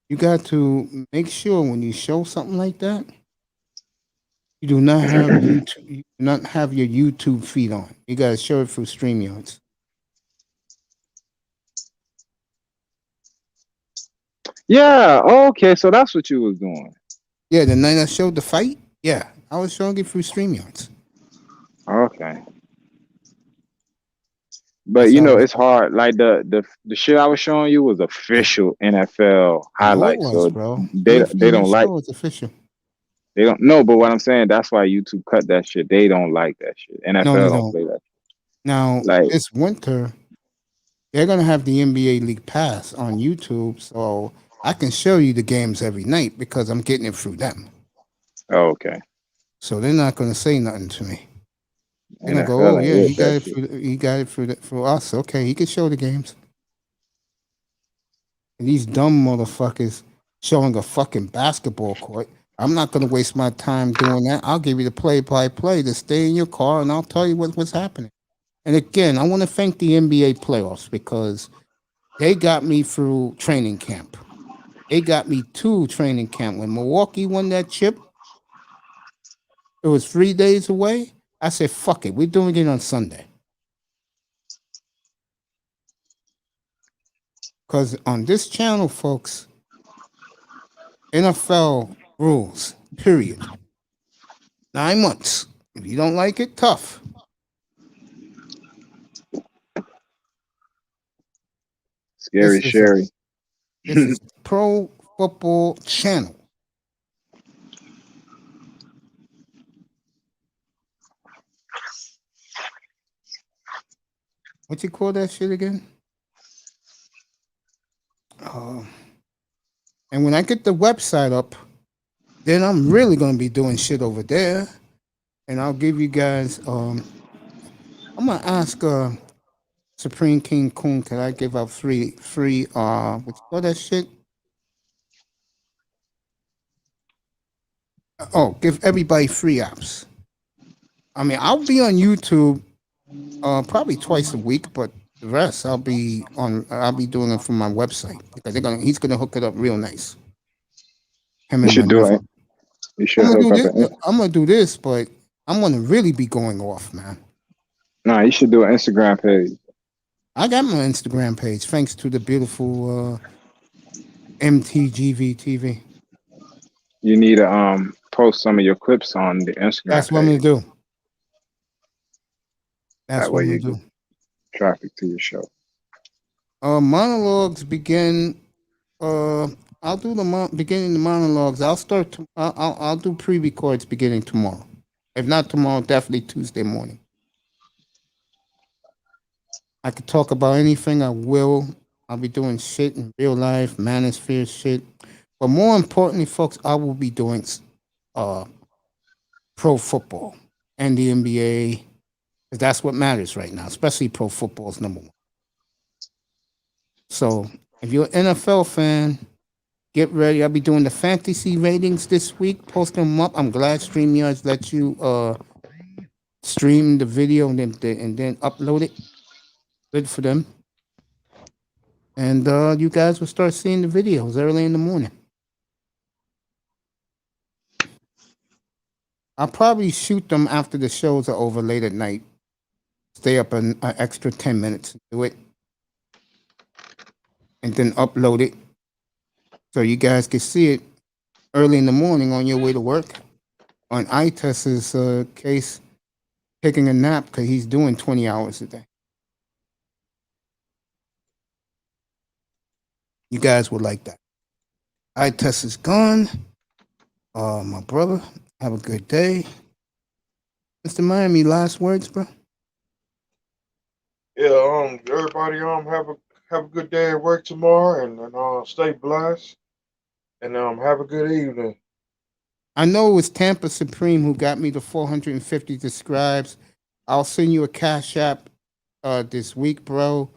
you got to make sure when you show something like that, you do not have YouTube, you do not have your YouTube feed on. You gotta show it through StreamYards. yeah, okay, so that's what you was doing. Yeah, the night I showed the fight, yeah, I was showing it through StreamYards. Okay. But you know, it's hard. Like the shit I was showing you was official NFL I know it highlights. was, So bro. they don't like. It's official. They don't know, but what I'm saying, that's why YouTube cut that shit. They don't like that shit. NFL No, they don't don't. play that shit. Now, Like, this winter, they're going to have the NBA League Pass on YouTube, so I can show you the games every night because I'm getting it through them. oh, okay. So they're not going to say nothing to me. They're going to go, NFL oh, ain't yeah, with he got that it shit. through, he got it through us. Okay, he can show the games. And these dumb motherfuckers showing a fucking basketball court. I'm not going to waste my time doing that. I'll give you the play-by-play to stay in your car, and I'll tell you what's happening. And again, I want to thank the NBA playoffs because they got me through training camp. They got me to training camp. When Milwaukee won that chip, it was 3 days away. I said, fuck it, we're doing it on Sunday. Because on this channel, folks, NFL rules, period. 9 months. If you don't like it, tough. Scary Sherry. This is Pro Football Channel. What you call that shit again? And when I get the website up, then I'm really gonna be doing shit over there. And I'll give you guys I'm gonna ask Supreme King Kun, can I give out free what you call that shit? Oh, give everybody free apps. I mean, I'll be on YouTube probably twice a week, but the rest I'll be doing it from my website because he's gonna hook it up real nice. Him You and my should do nephew. it. You should hook up. I'm gonna do this, but I'm gonna really be going off, man. Nah, you should do an Instagram page. I got my Instagram page thanks to the beautiful MTGV TV. You need to post some of your clips on the Instagram That's page. what I'm gonna do. That's That what way I'm you gonna do. Traffic to your show. Monologues begin. I'll do the beginning the monologues. I'll start. I'll do pre-records beginning tomorrow. If not tomorrow, definitely Tuesday morning. I could talk about anything. I will. I'll be doing shit in real life, manosphere shit. But more importantly, folks, I will be doing pro football and the NBA. Because that's what matters right now, especially pro football is number one. So if you're an NFL fan, get ready. I'll be doing the fantasy ratings this week, posting them up. I'm glad StreamYards let you stream the video and then upload it. Good for them. And you guys will start seeing the videos early in the morning. I'll probably shoot them after the shows are over late at night. Stay up an extra 10 minutes to do it. And then upload it so you guys can see it early in the morning on your way to work. On Ites's case, taking a nap because he's doing 20 hours a day. You guys would like that. Ites is gone. My brother, have a good day. Mr. Miami, last words, bro? Yeah, everybody have a good day at work tomorrow and stay blessed. And have a good evening. I know it was Tampa Supreme who got me the 450 subscribes. I'll send you a Cash App this week, bro.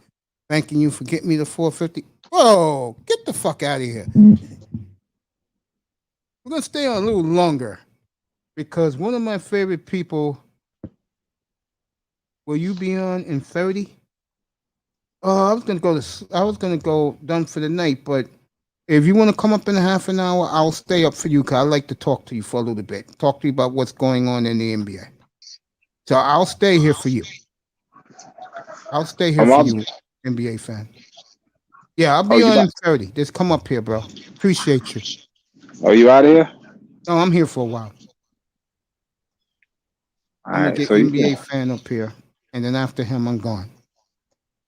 Thanking you for getting me the 450. Whoa, get the fuck out of here. We're going to stay on a little longer because one of my favorite people, will you be on in 30? I was gonna go done for the night, but if you want to come up in a half an hour, I'll stay up for you because I like to talk to you for a little bit. Talk to you about what's going on in the NBA. So I'll stay here for you. I'll stay here for you, NBA fan. Yeah, I'll be on in 30. Just come up here, bro. Appreciate you. Oh, you out of here? No, I'm here for a while. I'm gonna get NBA fan up here, and then after him, I'm gone.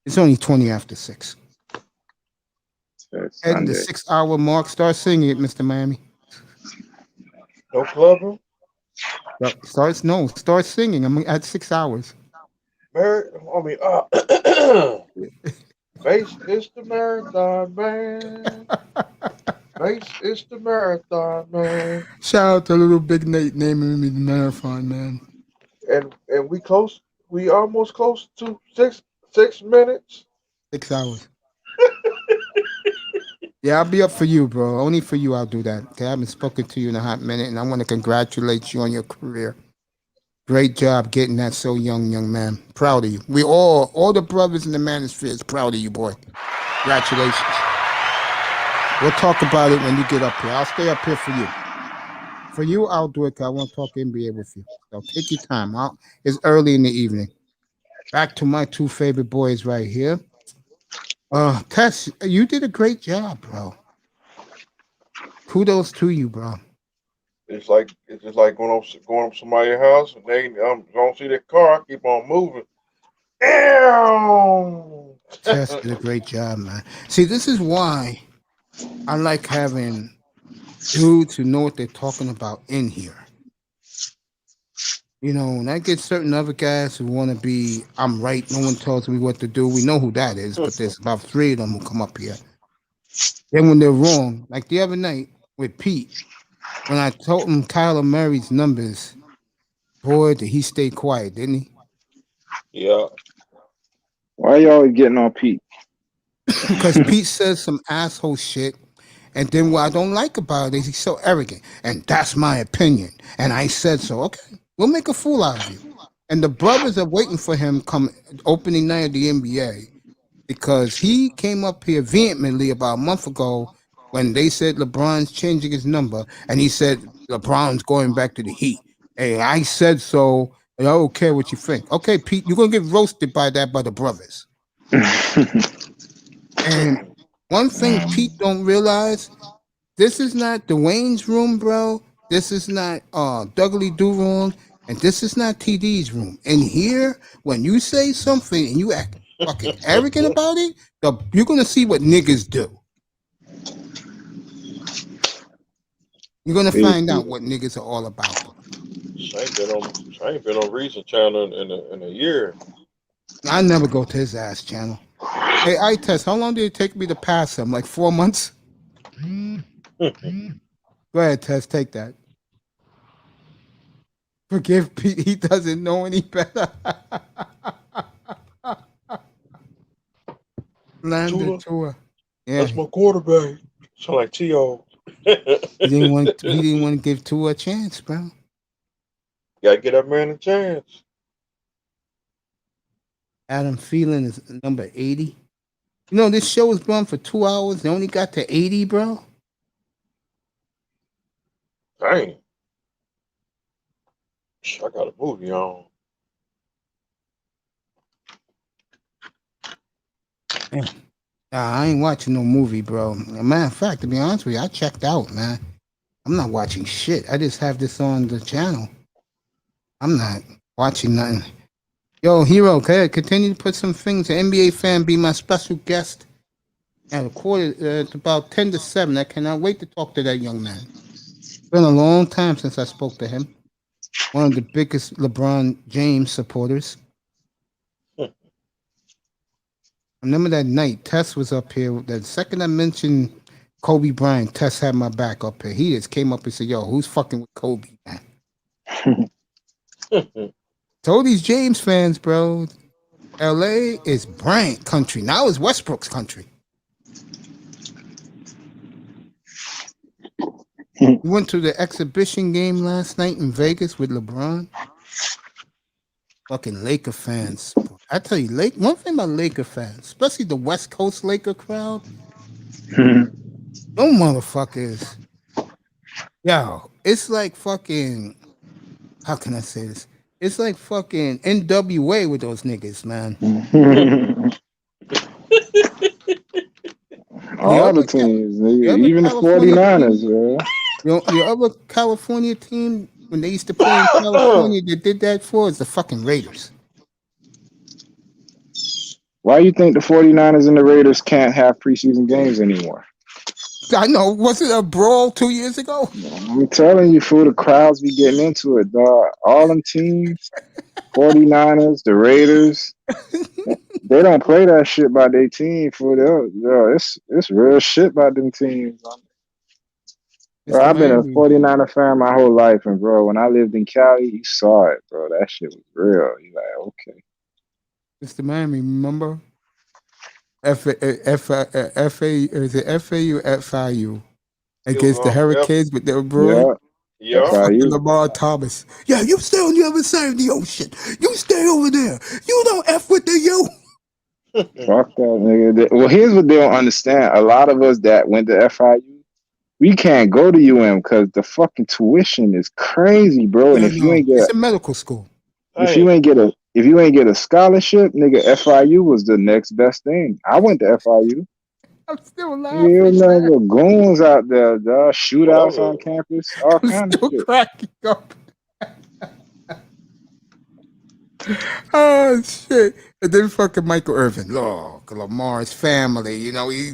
It's only 20 after 6. At the 6-hour mark, start singing it, Mr. Miami. No clubbing? Start singing. I'm at 6 hours. Mace is the marathon man. Mace is the marathon man. Shout out to little Big Nate naming me the marathon man. And we almost close to 6 minutes. 6 hours. Yeah, I'll be up for you, bro. Only for you I'll do that. Okay, I haven't spoken to you in a hot minute, and I want to congratulate you on your career. Great job getting that so young man. Proud of you. We all the brothers in the manosphere is proud of you, boy. Congratulations. We'll talk about it when you get up here. I'll stay up here for you. For you, I'll do it because I want to talk NBA with you. So take your time. It's early in the evening. Back to my two favorite boys right here. Tess, you did a great job, bro. Kudos to you, bro. It's just like going up somebody's house and they don't see their car. I keep on moving. Tess did a great job, man. See, this is why I like having dudes who know what they're talking about in here. You know, when I get certain other guys who want to be, I'm right, no one tells me what to do. We know who that is, but there's about 3 of them who come up here. Then when they're wrong, like the other night with Pete, when I told him Kyler Murray's numbers, boy, did he stay quiet, didn't he? Yeah. Why are you always getting on Pete? Because Pete says some asshole shit, And then what I don't like about it is he's so arrogant. And that's my opinion. And I said so. Okay, we'll make a fool out of you. And the brothers are waiting for him come opening night of the NBA because he came up here vehemently about a month ago when they said LeBron's changing his number. And he said LeBron's going back to the Heat. Hey, I said so. I don't care what you think. Okay, Pete, you're going to get roasted by that by the brothers. And one thing Pete don't realize, this is not Dwayne's room, bro. This is not Douglas Durong, and this is not TD's room. And here, when you say something and you act fucking arrogant about it, you're gonna see what niggas do. You're gonna find out what niggas are all about. I ain't been on Reason Channel in a year. I never go to his ass channel. Hey, I test. How long did it take me to pass him? Like 4 months? Go ahead, Tess. Take that. Forgive Pete. He doesn't know any better. Landed Tua. Yeah. That's my quarterback. Sound like T.O. He didn't want to give Tua a chance, bro. Gotta get that man a chance. Adam Thielen is number 80. You know, this show was going for 2 hours. They only got to 80, bro. Dang. I got a movie on. Yeah. I ain't watching no movie, bro. Matter of fact, to be honest with you, I checked out, man. I'm not watching shit. I just have this on the channel. I'm not watching nothing. Yo, Hero, okay, continue to put some things. An NBA fan be my special guest at it's about 10 to 7. I cannot wait to talk to that young man. It's been a long time since I spoke to him. One of the biggest LeBron James supporters. Remember that night, Tess was up here. The second I mentioned Kobe Bryant, Tess had my back up here. He just came up and said, yo, who's fucking with Kobe, man? Told these James fans, bro, LA is Bryant country. Now it's Westbrook's country. We went to the exhibition game last night in Vegas with LeBron. Fucking Laker fans. I tell you, one thing about Laker fans, especially the West Coast Laker crowd, no motherfuckers. Yo, it's like fucking, how can I say this? It's like fucking NWA with those niggas, man. All the teams, even the 49ers, bro. Your other California team, when they used to play in California, they did that for is the fucking Raiders. Why do you think the 49ers and the Raiders can't have preseason games anymore? I know. Was it a brawl 2 years ago? I'm telling you, fool, the crowds be getting into it, dog. All them teams, 49ers, the Raiders, they don't play that shit by their team, fool. It's real shit by them teams. Bro, I've been a 49er fan my whole life, and bro, when I lived in Cali, you saw it, bro. That shit was real. You like, okay. Mr. Miami, remember? Is it FAU FIU against the Hurricanes, but they were brewing? Yeah. Fucking Lamar Thomas. Yeah, you stay on the other side of the ocean. You stay over there. You don't F with the U. Fuck that, nigga. Well, here's what they don't understand. A lot of us that went to FIU, we can't go to UM because the fucking tuition is crazy, bro. And if you ain't it's a medical school. If you ain't get a scholarship, nigga, FIU was the next best thing. I went to FIU. I'm still laughing. You know, goons out there, dog. Shootouts on campus, all kinds of shit. Cracking up. Oh shit! And then fucking Michael Irvin, Lamar's family. You know, he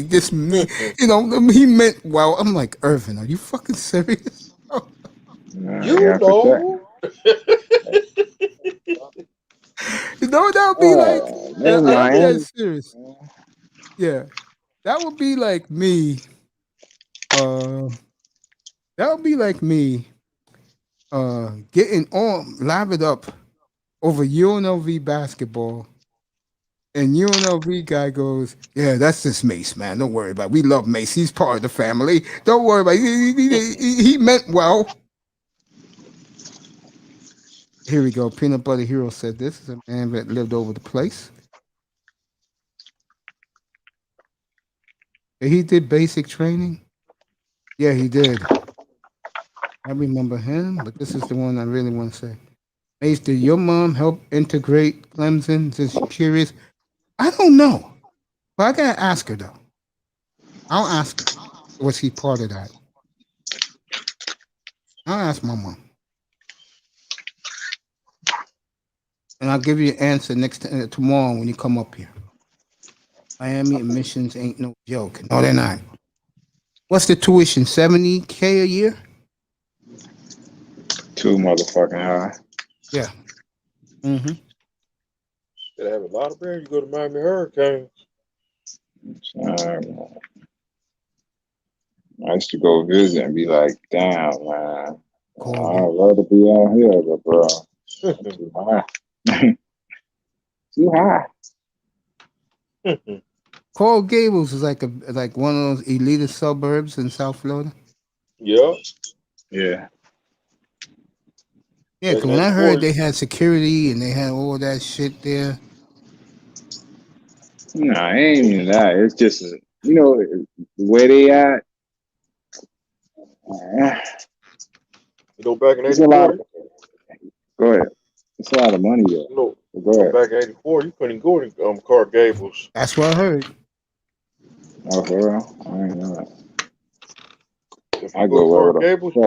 just, you know, he meant well. I'm like, Irvin, are you fucking serious? You know. You know what that would be like? I'm dead serious. Yeah, that would be like me. That would be like me. Getting on lathered up over UNLV basketball And UNLV guy goes, yeah, that's just Mace, man. Don't worry about it. We love Mace. He's part of the family. Don't worry about it. He meant well. Here we go. Peanut Butter Hero said this is a man that lived over the place. He did basic training. Yeah, he did. I remember him, but this is the one I really want to say. Mace, did your mom help integrate Clemson? Just curious. I don't know. But I gotta ask her though. I'll ask her. Was he part of that? I'll ask my mom. And I'll give you an answer tomorrow when you come up here. Miami admissions ain't no joke. No, they're not. What's the tuition? $70K a year? Too motherfucking high. Yeah. Mm-hmm. They have a lot of brands. You go to Miami Hurricanes. I used to go visit and be like, damn, man. I'd love to be out here, but bro, too high. Too high. Coral Gables is like one of those elitist suburbs in South Florida. Yeah. Yeah. Yeah, because when I heard they had security and they had all that shit there. No, it ain't even that. It's just, where they at. You know, back in It's a lot. 84. Go ahead. It's a lot of money though. You know, go ahead. Back in 84, you couldn't go to Coral Gables. That's what I heard. Oh, for real? I ain't know that. If I you go where to Coral the Gables, you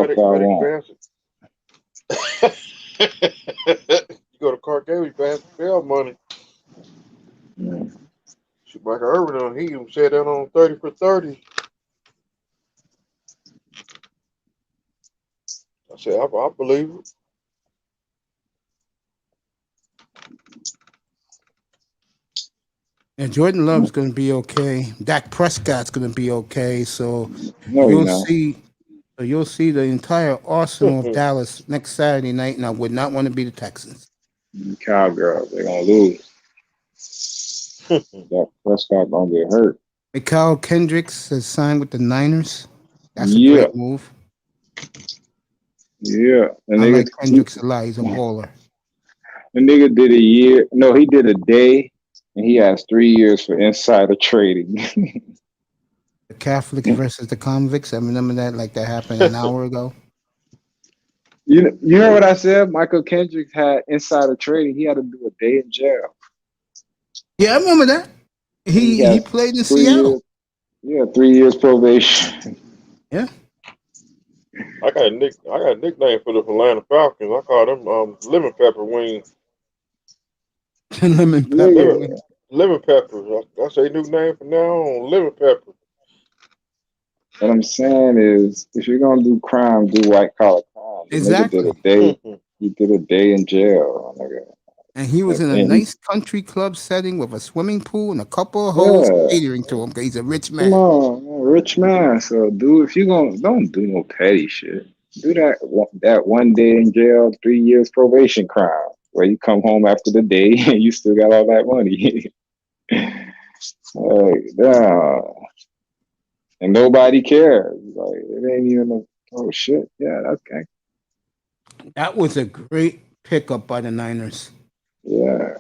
go to Coral Gables, you pass the bail money. Mm. Shoot, Michael Irvin, he even said that on 30 for 30. I said, I believe it. And Jordan Love's going to be okay. Dak Prescott's going to be okay. So you'll see the entire arsenal of Dallas next Saturday night. And I would not want to be the Texans. Cowgirls, they're going to lose. Dak Prescott going to get hurt. Mikal Kendricks has signed with the Niners. That's a great move. Yeah. And I like Kendricks a lot. He's a baller. The nigga did a year. No, he did a day. And he has 3 years for insider trading. The Catholics versus the convicts. I remember that like that happened an hour ago. You heard what I said? Michael Kendrick had insider trading. He had to do a day in jail. Yeah, I remember that. He played in Seattle. 3 years probation. Yeah. I got a nickname for the Atlanta Falcons. I call them lemon pepper wings. Lemon pepper. Lemon pepper. That's a new name from now on. Lemon pepper. What I'm saying is, if you're gonna do crime, do white collar crime. Exactly. He did a day in jail, nigga. And he was in a nice country club setting with a swimming pool and a couple of hoes catering to him because he's a rich man. Come on, rich man. So, dude, if you don't do no petty shit. Do that 1 day in jail, 3 years probation crime, where you come home after the day and you still got all that money. Like, damn. And nobody cares. Like, it ain't even oh shit. Yeah, that's gang. That was a great pickup by the Niners. Yeah.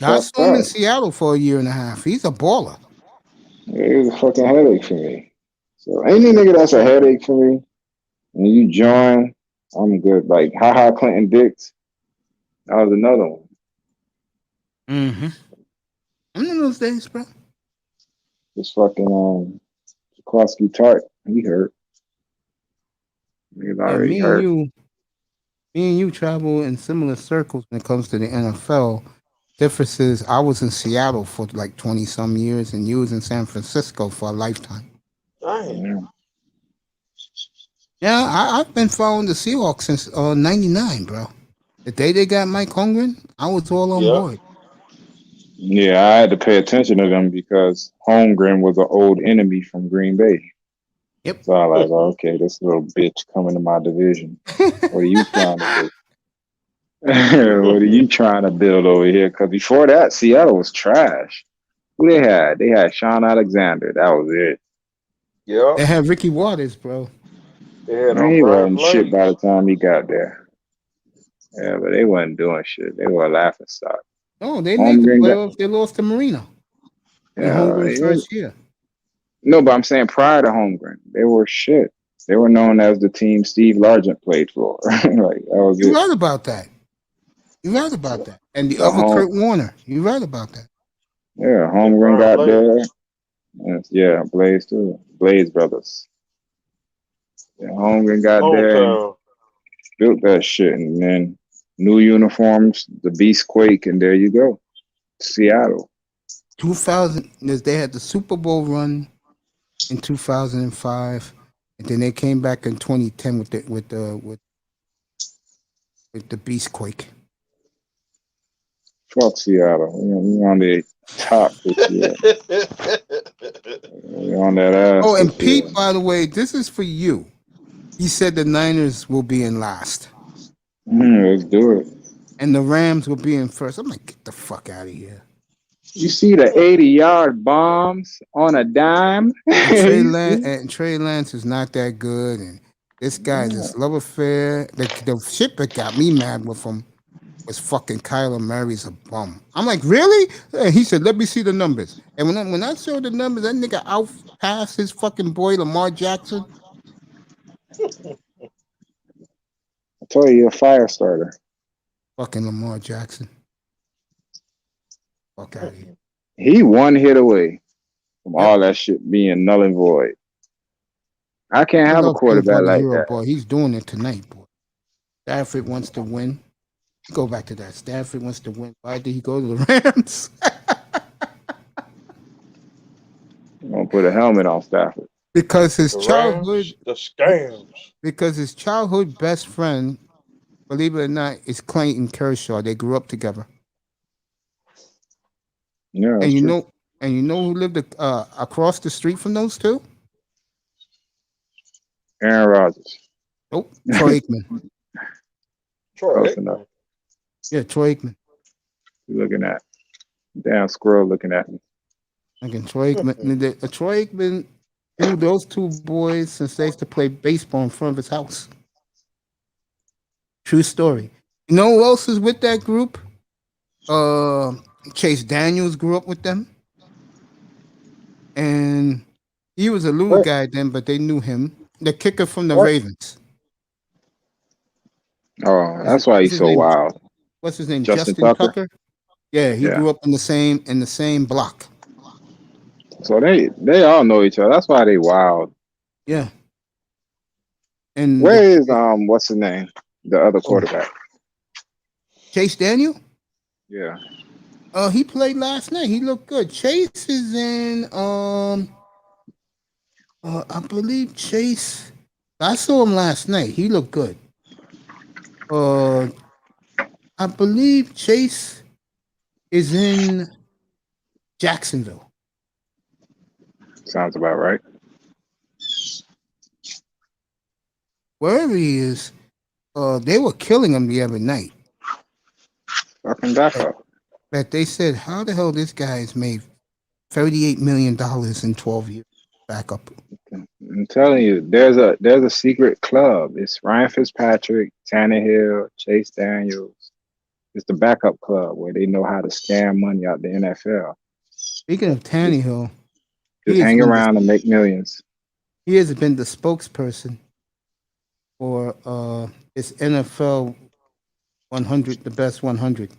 I saw him in Seattle for a year and a half. He's a baller. Yeah, he was a fucking headache for me. So any nigga that's a headache for me, and you join, I'm good. Like, Clinton Dix, that was another one. Mm-hmm. I'm in those days, bro. This fucking Jaquaski Tart, he hurt. He's already hurt. Me and you travel in similar circles when it comes to the NFL. Difference is I was in Seattle for like 20 some years and you was in San Francisco for a lifetime. Yeah, I've been following the Seahawks since 99, bro. The day they got Mike Holmgren, I was all on board. Yeah, I had to pay attention to them because Holmgren was an old enemy from Green Bay. Yep. So I was like, okay, this little bitch coming to my division. What are you trying to do? What are you trying to build over here? Because before that, Seattle was trash. Who they had? They had Sean Alexander. That was it. Yeah. They had Ricky Waters, bro. They had Man, he Brian wasn't shit by the Blaze. time he got there. Yeah, but they wasn't doing shit. They were laughing stock. No, they made the Holmgren got, playoffs. They lost to Marino in yeah, Holmgren's first year. no, but I'm saying prior to Holmgren, they were shit. They were known as the team Steve Largent played for. Like that was You're it. right about that. You're right about that. And the So other Kurt Warner. You're right about that. yeah, Holmgren got there. Yeah, Blaze too. Blaze brothers. Yeah, Holmgren got there and built that shit, and then new uniforms, the Beast Quake, and there you go, Seattle. 2000. They had the Super Bowl run in 2005, and then they came back in 2010 with the Beast Quake. Fuck Seattle. We're on the top this year. We're on that ass. Oh, and this Pete, year. by the way, this is for you. He said the Niners will be in last. Let's do it. And the Rams will be in first. I'm like, get the fuck out of here. You see the 80-yard bombs on a dime? And Trey Lance is not that good. And this guy's this love affair. The shit that got me mad with him was fucking Kyler Murray's a bum. I'm like, really? And he said, let me see the numbers. And when I showed the numbers, that nigga outpassed his fucking boy Lamar Jackson. I told you, you're a fire starter. Fucking Lamar Jackson. Fuck out of here. He one hit away from all that shit being null and void. I can't have a quarterback like that. Boy, he's doing it tonight, boy. Stafford wants to win. Go back to that. Stafford wants to win. Why did he go to the Rams? I'm gonna put a helmet on Stafford. Because his The childhood, Rams, the scams. because his childhood best friend, believe it or not, is Clayton Kershaw. They grew up together. Yeah, And you know who lived across the street from those two? Aaron Rodgers. Nope. Troy Aikman. Close enough. Yeah, Troy Aikman. You looking at damn squirrel looking at me. Again, Troy Aikman. Troy Aikman knew those two boys since they used to play baseball in front of his house. True story. You know who else is with that group? Chase Daniels grew up with them. And he was a little guy then, but they knew him. The kicker from the Ravens. Oh, that's why he's so wild. What's his name? Justin Tucker? Tucker? Yeah, he grew up in the same block. So they all know each other. That's why they wild. Yeah. And where is what's his name? The other quarterback. Chase Daniel? Yeah. He played last night. He looked good. Chase is in I believe Chase. I saw him last night. He looked good. I believe Chase is in Jacksonville. Sounds about right. Wherever he is, they were killing him the other night. Fucking backup. But they said, how the hell this guy has made $38 million in 12 years? Backup. I'm telling you, there's a secret club. It's Ryan Fitzpatrick, Tannehill, Chase Daniels. It's the backup club where they know how to scam money out the NFL. Speaking of Tannehill, just hang around and make millions. He has been the spokesperson for this NFL 100, the best 100.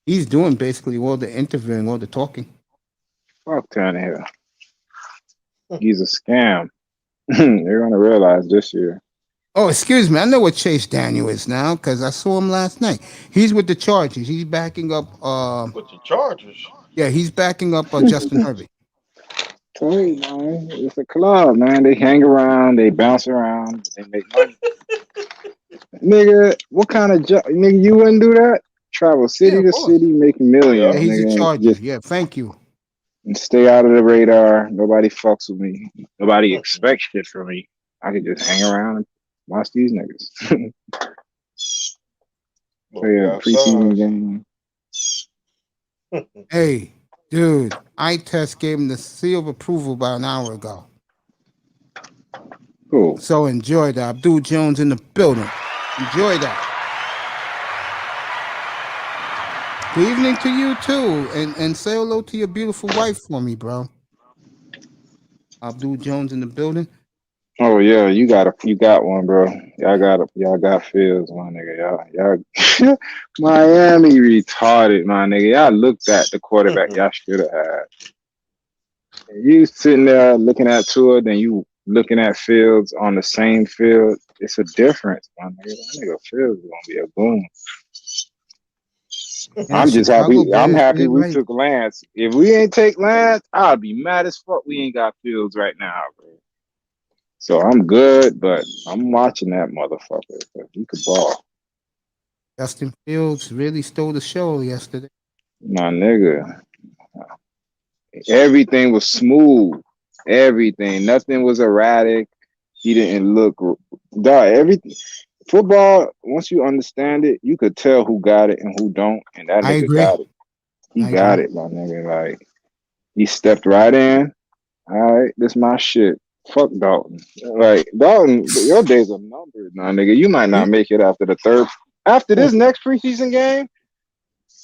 He's doing basically all the interviewing, all the talking. Fuck Tannehill. He's a scam. They're gonna realize this year. Oh, excuse me. I know what Chase Daniel is now because I saw him last night. He's with the Chargers. He's backing up. With the Chargers. Yeah, he's backing up Justin Herbert. Hey, man, it's a club, man. They hang around, they bounce around, they make money. Nigga, what kind of job? Nigga, you wouldn't do that? Travel city to city, making millions. Yeah, he's nigga, a Charger. Yeah, thank you. And stay out of the radar. Nobody fucks with me. Nobody expects shit from me. I could just hang around and watch these niggas. Play a preseason game. Hey, dude, eye test gave him the seal of approval about an hour ago. Cool. So enjoy that. Abdul Jones in the building. Enjoy that. Good evening to you too, and say hello to your beautiful wife for me, bro. Abdul Jones in the building. Oh yeah, you got one, bro. Y'all got Fields, my nigga. Y'all Miami retarded, my nigga. Y'all looked at the quarterback y'all should have had. You sitting there looking at Tua, then you looking at Fields on the same field. It's a difference, my nigga. That nigga Fields is gonna be a boom. Yeah, I'm just happy. Chicago I'm Bears happy did we right. took Lance. If we ain't take Lance, I'll be mad as fuck. We ain't got Fields right now, bro. So I'm good, but I'm watching that motherfucker. He could ball. Justin Fields really stole the show yesterday. My nigga. Everything was smooth. Everything. Nothing was erratic. He didn't look. Dog, everything. Football, once you understand it, you could tell who got it and who don't. And that I nigga agree. got it. He I got agree. it, my nigga. Like, he stepped right in. All right, this my shit. Fuck Dalton. Like, Dalton, your days are numbered, my nigga. You might not make it after the third. After this next preseason game,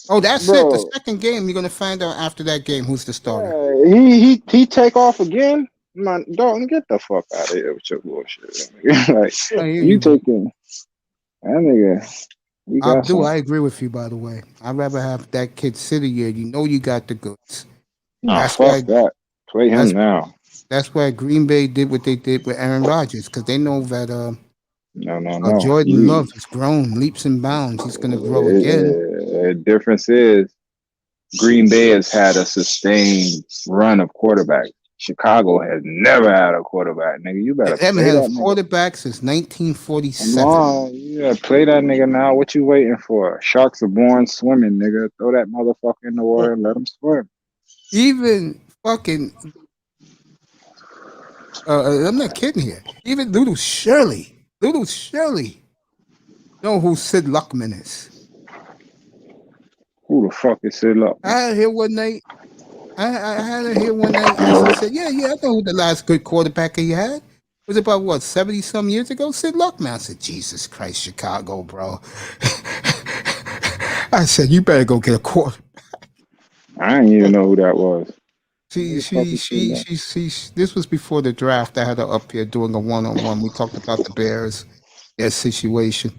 Oh, that's bro, it. The second game, you're gonna find out after that game who's the starter. he take off again. Man, Dalton, get the fuck out of here with your bullshit. Like, you taking that nigga. You got Abdul, some. I agree with you, by the way. I'd rather have that kid sit a year. You know you got the goods. Nah, fuck that. Play him now. That's why Green Bay did what they did with Aaron Rodgers, because they know that No. Jordan Love has grown leaps and bounds. He's gonna grow again. The difference is Green Bay has had a sustained run of quarterbacks. Chicago has never had a quarterback, nigga. You better They haven't play had a that nigga. quarterback since 1947. Come on, you gotta play that nigga now. What you waiting for? Sharks are born swimming, nigga. Throw that motherfucker in the water and let him swim. Even fucking, I'm not kidding here. Even Little Shirley know who Sid Luckman is. Who the fuck is Sid Luckman? I had her here one night. I had her here one night, and she said, "Yeah, I know who the last good quarterback he had. It was about what 70-some years ago. Sid Luckman." I said, "Jesus Christ, Chicago, bro." I said, "You better go get a quarterback." I didn't even know who that was. She. This was before the draft. I had her up here doing a one-on-one. We talked about the Bears, their situation.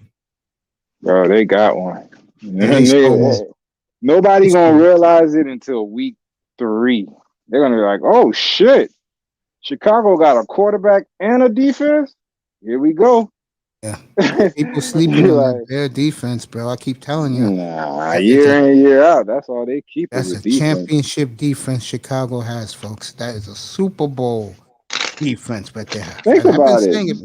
Bro, they got one. Nobody Nobody gonna realize it until week 3. They're gonna be like, "Oh shit, Chicago got a quarterback and a defense. Here we go." Yeah, people sleeping on their defense, bro. I keep telling you. Nah, year in year out, that's all they keep. That's is a defense. championship defense Chicago has, folks. That is a Super Bowl defense that they have. Think I've been about it. saying it.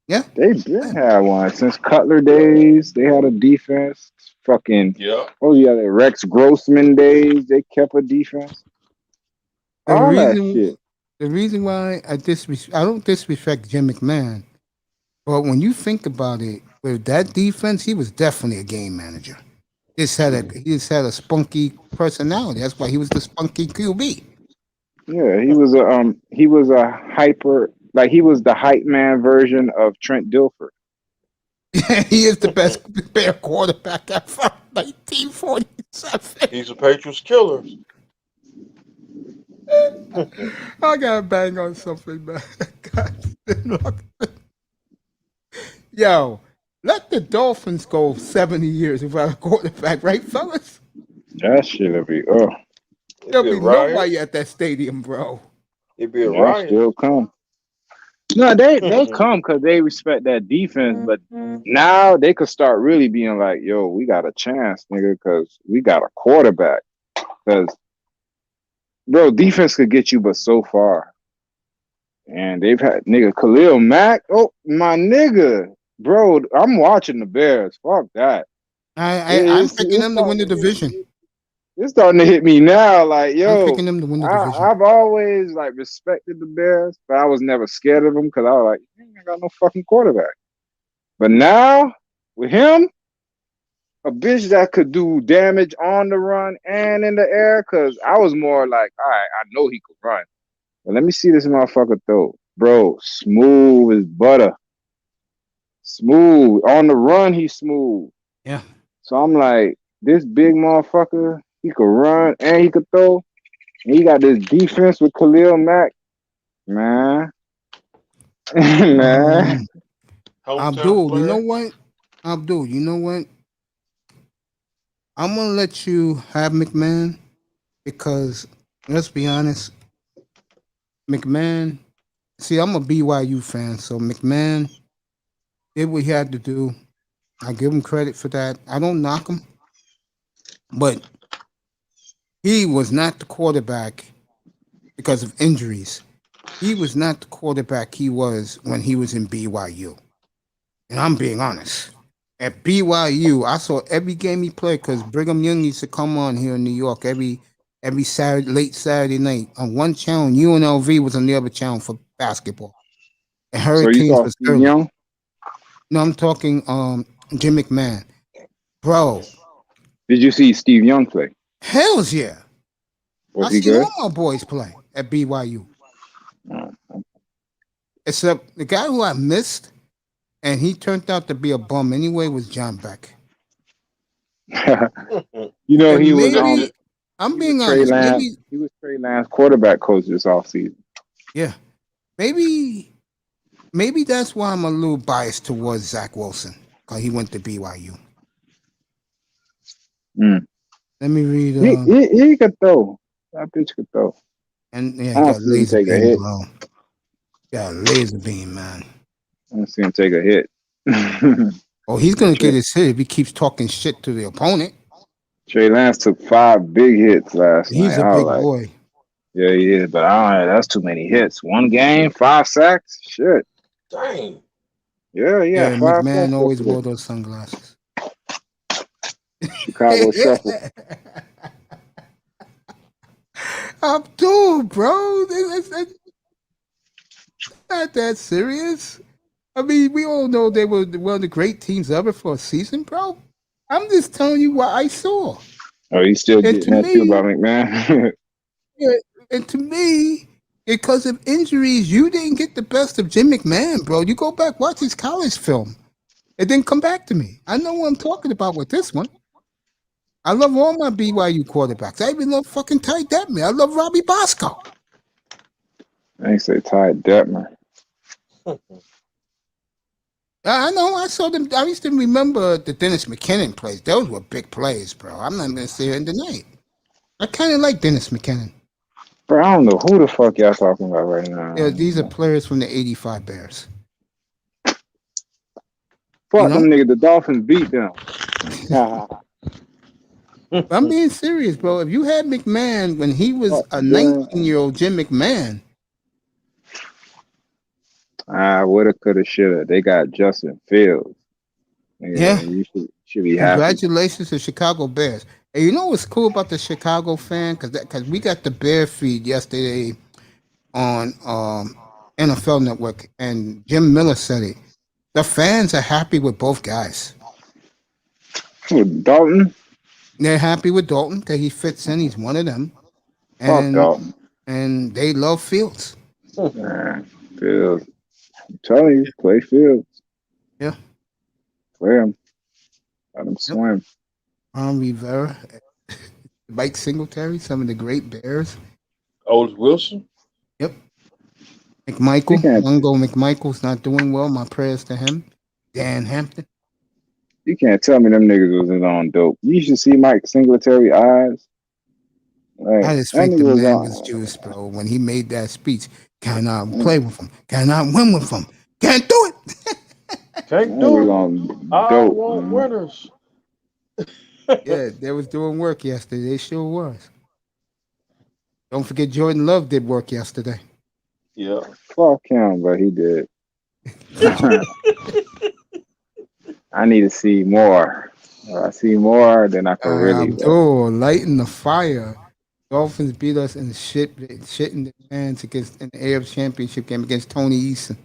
Yeah, they've been had one since Cutler days. They had a defense. Fucking the Rex Grossman days. They kept a defense. All that shit. The reason why I don't disrespect Jim McMahon, but when you think about it, with that defense, he was definitely a game manager. He just had a spunky personality. That's why he was the spunky QB. Yeah, he was a hyper, like he was the hype man version of Trent Dilfer. He is the best Bear quarterback ever. 1947. He's a Patriots killer. I gotta bang on something, man. Yo, let the Dolphins go 70 years without a quarterback, right, fellas? That shit'll be There'll be nobody at that stadium, bro. It'd be a riot. Still come. No, they come because they respect that defense, but now they could start really being like, "Yo, we got a chance, nigga, because we got a quarterback." Because, bro, defense could get you but so far. And they've had Khalil Mack. Oh, my nigga, bro, I'm watching the Bears. Fuck that. I'm picking them to win the division. It's starting to hit me now. Like, yo, I'm picking them to win the division. I've always respected the Bears, but I was never scared of them because I was like, you ain't got no fucking quarterback. But now with him, a bitch that could do damage on the run and in the air. Cause I was more like, all right, I know he could run, but let me see this motherfucker throw, bro. Smooth as butter. Smooth on the run. He's smooth. Yeah. So I'm like, this big motherfucker, he could run and he could throw. And he got this defense with Khalil Mack, man. Man. Abdul, you know what? Abdul, you know what? I'm gonna let you have McMahon because let's be honest, McMahon. See, I'm a BYU fan, so McMahon did what he had to do. I give him credit for that. I don't knock him, but he was not the quarterback because of injuries. He was not the quarterback he was when he was in BYU. And I'm being honest. At BYU, I saw every game he played because Brigham Young used to come on here in New York every Saturday, late Saturday night on one channel. UNLV was on the other channel for basketball. And Hurricanes so was Steve early. Young? No, I'm talking Jim McMahon. Bro. Did you see Steve Young play? Hells yeah. Was I he seen good? all my boys play at BYU. Except the guy who I missed, and he turned out to be a bum anyway, was John Beck. You know, And he was maybe, I'm being honest, maybe, he was Trey Lance quarterback coach this offseason. yeah, maybe that's why I'm a little biased towards Zach Wilson, because he went to BYU. Let me read. He could throw. That bitch could throw. And yeah, I he don't got see him laser take a beam, hit. bro. Got a laser beam, man. I don't see him take a hit. Oh, he's gonna get his hit if he keeps talking shit to the opponent. Trey Lance took 5 big hits last night. He's a I was big like, boy. yeah, he is, but that's too many hits. One game, 5 sacks? Shit. Dang. Yeah, 5 McMahon sacks always yesterday. wore those sunglasses. Chicago Shuffle. Abdul, bro. It's not that serious. I mean, we all know they were one of the great teams ever for a season, bro. I'm just telling you what I saw. Oh, he's still And getting to that too me, about McMahon. yeah, and to me, because of injuries, you didn't get the best of Jim McMahon, bro. You go back, watch his college film, and then come back to me. I know what I'm talking about with this one. I love all my BYU quarterbacks. I even love fucking Ty Detmer. I love Robbie Bosco. I ain't say Ty Detmer. I know. I saw them. I used to remember the Dennis McKinnon plays. Those were big plays, bro. I'm not going to sit here and deny it. I kind of like Dennis McKinnon. Bro, I don't know who the fuck y'all talking about right now. Yeah, these are players from the 85 Bears. Fuck them niggas. The Dolphins beat them. I'm being serious, bro. If you had McMahon when he was a 19-year-old Jim McMahon. Woulda, coulda, shoulda. They got Justin Fields. Yeah. You should be happy. Congratulations to Chicago Bears. And you know what's cool about the Chicago fan? Because we got the Bear feed yesterday on NFL Network, and Jim Miller said it. The fans are happy with both guys. With Dalton? They're happy with Dalton because he fits in. He's one of them. Fuck Dalton. And they love Fields. Fields. I'm telling you, play Fields. Yeah. Play him. Let him swim. Rivera, Mike Singletary, some of the great Bears. Otis Wilson. Yep. McMichael. Mungo McMichael's not doing well. My prayers to him. Dan Hampton. You can't tell me them niggas wasn't on dope. You should see Mike Singletary eyes. Like, I just think the man was juiced, bro. When he made that speech, cannot play with him, cannot win with him, can't do it. Can't do it. I want winners. Yeah, they was doing work yesterday. They sure was. Don't forget Jordan Love did work yesterday. Yeah. Fuck him, but he did. I need to see more. If I see more, then I can really. Lighting the fire. Dolphins beat us in shit in the hands against in the AFC Championship game against Tony Eason.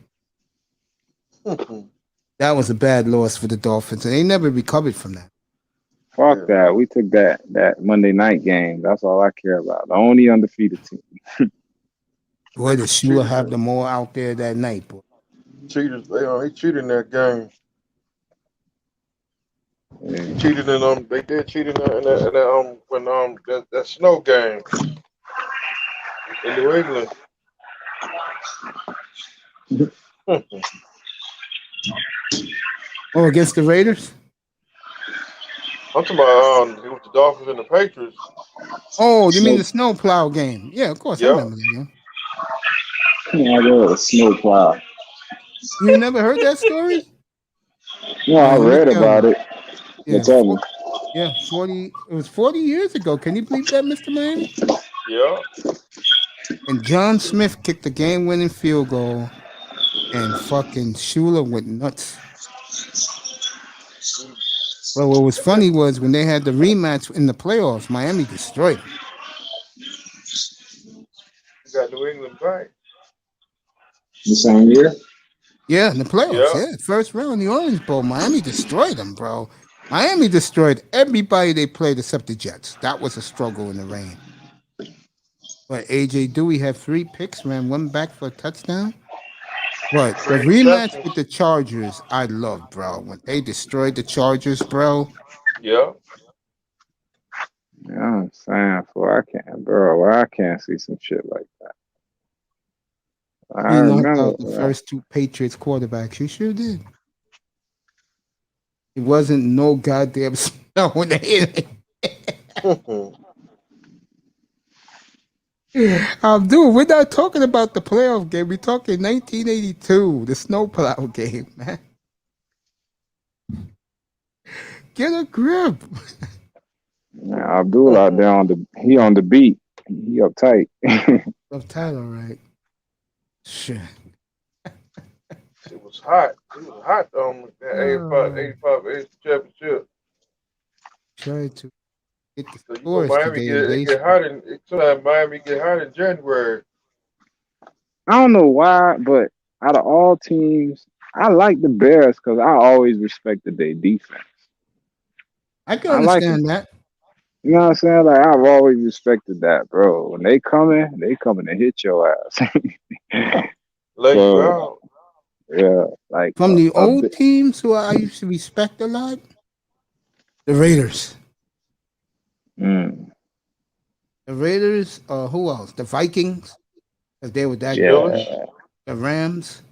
That was a bad loss for the Dolphins, and they never recovered from that. Fuck that. We took that Monday night game. That's all I care about. The only undefeated team. Boy, the Shula have them all out there that night, boy. Cheaters, they cheated in that game. He cheated in they did cheat in that when that snow game in New England. Oh, against the Raiders? I'm talking about it was the Dolphins and the Patriots. Oh, you mean the snowplow game? Yeah, of course, I remember that game. Yeah, there was a snowplow. You never heard that story? No, I read about it. Yeah, Tell me. 40. It was 40 years ago. Can you believe that, Mr. Miami? Yeah. And John Smith kicked the game-winning field goal, and fucking Shula went nuts. Well, what was funny was when they had the rematch in the playoffs, Miami destroyed them. You got New England back. The same year? Yeah, in the playoffs. Yeah, first round, the Orange Bowl. Miami destroyed them, bro. Miami destroyed everybody they played except the Jets. That was a struggle in the rain. But A.J. Dewey had 3 picks, ran 1 back for a touchdown. But the rematch with the Chargers, I love, bro. When they destroyed the Chargers, bro. Yeah. Yeah, I'm saying, I can't see some shit like that. I He knocked remember out the first 2 Patriots quarterbacks. He sure did. It wasn't no goddamn snow when they hit it. Dude, we're not talking about the playoff game. We're talking 1982, the snowplow game, man. Get a grip. Yeah, Abdul out there on the beat. He uptight. Uptight, all right. Shit. It was hot. It was hot on that 85 championship. Try to get the So scores Miami today. get hot Miami get hot in January. I don't know why, but out of all teams, I like the Bears because I always respected their defense. I can understand that. You know what I'm saying? Like, I've always respected that, bro. When they coming to hit your ass. Lay you out. Yeah, like from the old teams who I used to respect a lot, the Raiders. The Raiders, who else? The Vikings, because they were that good. The Rams.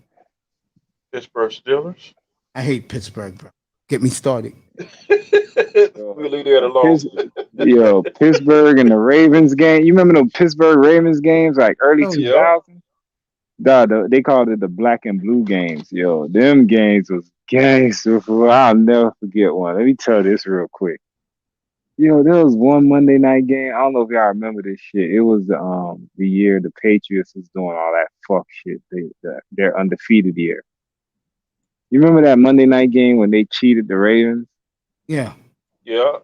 Pittsburgh Steelers. I hate Pittsburgh, bro. Get me started. We'll leave that alone. Pittsburgh and the Ravens game. You remember the Pittsburgh Ravens games, like early 2000s? They called it the black and blue games. Yo, them games was gangster. I'll never forget one. Let me tell this real quick. Yo, there was one Monday night game. I don't know if y'all remember this shit. It was the year the Patriots was doing all that fuck shit. Their undefeated year. You remember that Monday night game when they cheated the Ravens? Yeah. Yeah.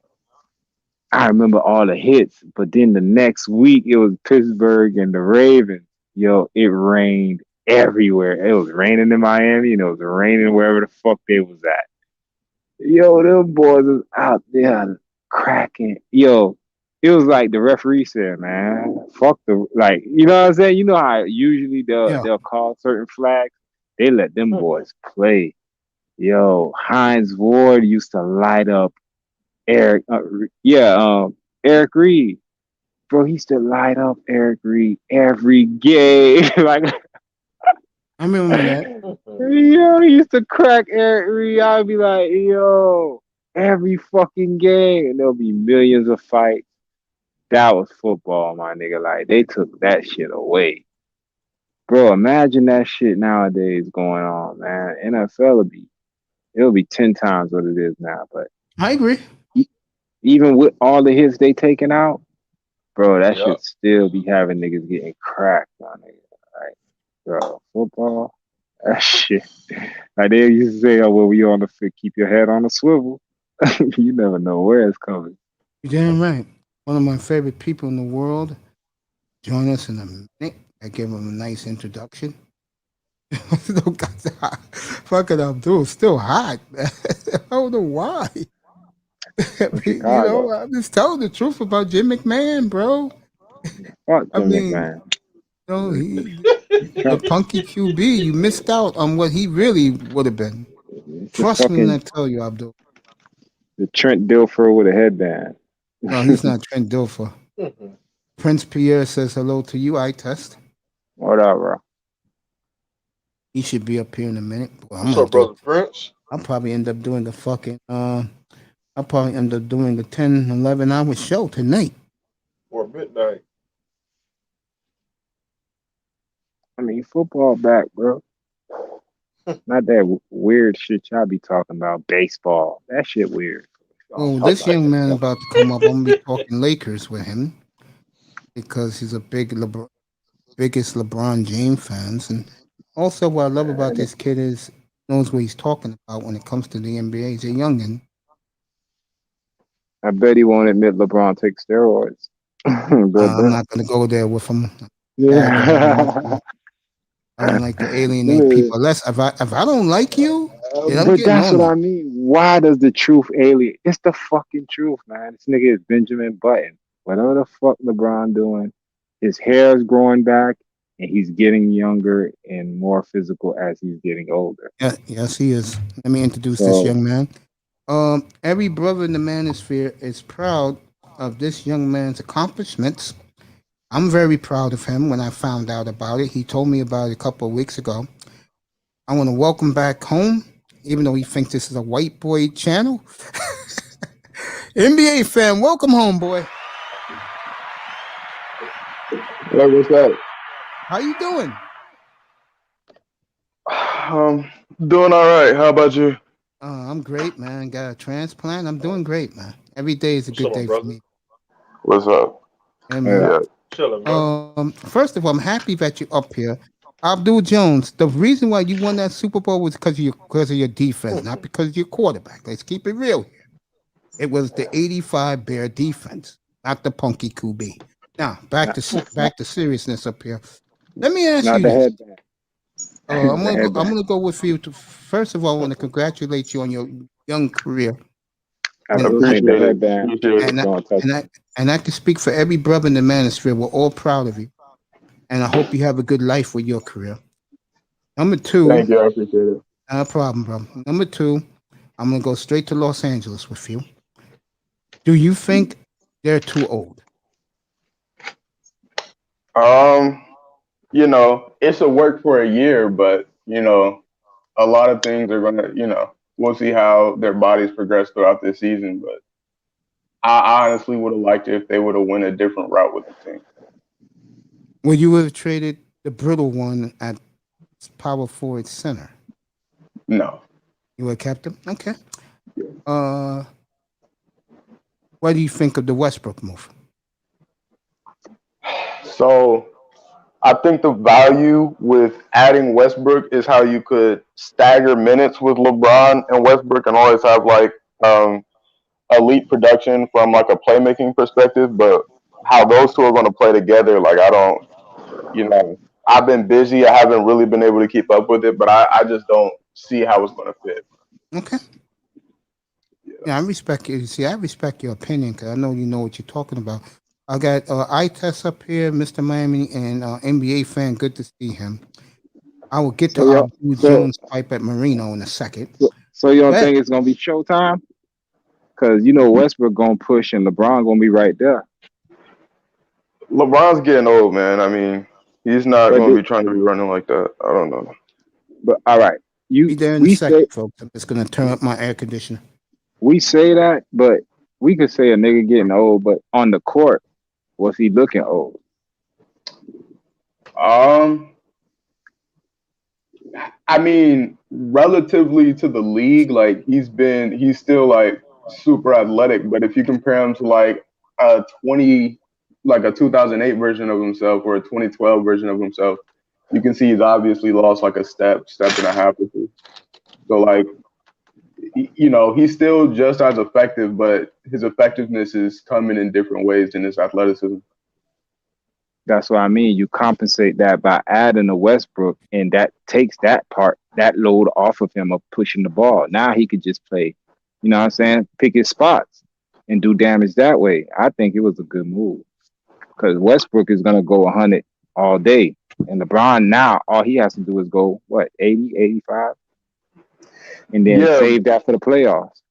I remember all the hits, but then the next week it was Pittsburgh and the Ravens. Yo, it rained everywhere. It was raining in Miami and it was raining wherever the fuck they was at. Yo, them boys was out there cracking. Yo, it was like the referee said, man, fuck you know what I'm saying? You know how usually they'll call certain flags? They let them boys play. Yo, Hines Ward used to light up Eric Reed. Bro, he used to light up Eric Reed every game. Like, I remember that. Yo, he used to crack Eric Reed. I'd be like, yo, every fucking game. And there'll be millions of fights. That was football, my nigga. Like, they took that shit away. Bro, imagine that shit nowadays going on, man. NFL it'll be 10 times what it is now. But I agree. Even with all the hits they taking out, bro, that should still be having niggas getting cracked, my nigga. Like, bro, football, that shit. Like they used to say, oh, well, we on the fit, keep your head on the swivel. You never know where it's coming. You're damn right. One of my favorite people in the world. Join us in a minute. I gave him a nice introduction. Fucking Abdul, still hot, man. I don't know why. Chicago. I'm just telling the truth about Jim McMahon, bro. Fuck I Jim mean, McMahon. The punky QB, you missed out on what he really would have been. Trust me when I tell you, Abdul. The Trent Dilfer with a headband. No, he's not Trent Dilfer. Prince Pierre says hello to you, I test. What up, bro? He should be up here in a minute. Well, What's up, brother Prince? I'll probably end up doing I'll probably end up doing a 10, 11 hour show tonight. Or midnight. I mean, football back, bro. Not that weird shit y'all be talking about. Baseball. That shit weird. Oh, this young man about to come up. I'm gonna be talking Lakers with him because he's a biggest LeBron James fans, and also what I love about this kid is knows what he's talking about when it comes to the NBA. He's a youngin. I bet he won't admit LeBron takes steroids. I'm not gonna go there with him. Yeah. I don't like to alienate people. Unless if I don't like you, then I'm but getting that's on what you. I mean. Why does the truth alienate? It's the fucking truth, man. This nigga is Benjamin Button. Whatever the fuck LeBron doing, his hair is growing back, and he's getting younger and more physical as he's getting older. Yeah, yes, he is. Let me introduce this young man. Every brother in the manosphere is proud of this young man's accomplishments. I'm very proud of him when I found out about it. He told me about it a couple of weeks ago. I want to welcome back home, even though he thinks this is a white boy channel. NBA fan, welcome home, boy. Hey, what's up? How you doing? Doing all right. How about you? I'm great, man. Got a transplant. I'm doing great, man. Every day is a good day for me. What's up? Yeah. Chilling, bro. First of all, I'm happy that you're up here. Abdul Jones, the reason why you won that Super Bowl was because of your defense, not because of your quarterback. Let's keep it real here. It was the 85 Bear defense, not the punky QB. Now, back to seriousness up here. Let me ask you this. I'm gonna go with you. First of all, I want to congratulate you on your young career. I appreciate it. And I can speak for every brother in the manosphere. We're all proud of you. And I hope you have a good life with your career. Number two. Thank you. I appreciate it. No problem, bro. Number two, I'm going to go straight to Los Angeles with you. Do you think they're too old? It's a work for a year, but, a lot of things are going to, we'll see how their bodies progress throughout this season. But I honestly would have liked it if they would have went a different route with the team. Would you have traded the brittle one at power forward center? No. You would have kept him? Okay. What do you think of the Westbrook move? So I think the value with adding Westbrook is how you could stagger minutes with LeBron and Westbrook and always have elite production from a playmaking perspective. But how those two are going to play together, I've been busy. I haven't really been able to keep up with it, but I just don't see how it's going to fit. Okay. Yeah, I respect you. See, I respect your opinion because I know you know what you're talking about. I got I-Test up here, Mr. Miami, and NBA fan. Good to see him. I will get to Abdul Jones pipe at Marino in a second. So you don't think it's going to be showtime? Because, Westbrook going to push and LeBron going to be right there. LeBron's getting old, man. I mean, he's not going to be trying to be running like that. I don't know. But, all right. Be there in a second, folks. I'm just going to turn up my air conditioner. We say that, but we could say a nigga getting old, but on the court, was he looking old? I mean, relatively to the league, he's still super athletic, but if you compare him to a 2008 version of himself or a 2012 version of himself, you can see he's obviously lost a step and a half or two. So he's still just as effective, but his effectiveness is coming in different ways than his athleticism. That's what I mean. You compensate that by adding a Westbrook, and that takes that load off of him of pushing the ball. Now he could just play, pick his spots. and do damage that way. I think it was a good move because Westbrook is going to go 100 all day. And LeBron now, all he has to do is go, 80, 85? And then save that for the playoffs.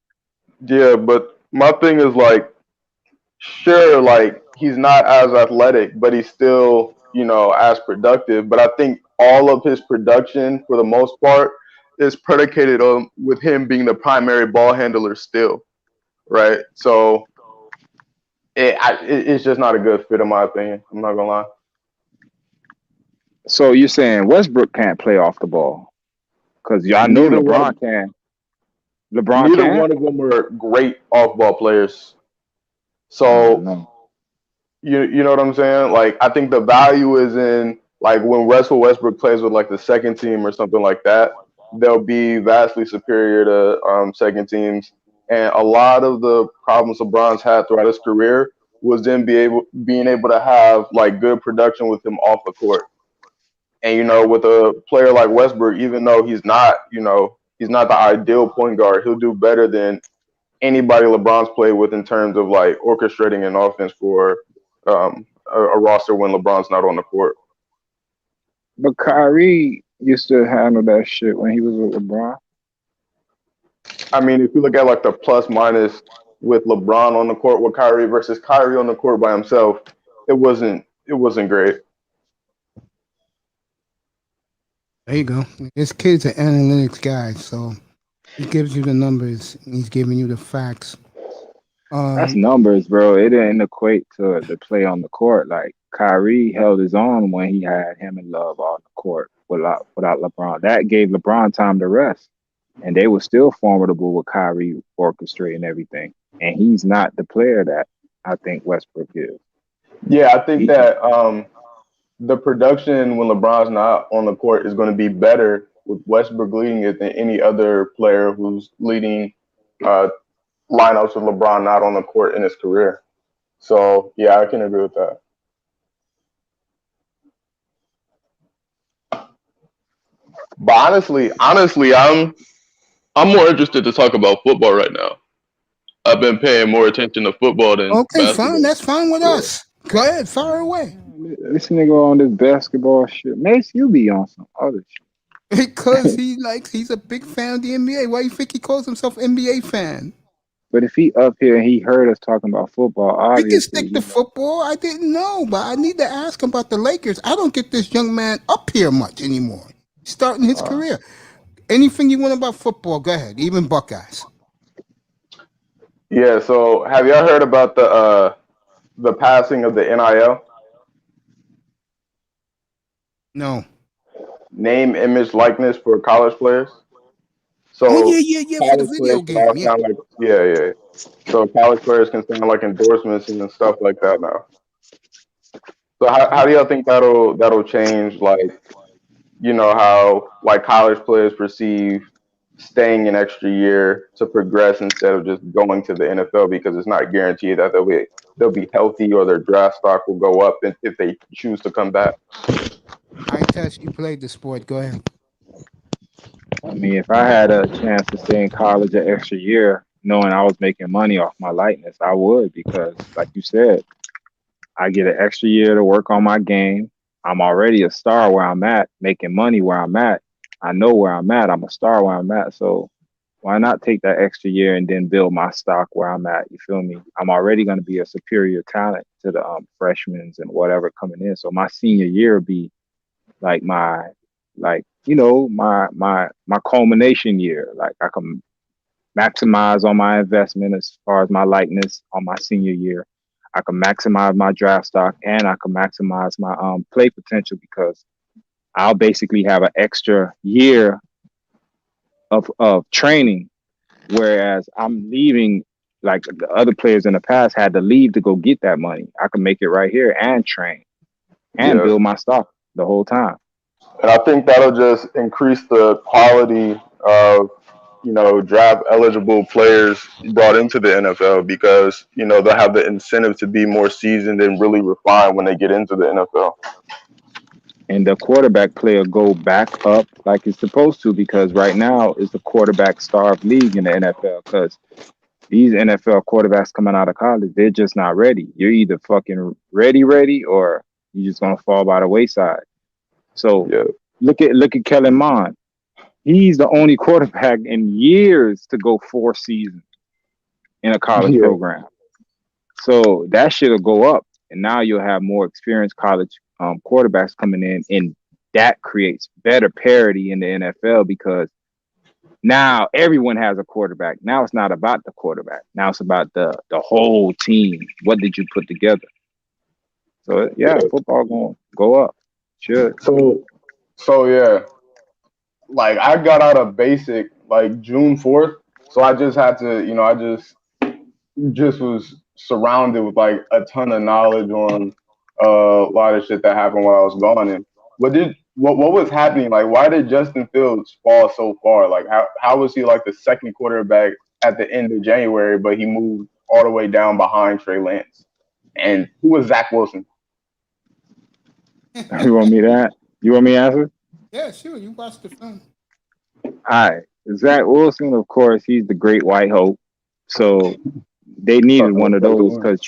Yeah, but my thing is like, sure, like he's not as athletic, but he's still, as productive. But I think all of his production, for the most part, is predicated on with him being the primary ball handler still, right? So it's just not a good fit in my opinion. I'm not gonna lie. So you're saying Westbrook can't play off the ball? Because y'all know LeBron can. Neither one of them are great off-ball players. So you know what I'm saying? Like I think the value is in like when Russell Westbrook plays with like the second team or something like that, they'll be vastly superior to second teams. And a lot of the problems LeBron's had throughout his career was then being able to have like good production with him off the court. And with a player like Westbrook, even though he's not the ideal point guard, he'll do better than anybody LeBron's played with in terms of like orchestrating an offense for a roster when LeBron's not on the court. But Kyrie used to handle that shit when he was with LeBron. I mean, if you look at like the plus minus with LeBron on the court with Kyrie versus Kyrie on the court by himself, it wasn't great. There you go. This kid's an analytics guy, so he gives you the numbers and he's giving you the facts. That's numbers, bro. It didn't equate to the play on the court. Like Kyrie held his own when he had him and Love on the court without LeBron. That gave LeBron time to rest, and they were still formidable with Kyrie orchestrating everything. And he's not the player that I think Westbrook is. Yeah, I think that the production when LeBron's not on the court is going to be better with Westbrook leading it than any other player who's leading lineups with LeBron not on the court in his career. So, yeah, I can agree with that. But honestly, I'm more interested to talk about football right now. I've been paying more attention to football than basketball. Fine. That's fine with us. Go ahead, fire away. This nigga on this basketball shit. Mace, you be on some other shit. Because he's a big fan of the NBA. Why you think he calls himself NBA fan? But if he up here and he heard us talking about football, obviously. We can stick to football. I didn't know, but I need to ask him about the Lakers. I don't get this young man up here much anymore. He's starting his career. Anything you want about football, go ahead. Even Buckeyes. Yeah, so have y'all heard about the passing of the NIL? No. Name, image, likeness for college players. So yeah, for the video game. Yeah. So college players can sound like endorsements and stuff like that now. So how do y'all think that'll change, like, how like college players perceive staying an extra year to progress instead of just going to the NFL because it's not guaranteed that they'll be healthy or their draft stock will go up if they choose to come back? I Tess, you played the sport. Go ahead. I mean, if I had a chance to stay in college an extra year, knowing I was making money off my likeness, I would, because like you said, I get an extra year to work on my game. I'm already a star where I'm at, making money where I'm at. I know where I'm at. I'm a star where I'm at. So why not take that extra year and then build my stock where I'm at? You feel me? I'm already going to be a superior talent to the freshmen and whatever coming in. So my senior year will be like my culmination year. Like I can maximize on my investment as far as my likeness on my senior year. I can maximize my draft stock and I can maximize my play potential because I'll basically have an extra year of training, whereas I'm leaving, like the other players in the past had to leave to go get that money. I can make it right here and train and build my stock the whole time. And I think that'll just increase the quality of, draft eligible players brought into the NFL because, they'll have the incentive to be more seasoned and really refined when they get into the NFL. And the quarterback play will go back up like it's supposed to, because right now it's the quarterback starved league in the NFL. Because These NFL quarterbacks coming out of college, they're just not ready. You're either fucking ready, or you're just gonna fall by the wayside. So look at Kellen Mond. He's the only quarterback in years to go 4 seasons in a college program. So that shit'll go up, and now you'll have more experienced college quarterbacks coming in, and that creates better parity in the NFL because now everyone has a quarterback. Now it's not about the quarterback. Now it's about the whole team. What did you put together? So yeah, football gonna go up. Sure. So yeah, like I got out of basic like June 4th, so I just had to, you know, I just was surrounded with like a ton of knowledge on a lot of shit that happened while I was gone. And what was happening? Like, why did Justin Fields fall so far? Like, how was he like the second quarterback at the end of January, but he moved all the way down behind Trey Lance? And who was Zach Wilson? You want me to answer? Yeah, sure. You watched the film. All right. Zach Wilson, of course, he's the great white hope. So they needed one of those because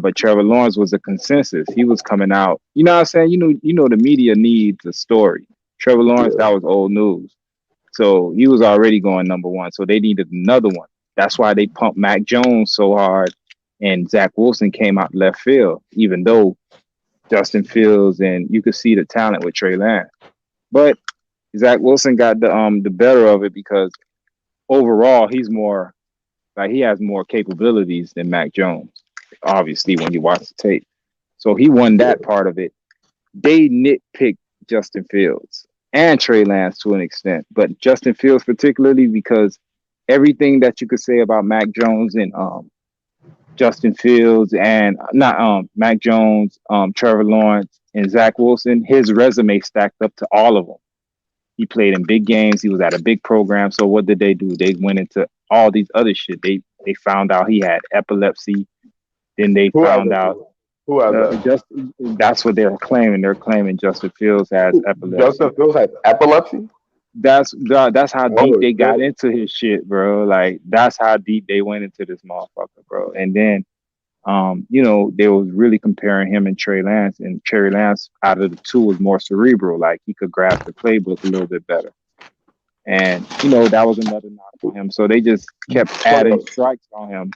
but Trevor Lawrence was a consensus. He was coming out. You know what I'm saying? You know the media needs a story. Trevor Lawrence, that was old news. So he was already going number one. So they needed another one. That's why they pumped Mac Jones so hard, and Zach Wilson came out left field, even though Justin Fields, and you could see the talent with Trey Lance. But Zach Wilson got the better of it because overall he's more like he has more capabilities than Mac Jones, obviously, when you watch the tape. So he won that part of it. They nitpicked Justin Fields and Trey Lance to an extent, but Justin Fields particularly because everything that you could say about Mac Jones and Justin Fields and Mac Jones, Trevor Lawrence, and Zach Wilson, his resume stacked up to all of them. He played in big games. He was at a big program. So what did they do? They went into all these other shit. They found out he had epilepsy. Then they found out that's what they're claiming. They're claiming Justin Fields has epilepsy. Justin Fields has epilepsy? That's how deep they got into his shit, bro. Like that's how deep they went into this motherfucker, bro. And then they was really comparing him and Trey Lance, and Trey Lance out of the two was more cerebral, like he could grasp the playbook a little bit better. And that was another knock for him. So they just kept adding strikes on him.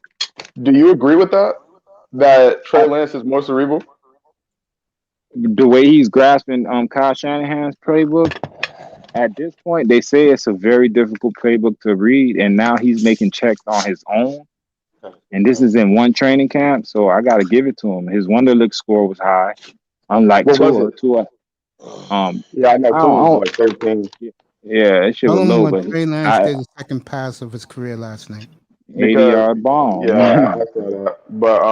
Do you agree with that? That Trey Lance is more cerebral? The way he's grasping Kyle Shanahan's playbook, at this point, they say it's a very difficult playbook to read, and now he's making checks on his own. And this is in one training camp, so I got to give it to him. His Wonderlic score was high, unlike Tua. Yeah, I know Tua was like 13. Yeah, that shit was low. But Trey Lance did the second pass of his career last night. 80-yard bomb. Yeah, I saw that. But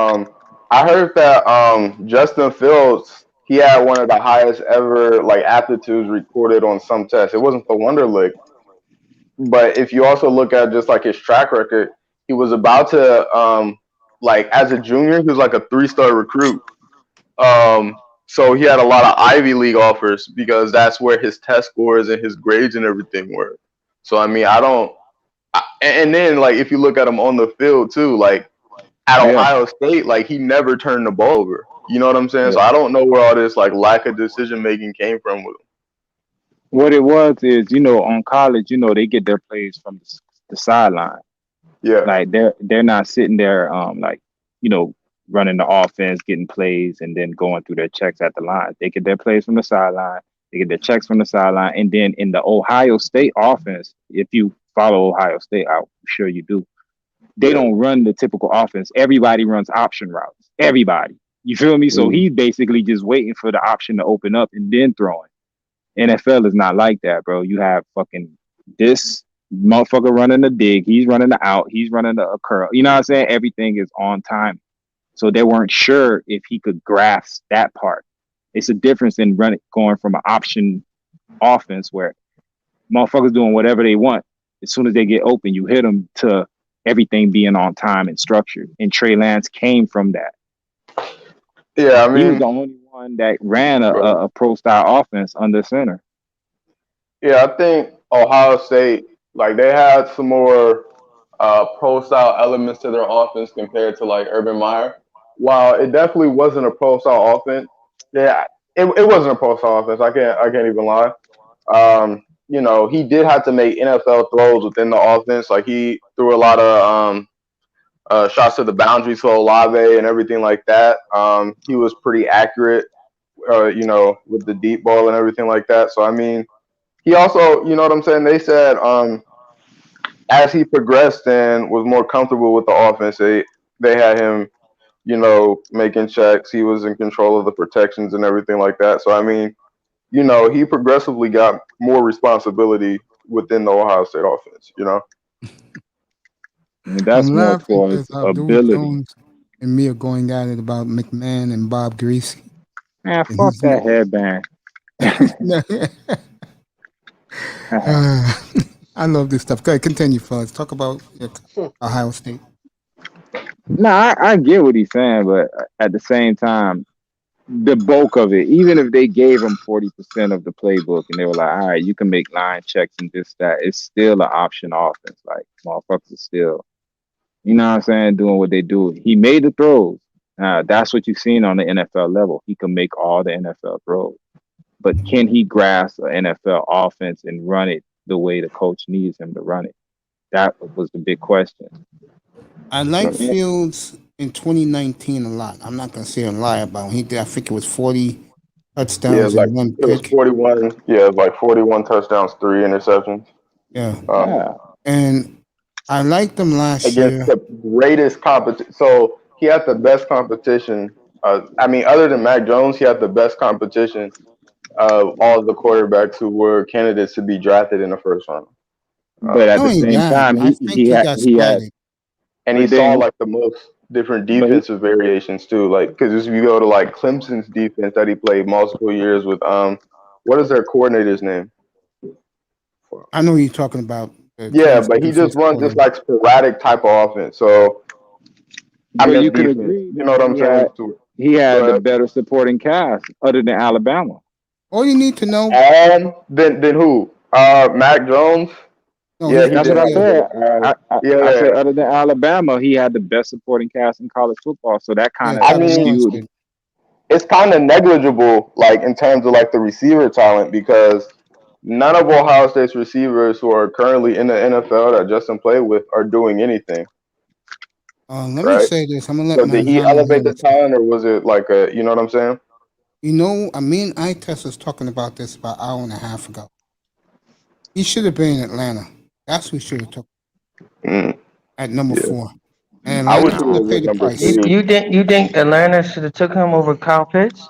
I heard that Justin Fields, he had one of the highest ever like aptitudes recorded on some tests. It wasn't the Wonderlic, but if you also look at just like his track record, he was about to like as a junior, he was like a 3-star recruit. So he had a lot of Ivy League offers because that's where his test scores and his grades and everything were. So I mean, and then like if you look at him on the field too, like at Ohio State, like he never turned the ball over. You know what I'm saying? So I don't know where all this like lack of decision making came from with him. What it was is, on college, they get their plays from the sideline. Yeah, like they're not sitting there, running the offense, getting plays, and then going through their checks at the line. They get their plays from the sideline. They get their checks from the sideline, and then in the Ohio State offense, if you follow Ohio State, I'm sure you do. They don't run the typical offense. Everybody runs option routes. Everybody. You feel me? So he's basically just waiting for the option to open up and then throwing. NFL is not like that, bro. You have fucking this motherfucker running the dig. He's running the out. He's running the curl. You know what I'm saying? Everything is on time. So they weren't sure if he could grasp that part. It's a difference in going from an option offense where motherfuckers doing whatever they want. As soon as they get open, you hit them, to everything being on time and structured. And Trey Lance came from that. Yeah, I mean, he was the only one that ran a pro-style offense under center. Yeah, I think Ohio State, like they had some more pro-style elements to their offense compared to like Urban Meyer. While it definitely wasn't a pro-style offense, yeah, it wasn't a pro-style offense. I can't even lie. He did have to make NFL throws within the offense. Like he threw a lot of shots to the boundaries for Olave and everything like that. He was pretty accurate, with the deep ball and everything like that. So I mean, he also, you know what I'm saying? They said as he progressed and was more comfortable with the offense, they had him, making checks. He was in control of the protections and everything like that. So I mean, he progressively got more responsibility within the Ohio State offense. And that's I'm more laughing for because his Abdul ability. Jones and me are going at it about McMahon and Bob Greasy. Man, And fuck he's that headband. I love this stuff. Go ahead, continue, fellas. Talk about Ohio State. No, I get what he's saying, but at the same time, the bulk of it, even if they gave him 40% of the playbook and they were like, all right, you can make line checks and this, that, it's still an option offense. Like, motherfuckers are still, you know what I'm saying, doing what they do. He made the throws. That's what you've seen on the NFL level. He can make all the NFL throws. But can he grasp an NFL offense and run it the way the coach needs him to run it? That was the big question. I like Fields in 2019 a lot. I'm not going to say a lie about him. He did, I think it was 40 touchdowns like and one it was pick. 41. Yeah, it was like 41 touchdowns, 3 interceptions. Yeah. And I liked him last Against year. the greatest competition. So he had the best competition. Other than Mac Jones, he had the best competition of all of the quarterbacks who were candidates to be drafted in the first round. But at the same time, I think he got spotted. And he saw like the most different defensive variations too. Like, because if you go to like Clemson's defense that he played multiple years with, what is their coordinator's name? I know you're talking about. Yeah, but he just runs this like sporadic type of offense. So you can agree. You know what I'm saying? He had the better supporting cast other than Alabama. All you need to know. Then who? Mac Jones. No, yeah, that's what I said. I said other than Alabama, he had the best supporting cast in college football. So that kind of skewed. It's kind of negligible, like in terms of like the receiver talent, because none of Ohio State's receivers who are currently in the NFL that Justin played with are doing anything. Let me say this. I'm gonna let So did he elevate the talent, or was it like you know what I'm saying? Me and Itest was talking about this about an hour and a half ago. He should have been in Atlanta. That's who should have took at number 4. And Atlanta should have paid the price. You think Atlanta should have took him over Kyle Pitts?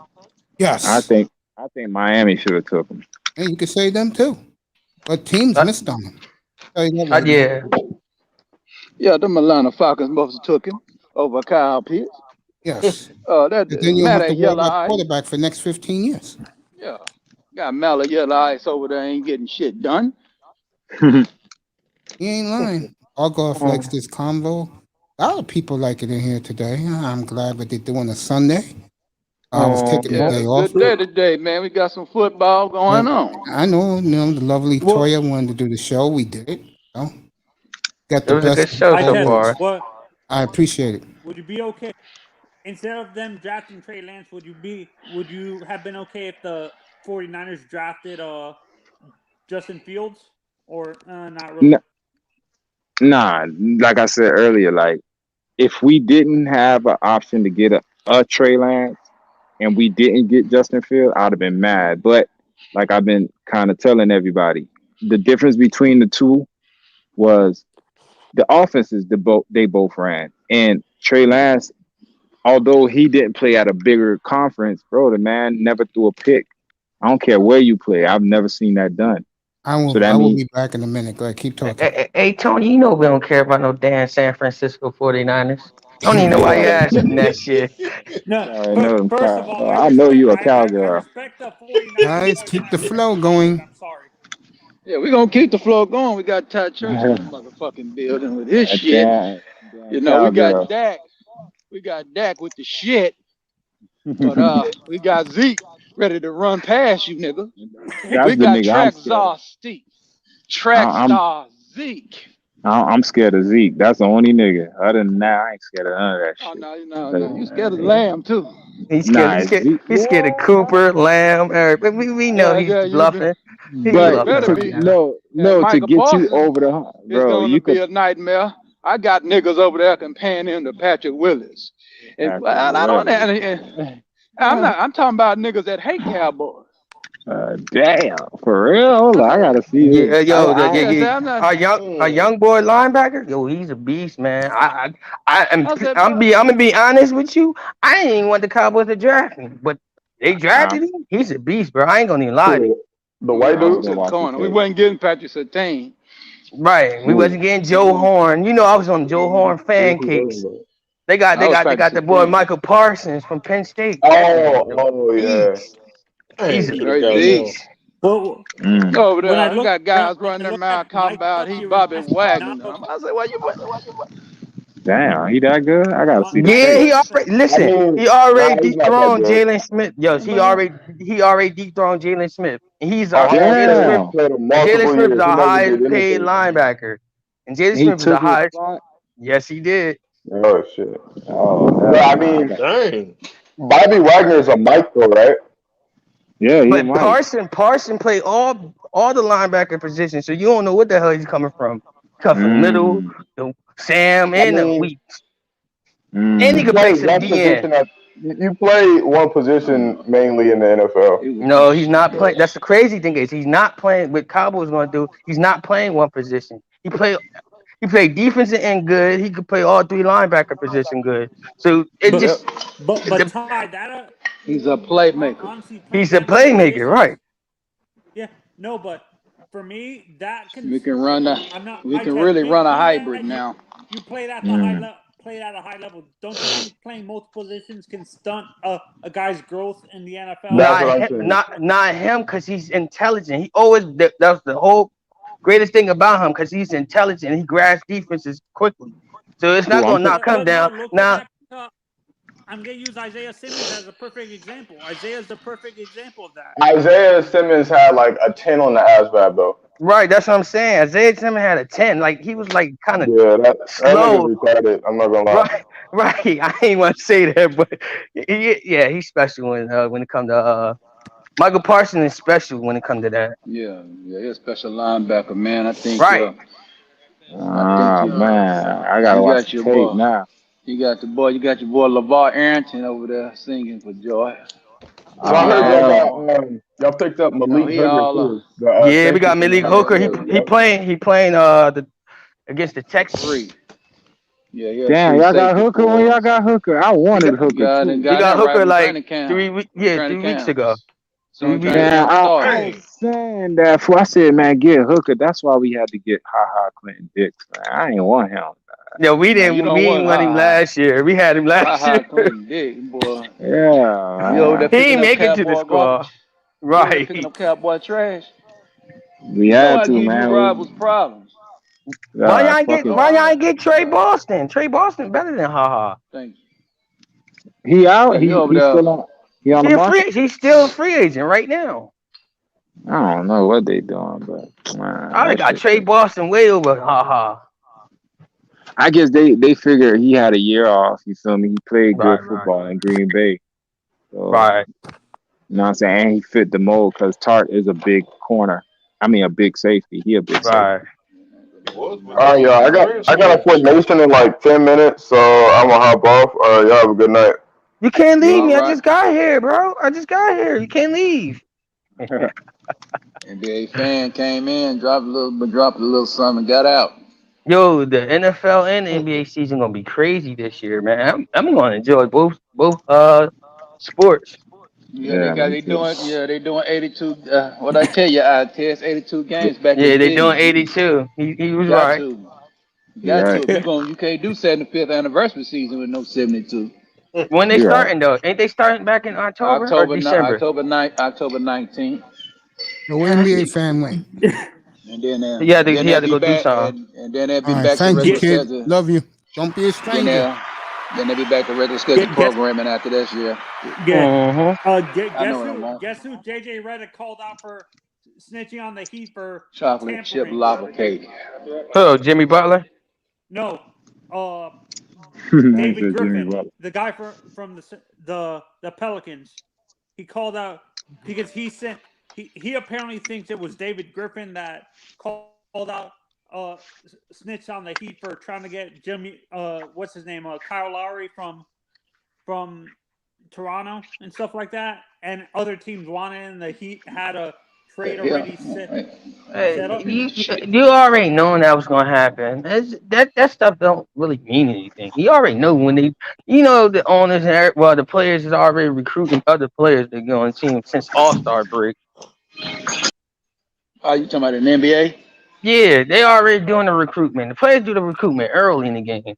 Yes. I think Miami should have took him. And you could say them too. But teams missed on him. Yeah, them Atlanta Falcons must have took him over Kyle Pitts. Yes. That then you'll have to worry yellow about eye. quarterback for the next 15 years. Yeah. Got Mala yellow ice over there, ain't getting shit done. He ain't lying. Argoff likes this convo. A lot of people like it in here today. I'm glad that they're doing a Sunday. I was taking the day off. Good day today, man. We got some football going on. I know, the lovely Toya wanted to do the show. We did it. Got the It was a best good show so far. What I appreciate it. would you be okay instead of them drafting Trey Lance? Would you have been okay if the 49ers drafted Justin Fields or not really? Nah, like I said earlier, like if we didn't have an option to get a Trey Lance and we didn't get Justin Fields, I'd have been mad. But like I've been kind of telling everybody, the difference between the two was the offenses they both ran. And Trey Lance, although he didn't play at a bigger conference, bro, the man never threw a pick. I don't care where you play. I've never seen that done. I will be back in a minute. Go ahead, keep talking. Hey, Tony, you know we don't care about no damn San Francisco 49ers. Don't even know why you asking that shit. First of all, I know you a cowgirl. Guys, keep the flow going. I'm sorry. Yeah, we're gonna keep the flow going. We got Ty Church in the motherfucking building with his shit. We got Dak. We got Dak with the shit. But we got Zeke ready to run past you, nigga. That's we the got nigga I'm Track Czar Steve. Track Star Zeke. I'm scared of Zeke. That's the only nigga. Other than that, I ain't scared of none of that Oh shit. no. You scared of Lamb too? He's scared. Nah, He's scared. Zeke. He's scared of Cooper, Lamb, Eric. But we know he's You be. bluffing. He's You But bluffing better right be. now. And to Michael get you Parsons over the hump, is bro, going to you be could. a nightmare. I got niggas over there comparing him to Patrick Willis, and Patrick well, I don't. Willis. I'm talking about niggas that hate Cowboys. Damn, for real? Hold on, I gotta see Yeah, this. yo, I'm not. our young boy linebacker, yo, he's a beast, man. I'm I said, I'm gonna be honest with you. I didn't even want the Cowboys to draft him, but they drafted him. He's a beast, bro. I ain't gonna even lie to you. The white I was dude. to the corner. We wasn't getting Patrick Surtain. Right, we wasn't getting Joe Horn. You know, I was on Joe Horn fan cakes. They got the boy Michael Parsons from Penn State. Oh yeah. He's a beast. Well, Over there, when I I look got guys down, running their look mouth at talking Mike about Gesicki he Bobby reminds me Wagner. now of I said, well, you what? Damn, he that good? I gotta see the Yeah, he tape. already listen. He already dethroned Jalen Smith. Yo, he already dethroned Jalen Smith. And he's our Jalen Smith. Jalen Smith is our highest paid linebacker, and Jalen He Smith is the took his highest. spot. Yes, he did. Oh shit. Oh, Yeah, I mean, Dang. Bobby Wagner is a Mike though, right? Yeah, he But might. Parson played all the linebacker positions, so you don't know what the hell he's coming from. Come from the middle, Sam, and the Weeks. And he You could play play some one DN. position you play one position mainly in the NFL. No, he's not playing. That's the crazy thing is he's not playing. What Cowboys going to do? He's not playing one position. He played defensive end good. He could play all three linebacker position good. So it just. But Ty, that He's a playmaker. honestly, He's a playmaker, right? Yeah, no, but for me, that can. We can run we can I really think run a that hybrid now. You played at the high level. Played at a high level. Don't you think playing multiple positions can stunt a guy's growth in the NFL? Not him, because he's intelligent. He always that's the whole greatest thing about him, because he's intelligent. He grasps defenses quickly, so it's not going to knock him down. Now, I'm going to use Isaiah Simmons as a perfect example. Isaiah's the perfect example of that. Isaiah Simmons had like a 10 on the ASVAB though. Right, that's what I'm saying. Isaiah Simmons had a 10. Like he was like kind of that slow. nigga retarded. I'm not gonna lie. Right. I ain't want to say that, but he's special when it comes to Michael Parsons is special when it comes to that. Yeah, he's a special linebacker, man. I think. Right. Man, I gotta watch the tape now. You got your boy LeVar Arrington over there singing for joy. So I heard y'all picked up Malik Hooker too. We got Malik Hooker. He playing against the Texans. Yeah. Damn, y'all got Hooker when y'all got Hooker. I wanted Hooker too. We got Hooker like 3 weeks ago. Man, I ain't saying that. I said, man, get Hooker. That's why we had to get Clinton Dix. Man, I ain't want him. No, we didn't want him last year. We had him last year. Clinton Dix, boy. Yeah. He ain't make it to the squad. Right. Picking up Cowboy trash. We had to, man. Rivals problems. Why y'all ain't get Trey Boston? Trey Boston better than Thank you. He out? He's still on. He on the market? He's still a free agent right now. I don't know what they doing, but I got Trey Boston way over I guess they figured he had a year off. You feel me? He played good football in Green Bay. So, right. You know what I'm saying? And he fit the mold because Tart is a big corner. I mean, a big safety. He a big safety. All right, y'all. I got a formation in like 10 minutes, so I'm gonna hop off. Y'all have a good night. You can't leave me. I just got here, bro. You can't leave. NBA fan came in, dropped a little something, got out. Yo, the NFL and the NBA season gonna be crazy this year, man. I'm gonna enjoy both sports. They doing 82. What I tell you, I test 82 games back. Yeah, they doing 82. He was right. Got to. You can't do 75th anniversary season with no 72. When they starting though? Ain't they starting back in October or December? October 19th. The NBA fan went. And then he had to go do something. And then they'll be All right, back to thank you, regular kid. schedule. Love you. Don't be a stranger. Then they'll be back to regular schedule programming after this year. Yeah. Guess who JJ Redick called out for snitching on the Heat for chocolate chip tampering. lava cake. Oh, Jimmy Butler. No, I David said Jimmy Griffin, Butler. the guy from the Pelicans. He called out because he sent. He apparently thinks it was David Griffin that called out snitched on the Heat for trying to get Jimmy what's his name Kyle Lowry from Toronto and stuff like that, and other teams wanted it, and the Heat had a trade already set up. You already knowing that was gonna happen. That stuff don't really mean anything. You already know when the owners and the players is already recruiting other players to go on the team since All-Star break. Oh, you talking about an NBA? Yeah, they already doing the recruitment. The players do the recruitment early in the game.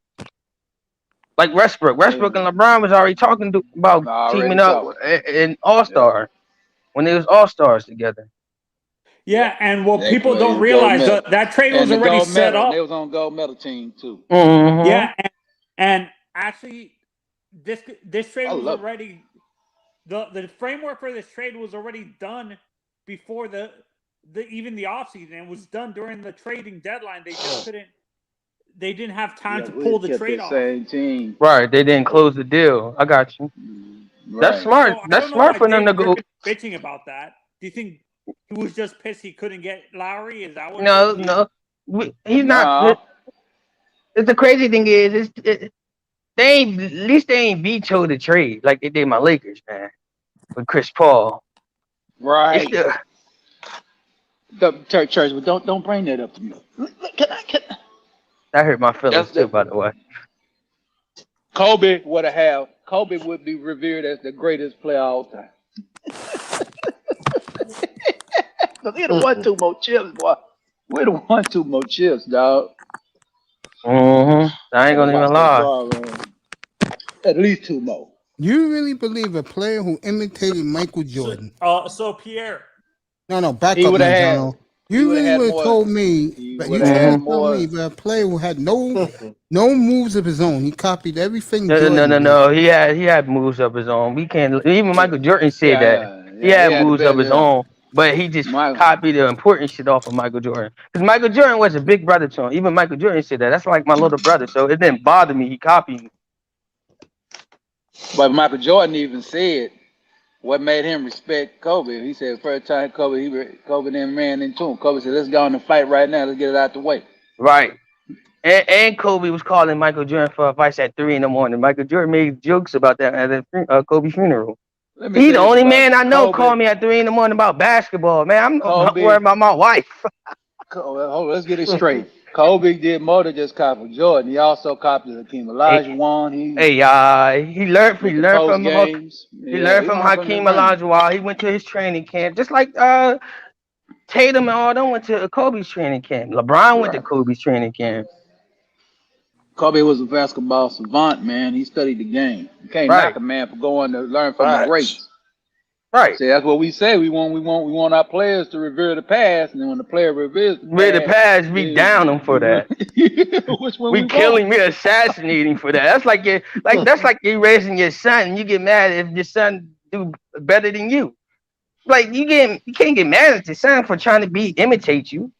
Like Westbrook and LeBron was already talking about teaming up in All-Star when they was All-Stars together. Yeah, and what people don't realize that trade was already set up. They was on gold medal team too. Mm-hmm. Yeah, and actually, this trade was already the framework for this trade was already done before even the offseason. It was done during the trading deadline. They just couldn't. They didn't have time to pull the trade off. Same team. Right, they didn't close the deal. I got you. Right. That's smart. So That's smart for them to go. Bitching about that. Do you think he was just pissed he couldn't get Lowry? Is that what? No, he's not. The crazy thing is, at least they ain't vetoed the trade like they did my Lakers, man, with Chris Paul. Right. The church, but don't bring that up to me. That hurt my feelings too, by the way. Kobe would be revered as the greatest player of all time. Because he'd have won 2 more chips, boy. We'd have won 2 more chips, dog. I ain't gonna even lie. At least 2 more. You really believe a player who imitated Michael Jordan? So Pierre. No, back up, Mangiano. You really would have told me, but you told me that a player who had no moves of his own. He copied everything. No. He had moves of his own. We can't. Even Michael Jordan said that he had moves of his own, but he just copied the important shit off of Michael Jordan. Because Michael Jordan was a big brother to him. Even Michael Jordan said that. That's like my little brother. So it didn't bother me. He copied me. But Michael Jordan even said what made him respect Kobe. He said first time Kobe then ran into him. Kobe said, "Let's go on and fight right now. Let's get it out the way." Right. And Kobe was calling Michael Jordan for advice at 3 a.m. Michael Jordan made jokes about that at Kobe's funeral. He's the only man I know called me at 3 a.m. about basketball. Man, I'm not worried about my wife. Let's get it straight. Kobe did more than just copy Jordan. He also copied Hakeem Olajuwon. He learned from Hakeem Olajuwon. He went to his training camp, just like Tatum and all them went to Kobe's training camp. LeBron went to Kobe's training camp. Kobe was a basketball savant, man. He studied the game. You can't knock a man for going to learn from the greats. Right. See, that's what we say. We want our players to revere the past, and then when the player reveres the past, we down them for that. we kill him, we assassinate him for that. That's like you raising your son, and you get mad if your son do better than you. Like you can't get mad at your son for trying to imitate you.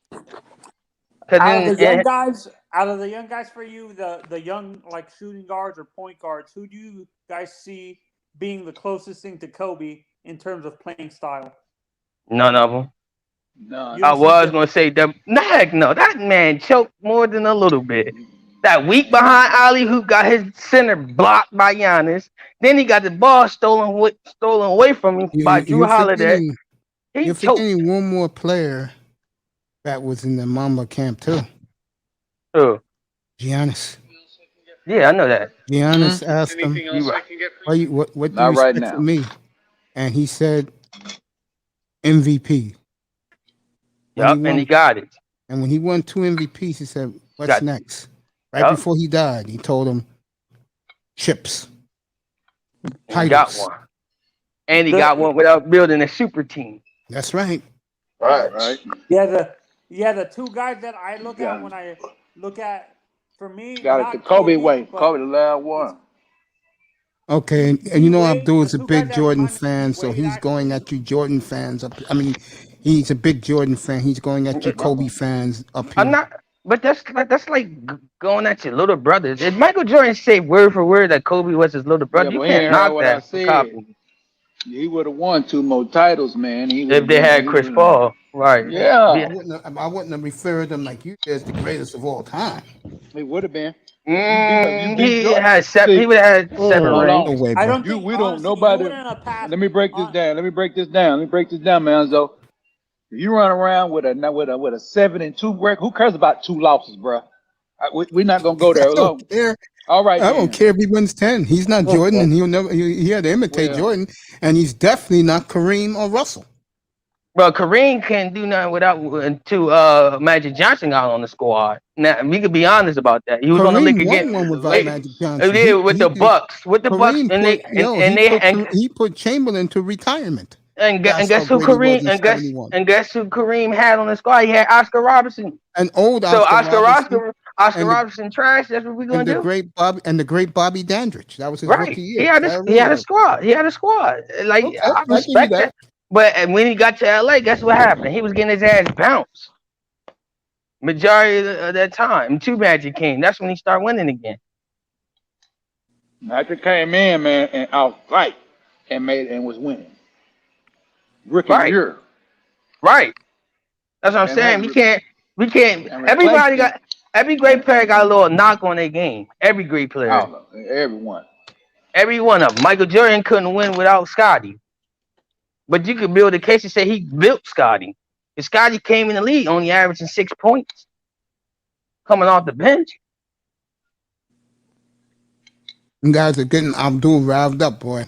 Out of the young guys for you, the young like shooting guards or point guards, who do you guys see being the closest thing to Kobe in terms of playing style? None of them. No, I was gonna say that. Heck no, that man choked more than a little bit. That weak behind Ali who got his center blocked by Giannis. Then he got the ball stolen away from him by Drew Holiday. You're forgetting one more player that was in the Mamba camp too. Who? Giannis. Yeah, I know that. Giannis asked him, "What do you expect from me?" And he said, "MVP." Yup, and he got it. And when he won 2 MVPs, he said, "What's next?" Right before he died, he told him, "Chips." He got one. And he got one without building a super team. That's right. Right. Yeah, the 2 guys that I look at when I look at, for me, got it the Kobe way. Kobe the last one. Okay, and you know Abdul is a big Jordan fan, so he's going at you Jordan fans. He's a big Jordan fan. He's going at your Kobe fans up here. I'm not, but that's like going at your little brother. Did Michael Jordan say word for word that Kobe was his little brother? Yeah, You but he can't ain't heard knock what I that. said. Copy. He would have won 2 more titles, man. If they had Chris Paul, right? Yeah. I wouldn't have referred them like you as the greatest of all time. He would have been. He had seven. He would have had 7 rings. No way, I bro. don't think We don't. honestly, Nobody. you wouldn't have passed Let me break this down. Man. So if you run around with a 7-2 record, who cares about 2 losses, bro? We're not gonna go there I alone. don't care. All right. I don't care if he wins 10. He's not Jordan, and he'll never. He had to imitate Jordan, and he's definitely not Kareem or Russell. Bro, Kareem can't do nothing until Magic Johnson got on the squad. Now we could be honest about that. He was on the league again. One without Magic Johnson. The Bucks. With the Bucks, He put Chamberlain to retirement. And guess who Kareem had on the squad? He had Oscar Robertson. An old Oscar Robertson trash. That's what we're gonna do. The great Bobby Dandridge. That was his rookie year. He had a squad. Like I respect that. But when he got to LA, guess what happened? He was getting his ass bounced. Majority of that time, 2 Magic came. That's when he started winning again. Magic came in, man, and outfight and was winning. Rookie year. Right. That's what I'm saying. We can't. Every great player got a little knock on their game. Every great player. Everyone. Every one of them. Michael Jordan couldn't win without Scotty. But you could build a case and say he built Scotty. If Scotty came in the league only averaging 6 points coming off the bench. You guys are getting Abdul riled up, boy.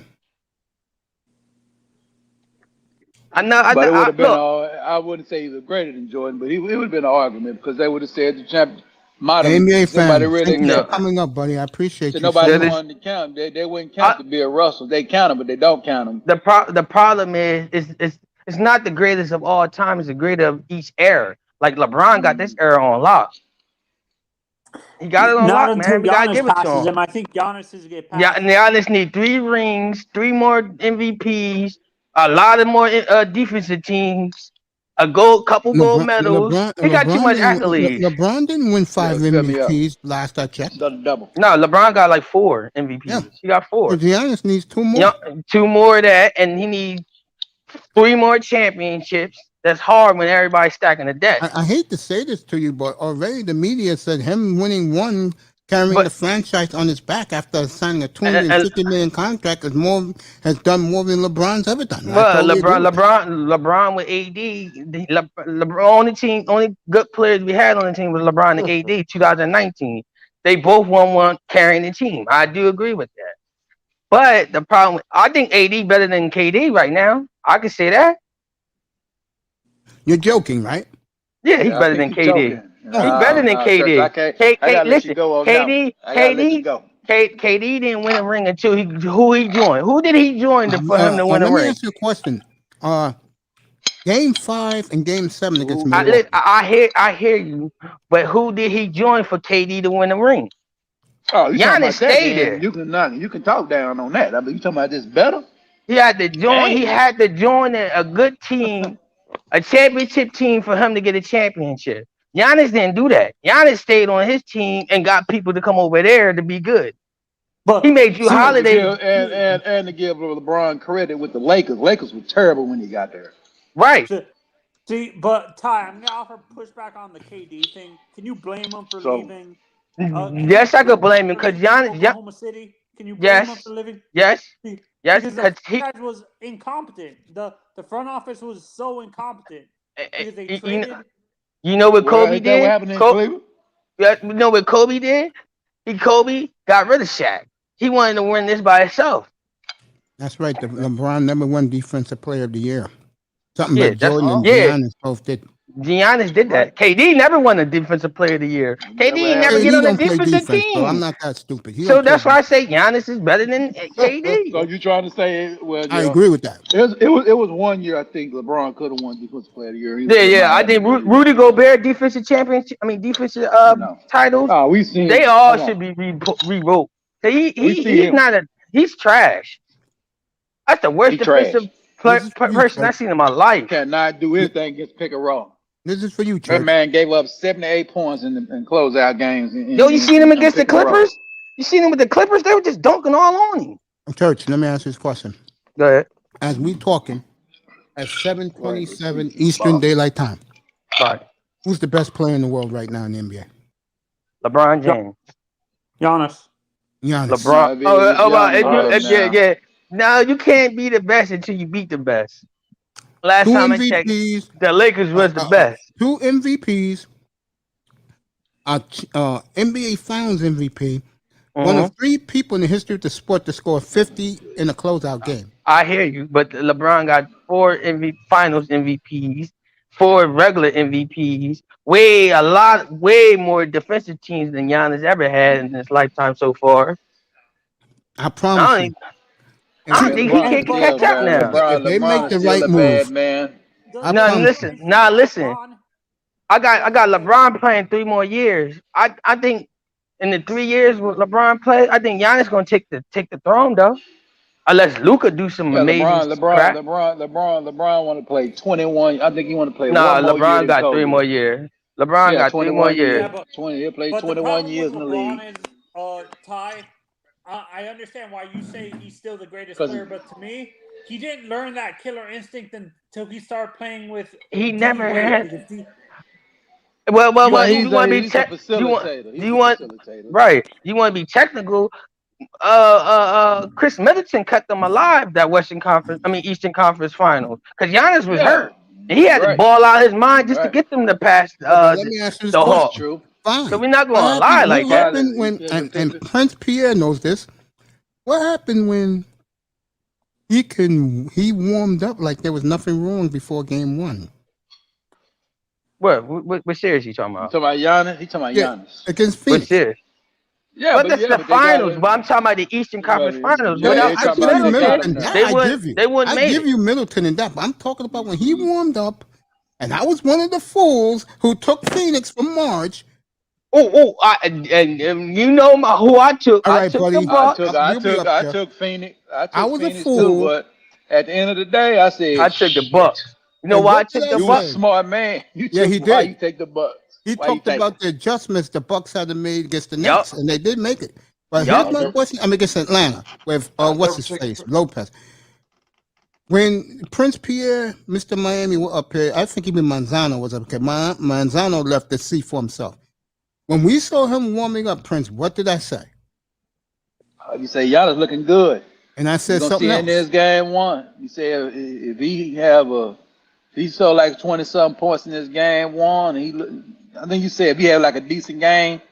But it would have been I wouldn't say he was greater than Jordan, but it would have been an argument because they would have said the champion might have NBA fans, really thank you for coming up, buddy. I appreciate you. Nobody wanted to count. They wouldn't count to be a Russell. They count him, but they don't count him. The problem is it's not the greatest of all time. It's the greatest of each era. Like LeBron got this era on lock. He got it on lock, man. We gotta give it to him. I think Giannis is get past. Yeah, and Giannis need 3 rings, 3 more MVPs, a lot of more defensive teams, couple gold medals. He got too much accolades. LeBron didn't win 5 MVPs last I checked. Double. No, LeBron got like 4 MVPs. Yeah. He got 4. But Giannis needs 2 more. Yeah, 2 more of that, and he needs 3 more championships. That's hard when everybody's stacking the deck. I hate to say this to you, but already the media said him winning 1, carrying the franchise on his back after signing a $250 million contract has done more than LeBron's ever done. Well, LeBron with AD, LeBron only good players we had on the team was LeBron and AD 2019. They both won 1 carrying the team. I do agree with that. But the problem, I think AD better than KD right now. I can say that. You're joking, right? Yeah, he's better than KD. He's better than KD. Listen, KD didn't win a ring until who he joined. Who did he join for him to win a ring? Let me ask you a question. Game 5 and Game 7 against Milwaukee. I hear you, but who did he join for KD to win a ring? Oh, Giannis stayed there. You can talk down on that. I mean, you talking about this better? He had to join. He had to join a good team, a championship team for him to get a championship. Giannis didn't do that. Giannis stayed on his team and got people to come over there to be good. But he made you Holiday and to give LeBron credit with the Lakers. Lakers were terrible when he got there. Right. See, but Ty, I'm gonna offer pushback on the KD thing. Can you blame him for leaving? Yes, I could blame him because Giannis. Oklahoma City. Can you blame him for leaving? Yes. Yes, because the franchise was incompetent. The front office was so incompetent because they traded. You know what Kobe did? You know what Kobe did? Kobe got rid of Shaq. He wanted to win this by himself. That's right. The LeBron number 1 defensive player of the year. Something that Jordan and Giannis both did. Giannis did that. KD never won a defensive player of the year. KD never get on the defensive team. So I'm not that stupid. So that's why I say Giannis is better than KD. So you trying to say? Well, I agree with that. It was 1 year I think LeBron could have won defensive player of the year. Yeah. I think Rudy Gobert defensive championship. I mean defensive titles. Oh, we seen. They all should be revoked. He's trash. That's the worst defensive. person I've seen in my life. Cannot do anything against pick and roll. This is for you, That Church. man gave up 78 points in closeout games. Yo, you seen him against the Clippers? You seen him with the Clippers? They were just dunking all on him. Church, let me ask you this question. Go ahead. As we talking at 7:27 Eastern Daylight Time, right? Who's the best player in the world right now in the NBA? LeBron James. Giannis. LeBron. Yeah. No, you can't be the best until you beat the best. Last Two time MVPs, I checked, the Lakers was the best. 2 MVPs, NBA Finals MVP, one of 3 people in the history of the sport to score 50 in a closeout game. I hear you, but LeBron got 4 Finals MVPs, 4 regular MVPs, way more defensive teams than Giannis ever had in his lifetime so far. I promise you. I don't think he can catch up now. If they make the right move, listen. I got LeBron playing 3 more years. I think in the 3 years with LeBron play, I think Giannis gonna take the throne though, unless Luka do some amazing crap. LeBron want to play 21. I think he want to play. Nah, one more LeBron year got 3 more years. LeBron got 3 more years. Yeah, 20. He'll play but 21 years in the league. Ty, I understand why you say he's still the greatest player, but to me, he didn't learn that killer instinct until he started playing with. He never had. You You want to be he's a facilitator. You want right? You want to be technical. Chris Middleton kept them alive that Eastern Conference Finals because Giannis was hurt. And he had to ball out his mind just to get them to pass let me ask you this the question. Hawks. True. Fine. So we're not going to lie like what that. happened when, and Prince Pierre knows this. What happened when he warmed up like there was nothing wrong before game 1? What series he talking about? Talking about Giannis? He talking about Giannis against What Phoenix. series? Yeah, but that's the finals. But I'm talking about the Eastern Conference Finals. Yeah, Without I give you Middleton. That they I wouldn't. give you. They wouldn't I make give it. you Middleton in that. But I'm talking about when he warmed up, and I was one of the fools who took Phoenix from March. And you know who I took. All right, I took buddy. the Bucks. I took Phoenix. I was Phoenix a fool. too, but at the end of the day, I said I took the Bucks. You know why I took the You Bucks? a smart man. He Why did. you take the Bucks? He Why you talked take about the adjustments the Bucks had to make against the Nets, and they did make it. But Yup. here's my question. I'm against Atlanta with what's his face, Lopez. When Prince Pierre, Mr. Miami were up here, I think even Manzano was up here. Manzano left the seat for himself. When we saw him warming up, Prince, what did I say? You say Giannis looking good. And I said You're gonna something see else. in this game 1. You say if he saw like 20-something points in this game 1, I think you said if he had like a decent game,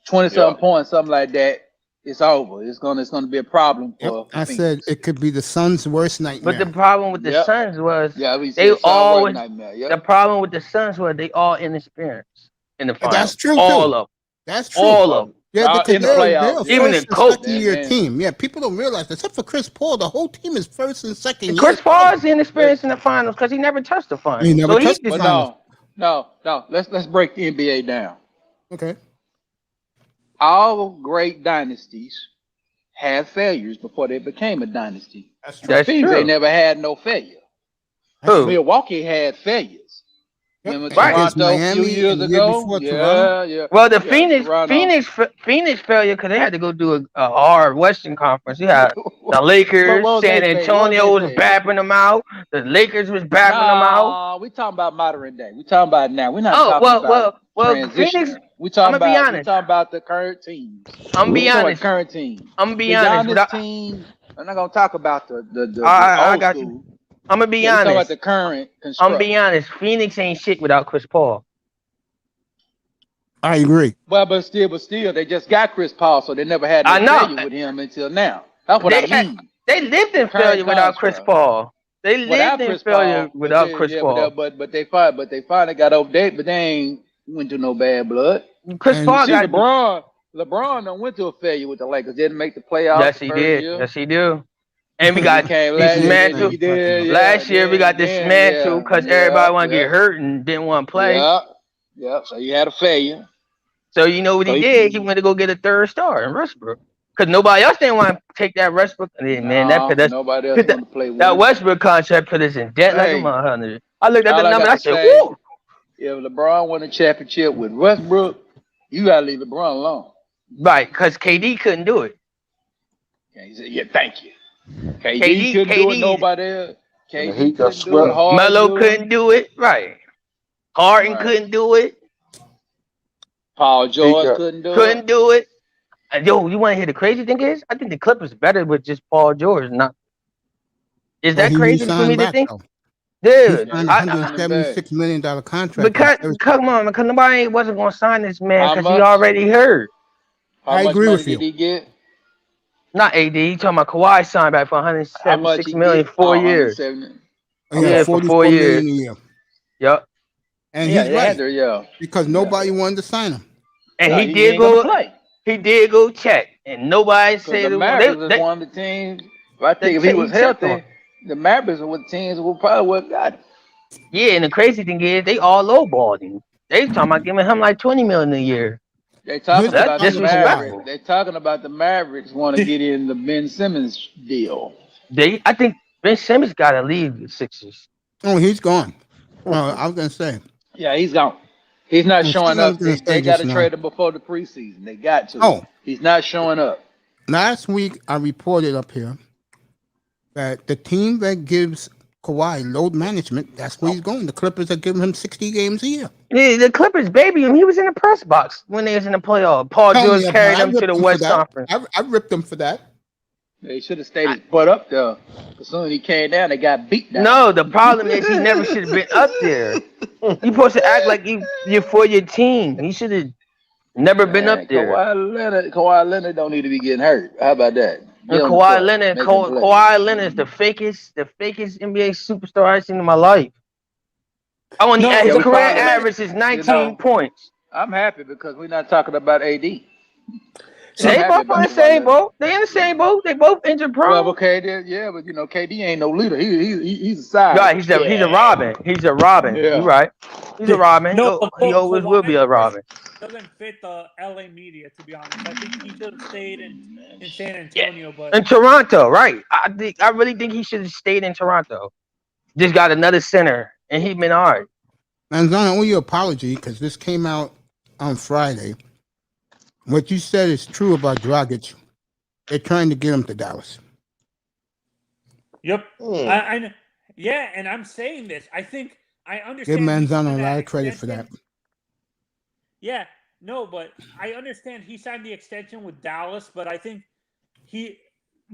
20-something points, something like that, it's over. It's gonna be a problem for I Phoenix. said it could be the Suns' worst nightmare. But the problem with the Suns was we said they South always. White nightmare. The problem with the Suns was they all inexperienced in the finals. That's true, All too. of them. That's true. All of them. Yeah, because in the they're playoffs. Even first the and coach. second-year team. Yeah, people don't realize that. Except for Chris Paul, the whole team is first and second year. Chris Paul is inexperienced in the finals because he never touched the finals. He never So touched the just- finals. No. Let's break the NBA down. Okay. All great dynasties had failures before they became a dynasty. That's Phoenix true. ain't never had no failure. Who? Milwaukee had failures. Remember Right. Toronto a Miami few years and the year ago? before Yeah, Toronto. yeah. Well, the Yeah, Phoenix failure because they had to go do a hard Western Conference. You had the Lakers, What was San they Antonio was failure? bapping them out. The Lakers was bapping them out. Nah, we talking about modern day. We talking about now. We're not Oh, talking about well, transition. Phoenix. We talking I'ma be about honest. the current teams. I'm We be talking about honest. current team. I'm be The honest. Giannis without- team. I'm not gonna talk about the I old got school. you. I'm gonna be Yeah, we talking about honest. the current I'm construct. be honest. Phoenix ain't shit without Chris Paul. I agree. Well, but still, they just got Chris Paul, so they never had I no know. failure with him until now. That's what They I had- mean. They lived in Current failure without Chris construct. Paul. They Without lived in Chris failure Paul, without they, Chris yeah, Paul. but they finally got over date, but they ain't went to no bad blood. Chris And- Paul See, got LeBron done went to a failure with the Lakers. Didn't make the playoffs. Yes, the he first did. year. Yes, he do. And we got came last year. dismantled. He did, yeah, Last year we got yeah, dismantled because yeah, everybody want to yeah. get hurt and didn't want to play. Yeah. So you had a failure. So you know what So he he- did? He went to go get a third star in Westbrook. Because nobody else didn't want to take that Westbrook. Man, nobody else want to play with that him. Westbrook contract put us in debt like a motherfucker. I looked at the all I number. got I to said, say, "Woo!" if LeBron won a championship with Westbrook, you gotta leave LeBron alone. Right, because KD couldn't do it. Yeah, he said, "Yeah, thank you." KD couldn't do it. Nobody else. KD couldn't do it. Melo couldn't do it. Right. Harden couldn't do it. Paul George couldn't do it. Couldn't do it. And yo, you want to hear the crazy thing is? I think the Clippers better with just Paul George. Is that crazy for me to think? Dude, he signed a $176 million contract. Because come on, because nobody wasn't going to sign this man because he already hurt. I agree with you. Did he get? Not AD. You talking about Kawhi signed back for $176 million 4 years. Yeah, for 4 years. A year. Yep. And he's right. Because nobody wanted to sign him. And he did go play. He did go check, and nobody said the Mavericks is one of the teams. I think if he was healthy, the Mavericks are the teams who probably would have got him. Yeah, and the crazy thing is they all lowballed him. They talking about giving him like $20 million a year. They talking about the Mavericks. They talking about the Mavericks want to get in the Ben Simmons deal. I think Ben Simmons got to leave the Sixers. Oh, he's gone. I was gonna say. Yeah, he's gone. He's not showing up. They got to trade him before the preseason. They got to. Oh, he's not showing up. Last week, I reported up here that the team that gives Kawhi load management, that's where he's going. The Clippers are giving him 60 games a year. Yeah, the Clippers baby him. He was in the press box when they was in the playoff. Paul George carried him to the West Conference. I ripped him for that. They should have stayed his butt up there. As soon as he came down, they got beat down. No, the problem is he never should have been up there. You're supposed to act like you're for your team. He should have never been up there. Kawhi Leonard don't need to be getting hurt. How about that? And Kawhi Leonard is the fakest NBA superstar I've seen in my life. His career average is 19 points. I'm happy because we're not talking about AD. They both in the same boat. They in the same boat. They both injured prone. Well, KD, yeah, but KD ain't no leader. He's a side. Right, he's a Robin. He's a Robin. Yeah. You're right. He's a Robin. He always will be a Robin. Doesn't fit the LA media, to be honest. I think he should have stayed in San Antonio, but in Toronto, right? I really think he should have stayed in Toronto. Just got another center, and he'd been all right. Manzana, I owe you an apology because this came out on Friday. What you said is true about Dragic. They're trying to get him to Dallas. Yep. Yeah, and I'm saying this. I think I understand. Give Manzano a lot of credit for that. Yeah, no, but I understand he signed the extension with Dallas, but I think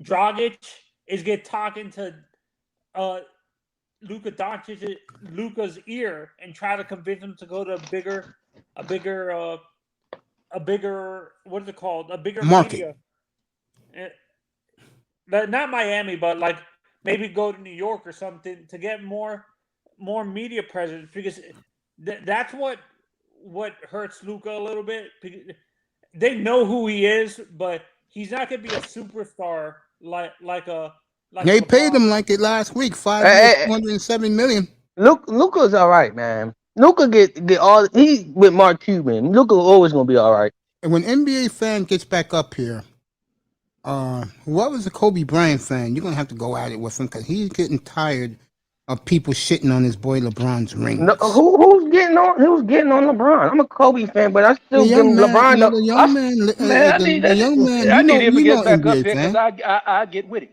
Dragic is talking to Luka's ear and try to convince him to go to a bigger what is it called? A bigger market. Media. Not Miami, but like maybe go to New York or something to get more media presence because that's what hurts Luka a little bit. They know who he is, but he's not going to be a superstar like they paid him like it last week, $207 million. Luka's all right, man. Luka get all he with Mark Cuban. Luka always gonna be all right. And when NBA fan gets back up here, what was the Kobe Bryant fan? You're gonna have to go at it with him because he's getting tired of people shitting on his boy LeBron's ring. No, who's getting on LeBron? I'm a Kobe fan, but I still give LeBron the young man. The young man. I need him to get back up here because I get with him.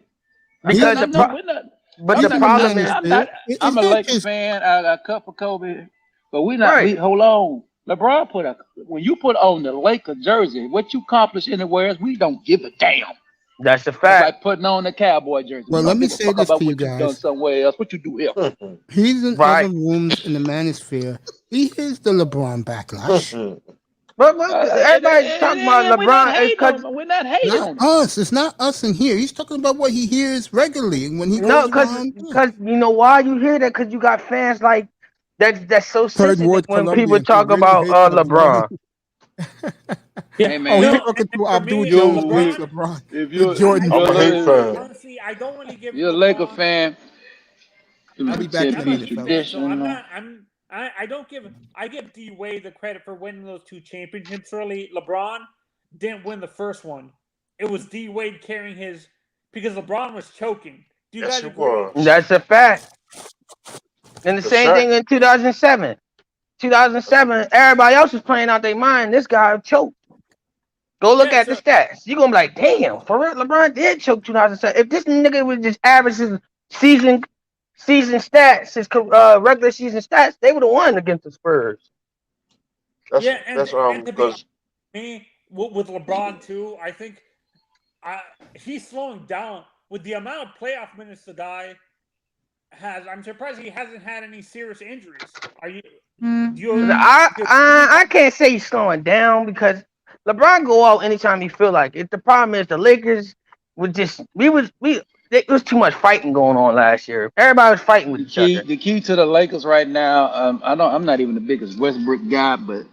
Because the problem is, I'm a Lakers fan. I cut for Kobe, but we not. Right. Hold on, LeBron when you put on the Lakers jersey, what you accomplish anywhere else, we don't give a damn. That's a fact. It's like putting on the Cowboy jersey. Well, let me say this to you guys. Done somewhere else. What you do here? He's in other rooms in the manosphere. He is the LeBron backlash. But everybody's talking about LeBron. We're not hating on us. It's not us in here. He's talking about what he hears regularly when he goes because you know why you hear that? Because you got fans like that's so sensitive when people talk about LeBron. Hey, man. You're talking to Abdul Jones with LeBron. If you're Jordan, I'm a hate fan. Honestly, I don't really give. You're a Laker fan. I'll be back in a minute. So I don't give. I give D-Wade the credit for winning those two championships. Really, LeBron didn't win the first one. it was D Wade carrying his because LeBron was choking. Do you Yes, guys it agree? was. That's a fact. And the The same Shaq. thing in 2007. 2007, everybody else was playing out their mind. This guy choked. Go look Yeah, at the stats. You're going to be like, damn, for real, LeBron did choke 2007. If this nigga would just average his season stats, his regular season stats, they would have won against the Spurs. That's yeah, and to be because me with LeBron too, I think he's slowing down with the amount of playoff minutes the guy has. I'm surprised he hasn't had any serious injuries. Are you? I can't say he's slowing down because LeBron go out anytime he feel like it. The problem is the Lakers would just it was too much fighting going on last year. Everybody was fighting with each other. The key to the Lakers right now, I'm not even the biggest Westbrook guy, but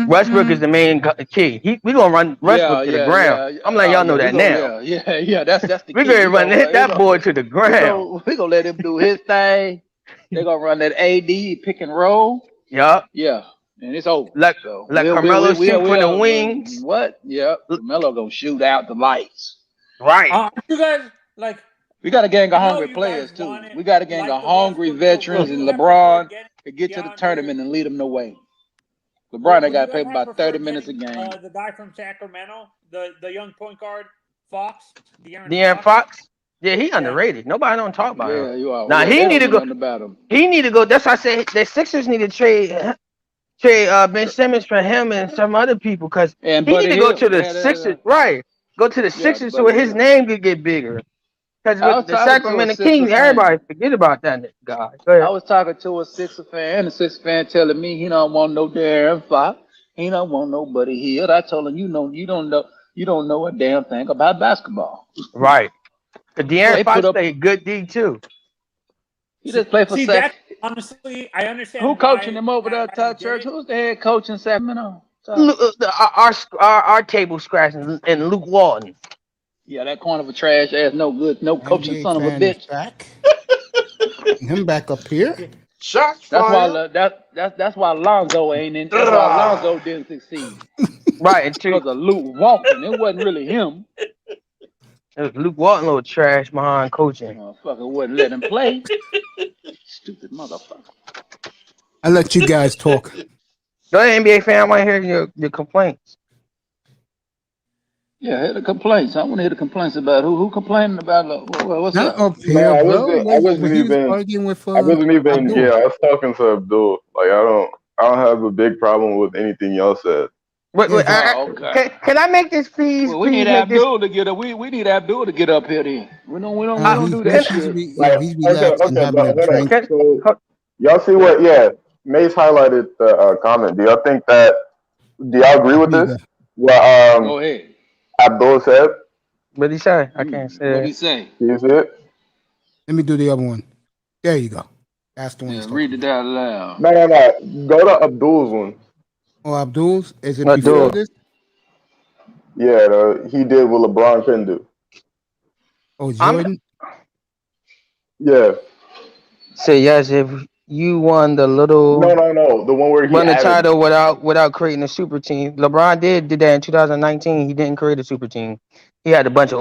Westbrook is the main key. We gonna run Westbrook to the ground. I'm letting y'all know that now. Yeah, that's the key. We're gonna run that boy to the ground. We gonna let him do his thing. They're gonna run that AD pick and roll. Yup. Yeah. And it's over. Let Carmelo shoot from the wings. What? Yep. Carmelo gonna shoot out the lights. Right. You guys like? We got a gang of hungry players too. We got a gang of hungry veterans and LeBron to get to the tournament and lead them the way. LeBron, they got to play about 30 minutes a game. The guy from Sacramento, the young point guard, Fox, De'Aaron Fox. Yeah, he underrated. Nobody don't talk about him. You are. Now he need to go. He need to go. That's why I say the Sixers need to trade Ben Simmons for him and some other people because he need to go to the Sixers. Right, go to the Sixers so his name could get bigger. Because with the Sacramento Kings, everybody forget about that guy. I was talking to a Sixer fan, and the Sixer fan telling me he don't want no De'Aaron Fox. He don't want nobody here. I told him, you don't know a damn thing about basketball. Right. The De'Aaron Fox played good D too. He just played for Sacramento. Honestly, I understand. Who coaching him over there, Todd Church? Who's the head coach in Sacramento? Our table scratching and Luke Walton. Yeah, that corner of a trash ass, no good, no coaching son of a bitch. Back. Him back up here. Shots That's fired. why that's why Lonzo ain't in. That's why Lonzo didn't succeed. Right, because of Luke Walton. It wasn't really him. It was Luke Walton, little trash behind coaching. Motherfucker wouldn't let him play. Stupid motherfucker. I let you guys talk. Go ahead, NBA fan. I want to hear your complaints. Yeah, hear the complaints. I want to hear the complaints about who complaining about what's Not up? up here, I bro. wasn't He was even. arguing with. I wasn't even. Abdul. Yeah, I was talking to Abdul. Like I don't have a big problem with anything y'all said. Wait, okay. Can I make this please? Well, we need Abdul to get up. We need Abdul to get up here. Then we don't do that shit. He's relaxed and having a drink. So, y'all see what? Yeah, Mace highlighted the comment. Do y'all think that? Do y'all agree with this? Well, Go ahead. Abdul said. What did he say? I can't say. What did he say? Can you see it? Let me do the other one. There you go. That's the one. Yeah, read it out loud. No. Go to Abdul's one. Oh, Abdul's? Is it before this? Yeah, he did what LeBron couldn't do. Oh, Jordan? Yeah. Say yes if you won the little. No. The one where he won the added- title without creating a super team. LeBron did that in 2019. He didn't create a super team. He had a bunch of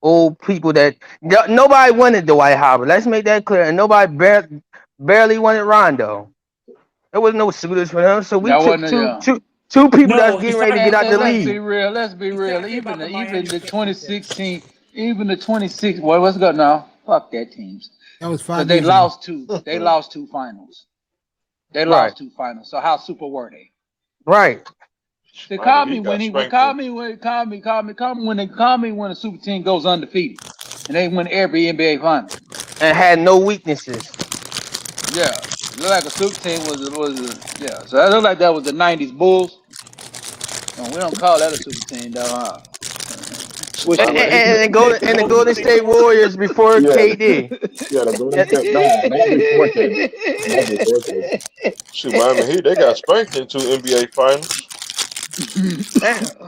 old people that nobody wanted Dwight Howard. Let's make that clear. And nobody barely wanted Rondo. There was no suitors for him, so we took two people that's getting ready to get out the league. Let's be real. Even the 2016, well, let's go now. Fuck that teams. That was 5 They years ago. lost two. They lost two finals. So how super were they? Right. They called me when the super team goes undefeated and they win every NBA final and had no weaknesses. Yeah, it looked like a super team was yeah. So that looked like that was the '90s Bulls. No, we don't call that a super team, though, huh? And the Golden State Warriors before KD. Yeah, the Golden State. Not before KD. Shoot, Miami Heat, they got spanked in 2 NBA finals.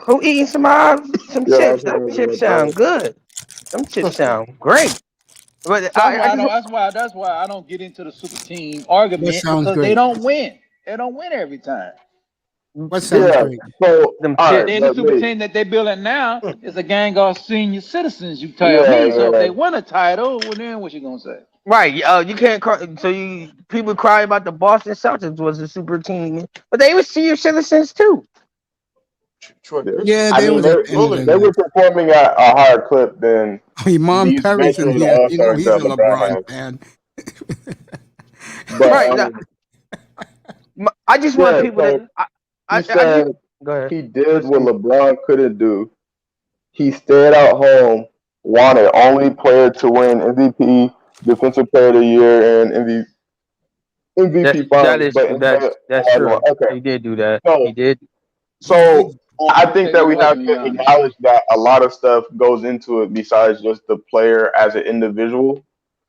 Who eating some chips? Them chips sound good. Them chips sound great. But that's why I don't get into the super team argument because they don't win. They don't win every time. What sounds great? So, Them all chips. right, Then the but super wait. team that they building now is a gang of senior citizens. You tell Yeah, me. So if yeah. they win a title, well, then what you gonna say? Right. You can't cry. So people cry about the Boston Celtics was a super team, but they were senior citizens too. Yeah, I they mean, was independent they in were that. performing at a higher clip than Imam these Perry's in veteran here. All You know Stars he's a that LeBron LeBron has. fan. But Right. I just want yeah, people so to. he I said just go ahead. he did what LeBron couldn't do. He stayed at home, wanted only player to win MVP, Defensive Player of the Year, and MVP finals. But instead, That's true. okay. He did do that. So He did. So I think Take that it we away have from to Giannis. acknowledge that a lot of stuff goes into it besides just the player as an individual,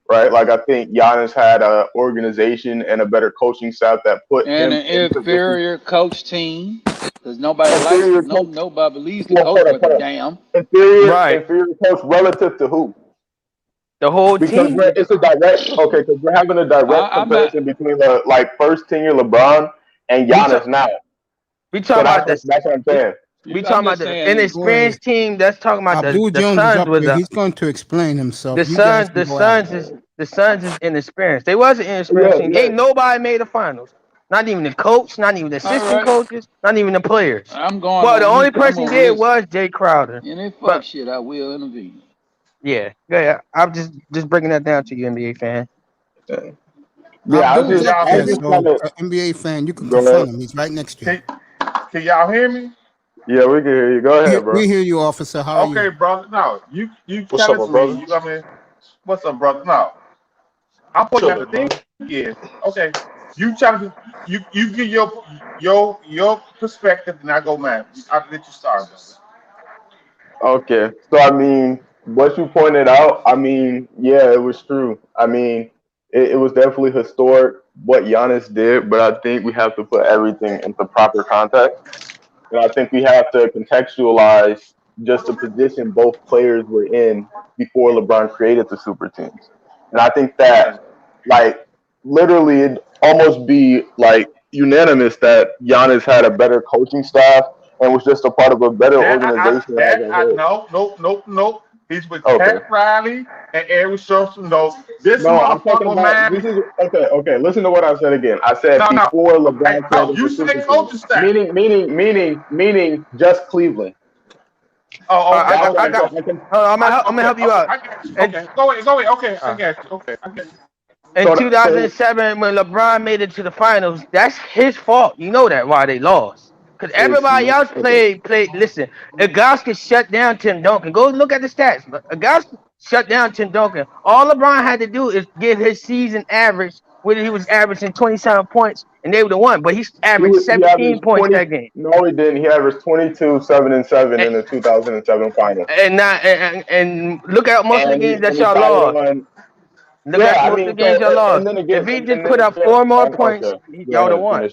right? Like I think Giannis had an organization and a better coaching staff that put And him an in position. inferior coach team, because nobody Inferior likes coach. nobody believes the Well, coach worth a damn. Inferior coach relative to who? The whole Because team. it's a direct because we're having a direct I'm not. comparison between the first tenure LeBron and Giannis now. We So talking about that's what I'm saying. We talking about the inexperienced team. That's talking about Abdul the Jones is Suns up was here. a He's going to explain himself. the You guys Suns. can The go at Suns it. is the Suns is inexperienced. They wasn't inexperienced team. Ain't nobody made the finals. Not even the coach. Not even the assistant right. coaches. Not even the players. I'm going Well, on the only mute. I'm person gonna did listen. was Jay Crowder. And if fuck But shit, I will intervene. yeah. I'm just breaking that down to you, NBA fan. Yeah, Abdul's up I there, just so kind of an NBA fan, you can go confront ahead. him. He's right next to you. Can y'all hear me? Yeah, we can hear you. Go ahead, bro. We hear you, officer. How are you? Okay, brother. No, you What's tell up, it to my me. brother? You I mean, what's up, brother? No, I'm putting out the thing is okay. You tell me. You give your perspective, and I go mine. I'll let you start, brother. Okay, so I mean, what you pointed out, I mean, yeah, it was true. I mean, it was definitely historic what Giannis did, but I think we have to put everything into proper context. And I think we have to contextualize just the position both players were in before LeBron created the super teams. And I think that, like, literally, it'd almost be like unanimous that Giannis had a better coaching staff and was just a part of a better organization as a whole. No. He's with Okay. Pat Riley and Eric Sherman. No, this No, I'm talking motherfucker, about man. this is okay. Listen to what I said again. I said No. before LeBron created You the said super coaching team, staff. meaning just Cleveland. Oh, okay. I got. I'm gonna help you out. I got you. Okay, go ahead. Okay, I got you. Okay, I got you. In 2007, when LeBron made it to the finals, that's his fault. You know that why they lost. Because everybody else played. Listen, Augusta shut down Tim Duncan. Go look at the stats. Augusta shut down Tim Duncan. All LeBron had to do is get his season average, where he was averaging 27 points, and they would have won. But he averaged 17 points that game. No, he didn't. He averaged 22, 7 and 7 in the 2007 finals. And look at most of the games that y'all lost. Look at most of the games y'all lost. If he just put up 4 more points, y'all would have won.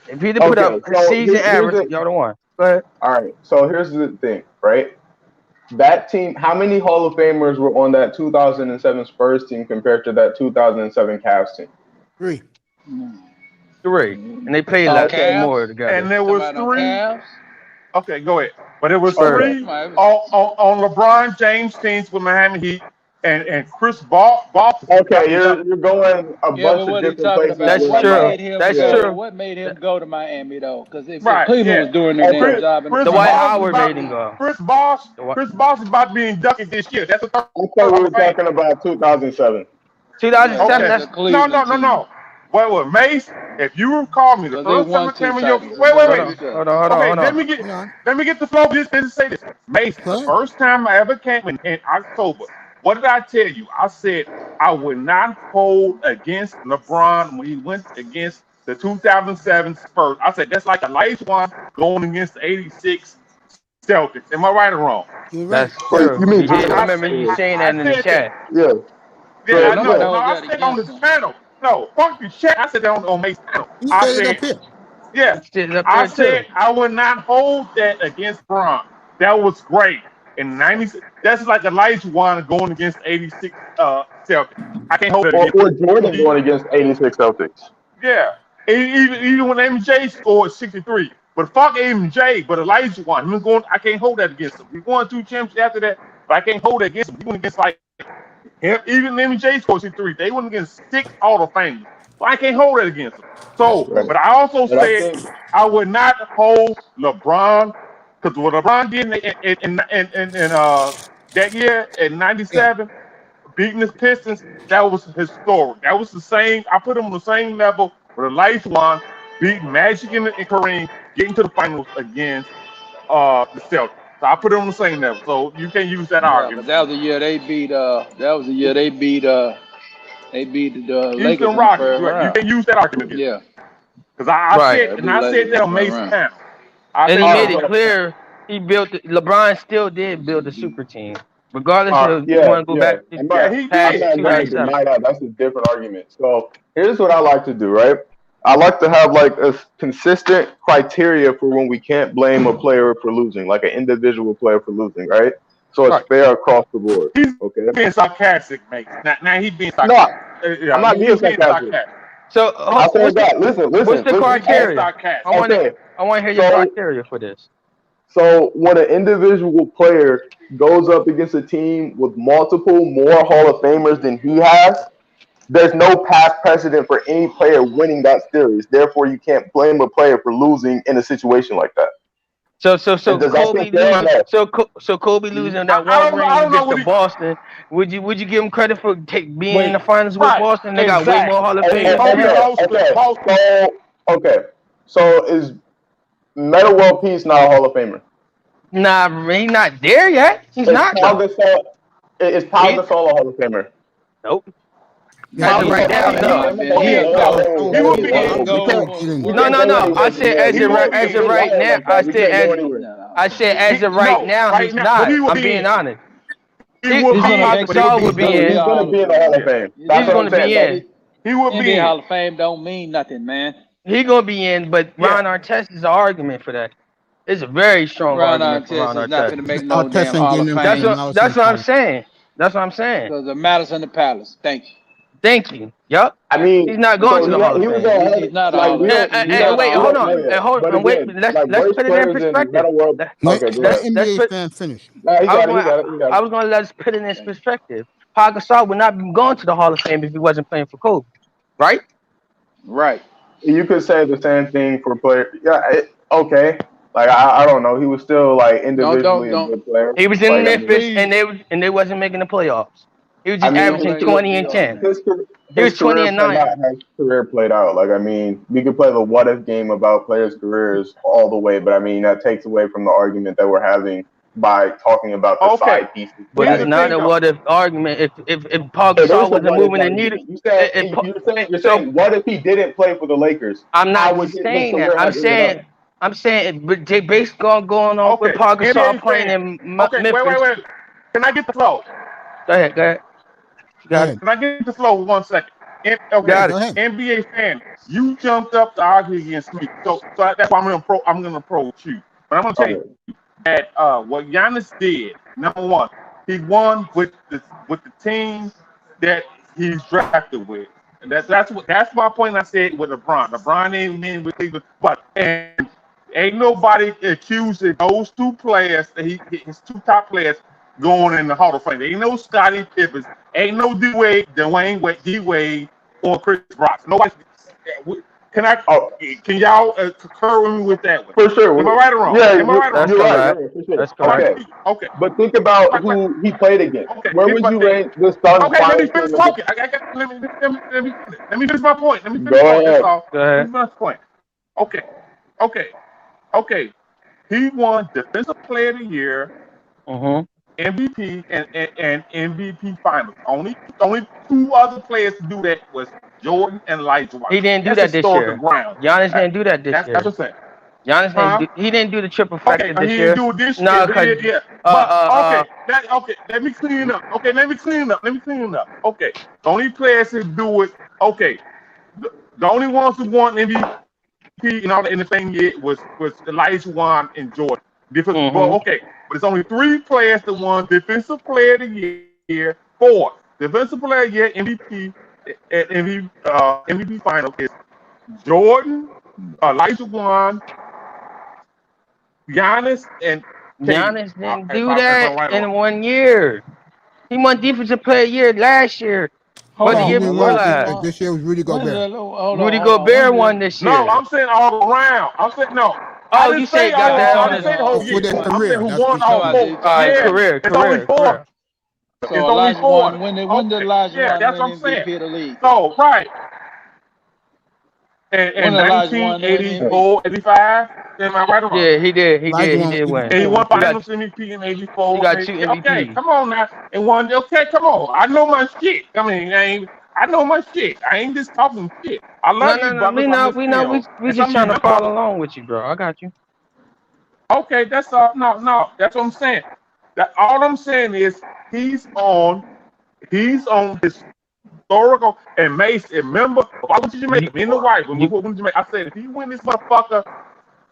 If he put up his season average, y'all would have won. Go ahead. All right. So here's the thing, right? That team, how many Hall of Famers were on that 2007 Spurs team compared to that 2007 Cavs team? 3. 3. And they played less more together. And there was 3. Okay, go ahead. But it was Spurs. 3 on LeBron James teams with Miami Heat and Chris Ball. Okay, you're going a bunch of different places. That's true. That's true. What made him go to Miami though? Because if Right, Cleveland was doing their damn job, in the Dwight Howard made him go. Chris Bosh is about to be inducted this year. That's the third. I thought we were talking about 2007. 2007. Okay. No. Wait, Mace. If you recall me, the first time I came in your wait. Hold on. Let me get the flow. Just to say this, Mace. The first time I ever came in October. What did I tell you? I said I would not hold against LeBron when he went against the 2007 Spurs. I said that's like a light one going against the 86 Celtics. Am I right or wrong? That's true. I remember you saying that in the chat. Yeah. Yeah, I know. I said on this panel. No, fuck the chat. I said that on Mace's panel. I said, yeah. I said I would not hold that against Bron. That was great. In 96, that's like a light one going against 86 Celtics. I can't hold it. Or Jordan going against 86 Celtics. Yeah. even when MJ scored 63. But fuck MJ, but Elijah won. I can't hold that against him. We won 2 championships after that, but I can't hold that against him. We went against like him, even MJ scored 63. They went against 6 Hall of Famers. So I can't hold that against them. So, but I also said I would not hold LeBron, because what LeBron did in that year in '97, beating the Pistons, that was historic. That was the same. I put him on the same level with Olajuwon beating Magic and Kareem, getting to the finals against the Celtics. So I put it on the same level. So you can't use that argument. But that was the year they beat. They beat the Lakers Houston in the Rockets. first You round. can't use that argument. Yeah. Because I said that on May's panel. And he made it clear LeBron still did build a super team, regardless of you want to go back to past 2007. That's a different argument. So here's what I like to do, right? I like to have like a consistent criteria for when we can't blame a player for losing, like an individual player for losing, right? So it's fair across the board. Okay. Being sarcastic, mate. Now he's being sarcastic. No, I'm not being sarcastic. So listen. What's the criteria? I want to hear your criteria for this. So when an individual player goes up against a team with multiple more Hall of Famers than he has, there's no past precedent for any player winning that series. Therefore, you can't blame a player for losing in a situation like that. So Kobe losing that one ring against the Boston. Would you give him credit for being in the finals with Boston? They got way more Hall of Fame. Okay. So is Metta World Peace not a Hall of Famer? Nah, he's not there yet. He's not. Is Pau Gasol a Hall of Famer? Nope. As of right now, no. I said as of right now. I said as of right now, he's not. I'm being honest. He's going to be in. He's going to be in the Hall of Fame. He's going to be in. He will be in. Hall of Fame don't mean nothing, man. He's going to be in, but Ron Artest is an argument for that. It's a very strong argument for Ron Artest. Not going to make no damn Hall of Fame. That's what I'm saying. That's what I'm saying. So the Matters in the Palace. Thank you. Yup. I mean, he's not going to the Hall of Fame. He's not wait, hold on. Wait. Let's put it in perspective. NBA fan finish. I was going to let's put it in perspective. Pau Gasol would not be going to the Hall of Fame if he wasn't playing for Kobe, right? Right. You could say the same thing for player. Yeah. Okay. Like I don't know. He was still like individually a good player. He was in Memphis and they wasn't making the playoffs. He was just averaging 20 and 10. He was 20 and 9. His career played out. Like, I mean, we could play the what if game about players' careers all the way, but I mean, that takes away from the argument that we're having by talking about the side pieces. But it's not a what if argument. If Pau Gasol wasn't moving the needle, you're saying what if he didn't play for the Lakers? I'm not saying that. I'm saying, but based on going on with Pau Gasol playing in Memphis. Wait. Can I get the flow? Go ahead. Can I get the flow 1 second? NBA fan, you jumped up to argue against me, so that's why I'm gonna approach you. But I'm gonna tell you that what Giannis did. Number one, he won with the team that he's drafted with, and that's my point. I said with LeBron. LeBron ain't in with Cleveland, but ain't nobody accusing those two players that his two top players going in the Hall of Fame. Ain't no Scottie Pippen, ain't no Dwayne Wade, or Chris Rock. Nobody. Can y'all concur with me with that one? For sure. Am I right or wrong? Yeah, am I right or wrong? You're right. That's correct. Okay. But think about who he played against. Okay. Where would you rank the starting? Okay, let me finish talking. Let me finish my point. Let me finish Go my point. ahead. That's all. Go ahead. Let me finish my point. Okay. He won Defensive Player of the Year, MVP, and MVP Finals. Only two other players to do that was Jordan and Elijah. He didn't do that this year. Giannis didn't do that this year. That's what I'm saying. Giannis didn't do the triple factor this year. He didn't do it this year. Yeah. But let me clean it up. Okay. The only players who do it. Okay. The only ones who won MVP in the same year was Elijah Wan and Jordan. Well, but it's only 3 players that won Defensive Player of the Year. 4 Defensive Player of the Year, MVP, and MVP Final is Jordan, Elijah Wan, Giannis, and Giannis didn't do if I'm that right in or 1 year. He won Defensive Player of the Year last year, No, but the he year didn't before win last. this year was Rudy Gobert. Rudy Gobert won this year. No, I'm saying all around. I'm saying no. I Oh, didn't you say said got all. that I on didn't his say the whole For year. their I'm career. saying who That's won what all he four. All right, Yeah, career. it's only four. So It's only Elijah four. Wan, when did Elijah Yeah, Wan that's win what I'm saying. MVP of the league? So right. When In Elijah Wan win MVP? 1984, 85, am I right or wrong? Yeah, he did. He Elijah did. He Wan did win. And he won He got, Finals MVP in 84. he got 2 Okay, MVPs. come on now. And one, okay, come on. I know my shit. I mean, I know my shit. I ain't just talking shit. I No, love no, you, no. brothers. We I'm know. just, We know. We and just some of you trying to good follow brothers. along with you, bro. I got you. Okay, that's all. No, that's what I'm saying. That all I'm saying is he's on historical and Mace. Remember, I went to Jamaica, me and the wife. When we went to Jamaica, I said if he win this motherfucker.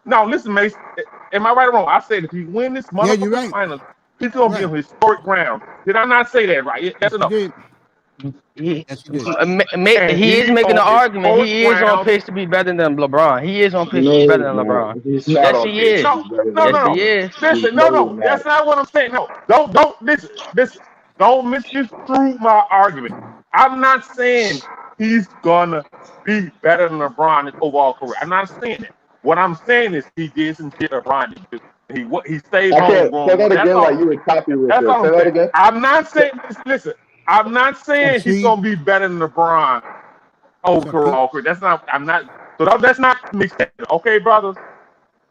Now listen, Mace. Am I right or wrong? I said if he win this Yeah, you're motherfucker right. finals, he's gonna be Right. on historic ground. Did I not say that right? Yes or no? He did. He Yes, he did. And he is he's making an on argument. historic He is on ground. pace to be better than LeBron. He is on pace to be No, better than man. LeBron. He's not Yes, on he pace is. to be better No, than Yes, no, he no. is. Listen, No, no. he's That's not. not what I'm saying. No, don't listen. Don't misconstrue my argument. I'm not saying he's gonna be better than LeBron in his overall career. I'm not saying that. What I'm saying is he did some shit LeBron did. He stayed I home can't say growing. that That's again all. like you were choppy with That's this. all Say I'm that saying. again. I'm not saying. Listen. I'm not saying he's See, gonna be better than LeBron overall career. That's not. I'm not. So that's not mixed up. Okay, brothers.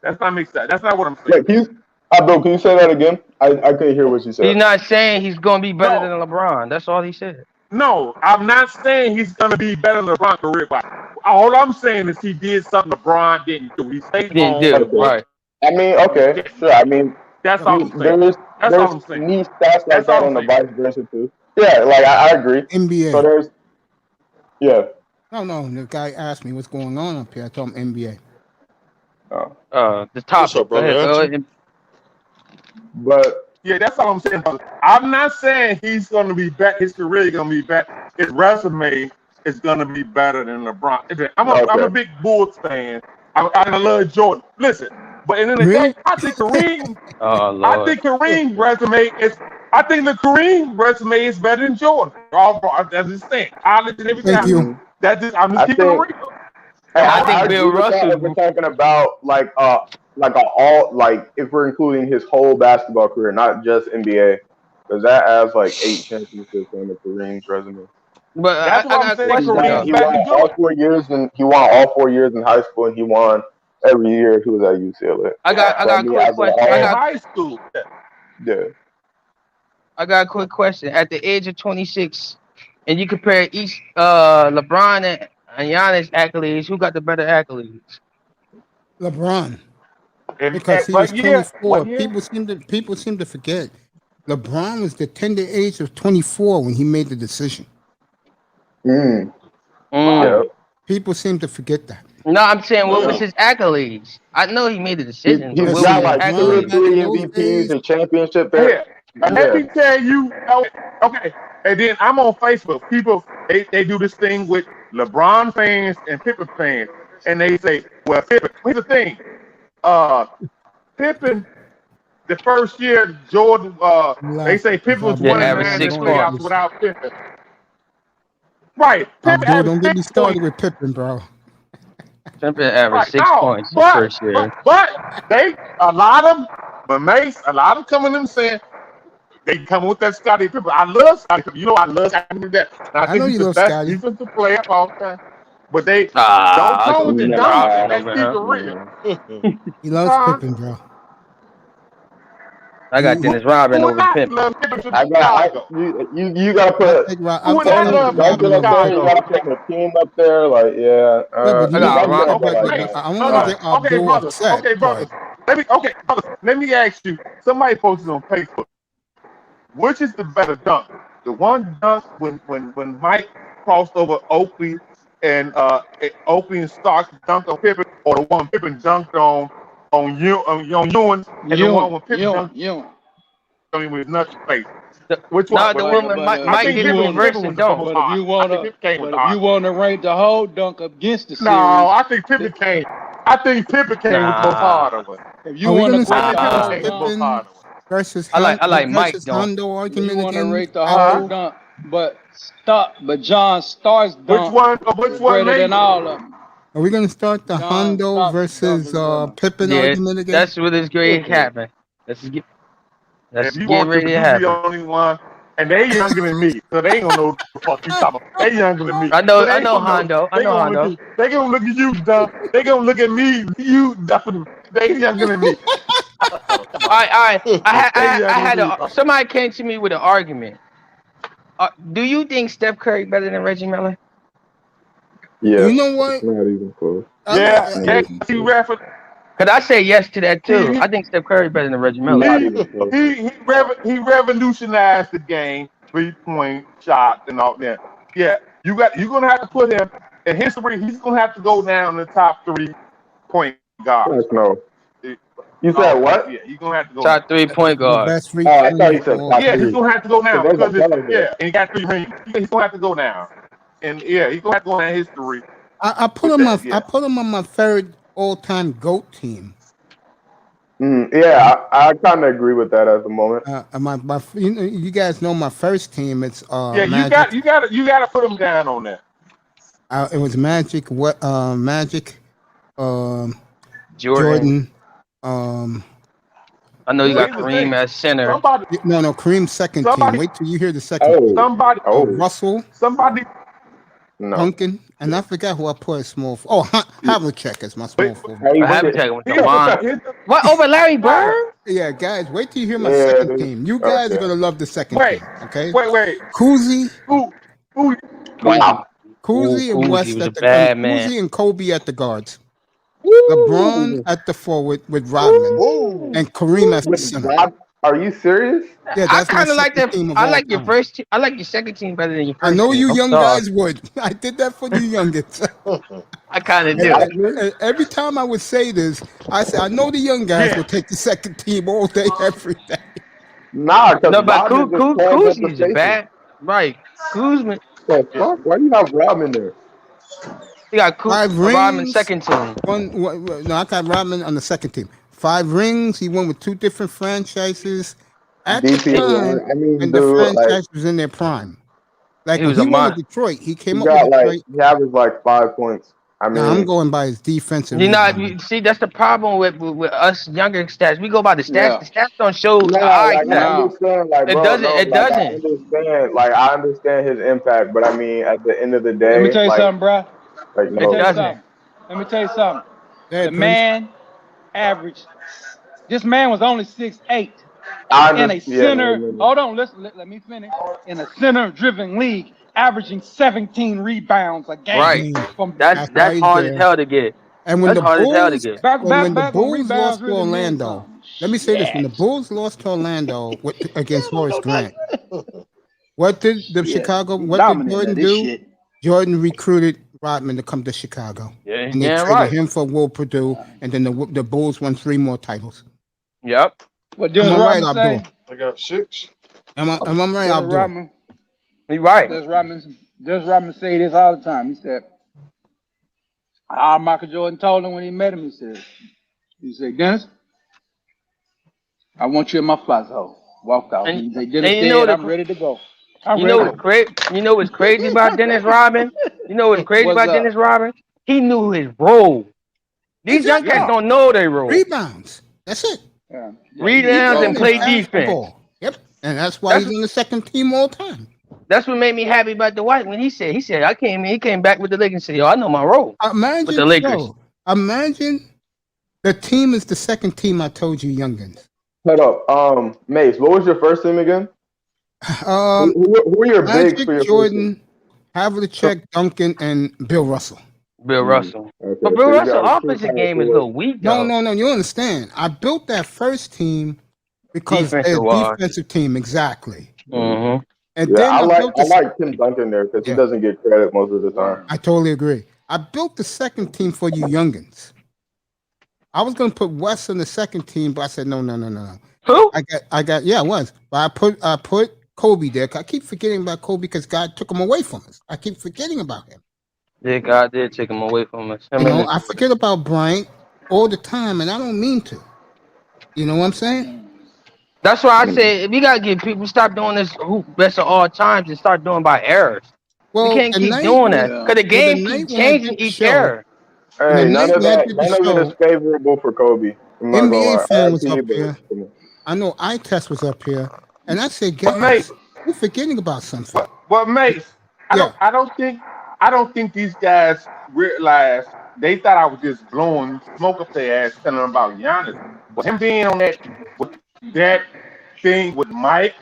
That's not mixed up. That's not what I'm saying. Wait, bro, can you say that again? I couldn't hear what you He's said. not saying he's going to be better No. than LeBron. That's all he said. No, I'm not saying he's gonna be better than LeBron career. But all I'm saying is he did something LeBron didn't do. He stayed Didn't home. do. Okay. Right. I mean, okay, sure. I mean, That's all I'm saying. there's That's all I'm saying. niche stats like That's all that I'm on the saying. vice versa too. Yeah, like I agree. NBA. So there's, yeah. No. The guy asked me what's going on up here. I told him NBA. The topic. What's up, Go ahead, brother? Bill. But Yeah, that's all I'm saying. I'm not saying he's gonna be back. His career is gonna be back. His resume is gonna be better than LeBron. I'm a big Bulls fan. I love Jordan. Listen, but in the Really? day, I think Kareem. Oh, I Lord. think Kareem's resume is. I think the Kareem resume is better than Jordan. That's just saying. College and everything. Thank you. I'm just I keeping it think real. I think I Bill agree with that Russell. if we're talking about like if we're including his whole basketball career, not just NBA, because that adds like 8 championships on the Kareem's resume. But That's I what I'm got a saying. question, Kareem's though. back to do all it. 4 years, and he won all 4 years in high school, and he won every year he was at UCLA. I got a quick question. In high school. Yeah. I got a quick question. At the age of 26, and you compare each LeBron and Giannis accolades, who got the better accolades? LeBron. Because he was 24. People seem to forget. LeBron was the tender age of 24 when he made the decision. Yeah. People seem to forget that. No, I'm saying what was his accolades? I know he made the decision. But He's what got was his like 2 or accolades? 3 MVPs and championship there. Yeah. Let me tell you. Okay. And then I'm on Facebook. People, they do this thing with LeBron fans and Pippen fans. And they say, well, Pippen, here's the thing. Pippen, the first year, Jordan, they say Pippen was Yeah, 1 and average 9 in the 6 playoffs points. without Pippen. Right. Pippen Abdul, averaged don't get me 6 started points. with Pippen, bro. Pippen averaged 6 points his first year. But a lot of them coming in saying they come with that Scottie Pippen. I love Scottie Pippen. You know I love Scottie Pippen. I think know he's you the love best Scottie. defensive player of all time. But they don't I come with the never dominance. argued Let's over keep it real. He loves Pippen, bro. I got Dennis Rodman Who over not Pippen. love Pippen from Chicago? You gotta put Who would not love Pippen Duncan from up there. You gotta put Chicago? Hakeem up there. Like, yeah. But you I know, got but I want to get Abdul upset. Okay, brothers. Let me ask you. Somebody posted on Facebook. Which is the better dunk? The one dunk when Mike crossed over Oakley and Stark dunked on Pippen, or the one Pippen dunked on Ewan, and the one when Pippen dunked on him with his nuts face. Which No, one? the But woman I might think get Pippen reversed was and the most don't. But if you hard. I think wanna, Pippen came with but the if you hard. wanna rate the whole dunk against the No, series, I think Pippen came. I think Pippen came with the most Nah, harder one. if Are you we wanna gonna I break start think the the Pippen whole came with the dunk, most Pippen harder one. versus I like Mike versus don't. Hondo if you argument wanna again? rate the whole After dunk, but John Stark's Which dunk one? Which was one, greater mate? than all of them. are we gonna start the John Hondo Stark's dunk versus was better. Pippen Yeah, argument again? that's what is great happening. Let's get If you get want to, ready to you be the happen. only one. And they younger than me, so they ain't gonna know what the fuck you talking about. They younger than me, I so know they I ain't know gonna know. Hondo. I They know gonna look Hondo. at they gonna look at you, dumb. They gonna look at me, you dumb. They younger than me. All right. They I younger had than me. somebody came to me with an argument. Do you think Steph Curry better than Reggie Miller? You Yes, know it's what? not even close. Yeah, Not yeah. even He close. refer- Cause I say yes to that too. he I think Steph Curry better than Reggie Miller. Not he even close. he revolutionized the game, 3-point shot and all that. Yeah, you're gonna have to put him in history. He's gonna have to go down in the top 3-point guards. Heck no. You said Oh, what? yeah, he's gonna have to go down. Top 3-point The guard. best free Oh, I throw thought you said all top Yeah, time. he's three. gonna have to go down There's a because it's, ton of yeah, them. and he got 3 rings. He's gonna have to go down, and yeah, he's gonna have to go down in history. I put With him that, on. I put him on my third all-time GOAT team. Yeah, I kind of agree with that at the moment. My you guys know my first team. It's Yeah, Magic. you got to put him down on that. It was Magic. Magic. Jordan. I know you Well, got here's the Kareem thing. as center. No, Kareem's second team. Somebody- Wait till you hear the second team. Russell. No. Duncan. And I forgot who I put as small. Havlicek is my small forward. Havlicek with the line. What over Larry Bird? Yeah, guys, wait till you hear my Yeah, second dude. team. You guys are gonna love the second Wait, team. Okay. wait. Kuzi. Wow. Kuzi and Kuzi West was at a the bad man. Kuzi and Kobe at the guards. LeBron at the forward with Rodman and Kareem as the center. Are you serious? Yeah, I that's my kind of like second that. team of I all like your time. first. I like your second team better than your first. I know team. you I'm young sorry. guys would. I did that for you youngins. I kind of do. And every time I would say this, I said, I know the young guys will take the second team all day, every day. Nah, because No, but Rodman just clogged up the Kuzi's spaces. bad. Right, Kuzma. The fuck? Why do you have Rodman there? You got Five Rodman rings. second team. No, I got Rodman on the second team. 5 rings. He won with 2 different franchises at the time when the franchise was in their prime. Like He when was he a won mon- with Detroit, he came He up with got Detroit. he averaged like 5 points. I mean, Now I'm going by his defensive. You know, rebounding. see, that's the problem with us younger stats. We go by the stats. Yeah. The stats don't show no, the eye like I stats. understand, like It bro, doesn't. no, It like I doesn't. understand, I understand his impact, but I mean, at the end of the Let day, me tell you like, something, bro. like Let me no, tell you something. Let me tell you something. Hey, The Prince. man averaged. This man was only 6'8". I In a understand. center, hold on, let me finish. In a center-driven league, averaging 17 rebounds a game. Right. That's right hard there. as hell to get. And when That's the hard as hell to Bulls, get. when the Back when Bulls rebounds lost to really meant Orlando, something. let me say this: when the Bulls lost to Orlando against Horace Grant, what did the Chicago? What did dominant Jordan at this do? shit. Jordan recruited Rodman to come to Chicago, Yeah, and they yeah, traded right. him for Will Purdue, and then the Bulls won 3 more titles. Yep. What did Am I right, Rodman say? Abdul? I got 6. Am I right, Does Abdul? Rodman, You right. does Rodman say this all the time? He said, Michael Jordan told him when he met him, he said, Dennis, I want you in my fly zone. Walked out. And- He said, Dennis and you know dead, the- I'm ready to go. I'm You know ready. what's crazy? You know what's crazy about Dennis Rodman? You know what's crazy What's about up? Dennis Rodman? He knew his role. These young Exactly. cats don't know their role. Rebounds. That's it. Yeah. Rebounds and play Pass the defense. ball. Yep. And that's why he's in the second team all the time. That's what made me happy about the White when he said I came in, he came back with the Lakers and said, yo, I know my role Imagine, with the Lakers. yo, imagine the team is the second team I told you, youngins. Shut up. Mace, what was your first team again? Who are your bigs for your Magic, Jordan, Havlicek, Duncan, and Bill Russell. Bill Russell. Okay, But so Bill you Russell got two offensive power game is a forwards. little weak, No, though. no, you understand. I built that first team because they're a Defensive-wise. defensive team, exactly. Mm-hmm. And Yeah, then I built like Tim Duncan there because he doesn't get credit most of the time. I totally agree. I built the second team for you youngins. I was gonna put West on the second team, but I said no. Who? I got yeah, it was. But I put Kobe there. I keep forgetting about Kobe because God took him away from us. I keep forgetting about him. Yeah, God did take him away from us. I forget about Bryant all the time, and I don't mean to. You know what I'm saying? That's why I say we gotta get people stop doing this hoop best of all times and start doing by errors. Well, we can't keep doing that because the game keeps changing each era. Hey, none of it is favorable for Kobe. I'm not gonna lie. NBA fan was up here. I know iTest was up here, and I said, "Guys, we're forgetting about something." But Mace, I don't think these guys realized. They thought I was just blowing smoke up their ass, telling them about Giannis. But him being on that thing with Mike,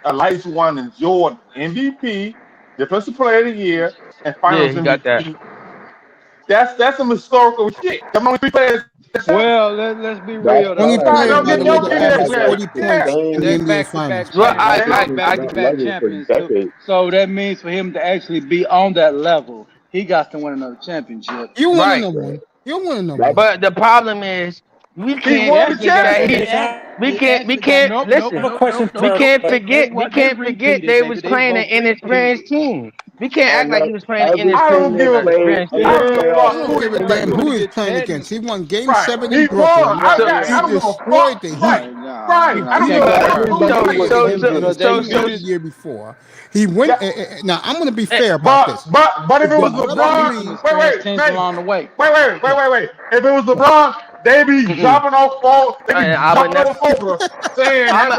Elijah Wan, and Jordan, MVP, Defensive Player of the Year, and Finals MVP. Got that. That's some historical shit. Them only 3 players. Well, let's be real. Only player by the way to average 40 points in the NBA Back-to-back Finals. Well, back-to-back champions. So that means for him to actually be on that level, he got to win another championship. You want to know one? You want to know one? But the problem is we can't forget we can't listen. We can't forget they was playing an inexperienced team. We can't act like he was playing an inexperienced team. I don't give a damn who he's playing against. He won Game 7 in Brooklyn. He destroyed the Heat. So the year before. He went. Now I'm going to be fair about this. But if it was LeBron, wait. If it was LeBron, they be dropping off balls. They be dropping off over. Saying I'm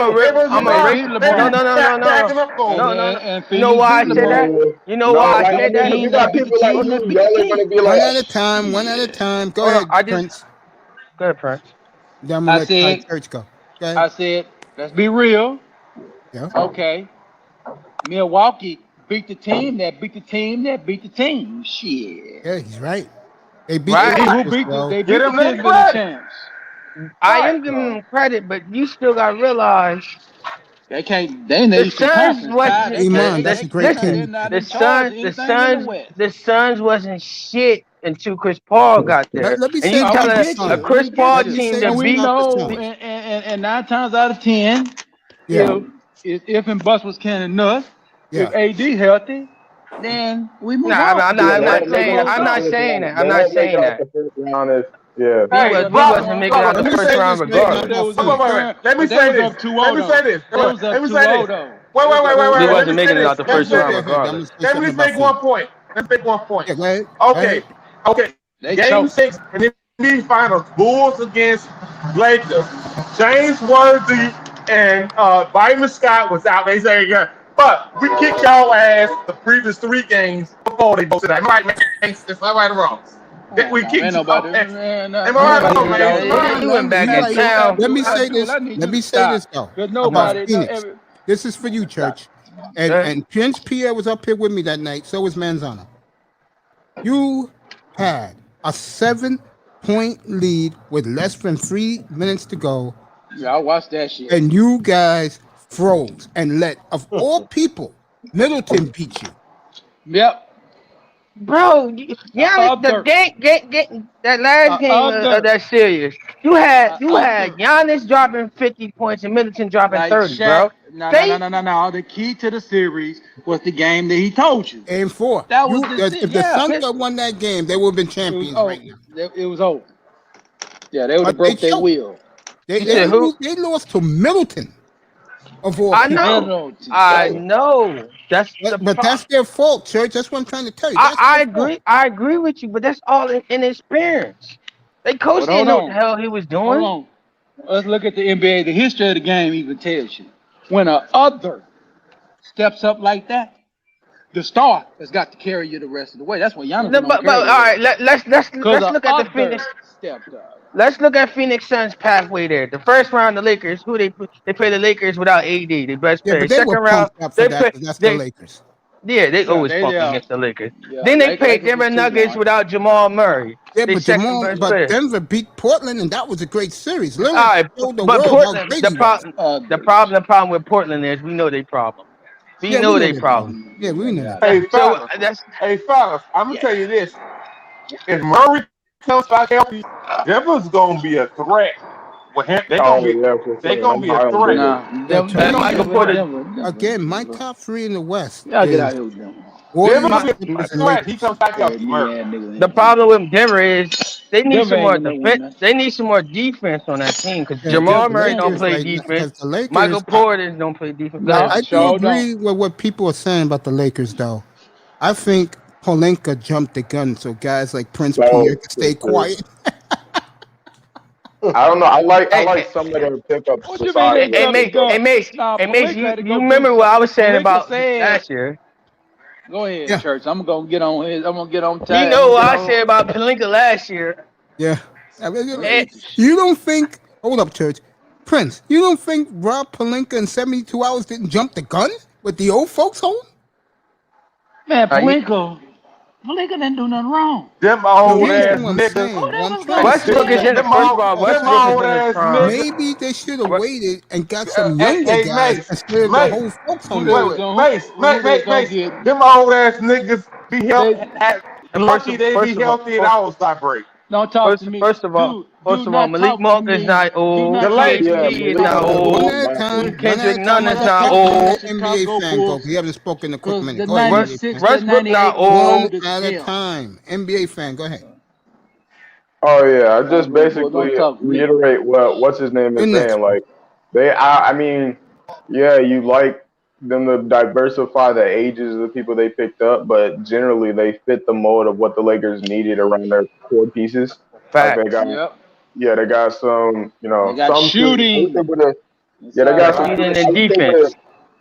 a No. You know why I said that? You know why I said that? You got people like you, y'all are gonna be One like at a time. Go ahead, Prince. Go ahead, Prince. Then I'm gonna let Church go. I said, let's be real. Yeah. Okay. Milwaukee beat the team that beat the team that beat the team. Shit. Yeah, he's right. They beat the team that beat the champs. I am giving them credit, but you still gotta realize they can't. They need the Suns wasn't. That's a great team. The Suns wasn't shit until Chris Paul got there. Let me and say you tell us a Chris Paul team that we know, and 9 times out of 10, if and Bus was canning nuts, if AD healthy, then we move on. I'm not saying that. Yeah. We wasn't making out the first round regardless. Let me say this. We wasn't making it out the first round regardless. Let me make one point. Yeah, Okay. Game 6 in the NBA Finals, Bulls against Lakers. James Worthy and Byron Scott was out. They say, but we kicked y'all ass the previous 3 games before they both said that. Am I right, man? It's not right or wrong. We kicked you off. Am I right or wrong, man? You went back in town. Let me say this though. About Phoenix. This is for you, Church. And Prince Pierre was up here with me that night. So was Manzano. You had a 7-point lead with less than 3 minutes to go. Yeah, I watched that shit. And you guys froze and let, of all people, Middleton beat you. Yep. Bro, that last game of that series, you had Giannis dropping 50 points and Middleton dropping 30, bro. No. The key to the series was the game that he told you. Game 4. That was if the Suns had won that game, they would have been champions right now. It was over. Yeah, they would have broke their wheel. They lost to Middleton. I know. But that's their fault, Church. That's what I'm trying to tell you. I agree. I agree with you, but that's all inexperience. They coach didn't know what the hell he was doing. Hold on. Let's look at the NBA. The history of the game even tells you when a other steps up like that, the star has got to carry you the rest of the way. That's what Giannis. But all right, let's look at the Phoenix. Let's look at Phoenix Suns pathway there. The first round, the Lakers, they play the Lakers without AD, the best player. Second round, they play the Lakers. Yeah, they always pump against the Lakers. Then they played Denver Nuggets without Jamal Murray. Yeah, but Denver beat Portland, and that was a great series. All right, but Portland, the problem with Portland is we know they problem. We know they problem. Yeah, we know that. Hey, fellas, I'm gonna tell you this: if Murray comes back healthy, Denver's gonna be a threat. Well, they're gonna be a threat. Again, my top three in the West. Y'all get is out here with them. Warriors, Denver be a Clippers, and threat. He Lakers. comes back out tomorrow. The problem with Denver is they need Denver some more ain't gonna win defense. nothing. They need some more defense on that team because Yeah, Jamal the Murray don't Lakers play right now, defense. because the Lakers, Michael Porter don't play defense. No, I do sure agree with what people are saying about the Lakers, though. I think Polenka jumped the gun, so guys like Prince Pierre can stay quiet. I don't know. I like some of their pickups. What you mean they Hey, jumped the gun? Mace, Nah, hey, Mace, Palinka had to you go remember do what I was saying Palinka about said- last year? Go ahead, Yeah. Church. I'm gonna get on his. I'm gonna get on You time. know what I said about Palinka last year. Yeah. I mean, Eh. you don't think, hold up, Church. Prince, you don't think Rob Pelinka in 72 hours didn't jump the gun with the old folks home? Man, Palinka didn't do nothing wrong. Them old Here's ass what I'm niggas. saying. What I'm trying to Westbrook say is in the Them first old- of all. them Westbrook is old in his ass prime. niggas. maybe they should have waited and got Hey, some younger hey, guys Mace, instead of the Mace, whole folks home. they was Wait, gonna- Mace, who they was gonna Mace. get? Them old ass niggas be healthy. Lucky they first be of all- healthy and ours not break. Don't talk to me. First of all, Malik Monk is not old. The late- PhD is not One old. at a time. Kendrick One at a time. Nunn is Let not the old. NBA fan go. We haven't spoken in a quick minute. Go ahead. NBA fan. Westbrook not One old. at a time. NBA fan, go ahead. Oh yeah, I just Don't basically talk to me. reiterate what's his name is Good next. saying. Like I mean, yeah, you like them to diversify the ages of the people they picked up, but generally they fit the mold of what the Lakers needed around their core pieces. Like they got, yeah, they got some, They got some shooting. they got some Shooting and defense.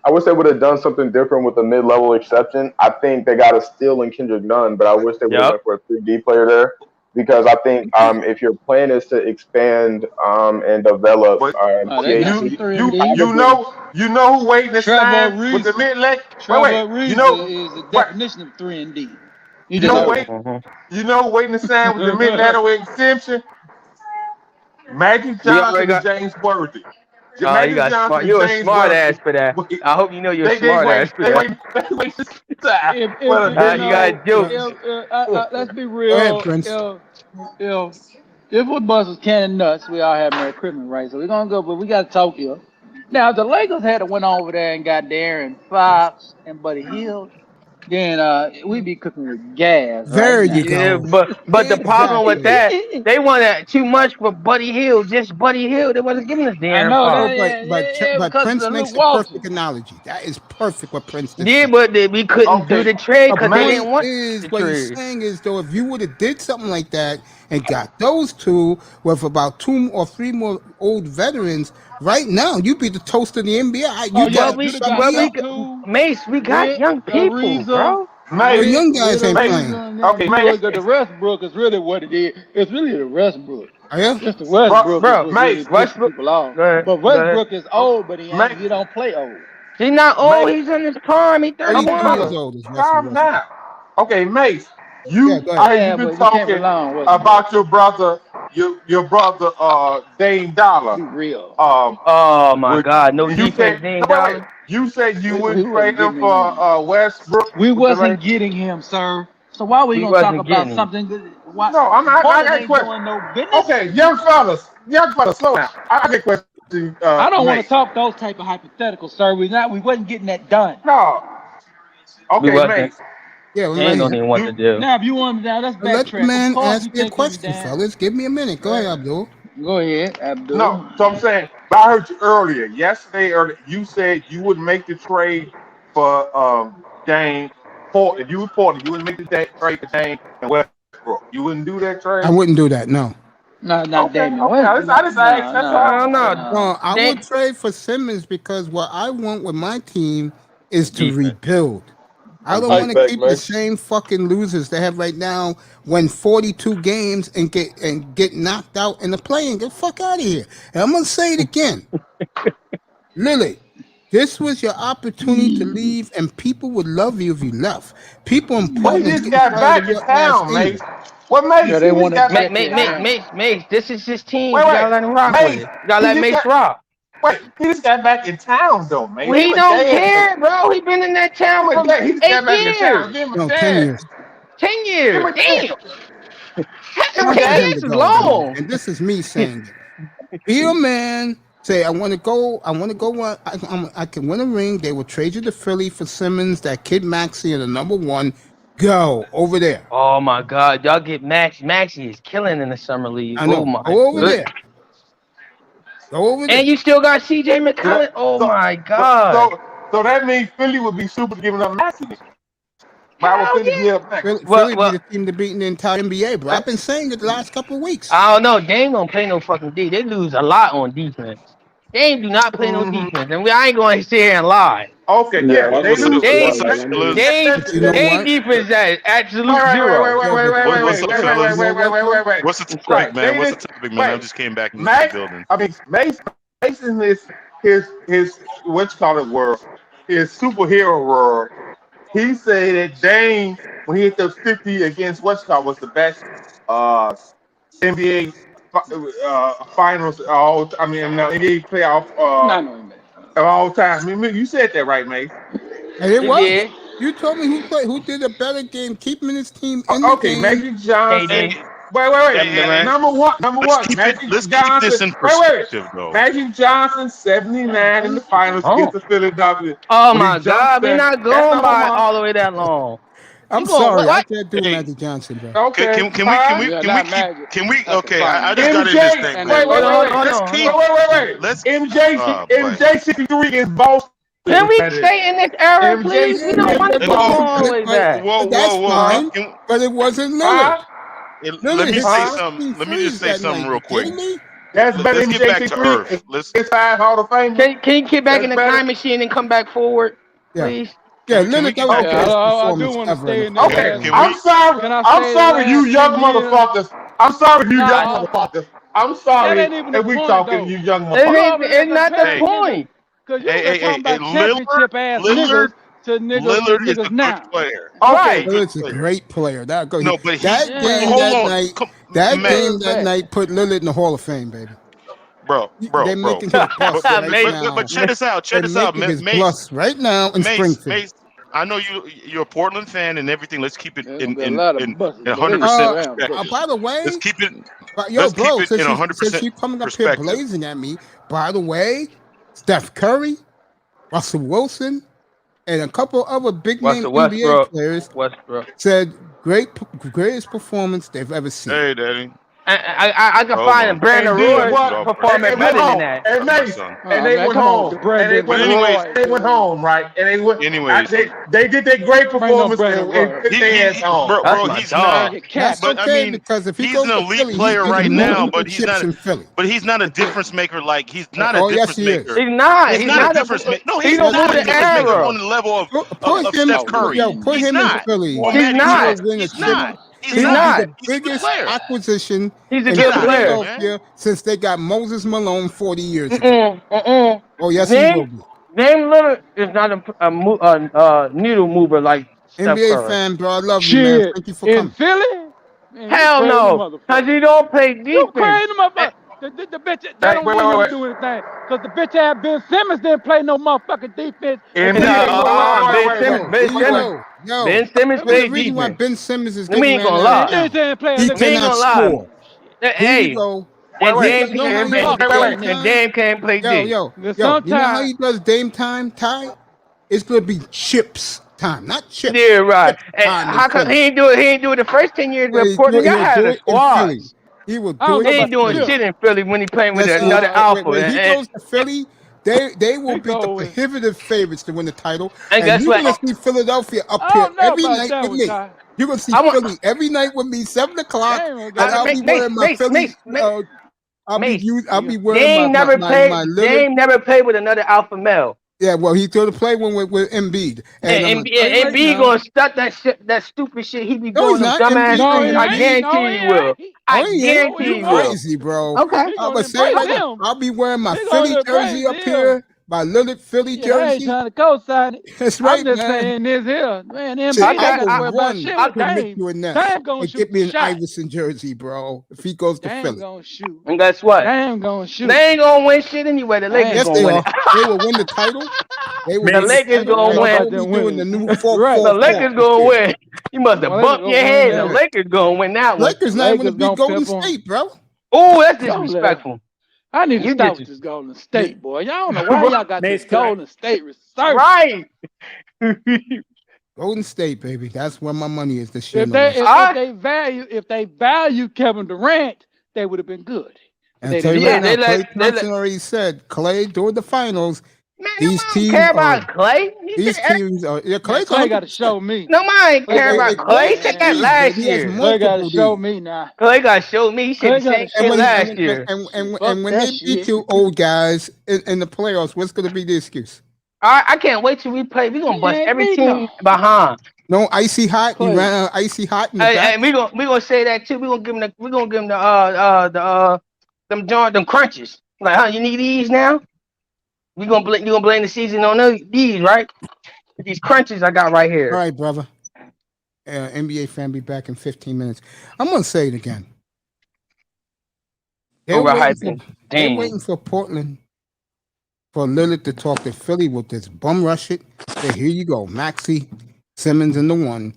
I wish they would have done something different with the mid-level exception. I think they got a steal in Kendrick Nunn, but I wish they would have went for a 3D player there. Because I think if your plan is to expand and develop, you know who waiting to sign with the mid leg. Wait, you know is the definition of 3 and D. You know waiting to sign with the mid lateral exemption. Magic Johnson and James Worthy. You You're a smart ass for that. I hope you know you're a smart ass for that. You got jokes. Let's be real. If we're busters canning nuts, we all have Merry Christmas, right? So we're gonna go, but we gotta talk here. Now, if the Lakers had went over there and got Darren Fox and Buddy Hield, then we'd be cooking with gas. There right? you go. But the problem with that, they wanted too much for Buddy Hield, just Buddy Hield. They wasn't giving us Darren Fox. But Prince makes a perfect analogy. That is perfect what Prince did. Yeah, but we couldn't do the trade because they didn't want the trade. What he's saying is, though, if you would have did something like that and got those two with about 2 or 3 more old veterans, right now you'd be the toast of the NBA. Mace, we got young people, bro. The young guys ain't playing. Okay, Mace. The Westbrook is really what it is. It's really the Westbrook. Oh, yeah? It's the Westbrook. Bro, Mace, Westbrook. But Westbrook is old, but he don't play old. He's not old. He's in his prime. He's 31. Calm down. Okay, Mace. You've been talking about your brother, Dame Dollar. Be real. Oh my God, no defense, Dame Dollar. You said you wouldn't trade him for Westbrook. We wasn't getting him, sir. So why were you gonna talk about something good? No, I got a question. No business. Okay, young fellas, slow down. I got a question. I don't want to talk those type of hypotheticals, sir. We wasn't getting that done. No. Okay, Mace. Yeah, we ain't gonna what to do. Now, if you want to, let's backtrack. Let the man ask me a question, fellas. Give me a minute. Go ahead, Abdul. Go ahead, Abdul. No, so I'm saying, I heard you earlier. You said you would make the trade for Dame Portland. You wouldn't make the trade for Dame and Westbrook. You wouldn't do that trade? I wouldn't do that, no. No, not Damian. I just asked. No, I would trade for Simmons because what I want with my team is to rebuild. I don't want to keep the same fucking losers they have right now, win 42 games and get knocked out in the play-in. Get the fuck out of here. And I'm gonna say it again. Lily, this was your opportunity to leave, and people would love you if you left. People in Portland just got back in town, mate. What Mace? Yeah, they want Mace, this is his team. You gotta let him rock with it. You gotta let Mace rock. Wait, he just got back in town, though, man. Well, he don't care, bro. He been in that town for 8 years. No, 10 years. 10 years. Damn. I want 10 him years to is go, long. and this is me saying it. Be a man. Say, I want to go. I can win a ring. They will trade you to Philly for Simmons, that kid Maxey, and the number one. Go over there. Oh my God, y'all get Maxey. Maxey is killing in the summer league. I know. Oh my. Go over there. Go over there. And you still got C.J. McCollum. Oh my God. So that means Philly would be super giving up Maxey. Why would Philly give up Maxey? Philly be the team to beat in the entire NBA, bro. I've been saying it the last couple of weeks. I don't know. Dame don't play no fucking D. They lose a lot on defense. Dame do not play no defense, and I ain't going to sit here and lie. Okay, yeah. Dame defense is absolute zero. Wait. What's the topic, man? What's the topic, man? I just came back into the building. I mean, Mason is his what's called it world, his superhero world. He said that Dame, when he hit those 50 against what's called, was the best NBA finals. NBA playoff of all time. I mean, you said that right, mate. And it was. Yeah. You told me who did a better game keeping his team in the game. Magic Johnson. Wait. Number one. Let's keep this in perspective, though. Magic Johnson, 79 in the finals against the Philadelphia. Oh my God, we're not going by all the way that long. I'm sorry, I can't do Magic Johnson, bro. Okay. Can we? Okay, I just got in this thing. Wait. MJ 63 against Boston. Can we stay in this era, please? We don't want to go all the way back. That's fine, but it wasn't Lillard. Let me just say something real quick. That's better Let's than get back to Earth. It's Hall of Fame. Can you get back in the time machine and come back forward, please? Yeah, Lillard, that was the best performance ever. Okay, I'm sorry, you young motherfuckers. I'm sorry, that we talking you young motherfuckers. It's not the point. Because Lillard is a good player. Okay, Lillard's a great player. That game that night put Lillard in the Hall of Fame, baby. Bro. They're making him plus But check this out, Mace. Right now in Springfield. Mace, I know you're a Portland fan and everything. Let's keep it in 100% perspective. By the way, let's keep it. Since you coming up here blazing at me. By the way, Steph Curry, Russell Wilson, and a couple other big name NBA players said greatest performance they've ever seen. Hey, Daddy. I can find a Brandon Roy performing better than that. And they went home. They went home, right? And they went. Anyways, they did their great performance and put their ass home. Bro, he's not. But I mean, because if he's an elite player right now, but he's not a difference maker. Like he's not a difference maker. He's not. He's not a difference maker. No, he's not a difference maker on the level of Steph Curry. Put him in Philly. He's not. He's not the biggest acquisition in Philadelphia since they got Moses Malone 40 years ago. Oh, yes, he will be. Dame Lillard is not a needle mover like Steph NBA Curry. fan, bro. I love you, man. Thank you for coming. In Philly? Hell no, because he don't play defense. You crazy motherfucker. The bitch, they don't want him to do anything. Because the bitch had Ben Simmons didn't play no motherfucking defense. Ben Simmons played defense. The reason why Ben Simmons is getting lie. He cannot score. Hey, and Dame can't play D. Yo, you know how he does Dame time, Ty? It's going to be chips time, not chips. Yeah, right. And how come he ain't do it the first 10 years with Portland? Y'all had a squad. He will do it. He ain't doing shit in Philly when he playing with another alpha. When he goes to Philly, they will be the prohibitive favorites to win the title. And you're going to see Philadelphia up here every night with me. You're going to see Philly every night with me, 7 o'clock. And I'll be wearing my Philly. I'll be wearing my Dame never played with another alpha male. Yeah, well, he's going to play one with Embiid. And Embiid going to start that stupid shit he be doing. Dumbass things. I guarantee he will. I guarantee he will. Crazy, bro. Okay. I'll be wearing my Philly jersey up here. My Lillard Philly jersey. I ain't trying to co-sign it. That's right, I'm just saying this here. Man, Dame gonna shoot. Get me an Iverson jersey, bro. If he goes to Philly. Gonna shoot. And guess what? Dame gonna shoot. They ain't gonna win shit anyway. The Lakers gonna win. They will win the title. The Lakers gonna win. The Lakers gonna win. You must have bumped your head. The Lakers gonna win that one. Lakers not even beat Golden State, bro. Oh, that's disrespectful. I need to You stop just with this Golden State, boy. Y'all don't know why y'all got this Mace, can I- Golden State research. right. Golden State, baby. That's where my money is this year. If they value Kevin Durant, they would have been good. And I'll tell you right now, Clay Thompson already said, Clay, during the finals, these teams care about Clay. These teams are. Yeah, Clay got to show me. No, I ain't care about Clay. He said that last year. Clay got to show me now. Clay got to show me. He said the same shit last year. And when they beat you old guys in the playoffs, what's going to be the excuse? I can't wait till we play. We're going to bust every team behind. No, icy hot. You ran icy hot in the back. And we gonna say that too. We gonna give them them crunches. Like, huh? You need these now? You gonna blame the season on these, right? These crunches I got right here. All right, brother. NBA fan, be back in 15 minutes. I'm gonna say it again. They're waiting for Portland for Lillard to talk to Philly with this bum rush it. Say, here you go, Maxey, Simmons in the one,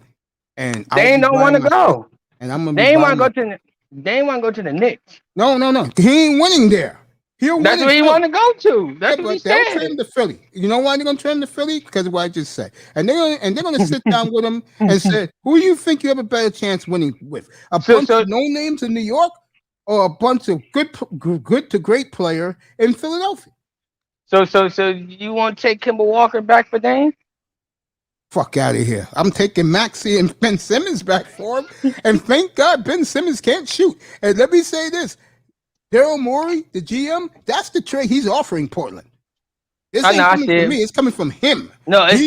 and they don't want to go. And I'm gonna. They ain't want to go to. They ain't want to go to the Knicks. No. He ain't winning there. That's where he want to go to. That's what he said. They'll trade him to Philly. You know why they're gonna trade him to Philly? Because of what I just said. And they're gonna sit down with him and say, who do you think you have a better chance winning with? A bunch of no names in New York, or a bunch of good to great player in Philadelphia? So you want to take Kemba Walker back for Dame? Fuck out of here. I'm taking Maxey and Ben Simmons back for him. And thank God Ben Simmons can't shoot. And let me say this. Daryl Morey, the GM, that's the trade he's offering Portland. This ain't coming from me. It's coming from him. No, it's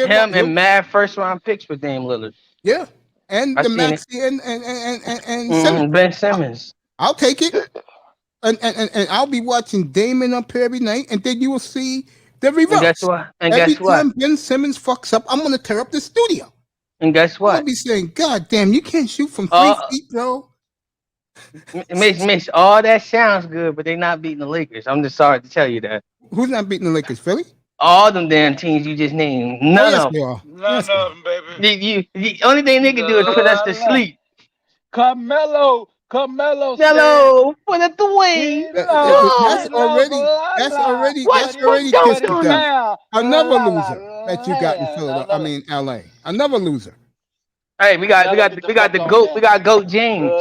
him and mad first-round picks for Dame Lillard. Yeah. And the Maxey and Simmons. Ben Simmons. I'll take it. And I'll be watching Damon up here every night, and then you will see the reverse. Every time Ben Simmons fucks up, I'm gonna tear up the studio. And guess what? I'll be saying, God damn, you can't shoot from 3 feet, bro. Miss, all that sounds good, but they're not beating the Lakers. I'm just sorry to tell you that. Who's not beating the Lakers? Philly? All them damn teams you just named. None of them. None of them, baby. The only thing they can do is put us to sleep. Carmelo for the three. That's already kissed the death. Another loser that you got in Philadelphia. I mean, LA. Another loser. Hey, we got the GOAT. We got GOAT James.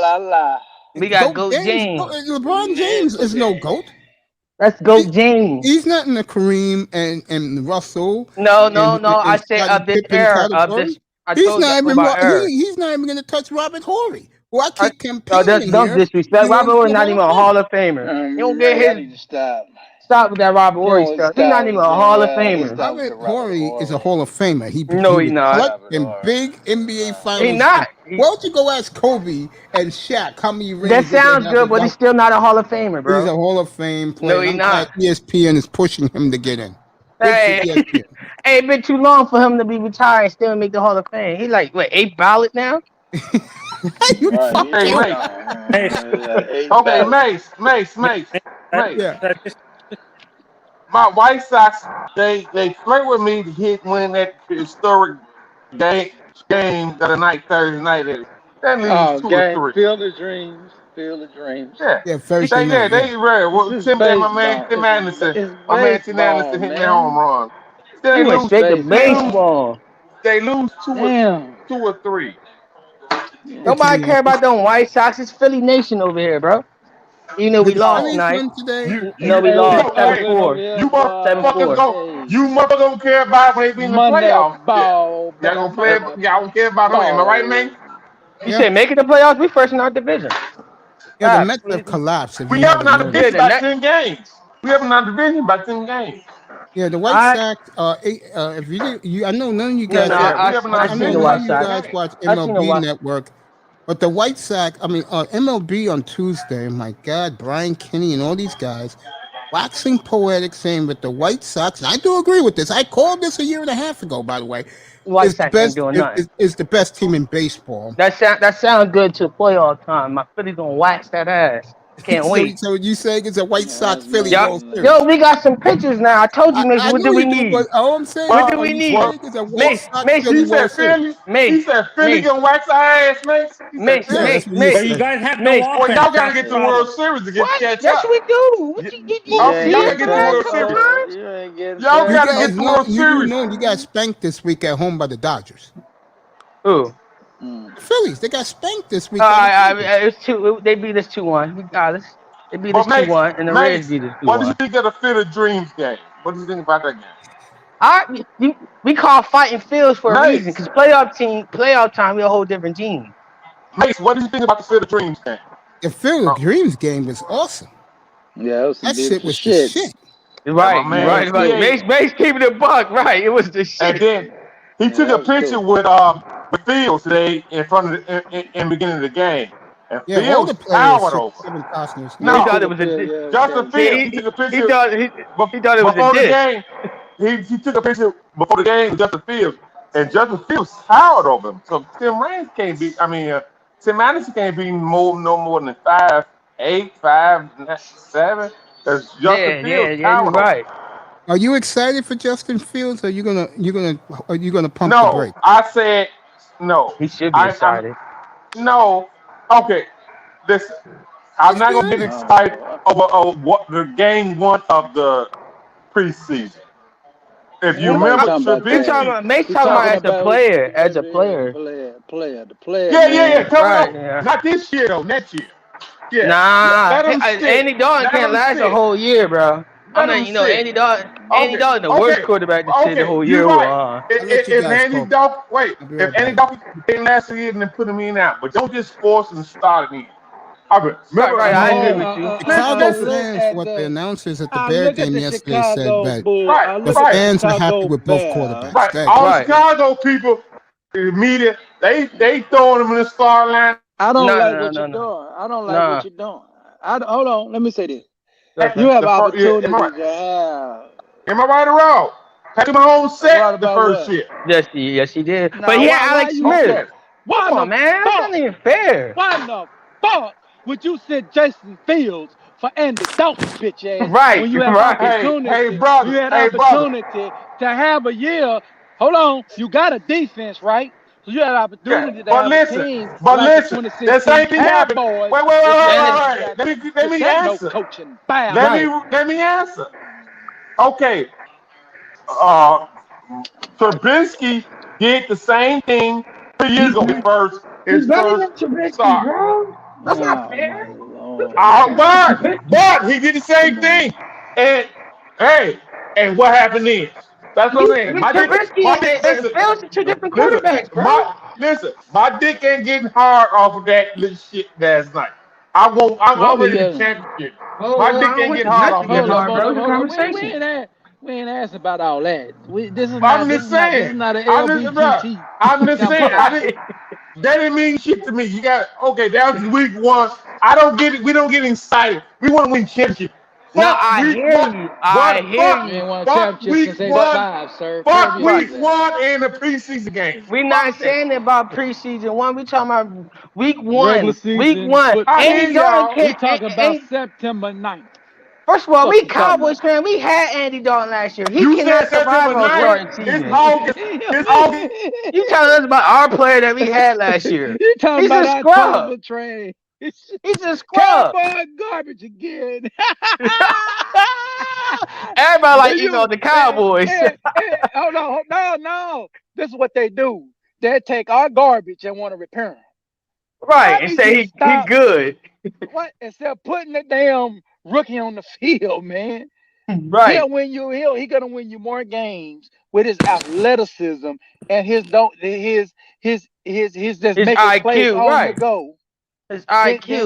We got GOAT James. LeBron James is no GOAT. That's GOAT James. He's not in the Kareem and Russell. No. I said of this era. He's not even going to touch Robert Horry. Well, I keep campaigning. Don't disrespect. Robert Horry's not even a Hall of Famer. You don't get his. Stop with that Robert Horry stuff. He's not even a Hall of Famer. Robert Horry is a Hall of Famer. He's not. In big NBA finals. He's not. Why don't you go ask Kobe and Shaq how many rings? That sounds good, but he's still not a Hall of Famer, bro. He's a Hall of Fame player. No, he's not. ESPN is pushing him to get in. Hey, it's been too long for him to be retired and still make the Hall of Fame. He's like, what, 8 ballot now? Okay, Mace. Yeah. My White Sox, they flirt with me to win that historic game the other night, Thursday night. That leaves 2 or 3. Field of Dreams. Yeah, Thursday night. They rare. Well, Tim Anderson hit me home run. They went straight to baseball. They lose 2 or 3. Nobody care about them White Sox. It's Philly Nation over here, bro. You know we lost tonight. We lost 7-4. You motherfuckers don't care about when they be in the playoffs. Y'all don't care about them. Am I right, man? You said making the playoffs? We first in our division. Yeah, the Mets have collapsed. We have another division by 10 games. Yeah, the White Sox. If you, I know none of you guys. I know none of you guys watch MLB Network. But the White Sox, MLB on Tuesday, my God, Brian Kinney and all these guys, waxing poetic, saying that the White Sox, and I do agree with this. I called this a year and a half ago, by the way. White Sox ain't doing nothing. Is the best team in baseball. That sounds good to playoff time. My Philly's gonna wax that ass. Can't wait. So you saying it's a White Sox Philly World Series? Yo, we got some pictures now. I told you, Mace. I What do know we you do, need? but all I'm saying, What do are we you need? saying it's a White Sox Philly He said World Series? Philly. Mace, He said Philly Mace. gonna wax our ass, Mace. He said Mace, Yeah, Philly. that's Mace, what you Mace. But you said. guys have Mace. no Well, offense. y'all gotta That's get the the World problem. Series to get What? catch Yes, up. we do. What you Okay, see y'all us get the the last World couple Series. times? You ain't getting Y'all You gotta guys get the know, World you do Series. know you got spanked this week at home by the Dodgers. Who? The Phillies, they got spanked this week. By the Dodgers. It's two. They beat us 2-1. We got us. They beat us But Mace, 2-1, and the Reds beat us what did you 2-1. think of the Field of Dreams game? What did you think about that game? We call fighting fields for a reason, Mace, because playoff time, we're a whole different team. Mace, what did you think about the Field of Dreams game? The Field of Dreams game was awesome. Yeah, it was some That shit beautiful was the shit. shit. Right, My man, right. CA, Mace keeping it buck. Right, it was the shit. and then he Yeah, took that a was picture cool. with Fields today in front of in the beginning of the game, and Yeah, all the Fields players towered should over. Kevin Costner's Yeah, he No, thought Took it a was pill, a. yeah, it was Justin crazy. Fields. See, He took a he picture thought it was a before the diss. game. He took a picture before the game with Justin Fields, and Justin Fields towered over him. So Tim Anderson can't be no more than 5'8", 5'7". Because Justin Yeah, Fields you're towered over him. right. Are you excited for Justin Fields? Or are you gonna pump the No, brake? I said no. He should be I'm excited. no. Okay, listen. I'm Let's not be gonna get honest. excited over what the game one of the preseason. If you Nobody remember, talking about We talking Trubisky. that. about Mace We talking about talking as a about player, the player, Yeah. man. Coming Right? up, Yeah. not this year though. Next year. Yeah. Nah, Let him sit. Andy Dalton Let can't him last a sit. whole year, bro. I'm Let not, him sit. Andy Dalton. Andy Okay. Dalton, the worst Okay. quarterback to sit the Okay. whole You're year. right. I'll let you If guys Andy talk. Dalton, wait. I'll be If right Andy back. Dalton came last year and then put him in out, but don't just force and start him in. Okay. Remember, Right. I agree Mahomes. with you. Chicago Look fans, at what the the announcers at the I Bear look at game the yesterday said Chicago that Bull. Right. I the look at the Right. fans are happy Chicago with both Bears. quarterbacks. Right. Go ahead, All the Chris. Right. Chicago people, the media, they throwing him in the star line. I don't like No. what you're doing. I don't like No. what you're doing. Hold on. Let me say this. Okay. You have Yeah, opportunity to have. am I right or wrong? Patrick Mahomes Right set the about first what? year. Yes, he did. But Now, he had why Alex you Smith. say? Okay. Why Come the on, man. That's fuck? not even fair. Why the fuck would you send Jason Fields for Andy Dalton, bitch ass, Right. when you have Right. Hey, opportunity? You brother. had Hey, brother. opportunity to have a year. Hold on, you got a defense, right? So you had Yeah, opportunity to have a team but like the listen. That 2016 same thing happened. Cowboys Wait. if you And hadn't Let got let this me ain't no answer. coaching bastard. Let me answer. Okay. Uh, Trubisky did the same thing 3 years ago. he's His better first than Trubisky, start. bro. That's not Oh fair. my lord, But he did the same come on. thing. And hey, and what happened then? That's what I'm saying. Trubisky and Listen, Fields are two different quarterbacks, bro. my dick ain't getting hard off of that little shit last night. I'm What we ready to got? championship. My Oh, dick I'm ain't with getting you. hard Not off you of that getting little Hold up, hard, hold bro. up, It's a hold up. conversation. We ain't asked about all that. This is I'm not just saying. an I'm just, bruh, LBGT I'm just kind of saying. podcast. That didn't mean shit to me. You got okay. That was week one. I don't get it. We don't get excited. We want to win championship. No, Fuck I week hear one. you. I hear We you. ain't won a Fuck championship week since one. '85, sir. 4 Fuck years Right. week ago. one and the preseason game. We're not Fuck that. saying about preseason one. We talking about week Regular one. Week season one. I football. hear Andy Dalton y'all. We can't. talking about September 9th. First of all, Fuck we you talking Cowboys about? fan. We had Andy Dalton last year. He You said cannot survive September on 9th. starting It's season. August. It's August. You telling us about our player that we had last year? You talking He's about a scrub. October trade. He's a scrub. Cowboy garbage again. Everybody like email You the Cowboys. hold on, no. This is what they do. They take our garbage and want to repair them. Right, Why and we say just he stop? good. What instead of putting the damn rookie on the field, man? Right. He'll win you. He gonna win you more games with his athleticism and his just His making plays IQ, on the right. go His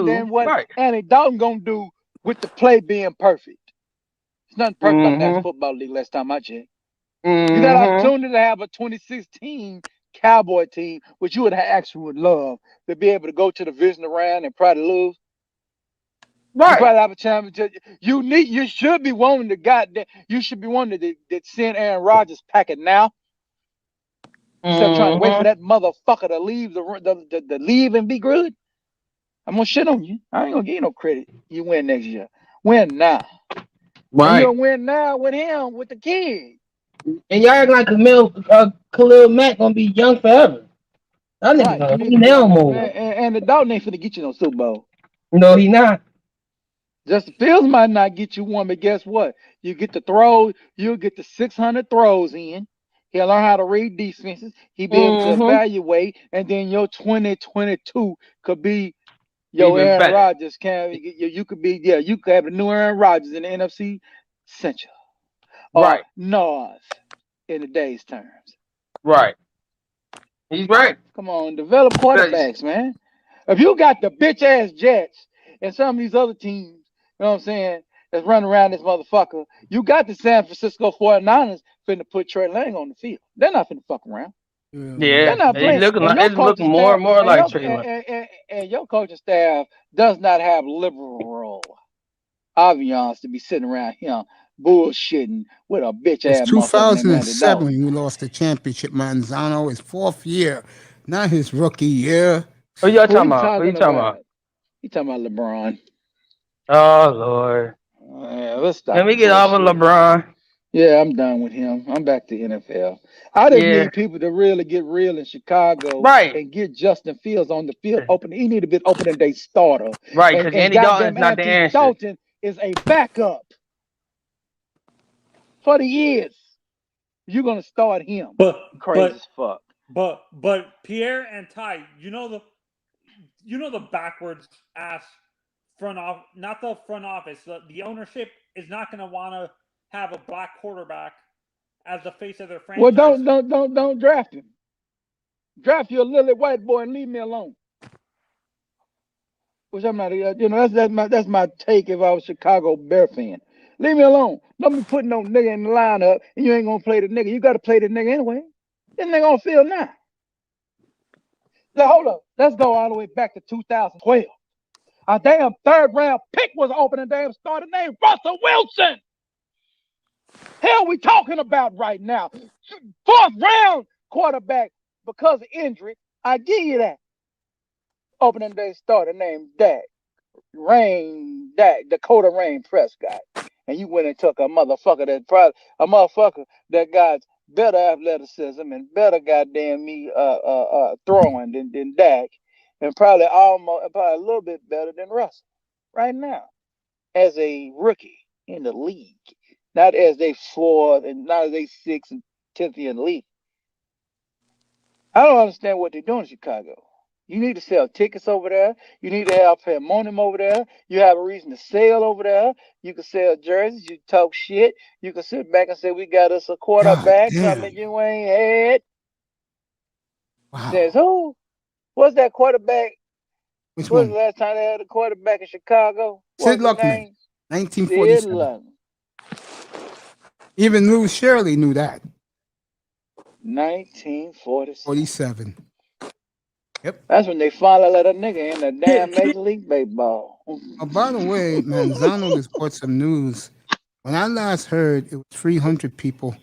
than IQ, what right. Andy Dalton gonna do with the play being perfect. There's nothing perfect about the National Mm-hmm. Football League. Last time I checked, you got an Mm-hmm. opportunity to have a 2016 Cowboy team, which you actually would love to be able to go to the division round and probably lose. You Right. probably have a chance. You should be wanting you should be wanting to send Aaron Rodgers packing now instead of trying to wait for Mm-hmm. that motherfucker to leave the leave and be good. I'm gonna shit on you. I ain't gonna give you no credit. You win next year. Win now. And Right. you'll win now with him, with the kid. And y'all act like Khalil Mack gonna be young forever. That nigga Right. gonna You be need to now be, more. and the Dalton ain't finna get you no Super Bowl. No, he not. Justin Fields might not get you one, but guess what? You get the throw, you'll get the 600 throws in. He'll learn how to read defenses. He'll be able to evaluate, and then your 2022 could be your Even Aaron better. Rodgers. You could be, you could have a new Aaron Rodgers in the NFC Central. Or Right. North in today's terms. Right. He's right. Come on, develop quarterbacks, man. If you got the bitch ass Jets and some of these other teams, you know what I'm saying, that's running around this motherfucker, you got the San Francisco 49ers finna put Trey Lang on the field. They're not finna fuck around. Yeah. They're not playing. It's looking more and more like Trey Lang. And your coaching staff does not have liberal aviance to be sitting around here bullshitting with a bitch It's ass motherfucker named Andy 2007 Dalton. when we lost the championship. Manzano, his 4th year, not his rookie year. What y'all talking about? What you talking about? You talking about LeBron? Oh Lord. Yeah, let's stop. Can we get off of LeBron? Yeah, I'm done with him. I'm back to NFL. I just need people to really get real in Chicago, right, and get Justin Fields on the field open. He need to be opening day starter, right? Because Andy Dalton's not the answer. Dalton is a backup for the years. You're gonna start him, crazy as fuck. But Pierre and Ty, you know the backwards ass front off, not the front office. The ownership is not going to want to have a black quarterback as the face of their franchise. Well, don't draft him. Draft you a lily white boy and leave me alone. Which I'm not, that's my take if I was a Chicago Bear fan. Leave me alone. Don't be putting no nigga in the lineup and you ain't gonna play the nigga. You got to play the nigga anyway. This nigga on field now. Now hold up. Let's go all the way back to 2012. A damn 3rd round pick was opening damn starter named Russell Wilson. Hell, we talking about right now. 4th round quarterback because of injury. I give you that. Opening day starter named Dakota Rain Prescott. And you went and took a motherfucker that got better athleticism and better goddamn throwing than Dak, and probably a little bit better than Russell right now as a rookie in the league, not as they 4th and not as they 6th and 10th in the league. I don't understand what they're doing in Chicago. You need to sell tickets over there. You need to have pandemonium over there. You have a reason to sell over there. You can sell jerseys. You talk shit. You can sit back and say, we got us a quarterback something you ain't had. Wow. Says who? What's that quarterback? Which When's one? the last time they had a quarterback in Chicago? Sid Luckman, 1947. Even Lou Shirley knew that. 1947. Yep. That's when they finally let a nigga in the damn Major League Baseball. Oh, by the way, Manzano just brought some news. When I last heard, it was 300 people.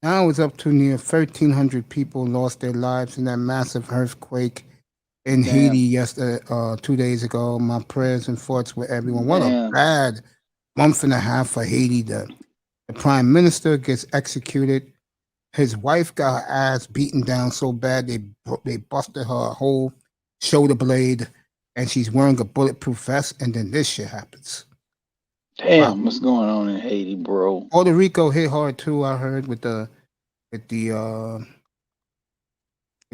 Now it's up to near 1,300 people lost their lives in that massive earthquake in Haiti 2 days ago. My prayers and thoughts with everyone. What a bad month and a half for Haiti. The prime minister gets executed. His wife got her ass beaten down so bad they busted her whole shoulder blade, and she's wearing a bulletproof vest. And then this shit happens. Damn, what's going on in Haiti, bro? Puerto Rico hit hard too. I heard with the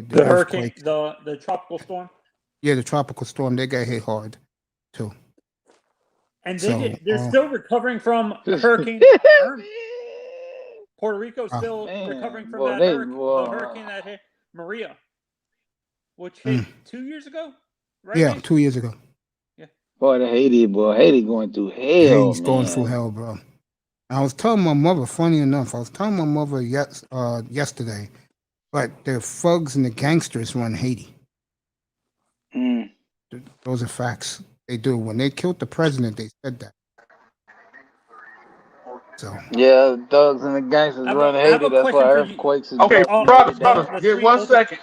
hurricane, the tropical storm. Yeah, the tropical storm. They got hit hard too. And they're still recovering from Hurricane Irma. Puerto Rico is still recovering from the hurricane that hit Maria, which hit 2 years ago, right? Yeah, 2 years ago. Yeah. Boy, Haiti going through hell. Haiti's going through hell, bro. I was telling my mother, funny enough, yesterday, but the thugs and the gangsters run Haiti. Those are facts. They do. When they killed the president, they said that. So yeah, thugs and the gangsters run Haiti. That's why earthquakes. Okay, brothers, give 1 second.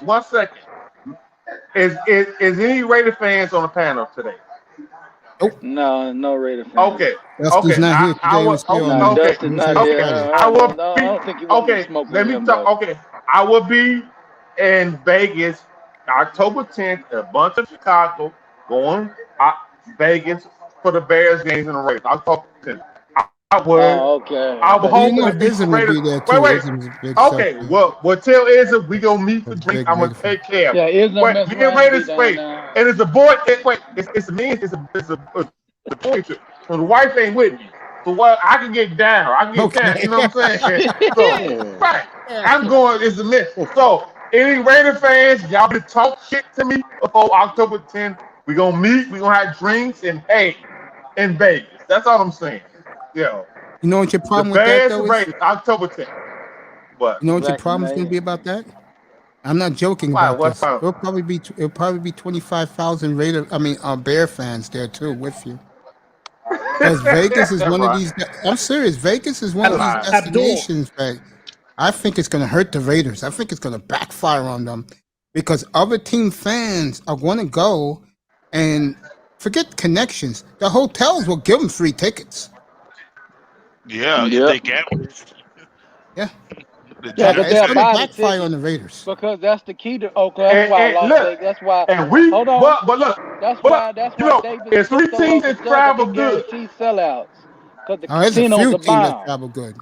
Is any Raider fans on the panel today? No Raider fans. Okay. Dusty's Okay. not here today. I will. We're still on Okay. Dustin's not Friday. here. I will be. I don't think you want me to smoke Let with me him, talk. though. Okay. I will be in Vegas October 10th. A bunch of Chicago going Vegas for the Bears games in the Raiders. October 10th. I would. Okay. I would You hope know to be Ism will Raiders. be there too. Wait. Ism's a big Okay. sucker. Well, tell Izzy we gonna meet for drink. Big I'm gonna fan. take care of. Yeah, it. Ism Wait, mess me and around Raiders and be wait. down there. And it's a boy. It's a me. It's a boy trip. So the wife ain't with me. So what? I can get down. I can get down. You know what I'm saying? So right. I'm going. It's a myth. So any Raider fans, y'all better talk shit to me before October 10th. We gonna meet. We gonna have drinks and hey, in Vegas. That's all I'm saying. Yo. You know what your The problem with that Bears though and is? Raiders, October 10th. What? You know what your Black problem's going to be man. about that? I'm not joking Why? about What's this. up? It'll probably be 25,000 Bear fans there too with you. Because Vegas is one of these. I'm serious. Vegas is one of these destinations that I think it's going to hurt the Raiders. I think it's going to backfire on them because other team fans are going to go and forget connections. The hotels will give them free tickets. Yeah, Yep. if they gamble. Yeah. Yeah, because It's they'll going to buy the backfire ticket on the Raiders. because that's the key to Oakland. That's why Las Vegas. That's why. And we, Hold on. but look, That's but why. look, That's you why know, Davis there's three put so low teams for that sure, 'cause travel they good. guarantee sellouts. Because the There's a casinos few are teams that bomb. travel good.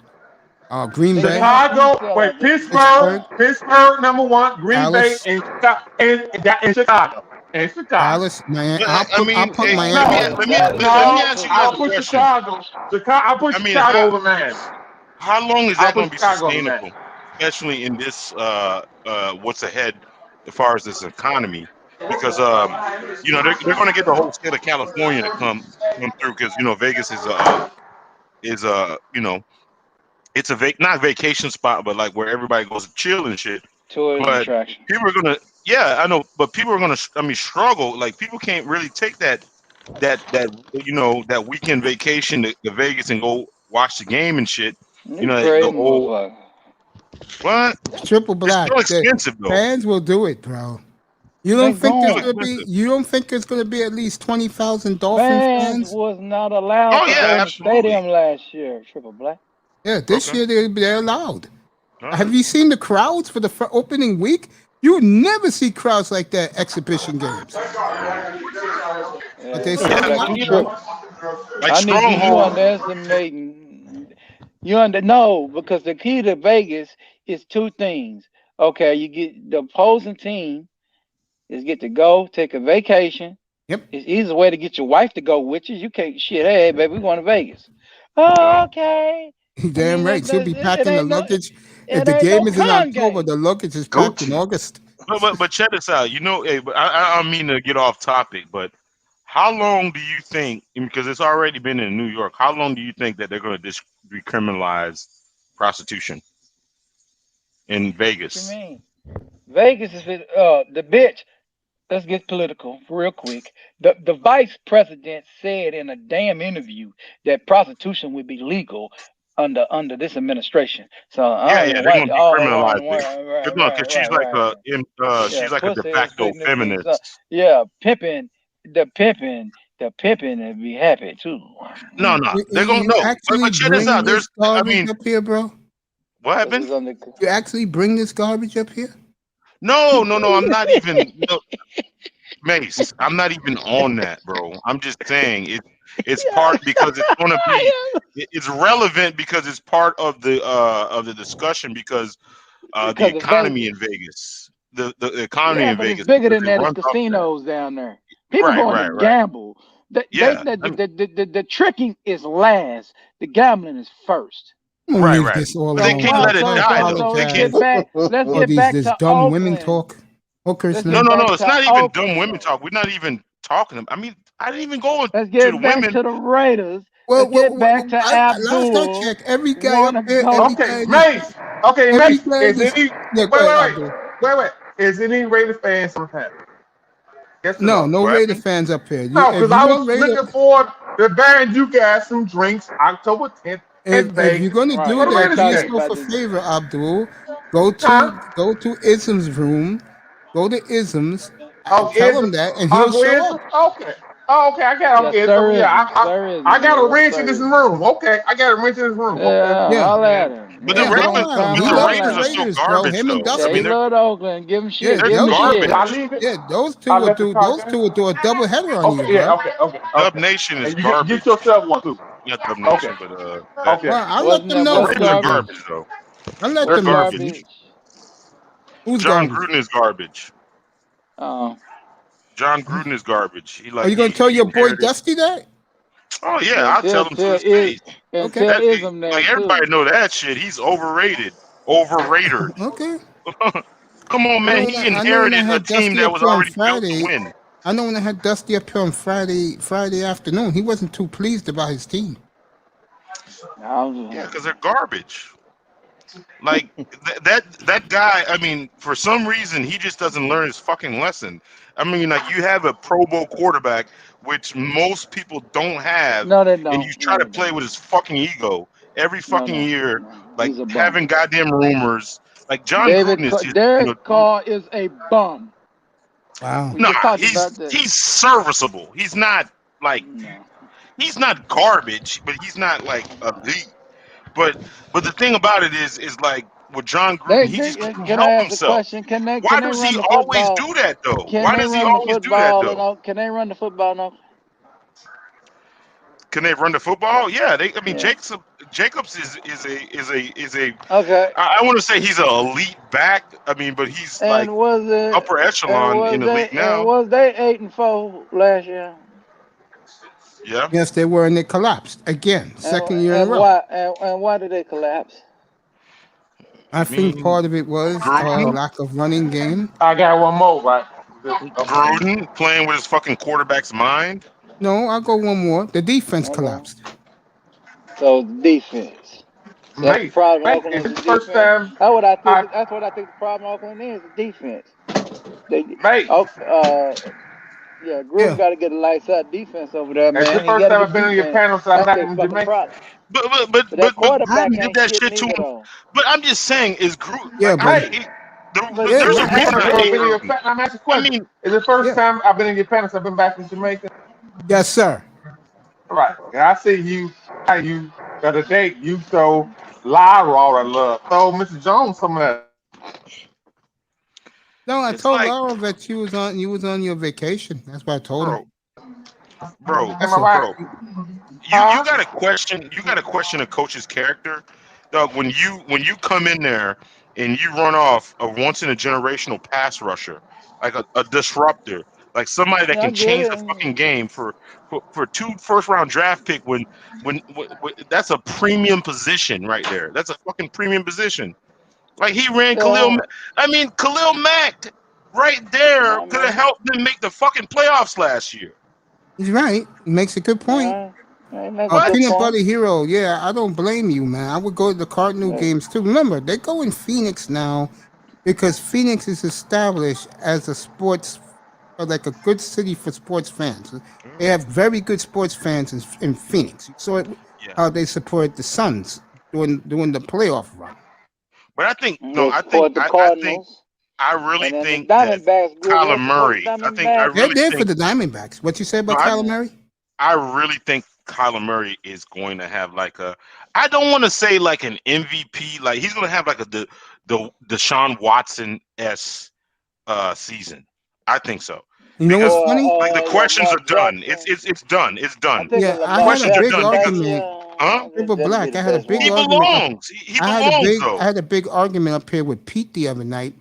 Green They Bay, guarantee Chicago, wait, sellouts. Pittsburgh number one, Green Bay, Dallas, and Chicago, and Chicago. Dallas, Miami. I'll put No, Miami there. let me ask you guys a question. I'll put Chicago over Miami. How long is I'll that going put to be Chicago over sustainable, Miami. especially in this what's ahead as far as this economy? Because you know they're going to get the whole state of California to come through because you know Vegas is you know it's a not vacation spot but like where everybody goes to chill and shit. Tourism But attraction. people are gonna I know, but people are gonna struggle. Like people can't really take that you know that weekend vacation to Vegas and go watch the game and shit. You know Crazy the old motherfucker. what? Triple It's black. still expensive though. Fans will do it, bro. You They don't think there's going. gonna be? You don't think there's gonna be at least 20,000 Dolphin Fans fans? was not allowed Oh to yeah, go in the absolutely. stadium last year. Triple black. Yeah, this Okay. year they're allowed. All Have right. you seen the crowds for the opening week? You never see crowds like that exhibition games. But they still Yeah, allowed, you bro. know, like I need you Stronghold. underestimating. No, because the key to Vegas is two things. Okay, you get the opposing team is get to go take a vacation. Yep. It's easy way to get your wife to go with you. You can't shit. Hey, baby, we going to Vegas. Oh, okay. Damn right. She'll be packing the luggage. If the ain't game no is in con October, game. the luggage is packed in August. But check this out. You know, hey, but I don't mean to get off topic, but how long do you think? Because it's already been in New York. How long do you think that they're going to decriminalize prostitution in What Vegas? you mean? Vegas is the bitch. Let's get political real quick. The vice president said in a damn interview that prostitution would be legal under this administration. So I don't know They're why. going to decriminalize it. Right, They're going because she's like she's like a de facto feminist. Yeah, pimping the pimping would be happy too. No, they're going to actually But check this bring out. this garbage up here, bro. What happened? You actually bring this garbage up here? No. I'm not even. Mace, I'm not even on that, bro. I'm just saying it's part because it's going to be it's relevant because it's part of the discussion because the economy in Vegas, the economy in but Vegas it's bigger than it that. It's runs off casinos down there. People Right, going right, to right. gamble. The tricking is last. The gambling is first. I'm gonna leave Right. this all But they alone. can't let it die though. So They let's can't. get back. Let's All get these back this to dumb women Oakland. talk. Hookers Let's now. get It's back not to even Oakland. dumb women talk. We're not even talking. I mean, I didn't even go Let's to get the back women. to the Raiders. Well, Let's get back to last I Abdul. checked, every guy up Wanna here, go? every guy Okay, in Mace. Okay, every Mace. guy Is is any yeah. Go ahead, Abdul. wait. Is any Raider fans on panel? Yes or No, no? no Raider fans up here. No, If because I you was are Raider, looking forward to buying you guys some drinks October 10th in if you're Vegas. gonna Right. do For the that, Raiders do game. yourself a favor, Abdul. Go Huh? to Ism's room. Go to Ism's tell him that, and he'll show up. Okay. Oh, okay, I got Yes, okay. sir. I got a wrench in this room. Okay, I got a wrench in this room. Yeah, Okay. holla at him. But Yeah, the holla Ravens, at him. He but the loves Raiders the are still Raiders, bro. garbage Him and though. I Yeah, Dusty. he mean, loved Oakland. Give him shit. Yeah, Give him garbage. shit. I leave it. Yeah, those two I will left the do. car Those there. two will do a double header on you, Okay, yeah, bro. okay. Dub Nation is And you garbage. get yourself one too. Not Dub Okay. Nation, but Okay. Well, I let Wasn't them that know. the what's Ravens are garbage? garbage though. I let They're them know. garbage. Who's John garbage? Gruden is garbage. Oh, John Gruden is garbage. He Are you gonna tell your boy inherited. Dusty that? Oh yeah, I'll tell him to his face. and Okay. tell Ism that Like too. everybody know that shit. He's overrated, overrated. Okay. Come on, man. He I know when I inherited a had team Dusty that up was here on already built to Friday. win. I know when I had Dusty up here on Friday afternoon, he wasn't too pleased about his team. Yeah, because they're garbage. Like that guy. I mean, for some reason, he just doesn't learn his fucking lesson. I mean, like you have a Pro Bowl quarterback, which most people don't have, No, they don't. and you try to play with his fucking ego every fucking year, like He's a bum. having goddamn rumors. Like John David Gruden is just, Derek Carr is a bum. Wow. We nah, just talked about that. he's serviceable. He's not like he's not garbage, but he's not like elite. But the thing about it is like with John Gruden, he just can't Can I help ask a himself. question? Can they Why run does he the always football? do that though? Can Why they does he run the always do that football? though? Can they run the football now? Can they run the football? Yeah, I mean, Yeah. Jacobs is a. Okay. I want to say he's an elite back. I mean, but he's like And was it upper echelon in the league And now. was they 8-4 last year? Yeah. Yes, they were, and they collapsed again, second year in a And row. why? And why did they collapse? I think part of it was lack of running game. I got one more, right? Gruden playing with his fucking quarterback's mind. No, I'll go one more. The defense collapsed. So defense. That's the problem. Mate, Oakland it's is the the first defense. time That's what I think the problem Oakland is, the defense. Gruden got to get a lights out defense over there, man. It's the first time I've been on your panel, so I'm not in Jamaica. But that quarterback Gruden did ain't that shit shit to neither, him. though. But I'm just saying, is Gruden? Yeah, like, but there's a reason I hate I'm Gruden. asking a question. It's the first time I've been in your panel, so I've been back from Jamaica. Yes, sir. Right. And I see you the other day, you throw Lyra all that love. Throw Mr. Jones some of that. No, I told Laura that you was on your vacation. That's what I told her. Bro, Am I right? you gotta question a coach's character, dog. When you come in there and you run off a once in a generational pass rusher, like a disruptor, like somebody that can change the fucking game for 2 first-round draft pick when that's a premium position right there. That's a fucking premium position. Like he ran Khalil Mack right there could have helped them make the fucking playoffs last year. He's right. He makes a good point. Peanut Butter Hero. Yeah, I don't blame you, man. I would go to the Cardinal games too. Remember, they go in Phoenix now because Phoenix is established as a sports, like a good city for sports fans. They have very good sports fans in Phoenix. You saw how they support the Suns during the playoff run. But I think I really think that Kyler Murray. They're there for the Diamondbacks. What you say about Kyler Murray? I really think Kyler Murray is going to have like a. I don't want to say like an MVP. Like he's going to have like the Deshaun Watson-esque season. I think so. You know what's funny? Like the questions are done. It's done. It's done. Yeah, I had a big argument. Super Black. I had a big argument. Belongs. He belongs. I had a big argument up here with Pete the other night,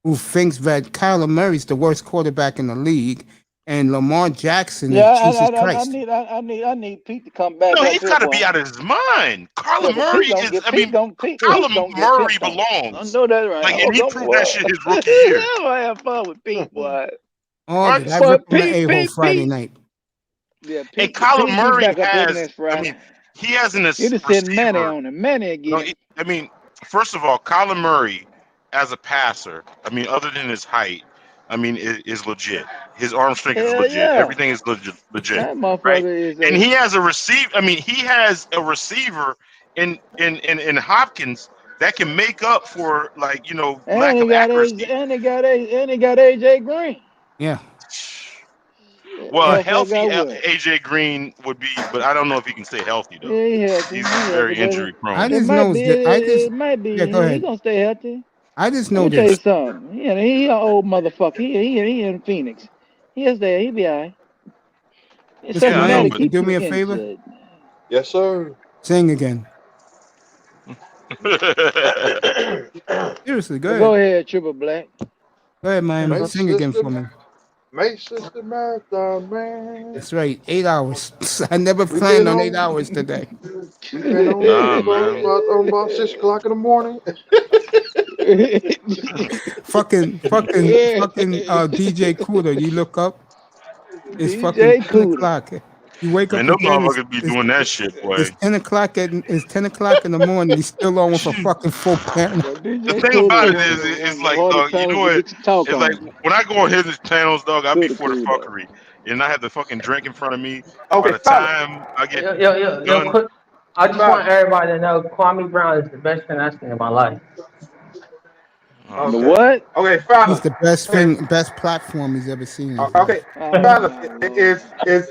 who thinks that Kyler Murray's the worst quarterback in the league, and Lamar Jackson is Jesus Christ. I need Pete to come back. No, he's got to be out of his mind. Kyler Murray is. Kyler Murray belongs. I know that, right? Like, and he proved that shit his rookie year. I have fun with Pete, boy. Oh, did I rip on the a-hole Friday night? Yeah, Pete, and Kyler Murray has. I mean, he has an. You just said Manny on him. Manny again. No, first of all, Kyler Murray as a passer. I mean, other than his height, is legit. His arm strength is legit. Yeah. Everything is legit. That motherfucker right? is. And he has a receiver. He has a receiver in Hopkins that can make up for lack of accuracy. And he got AJ Green. Yeah. Well, Healthy, I healthy got what? AJ Green would be, but I don't know if he can stay healthy though. Yeah, he healthy. He's He healthy, very baby. injury I prone. It just might know be. that. It might be. Yeah, go He ahead. gonna stay healthy. I just Let know me tell you this. something. He an old motherfucker. He in Phoenix. He is there. He be alright. Mr. Yeah, I know, Cincinnati Man, but keep do you me a in. favor. Yes, sir. Sing again. Seriously, go Well, ahead. go ahead, Triple Black. Go ahead, Miami. Make Sing again sister, for me. make sister marathon, man. That's right. 8 hours. I never We planned been on 8 on. hours today. We been on nah, for man. about 6 o'clock in the morning. fucking DJ Cooler. You look up, it's fucking DJ 10 Cooter. o'clock. You wake Man, up them again, motherfuckers be doing that shit, boy. it's 10 o'clock it's 10 o'clock in the morning. He's still on with a fucking full panel. Well, The DJ thing Cooter about it one is, of the it's like, hardest dog, you know panels to what? get to talk It's like on. when I go on his channels, dog, I be Cooter for the cool though. fuckery, and I have the fucking drink in front of me. Okay, By the fellas. time I get Yo, done, quick. I just want everybody to know Kwame Brown is the best thing I've seen in my life. The okay. what? Okay, He's fellas. the best platform he's ever seen in his life. Okay, Oh fellas. my lord. Is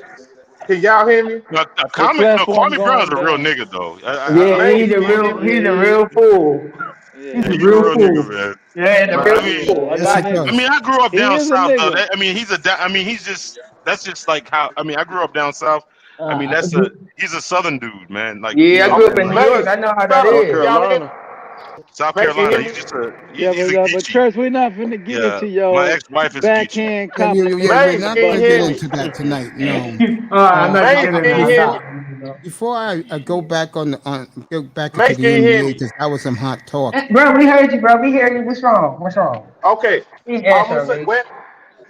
can y'all hear me? No, The platform Kwame Brown's going a real down. nigga though. Yeah, Man, he's a real fool. Yeah, He's a He's a real real fool. nigga, man. Yeah, the man, real I mean, fool. I Yes, got he you. does. I grew up He down is a south though. nigga. He's just that's just like how. I mean, I grew up down south. I mean, he's a southern dude, man. Like, you Yeah, I know, grew up in New like York. I know how that fellas, is. can y'all hear me? South Man, can you Carolina. hear He's me? just Yeah, he's a but geechee. Church, we're not finna get Yeah, into my your ex-wife is a geechee. backhand Yeah, we're compliments, not Can you gonna but get hear me? into that tonight. No. I'm not Mace, getting can into you hear me? that. Before I go back go back into Mace, the can you hear NBA me? because that was some hot talk. Bro, we heard you, bro. We heard you. What's wrong? What's wrong? Okay, Please I'm gonna answer say, me. what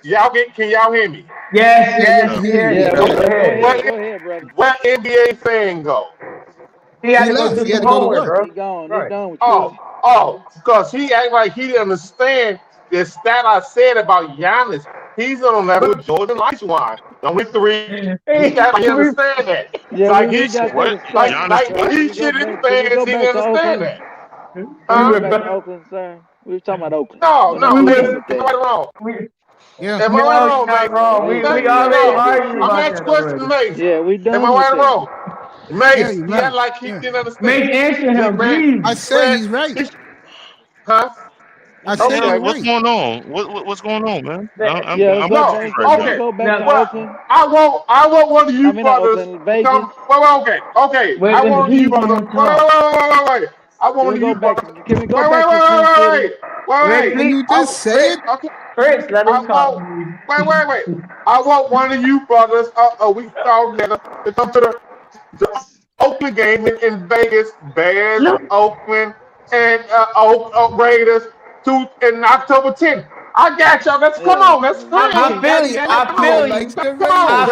y'all can y'all hear me? Yes, Yeah, we we hear hear you. yeah, you. Go go ahead. ahead, go ahead, brother. Where NBA fan go? He had He to go left. do He had some to go to homework, work. bro. He gone. He Right. done with you. Because he act like he didn't understand the stat I said about Giannis. He's on level with Jordan Lightwine. Only 3. He act like he understand that. Yeah, Like we he got should, that What? established. like Can he we go should his back? fans. He didn't To understand Oakland? that. Can we go back to Oakland, sir? We were talking about Oakland. No, We're not Mace, fooling am with I that. right or wrong? Yeah. Am I No, right or you're wrong, not Mace? wrong. We already argued I'm about asking that question, already. Mace. Yeah, we Am done I with right or that. wrong? Yeah, Mace, you're he act right. like he Yeah. didn't understand. Make answer him, please. I said he's right. Huh? I What the said hell? he's What's right. going on? What's going on, man? Yeah, let's I'm go No, back. confused right Can now. we okay. go back to Well, Oakland? I want one of you I mean, not brothers Oakland, to Vegas. come. Well, okay. Wait, I the want you heat brothers. on top. Wait. I want Can one we of go you back? brothers. Can we go back to Sin City? Wait. Can you just say Wait. it? Okay. Chris, let I him talk. want. Wait. I want one of you brothers. We all together to come to the Oakland game in Vegas. Bears, Oakland, and Raiders. In October 10th. I got y'all. Come on. Let's play. I feel you. I feel you. Likes the Come on.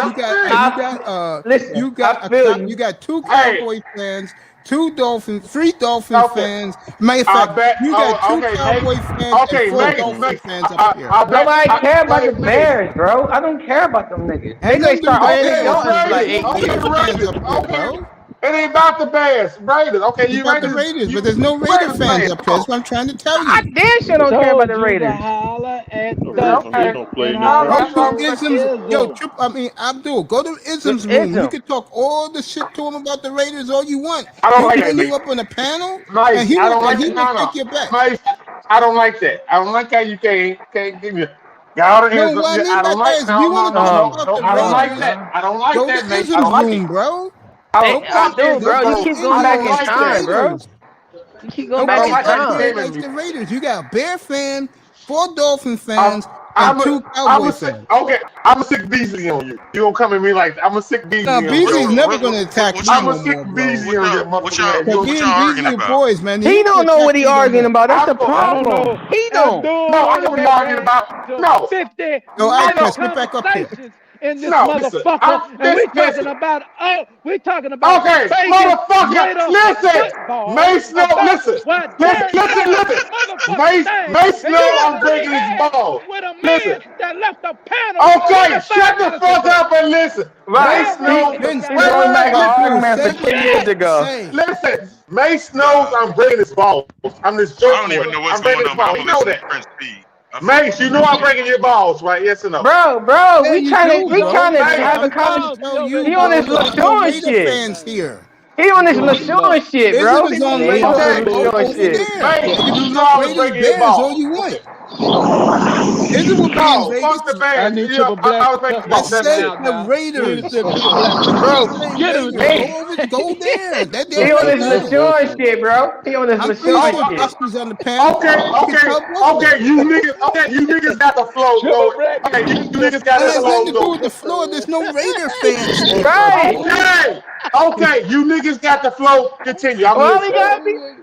Raiders. Listen, You got 2 Cowboy fans, 2 Dolphins, 3 Dolphin fans. Matter of fact, you got 2 Cowboy fans and 4 Dolphin fans up here. Nobody care about the Bears, bro. I don't care about them niggas. They may start Andy Dalton in like 8 years. Fans up here, bro. It ain't about the Bears, Raiders. Okay, It's you about the Raiders, but there's no Raider fans up here. That's what I'm trying to tell you. I damn sure don't care about the Raiders. Holla at He's gonna play and this holla right. Go to at Isms. Abdul, go to Ism's room. You can talk all the shit to him about the Raiders all you want. I don't He'll like that, bring you Mike. up on a panel, Nice. and he I don't will like take that. your back. Nice. I don't like that. I don't like how you can't give me. Y'all No, what I mean by that is, if you want to talk about the I don't like Raiders, that. I don't like go that, to mate. I Ism's don't like room, it. bro. Hey, Abdul, bro, you keep going back in time, bro. You keep going back in Nobody time. likes the Raiders. You got Bear fan, 4 Dolphin fans, and 2 Cowboy I'm fans. Okay, I'm a sick Beasley on you. You gonna come at me like that. I'm a sick Beasley on you. Beasley's never gonna attack you I'm no a sick more, bro. Beasley on your motherfucker. But me and Beasley are boys, man. He don't know what he arguing about. That's the problem. He don't. No, I know what he's arguing about. No. 50 Yo, minute Chris, get back up here. conversations in this Listen, motherfucker, and we talking about okay, Vegas motherfucker, Raider listen, football. Mace, no, listen, Mace, no, I'm breaking his ball. With a man Listen. that left the panel. Okay, shut the fuck up and listen. Mace knows. Listen, Mace knows I'm breaking his balls. I'm this joke. I don't even know what's I'm breaking going his on, but balls. I'm You know listening that. to Prince P. Mace, you know I'm breaking your balls, right? Yes or no? Bro, Yeah, we you trying do, to bro. have a I'm trying to conversation. tell you, He on bro. this There's no LaShawn Raider shit. fans here. He on this LaShawn shit, bro. Ism is on He Raider on fans this LaShawn over shit. there. Mace, You you can know talk I was Raiders breaking your Bears all balls. you want. Ism will be in No, Vegas. fuck the Bears. I need Triple Black I was to breaking cuss your I balls. this That's said man it. out, the dog. We need Raiders. to send Triple Black to Bro, get him, Vegas. Go there. They're he on right this now. LaShawn shit, bro. He on this I'm pretty sure LaShawn shit. Dusty's on the panel. Okay, you niggas got the flow. Triple Black. Okay, you niggas got That the has flow. nothing to do with the floor. There's no Raider fans here. Right. Okay, you niggas got the flow. Continue. I'm Why listening.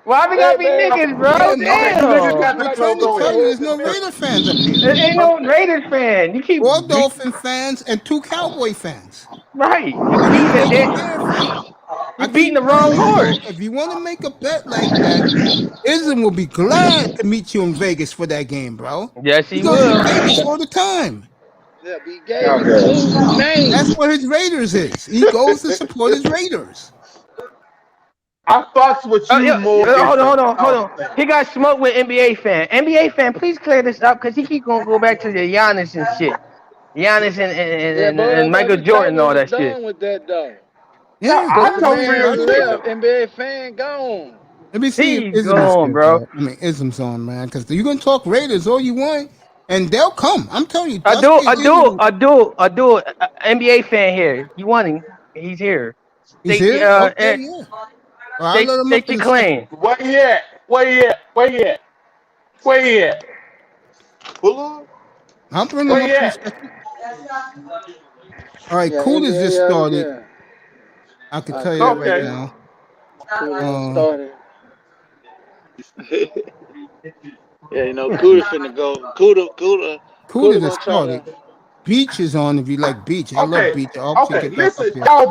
we gotta be niggas, bro? Yeah, Damn. You niggas got the we're flow. trying to Go tell you ahead. there's no Raider fans up here. There ain't no Raiders fan. You keep Four Dolphin fans and 2 Cowboy fans. right. You And you beating Vegas it. Bear fan. You beating the wrong telling you, bro, horse. if you want to make a bet like that, Ism will be glad to meet you in Vegas for that game, bro. Yes, He he goes will. to Vegas all the time. Yeah, we gave him 2 names. That's where his Raiders is. He goes to support his Raiders. I fucks with you more. Hold on. He got smoked with NBA fan. NBA fan, please clear this up because he keep gonna go back to the Giannis and shit. Giannis and Michael Jordan and all that shit. Done with that though. Yeah, I told you. Left, NBA fan gone. Let me see if He's Ism is gone, here, bro. I mean, Ism's on, man, because you're gonna talk Raiders all you want, and they'll come. I'm telling you. I do. NBA fan here. You want him? He's here. He's here? Okay, yeah. Well, I'll let him State up in your a claim. Where he at? Pull up. I'll bring him up in a second. All right, Coolers just started. I can tell you that right now. Started. Yeah, you know, Cuda finna go. Cuda just started. Beach is on if you like Beach. I love Beach. Listen, y'all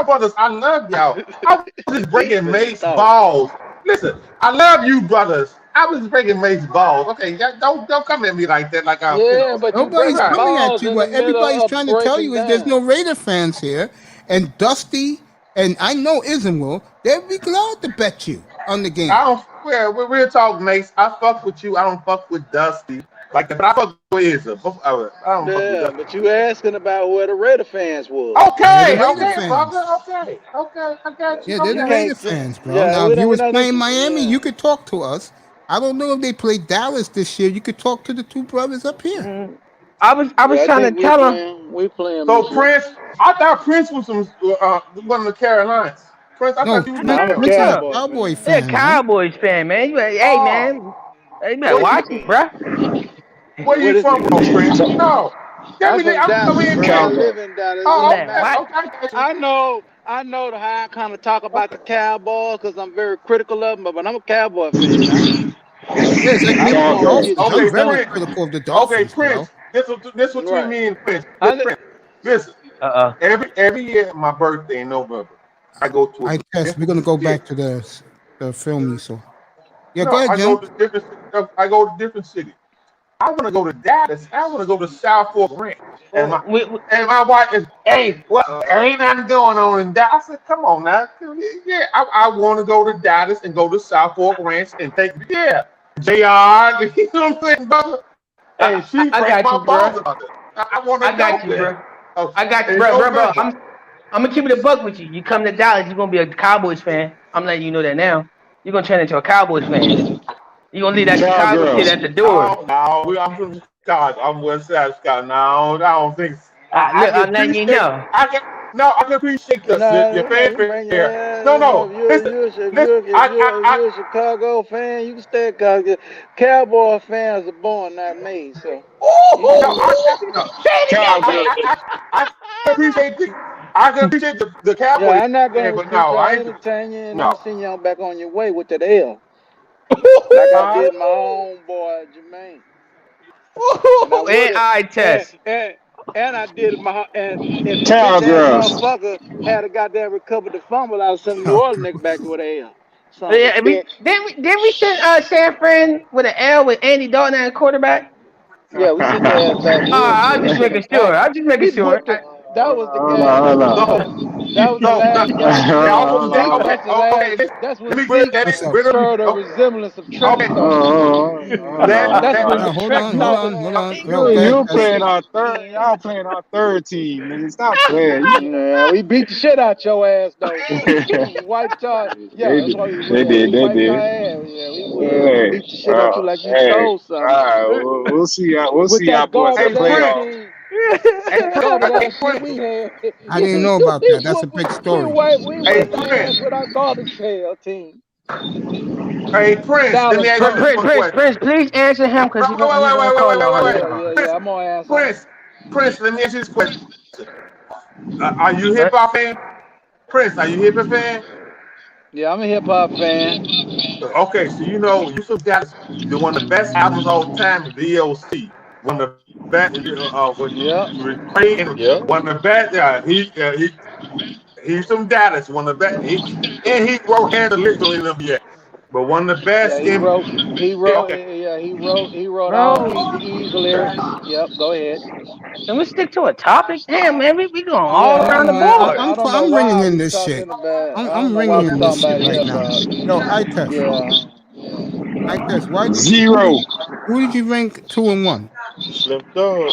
brothers, I love y'all. I was just breaking Mace balls. Listen, I love you brothers. I was breaking Mace balls. Okay, don't come at me like that. Like I, but nobody's coming at you. What everybody's trying to tell you is there's no Raider fans here, and Dusty and I know Ism will. They'll be glad to bet you on the game. We're real talk, Mace. I fuck with you. I don't fuck with Dusty. But I fuck with Ism. I don't fuck with Dusty. But you asking about where the Raider fans was. Okay, I got you. Yeah, they're the Raider fans, bro. Now, if you was playing Miami, you could talk to us. I don't know if they play Dallas this year. You could talk to the 2 brothers up here. I was trying to tell him. We playing. So Prince, I thought Prince was from one of the Carolinas. Prince, I thought you was Prince is a Cowboy fan. Yeah, Cowboys fan, man. Hey, man. Hey, man, watch it, bro. Where you from, Prince? No. I'm living Dallas. I know how I kind of talk about the Cowboys because I'm very critical of them, but I'm a Cowboy fan. Okay, Prince. This what you mean, Prince. Listen. Every year at my birthday in November, I go to. We're gonna go back to the filming. So, yeah, go ahead, Jim. I go to different cities. I want to go to Dallas. I want to go to South Fork Ranch. And my wife is, hey, well, there ain't nothing going on in Dallas. I said, come on now. Yeah, I want to go to Dallas and go to South Fork Ranch and take, JR, you know what I'm saying, brother? Hey, she break my balls about it. I want to go there. I got you, bro. I'm gonna keep it a buck with you. You come to Dallas, you're gonna be a Cowboys fan. I'm letting you know that now. You're gonna turn into a Cowboys fan. You're gonna leave that Chicago shit at the door. No, I'm from Chicago. I'm West Side Chicago. No, I don't think so. I'm letting you know. I can appreciate your fanfare here. No. If you're a Chicago fan, you can stay a Chicago. Cowboy fans are born, not made. So. I can appreciate the Cowboys. Yeah, I'm not going to entertain you, and I'll send y'all back on your way with that L. Like I did my own boy Jermaine. And eye test. And I did my if that motherfucker had a goddamn recovered the fumble, I was sending New Orleans nigga back with an L. Yeah, did we send San Fran with an L with Andy Dalton at quarterback? Yeah, we sent that back. I'm just making sure. That was the game. That was the last game. That's when Zeke showed a resemblance of Trevor. That's when the hold on. You playing our third? Y'all playing our third team, nigga. Stop playing. Yeah, we beat the shit out your ass though. We wiped y'all. Yeah, that's why They did. Yeah, we beat the shit out you like you stole something. All right, we'll see y'all. We'll see y'all boys in the playoffs. I didn't know about that. That's a big story. We wiped with our garbage pail team. Hey, Prince, let me ask you this question. Prince, please answer him because he's going to call out. Yeah, I'm gonna ask Prince, let me ask you this question. Are you a hip hop fan? Prince, are you a hip hop fan? Yeah, I'm a hip hop fan. Okay, so you know you forgot one of the best albums of all time is DOC. One of the best. One of the best. He's from Dallas. One of the best. He wrote hand the lyrics in them yet. But one of the best. Yeah, he wrote all the E's lyrics. Yep, go ahead. Can we stick to a topic? Damn, man, we going all around the board. I'm ringing in this shit. I'm ringing in this shit right now. Yo, I test. Why did Zero. Who did you rank 2 and 1? Slim Thug.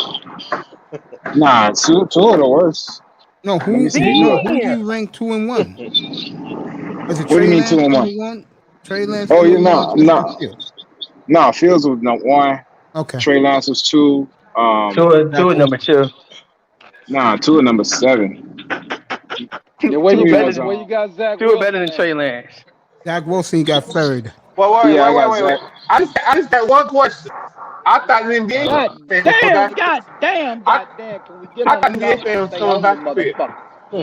Nah, two of the worst. No, who did you rank 2 and 1? Was it What do you mean 2 and 1? Trey Lance. Oh, no. Fields was number 1. Okay. Trey Lance was 2. Two is number 2. Nah, 2 is number 7. Yeah, where you got Zach? 2 are better than Trey Lance. Zach Wilson got 3rd. Wait. I just got one question. I thought the NBA God damn. Can we get I thought the NBA fan was coming back up here.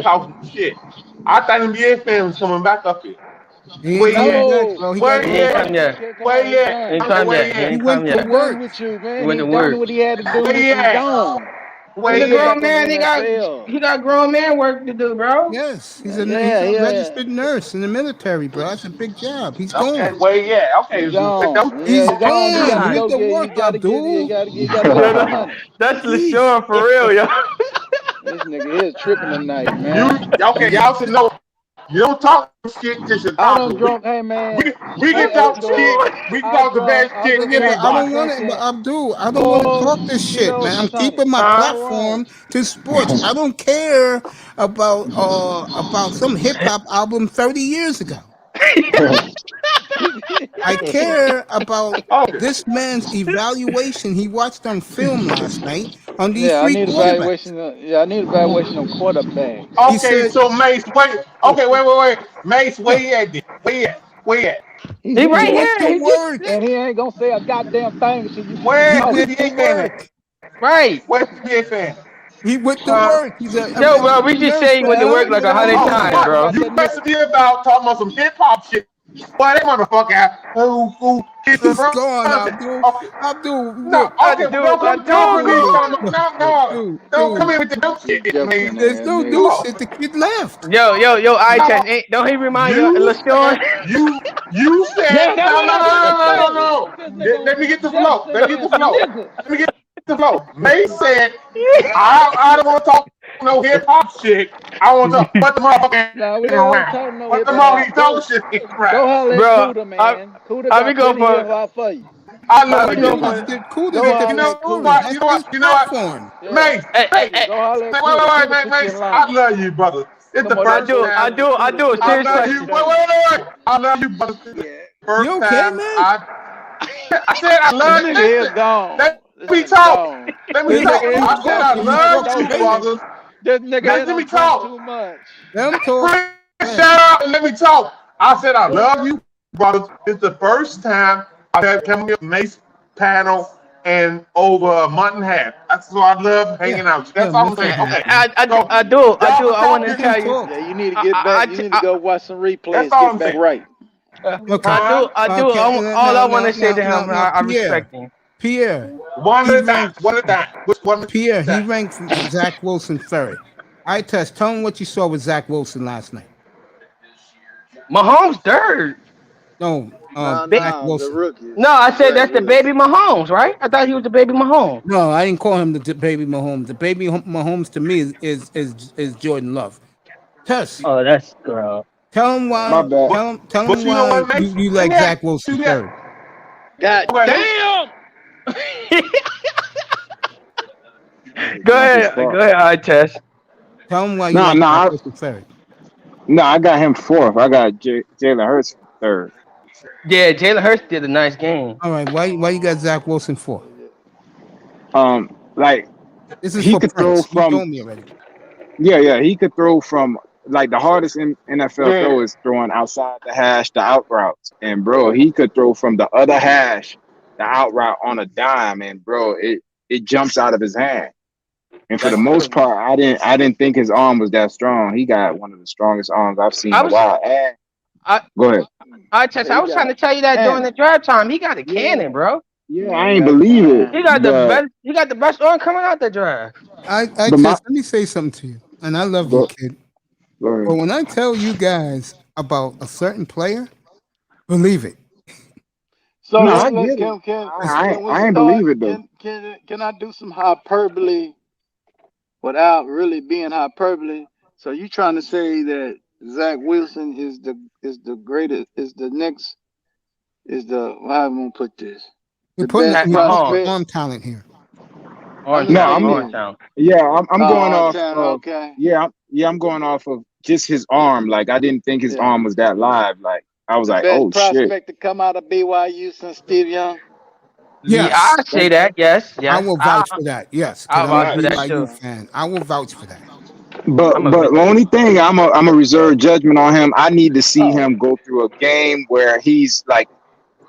Talking shit. I thought the NBA fan was coming back up here. He went to work. With you, man. Went to work. What he had to do. He's a grown man. He got grown man work to do, bro. Yes, he's a registered nurse in the military, bro. That's a big job. He's going. Okay. He's gone. He gotta do. That's LaShawn for real, yo. This nigga is tripping tonight, man. Y'all should know. You don't talk shit to Chicago. Hey, man. We can talk shit. We can talk the bad shit. I don't want it, but Abdul, I don't want to talk this shit, man. I'm keeping my platform to sports. I don't care about some hip hop album 30 years ago. I care about this man's evaluation he watched on film last night on these three quarterbacks. I need evaluation on quarterbacks. Okay, so Mace, wait. Mace, where you at? Where you at? He right here. And he ain't gonna say a goddamn thing to you. Where did he work? Right. Where's the fan? He went to work. Yo, bro, we just say he went to work like 100 times, bro. You messing me about talking about some hip hop shit. Boy, that motherfucker who he's gone, Abdul. Don't come in with the dope shit. There's no dope shit. The kid left. Yo, don't he remind you of LaShawn? You said no. Let me get the flow. May said, I don't want to talk no hip hop shit. I want to put the motherfucking around. Put the motherfucking shit around. Go holler at Cuda, man. Cuda got plenty hip hop for you. I love you. You know what? Mace, wait. I love you, brother. It's the first time. I do a serious question. Wait. I love you, brother. You okay, man? I said I love you. Let me talk. I said I love you, brother. This nigga let me talk. Too much. Let me talk. Shut up and let me talk. I said I love you, brother. It's the first time I've had coming up Mace panel in over a month and a half. That's why I love hanging out. That's all I'm saying. Okay. I do. I want to tell you. Yeah, you need to get back. You need to go watch some replays. Get back right. I do. All I want to say to him, I respect him. Pierre. One at a time. Pierre, he ranked Zach Wilson 3rd. I test. Tell him what you saw with Zach Wilson last night. Mahomes 3rd. No, Zach Wilson. No, I said that's the baby Mahomes, right? I thought he was the baby Mahomes. No, I didn't call him the baby Mahomes. The baby Mahomes to me is Jordan Love. Tess. Oh, that's girl. Tell him why. My bad. Tell him why you like Zach Wilson third. God damn! Go ahead, Tess. Tell him why you like Zach Wilson third. No, I got him fourth. I got Jalen Hurts third. Yeah, Jalen Hurts did a nice game. All right, why you got Zach Wilson fourth? Like this is he could throw from. You told me already. Yeah, he could throw from like the hardest in NFL throw is throwing outside the hash, the out routes, and bro, he could throw from the other hash, the out route on a dime, and bro, it jumps out of his hand. And for the most part, I didn't think his arm was that strong. He got one of the strongest arms I've seen in a while. Go ahead. I was trying to tell you that during the drive time. He got a cannon, bro. Yeah, I ain't believe it. He got the best. He got the best arm coming out the drive. Let me say something to you, and I love you, kid. But when I tell you guys about a certain player, believe it. So No, I ain't believe it though. Can I do some hyperbole without really being hyperbole? So you trying to say that Zach Wilson is the greatest, how am I gonna put this? We're putting arm talent here. I'm going off. I'm going off of just his arm. Like I didn't think his arm was that live. Like I was like, oh best shit. prospect to come out of BYU since Steve Young. Yes. Yeah, I say that. Yes. I will vouch for that. Yes, I'll vouch for that BYU too. fan. I will vouch for that. But the only thing I'm a reserve judgment on him. I need to see him go through a game where he's like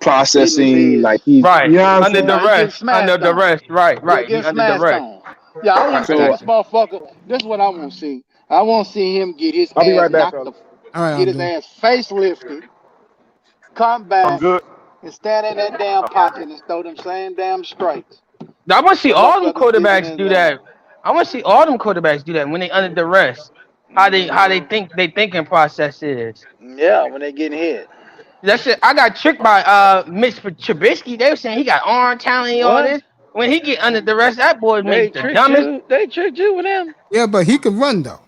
processing, like he's right. You know what Under the rest. Under the rest. Right. He's under the rest. Yeah, I want to see this motherfucker. This is what I want to see. I want to see him get his ass knocked get his ass facelifted, come back, and stand in that damn pocket and throw them same damn strikes. I want to see all them quarterbacks do that. I want to see all them quarterbacks do that when they under the rest. How they think they thinking process is. Yeah, when they getting hit. That's it. I got tricked by Mitch Trubisky. They were saying he got arm talent and all this. When he get under the rest, that boy makes the dumbest. They tricked you with him. Yeah, but he can run though.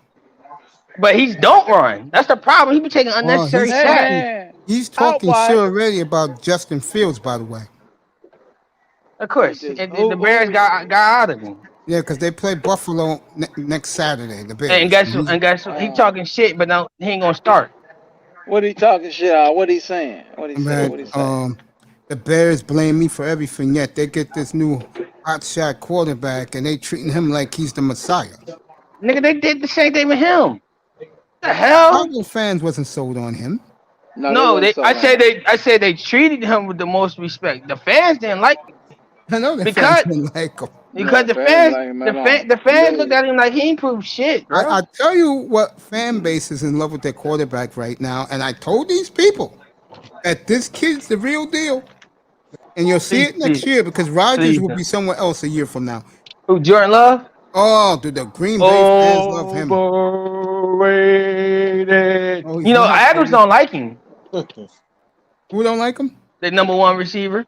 But he don't run. That's the problem. He be taking unnecessary sacks. He's talking shit already about Justin Fields, by the way. Of course, the Bears got out of him. Yeah, because they play Buffalo next Saturday. The Bears. And guess what? He talking shit, but no, he ain't gonna start. What he talking shit out? What he saying? What he saying? The Bears blame me for everything. Yet they get this new hotshot quarterback, and they treating him like he's the Messiah. Nigga, they did the same thing with him. The hell? Chicago fans wasn't sold on him. No, I said they treated him with the most respect. The fans didn't like him. I know the fans didn't like him. Because the fans looked at him like he ain't proved shit, bro. I tell you what, fan base is in love with their quarterback right now, and I told these people that this kid's the real deal, and you'll see it next year because Rodgers will be somewhere else a year from now. Who, Jordan Love? Oh, dude, the Green Bay fans love him. You know, Adams don't like him. Who don't like him? The number one receiver.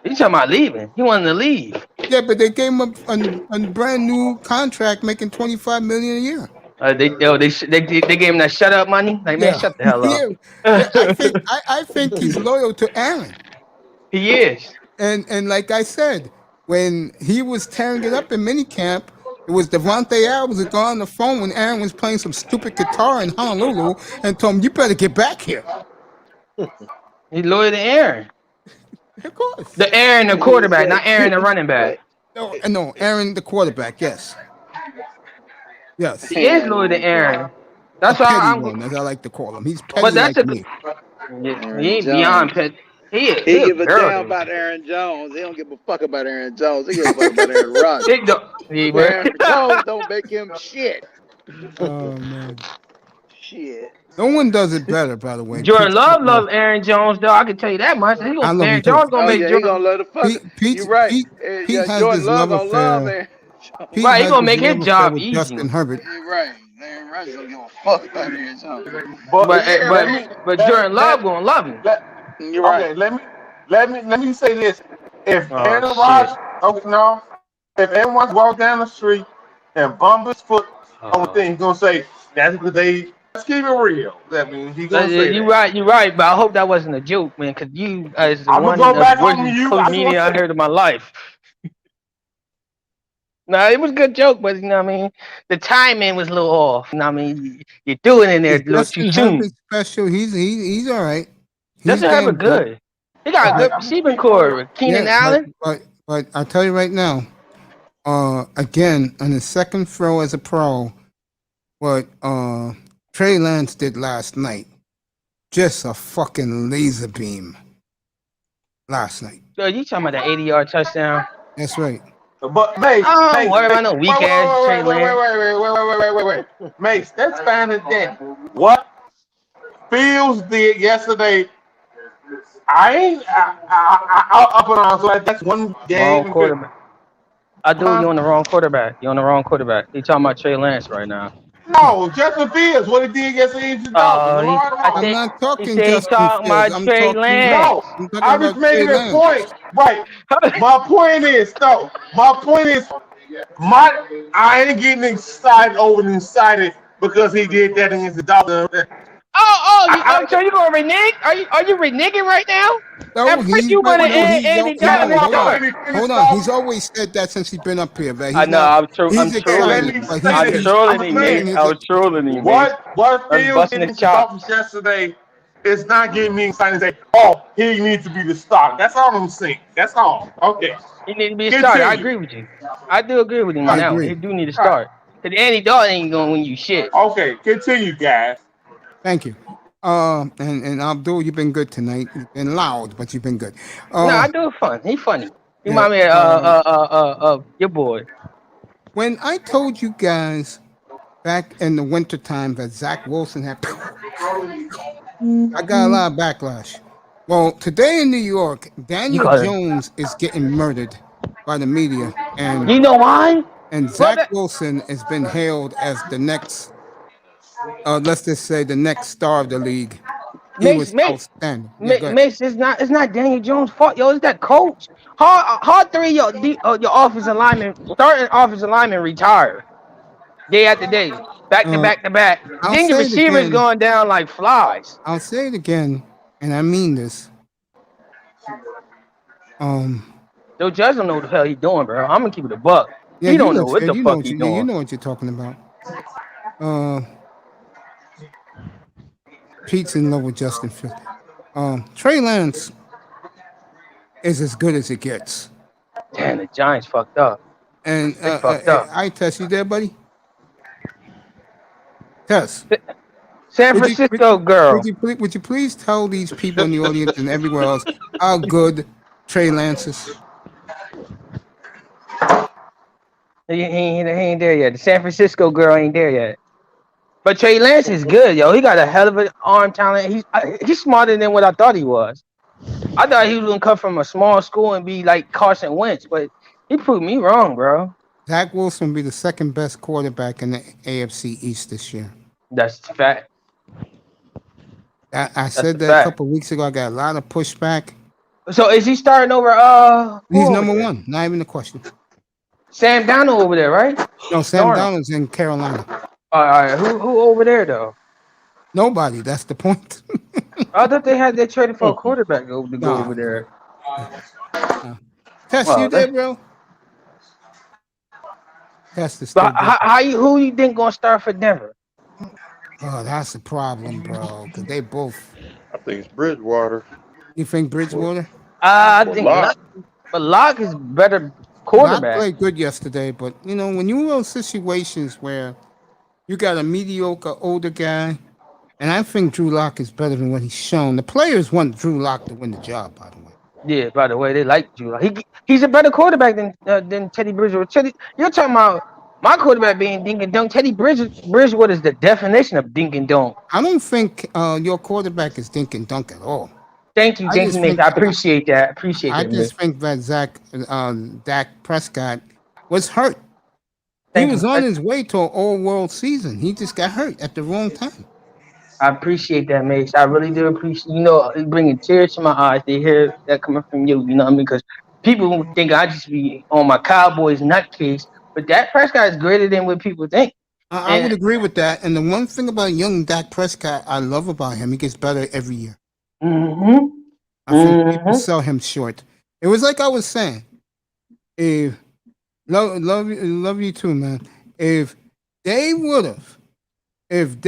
He's talking about leaving. He wanted to leave. Yeah, but they gave him a brand new contract, making $25 million a year. They gave him that shut up money. Like, man, shut the hell up. I think he's loyal to Aaron. He is. And like I said, when he was tearing it up in minicamp, it was Devontae Adams who got on the phone when Aaron was playing some stupid guitar in Honolulu and told him, "You better get back here." He's loyal to Aaron. Of course. The Aaron, the quarterback, not Aaron, the running back. No, Aaron, the quarterback. Yes. Yes. He is loyal to Aaron. That's why as I like to call him. He's petty like me. He ain't beyond petty. He give a damn about Aaron Jones. He don't give a fuck about Aaron Jones. He give a fuck about Aaron Rodgers. Aaron Jones don't make him shit. Oh man. Shit. No one does it better, by the way. Jordan Love loves Aaron Jones, though. I can tell you that much. Aaron Jones gonna make Jordan. He gonna love the fuck. You're right. Pete has Jordan this love love affair. Right, he gonna make his job easy. Justin Herbert. You're right. Aaron Rodgers don't give a fuck about Aaron Jones. But Jordan Love gonna love him. You're right. Okay, let me say this. If Aaron Rodgers, if Aaron Rodgers walk down the street and bump his foot on the thing, he's gonna say, That's what they. Let's keep it real. I mean, he gonna say you're that. right. But I hope that wasn't a joke, man. Because you is the I'm one gonna go of back the on worst you. comedian I heard in my life. No, it was a good joke, but you know what I mean? The timing was a little off. You know what I mean? You threw it in there a little too Justin soon. Herbert's special. He's all right. He's Justin Herbert good. He got a good receiving core with Keenan Allen. But I'll tell you right now, again, on his second throw as a pro, what Trey Lance did last night, just a fucking laser beam last night. So you talking about the 80-yard touchdown? That's right. But Mace, don't worry about no weak ass Trey Lance. Wait. Mace, that's fine as that. What Fields did yesterday, I ain't up and on. So that's one game. Wrong quarterback. I do. You on the wrong quarterback. You on the wrong quarterback. You talking about Trey Lance right now? No, Justin Fields. What he did yesterday is I'm not talking Justin talking Fields. about I'm Trey talking Lance. No, I'm just making a point. Right. My point is, I ain't getting excited because he did that against the Dolphins. So you gonna renege? Are you reneging right now? No, hold on. He's always said that since he's been up here, man. I know. I'm trolling him. What Fields did against the Dolphins yesterday is not getting me excited and say, "Oh, he needs to be the starter." That's all I'm saying. That's all. Okay. He needs to be a starter. I agree with you. I do agree with him on that one. He do need to start. Because Andy Dalton ain't gonna win you shit. Okay, continue, guys. Thank you. And Abdul, you've been good tonight. You've been loud, but you've been good. No, I do it fun. He's funny. He remind me of your boy. When I told you guys back in the wintertime that Zach Wilson had, I got a lot of backlash. Well, today in New York, Daniel Jones is getting murdered by the media, and you know why? And Zach Wilson has been hailed as the next, let's just say, the next star of the league. He was outstanding. Mace, it's not Daniel Jones' fault, yo. It's that coach. Hard three your offensive linemen, starting offensive linemen retired day after day, back to back. Then your receivers going down like flies. I'll say it again, and I mean this. Joe Judge don't know what the hell he's doing, bro. I'm gonna keep it a buck. Yeah, he don't know what the fuck he's doing. You know what you're talking about. Pete's in love with Justin Fields. Trey Lance is as good as it gets. Damn, the Giants fucked up. And I Tess, you there, buddy? Tess. San Francisco girl. Would you please tell these people in the audience and everywhere else how good Trey Lance is? He ain't there yet. The San Francisco girl ain't there yet. But Trey Lance is good, yo. He got a hell of an arm talent. He's smarter than what I thought he was. I thought he was gonna come from a small school and be like Carson Wentz, but he proved me wrong, bro. Zach Wilson will be the second best quarterback in the AFC East this year. That's a fact. I said that a couple of weeks ago. I got a lot of pushback. So is he starting over? He's number one. Not even a question. Sam Darnold over there, right? No, Sam Darnold's in Carolina. All right. Who over there though? Nobody. That's the point. I thought they traded for a quarterback to go over there. Tess, you there, bro? That's the story. Who you think gonna start for Denver? Oh, that's the problem, bro. Because they both. I think it's Bridgewater. You think Bridgewater? I think Locke. But Locke is better quarterback. Locke played good yesterday, but you know when you're in situations where you got a mediocre older guy, and I think Drew Lock is better than what he's shown. The players want Drew Lock to win the job, by the way. Yeah, by the way, they like Drew Lock. He's a better quarterback than Teddy Bridgewater. You're talking about my quarterback being dink and dunk. Teddy Bridgewater is the definition of dink and dunk. I don't think your quarterback is dink and dunk at all. Thank you, Mick. I appreciate that. I just think that Dak Prescott was hurt. He was on his way to an all-world season. He just got hurt at the wrong time. I appreciate that, Mace. I really do appreciate. You know, it's bringing tears to my eyes to hear that coming from you. You know what I mean? Because people think I just be on my Cowboys nutcase, but Dak Prescott is greater than what people think. I would agree with that. And the one thing about young Dak Prescott I love about him, he gets better every year. Mm-hmm. I think people sell him short. It was like I was saying. If love you too, man. If they would have, if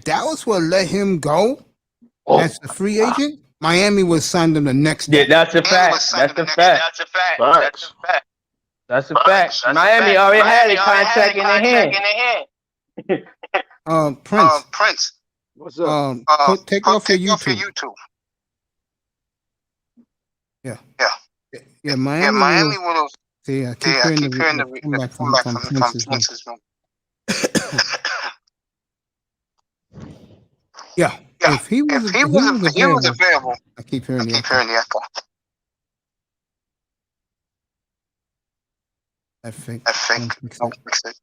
Dallas would let him go as a free agent, Miami would sign them the next day. Yeah, that's a fact. That's a fact. That's a fact. Miami already had a contract in their hand. Prince. What's up? Take off your YouTube. Yeah, Miami would have. See, I keep hearing the comeback from Prince's room. Yeah, if he was available, I keep hearing the echo. I think. Don't fix it.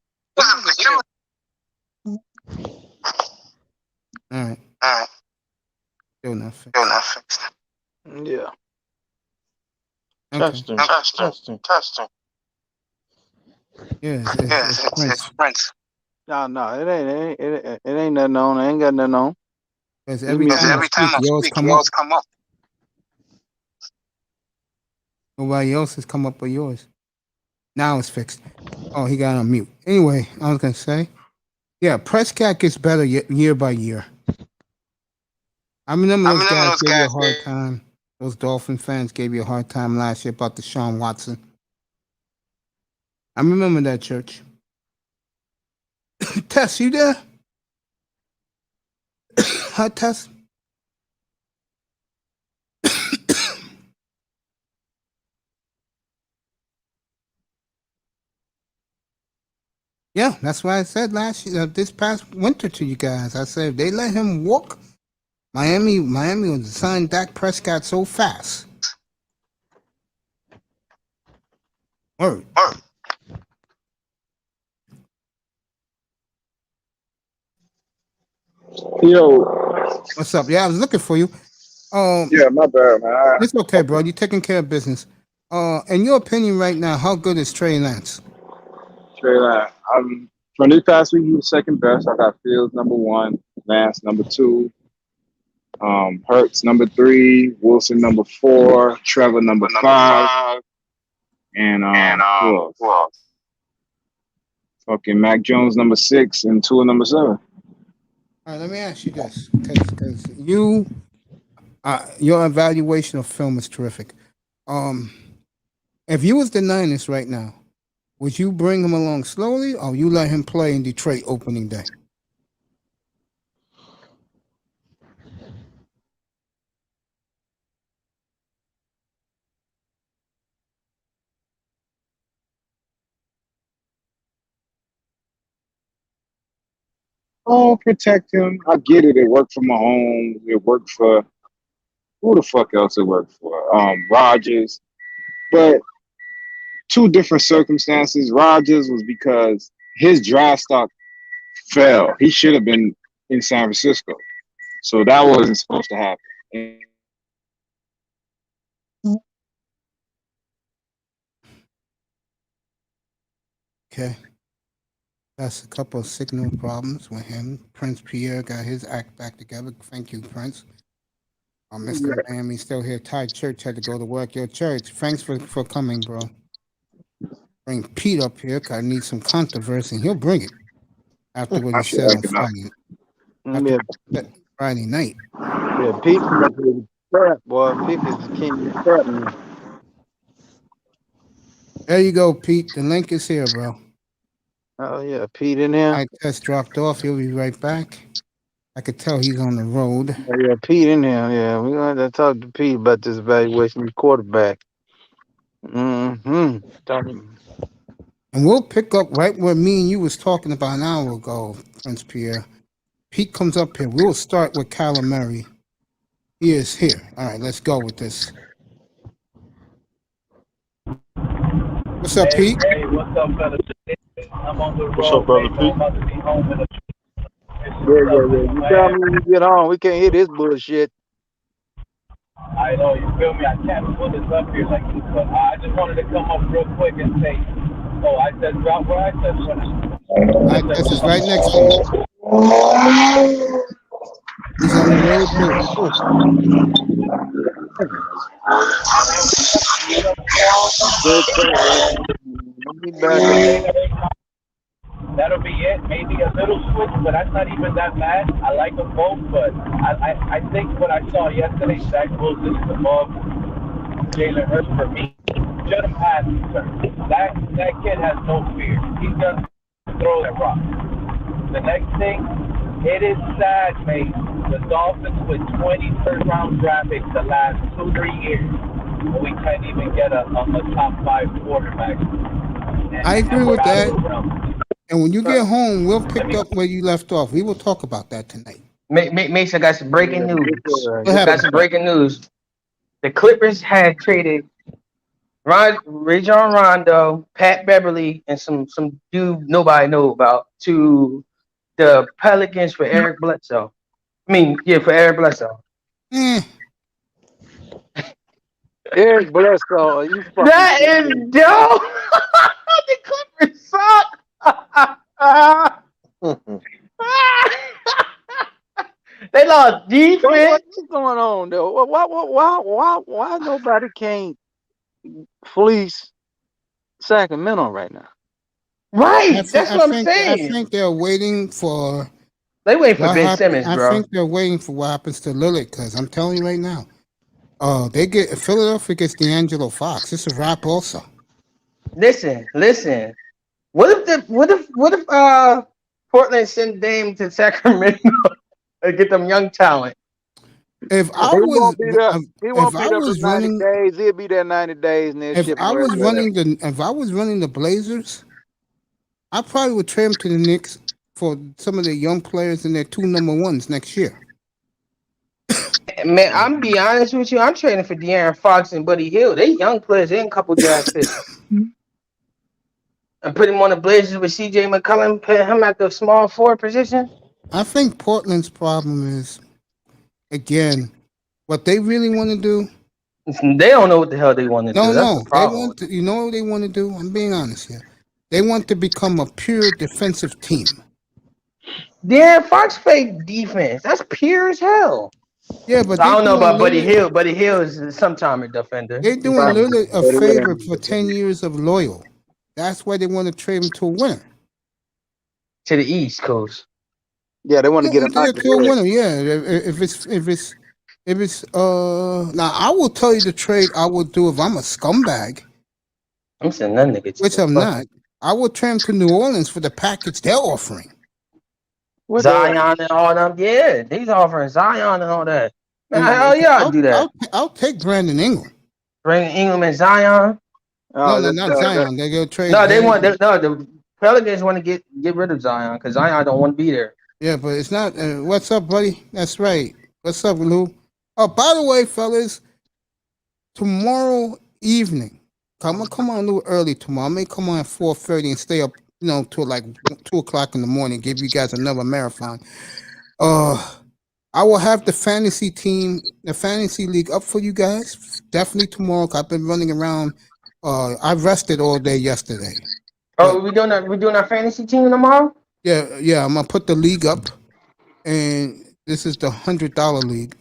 All right. Still not fixed. Yeah. Okay. Testing. Yeah, it's Prince. No, it ain't nothing on. I ain't got nothing on. Because every time I speak, yours come up. Nobody else has come up but yours. Now it's fixed. Oh, he got on mute. Anyway, I was gonna say, yeah, Prescott gets better year by year. I remember those guys gave you a hard time. Those Dolphin fans gave you a hard time last year about Deshaun Watson. I remember that, Church. Tess, you there? Hi, Tess. Yeah, that's why I said last year, this past winter to you guys. I said if they let him walk, Miami would sign Dak Prescott so fast. Word. Yo, what's up? Yeah, I was looking for you. Yeah, my bad, man. It's okay, bro. You're taking care of business. In your opinion, right now, how good is Trey Lance? Trey Lance. From this past week, he was second best. I got Fields number 1, Lance number 2, Hurts number 3, Wilson number 4, Trevor number 5, and who else? Fucking Mac Jones number 6 and Tua number 7. All right, let me ask you this, because your evaluation of film is terrific. If you was the Niners right now, would you bring him along slowly, or you let him play in Detroit opening day? Oh, protect him. I get it. It worked for Mahomes. It worked for who the fuck else it worked for? Rodgers. But two different circumstances. Rodgers was because his draft stock fell. He should have been in San Francisco. So that wasn't supposed to happen. Okay. That's a couple of signal problems with him. Prince Pierre got his act back together. Thank you, Prince. Mr. Miami still here. Ty Church had to go to work. Your Church, thanks for coming, bro. Bring Pete up here because I need some controversy. He'll bring it after what he said on Friday. Friday night. Yeah, Pete is crap, boy. Pete is the king of crap, man. There you go, Pete. The link is here, bro. Oh, yeah, Pete in there. I just dropped off. He'll be right back. I could tell he's on the road. Yeah, Pete in there. Yeah, we're going to have to talk to Pete about this evaluation of quarterback. And we'll pick up right where me and you was talking about an hour ago, Prince Pierre. Pete comes up here. We'll start with Kyler Murray. He is here. All right, let's go with this. What's up, Pete? Hey, what's up, fellas? I'm on the road. What's up, brother Pete? I'm about to be home in a Yeah. You tell me when you get on. We can't hear this bullshit. I know, you feel me? I can't put this up here like this, but I just wanted to come up real quick and say, I said, where I said, This is right next to you. He's on the road too. That'll be it. Maybe a little switch, but that's not even that bad. I like them both, but I think what I saw yesterday, Zach Wilson is above Jalen Hurts for me. Shut him pass, sir. That kid has no fear. He's gonna throw that rock. The next thing, it is sad, mate. The Dolphins with 20 first-round draft picks the last 2-3 years, and we can't even get a top 5 quarterback. I agree with that. And when you get home, we'll pick up where you left off. We will talk about that tonight. Mason, I got some breaking news. The Clippers had traded Rajon Rondo, Pat Beverly, and some dude nobody know about to the Pelicans for Eric Bledsoe. For Eric Bledsoe. Eric Bledsoe, you fucking that is dope. The Clippers suck. They lost defense. What's going on though? Why nobody can't fleece Sacramento right now? Right, that's what I'm saying. I think they're waiting for. They waiting for Ben Simmons, bro. I think they're waiting for what happens to Lillard, because I'm telling you right now, Philadelphia gets D'Angelo Fox. It's a wrap also. Listen. What if Portland send Dame to Sacramento and get them young talent? If I was, he won't be there for 90 days. He'll be there 90 days, and then if I was running the Blazers, I probably would trade him to the Knicks for some of the young players and their 2 number ones next year. Man, I'm be honest with you. I'm trading for De'Aaron Fox and Buddy Hield. They young players. They ain't a couple draft picks. And put him on the Blazers with C.J. McCollum, put him at the small forward position. I think Portland's problem is, again, what they really want to do. They don't know what the hell they want to do. No, they want to, you know what they want to do? I'm being honest here. They want to become a pure defensive team. De'Aaron Fox played defense. That's pure as hell. Yeah, but I don't know about Buddy Hield. Buddy Hield is sometime a defender. They're doing Lillard a favor for 10 years of loyal. That's why they want to trade him to a winner. To the East Coast. Yeah, they want to get him to a winner. Yeah, if it's now I will tell you the trade I would do if I'm a scumbag. I'm saying that nigga. Which I'm not. I would trade him to New Orleans for the package they're offering. Zion and all them. Yeah, he's offering Zion and all that. Man, hell yeah, I'll do that. I'll take Brandon Ingram. Brandon Ingram and Zion. No, not Zion. They go trade. No, the Pelicans want to get rid of Zion because Zion don't want to be there. Yeah, but it's not. What's up, buddy? That's right. What's up, Lou? Oh, by the way, fellas, tomorrow evening, come on a little early tomorrow. I may come on at 4:30 and stay up, till like 2:00 in the morning. Give you guys another marathon. I will have the fantasy team, the fantasy league up for you guys. Definitely tomorrow. I've been running around. I rested all day yesterday. Oh, we doing our fantasy team tomorrow? Yeah. I'm gonna put the league up, and this is the $100 league,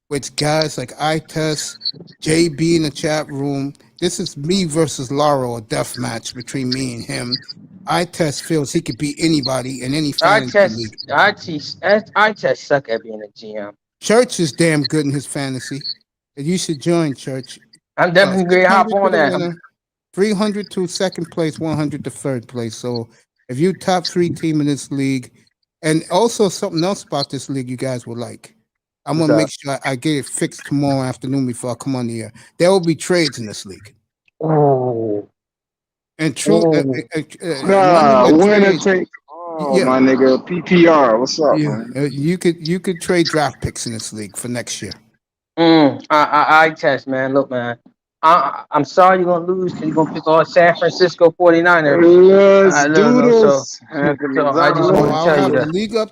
with guys like iTest, JB in the chat room. This is me versus Lauro, a death match between me and him. iTest feels he could beat anybody in any fantasy league. iTest suck at being a GM. Church is damn good in his fantasy, and you should join Church. I'm definitely going to hop on that. 300 to second place, 100 to third place. So if you top 3 team in this league, and also something else about this league you guys will like. I'm going to make sure I get it fixed tomorrow afternoon before I come on the air. There will be trades in this league. Oh. And true. winner take. My nigga, PPR. What's up, man? You could trade draft picks in this league for next year. I test, man. Look, man. I'm sorry you're going to lose because you're going to pick all San Francisco 49ers. Let's do this. So I just want to tell you that. The league up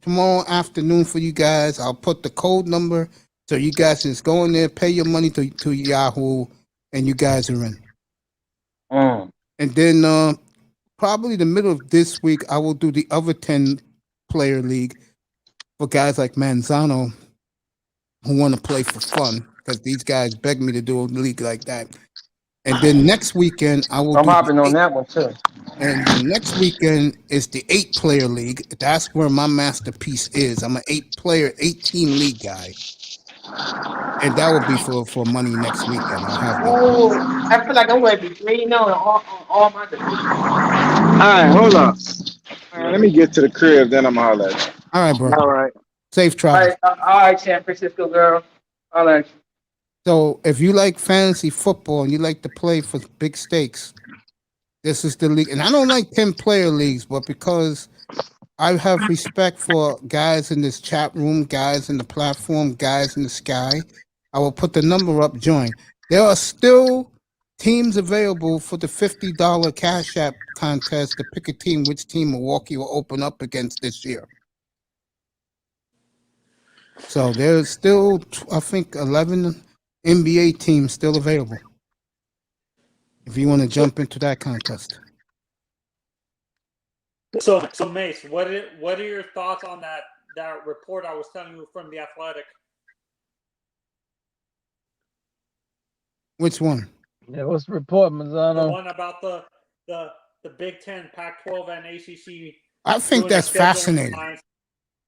tomorrow afternoon for you guys. I'll put the code number so you guys just go in there, pay your money to Yahoo, and you guys are in. And then probably the middle of this week, I will do the other 10-player league for guys like Manzano who want to play for fun, because these guys begged me to do a league like that. And then next weekend, I will I'm do hopping on that one too. and the next weekend is the 8-player league. That's where my masterpiece is. I'm an 8-player, 8-team league guy. And that will be for money next weekend. I'll have that. Oh, I feel like I'm going to be 3-0 on all my divisions. All right, hold up. Let me get to the crib, then I'm holler at you. All right, bro. All right. Safe travel. All right, San Francisco girl. All right. So if you like fantasy football and you like to play for big stakes, this is the league. And I don't like 10-player leagues, but because I have respect for guys in this chat room, guys in the platform, guys in the sky, I will put the number up, join. There are still teams available for the $50 Cash App contest to pick a team, which team Milwaukee will open up against this year. So there's still, I think, 11 NBA teams still available if you want to jump into that contest. So Mace, what are your thoughts on that report I was telling you from The Athletic? Which one? Yeah, what's the report, Mazzano? The one about the Big Ten, Pac-12, and ACC. I think that's fascinating.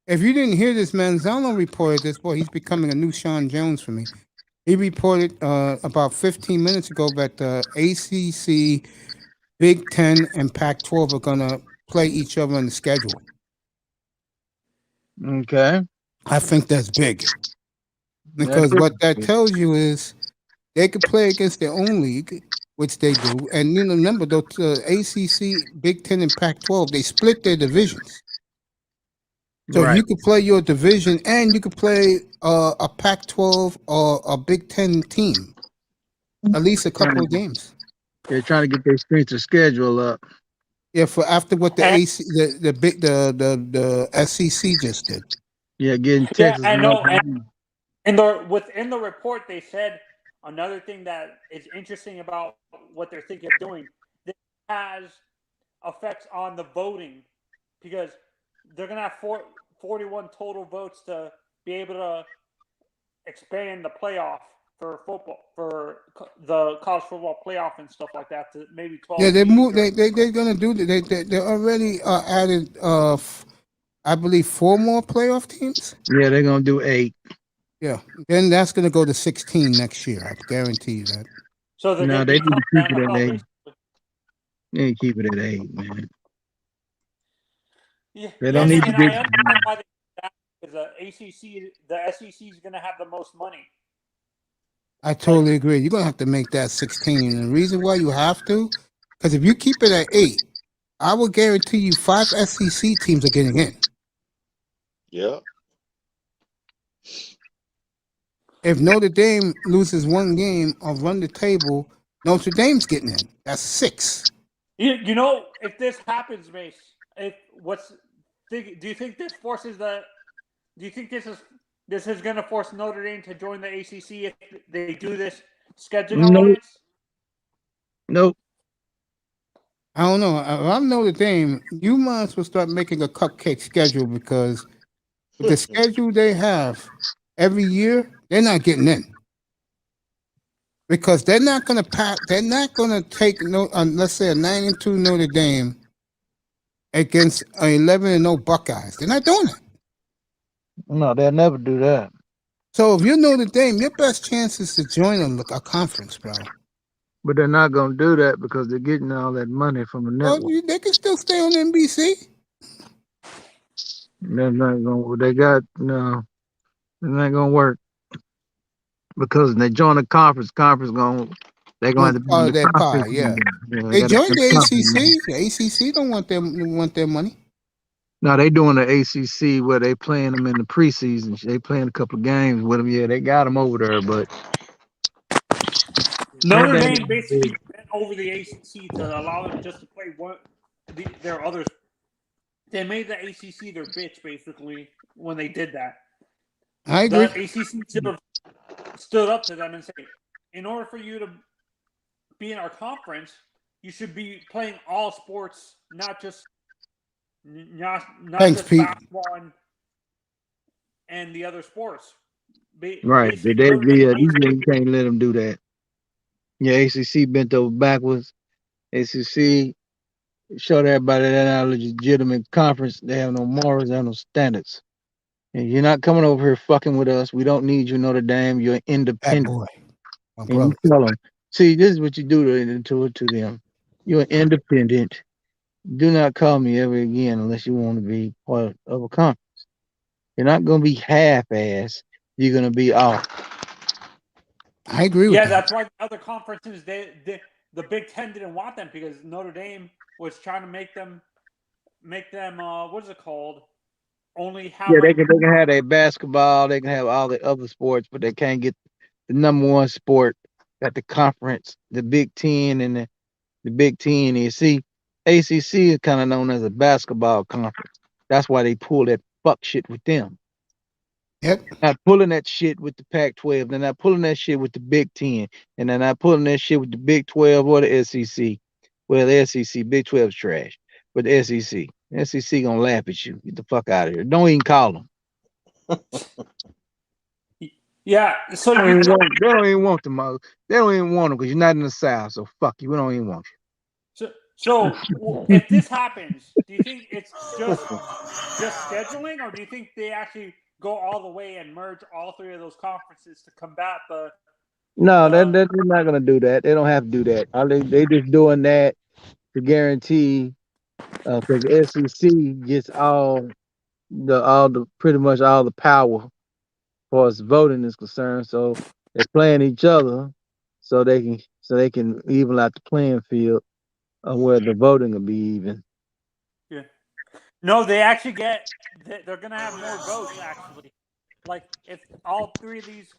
If you didn't hear this, Manzano reported this. Boy, he's becoming a new Sean Jones for me. He reported about 15 minutes ago that the ACC, Big Ten, and Pac-12 are going to play each other on the schedule. Okay. I think that's big. Because what that tells you is they could play against their own league, which they do. And remember, the ACC, Big Ten, and Pac-12, they split their divisions. So Right. you could play your division and you could play a Pac-12 or a Big Ten team. At least a couple of games. They're trying to get their strength of schedule up. Yeah, for after what the the SEC just did. Yeah, getting Texas. Yeah, I know. And within the report, they said another thing that is interesting about what they're thinking of doing. This has effects on the voting because they're going to have 41 total votes to be able to expand the playoff for football, for the college football playoff and stuff like that to maybe 12. Yeah, they're going to do that. They already added, I believe, 4 more playoff teams. Yeah, they're going to do 8. Yeah, then that's going to go to 16 next year. I guarantee you that. So they need to keep it at 8. They need to keep it at 8, man. Yeah, they don't need to I be. understand why they do that because the SEC is going to have the most money. I totally agree. You're going to have to make that 16. And the reason why you have to, because if you keep it at 8, I will guarantee you 5 SEC teams are getting in. Yeah. If Notre Dame loses 1 game or run the table, Notre Dame's getting in. That's 6. You know, if this happens, Mace, do you think this forces do you think this is going to force Notre Dame to join the ACC if they do this scheduling alliance? Nope. I don't know. If I'm Notre Dame, you might as well start making a cupcake schedule because with the schedule they have every year, they're not getting in. Because they're not going to pass. They're not going to take let's say a 9-2 Notre Dame against an 11-0 Buckeyes. They're not doing it. No, they'll never do that. So if you're Notre Dame, your best chance is to join a conference, bro. But they're not going to do that because they're getting all that money from the network. Well, they can still stay on NBC. They're not going. They're not going to work because they join the conference. They're going to have to part be of their pie. Yeah, they joined the ACC. The ACC don't want their money. No, they doing the ACC where they playing them in the preseason. They playing a couple of games with them. Yeah, they got them over there, but Notre Dame basically went over the ACC to allow them just to play their others. They made the ACC their bitch basically when they did that. I agree. The ACC should have stood up to them and said, in order for you to be in our conference, you should be playing all sports, not just Thanks, Pete. basketball and the other sports. Right. You can't let them do that. Yeah, ACC bent over backwards. ACC showed everybody they're not a legitimate conference. They have no morals, they have no standards. And you're not coming over here fucking with us. We don't need you, Notre Dame. You're independent. That boy. My And brother. you tell them, see, this is what you do to them. You're independent. Do not call me ever again unless you want to be part of a conference. You're not going to be half-ass. You're going to be off. I agree with that. Yeah, that's why the other conferences, the Big Ten didn't want them because Notre Dame was trying to make them what is it called? Only have they can have their basketball, they can have all the other sports, but they can't get the number one sport at the conference, the Big Ten and the Big Ten. You see, ACC is kind of known as a basketball conference. That's why they pull that fuck shit with them. Yep. Not pulling that shit with the Pac-12. They're not pulling that shit with the Big Ten. And they're not pulling that shit with the Big 12 or the SEC. Well, the SEC, Big 12 is trash. But the SEC gonna laugh at you. Get the fuck out of here. Don't even call them. Yeah, so they don't even want them. They don't even want them because you're not in the South. So fuck you. We don't even want you. So if this happens, do you think it's just scheduling, or do you think they actually go all the way and merge all three of those conferences to combat the? No, they're not gonna do that. They don't have to do that. They just doing that to guarantee. Because the SEC gets pretty much all the power as far as voting is concerned. So they're playing each other so they can even out the playing field where the voting will be even. Yeah. No, they actually they're gonna have more votes actually. Like if all three of these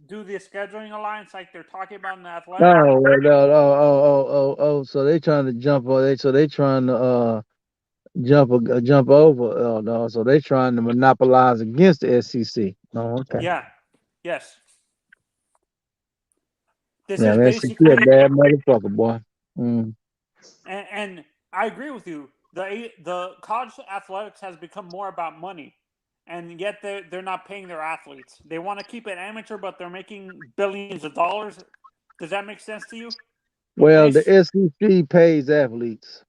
do the scheduling alliance like they're talking about in the athletic. So they're trying to jump over. So they're trying to jump over. Oh no! So they're trying to monopolize against the SEC. Oh, okay. Yeah. Yes. This is basically a bad motherfucker, boy. Mm. And I agree with you. The college athletics has become more about money, and yet they're not paying their athletes. They want to keep it amateur, but they're making billions of dollars. Does that make sense to you? Well, the SEC pays athletes.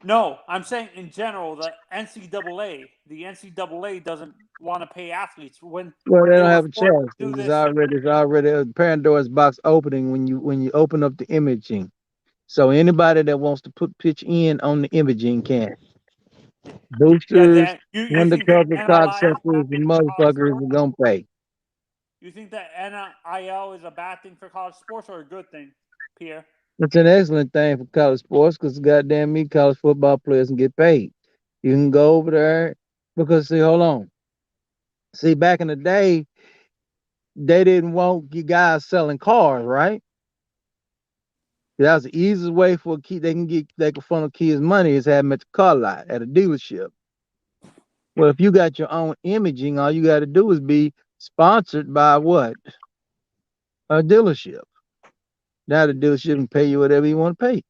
No, I'm saying in general, the NCAA doesn't want to pay athletes they don't have a choice. It's already a Pandora's box opening when you open up the imaging. So anybody that wants to pitch in on the imaging can. Boosters, undercover cocksuckers, and motherfuckers are gonna pay. You think that NIL is a bad thing for college sports or a good thing, Pierre? It's an excellent thing for college sports because goddamn me, college football players can get paid. You can go over there because hold on. See, back in the day, they didn't want you guys selling cars, right? That was the easiest way for a kid they could funnel kids' money is have them at the car lot at a dealership. Well, if you got your own imaging, all you got to do is be sponsored by what? A dealership. Now the dealership can pay you whatever you want to pay.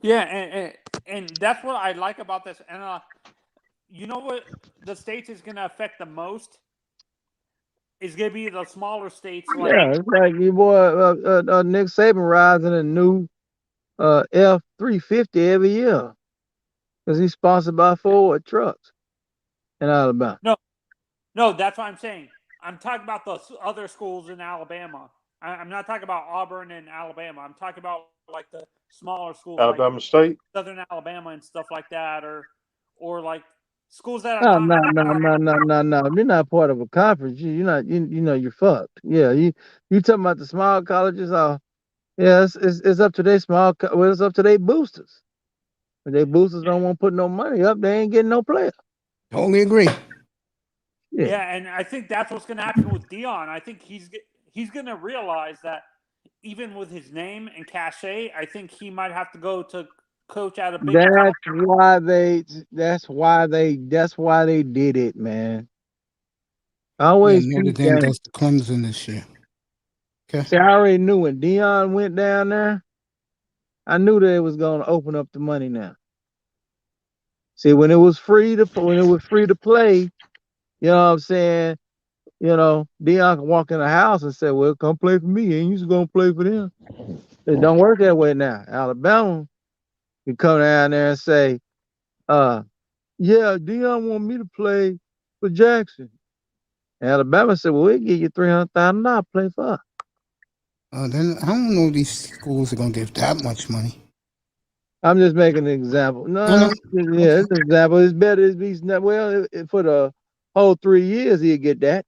Yeah, and that's what I like about this. And you know what the states is going to affect the most? Is going to be the smaller states. It's like your boy Nick Saban rides in a new F-350 every year because he's sponsored by Ford trucks in Alabama. No, that's what I'm saying. I'm talking about the other schools in Alabama. I'm not talking about Auburn and Alabama. I'm talking about like the smaller schools, Alabama like State, Southern Alabama, and stuff like that, or like schools that are no. You're not part of a conference. You're not. You're fucked. Yeah, you talking about the small colleges? It's up to their small. Well, it's up to their boosters. If their boosters don't want to put no money up, they ain't getting no player. Totally agree. Yeah, and I think that's what's going to happen with Dion. I think he's going to realize that even with his name and cachet, I think he might have to go to coach at a big. That's why they did it, man. Always Notre Dame does Clemson this year. Okay. See, I already knew when Dion went down there, I knew that it was going to open up the money now. See, when it was free to play, you know what I'm saying? You know, Dion can walk in the house and say, "Well, come play for me," and you just gonna play for them. It don't work that way now. Alabama, you come down there and say, yeah, Dion want me to play for Jackson. Alabama said, "Well, we'll give you $300,000 play for us." Then I don't know if these schools are gonna give that much money. I'm just making an example. No, yeah, it's an example. It's better if he's not, well, for the whole 3 years, he'll get that.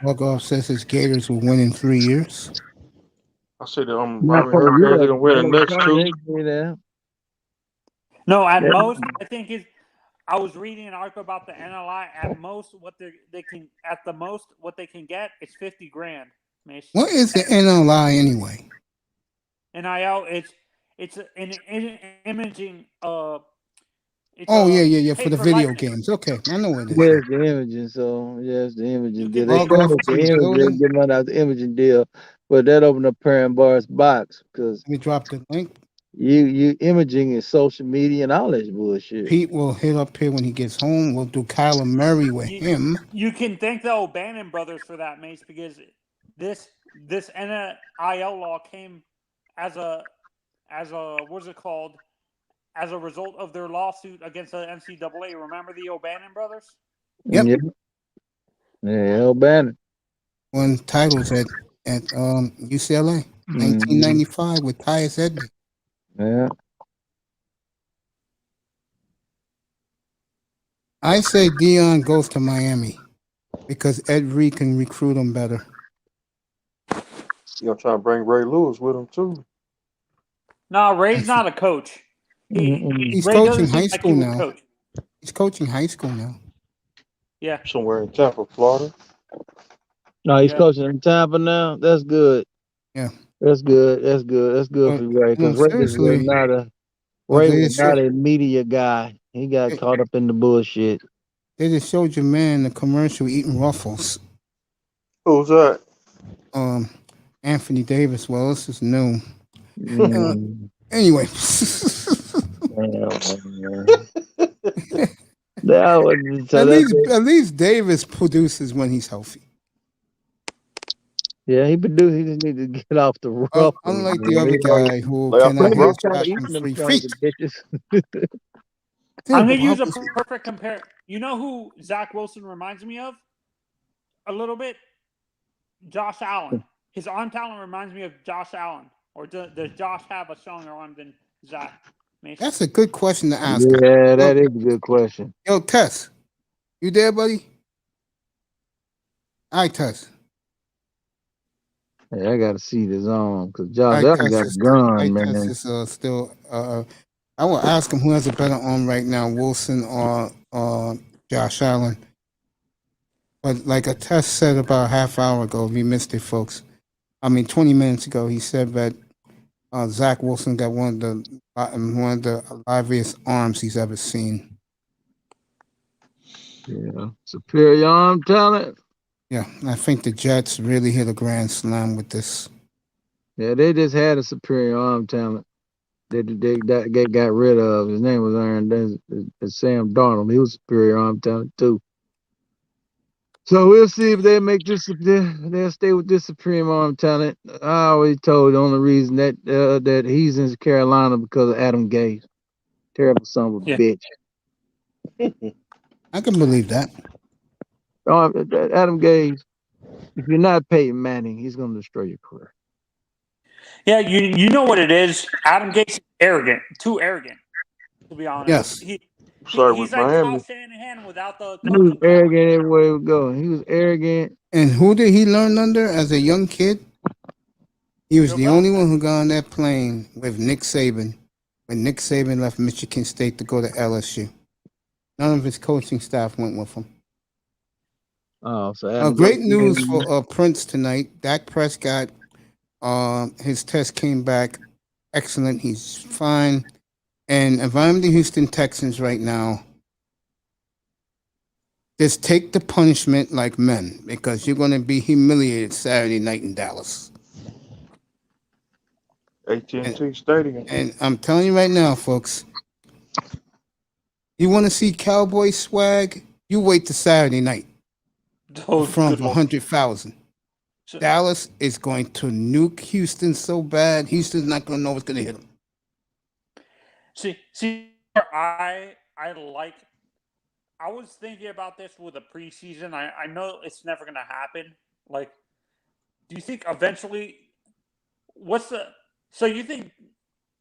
Walkoff says his Gators will win in 3 years. I said Bobby Hurd said they're gonna win the next two. No, at most, I think I was reading an article about the NLI. At most, what they can get is $50,000. What is the NLI anyway? NIL, it's an imaging. Yeah, for the video games. Okay, I know what it is. Yes, the imaging. So yes, the imaging deal. They Walk off the imaging, get money out the imaging deal, but that opened up Barr's box because let me drop the link. You imaging is social media and all that bullshit. Pete will hit up here when he gets home. We'll do Kyler Murray with him. You can thank the O'Bannon brothers for that, Mace, because this NIL law came as a what's it called? As a result of their lawsuit against the NCAA. Remember the O'Bannon brothers? Yep. Yeah, O'Bannon. Won titles at UCLA, 1995 with Tyus Edney. Yeah. I say Dion goes to Miami because Ed Reed can recruit him better. You're gonna try to bring Ray Lewis with him too. No, Ray's not a coach. He's Ray coaching doesn't high seem like school he would now. coach. He's coaching high school now. Yeah. Somewhere in Tampa, Florida. No, he's coaching in Tampa now. That's good. Yeah. That's good. That's good. That's good for Ray because Ray was not a media guy. He got caught up in the bullshit. They just showed your man the commercial eating Ruffles. Who's that? Anthony Davis. Well, this is new. Anyway. At least Davis produces when he's healthy. Yeah, he produces. He just needs to get off the rough. Unlike the other guy who cannot hit his shot from 3 feet. I'm going to use a perfect compare. You know who Zach Wilson reminds me of? A little bit? Josh Allen. His arm talent reminds me of Josh Allen. Or does Josh have a stronger arm than Zach? Mason? That's a good question to ask. Yeah, that is a good question. Yo, Tess. You there, buddy? All right, Tess. Hey, I got to see this on because Josh Allen got a gun, man. Tess is still. I will ask him who has a better arm right now, Wilson or Josh Allen. But like a Tess said about a half hour ago, we missed it, folks. 20 minutes ago, he said that Zach Wilson got one of the liveliest arms he's ever seen. Yeah, superior arm talent. Yeah, I think the Jets really hit a grand slam with this. Yeah, they just had a superior arm talent that they got rid of. His name was Sam Darnold. He was superior arm talent too. So we'll see if they make this. They'll stay with this supreme arm talent. I always told the only reason that he's in Carolina because of Adam Gase. Terrible son of a bitch. I can believe that. Adam Gase, if you're not Peyton Manning, he's going to destroy your career. Yeah, you know what it is. Adam Gase is arrogant, too arrogant, to be honest. Yes. He's like Kyle Shanahan without the. He was arrogant everywhere he would go. He was arrogant. And who did he learn under as a young kid? He was the only one who got on that plane with Nick Saban when Nick Saban left Michigan State to go to LSU. None of his coaching staff went with him. Oh, so great news for Prince tonight. Dak Prescott, his test came back excellent. He's fine. And if I'm the Houston Texans right now, Just take the punishment like men, because you're going to be humiliated Saturday night in Dallas. AT&T Stadium. And I'm telling you right now, folks, you want to see Cowboy swag? You wait to Saturday night. From 100,000. Dallas is going to nuke Houston so bad, Houston's not going to know what's going to hit them. See, I was thinking about this with the preseason. I know it's never going to happen. Like, do you think eventually, so you think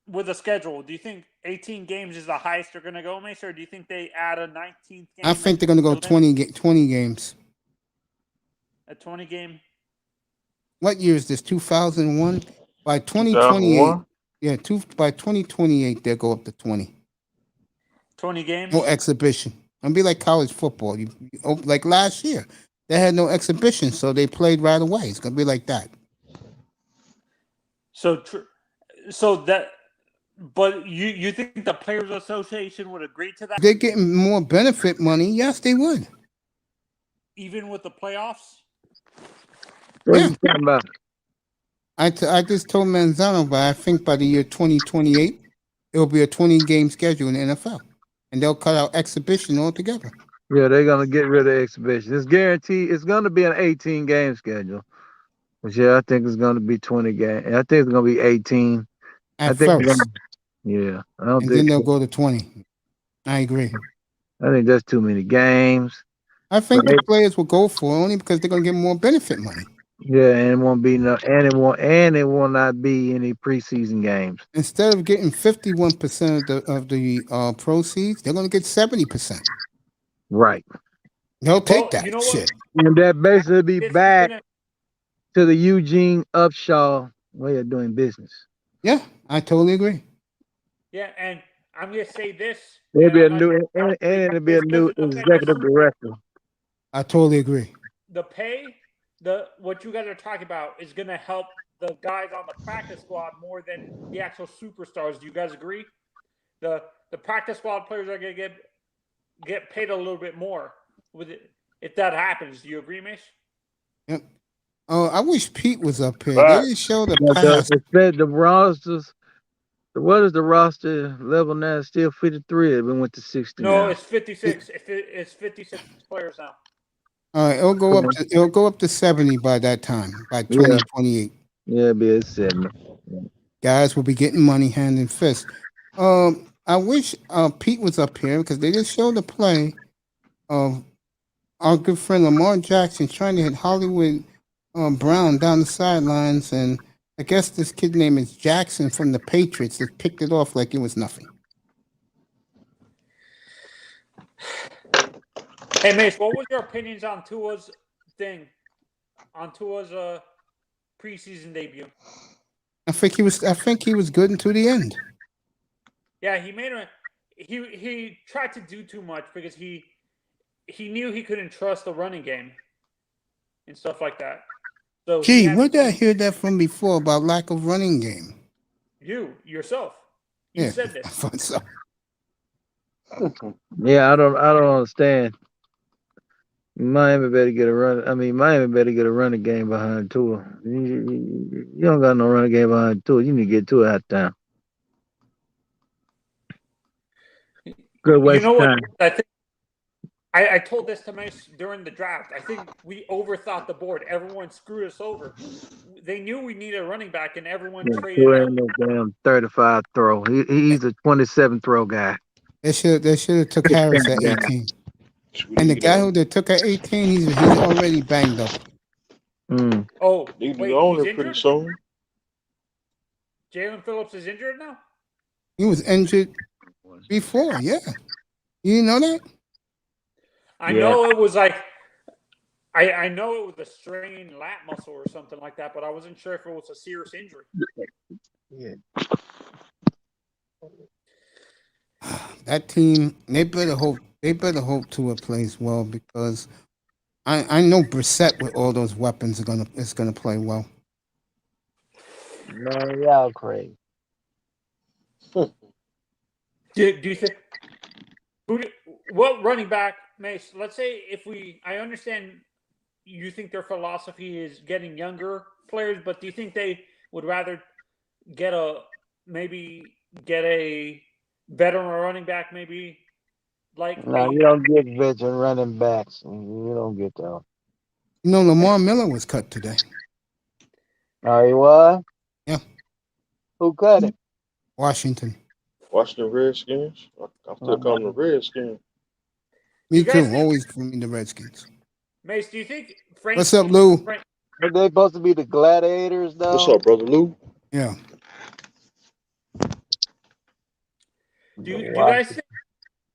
with the schedule, do you think 18 games is the highest they're going to go, Mace, or do you think they add a 19th game? I think they're going to go 20 games. A 20 game? What year is this? 2001? By 2028, by 2028, they'll go up to 20. 20 games? No exhibition. It'll be like college football. Like last year, they had no exhibition, so they played right away. It's going to be like that. But you think the Players Association would agree to that? They're getting more benefit money. Yes, they would. Even with the playoffs? What are you talking about? I just told Manzano, but I think by the year 2028, it will be a 20-game schedule in the NFL. And they'll cut out exhibition altogether. Yeah, they're going to get rid of exhibition. It's guaranteed. It's going to be an 18-game schedule. But yeah, I think it's going to be 20 games. I think it's going to be 18. At first. Yeah. And then they'll go to 20. I agree. I think that's too many games. I think the players will go for it only because they're going to get more benefit money. Yeah, and it won't be it will not be any preseason games. Instead of getting 51% of the proceeds, they're going to get 70%. Right. They'll take that shit. And that basically be back to the Eugene Upshaw way of doing business. Yeah, I totally agree. Yeah, and I'm going to say this. There'll be it'll be a new executive director. I totally agree. The pay, what you guys are talking about is going to help the guys on the practice squad more than the actual superstars. Do you guys agree? The practice squad players are going to get paid a little bit more with it if that happens. Do you agree, Mish? Yep. Oh, I wish Pete was up here. They didn't show the past. The rosters. What is the roster level now? It's still 53. It went to 60. No, now. it's 56. It's 56 players now. All right, it'll go up to 70 by that time, by 2028. Yeah, it'll be at 70. Guys will be getting money hand and fist. I wish Pete was up here because they just showed the play of our good friend Lamar Jackson trying to hit Hollywood Brown down the sidelines, and I guess this kid name is Jackson from the Patriots that picked it off like it was nothing. Hey, Mace, what was your opinions on Tua's preseason debut? I think he was good until the end. Yeah, he tried to do too much because he knew he couldn't trust the running game and stuff like that. So where did I hear that from before about lack of running game? You yourself. You said this. I thought so. Yeah, I don't understand. Miami better get a running game behind Tua. You don't got no running game behind Tua. You need to get Tua out of town. Good waste of time. I think I told this to Mace during the draft. I think we overthought the board. Everyone screwed us over. They knew we needed a running back, and everyone traded him. No damn 35 throw. He's a 27 throw guy. They should have took Harris at 18. And the guy who they took at 18, he's already banged up. Oh, he's pretty soon. Jalen Phillips is injured now? He was injured before, yeah. You didn't know that? I know it was like I know it was a strained lat muscle or something like that, but I wasn't sure if it was a serious injury. Yeah. That team, they better hope Tua plays well, because I know Brissett with all those weapons is gonna play well. Man, y'all crazy. Do you think what running back Mace, let's say I understand you think their philosophy is getting younger players, but do you think they would rather get a veteran running back, maybe? No, you don't get veteran running backs. You don't get that. Lamar Miller was cut today. Oh, he was? Yeah. Who cut him? Washington Redskins. I'm still calling the Redskins. Me too. Always for me the Redskins. Mace, do you think Frank? What's up, Lou? Are they supposed to be the gladiators, though? What's up, brother Lou? Yeah. Do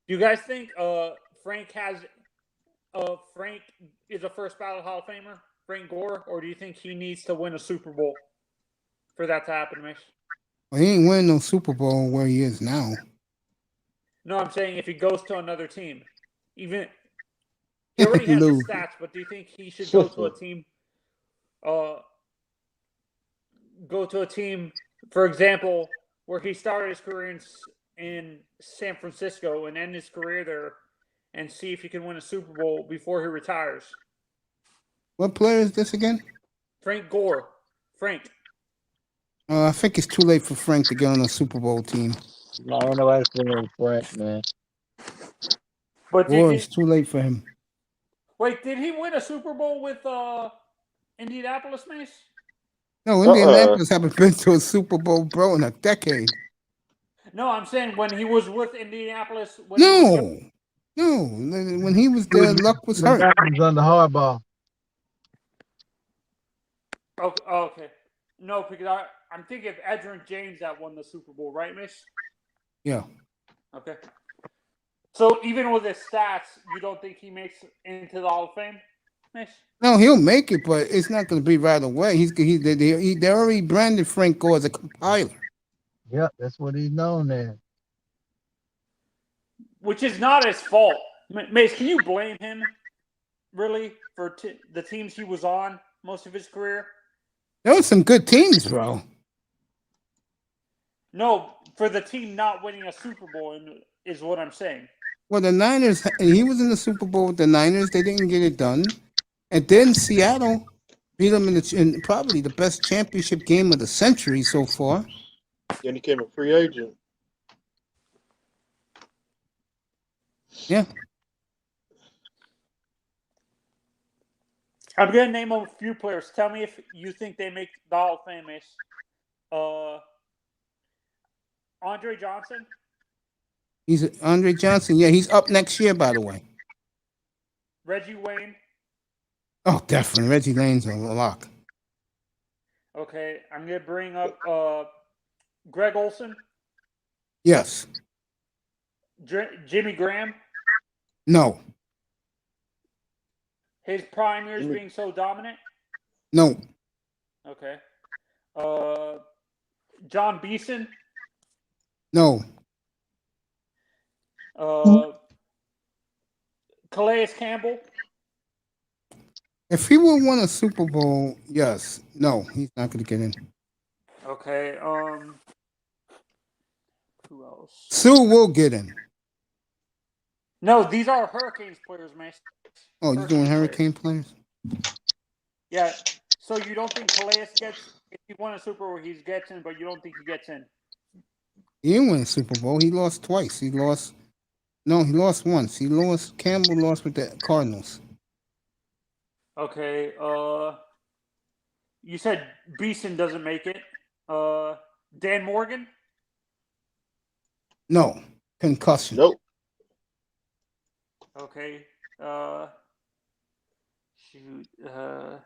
you guys think Frank is a first ballot Hall of Famer, Frank Gore, or do you think he needs to win a Super Bowl for that to happen, Mish? Well, he ain't winning no Super Bowl where he is now. No, I'm saying if he goes to another team, even he already has the stats, but do you think he should go to a team? Go to a team, for example, where he started his career in San Francisco and end his career there, and see if he can win a Super Bowl before he retires. What player is this again? Frank Gore. Frank. I think it's too late for Frank to get on a Super Bowl team. No, ain't nobody feeling Frank, man. But it's too late for him. Wait, did he win a Super Bowl with Indianapolis, Mace? No, Indianapolis haven't been to a Super Bowl, bro, in a decade. No, I'm saying when he was with Indianapolis. No, when he was there, Luck was hurt. That was under Harbaugh. Okay. No, because I'm thinking of Edgerrin James that won the Super Bowl, right, Miss? Yeah. Okay. So even with his stats, you don't think he makes into the Hall of Fame, Miss? No, he'll make it, but it's not going to be right away. They already branded Frank Gore as a compiler. Yep, that's what he's known as. Which is not his fault. Mace, can you blame him, really, for the teams he was on most of his career? There were some good teams, bro. No, for the team not winning a Super Bowl is what I'm saying. Well, the Niners, he was in the Super Bowl with the Niners. They didn't get it done. And then Seattle beat them in probably the best championship game of the century so far. Then he became a free agent. Yeah. I'm going to name a few players. Tell me if you think they make the Hall of Fame, Miss. Andre Johnson. He's Andre Johnson. Yeah, he's up next year, by the way. Reggie Wayne. Oh, definitely. Reggie Lane's a lock. Okay, I'm going to bring up Greg Olson. Yes. Jimmy Graham. No. His prime years being so dominant? No. Okay. John Beeson? No. Calais Campbell? If he would won a Super Bowl, yes. No, he's not going to get in. Okay. Who else? Sue will get in. No, these are Hurricanes players, man. Oh, you're doing Hurricane players? Yeah. So you don't think Calais gets, if he won a Super Bowl, he gets in, but you don't think he gets in? He didn't win a Super Bowl. He lost twice. He lost once. Campbell lost with the Cardinals. Okay. You said Beeson doesn't make it. Dan Morgan? No. Concussion. Nope. Okay. Shoot. I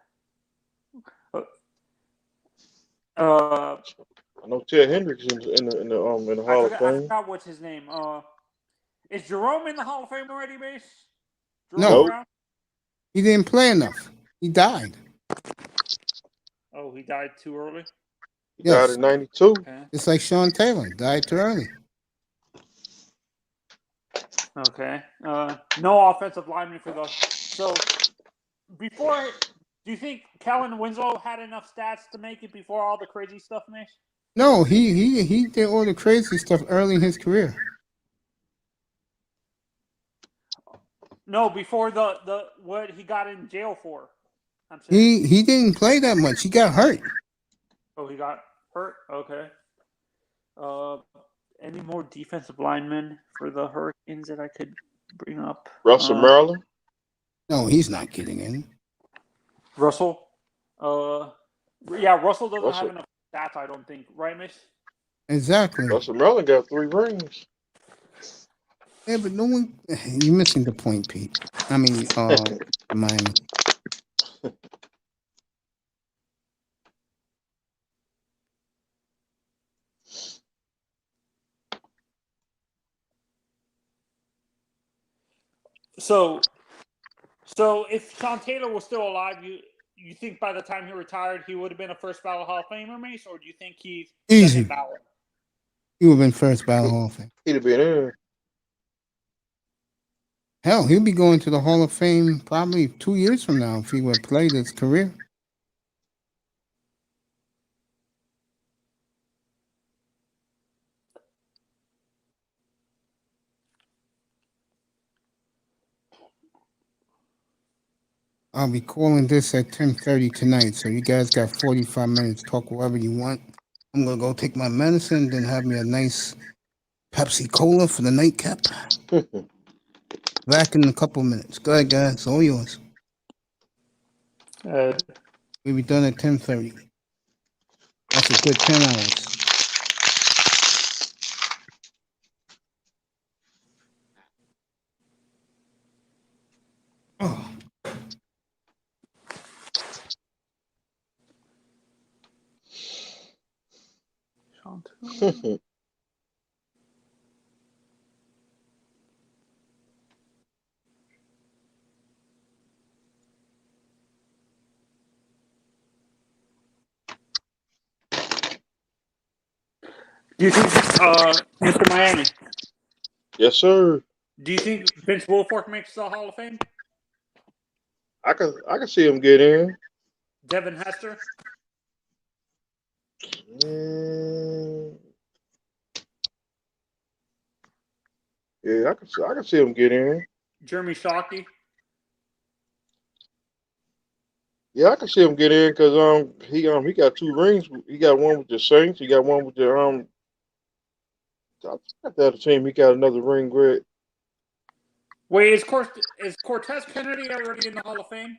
know Ted Hendricks in the Hall of Fame. I forgot what's his name. Is Jerome in the Hall of Fame already, Base? No. Brown? He didn't play enough. He died. Oh, he died too early? He died in 92. Okay. It's like Sean Taylor. Died too early. Okay. No offensive lineman for those. So, before, do you think Kellen Winslow had enough stats to make it before all the crazy stuff, Mace? No, he did all the crazy stuff early in his career. No, before the what he got in jail for. I'm saying he didn't play that much. He got hurt. Oh, he got hurt. Okay. Any more defensive linemen for the Hurricanes that I could bring up? Russell Maryland? No, he's not getting in. Russell? Yeah, Russell doesn't have enough stats, I don't think. Right, Miss? Exactly. Russell Maryland got 3 rings. Yeah, but no one... You're missing the point, Pete. I mean, Miami. So if Sean Taylor was still alive, you think by the time he retired he would have been a first ballot Hall of Famer, Mace, or do you think he's easy ballot? He would have been first ballot Hall of Fame. He'd have been in. Hell, he'll be going to the Hall of Fame probably 2 years from now if he would have played his career. I'll be calling this at 10:30 tonight, so you guys got 45 minutes. Talk whatever you want. I'm going to go take my medicine, then have me a nice Pepsi Cola for the nightcap. Back in a couple minutes. Go ahead, guys. It's all yours. We'll be done at 10:30. That's a good 10 hours. Oh. Do you think, Mr. Miami? Yes, sir. Do you think Vince Wilfork makes the Hall of Fame? I can see him get in. Devin Hester? Yeah, I can see him get in. Jeremy Shockey? Yeah, I can see him get in because he got 2 rings. He got one with the Saints. He got one with the the other team. He got another ring with. Wait, is Cortez Kennedy already in the Hall of Fame?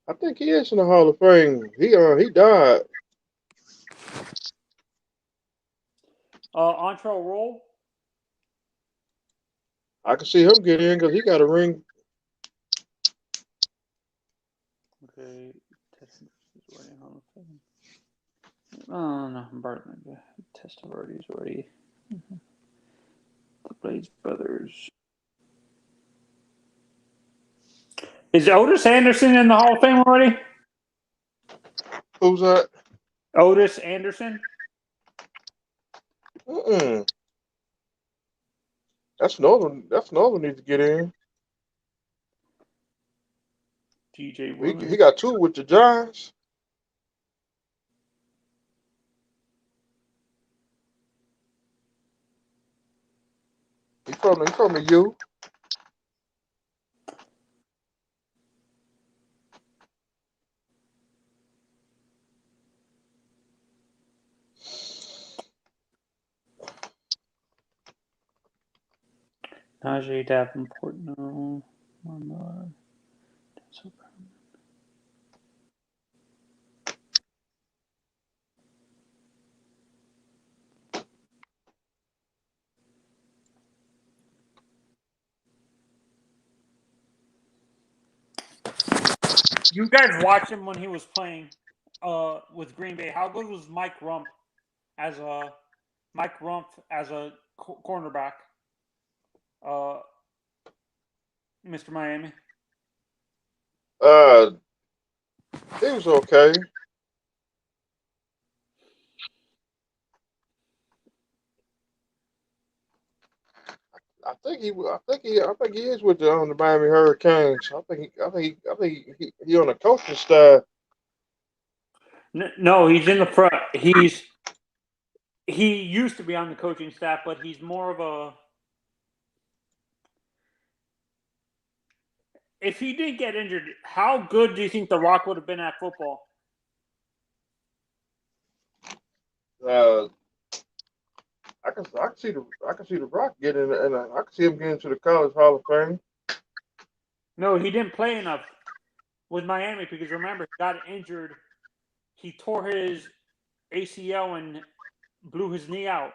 I think he is in the Hall of Fame. He died. Antrell Roll? I can see him get in because he got a ring. Okay, Hall of Fame. Oh no, Bartman. Testaverde is already. The Blades Brothers. Is Otis Anderson in the Hall of Fame already? Who's that? Otis Anderson. That's Northern. That's Northern needs to get in. DJ Williams. He got 2 with the Giants. He from the U. Najee Davenport, no. You guys watched him when he was playing with Green Bay. How good was Mike Rumph as a cornerback? Mr. Miami. He was okay. I think he is with the Miami Hurricanes. I think he on the coaching staff. No, he's in the front. He used to be on the coaching staff, but he's more of a. if he didn't get injured, how good do you think The Rock would have been at football? I can see the Rock getting, and I can see him getting to the College Hall of Fame. No, he didn't play enough with Miami because remember, he got injured. He tore his ACL and blew his knee out.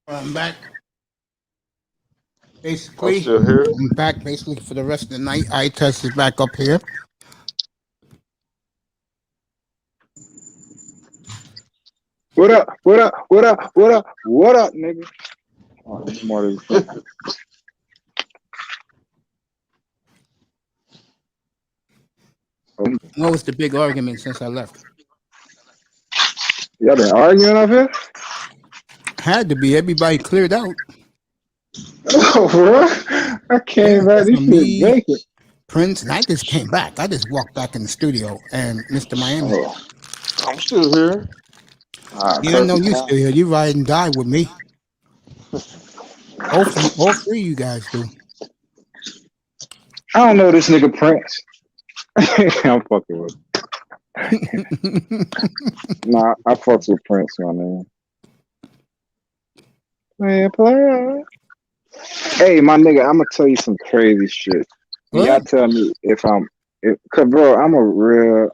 I'm back. Basically, I'm still here. I'm back basically for the rest of the night. Eye test is back up here. What up? What up? What up? What up? What up, nigga? Oh, more of this. What was the big argument since I left? Y'all been arguing up here? Had to be. Everybody cleared out. Oh, bro. I came back. This shit vacant. Prince, and I just came back. I just walked back in the studio and Mr. Miami. Oh, I'm still here. Yeah, I know you still here. You ride and die with me. All three of you guys do. I don't know this nigga Prince. I'm fucking with Nah, I fucks with Prince, my man. Player. Hey, my nigga, I'm gonna tell you some crazy shit. Y'all tell me cause bro, I'm a real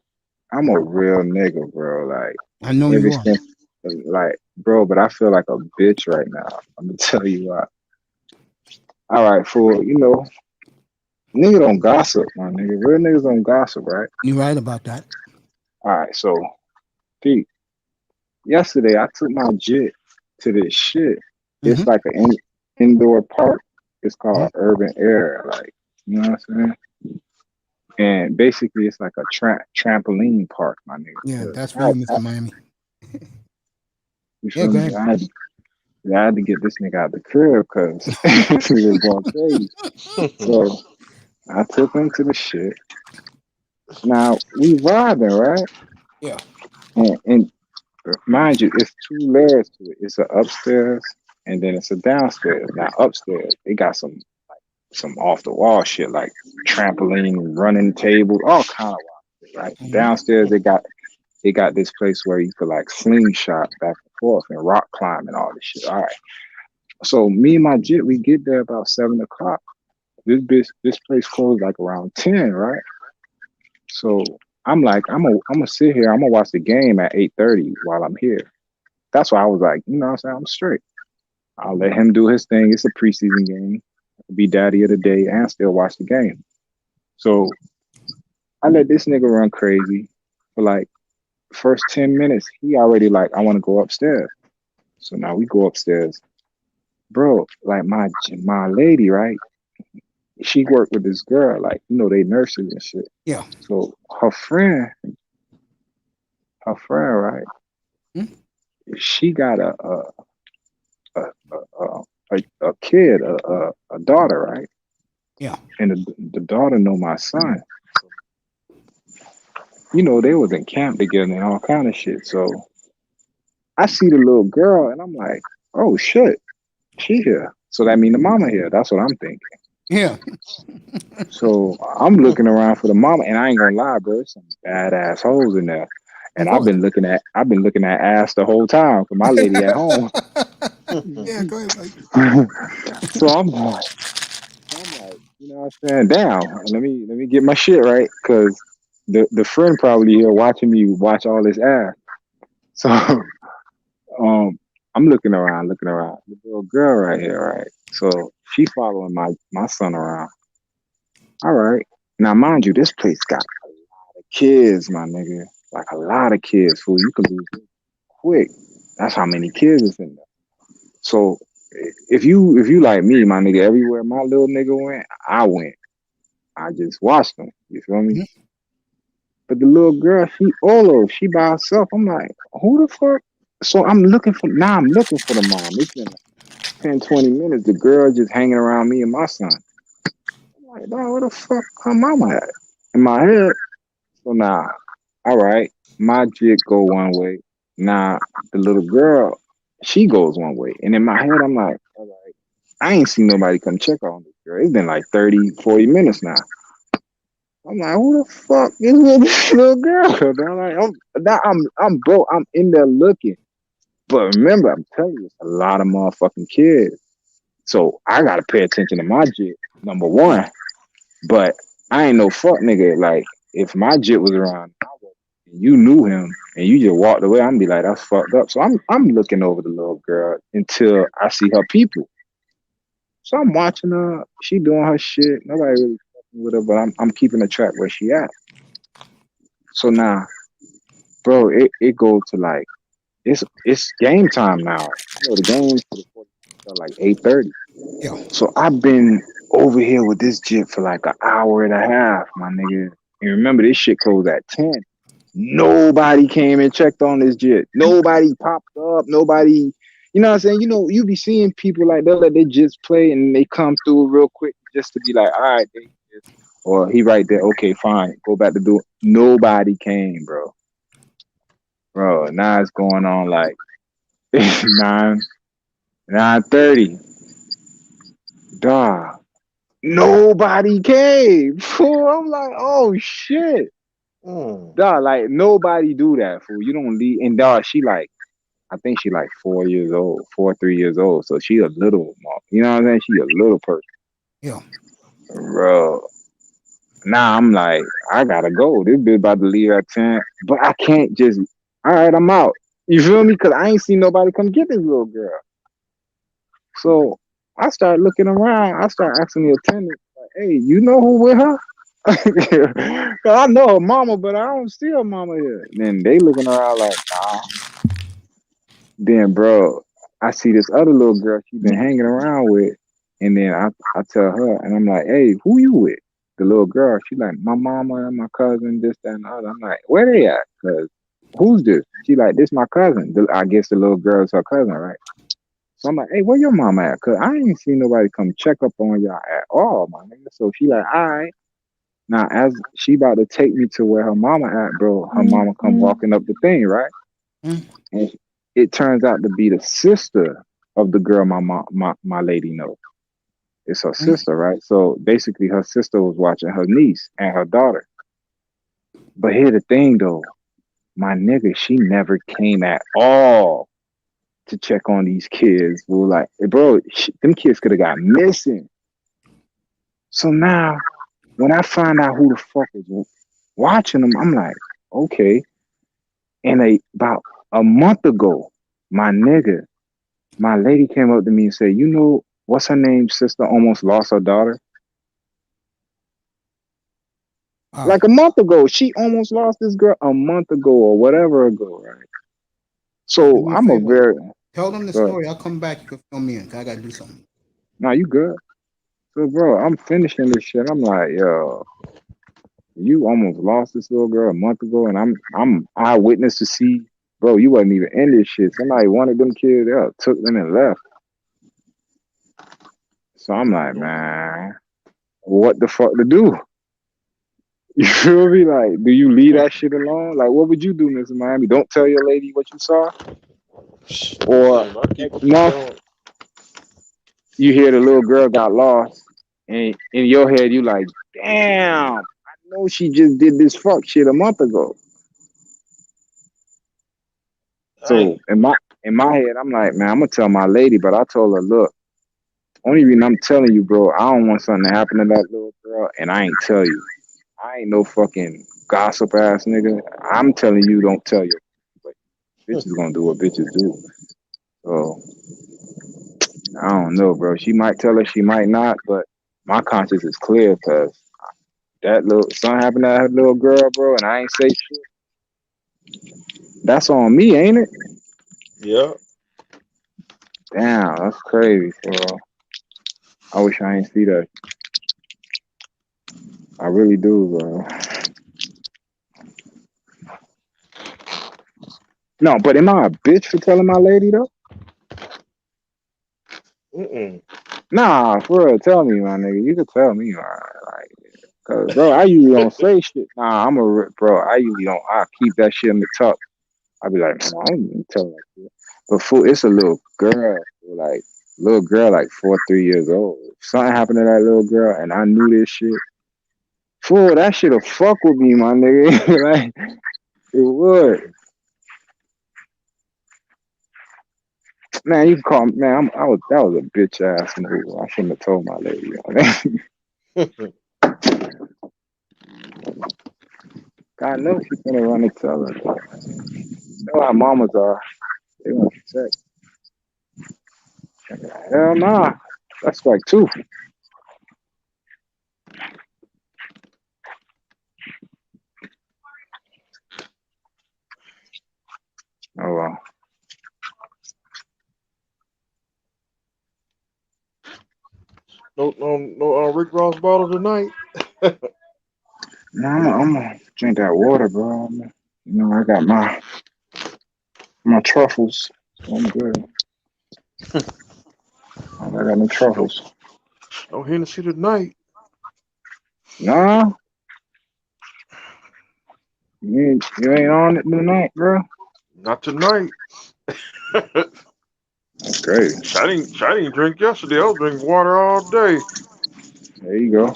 nigga, bro. Like I know you are. Like, bro, but I feel like a bitch right now. I'm gonna tell you why. All right, fool. You know, nigga don't gossip, my nigga. Real niggas don't gossip, right? You right about that. All right, so Pete, yesterday I took my jit to this shit. It's like an indoor park. It's called Urban Air, like, you know what I'm saying? And basically, it's like a trampoline park, my nigga. Yeah, that's for you, Mr. Miami. You feel me? I had to get this nigga out the crib because he was going crazy. So I took him to the shit. Now we vibing, right? Yeah. And mind you, it's two layers to it. It's an upstairs and then it's a downstairs. Now upstairs, they got some off the wall shit like trampoline, running tables, all kind of wild shit, right? Downstairs they got this place where you could like slingshot back and forth and rock climb and all this shit. All right. So me and my jit, we get there about 7 o'clock. This place closed like around 10, right? So I'm like, I'm gonna sit here, I'm gonna watch the game at 8:30 while I'm here. That's why I was like, you know what I'm saying? I'm straight. I'll let him do his thing. It's a preseason game. I'll be daddy of the day and still watch the game. So I let this nigga run crazy for like first 10 minutes. He already like, I want to go upstairs. So now we go upstairs. Bro, like my lady, right? She worked with this girl, like, you know, they nurses and shit. Yeah. So her friend, right? She got a kid, a daughter, right? Yeah. And the daughter know my son. You know, they was in camp together and all kind of shit. So I see the little girl and I'm like, oh shit, she here. So that mean the mama here. That's what I'm thinking. Yeah. So I'm looking around for the mama, and I ain't gonna lie, bro. There's some badass hoes in there. And I've been looking at ass the whole time for my lady at home. Yeah, go ahead, Mike. So I'm like, you know what I'm saying? Damn, let me get my shit right, because the friend probably here watching me watch all this ass. So I'm looking around. The little girl right here, right? So she following my son around. All right. Now, mind you, this place got a lot of kids, my nigga. Like a lot of kids, fool. You could lose it quick. That's how many kids is in there. So if you like me, my nigga, everywhere my little nigga went, I went. I just watched them. You feel me? But the little girl, she by herself. I'm like, who the fuck? So I'm looking for the mom. It's been like 10, 20 minutes. The girl just hanging around me and my son. I'm like, dog, where the fuck her mama at? In my head. So now, all right, my jig go one way. Now the little girl, she goes one way. And in my head, I'm like, all right, I ain't seen nobody come check on this girl. It's been like 30, 40 minutes now. I'm like, who the fuck is this little girl? I'm broke. I'm in there looking. But remember, I'm telling you, it's a lot of motherfucking kids. So I gotta pay attention to my jit, number one. But I ain't no fuck nigga. Like, if my jit was around, I would You knew him and you just walked away, I'm be like, that's fucked up. So I'm looking over the little girl until I see her people. So I'm watching her. She doing her shit. Nobody really fucking with her, but I'm keeping a track where she at. So now, bro, it goes to like it's game time now. You know, the games for the 40 start like 8:30. Yeah. So I've been over here with this jit for like an hour and a half, my nigga. And remember, this shit closed at 10. Nobody came and checked on this jit. Nobody popped up. Nobody, you know what I'm saying? You know, you be seeing people like they'll let their jits play and they come through real quick just to be like, all right, or he right there. Okay, fine. Go back to do it. Nobody came, bro. Bro, now it's going on like 9:30. Dog. Nobody came. Fool. I'm like, oh shit. Dog, like nobody do that, fool. You don't leave. And dog, she like, I think she like 3 years old. So she a little, you know what I'm saying? She a little person. Yeah. Bro. Now I'm like, I gotta go. This bitch about to leave at 10. But I can't just, all right, I'm out. You feel me? Because I ain't seen nobody come get this little girl. So I start looking around. I start asking the attendant, like, hey, you know who with her? Cause I know her mama, but I don't see her mama here. And then they looking around like, nah. Then, bro, I see this other little girl she been hanging around with. And then I tell her, and I'm like, hey, who you with? The little girl, she like, my mama and my cousin, this, that, and the other. I'm like, where they at? Cause who's this? She like, this my cousin. I guess the little girl's her cousin, right? So I'm like, hey, where your mama at? Cause I ain't seen nobody come check up on y'all at all, my nigga. So she like, all right. Now, as she about to take me to where her mama at, bro, her mama come walking up the thing, right? And it turns out to be the sister of the girl my lady knows. It's her sister, right? So basically her sister was watching her niece and her daughter. But here's the thing, though. My nigga, she never came at all to check on these kids. We were like, hey, bro, them kids could have got missing. So now, when I find out who the fuck is watching them, I'm like, okay. And about a month ago, my nigga, my lady came up to me and said, you know, what's her name? Sister almost lost her daughter. Like a month ago, she almost lost this girl a month ago or whatever ago, right? So I'm a very... Tell them the story. I'll come back. You can fill me in. I got to do something. Nah, you good. So, bro, I'm finishing this shit. I'm like, yo, you almost lost this little girl a month ago, and I'm eyewitness to see, bro, you wasn't even in this shit. Somebody wanted them kids out, took them and left. So I'm like, man, what the fuck to do? You feel me? Like, do you leave that shit alone? Like, what would you do, Mr. Miami? Don't tell your lady what you saw? Or next month, you hear the little girl got lost, and in your head, you like, damn, I know she just did this fuck shit a month ago. So in my head, I'm like, man, I'm gonna tell my lady, but I told her, look, only reason I'm telling you, bro, I don't want something to happen to that little girl, and I ain't tell you. I ain't no fucking gossip ass nigga. I'm telling you, don't tell you. But bitches gonna do what bitches do. So I don't know, bro. She might tell her, she might not, but my conscience is clear because that little something happened to that little girl, bro, and I ain't say shit. That's on me, ain't it? Yeah. Damn, that's crazy, bro. I wish I ain't see that. I really do, bro. No, but am I a bitch for telling my lady though? Nah, for real, tell me, my nigga. You can tell me, like, cause bro, I usually don't say shit. Nah, bro. I usually don't. I keep that shit in the tuck. I be like, I ain't even tell that shit. But fool, it's a little girl, like 3 years old. If something happened to that little girl, and I knew this shit, fool, that shit'll fuck with me, my nigga. Like, it would. Man, you can call me, man. That was a bitch ass move. I shouldn't have told my lady. God knows she's gonna run the teller. You know how mamas are. They want to protect. Hell nah. That's like 2. Oh well. No, Rick Ross bottle tonight. No, I'm gonna drink that water, bro. You know, I got my truffles. So I'm good. I got no truffles. No Hennessy tonight. Nah. You ain't on it tonight, bro. Not tonight. That's crazy. I didn't drink yesterday. I was drinking water all day. There you go.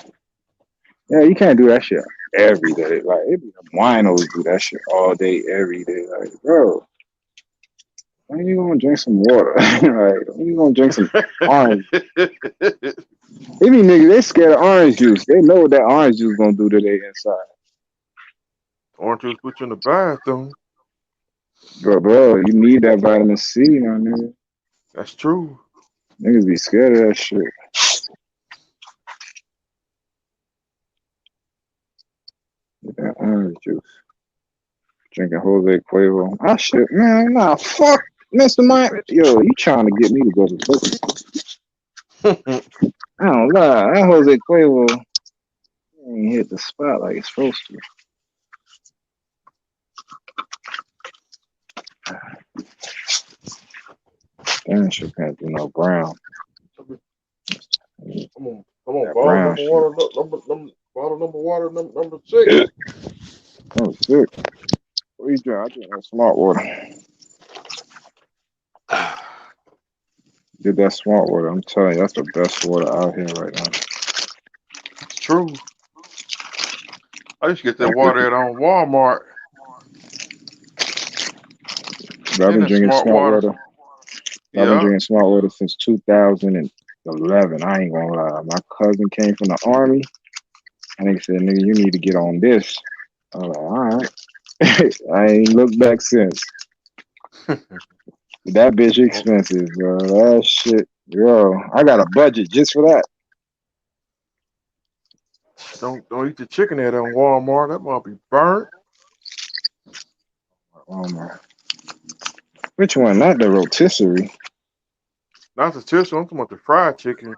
Yeah, you can't do that shit every day. Like, it be the winos do that shit all day, every day. Like, bro, when you gonna drink some water? Like, when you gonna drink some orange? Maybe niggas, they scared of orange juice. They know what that orange juice gonna do to their inside. Orange juice put you in the bathroom. Bro, you need that vitamin C, my nigga. That's true. Niggas be scared of that shit. Get that orange juice. Drinking Jose Cuervo. Ah, shit, man. Nah, fuck Mr. Mike. Yo, you trying to get me to go to football. I don't lie. That Jose Cuervo ain't hit the spot like it's supposed to. Damn, sure can't do no brown. Come on, bottle brown number shit. bottle number water number 6. Oh, sick. What you drink? I drink that smart water. Get that smart water. I'm telling you, that's the best water out here right now. It's true. I used to get that water at on Walmart. But I've been drinking smart water. Yeah. I've been drinking smart water since 2011. I ain't gonna lie. My cousin came from the army, and they said, "Nigga, you need to get on this." I was like, "All right." I ain't looked back since. That bitch expensive, bro. That shit, bro. I got a budget just for that. Don't eat the chicken at on Walmart. That might be burnt. Walmart. Which one? Not the rotisserie. Not the rotisserie. I'm talking about the fried chicken.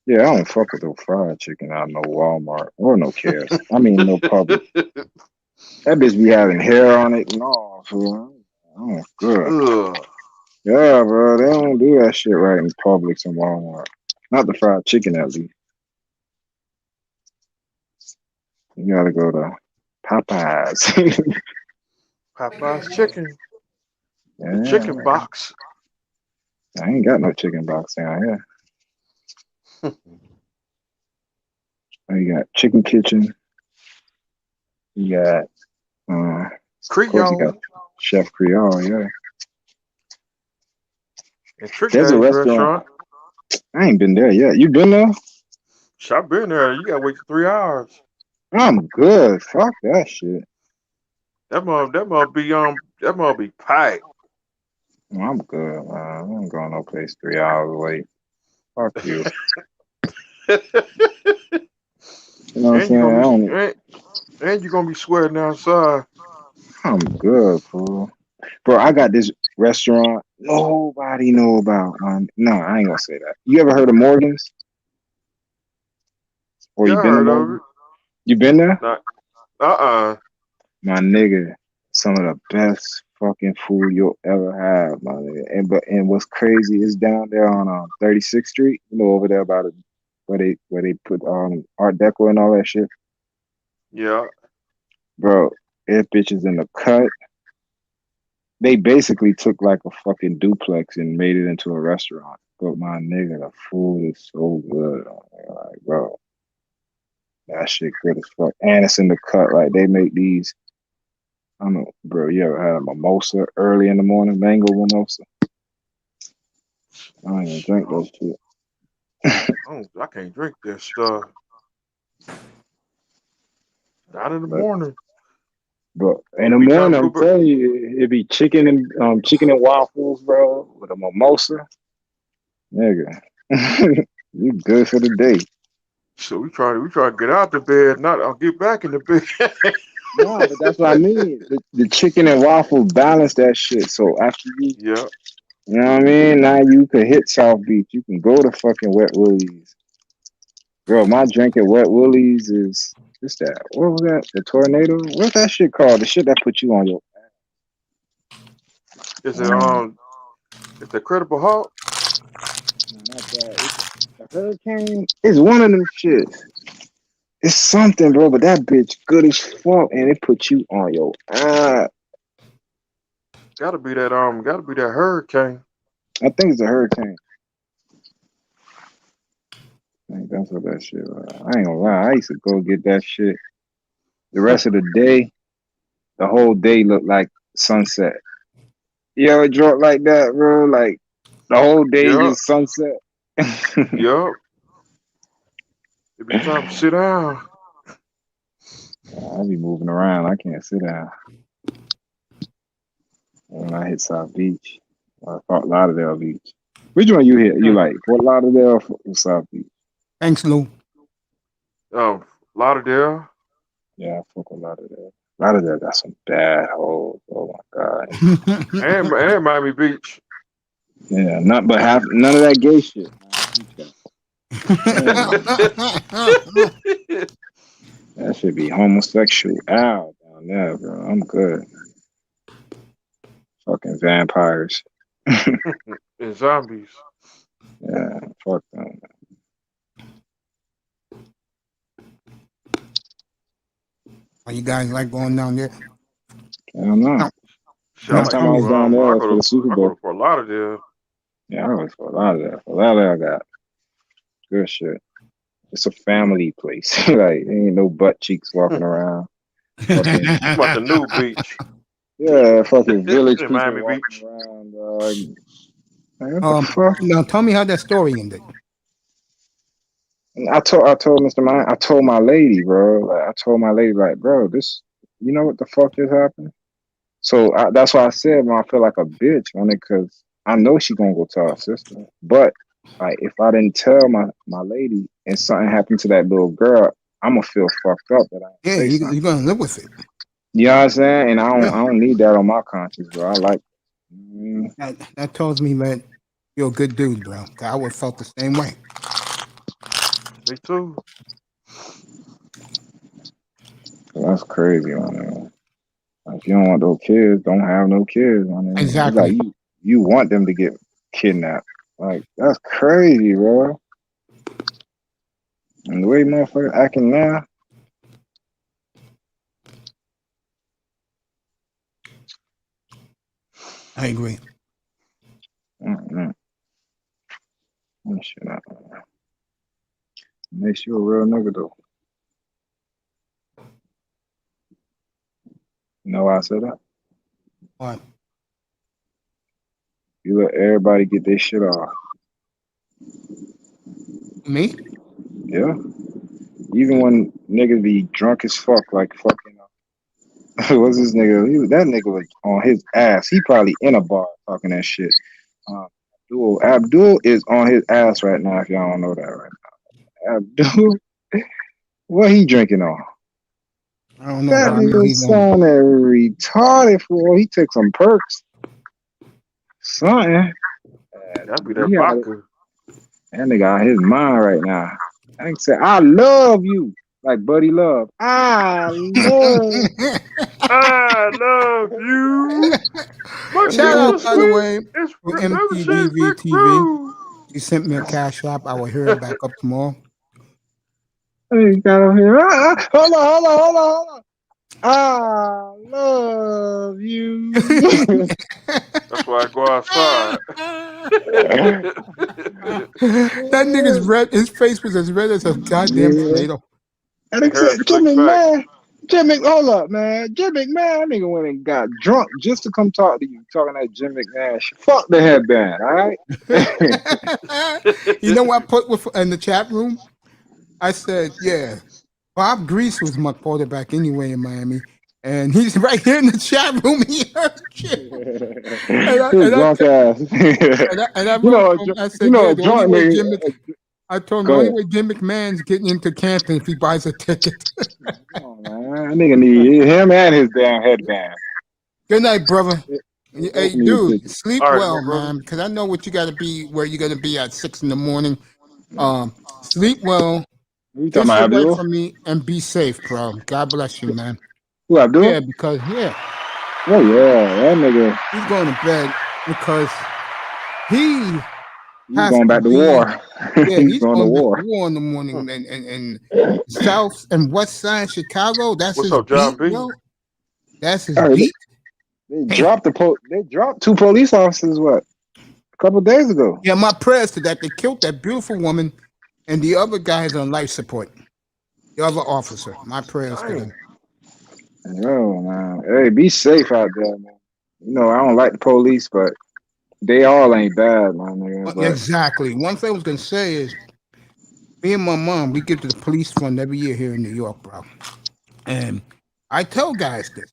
Yeah, I don't fuck with no fried chicken out of no Walmart or no KFC. I mean, no Publix. That bitch be having hair on it and all. So, oh, good. Ugh. Yeah, bro. They don't do that shit right in Publix and Walmart. Not the fried chicken, at least. You gotta go to Popeyes. Popeye's chicken. Yeah. The chicken box. I ain't got no chicken box down here. You got Chicken Kitchen. You got Creole. Of course, you got Chef Creole, yeah. There's a restaurant. I ain't been there yet. You been there? I've been there. You gotta wait 3 hours. I'm good. Fuck that shit. That must be packed. I'm good, man. I ain't going no place 3 hours away. Fuck you. You know what I'm saying? And you're gonna be sweating outside. I'm good, fool. Bro, I got this restaurant nobody know about. No, I ain't gonna say that. You ever heard of Morgan's? Or you been to Morgan's? You been there? My nigga, some of the best fucking food you'll ever have, my nigga. And what's crazy is down there on 36th Street, you know, over there about it, where they put Art Deco and all that shit. Yeah. Bro, it bitches in the cut. They basically took like a fucking duplex and made it into a restaurant. But my nigga, the food is so good. Like, bro, that shit good as fuck. And it's in the cut. Like, they make these. I don't know, bro. You ever had a mimosa early in the morning? Mango mimosa? I don't even drink those shit. I can't drink that stuff. Not in the morning. But in the morning, I'm telling you, it'd be chicken and waffles, bro, with a mimosa. Nigga, you good for the day. So we try to get out the bed, not I'll get back in the bed. No, but that's what I mean. The chicken and waffles balance that shit. So after you, you know what I mean? Now you can hit South Beach. You can go to fucking Wet Willie's. Bro, my drink at Wet Willie's is what's that? What was that? The tornado? What's that shit called? The shit that put you on your It's it's the Credible Hawk. Not that. It's the Hurricane. It's one of them shits. It's something, bro, but that bitch good as fuck, and it put you on your Gotta be that Hurricane. I think it's a Hurricane. I think that's what that shit was. I ain't gonna lie, I used to go get that shit. The rest of the day, the whole day looked like sunset. You ever drunk like that, bro? Like the whole day just sunset. Yup. It be time to sit down. I be moving around. I can't sit down. When I hit South Beach, Fort Lauderdale Beach. Which one you hit? You like Fort Lauderdale or South Beach? Thanks, Lou. Lauderdale. Yeah, I fuck with Lauderdale. Lauderdale got some bad hoes. Oh my god. and Miami Beach. Yeah, none of that gay shit. That should be homosexual out down there, bro. I'm good. Fucking vampires. And zombies. Yeah, fuck them. Are you guys like going down there? I don't know. Last time I was down there for the Super Bowl. I go to Fort Lauderdale. Yeah, I go to Fort Lauderdale. Fort Lauderdale got good shit. It's a family place. Like, ain't no butt cheeks walking around. Fucking, about the new beach. Yeah, fucking village people Miami walking Beach. around, dog. Like, what the fuck? Now tell me how that story ended. I told Mr. Mine, I told my lady, bro. Like, I told my lady, like, bro, this, you know what the fuck is happening? So that's why I said, man, I feel like a bitch on it, because I know she gonna go tell her sister. But like, if I didn't tell my lady and something happened to that little girl, I'm gonna feel fucked up. That you're gonna live with it. You know what I'm saying? And I don't need that on my conscience, bro. I like that tells me, man, you're a good dude, bro. I would have felt the same way. Me too. That's crazy, man. If you don't want those kids, don't have no kids, man. Exactly. Like you want them to get kidnapped. Like, that's crazy, bro. And the way motherfuckers acting now. I agree. That shit out. Makes you a real nigga, though. You know why I said that? What? You let everybody get their shit off. Me? Yeah. Even when niggas be drunk as fuck, like fucking what's this nigga? That nigga was on his ass. He probably in a bar talking that shit. Abdul is on his ass right now, if y'all don't know that right now. Abdul, what he drinking on? I don't know. That nigga sounded retarded for. He took some perks. Something. That'd be that vodka. That nigga out his mind right now. I think say, I love you. Like Buddy Love. I love you. Shout out, by the way, for MTV TV. He sent me a cash app. I will hear it back up tomorrow. Hey, got him here. Hold on. I love you. That's why I go outside. That nigga's red. His face was as red as a goddamn tomato. And they said, Jim McMahon, hold up, man. Jim McMahon, that nigga went and got drunk just to come talk to you, talking that Jim McMahon shit. Fuck the headband, all right? You know what I put in the chat room? I said, yeah, Bob Grease was my quarterback anyway in Miami. And he's right here in the chat room. He heard shit. I said, yeah, the only way Gimmick. I told him the only way Jim McMahon's getting into Canton if he buys a ticket. Oh, man. That nigga need him and his damn headband. Good night, brother. Hey, dude, sleep well, man, because I know what you got to be, where you're going to be at 6 a.m. Sleep well. Just away from me and be safe, bro. God bless you, man. Who, Abdul? Yeah, because, yeah. Oh, yeah, that nigga. He's going to bed because he's going back to war. Yeah, he's going to war in the morning. And South and West Side Chicago, that's his beat, yo. That's his beat. They dropped 2 police officers, a couple of days ago. Yeah, my prayers to that. They killed that beautiful woman, and the other guy is on life support. The other officer. My prayers to them. Oh, man. Hey, be safe out there, man. You know, I don't like the police, but they all ain't bad, man. Exactly. One thing I was going to say is, me and my mom, we give to the police fund every year here in New York, bro. And I tell guys this.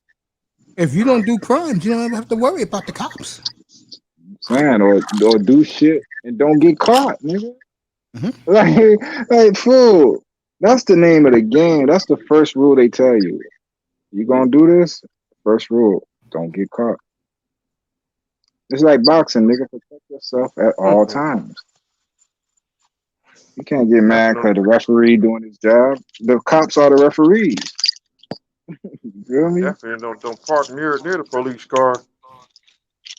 If you don't do crimes, you don't ever have to worry about the cops. Man, or do shit and don't get caught, nigga. Like, fool. That's the name of the game. That's the first rule they tell you. You gonna do this? First rule, don't get caught. It's like boxing, nigga. Protect yourself at all times. You can't get mad because the referee doing his job. The cops are the referees. You feel me? Definitely don't park near the police car.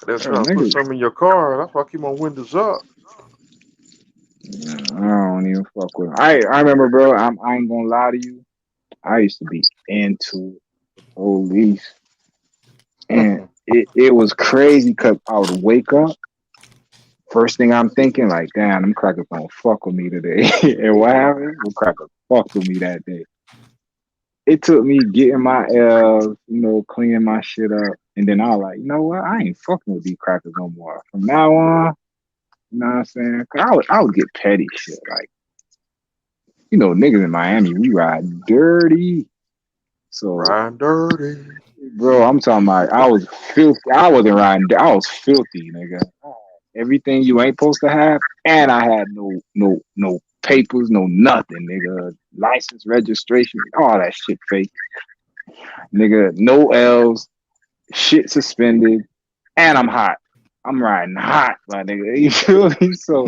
They're trying to put something in your car. That's why I keep my windows up. I don't even fuck with them. I remember, bro. I ain't gonna lie to you. I used to be into police, and it was crazy because I would wake up. First thing I'm thinking, like, damn, them crackers don't fuck with me today. And what happened? Them crackers fucked with me that day. It took me getting my L's, cleaning my shit up. And then I was like, you know what? I ain't fucking with these crackers no more. From now on, you know what I'm saying? Cause I would get petty shit. Like, niggas in Miami, we ride dirty. So riding dirty. Bro, I'm talking about I was filthy. I wasn't riding, I was filthy, nigga. Everything you ain't supposed to have, and I had no papers, no nothing, nigga. License, registration, all that shit fake. Nigga, no L's, shit suspended, and I'm hot. I'm riding hot, my nigga. You feel me? So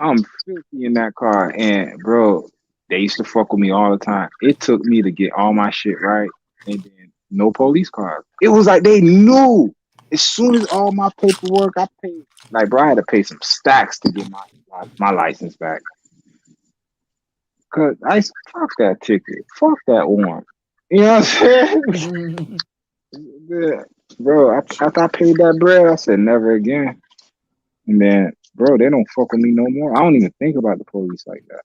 I'm filthy in that car, and bro, they used to fuck with me all the time. It took me to get all my shit right, and then no police cars. It was like they knew. As soon as all my paperwork, I paid. Like, bro, I had to pay some stacks to get my license back. Cause fuck that ticket, fuck that warrant. You know what I'm saying? Yeah, bro. After I paid that bread, I said never again. And then, bro, they don't fuck with me no more. I don't even think about the police like that.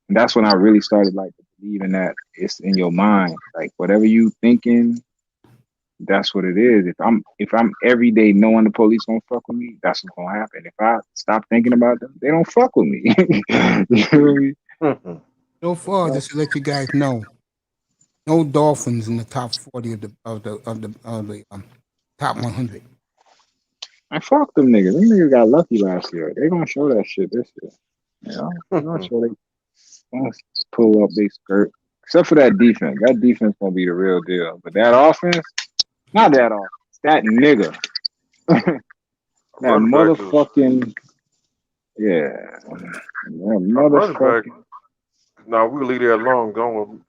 And that's when I really started believing that it's in your mind. Like whatever you thinking, that's what it is. If I'm every day knowing the police don't fuck with me, that's what's gonna happen. If I stop thinking about them, they don't fuck with me. You feel me? So far, just to let you guys know, no Dolphins in the top 40 of the top 100. I fuck them niggas. Them niggas got lucky last year. They gonna show that shit this year. You know, they're gonna show they gonna pull up their skirt. Except for that defense. That defense gonna be the real deal. But that offense, not that offense. That nigga. That motherfucking yeah. That motherfucking. No, we'll leave that alone. Going.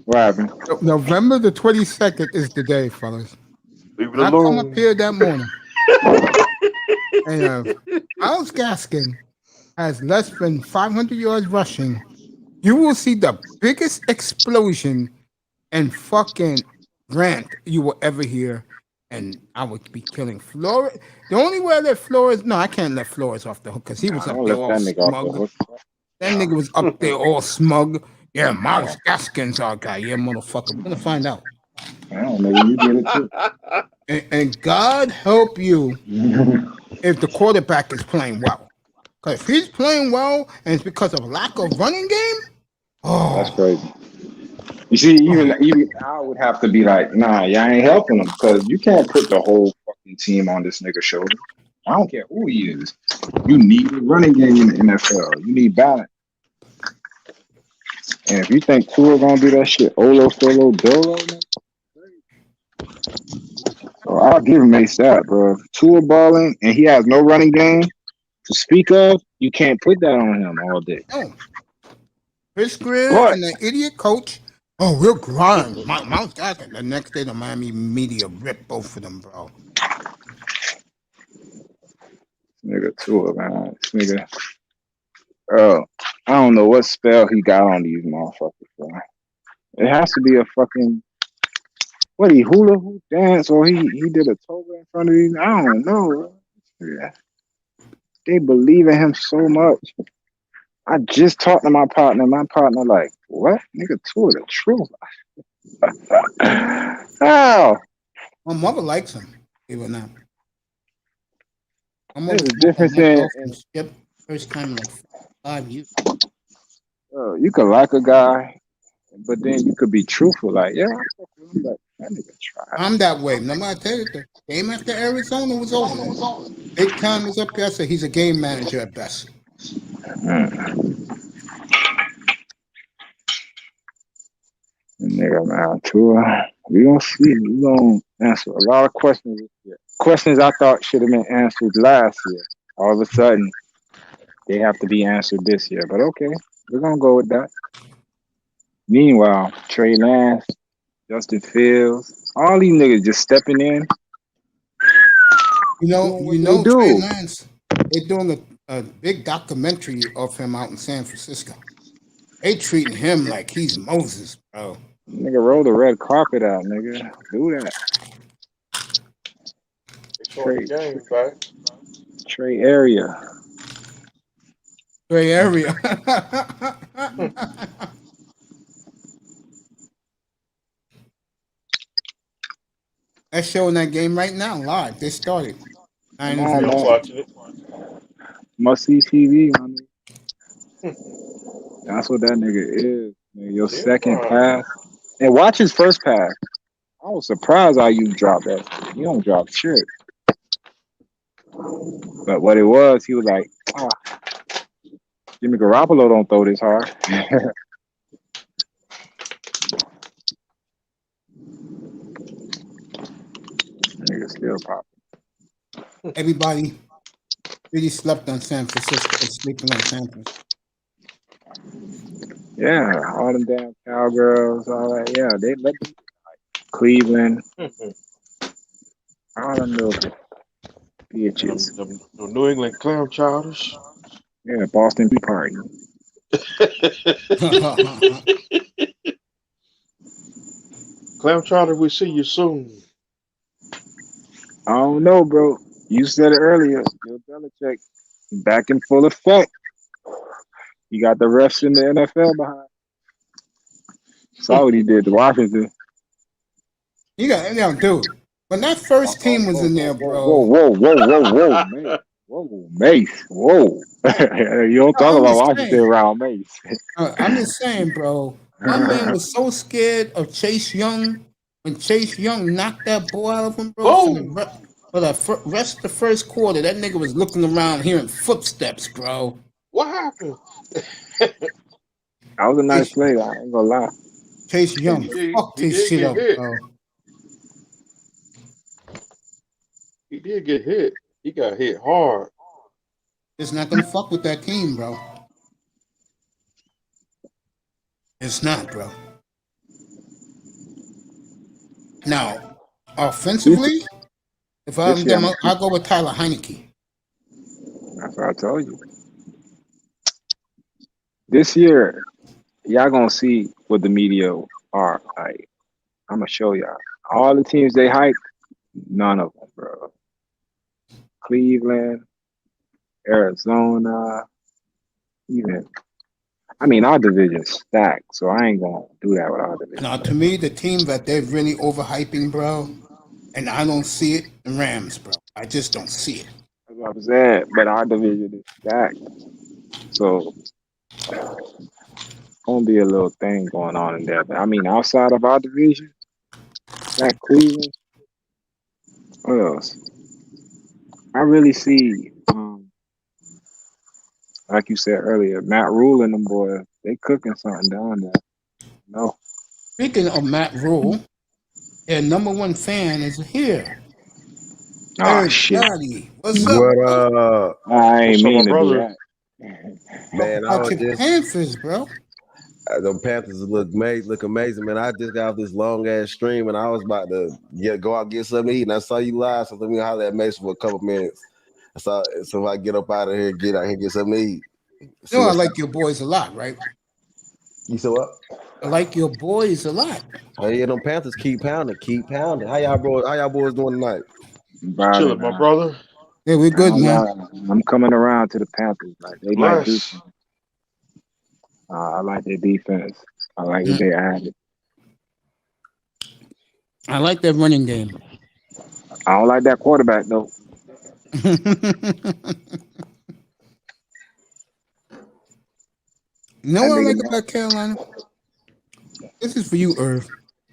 What happened? November the 22nd is the day, fellas. Leave it I alone. come up here that morning. And Miles Gaskin has less than 500 yards rushing. You will see the biggest explosion and fucking rant you will ever hear. And I would be killing Flores. The only way I let Flores, no, I can't let Flores off the hook because he was up there all smug. That nigga was up there all smug. Yeah, Miles Gaskin's our guy. Yeah, motherfucker. We're gonna find out. I don't know. You did it too. And God help you if the quarterback is playing well. Because if he's playing well and it's because of lack of running game, that's crazy. You see, even I would have to be like, nah, y'all ain't helping him because you can't put the whole fucking team on this nigga's shoulder. I don't care who he is. You need a running game in the NFL. You need balance. And if you think Tua gonna do that shit, Olo Solo Dolo, man, so I'll give him that, bro. If Tua balling and he has no running game to speak of, you can't put that on him all day. No. Chris Greer and the idiot coach. Oh, we'll grind. Mount Jackson. The next day, the Miami media ripped both of them, bro. Nigga Tua, man. This nigga. I don't know what spell he got on these motherfuckers, bro. It has to be a fucking he hula hoop dance or he did a toga in front of these. I don't know. Yeah. They believe in him so much. I just talked to my partner. My partner like, what? Nigga Tua the truth. How? My mother likes him, even now. There's a difference in first time in like 5 years. You could like a guy, but then you could be truthful. Like, yeah, that nigga try. I'm that way. No matter tell you, the game after Arizona was over. Big time was up there, so he's a game manager at best. Nigga, man, Tua. We gonna see. We gonna answer a lot of questions this year. Questions I thought should have been answered last year. All of a sudden, they have to be answered this year. But okay, we're gonna go with that. Meanwhile, Trey Lance, Justin Fields, all these niggas just stepping in. You know, Trey Lance, they're doing a big documentary of him out in San Francisco. They treating him like he's Moses, bro. Nigga, roll the red carpet out, nigga. Do that. Trey area. Trey area. That's showing that game right now live. They started. I ain't even watching it. Must see TV, man. That's what that nigga is. Man. Your second pass. And watch his first pass. I was surprised how you dropped that. You don't drop shit. But what it was, he was like, oh, Jimmy Garoppolo don't throw this hard. Nigga still popping. Everybody really slept on San Francisco, sleeping on San Francisco. Yeah, all them damn cowgirls, all that. Yeah, they let them Cleveland. All them little bitches. The New England clam chowders. Yeah, Boston Tea Party. Clam chowder, we see you soon. I don't know, bro. You said it earlier. Bill Belichick back in full effect. You got the refs in the NFL behind. Saw what he did to Washington. You got, dude. When that first team was in there, bro. Whoa, man. Whoa, Mace. Whoa. You don't talk about Washington around Mace. I'm just saying, bro. My man was so scared of Chase Young when Chase Young knocked that ball out of him, bro. For the rest of the first quarter, that nigga was looking around hearing footsteps, bro. What happened? That was a nice play. I ain't gonna lie. Chase Young fucked his shit up, bro. He did get hit. He got hit hard. It's not gonna fuck with that team, bro. It's not, bro. Now, offensively, if I'm them, I'll go with Tyler Heineke. That's what I told you. This year, y'all gonna see what the media are like. I'm gonna show y'all. All the teams they hyped, none of them, bro. Cleveland, Arizona, even. I mean, our division's stacked, so I ain't gonna do that with our division. Now, to me, the team that they're really overhyping, bro, and I don't see it, the Rams, bro. I just don't see it. what I'm saying. But our division is stacked. So gonna be a little thing going on in there. But I mean, outside of our division, that Cleveland, what else? I really see, like you said earlier, Matt Rule and them boys, they cooking something down there. No. Speaking of Matt Rule, their number one fan is here. Oh shit! What's up? What bro? I ain't mean to do brother? that. Man, I About was your just Panthers, bro. the Panthers look amazing, man. I just got off this long ass stream and I was about to go out and get something to eat, and I saw you live, so let me holler at Mason for a couple minutes. So if I get up out of here, get out here, and get something to eat. You know, I like your boys a lot, right? You said what? I like your boys a lot. Oh yeah, them Panthers keep pounding. How y'all boys doing tonight? Chilling, my brother. Yeah, we're good, man. I'm coming around to the Panthers. Like they like defense. I like their defense. I like what they added. I like their running game. I don't like that quarterback though. You know what I like about Carolina? This is for you, Irv.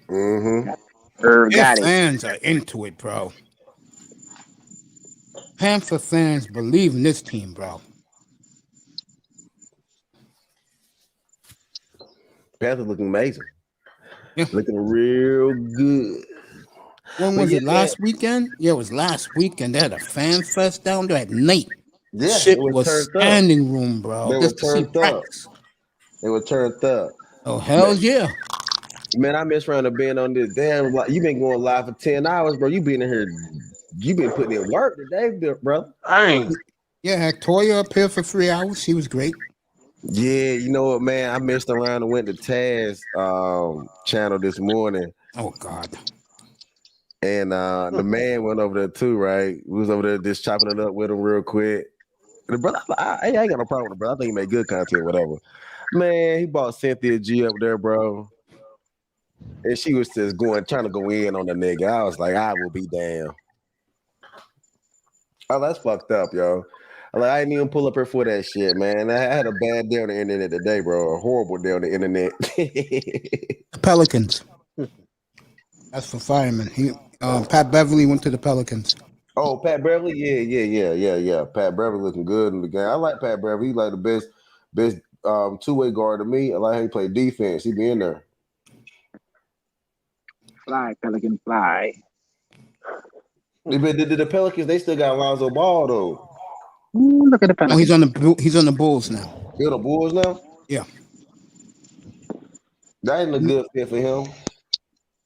Mm-hmm. Irv Their got it. fans are into it, bro. Panther fans believe in this team, bro. Panthers looking amazing. Yeah. Looking real good. When was it? Last weekend? Yeah, it was last weekend. They had a fan fest down there at night. Yeah, shit it was was turned up. standing room, bro. They were Just to see turned up. practice. They were turned up. Oh, hell yeah. Man, I miss around being on this damn. You been going live for 10 hours, bro. You been in here. You been putting in work today, bro. Yeah, had Toya up here for 3 hours. She was great. Yeah, you know what, man? I messed around and went to Taz channel this morning. Oh, God. And the man went over there too, right? We was over there just chopping it up with him real quick. And the brother, I ain't got no problem with the brother. I think he made good content, whatever. Man, he bought Cynthia G up there, bro. And she was just trying to go in on the nigga. I was like, I will be damned. Oh, that's fucked up, yo. Like, I didn't even pull up here for that shit, man. I had a bad day on the internet today, bro. A horrible day on the internet. Pelicans. That's for firemen. Pat Beverly went to the Pelicans. Oh, Pat Beverly? Yeah. Pat Beverly looking good in the game. I like Pat Beverly. He's like the best two-way guard to me. I like how he play defense. He be in there. Fly, Pelican, fly. But the Pelicans, they still got Lonzo Ball though. Ooh, look at the Pelicans. Oh, he's on the Bulls now. He's on the Bulls now? Yeah. That ain't a good fit for him.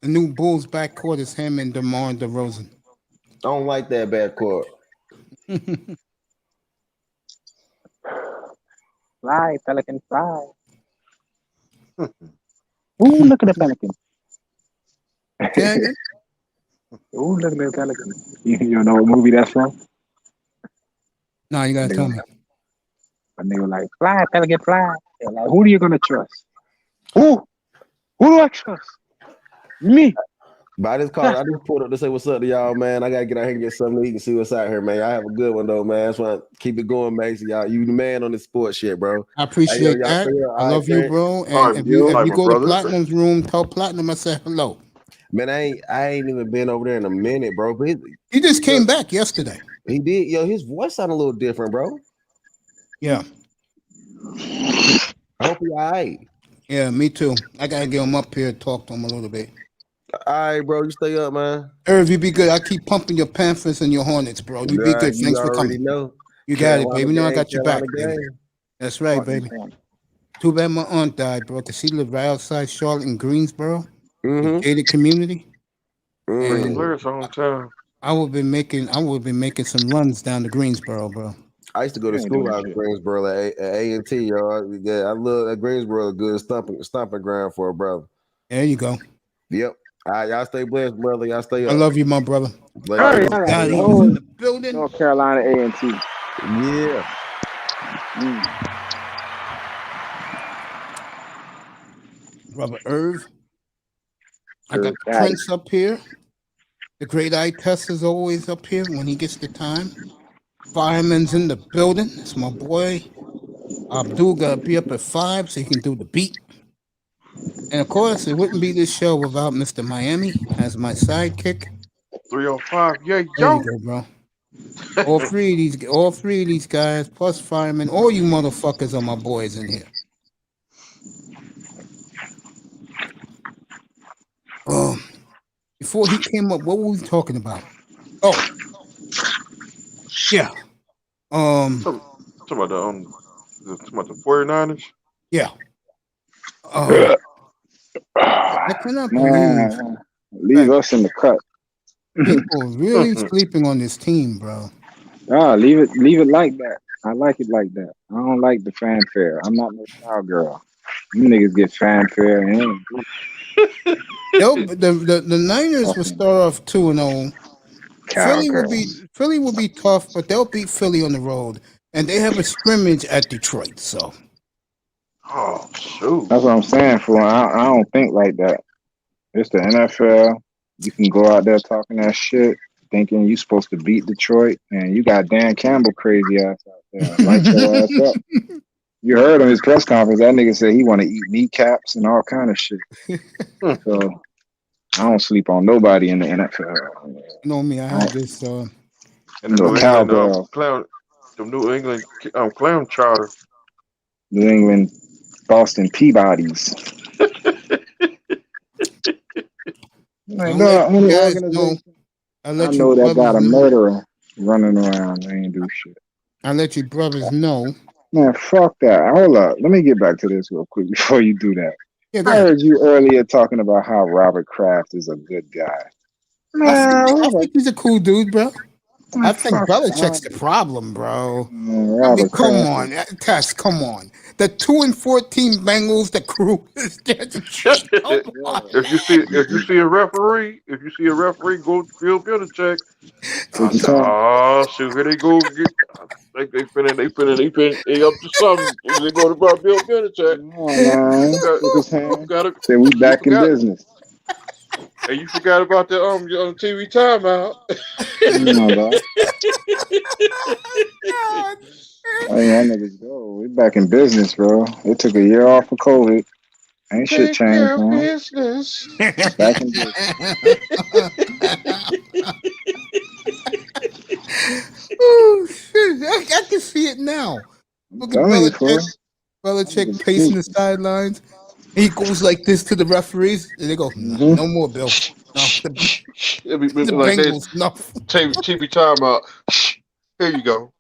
The new Bulls backcourt is him and DeMar DeRozan. I don't like that backcourt. Fly, Pelican, fly. Ooh, look at the Pelican. Ooh, look at the Pelican. You know what movie that's from? No, you gotta tell me. And they were like, fly, Pelican, fly. They're like, who are you gonna trust? Who do I trust? Me. But I just pulled up to say what's up to y'all, man. I gotta get out here and get something to eat and see what's out here, man. Y'all have a good one though, man. I just want to keep it going, Mason. Y'all, you the man on this sports shit, bro. I appreciate that. I love you, bro. And if you go to Platinum's room, tell Platinum I said hello. Man, I ain't even been over there in a minute, bro. But he just came back yesterday. He did. Yo, his voice sounded a little different, bro. Yeah. I hope he all right. Yeah, me too. I gotta get him up here and talk to him a little bit. All right, bro. You stay up, man. Irv, you be good. I keep pumping your Panthers and your Hornets, bro. You be good. Thanks for coming. You got it, baby. You know I got your back, baby. That's right, baby. Too bad my aunt died, bro, because she lived right outside Charlotte in Greensboro, gated community. I would be making some runs down to Greensboro, bro. I used to go to school out in Greensboro at A&T, yo. Yeah, I love that Greensboro, a good stomping ground for a brother. There you go. Yep. All right, y'all stay blessed, brother. Y'all stay up. I love you, my brother. All right. In the building. North Carolina A&T. Yeah. Brother Irv. I got Prince up here. The great eye test is always up here when he gets the time. Fireman's in the building. It's my boy. Abdul gotta be up at 5 so he can do the beat. And of course, it wouldn't be this show without Mr. Miami as my sidekick. 305. Yeah, There yo. you go, bro. All three of these guys, plus firemen, all you motherfuckers are my boys in here. Before he came up, what were we talking about? Oh, yeah. Talking about the 49ers. Yeah. I cannot believe leave us in the cut. people really sleeping on this team, bro. Leave it like that. I like it like that. I don't like the fanfare. I'm not no cowgirl. You niggas get fanfare and the Niners will start off 2-0. Philly will be tough, but they'll beat Philly on the road, and they have a scrimmage at Detroit. So, oh shoot, that's what I'm saying. For I don't think like that. It's the NFL. You can go out there talking that shit, thinking you supposed to beat Detroit, and you got Dan Campbell crazy ass out there. Light your ass up. You heard on his press conference that nigga said he want to eat kneecaps and all kind of shit. So I don't sleep on nobody in the NFL. You know me, I have this. And the New England clam chowder. New England Boston Peabodys. I know that got a murderer running around. They ain't do shit. I let you brothers know. Man, fuck that. Hold up. Let me get back to this real quick before you do that. Yeah, I heard you earlier talking about how Robert Kraft is a good guy. I think he's a cool dude, bro. I think Belichick's the problem, bro. I mean, come on, Tess, come on. The 2-14 Bengals, the crew is just If you see a referee, go feel Belichick. Oh shoot, here they go. They up to something. They go to Bill Belichick. Say we back in business. And you forgot about the TV timeout. That niggas go. We back in business, bro. They took a year off for COVID. Ain't shit changed, man. Business. Back in business. Oh shit! I can see it now. Look at Belichick pacing the sidelines. He goes like this to the referees, and they go, "No more, Bill. No, the Bengals, no." TV timeout. Here you go.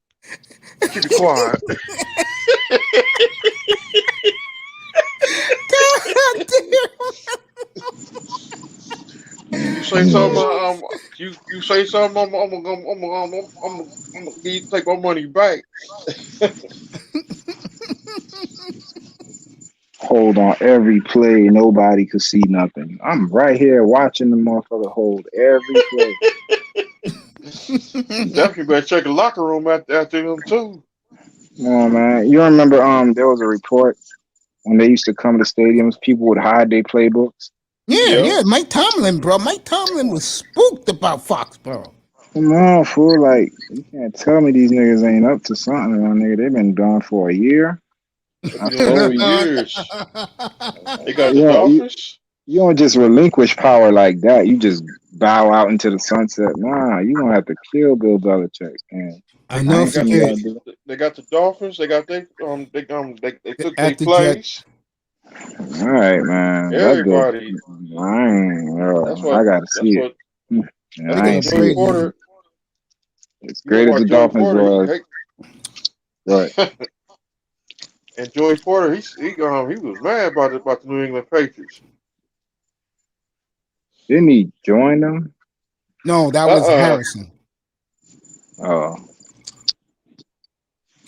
Keep it quiet. God damn. You say something, you say something, I'm gonna take my money back. Hold on every play. Nobody could see nothing. I'm right here watching the motherfucker hold every play. Definitely better check the locker room after them too. No, man. You remember there was a report when they used to come to stadiums, people would hide their playbooks. Yeah. Mike Tomlin, bro. Mike Tomlin was spooked about Foxborough. Come on, fool. Like, you can't tell me these niggas ain't up to something, my nigga. They've been gone for a year. Years. They got the office. You don't just relinquish power like that. You just bow out into the sunset. Nah, you gonna have to kill Bill Belichick. And I know they got the Dolphins. They got they took their place. All right, man. Everybody. I gotta see it. I ain't see it. As great as the Dolphins was. Right. And Joey Porter, he was mad about the New England Patriots. Didn't he join them? No, that was Harrison. Oh.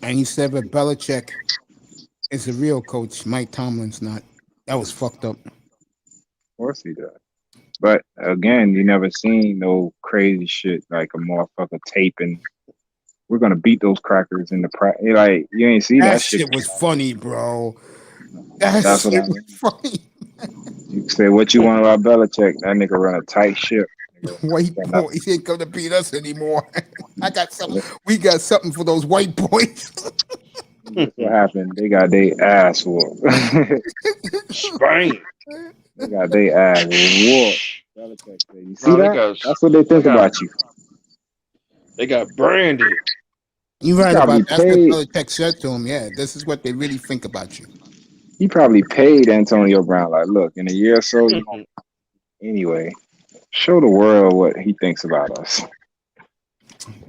And he said that Belichick is the real coach. Mike Tomlin's not. That was fucked up. Of course he does. But again, you never seen no crazy shit like a motherfucker taping. We're gonna beat those crackers in the like you ain't see that shit. That shit was funny, bro. That's what was funny. You can say what you want about Belichick. That nigga run a tight ship. White boys ain't gonna beat us anymore. I got something. We got something for those white boys. That's what happened. They got their ass whooped. Spain. They got their ass whooped. You see No, that? That's what they think about you. They got branded. You're right probably about that. That's what paid. Belichick said to him. Yeah, this is what they really think about you. He probably paid Antonio Brown. Like, look, in a year or so, you gonna anyway. Show the world what he thinks about us.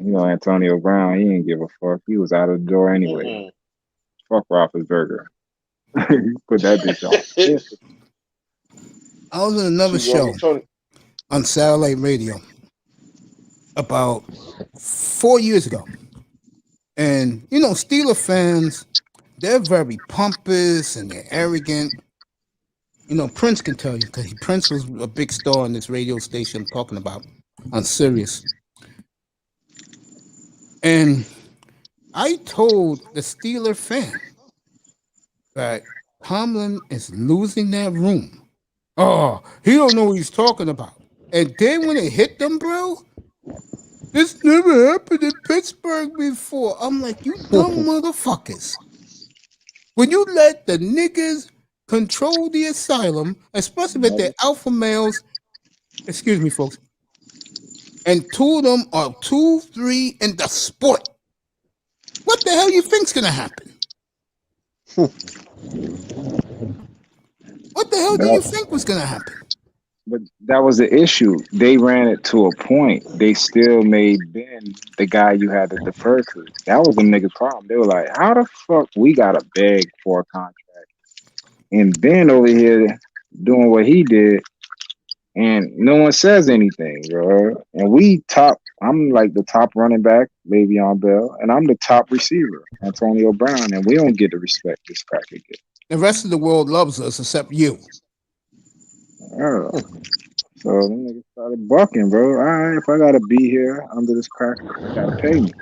You know, Antonio Brown, he didn't give a fuck. He was out of the door anyway. Fuck Roethlisberger. Put that bitch on. I was in another show on satellite radio about 4 years ago. And, you know, Steeler fans, they're very pompous and they're arrogant. You know, Prince can tell you, because Prince was a big star on this radio station I'm talking about on Sirius. And I told the Steeler fan that Tomlin is losing that room. Oh, he don't know what he's talking about. And then when it hit them, bro, this never happened in Pittsburgh before. I'm like, you dumb motherfuckers. When you let the niggas control the asylum, especially with their alpha males, excuse me, folks, and two of them are 2-3 in the sport, what the hell you think's gonna happen? What the hell do you think was gonna happen? But that was the issue. They ran it to a point. They still made Ben the guy you had to defer to. That was the nigga problem. They were like, how the fuck we gotta beg for a contract? And Ben over here doing what he did, and no one says anything, bro. And we I'm like the top running back, Le'Veon Bell, and I'm the top receiver, Antonio Brown, and we don't get the respect this cracker gets. The rest of the world loves us except you. So them niggas started bucking, bro. All right, if I gotta be here under this cracker, you gotta pay me.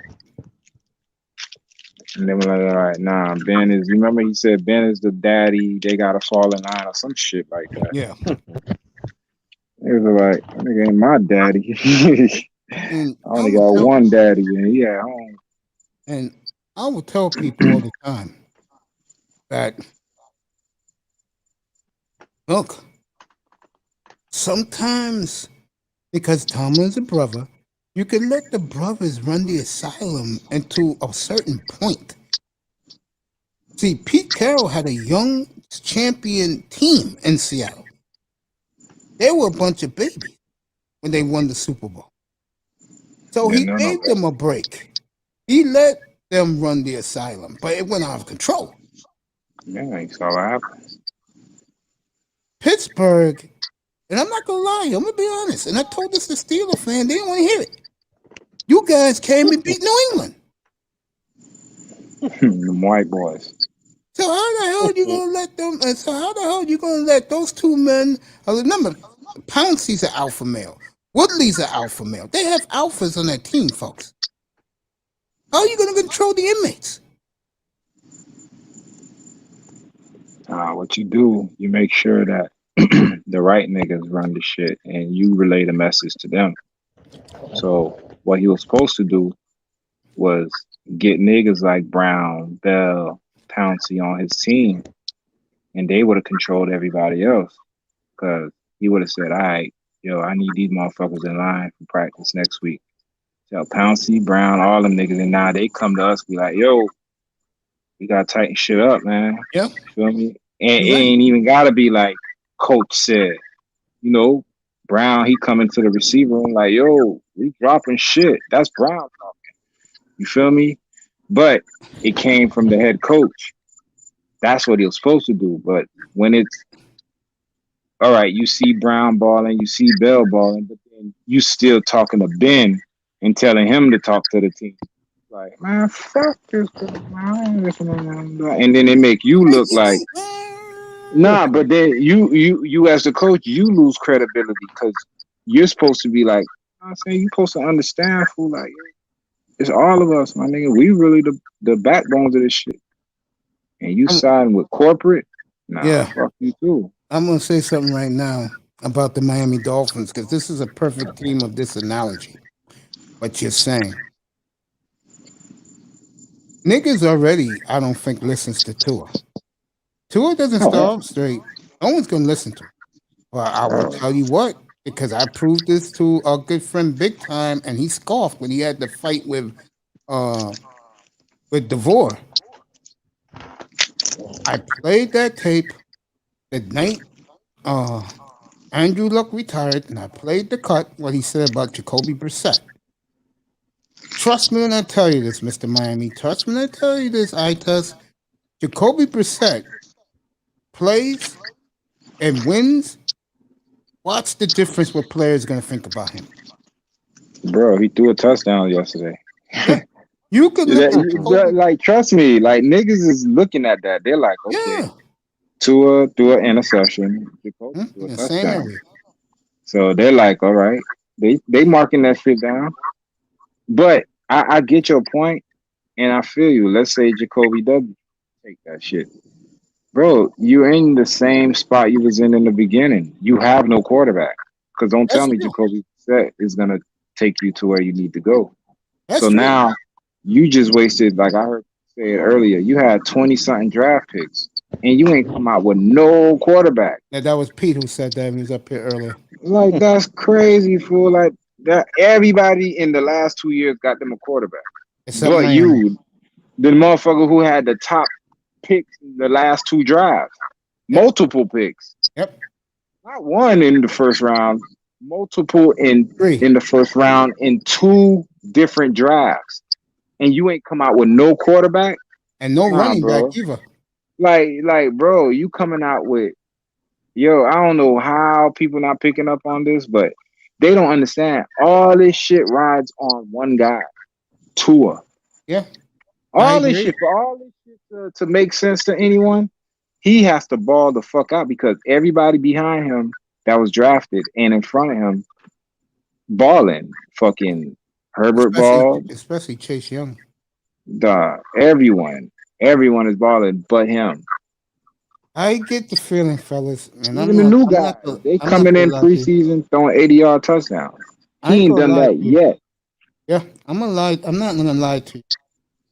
And they were like, all right, nah, Ben is, you remember he said Ben is the daddy, they gotta fall in line or some shit like that. Yeah. They was like, nigga ain't my daddy. I only got one daddy and he at home. And I will tell people all the time that, look, sometimes because Tomlin's a brother, you can let the brothers run the asylum until a certain point. See, Pete Carroll had a young champion team in Seattle. They were a bunch of babies when they won the Super Bowl. So he gave them a break. He let them run the asylum, but it went out of control. Yeah, you saw what happened. Pittsburgh, and I'm not gonna lie, I'm gonna be honest, and I told this to Steeler fan, they didn't want to hear it. You guys came and beat New England. Them white boys. So how the hell are you gonna let them? And so how the hell are you gonna let those two men? Remember, Pouncey's an alpha male. Woodley's an alpha male. They have alphas on their team, folks. How are you gonna control the inmates? What you do, you make sure that the right niggas run the shit, and you relay the message to them. So what he was supposed to do was get niggas like Brown, Bell, Pouncey on his team, and they would have controlled everybody else. Because he would have said, all right, yo, I need these motherfuckers in line for practice next week. So Pouncey, Brown, all them niggas, and now they come to us, be like, yo, we gotta tighten shit up, man. Yeah. Feel me? And it ain't even gotta be like Coach said. You know, Brown, he coming to the receiver and like, yo, we dropping shit. That's Brown talking. You feel me? But it came from the head coach. That's what he was supposed to do. But when it's all right, you see Brown balling, you see Bell balling, but then you still talking to Ben and telling him to talk to the team. Like, man, fuck this, man. And then they make you look like, nah. But then you as the coach, you lose credibility because you're supposed to be like, I'm saying, you're supposed to understand, fool. Like, it's all of us, my nigga. We really the backbones of this shit. And you siding with corporate? Nah, Yeah. fuck you too. I'm gonna say something right now about the Miami Dolphins because this is a perfect theme of this analogy. What you're saying. niggas already, I don't think, listens to Tua. Tua doesn't start off straight. No one's gonna listen to him. But I will tell you what, because I proved this to a good friend Big Time, and he scoffed when he had the fight with DeVore. I played that tape the night Andrew Luck retired, and I played the cut what he said about Jacoby Brissett. Trust me when I tell you this, Mr. Miami. Trust me when I tell you this, Itus. Jacoby Brissett plays and wins. What's the difference what players going to think about him? Bro, he threw a touchdown yesterday. You could look at like, trust me, like niggas is looking at that. They're like, okay, Tua threw an interception, Jacoby threw a touchdown. So they're like, all right, they marking that shit down. But I get your point, and I feel you. Let's say Jacoby does take that shit. Bro, you're in the same spot you was in the beginning. You have no quarterback. Because don't tell me Jacoby Brissett is going to take you to where you need to go. So now you just wasted, like I heard you say it earlier, you had 20-something draft picks, and you ain't come out with no quarterback. Yeah, that was Pete who said that when he was up here earlier. Like, that's crazy, fool. Like, that everybody in the last 2 years got them a quarterback. But you, the motherfucker who had the top picks in the last 2 drives. Multiple picks. Yep. Not one in the first round, multiple in the first round in 2 different drafts. And you ain't come out with no quarterback and no running back either. Like, bro, you coming out with, I don't know how people not picking up on this, but they don't understand. All this shit rides on one guy, Tua. Yeah. All this shit to make sense to anyone, he has to ball the fuck out because everybody behind him that was drafted and in front of him balling. Fucking Herbert ball. Especially Chase Young. Everyone is balling but him. I get the feeling, fellas. And even the new guys, they coming in preseason throwing 80-yard touchdowns. He ain't done that yet. Yeah, I'm not gonna lie to you.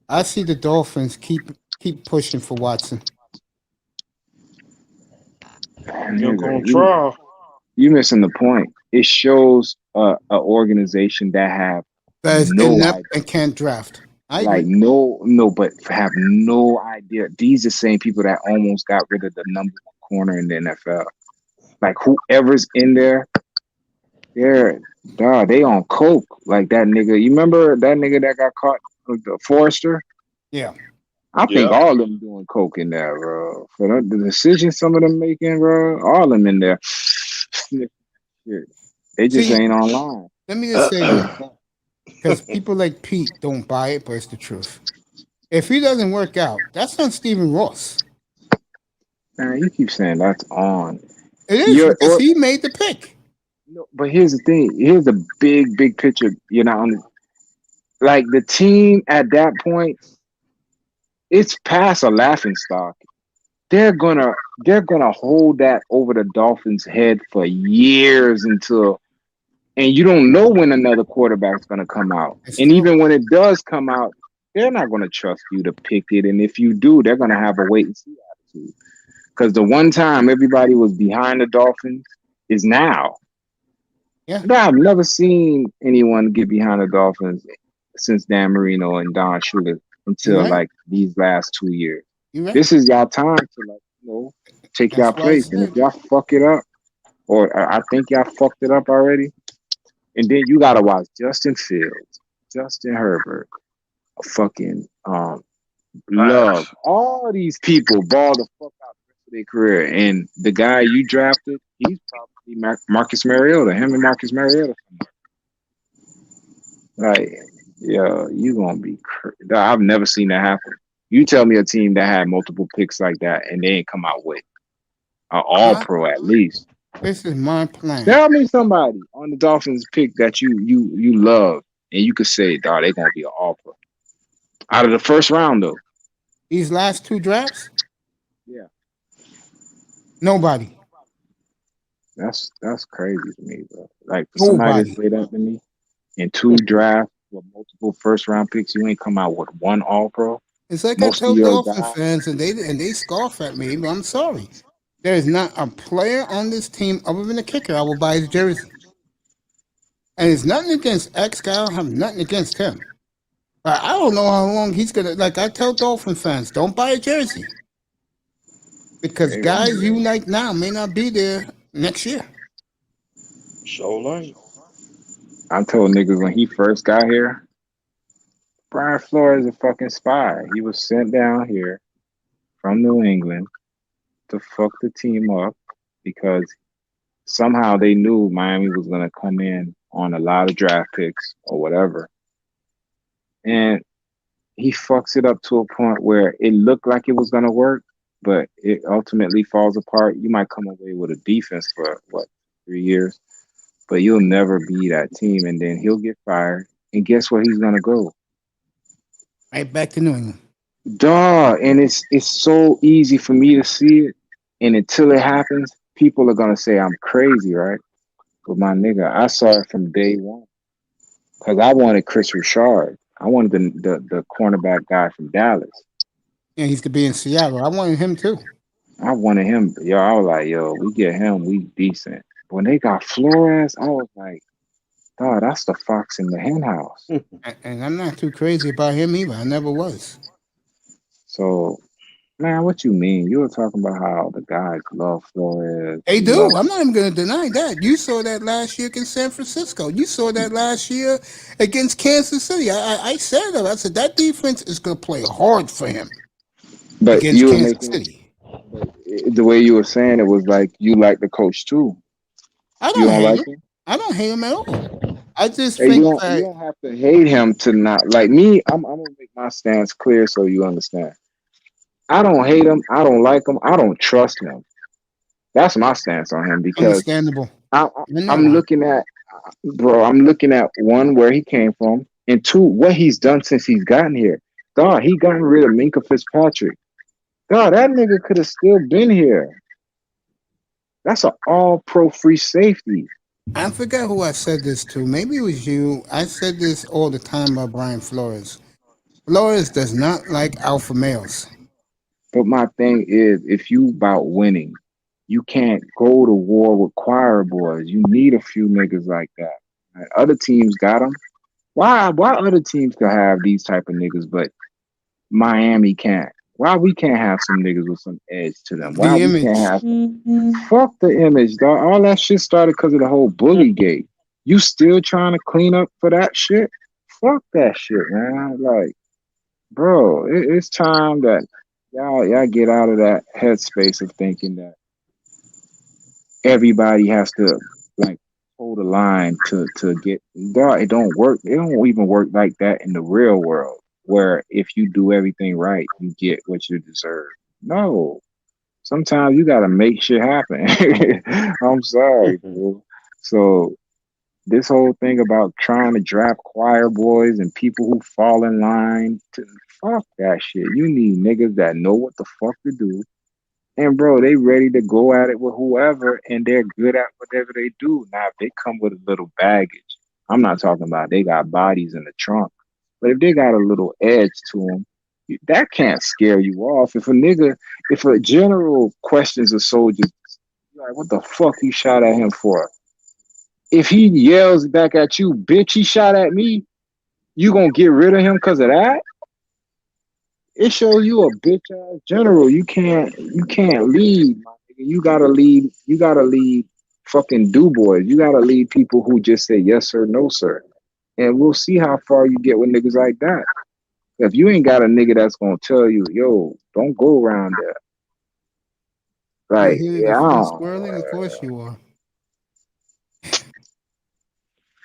I see the Dolphins keep pushing for Watson. You're gonna try. You missing the point. It shows an organization that have no idea and can't draft. But have no idea. These are the same people that almost got rid of the number 1 corner in the NFL. Like whoever's in there, they on coke. Like that nigga. You remember that nigga that got caught with the Forrester? Yeah. I think all of them doing coke in there, bro. For the decisions some of them making, bro, all of them in there. They just ain't online. Let me just say this. Because people like Pete don't buy it, but it's the truth. If he doesn't work out, that's on Stephen Ross. Man, you keep saying that's on. It is because he made the pick. No, but here's the thing. Here's the big picture. You're not on. Like the team at that point, it's past a laughing stock. They're gonna hold that over the Dolphins' head for years until. And you don't know when another quarterback's going to come out. And even when it does come out, they're not going to trust you to pick it. And if you do, they're going to have a wait and see attitude. Because the one time everybody was behind the Dolphins is now. Yeah. I've never seen anyone get behind the Dolphins since Dan Marino and Don Shula until like these last 2 years. This is y'all time to take y'all place. And if y'all fuck it up, or I think y'all fucked it up already, and then you gotta watch Justin Fields, Justin Herbert, fucking Love. All these people ball the fuck out the rest of their career. And the guy you drafted, he's probably Marcus Mariota. Him and Marcus Mariota. Like, yo, you gonna be crazy. I've never seen that happen. You tell me a team that had multiple picks like that and they ain't come out with an all-pro at least. This is my plan. Tell me somebody on the Dolphins pick that you love and you could say, dog, they're gonna be an all-pro. Out of the first round though. These last two drafts? Yeah. Nobody. That's crazy to me, bro. Like for somebody to say that to me in two drafts with multiple first round picks, you ain't come out with one all-pro. It's like I Most of tell your Dolphin guys, fans, and they scoff at me, but I'm sorry. There is not a player on this team other than the kicker I will buy his jersey. And it's nothing against X guy. I don't have nothing against him. But I don't know how long he's gonna. Like I tell Dolphin fans, don't buy a jersey because guys you like now may not be there next year. I told niggas when he first got here, Brian Flores is a fucking spy. He was sent down here from New England to fuck the team up because somehow they knew Miami was gonna come in on a lot of draft picks or whatever. And he fucks it up to a point where it looked like it was gonna work, but it ultimately falls apart. You might come away with a defense for 3 years, but you'll never be that team. And then he'll get fired, and guess where he's gonna go? Right back to New England. Duh. And it's so easy for me to see it, and until it happens, people are gonna say I'm crazy, right? But my nigga, I saw it from day one because I wanted Chris Richard. I wanted the cornerback guy from Dallas. Yeah, he's to be in Seattle. I wanted him too. I wanted him. Yo, I was like, yo, we get him, we decent. When they got Flores, I was like, God, that's the fox in the hen house. And I'm not too crazy about him either. I never was. So, man, what you mean? You were talking about how the guys love Flores. They do. I'm not even going to deny that. You saw that last year against San Francisco. You saw that last year against Kansas City. I said it. I said that defense is going to play hard for him. But against you were Kansas City. The way you were saying it was like you like the coach too. I don't hate him. I don't hate him at all. I just think you don't have to hate him to not like me. I'm gonna make my stance clear so you understand. I don't hate him. I don't like him. I don't trust him. That's my stance on him because understandable. I'm looking at, bro. I'm looking at one where he came from, and two what he's done since he's gotten here. God, he gotten rid of Minka Fitzpatrick. God, that nigga could have still been here. That's an all-pro free safety. I forget who I said this to. Maybe it was you. I said this all the time about Brian Flores. Flores does not like alpha males. But my thing is, if you about winning, you can't go to war with choir boys. You need a few niggas like that. Right? Other teams got them. Why other teams can have these type of niggas, but Miami can't? Why we can't have some niggas with some edge to them? Why we can't have fuck the image, dog? All that shit started because of the whole bully gate. You still trying to clean up for that shit? Fuck that shit, man. Like, bro, it's time that y'all get out of that headspace of thinking that everybody has to like hold a line to get. Dog, it don't work. It don't even work like that in the real world, where if you do everything right, you get what you deserve. No. Sometimes you gotta make shit happen. I'm sorry, bro. So this whole thing about trying to draft choir boys and people who fall in line to fuck that shit. You need niggas that know what the fuck to do. And bro, they ready to go at it with whoever and they're good at whatever they do. Now if they come with a little baggage, I'm not talking about they got bodies in the trunk. But if they got a little edge to them, that can't scare you off. If a general questions a soldier, like, what the fuck you shot at him for? If he yells back at you, bitch, he shot at me, you gonna get rid of him because of that? It shows you a bitch ass general. You can't lead. You gotta lead fucking do boys. You gotta lead people who just say yes sir, no sir. And we'll see how far you get with niggas like that. If you ain't got a nigga that's gonna tell you, yo, don't go around there. Like, yeah, squirreling, of course you are.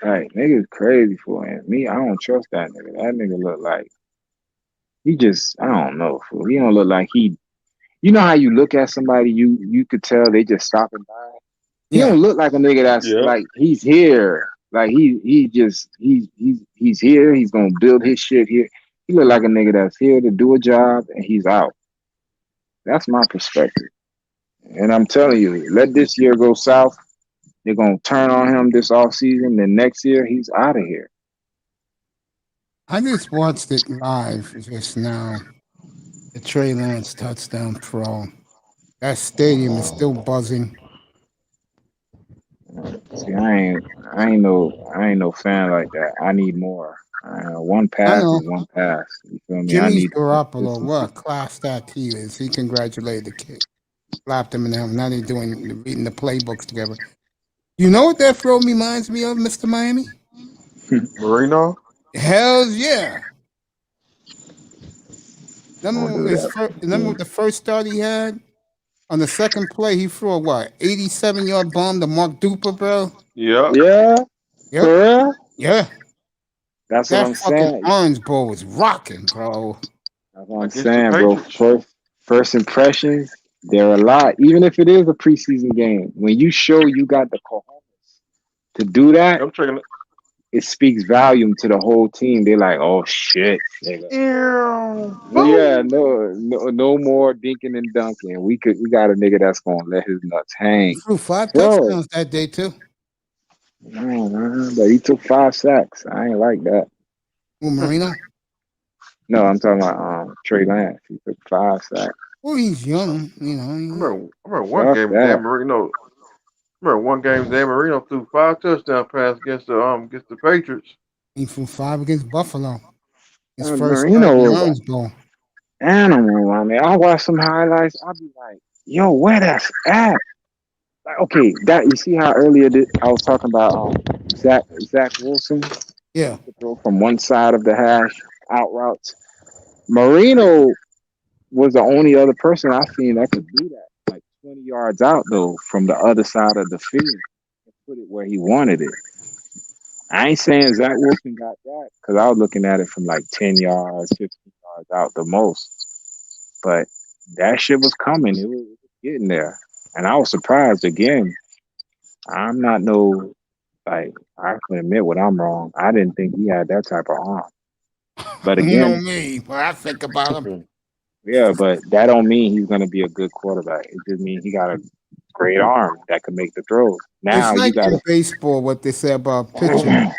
Right, nigga's crazy for him. Me, I don't trust that nigga. That nigga look like he just, I don't know, fool. He don't look like he. You know how you look at somebody, you could tell they just stopping by. He don't look like a nigga that's like he's here. Like he's here. He's gonna build his shit here. He look like a nigga that's here to do a job and he's out. That's my perspective. And I'm telling you, let this year go south. They're gonna turn on him this offseason. Then next year he's out of here. I just watched it live just now. The Trey Lance touchdown throw. That stadium is still buzzing. See, I ain't no fan like that. I need more. One pass is one pass. You feel me? I Jimmy's need Garoppolo, what a class that he is. He congratulated the kid. Slapped him in the helmet. Now they're reading the playbooks together. You know what that throw reminds me of, Mr. Miami? Marino? Hells yeah. Remember the first start he had? On the second play, he threw a what? 87-yard bomb to Mark Duper, bro? Yeah. Yeah. Yep. For real? Yeah. That's that what I'm fucking saying. Orange Bowl was rocking, bro. That's what I'm saying, bro. First impressions, they're a lot. Even if it is a preseason game, when you show you got the cojones to do that, it speaks volume to the whole team. They're like, oh shit. Yeah, no more dinking and dunking. We got a nigga that's gonna let his nuts hang. He threw 5 touchdowns that day too. No, man, but he took 5 sacks. I ain't like that. Who, Marino? No, I'm talking about Trey Lance. He took 5 sacks. Well, he's young, you know. I remember one game Dan Marino. Dan Marino threw 5 touchdown passes against the Patriots. He threw 5 against Buffalo. His first Marino start in the Orange Bowl. Animal, I mean, I watch some highlights. I'll be like, yo, where that's at? Like, okay, that you see how earlier I was talking about Zach Wilson? Yeah. Throw from one side of the hash out routes. Marino was the only other person I've seen that could do that, like 20 yards out though, from the other side of the field and put it where he wanted it. I ain't saying Zach Wilson got that because I was looking at it from like 10 yards, 15 yards out the most. But that shit was coming. It was getting there. And I was surprised again. I'm not I can admit when I'm wrong. I didn't think he had that type of arm. But again, you know me, but I think about him. Yeah, but that don't mean he's gonna be a good quarterback. It just means he got a great arm that can make the throws. Now it's like you got in baseball what they say about pitching.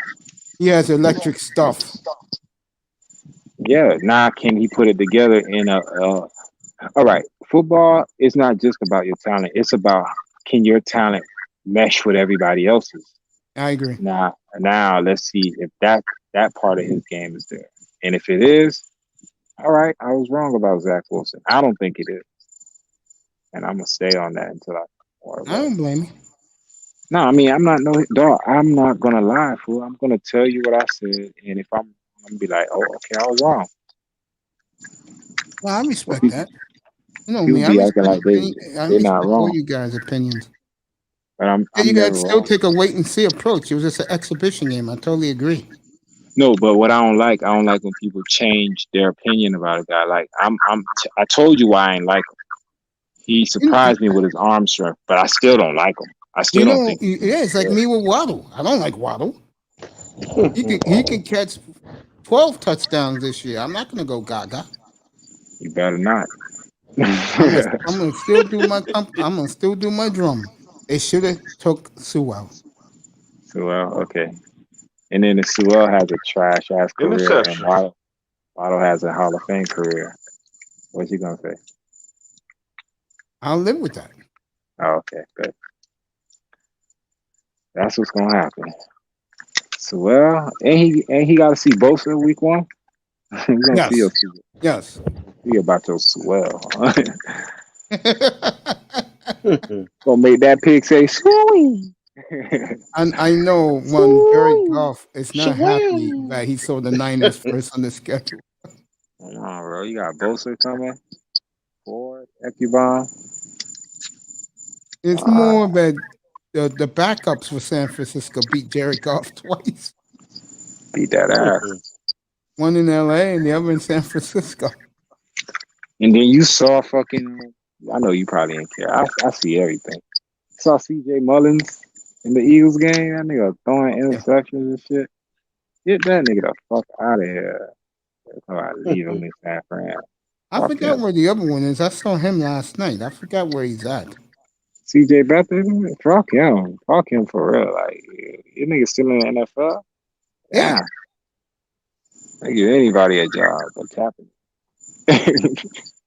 He has electric stuff. Yeah, now can he put it together in all right, football is not just about your talent. It's about can your talent mesh with everybody else's. I agree. Now let's see if that part of his game is there. And if it is, all right, I was wrong about Zach Wilson. I don't think it is. And I'm gonna stay on that until I don't blame you. No, I mean I'm not gonna lie, fool. I'm gonna tell you what I said, and if I'm gonna be like, oh, okay, I was wrong. Well, I respect that. You know me, I respect all you guys' opinions. But you guys still take a wait and see approach. It was just an exhibition game. I totally agree. No, but what I don't like when people change their opinion about a guy. Like I told you why I ain't like him. He surprised me with his arm strength, but I still don't like him. I still don't think. Yeah, it's like me with Waddle. I don't like Waddle. He can catch 12 touchdowns this year. I'm not gonna go gaga. You better not. I'm gonna still do my drum. They should have took Sewell. Okay. And then Sewell has a trash ass career, and Waddle has a Hall of Fame career. What's he gonna say? I'll live with that. Oh, okay, good. That's what's gonna happen. Sewell, and he got to see Bosa week 1. We're gonna see Yes. See about your Sewell. Gonna make that pig say "Swing." And I know when Jared Goff is not happy that he saw the Niners first on the schedule. Come on, bro. You got Bosa coming. Ford, Ekubom. It's more that the backups for San Francisco beat Jared Goff twice. Beat that ass. One in LA and the other in San Francisco. And then you saw I know you probably didn't care. I see everything. Saw CJ Mullins in the Eagles game. That nigga throwing interceptions and shit. Get that nigga the fuck out of here. Leave him in San Fran. I forgot where the other one is. I saw him last night. I forgot where he's at. CJ Beathard? Fuck him. Fuck him for real. Like, you nigga still in the NFL? Yeah. I give anybody a job. What's happening?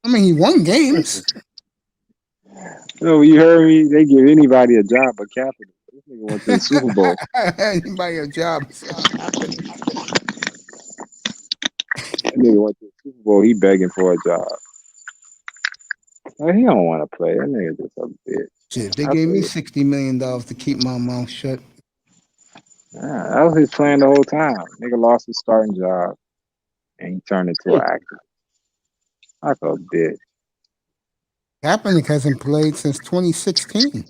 I mean, he won games. No, you heard me. They give anybody a job but Kaepernick. This nigga went to the Super Bowl. Anybody a job? That nigga went to the Super Bowl. He begging for a job. Well, he don't want to play. That nigga just a bitch. Shit, they gave me $60 million to keep my mouth shut. Yeah, that was his plan the whole time. Nigga lost his starting job and he turned into an actor. Like a bitch. Kaepernick hasn't played since 2016. He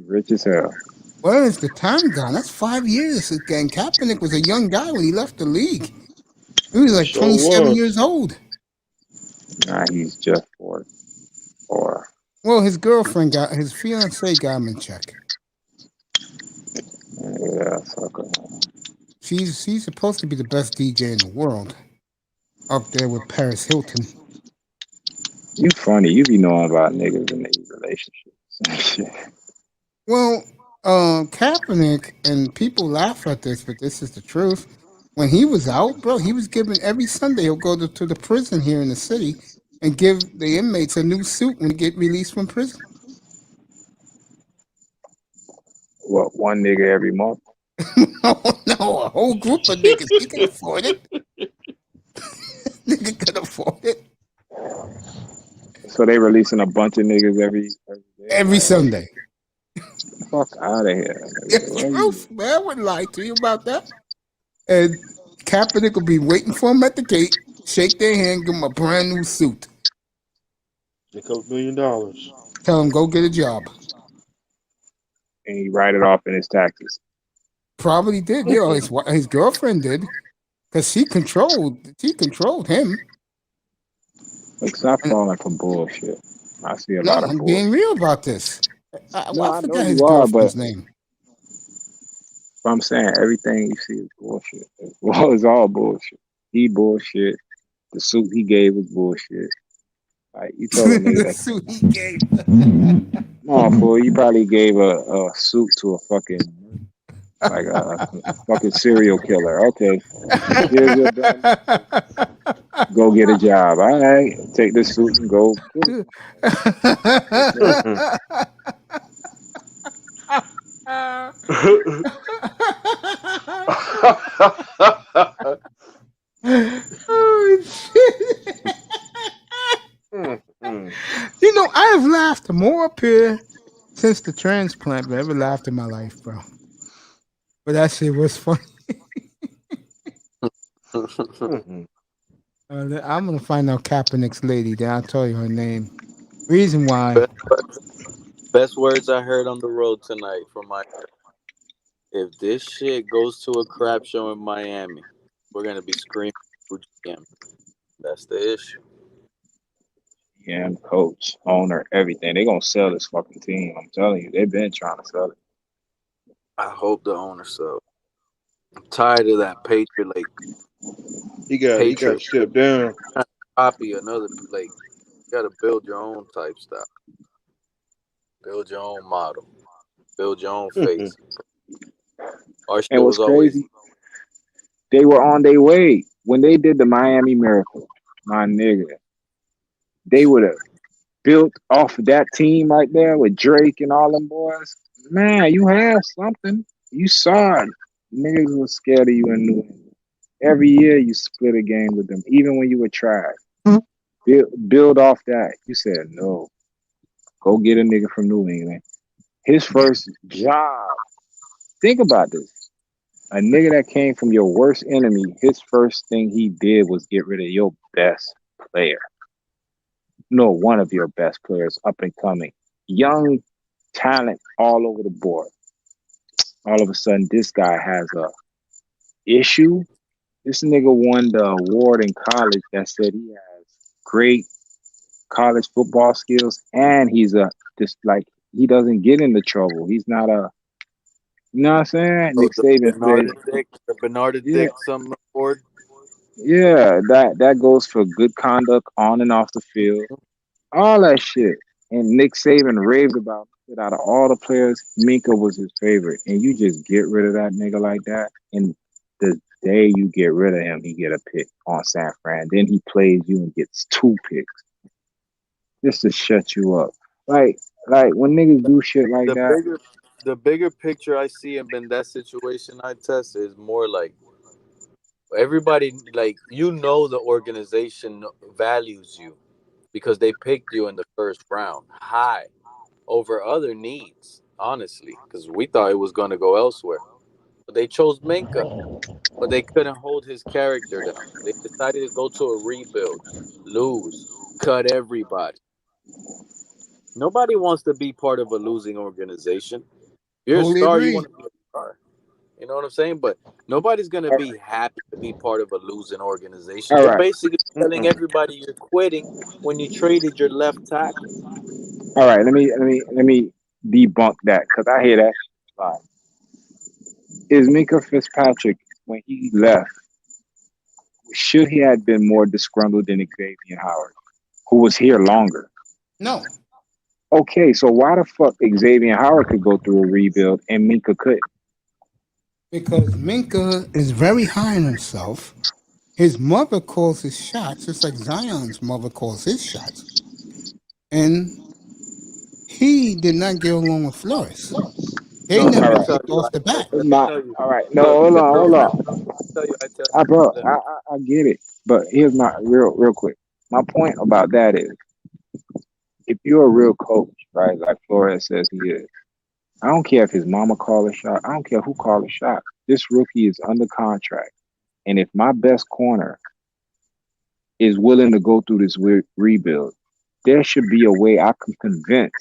rich as hell. Where is the time gone? That's 5 years again. Kaepernick was a young guy when he left the league. He was like 27 years old. Nah, he's just 4. Well, his fiance got him in check. Yeah, sucker. She's supposed to be the best DJ in the world. Up there with Paris Hilton. You funny. You be knowing about niggas in these relationships. Well, Kaepernick, and people laugh at this, but this is the truth. When he was out, bro, he was given every Sunday. He'll go to the prison here in the city and give the inmates a new suit when they get released from prison. What, one nigga every month? No, a whole group of niggas. He can afford it. Nigga can afford it. So they releasing a bunch of niggas every day? Every Sunday. Fuck out of here. It's truth, man. I wouldn't lie to you about that. And Kaepernick will be waiting for him at the gate, shake their hand, give him a brand new suit. $2 million. Tell him, go get a job. And he write it off in his taxes. Probably did. You know, his girlfriend did. Because she controlled him. Like, stop falling for bullshit. I see a lot of I'm bullshit. being real about this. I forgot his you are, girlfriend's but name. I'm saying everything you see is bullshit. Well, it's all bullshit. He bullshit. The suit he gave was bullshit. Like, you told a nigga The suit he gave. No, fool, you probably gave a suit to a fucking fucking serial killer. Okay, here's your gun. Go get a job. All right, take this suit and go. Oh, shit. You know, I have laughed more up here since the transplant than I ever laughed in my life, bro. But that shit was funny. I'm gonna find out Kaepernick's lady. Then I'll tell you her name. Reason why. Best words I heard on the road tonight from my. If this shit goes to a crap show in Miami, we're gonna be screaming for GM. That's the issue. Yeah, coach, owner, everything. They gonna sell this fucking team. I'm telling you, they've been trying to sell it. I hope the owner sells. I'm tired of that Patriot He got to step down. Copy another you gotta build your own type stuff. Build your own model. Build your own face. Our And what's crazy, they were on their way when they did the Miami Miracle, my nigga. They would have built off of that team right there with Drake and all them boys. Man, you have something. You saw it. Niggas was scared of you in New England. Every year you split a game with them, even when you were trash. Build off that. You said no. Go get a nigga from New England. His first job. Think about this. A nigga that came from your worst enemy, his first thing he did was get rid of your best player. No, one of your best players, up and coming. Young talent all over the board. All of a sudden, this guy has a issue. This nigga won the award in college that said he has great college football skills, and he's he doesn't get into trouble. He's not a, you know what I'm saying? Nick Saban said, Bernard Dick some award. Yeah, that goes for good conduct on and off the field, all that shit. And Nick Saban raved about it. Out of all the players, Minka was his favorite, and you just get rid of that nigga like that, and the day you get rid of him, he get a pick on San Fran. Then he plays you and gets 2 picks. just to shut you up. Like when niggas do shit like that. The bigger picture I see in that situation I test is more like everybody, like, the organization values you because they picked you in the first round high over other needs, honestly, because we thought it was going to go elsewhere. But they chose Minka, but they couldn't hold his character down. They decided to go to a rebuild, lose, cut everybody. Nobody wants to be part of a losing organization. You're a Totally star, you agree. want to be a star. You know what I'm saying? But nobody's going to be happy to be part of a losing organization. All You're right. basically telling everybody you're quitting when you traded your left tackle. All right. Let me debunk that because I hear that shit a lot. Is Minka Fitzpatrick when he left? Should he have been more disgruntled than Xavier Howard, who was here longer? No, Okay, so why the fuck Xavier Howard could go through a rebuild and Minka couldn't? because Minka is very high on himself. His mother calls his shots, just like Zion's mother calls his shots. And he did not get along with Flores. They No, let never me All right. tell clicked you, off the bat. let me Not tell you. all right. No, Look, hold the on, hold reason, on. let me tell you, I test. Bro, Look, I get it, but here's my real quick. My point about that is, if you're a real coach, right, like Flores says he is, I don't care if his mama call a shot. I don't care who call a shot. This rookie is under contract, and if my best corner is willing to go through this rebuild, there should be a way I can convince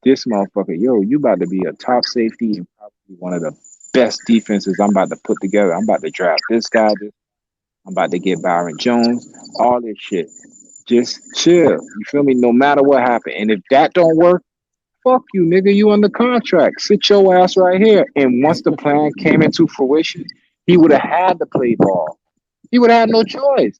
this motherfucker, yo, you about to be a top safety and probably one of the best defenses I'm about to put together. I'm about to draft this guy. I'm about to get Byron Jones. All this shit. Just chill. You feel me? No matter what happened. And if that don't work, fuck you, nigga. You under contract. Sit your ass right here. And once the plan came into fruition, he would have had to play ball. He would have had no choice.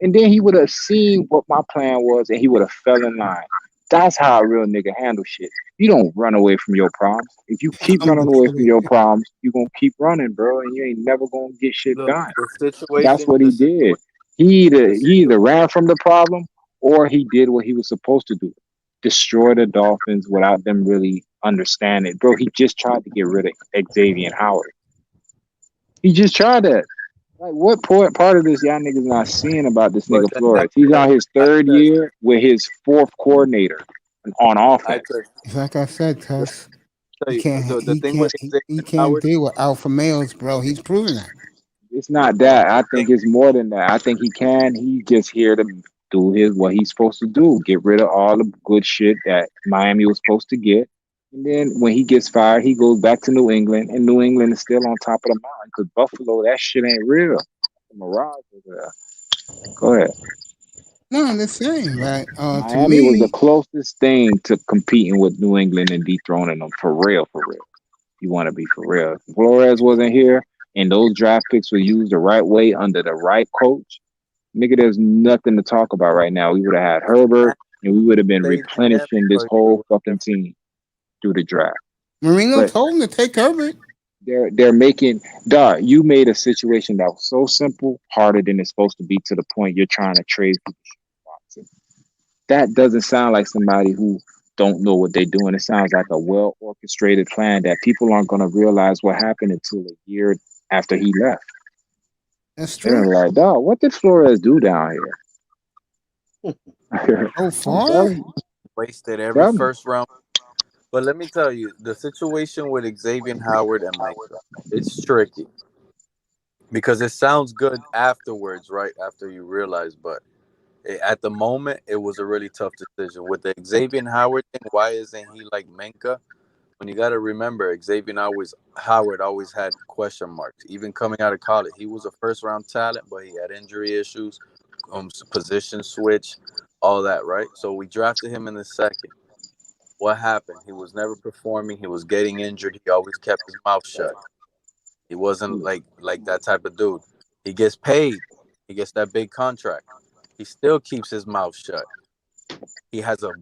And then he would have seen what my plan was and he would have fell in line. That's how a real nigga handle shit. You don't run away from your problems. If you keep running away from your problems, you're gonna keep running, bro, and you ain't never gonna get shit look, done. the That's situation, what he did. He either ran from the problem or he did what he was supposed to do. Destroy the Dolphins without them really understanding. Bro, he just tried to get rid of Xavier Howard. He just tried that. Like, what part of this y'all niggas not seeing about this but nigga Flores? He's on his third year with his fourth coordinator on I offense. test. It's like I said, cuz Tell he you, can't the thing with he Xavier can't Howard, deal with alpha males, bro. He's proven that. It's not that. I the think thing, it's more than that. I think he can. He just here to do what he's supposed to do. Get rid of all the good shit that Miami was supposed to get. And then when he gets fired, he goes back to New England, and New England is still on top of the mountain because Buffalo, that shit ain't real. The Mirage over there. Go ahead. No, I'm just saying, right? To Miami was the me, closest thing to competing with New England and dethroning them for real, for real. You want to be for real. If Flores wasn't here and those draft picks were used the right way under the right coach, nigga, there's nothing to talk about right now. We would have had Herbert and we would have been say them replenishing this or you whole were fucking different. team through the draft. Marino But told him to take Herbert. they're making you made a situation that was so simple harder than it's supposed to be to the point you're trying to trade people. That doesn't sound like somebody who don't know what they're doing. It sounds like a well orchestrated plan that people aren't going to realize what happened until a year after he left. That's They're true. like, dog, what did Flores do down here? So I'm far, telling you, Wasted every tell me. first round. But let me tell you, the situation with Xavier Howard and Minka, it's tricky because it sounds good afterwards, right? After you realize, but at the moment, it was a really tough decision. With the Xavier Howard thing, why isn't he like Minka? When you got to remember, Howard always had question marks. Even coming out of college, he was a first round talent, but he had injury issues, position switch, all that, right? So we drafted him in the second. What happened? He was never performing. He was getting injured. He always kept his mouth shut. He wasn't like that type of dude. He gets paid. He gets that big contract. He still keeps his mouth shut. He has a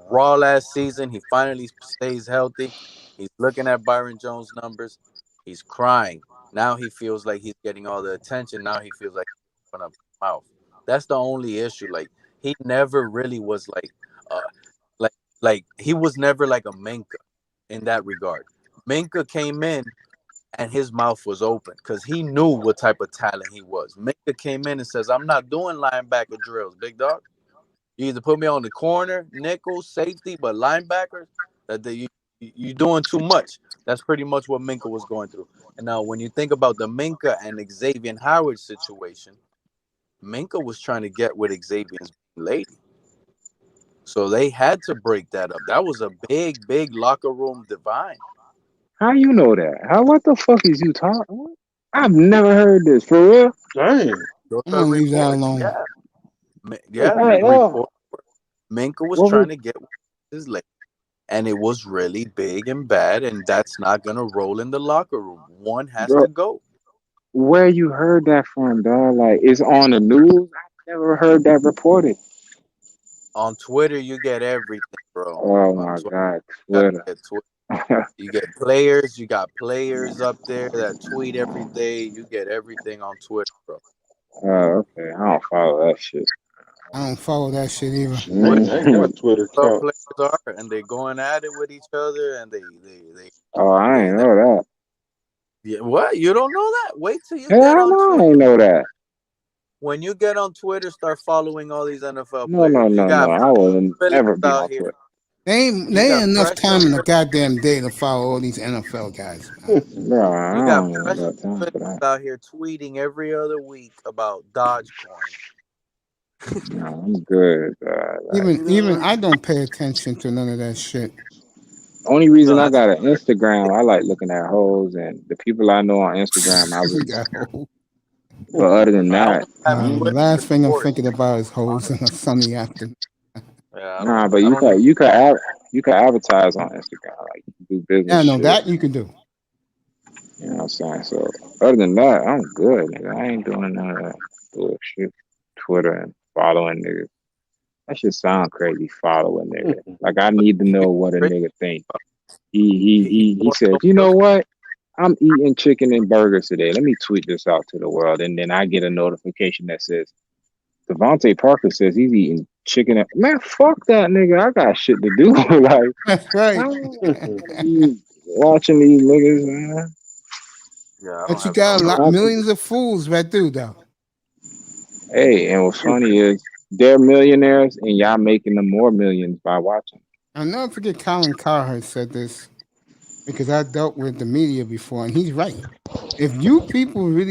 raw last season. He finally stays healthy. He's looking at Byron Jones' numbers. He's crying. Now he feels like he's getting all the attention. Now he feels like he's open up his mouth. That's the only issue. Like, he never really was like, Like he was never like a Minka in that regard. Minka came in and his mouth was open because he knew what type of talent he was. Minka came in and says, "I'm not doing linebacker drills, big dog. You either put me on the corner, nickel, safety, but linebackers, you doing too much." That's pretty much what Minka was going through. And now when you think about the Minka and Xavier Howard situation, Minka was trying to get with Xavier's lady. So they had to break that up. That was a big, big locker room divide. How you know that? What the fuck is you talking? I've never heard this for real. Dang. Those I'm are gonna leave that reports. alone. Yeah. Hey, Report. Minka was what trying to get with his lady, and it was really big and bad, and that's not gonna roll in the locker room. One has bro, to go. where you heard that from, dog? Like it's on the news. I never heard that reported. On Twitter, you get everything, bro. Oh On my Twitter, god, you Twitter. get Twitter. You get players. You got players up there that tweet every day. You get everything on Twitter, bro. Oh, okay. I don't follow that shit. I don't follow that shit either. I ain't got Twitter Well, account. players are, and they're going at it with each other, and they Oh, I ain't know that. Yeah, what? You don't know that? Wait till you Hell get on no, I Twitter. ain't know that. When you get on Twitter, start following all these NFL No, players. You got I will Phillips never be out on here. Twitter. They You ain't got enough pressure. time in the goddamn day to follow all these NFL guys. Bro, I You got don't pressure got time for Phillips that. out here tweeting every other week about Dogecoin. No, I'm good. Even I don't pay attention to none of that shit. Only reason No, I that's got an Instagram, I like looking at hoes, and the people I know on Instagram, I You would. got hoes. But other than I that, only have The Twitter last for thing I'm sports. thinking about is hoes in a sunny afternoon. Yeah, nah. But I don't even. you could advertise on Instagram, like you can do business Yeah, no, shit. that you can do. You know what I'm saying? So other than that, I'm good, nigga. I ain't doing none of that bullshit. Twitter and following niggas. That shit sound crazy. Following nigga. Like I need to know what a nigga think. He says, you know what? I'm eating chicken and burgers today. Let me tweet this out to the world, and then I get a notification that says Devontae Parker says he's eating chicken. Man, fuck that nigga. I got shit to do. Like That's right. I don't be watching these niggas, man. Yeah, I don't But you have got no. millions of fools right through though. Hey, and what's funny is they're millionaires, and y'all making them more millions by watching. I'll never forget Colin Cowherd said this because I dealt with the media before, and he's right. If you people if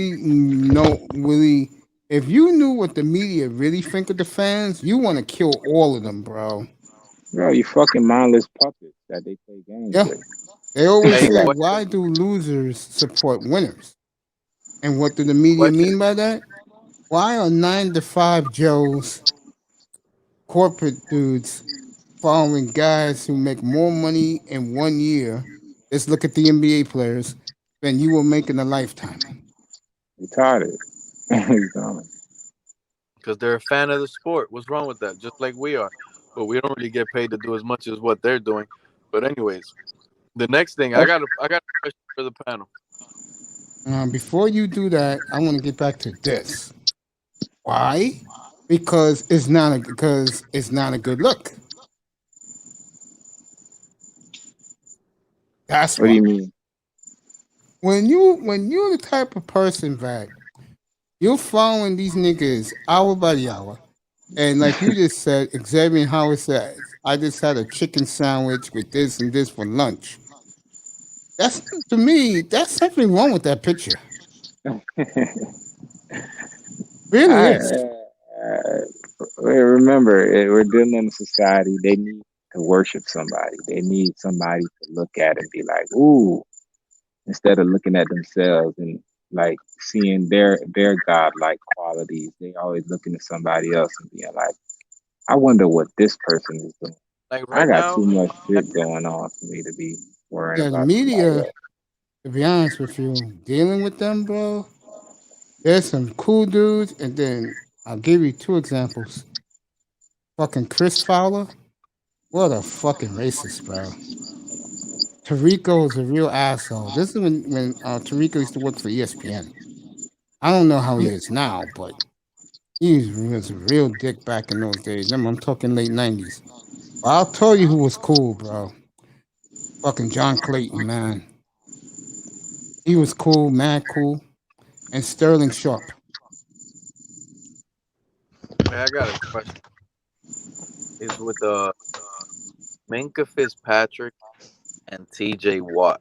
you knew what the media really think of the fans, you want to kill all of them, bro. Bro, you fucking mindless puppets that they play games Yeah. with. They always Hey, say, question. why do losers support winners? And what do the media mean by that? Why are 9 to 5 Joes, corporate dudes, following guys who make more money in 1 year? Let's look at the NBA players than you will make in a lifetime. Retarded. Because they're a fan of the sport. What's wrong with that? Just like we are. But we don't really get paid to do as much as what they're doing. But anyways, the next thing I got a question for the panel. Before you do that, I want to get back to this. Why? Because it's not a good look. That's what why. do you mean? When you're the type of person that you're following these niggas hour by the hour, and like you just said, Xavier Howard says, I just had a chicken sandwich with this and this for lunch. That's to me, that's something wrong with that picture. Really is. Remember, we're dealing in a society. They need to worship somebody. They need somebody to look at and be like, "Ooh," instead of looking at themselves and like seeing their godlike qualities. They always looking at somebody else and being like, "I wonder what this person is doing." Like I right got now, too much shit going on for me to be worrying Yeah, the about somebody media, else. to be honest with you, dealing with them, bro, there's some cool dudes, and then I'll give you 2 examples. Fucking Chris Fowler, what a fucking racist, bro. Tarico is a real asshole. This is when Tarico used to work for ESPN. I don't know how he is now, but he was a real dick back in those days. I'm talking late 90s. I'll tell you who was cool, bro. Fucking John Clayton, man. He was cool, mad cool. And Sterling Sharp. Hey, I got a question. Is with Minka Fitzpatrick and TJ Watt.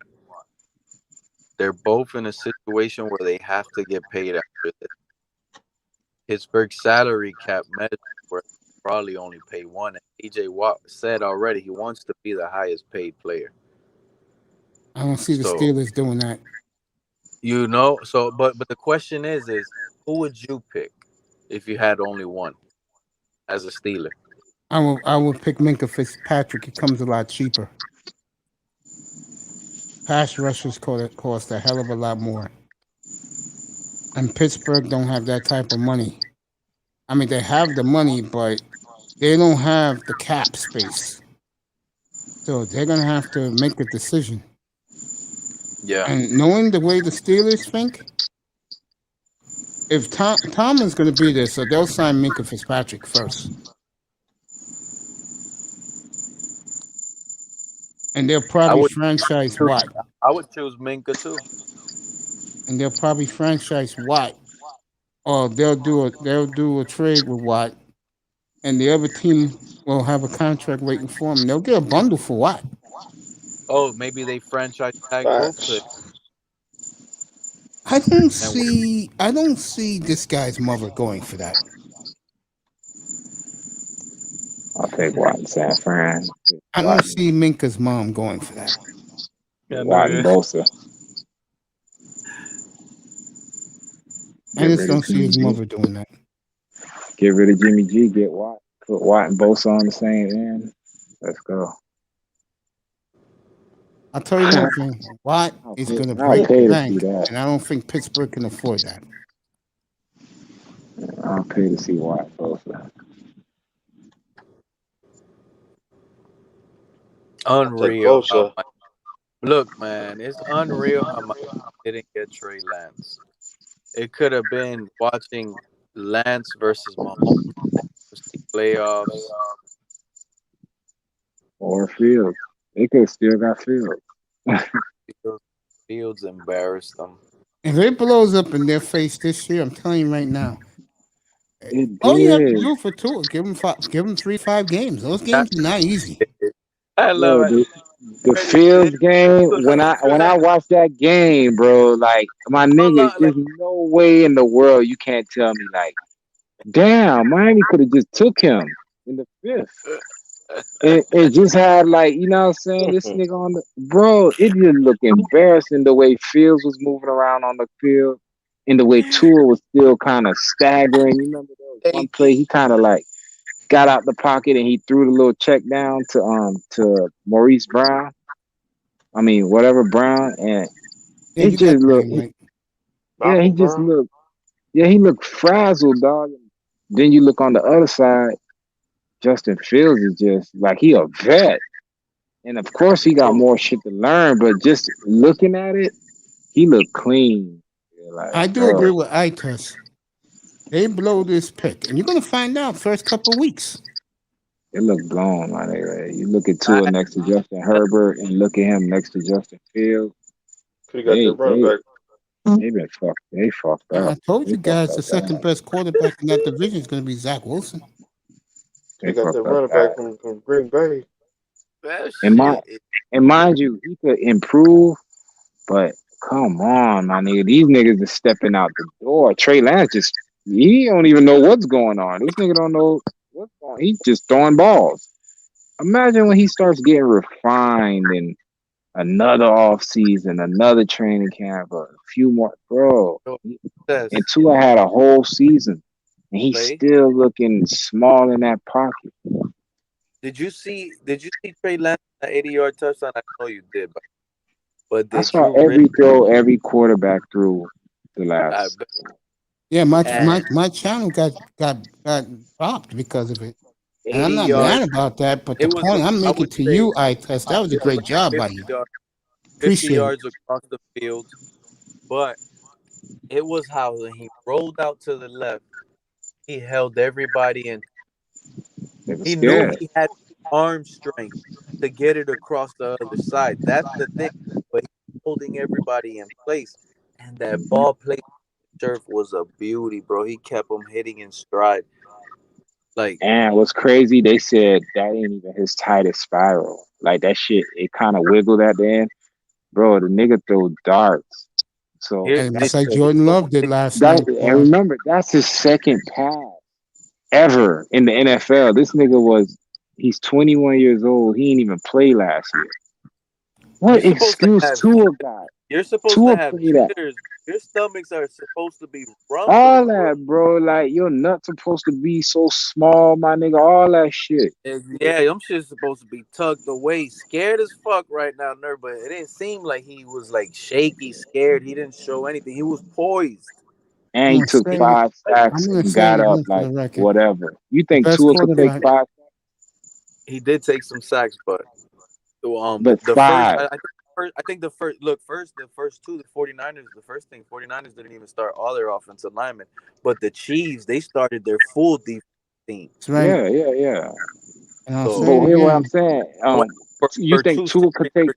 They're both in a situation where they have to get paid after this. Pittsburgh's salary cap measure where they probably only pay one. And TJ Watt said already he wants to be the highest paid player. I don't see the Steelers doing that. You know, so but the question is who would you pick if you had only one as a Steeler? I would pick Minka Fitzpatrick. It comes a lot cheaper. Pass rushers cost a hell of a lot more. And Pittsburgh don't have that type of money. I mean, they have the money, but they don't have the cap space. So they're going to have to make a decision. Yeah. And knowing the way the Steelers think, if Tomlin's going to be there, so they'll sign Minka Fitzpatrick first. And they'll probably franchise Watt. I would choose Minka too. And they'll probably franchise Watt, or they'll do a trade with Watt, and the other team will have a contract waiting for him. They'll get a bundle for Watt. Oh, maybe they franchise tag both. I don't see this guy's mother going for that. I'll take Watt in San Fran. I don't see Minka's mom going for that. Watt and Bosa. I just don't see his mother doing that. Get rid of Jimmy G, get Watt. Put Watt and Bosa on the same end. Let's go. I'll tell you one thing. Watt is going to break the bank, and I don't think Pittsburgh can afford that. I'll pay to see Watt Bosa. Unreal. Look, man, it's unreal how much didn't get Trey Lance. It could have been watching Lance versus Mahomes playoffs. Or Fields. They could have still got Fields. Fields embarrassed them. If it blows up in their face this year, I'm telling you right now. All you have to do for Tua, give him 3-5 games. Those games are not easy. I love it. The Fields game, when I watched that game, bro, like, my nigga, there's no way in the world you can't tell me, like, damn, Miami could have just took him in the fifth. It just had, like, you know what I'm saying, this nigga on the, bro, it just looked embarrassing the way Fields was moving around on the field and the way Tua was still kind of staggering. You remember that one play, he kind of, like, got out the pocket and he threw the little check down to Maurice Brown. I mean, whatever Brown, and it just looked. He looked frazzled, dog. Then you look on the other side, Justin Fields is just like he a vet, and of course he got more shit to learn. But just looking at it, he looked clean. Like, I do agree with Itus. They blow this pick, and you're gonna find out first couple of weeks. It looked blown, my nigga. You look at Tua next to Justin Herbert, and look at him next to Justin Fields. Could have got their running back. They fucked up. I told you guys the second best quarterback in that division is going to be Zach Wilson. They got their running back from Green Bay. And mind you, he could improve, but come on, my nigga. These niggas are stepping out the door. Trey Lance he don't even know what's going on. This nigga don't know what's going on. He's just throwing balls. Imagine when he starts getting refined and another off season, another training camp, a few more, bro. And Tua had a whole season, and he's still looking small in that pocket. Did you see Trey Lance an 80-yard touchdown? I know you did, but I saw every throw every quarterback threw the last. Yeah, my channel got dropped because of it. And I'm not mad about that, but the point I'm making to you, Itus, that was a great job by you. 50 yards across the field, but it was how when he rolled out to the left, he held everybody in. He knew he had arm strength to get it across the other side. That's the thing. But he's holding everybody in place. And that ball placement turf was a beauty, bro. He kept him hitting in stride. Like, and what's crazy, they said that ain't even his tightest spiral. Like that shit, it kind of wiggled at the end. Bro, the nigga threw darts. So And it's like Jordan Love did last that, night. and remember, that's his second pass ever in the NFL. This nigga he's 21 years old. He ain't even play last year. What excuse Tua got? You're supposed Tua to have played that. jitters. Your stomachs are supposed to be rumbling. All that, bro. Like your nuts supposed to be so small, my nigga. All that shit. Yeah, them shit's supposed to be tucked away. Scared as fuck right now, nerd. But it didn't seem like he was like shaky, scared. He didn't show anything. He was poised. And he took 5 sacks and got up like whatever. You think Tua could take 5? He did take some sacks, but But the 5. I think the first two, the 49ers, the first thing, 49ers didn't even start all their offensive linemen. But the Chiefs, they started their full defense team. Right. Yeah. And I'll So, say it hear what I'm again. saying. You think Tua could take?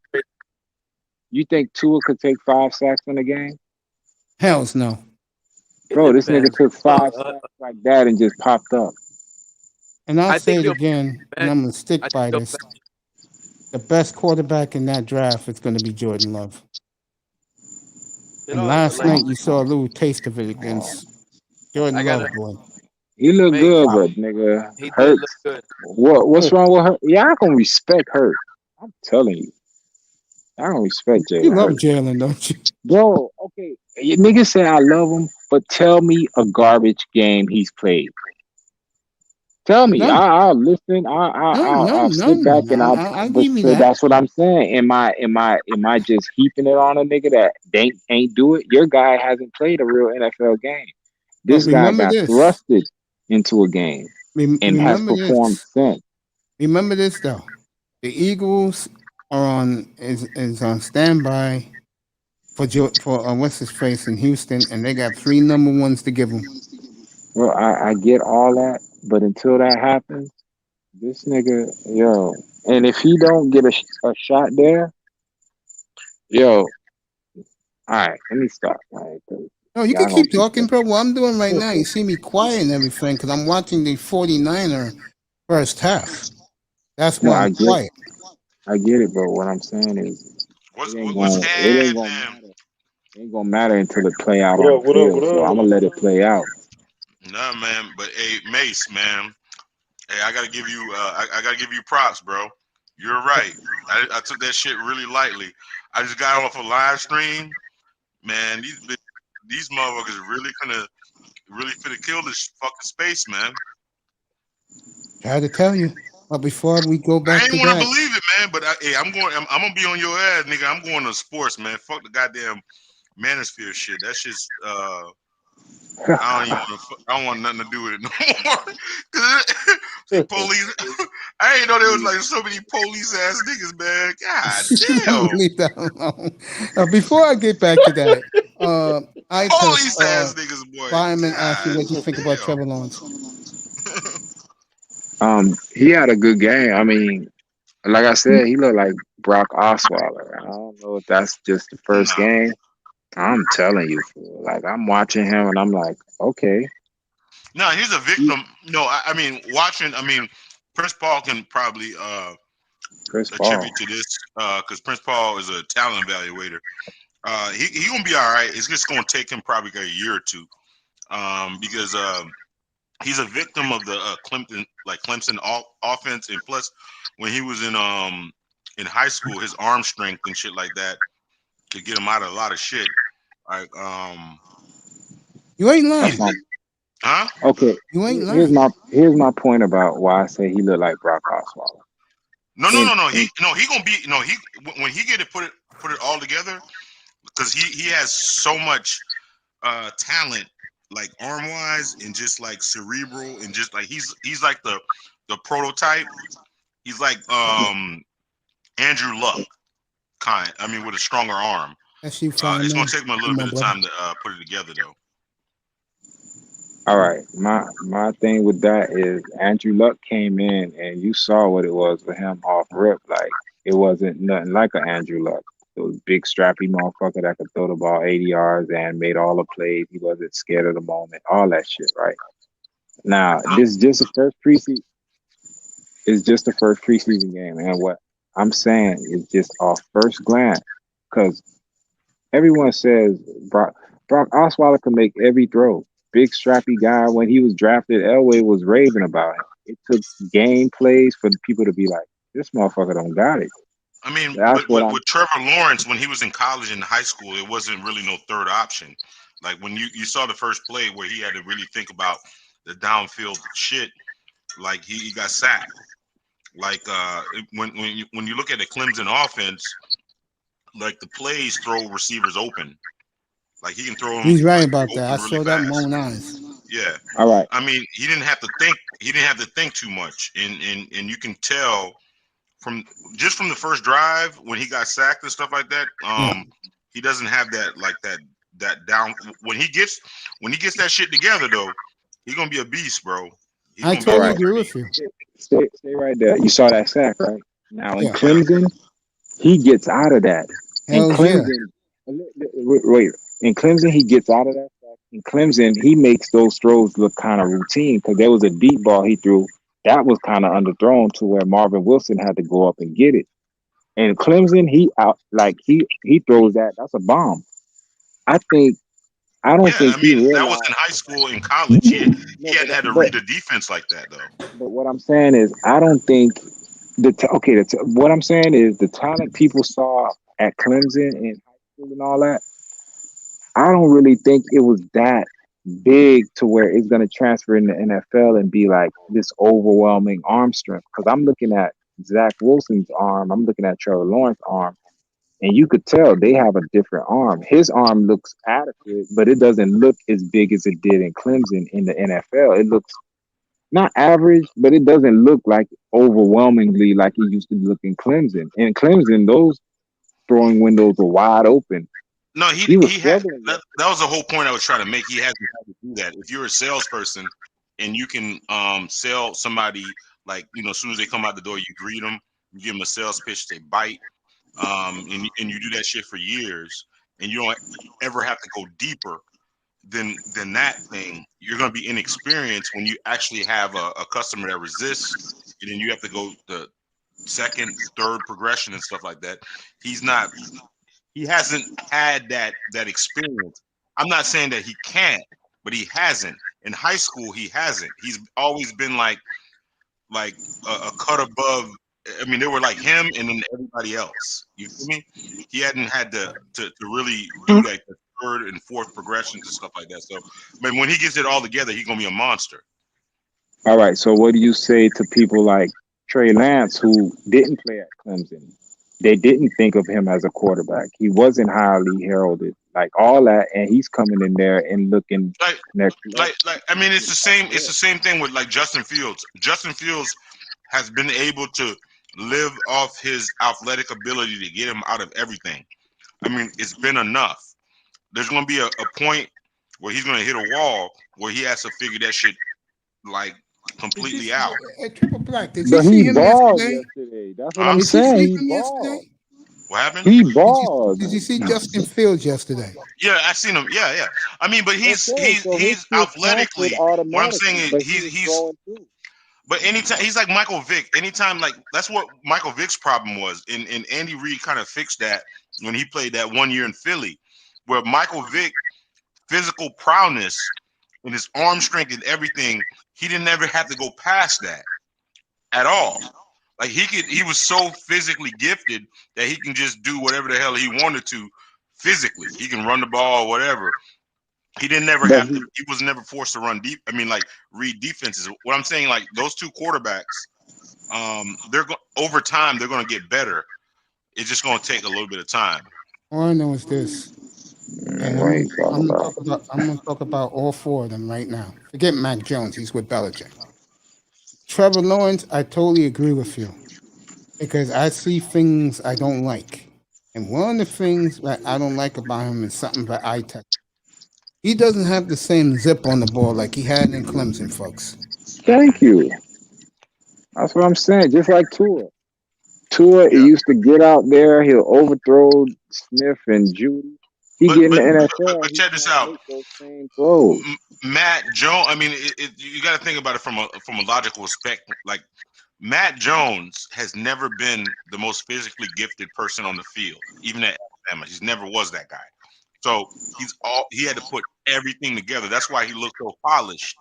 You think Tua could take 5 sacks in a game? Hells no. Bro, this nigga took 5 sacks like that and just popped up. And I'll say it again, and I'm going to stick by this. The best quarterback in that draft is going to be Jordan Love. And last night you saw a little taste of it against Jordan Love, boy. He looked good, but nigga, he Hurts. did look good. What's wrong with her? Y'all gonna respect her. I'm telling you. I don't respect Jalen. You love Jalen, don't you? Bro, okay. You niggas say I love him, but tell me a garbage game he's played. Tell me. I'll listen. I'll sit back and I'll give you that. That's what I'm saying. Am I just heaping it on a nigga that ain't do it? Your guy hasn't played a real NFL game. This guy got thrusted into a game and has performed since. Remember this though. The Eagles are is on standby for what's his face in Houston, and they got 3 number 1s to give him. Well, I get all that, but until that happens, this nigga, yo, and if he don't get a shot there, yo, all right, let me stop. Right, no, you can keep talking, bro. What I'm doing right now, you see me quiet and everything, because I'm watching the 49er first half. That's why I'm quiet. I get it, but what I'm saying is, it ain't gonna matter until it play out on the field. So I'm gonna let it play out. Nah, man, but hey, Mace, man, hey, I gotta give you, I gotta give you props, bro. You're right. I took that shit really lightly. I just got off a live stream, man. These motherfuckers really finna kill this fucking space, man. Tried to tell you, but before we go back I to ain't want that, to believe it, man. But I'm gonna be on your ass, nigga. I'm going to sports, man. Fuck the goddamn manosphere shit. That shit's I don't want nothing to do with it no more. Police. I didn't know there was like so many police ass niggas, man. God damn. Leave that alone. Before I get back to that, police ass niggas, boy. Fireman asked you what you think about Trevor Lawrence. He had a good game. I mean, like I said, he looked like Brock Osweiler. I don't know if that's just the first game. I'm telling you, like I'm watching him and I'm like, okay. No, he's a victim. No, I mean, Prince Paul can probably attribute to this because Prince Paul is a talent evaluator. He gonna be all right. It's just gonna take him probably a year or two because he's a victim of the Clemson offense, and plus when he was in high school, his arm strength and shit like that could get him out of a lot of shit. Like you ain't lying. Huh? Okay. You ain't lying. Here's my point about why I say he looked like Brock Osweiler. No. He gonna be when he get it put it all together, because he has so much talent, like arm wise and just like cerebral and just like he's like the prototype. He's like Andrew Luck kind. I mean, with a stronger arm. It's gonna take him a little bit of time to put it together though. All right, my thing with that is Andrew Luck came in and you saw what it was for him off rip. Like it wasn't nothing like an Andrew Luck. It was big strappy motherfucker that could throw the ball 80 yards and made all the plays. He wasn't scared of the moment. All that shit, right? Now this is just the first preseason. It's just the first preseason game, and what I'm saying is just off first glance, because everyone says Brock Osweiler can make every throw. Big strappy guy. When he was drafted, Elway was raving about him. It took game plays for the people to be like, this motherfucker don't got it. I mean, That's what I'm. with Trevor Lawrence, when he was in college and high school, it wasn't really no third option. Like when you saw the first play where he had to really think about the downfield shit, like he got sacked. Like when you look at the Clemson offense, like the plays throw receivers open. Like he can throw them. He's right like, about that. I really saw that fast. with my own eyes. Yeah. All right. I mean, he didn't have to think. He didn't have to think too much, and you can tell from the first drive when he got sacked and stuff like that. He doesn't have that down. When he gets that shit together though, he's gonna be a beast, bro. I totally agree with you. Stay right there. You saw that sack, right? Now in Clemson, he gets out of that. In Clemson, wait. In Clemson, he gets out of that. In Clemson, he makes those throws look kind of routine because there was a deep ball he threw that was kind of underthrown to where Marvin Wilson had to go up and get it. And Clemson, he throws that. That's a bomb. I don't think I mean, he realized that was in high school. In college, he hadn't had to read a defense like that though. But what I'm saying is, I don't think what I'm saying is the talent people saw at Clemson and high school and all that. I don't really think it was that big to where it's going to transfer in the NFL and be like this overwhelming arm strength. Because I'm looking at Zach Wilson's arm, I'm looking at Trevor Lawrence's arm, and you could tell they have a different arm. His arm looks adequate, but it doesn't look as big as it did in Clemson in the NFL. It looks not average, but it doesn't look like overwhelmingly like it used to look in Clemson. In Clemson, those throwing windows were wide open. No, he had that was the whole point I was trying to make. He hasn't had to do that. If you're a salesperson and you can sell somebody, like, you know, as soon as they come out the door, you greet them, you give them a sales pitch, they bite, and you do that shit for years, and you don't ever have to go deeper than that thing. You're going to be inexperienced when you actually have a customer that resists, and then you have to go the second, third progression and stuff like that. He hasn't had that experience. I'm not saying that he can't, but he hasn't. In high school, he hasn't. He's always been like a cut above. I mean, they were like him and then everybody else. You feel me? He hadn't had to really do like the third and fourth progressions and stuff like that. So, but when he gets it all together, he's gonna be a monster. All right. So, what do you say to people like Trey Lance who didn't play at Clemson? They didn't think of him as a quarterback. He wasn't highly heralded, like all that, and he's coming in there and looking next. I mean, it's the same. It's the same thing with like Justin Fields. Justin Fields has been able to live off his athletic ability to get him out of everything. I mean, it's been enough. There's going to be a point where he's going to hit a wall where he has to figure that shit like completely out. Triple Black. Did you see him yesterday? That's what I'm saying. He balled. What happened? He balled. Did you see Justin Fields yesterday? Yeah, I seen him. Yeah. I mean, but he's athletically. What I'm saying is he's. But anytime he's like Michael Vick. Anytime, like, that's what Michael Vick's problem was, and Andy Reid kind of fixed that when he played that 1 year in Philly, where Michael Vick physical prowess and his arm strength and everything, he didn't ever have to go past that at all. Like he was so physically gifted that he can just do whatever the hell he wanted to physically. He can run the ball or whatever. He didn't never have to. He was never forced to run deep. I mean, like, read defenses. What I'm saying, like, those two quarterbacks, over time they're going to get better. It's just going to take a little bit of time. All I know is this. And I'm going to talk about all four of them right now. Forget Mac Jones. He's with Belichick. Trevor Lawrence, I totally agree with you because I see things I don't like. And one of the things that I don't like about him is something that I touch. He doesn't have the same zip on the ball like he had in Clemson, folks. Thank you. That's what I'm saying. Just like Tua. Tua he used to get out there. He'll overthrow Smith and Judy. He get in the NFL. But check this out. Those same throws. Matt Jones. I mean, you got to think about it from a logical aspect. Like Matt Jones has never been the most physically gifted person on the field, even at Alabama. He's never was that guy. So he had to put everything together. That's why he looks so polished.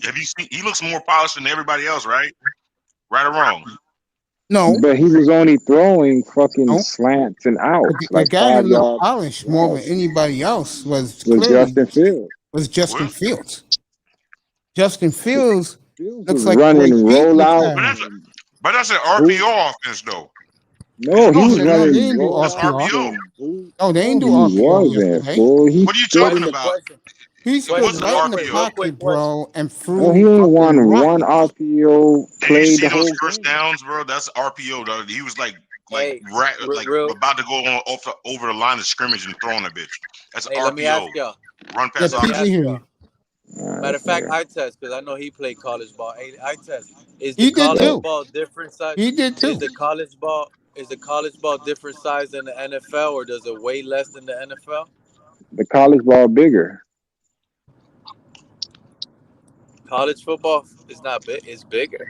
Have you seen? He looks more polished than everybody else, right? Right or wrong? No, but he was only throwing fucking slants and outs. The guy who looked polished more than anybody else was Justin Fields. Justin Fields looks like running roll out. But that's an RPO offense, though. No, he was running. They didn't do RPO. No, they didn't do RPO yesterday. What are you talking about? He stood right in the pocket, bro, and threw. Well, he ain't won one RPO play. Did you see the those whole first downs, bro? That's RPO, though. He was like about to go over the line of scrimmage and throwing a bitch. That's RPO. Let me ask y'all. Run past Matter of fact, I test because I know he played college ball. Hey, I test. Is the college ball different size? He did too. Is the college ball different size than the NFL, or does it weigh less than the NFL? The college ball bigger. College football is not big. It's bigger.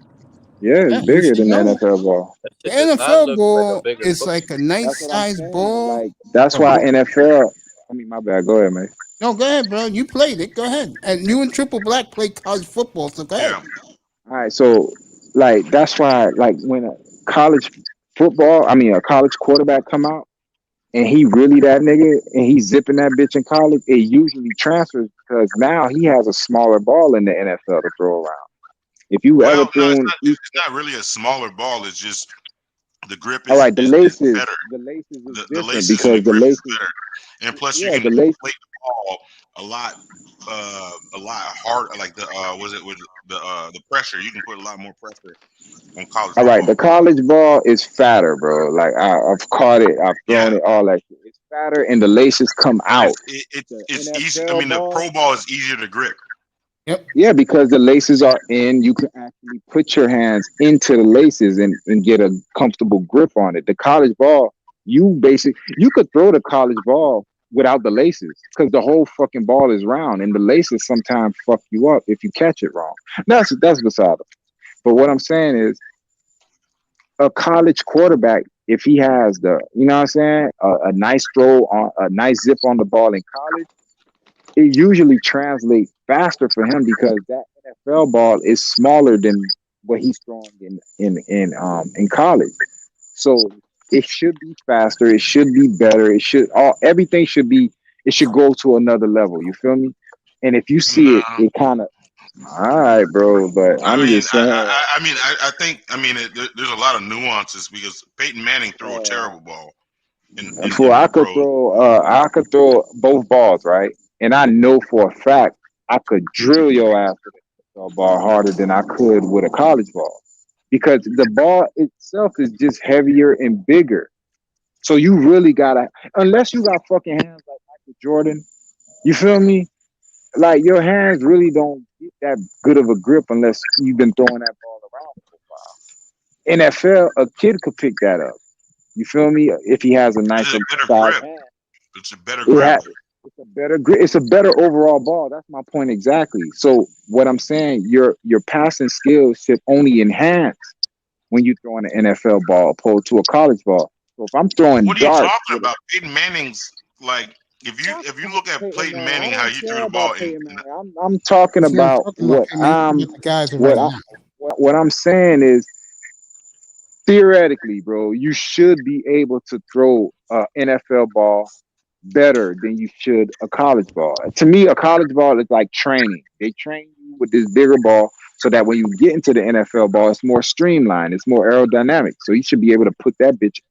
Yeah, it's bigger than the NFL ball. The NFL ball is like a nice size ball. That's why NFL. I mean, my bad. Go ahead, man. No, go ahead, bro. You played it. Go ahead. And you and Triple Black played college football, so go ahead. All right, so that's why when a college quarterback come out and he really that nigga and he's zipping that bitch in college, it usually transfers because now he has a smaller ball in the NFL to throw around. If you ever thrown, it's not really a smaller ball. It's just the grip is, all right. The laces is better. The laces is different because the laces better. And plus yeah, you can the laces play the ball a lot harder. Like the pressure. You can put a lot more pressure on college. All right, the college ball is fatter, bro. Like I've caught it, I've thrown it, all that shit. It's fatter, and the laces come out. It's easy. I mean, the pro ball is easier to grip. Yep. Yeah, because the laces are in. You can actually put your hands into the laces and get a comfortable grip on it. The college ball, you could throw the college ball without the laces because the whole fucking ball is round, and the laces sometimes fuck you up if you catch it wrong. That's beside it. But what I'm saying is, a college quarterback, if he has a nice throw on a nice zip on the ball in college, it usually translates faster for him because that NFL ball is smaller than what he's throwing in college. So it should be faster. It should be better. Everything should be. It should go to another level. You feel me? And if you see it kind of. All right, bro. But I'm just saying. I think there's a lot of nuances because Peyton Manning threw a terrible ball. I could throw both balls, right? And I know for a fact I could drill your ass with a NFL ball harder than I could with a college ball because the ball itself is just heavier and bigger. So you really gotta, unless you got fucking hands like Michael Jordan, you feel me? Like your hands really don't get that good of a grip unless you've been throwing that ball around for a while. NFL, a kid could pick that up. You feel me? If he has a nice size hand. It's a better grip. It's a better grip. It's a better overall ball. That's my point exactly. So what I'm saying, your passing skills should only enhance when you throw an NFL ball opposed to a college ball. So if I'm throwing what are you talking about? Peyton Manning's like if you look at Peyton Manning, how you threw the ball. I'm talking about what I'm saying is theoretically, bro, you should be able to throw an NFL ball better than you should a college ball. To me, a college ball is like training. They train you with this bigger ball so that when you get into the NFL ball, it's more streamlined, it's more aerodynamic. So you should be able to put that bitch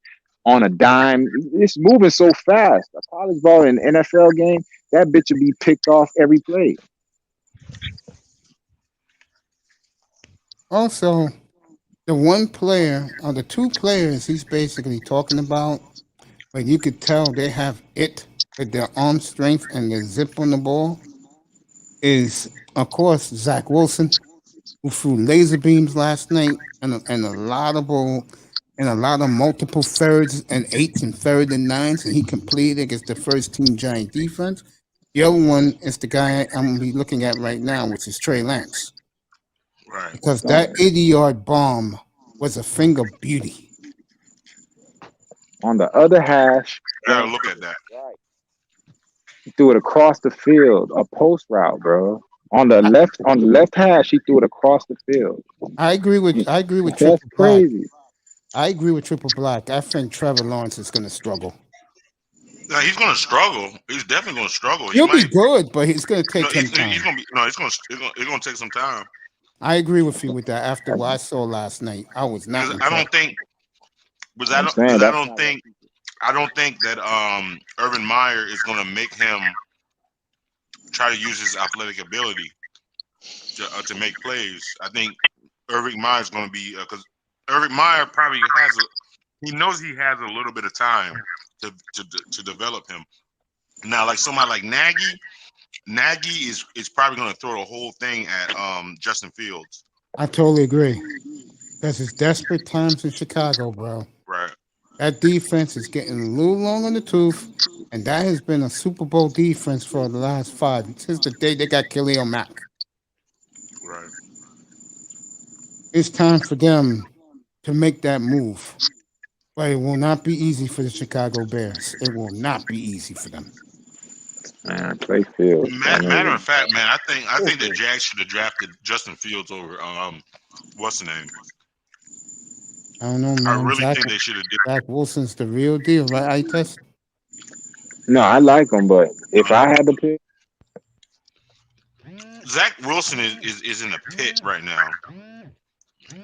on a dime. It's moving so fast. A college ball in an NFL game, that bitch would be picked off every play. Also, the one player or the two players he's basically talking about, but you could tell they have it with their arm strength and their zip on the ball is, of course, Zach Wilson, who threw laser beams last night and a lot of ball and a lot of multiple thirds and eights and third and nines, and he completed against the first team Giant defense. The other one is the guy I'm gonna be looking at right now, which is Trey Lance. Right. Because that 80-yard bomb was a finger beauty. On the other hash, Gotta look at that. he threw it across the field, a post route, bro. On the left hash, he threw it across the field. I agree with That's Triple Black. crazy. I agree with Triple Black. I think Trevor Lawrence is going to struggle. No, he's gonna struggle. He's definitely gonna struggle. He'll be good, but it's going to take No, some time. it's gonna take some time. I agree with you with that. After what I saw last night, I was not. Because I don't think that Urban Meyer is gonna make him try to use his athletic ability to make plays. I think Urban Meyer is gonna be because Urban Meyer probably he knows he has a little bit of time to develop him. Now, like somebody like Nagy is probably going to throw the whole thing at Justin Fields. I totally agree. Because it's desperate times in Chicago, bro. Right. That defense is getting a little long in the tooth, and that has been a Super Bowl defense for the last 5 since the day they got Khalil Mack. Right. It's time for them to make that move. But it will not be easy for the Chicago Bears. It will not be easy for them. Man, play Fields. Matter of fact, man, I think the Jags should have drafted Justin Fields over what's the name? I don't know, man. I really think they should have did. Zach Wilson's the real deal, right? I test. No, I like him, but if I had to pick, Zach Wilson is in a pit right now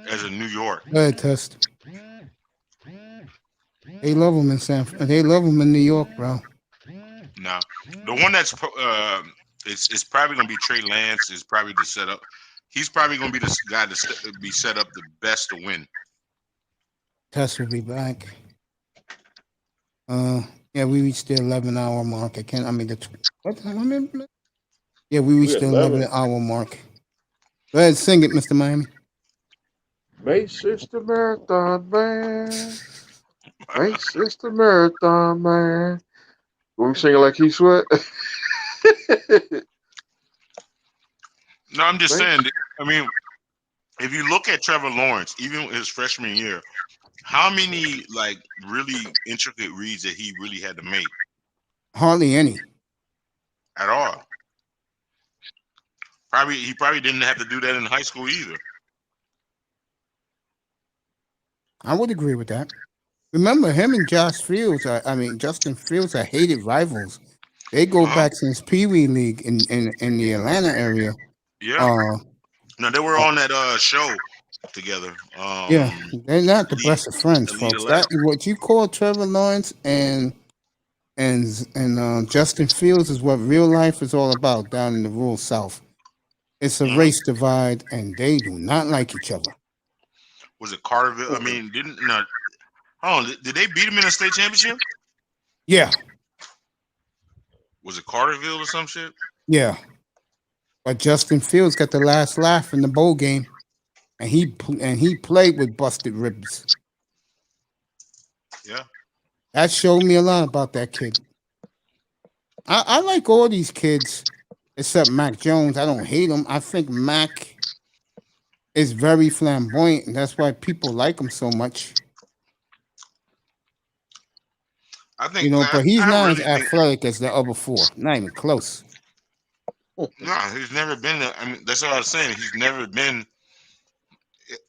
as a New York. Go ahead, test. They love him in They love him in New York, bro. No, the one that's it's probably gonna be Trey Lance. Is probably the setup. He's probably gonna be the guy to be set up the best to win. Test will be back. Yeah, we reached the 11-hour mark. Yeah, we reached the 11-hour mark. Go ahead, sing it, Mr. Miami. Race is the marathon, man. Race is the marathon, man. We singing like he sweat. No, I'm just saying. I mean, if you look at Trevor Lawrence, even his freshman year, how many like really intricate reads that he really had to make? Hardly any. At all. He probably didn't have to do that in high school either. I would agree with that. Remember, him and Justin Fields are hated rivals. They go back since Pee Wee League in the Atlanta area. Yeah. No, they were on that show together. Yeah, they're not the best of friends, folks. That what you call Trevor Lawrence and Justin Fields is what real life is all about down in the rural South. It's a race divide, and they do not like each other. Was it Carterville? I mean, did they beat him in a state championship? Yeah. Was it Carterville or some shit? Yeah. But Justin Fields got the last laugh in the bowl game, and he played with busted ribs. Yeah. That showed me a lot about that kid. I like all these kids except Mac Jones. I don't hate him. I think Mac is very flamboyant, and that's why people like him so much. I think, but he's not as athletic as the other four. Not even close. No, he's never been. I mean, that's what I was saying. He's never been.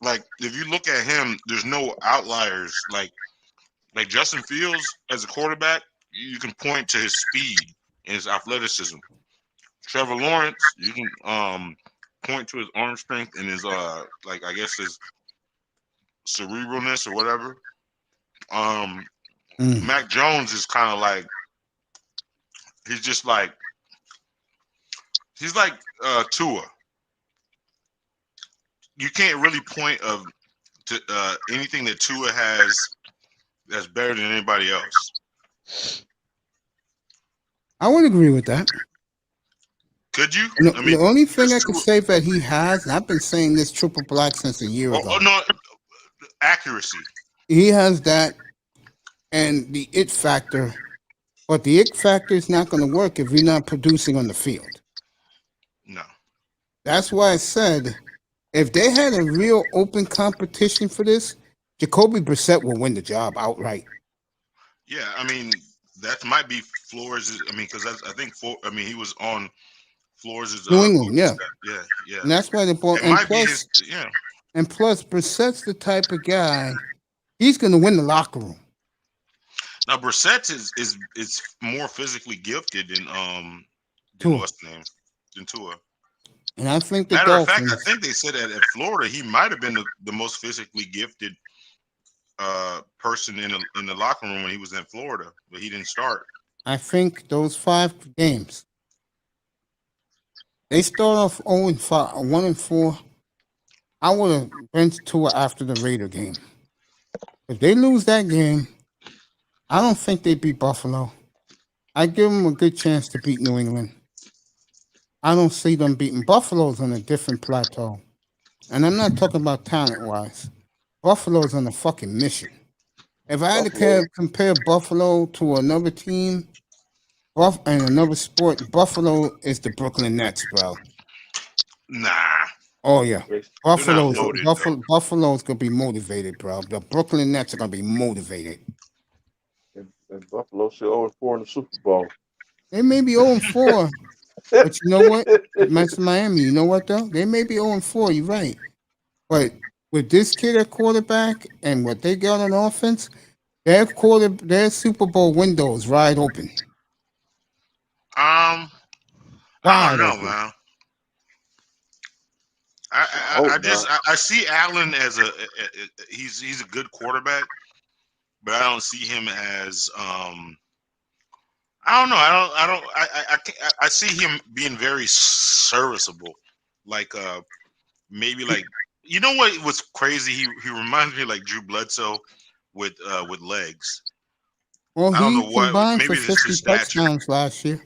Like, if you look at him, there's no outliers. Like Justin Fields as a quarterback, you can point to his speed and his athleticism. Trevor Lawrence, you can point to his arm strength and his his cerebralness or whatever. Mac Jones is kind of like he's like Tua. You can't really point to anything that Tua has that's better than anybody else. I would agree with that. Could you? The only thing I could say that he has, and I've been saying this triple black since a year ago. Oh no, accuracy. He has that and the it factor, but the it factor is not going to work if you're not producing on the field. No. That's why I said if they had a real open competition for this, Jacoby Brissett will win the job outright. Yeah, I mean that might be Flores. I mean, because I think he was on Flores' New England, yeah. Yeah. And that's why the ball. It might be his, yeah. And plus, Brissett's the type of guy he's going to win the locker room. Now Brissett is more physically gifted than what's the name? Than Tua. And I think matter of fact, I think they said that at Florida he might have been the most physically gifted person in the locker room when he was in Florida, but he didn't start. I think those 5 games, they start off 0-5, 1-4. I would have benched Tua after the Raider game. If they lose that game, I don't think they beat Buffalo. I give them a good chance to beat New England. I don't see them beating Buffalo's on a different plateau. And I'm not talking about talent-wise. Buffalo's on a fucking mission. If I had to compare Buffalo to another team and another sport, Buffalo is the Brooklyn Nets, bro. Nah. Oh, yeah. Buffalo's going to be motivated, bro. The Brooklyn Nets are going to be motivated. And Buffalo still 0-4 in the Super Bowl. They may be 0-4, but you know what? Against Miami, you know what, though? They may be 0-4, you're right. But with this kid at quarterback and what they got on offense, their Super Bowl window is wide open. I don't know, man. I see Allen as he's a good quarterback, but I don't see him as I don't know. I see him being very serviceable, like maybe like you know what was crazy. He reminds me of like Drew Bledsoe with legs. Well, I don't he know what. combined Maybe for it's 50 his stature. touchdowns last year.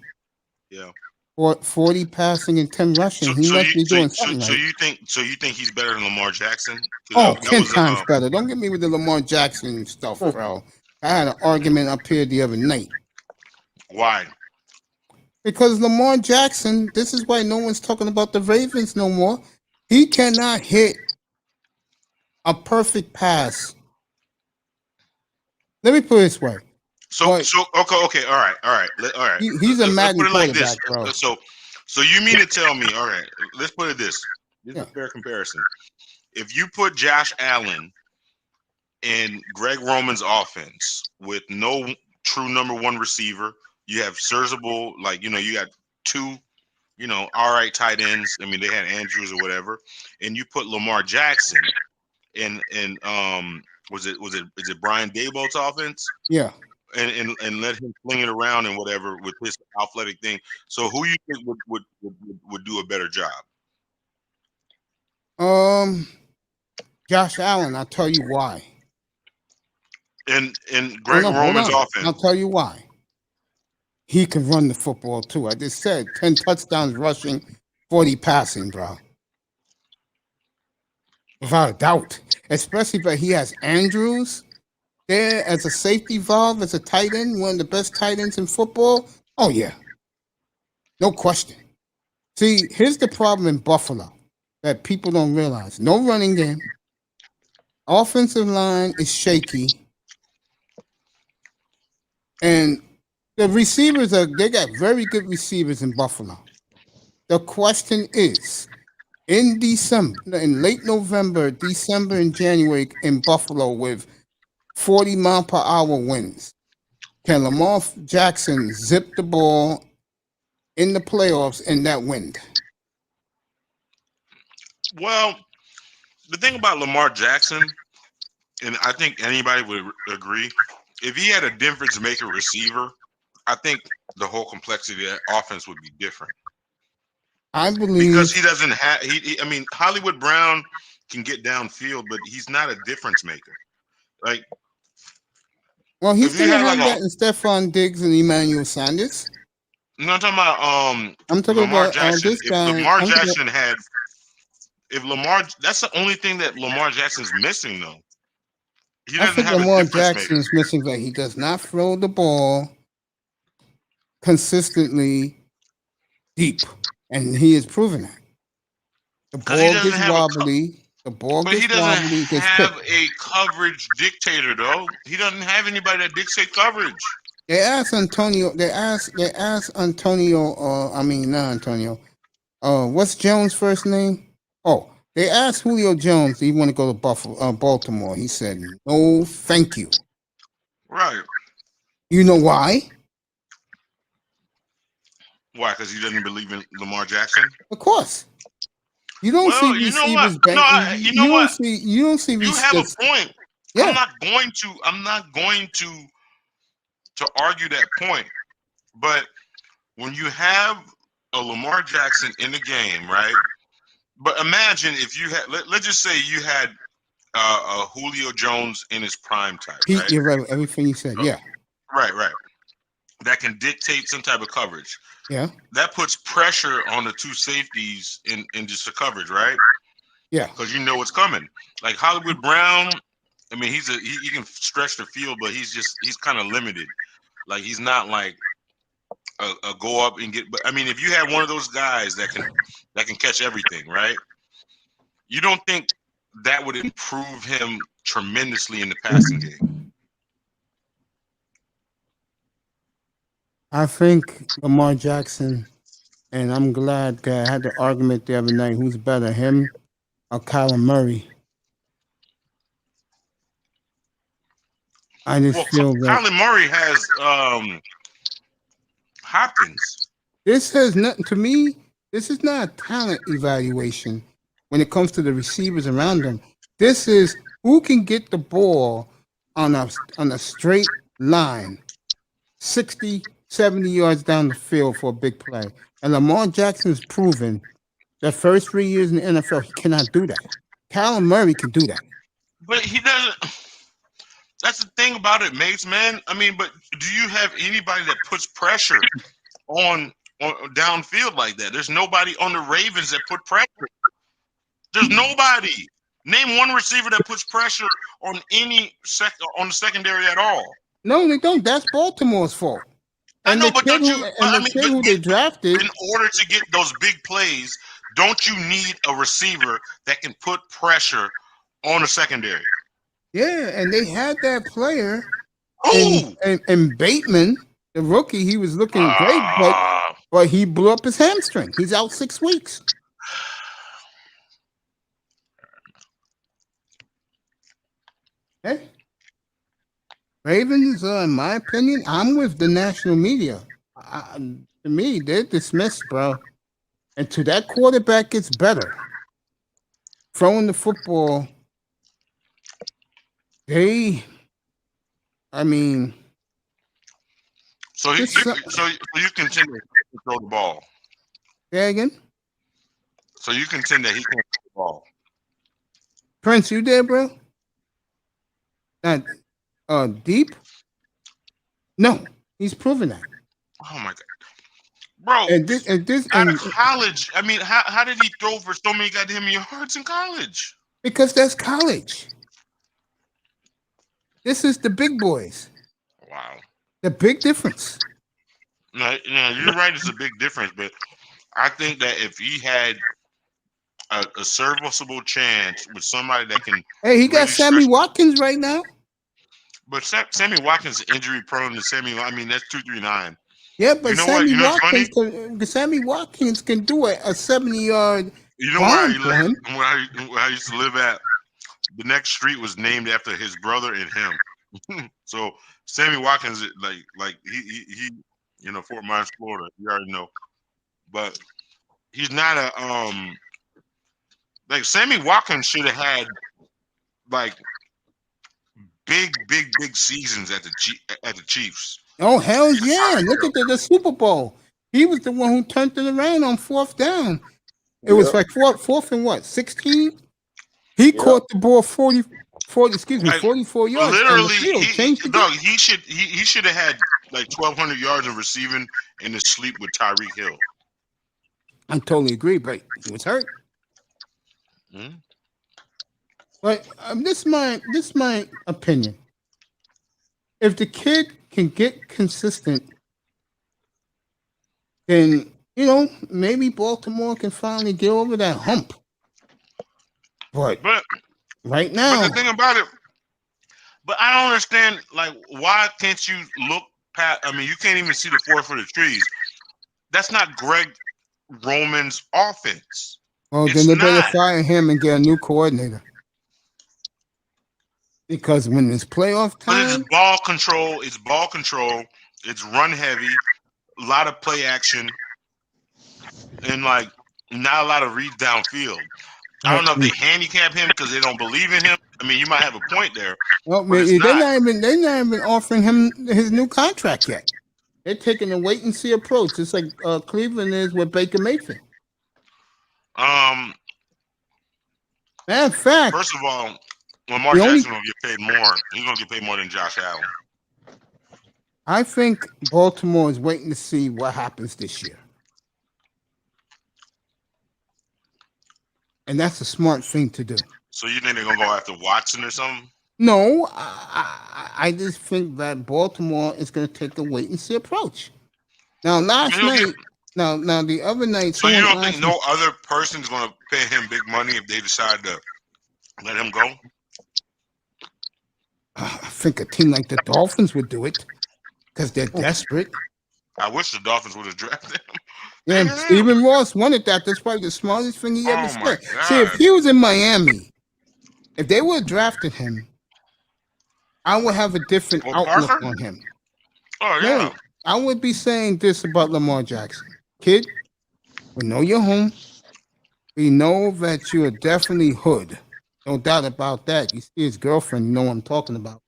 Yeah. 40 passing and 10 rushing. He must be doing something right. So you think he's better than Lamar Jackson? Oh, 10 times better. Don't get me with the Lamar Jackson stuff, bro. I had an argument up here the other night. Why? Because Lamar Jackson, this is why no one's talking about the Ravens no more. He cannot hit a perfect pass. Let me put it this way. Okay, all right. He's a Madden quarterback, bro. So you mean to tell me? All right, let's put it this. This is a fair comparison. If you put Josh Allen in Greg Roman's offense with no true number one receiver, you have serviceable, like you got 2, all right tight ends. I mean, they had Andrews or whatever, and you put Lamar Jackson in is it Brian Daboll's offense? Yeah. And let him fling it around and whatever with his athletic thing. So who you think would do a better job? Josh Allen. I'll tell you why. And Greg Roman's offense. I'll tell you why. He can run the football too. I just said 10 touchdowns rushing, 40 passing, bro. Without a doubt. Especially if he has Andrews there as a safety valve, as a tight end, one of the best tight ends in football. Oh, yeah. No question. See, here's the problem in Buffalo that people don't realize. No running game. Offensive line is shaky. And the receivers they got very good receivers in Buffalo. The question is, in late November, December, and January in Buffalo with 40-mile-per-hour winds, can Lamar Jackson zip the ball in the playoffs in that wind? Well, the thing about Lamar Jackson, and I think anybody would agree, if he had a difference maker receiver, I think the whole complexity of that offense would be different. I believe because he doesn't have. I mean, Hollywood Brown can get downfield, but he's not a difference maker. Like, well, he's gonna have that in Stephon Diggs and Emmanuel Sanders. No, I'm talking about I'm talking Lamar about Jackson. this If guy. Lamar Jackson had, if Lamar, that's the only thing that Lamar Jackson's missing though. He I doesn't think have a Lamar difference Jackson maker. is missing that he does not throw the ball consistently deep, and he is proving that. The ball gets wobbly. The ball But he gets doesn't wobbly. Gets have picked. a coverage dictator though. He doesn't have anybody that dictates coverage. They asked Antonio. They asked Antonio. I mean, not Antonio. What's Jones' first name? Oh, they asked Julio Jones. Do you want to go to Baltimore? He said, "No, thank you." Right. You know why? Why? Because he doesn't believe in Lamar Jackson. Of course. You don't see You know what? receivers banking. You know what? You don't see. You have a point. Yeah. I'm not going to argue that point. But when you have a Lamar Jackson in the game, right? But imagine if you had, let's just say you had a Julio Jones in his prime type. Right? You're right. Everything you said. Yeah. Right. That can dictate some type of coverage. Yeah. That puts pressure on the two safeties in just the coverage, right? Yeah. Because you know what's coming. Like Hollywood Brown, I mean, he can stretch the field, but he's kind of limited. Like he's not like a go up and get. But I mean, if you have one of those guys that can catch everything, right? You don't think that would improve him tremendously in the passing game? I think Lamar Jackson, and I'm glad that I had the argument the other night. Who's better, him or Kyler Murray? I just feel that Kyler Murray has Hopkins. This has nothing to me. This is not a talent evaluation when it comes to the receivers around them. This is who can get the ball on a straight line, 60, 70 yards down the field for a big play. And Lamar Jackson's proven the first 3 years in the NFL, he cannot do that. Kyler Murray can do that. But he doesn't. That's the thing about it, Mace, man. I mean, but do you have anybody that puts pressure on downfield like that? There's nobody on the Ravens that put pressure. There's nobody. Name one receiver that puts pressure on on the secondary at all. No, they don't. That's Baltimore's fault. And I know, but don't you? Who they drafted. In order to get those big plays, don't you need a receiver that can put pressure on the secondary? Yeah, and they had that player. And Bateman, the rookie, he was looking great, but he blew up his hamstring. He's out 6 weeks. Hey, Ravens, in my opinion, I'm with the national media. To me, they're dismissed, bro. And to that quarterback gets better. Throwing the football, So you contend that he can throw the ball. Say again? So you contend that he can throw the ball. Prince, you there, bro? Deep? No, he's proven that. Oh my god, bro! Out of college, I mean, how did he throw for so many goddamn yards in college? Because that's college. This is the big boys. Wow. The big difference. No, you're right. It's a big difference, but I think that if he had a serviceable chance with somebody that can, he got Sammy Watkins right now. But Sammy Watkins is injury prone to Sammy. I mean, that's 239. Yeah, but Sammy Watkins can do a 70-yard. You know where I used to live at? The next street was named after his brother and him. So Sammy Watkins, like he Fort Myers, Florida. You already know, but he's not a like Sammy Watkins should have had like big seasons at the Chiefs. Oh hell yeah! Look at the Super Bowl. He was the one who turned it around on 4th down. It was like fourth and what, 16? He caught the ball 40 44 yards. Literally, he should have had like 1,200 yards of receiving and to sleep with Tyreek Hill. I totally agree, but he was hurt. Mm-hmm. But this is my opinion. If the kid can get consistent, then maybe Baltimore can finally get over that hump. But right now, but the thing about it, but I don't understand. Like, why can't you look past? I mean, you can't even see the forest for the trees. That's not Greg Roman's offense. Well, then they better fire him and get a new coordinator. Because when it's playoff time, but it's ball control. It's run heavy, a lot of play action, and like not a lot of reads downfield. I don't know if they handicap him because they don't believe in him. I mean, you might have a point there. Well, they're not even offering him his new contract yet. They're taking a wait and see approach. It's like Cleveland is with Baker Mayfield. Matter of fact, first of all, Lamar Jackson will get paid more. He's going to get paid more than Josh Allen. I think Baltimore is waiting to see what happens this year. And that's a smart thing to do. So you think they're going to go after Watson or something? No, I just think that Baltimore is going to take the wait and see approach. Now, last night, now the other night. So you don't think no other person's going to pay him big money if they decide to let him go? I think a team like the Dolphins would do it because they're desperate. I wish the Dolphins would have drafted him. Yeah, Stephen Ross wanted that. That's probably the smartest thing he ever said. See, if he was in Miami, if they would have drafted him, I would have a different outlook on him. Oh, yeah. No, I would be saying this about Lamar Jackson. Kid, we know you're home. We know that you are definitely hood. No doubt about that. You see his girlfriend, you know what I'm talking about.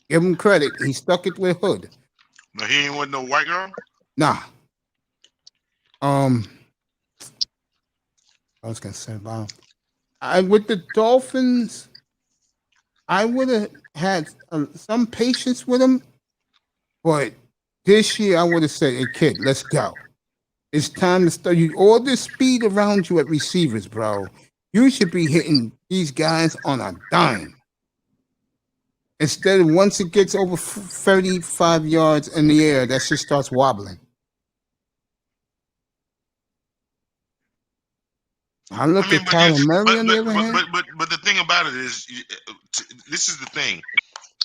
Give him credit. He stuck it with hood. No, he ain't with no white girl? Nah. I was gonna say about with the Dolphins, I would have had some patience with him, but this year I would have said, "Hey kid, let's go. It's time to start. All this speed around you at receivers, bro. You should be hitting these guys on a dime instead of once it gets over 35 yards in the air, that shit starts wobbling." I look at Kyler Murray on the other hand. But the thing about it is, this is the thing,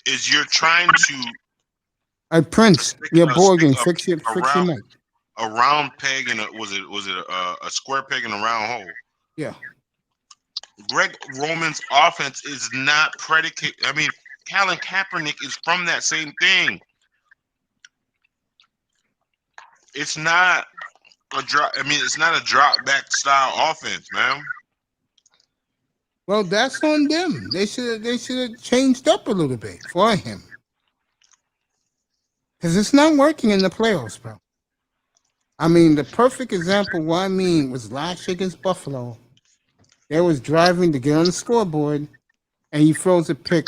is you're trying to. Prince, your Borgen, fix your mic. A round peg and was it a square peg in a round hole? Yeah. Greg Roman's offense is not predicated. I mean, Colin Kaepernick is from that same thing. It's not a drop. I mean, it's not a drop back style offense, man. Well, that's on them. They should have changed up a little bit for him, because it's not working in the playoffs, bro. I mean, the perfect example was last year against Buffalo. They was driving to get on the scoreboard, and he throws a pick,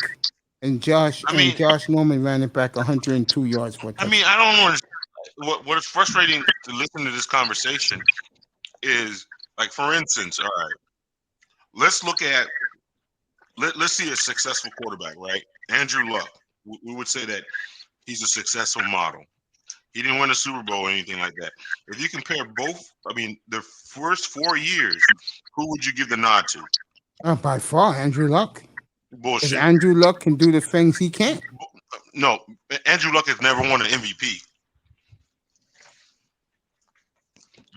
and Josh Norman ran it back 102 yards for a touchdown. I mean, I don't understand. What is frustrating to listen to this conversation is, like, for instance, all right, let's see a successful quarterback, right? Andrew Luck. We would say that he's a successful model. He didn't win a Super Bowl or anything like that. If you compare both, I mean, the first 4 years, who would you give the nod to? By far, Andrew Luck. Bullshit. Andrew Luck can do the things he can't. No, Andrew Luck has never won an MVP.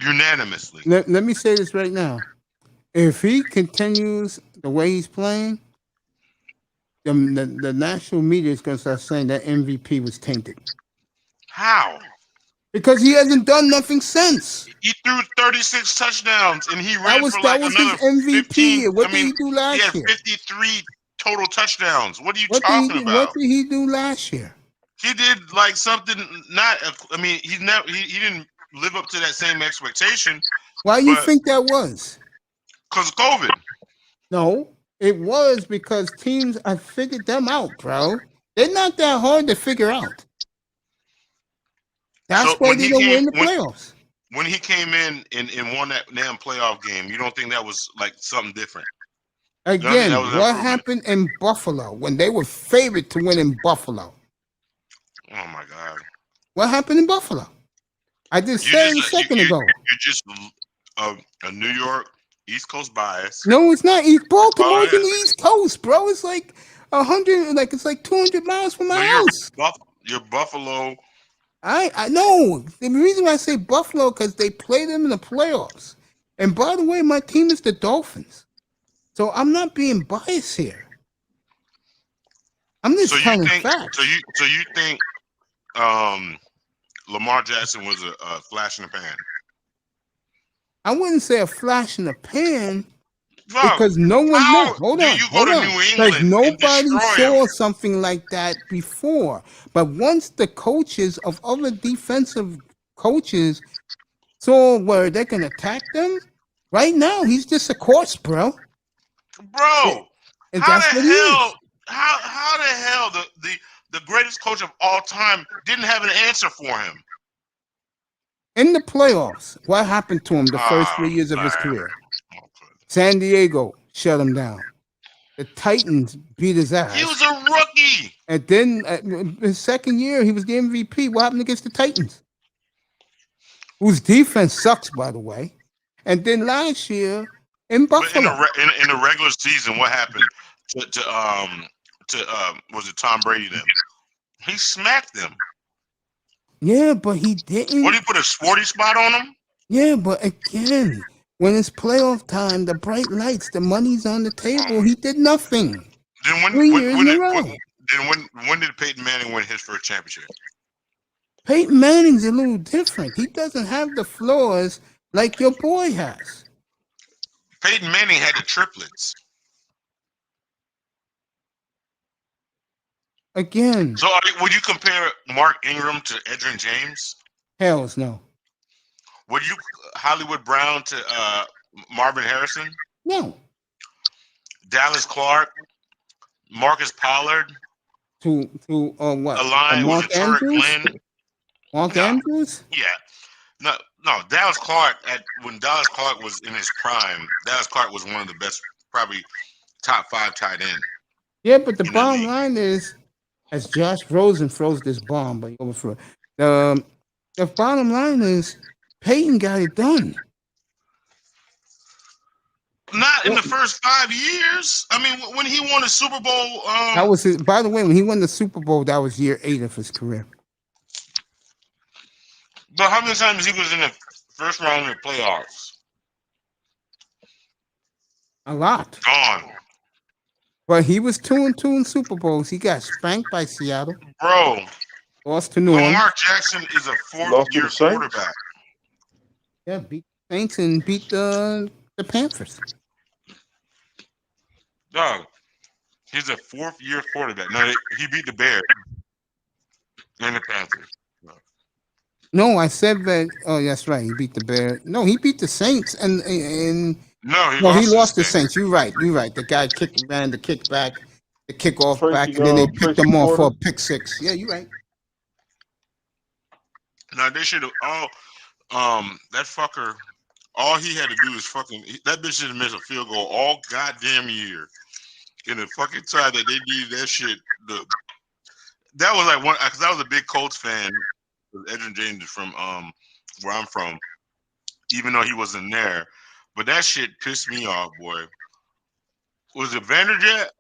Unanimously. Let me say this right now. If he continues the way he's playing, the national media is going to start saying that MVP was tainted. How? Because he hasn't done nothing since. He threw 36 touchdowns and he ran that was another his MVP. 15. What did he do last year? He had 53 total touchdowns. What are you talking about? What did he do last year? He did like something not. I mean, he didn't live up to that same expectation. Why do you think that was? Because of COVID. No, It was because teams have figured them out, bro. They're not that hard to figure out. That's So why they don't win the playoffs. When he came in and won that damn playoff game, you don't think that was like something different? Again, what happened in Buffalo when they were favored to win in Buffalo? Oh my God! What happened in Buffalo? I just said it a second ago. You're just a New York East Coast bias. No, it's not. Baltimore's in the East Coast, bro. It's like 100, like it's like 200 miles from my house. You're Buffalo. I know. The reason why I say Buffalo because they play them in the playoffs. And by the way, my team is the Dolphins, so I'm not being biased here. I'm just telling facts. So you think Lamar Jackson was a flash in the pan? I wouldn't say a flash in the pan because no one knows. Hold on. Because nobody saw something like that before. But once the coaches of other defensive coaches saw where they can attack them, right now he's just a corpse, bro. Bro, how the hell the greatest coach of all time didn't have an answer for him? In the playoffs, what happened to him the first 3 years of his career? San Diego shut him down. The Titans beat his ass. He was a rookie. And then his second year, he was the MVP. What happened against the Titans? Whose defense sucks, by the way. And then last year in Buffalo. In the regular season, what happened to was it Tom Brady then? He smacked them. Yeah, but he didn't. What, did he put a sporty spot on him? Yeah, but again, when it's playoff time, the bright lights, the money's on the table. He did nothing. Then when did Peyton Manning win his first championship? Peyton Manning's a little different. He doesn't have the flaws like your boy has. Peyton Manning had the triplets. Again. So would you compare Mark Ingram to Edgerrin James? Hells no. Would you Hollywood Brown to Marvin Harrison? No. Dallas Clark, Marcus Pollard. To what? Mark Andrews? Mark Andrews? Yeah. No. Dallas Clark when Dallas Clark was in his prime, Dallas Clark was one of the best, probably top 5 tight end. Yeah, but the bottom line is, as Josh Rosen throws this bomb, but he overthrew it. The bottom line is Peyton got it done. Not in the first 5 years. I mean, when he won the Super Bowl. That was his, by the way, when he won the Super Bowl, that was year 8 of his career. But how many times he was in the first round of the playoffs? A lot. Gone. But he was 2-2 in Super Bowls. He got spanked by Seattle. Bro. Lost to New Orleans. Lamar Jackson is a 4th-year quarterback. Yeah, beat the Saints and beat the Panthers. Dog, he's a 4th-year quarterback. No, he beat the Bears and the Panthers. No, I said that. Oh, that's right. He beat the Bears. No, he beat the Saints and he lost the Saints. You're right. The guy ran the kickback, the kickoff back, and then they picked him off for a pick 6. Yeah, you're right. Now they should have that fucker. All he had to do is that bitch should have missed a field goal all goddamn year. In the fucking time that they needed that shit. That was like because I was a big Colts fan. Edgerrin James from where I'm from, even though he wasn't there. But that shit pissed me off, boy. Was it Vanderjet?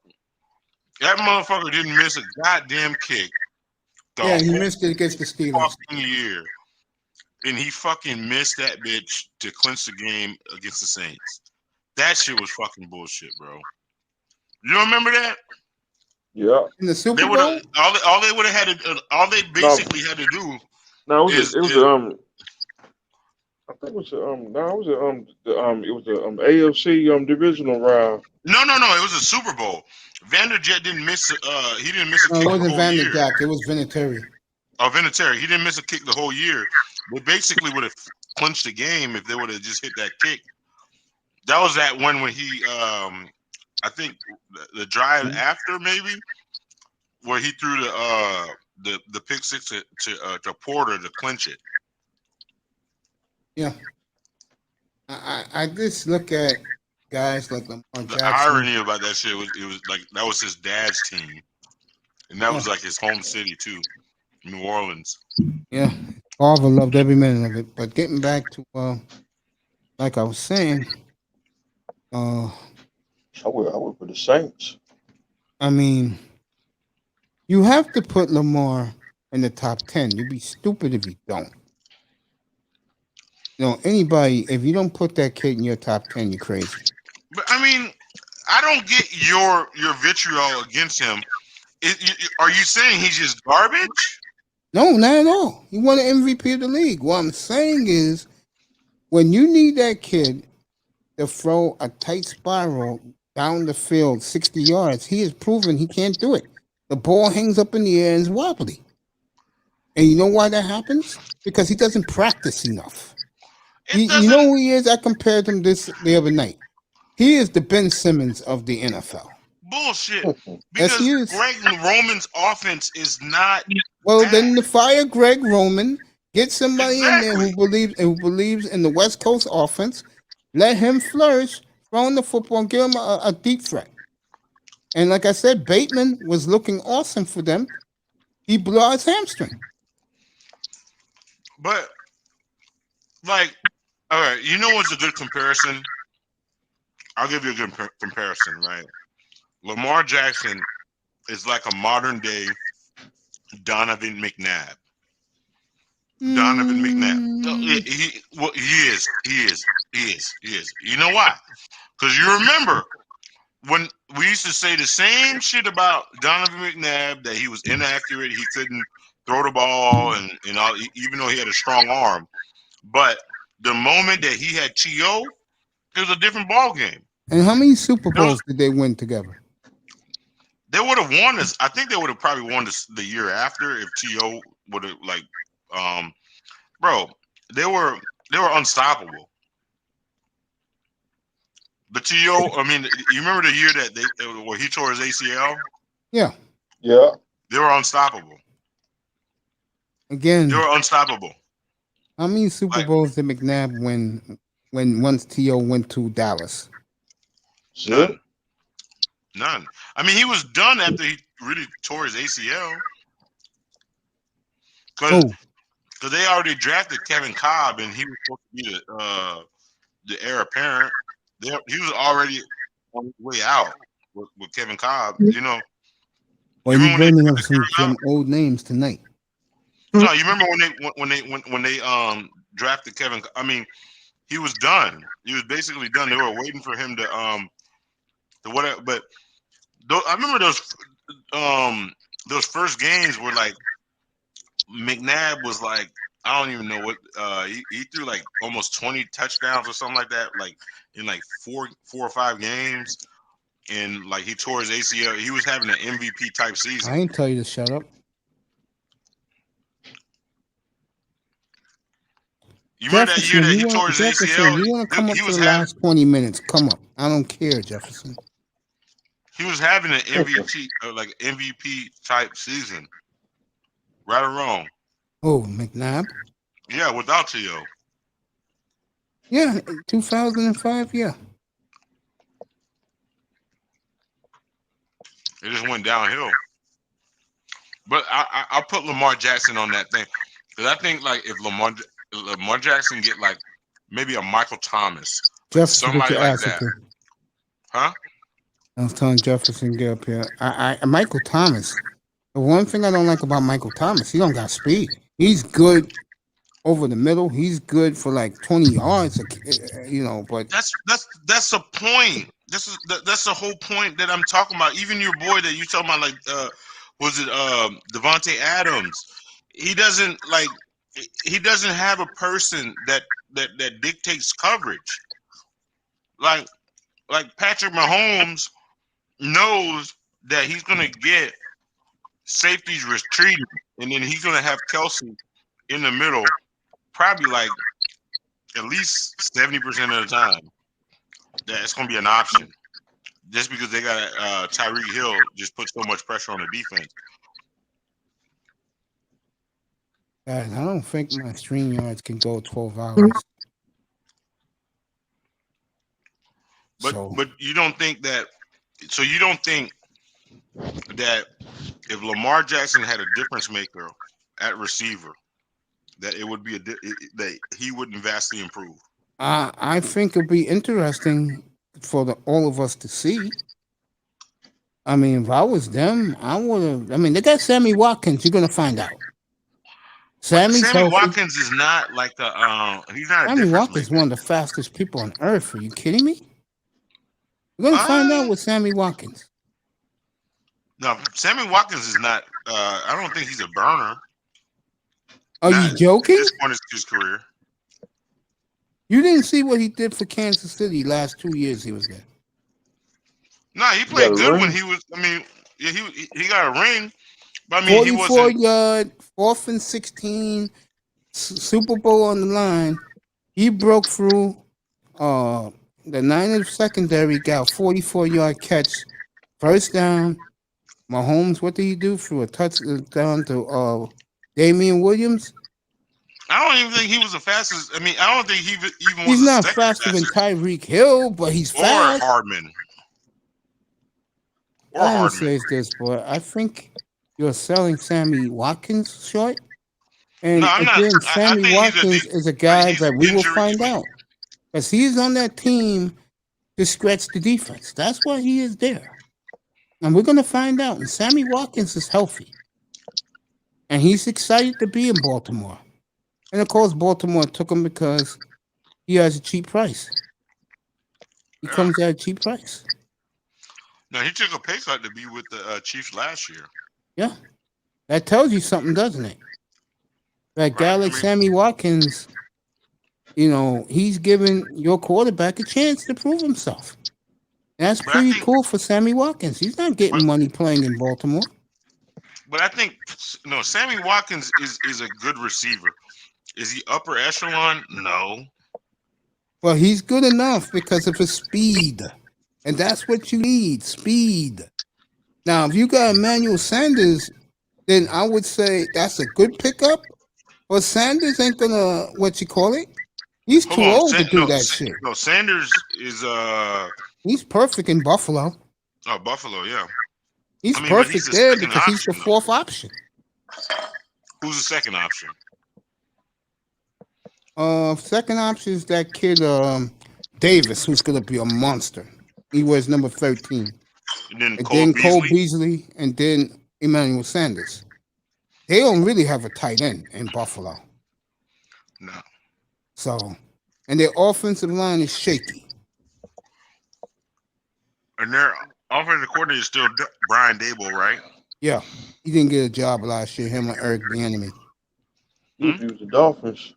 That motherfucker didn't miss a goddamn kick. Yeah, he missed it against the Steelers. Fucking year. And he fucking missed that bitch to clinch the game against the Saints. That shit was fucking bullshit, bro. You don't remember that? Yeah. In the Super Bowl? All they would have had to all they basically had to do. No, it was I think it was the AFC divisional round. No, it was a Super Bowl. Vanderjet didn't miss he didn't miss a kick. It wasn't the whole year. Vanderjack, it was Vinatieri. Oh, Vinatieri. He didn't miss a kick the whole year. They basically would have clinched the game if they would have just hit that kick. That was that one when he I I think the drive after maybe where he threw the pick six to Porter to clinch it. Yeah. I just look at guys like Lamar The Jackson. irony about that shit was it was like that was his dad's team, and that was like his home city too, New Orleans. Yeah, Father loved every minute of it. But getting back to like I was saying, I would for the Saints. I mean, you have to put Lamar in the top 10. You'd be stupid if you don't. You know, anybody, if you don't put that kid in your top 10, you're crazy. But I mean, I don't get your vitriol against him. Are you saying he's just garbage? No, not at all. He won an MVP of the league. What I'm saying is, when you need that kid to throw a tight spiral down the field 60 yards, he has proven he can't do it. The ball hangs up in the air and is wobbly. And you know why that happens? Because he doesn't practice enough. You know who he is? I compared him the other night. He is the Ben Simmons of the NFL. Bullshit. Because Greg Roman's offense is not. Well, then fire Greg Roman. Get somebody in there who believes in the West Coast offense. Let him flourish, throwing the football, and give him a deep threat. And like I said, Bateman was looking awesome for them. He blew out his hamstring. But, like, all right, you know what's a good comparison? I'll give you a good comparison, right? Lamar Jackson is like a modern day Donovan McNabb. Donovan McNabb. He is. You know why? Because you remember when we used to say the same shit about Donovan McNabb, that he was inaccurate, he couldn't throw the ball, and all, even though he had a strong arm. But the moment that he had T.O., it was a different ball game. And how many Super Bowls did they win together? They would have won this. I think they would have probably won this the year after if T.O. would have bro, they were unstoppable. The T.O., I mean, you remember the year that where he tore his ACL? Yeah. Yeah. They were unstoppable. Again. They were unstoppable. How many Super Bowls did McNabb win when once T.O. went to Dallas? None. I mean, he was done after he really tore his ACL. Because they already drafted Kevin Cobb, and he was supposed to be the heir apparent. He was already on his way out with Kevin Cobb, you know. Well, you're bringing up some old names tonight. No, you remember when they drafted Kevin? I mean, he was done. He was basically done. They were waiting for him to whatever. But I remember those first games were like McNabb was like, I don't even know what he threw like almost 20 touchdowns or something like that, like in like four or five games, and like he tore his ACL. He was having an MVP type season. I ain't tell you to shut up. You remember that year that he tore his ACL? You want to come up to the last 20 minutes? Come up. I don't care, Jefferson. He was having an MVP, like MVP type season. Right or wrong? Oh, McNabb? Yeah, without T.O. Yeah, 2005, yeah. It just went downhill. But I put Lamar Jackson on that thing. Because I think, like, if Lamar Jackson get, like, maybe a Michael Thomas. Jefferson, somebody like that. Huh? I was telling Jefferson, get up here. Michael Thomas. The one thing I don't like about Michael Thomas, he don't got speed. He's good over the middle. He's good for like 20 yards, you know. But that's the point. That's the whole point that I'm talking about. Even your boy that you talking about, like, was it Devontae Adams? He doesn't have a person that dictates coverage. Like Patrick Mahomes knows that he's gonna get safeties retreating, and then he's gonna have Kelsey in the middle, probably like at least 70% of the time. That's gonna be an option. just because they got Tyreek Hill just put so much pressure on the defense. Guys, I don't think my stream yards can go 12 hours. But you don't think that? So you don't think that if Lamar Jackson had a difference maker at receiver, that it would be that he wouldn't vastly improve? I think it'll be interesting for all of us to see. I mean, if I was them, I would have. I mean, they got Sammy Watkins. You're gonna find out. Sammy Watkins is not like he's not. Sammy Watkins is one of the fastest people on earth. Are you kidding me? We're gonna find out with Sammy Watkins. No, Sammy Watkins is not. I don't think he's a burner. Are you joking? At this point in his career. You didn't see what he did for Kansas City last 2 years he was there. No, he played good when he was. I mean, yeah, he got a ring, but I mean, 44 yard, 4th and 16, Super Bowl on the line. He broke through. The Niners secondary got a 44-yard catch, first down. Mahomes, what did he do? Threw a touchdown to Damian Williams. I don't even think he was the fastest. I mean, I don't think he even was. He's not faster than Tyreek Hill, but he's fast. Or Hardman. I would say this, boy. I think you're selling Sammy Watkins short. And no, again, Sammy Watkins is a guy that we will find out. Because he's on that team to stretch the defense. That's why he is there. And we're going to find out. And Sammy Watkins is healthy. And he's excited to be in Baltimore. And of course, Baltimore took him because he has a cheap price. He comes at a cheap price. No, he took a pay cut to be with the Chiefs last year. Yeah. That tells you something, doesn't it? That guy like Sammy Watkins, you know, he's giving your quarterback a chance to prove himself. That's pretty cool for Sammy Watkins. He's not getting money playing in Baltimore. But I think, no, Sammy Watkins is a good receiver. Is he upper echelon? No. Well, he's good enough because of his speed. And that's what you need, speed. Now, if you got Emmanuel Sanders, then I would say that's a good pickup. But Sanders ain't gonna, what you call it? He's too old to do that shit. No, Sanders is he's perfect in Buffalo. Oh, Buffalo, yeah. He's perfect there because he's the fourth option. Who's the second option? Second option is that kid Davis, who's gonna be a monster. He wears number 13. And then Cole Beasley, and then Emmanuel Sanders. They don't really have a tight end in Buffalo. No. So, and their offensive line is shaky. And their offensive coordinator is still Brian Daboll, right? Yeah. He didn't get a job last year, him and Eric Bieniemy. He was the Dolphins.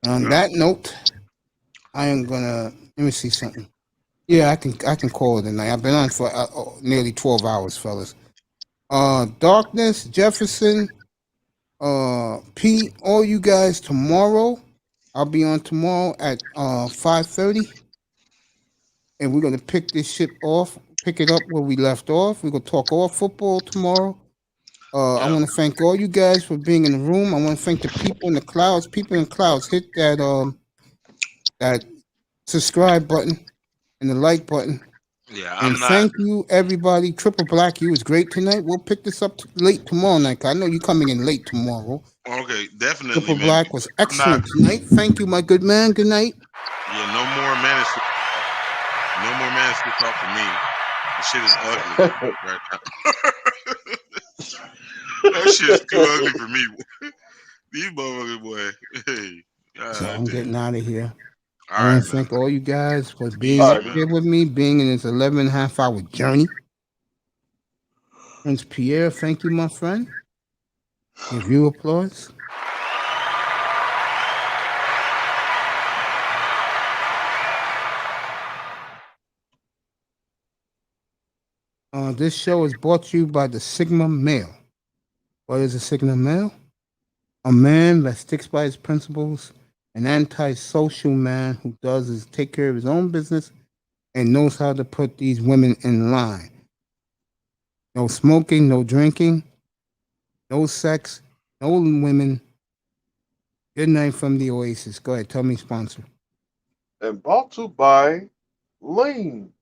On that note, I am gonna let me see something. Yeah, I can call it a night. I've been on for nearly 12 hours, fellas. Darkness, Jefferson, Pete, all you guys tomorrow. I'll be on tomorrow at 5:30. And we're gonna pick this shit off, pick it up where we left off. We're gonna talk all football tomorrow. I want to thank all you guys for being in the room. I want to thank the people in the clouds. People in the clouds, hit that that subscribe button and the like button. Yeah, and thank you, everybody. Triple Black, you was great tonight. We'll pick this up late tomorrow night. I know you're coming in late tomorrow. Okay, definitely. Triple Black was excellent tonight. Thank you, my good man. Good night. Yeah, no more Manister. No more Manister talk for me. The shit is ugly right now. That shit's too ugly for me. These motherfuckers, boy. Hey. So I'm getting out of here. All I want to thank all you guys for being here with me, being in this 11.5-hour journey. Prince Pierre, thank you, my friend. Give you applause. This show is brought to you by the Sigma Male. What is a Sigma Male? A man that sticks by his principles, an anti-social man who does is take care of his own business and knows how to put these women in line. No smoking, no drinking, no sex, no women. Good night from the Oasis. Go ahead, tell me sponsor. And brought to by Lean.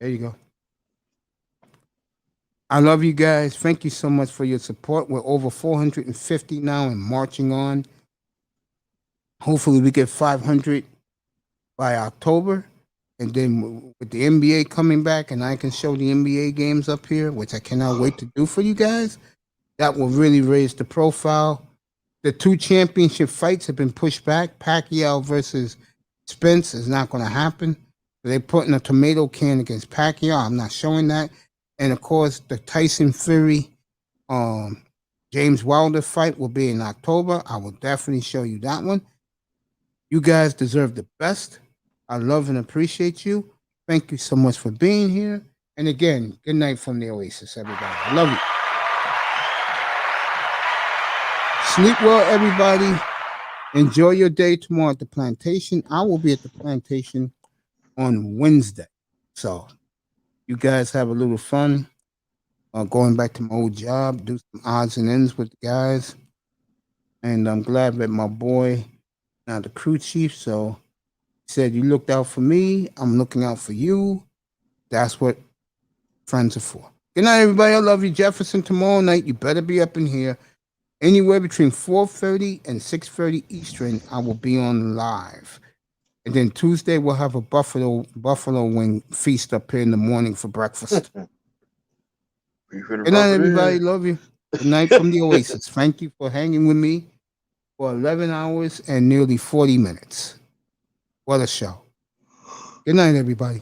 There you go. I love you guys. Thank you so much for your support. We're over 450 now and marching on. Hopefully we get 500 by October. And then with the NBA coming back and I can show the NBA games up here, which I cannot wait to do for you guys, that will really raise the profile. The 2 championship fights have been pushed back. Pacquiao versus Spence is not going to happen. They're putting a tomato can against Pacquiao. I'm not showing that. And of course, the Tyson Fury, James Wilder fight will be in October. I will definitely show you that one. You guys deserve the best. I love and appreciate you. Thank you so much for being here. And again, good night from the Oasis, everybody. I love you. Sleep well, everybody. Enjoy your day tomorrow at the plantation. I will be at the plantation on Wednesday. So you guys have a little fun. Going back to my old job, do some odds and ends with the guys. And I'm glad that my boy, now the crew chief, so he said, you looked out for me, I'm looking out for you. That's what friends are for. Good night, everybody. I love you. Jefferson, tomorrow night, you better be up in here. Anywhere between 4:30 and 6:30 Eastern, I will be on live. And then Tuesday, we'll have a buffalo wing feast up here in the morning for breakfast. Good night, everybody. Love you. Good night from the Oasis. Thank you for hanging with me for 11 hours and nearly 40 minutes. What a show. Good night, everybody.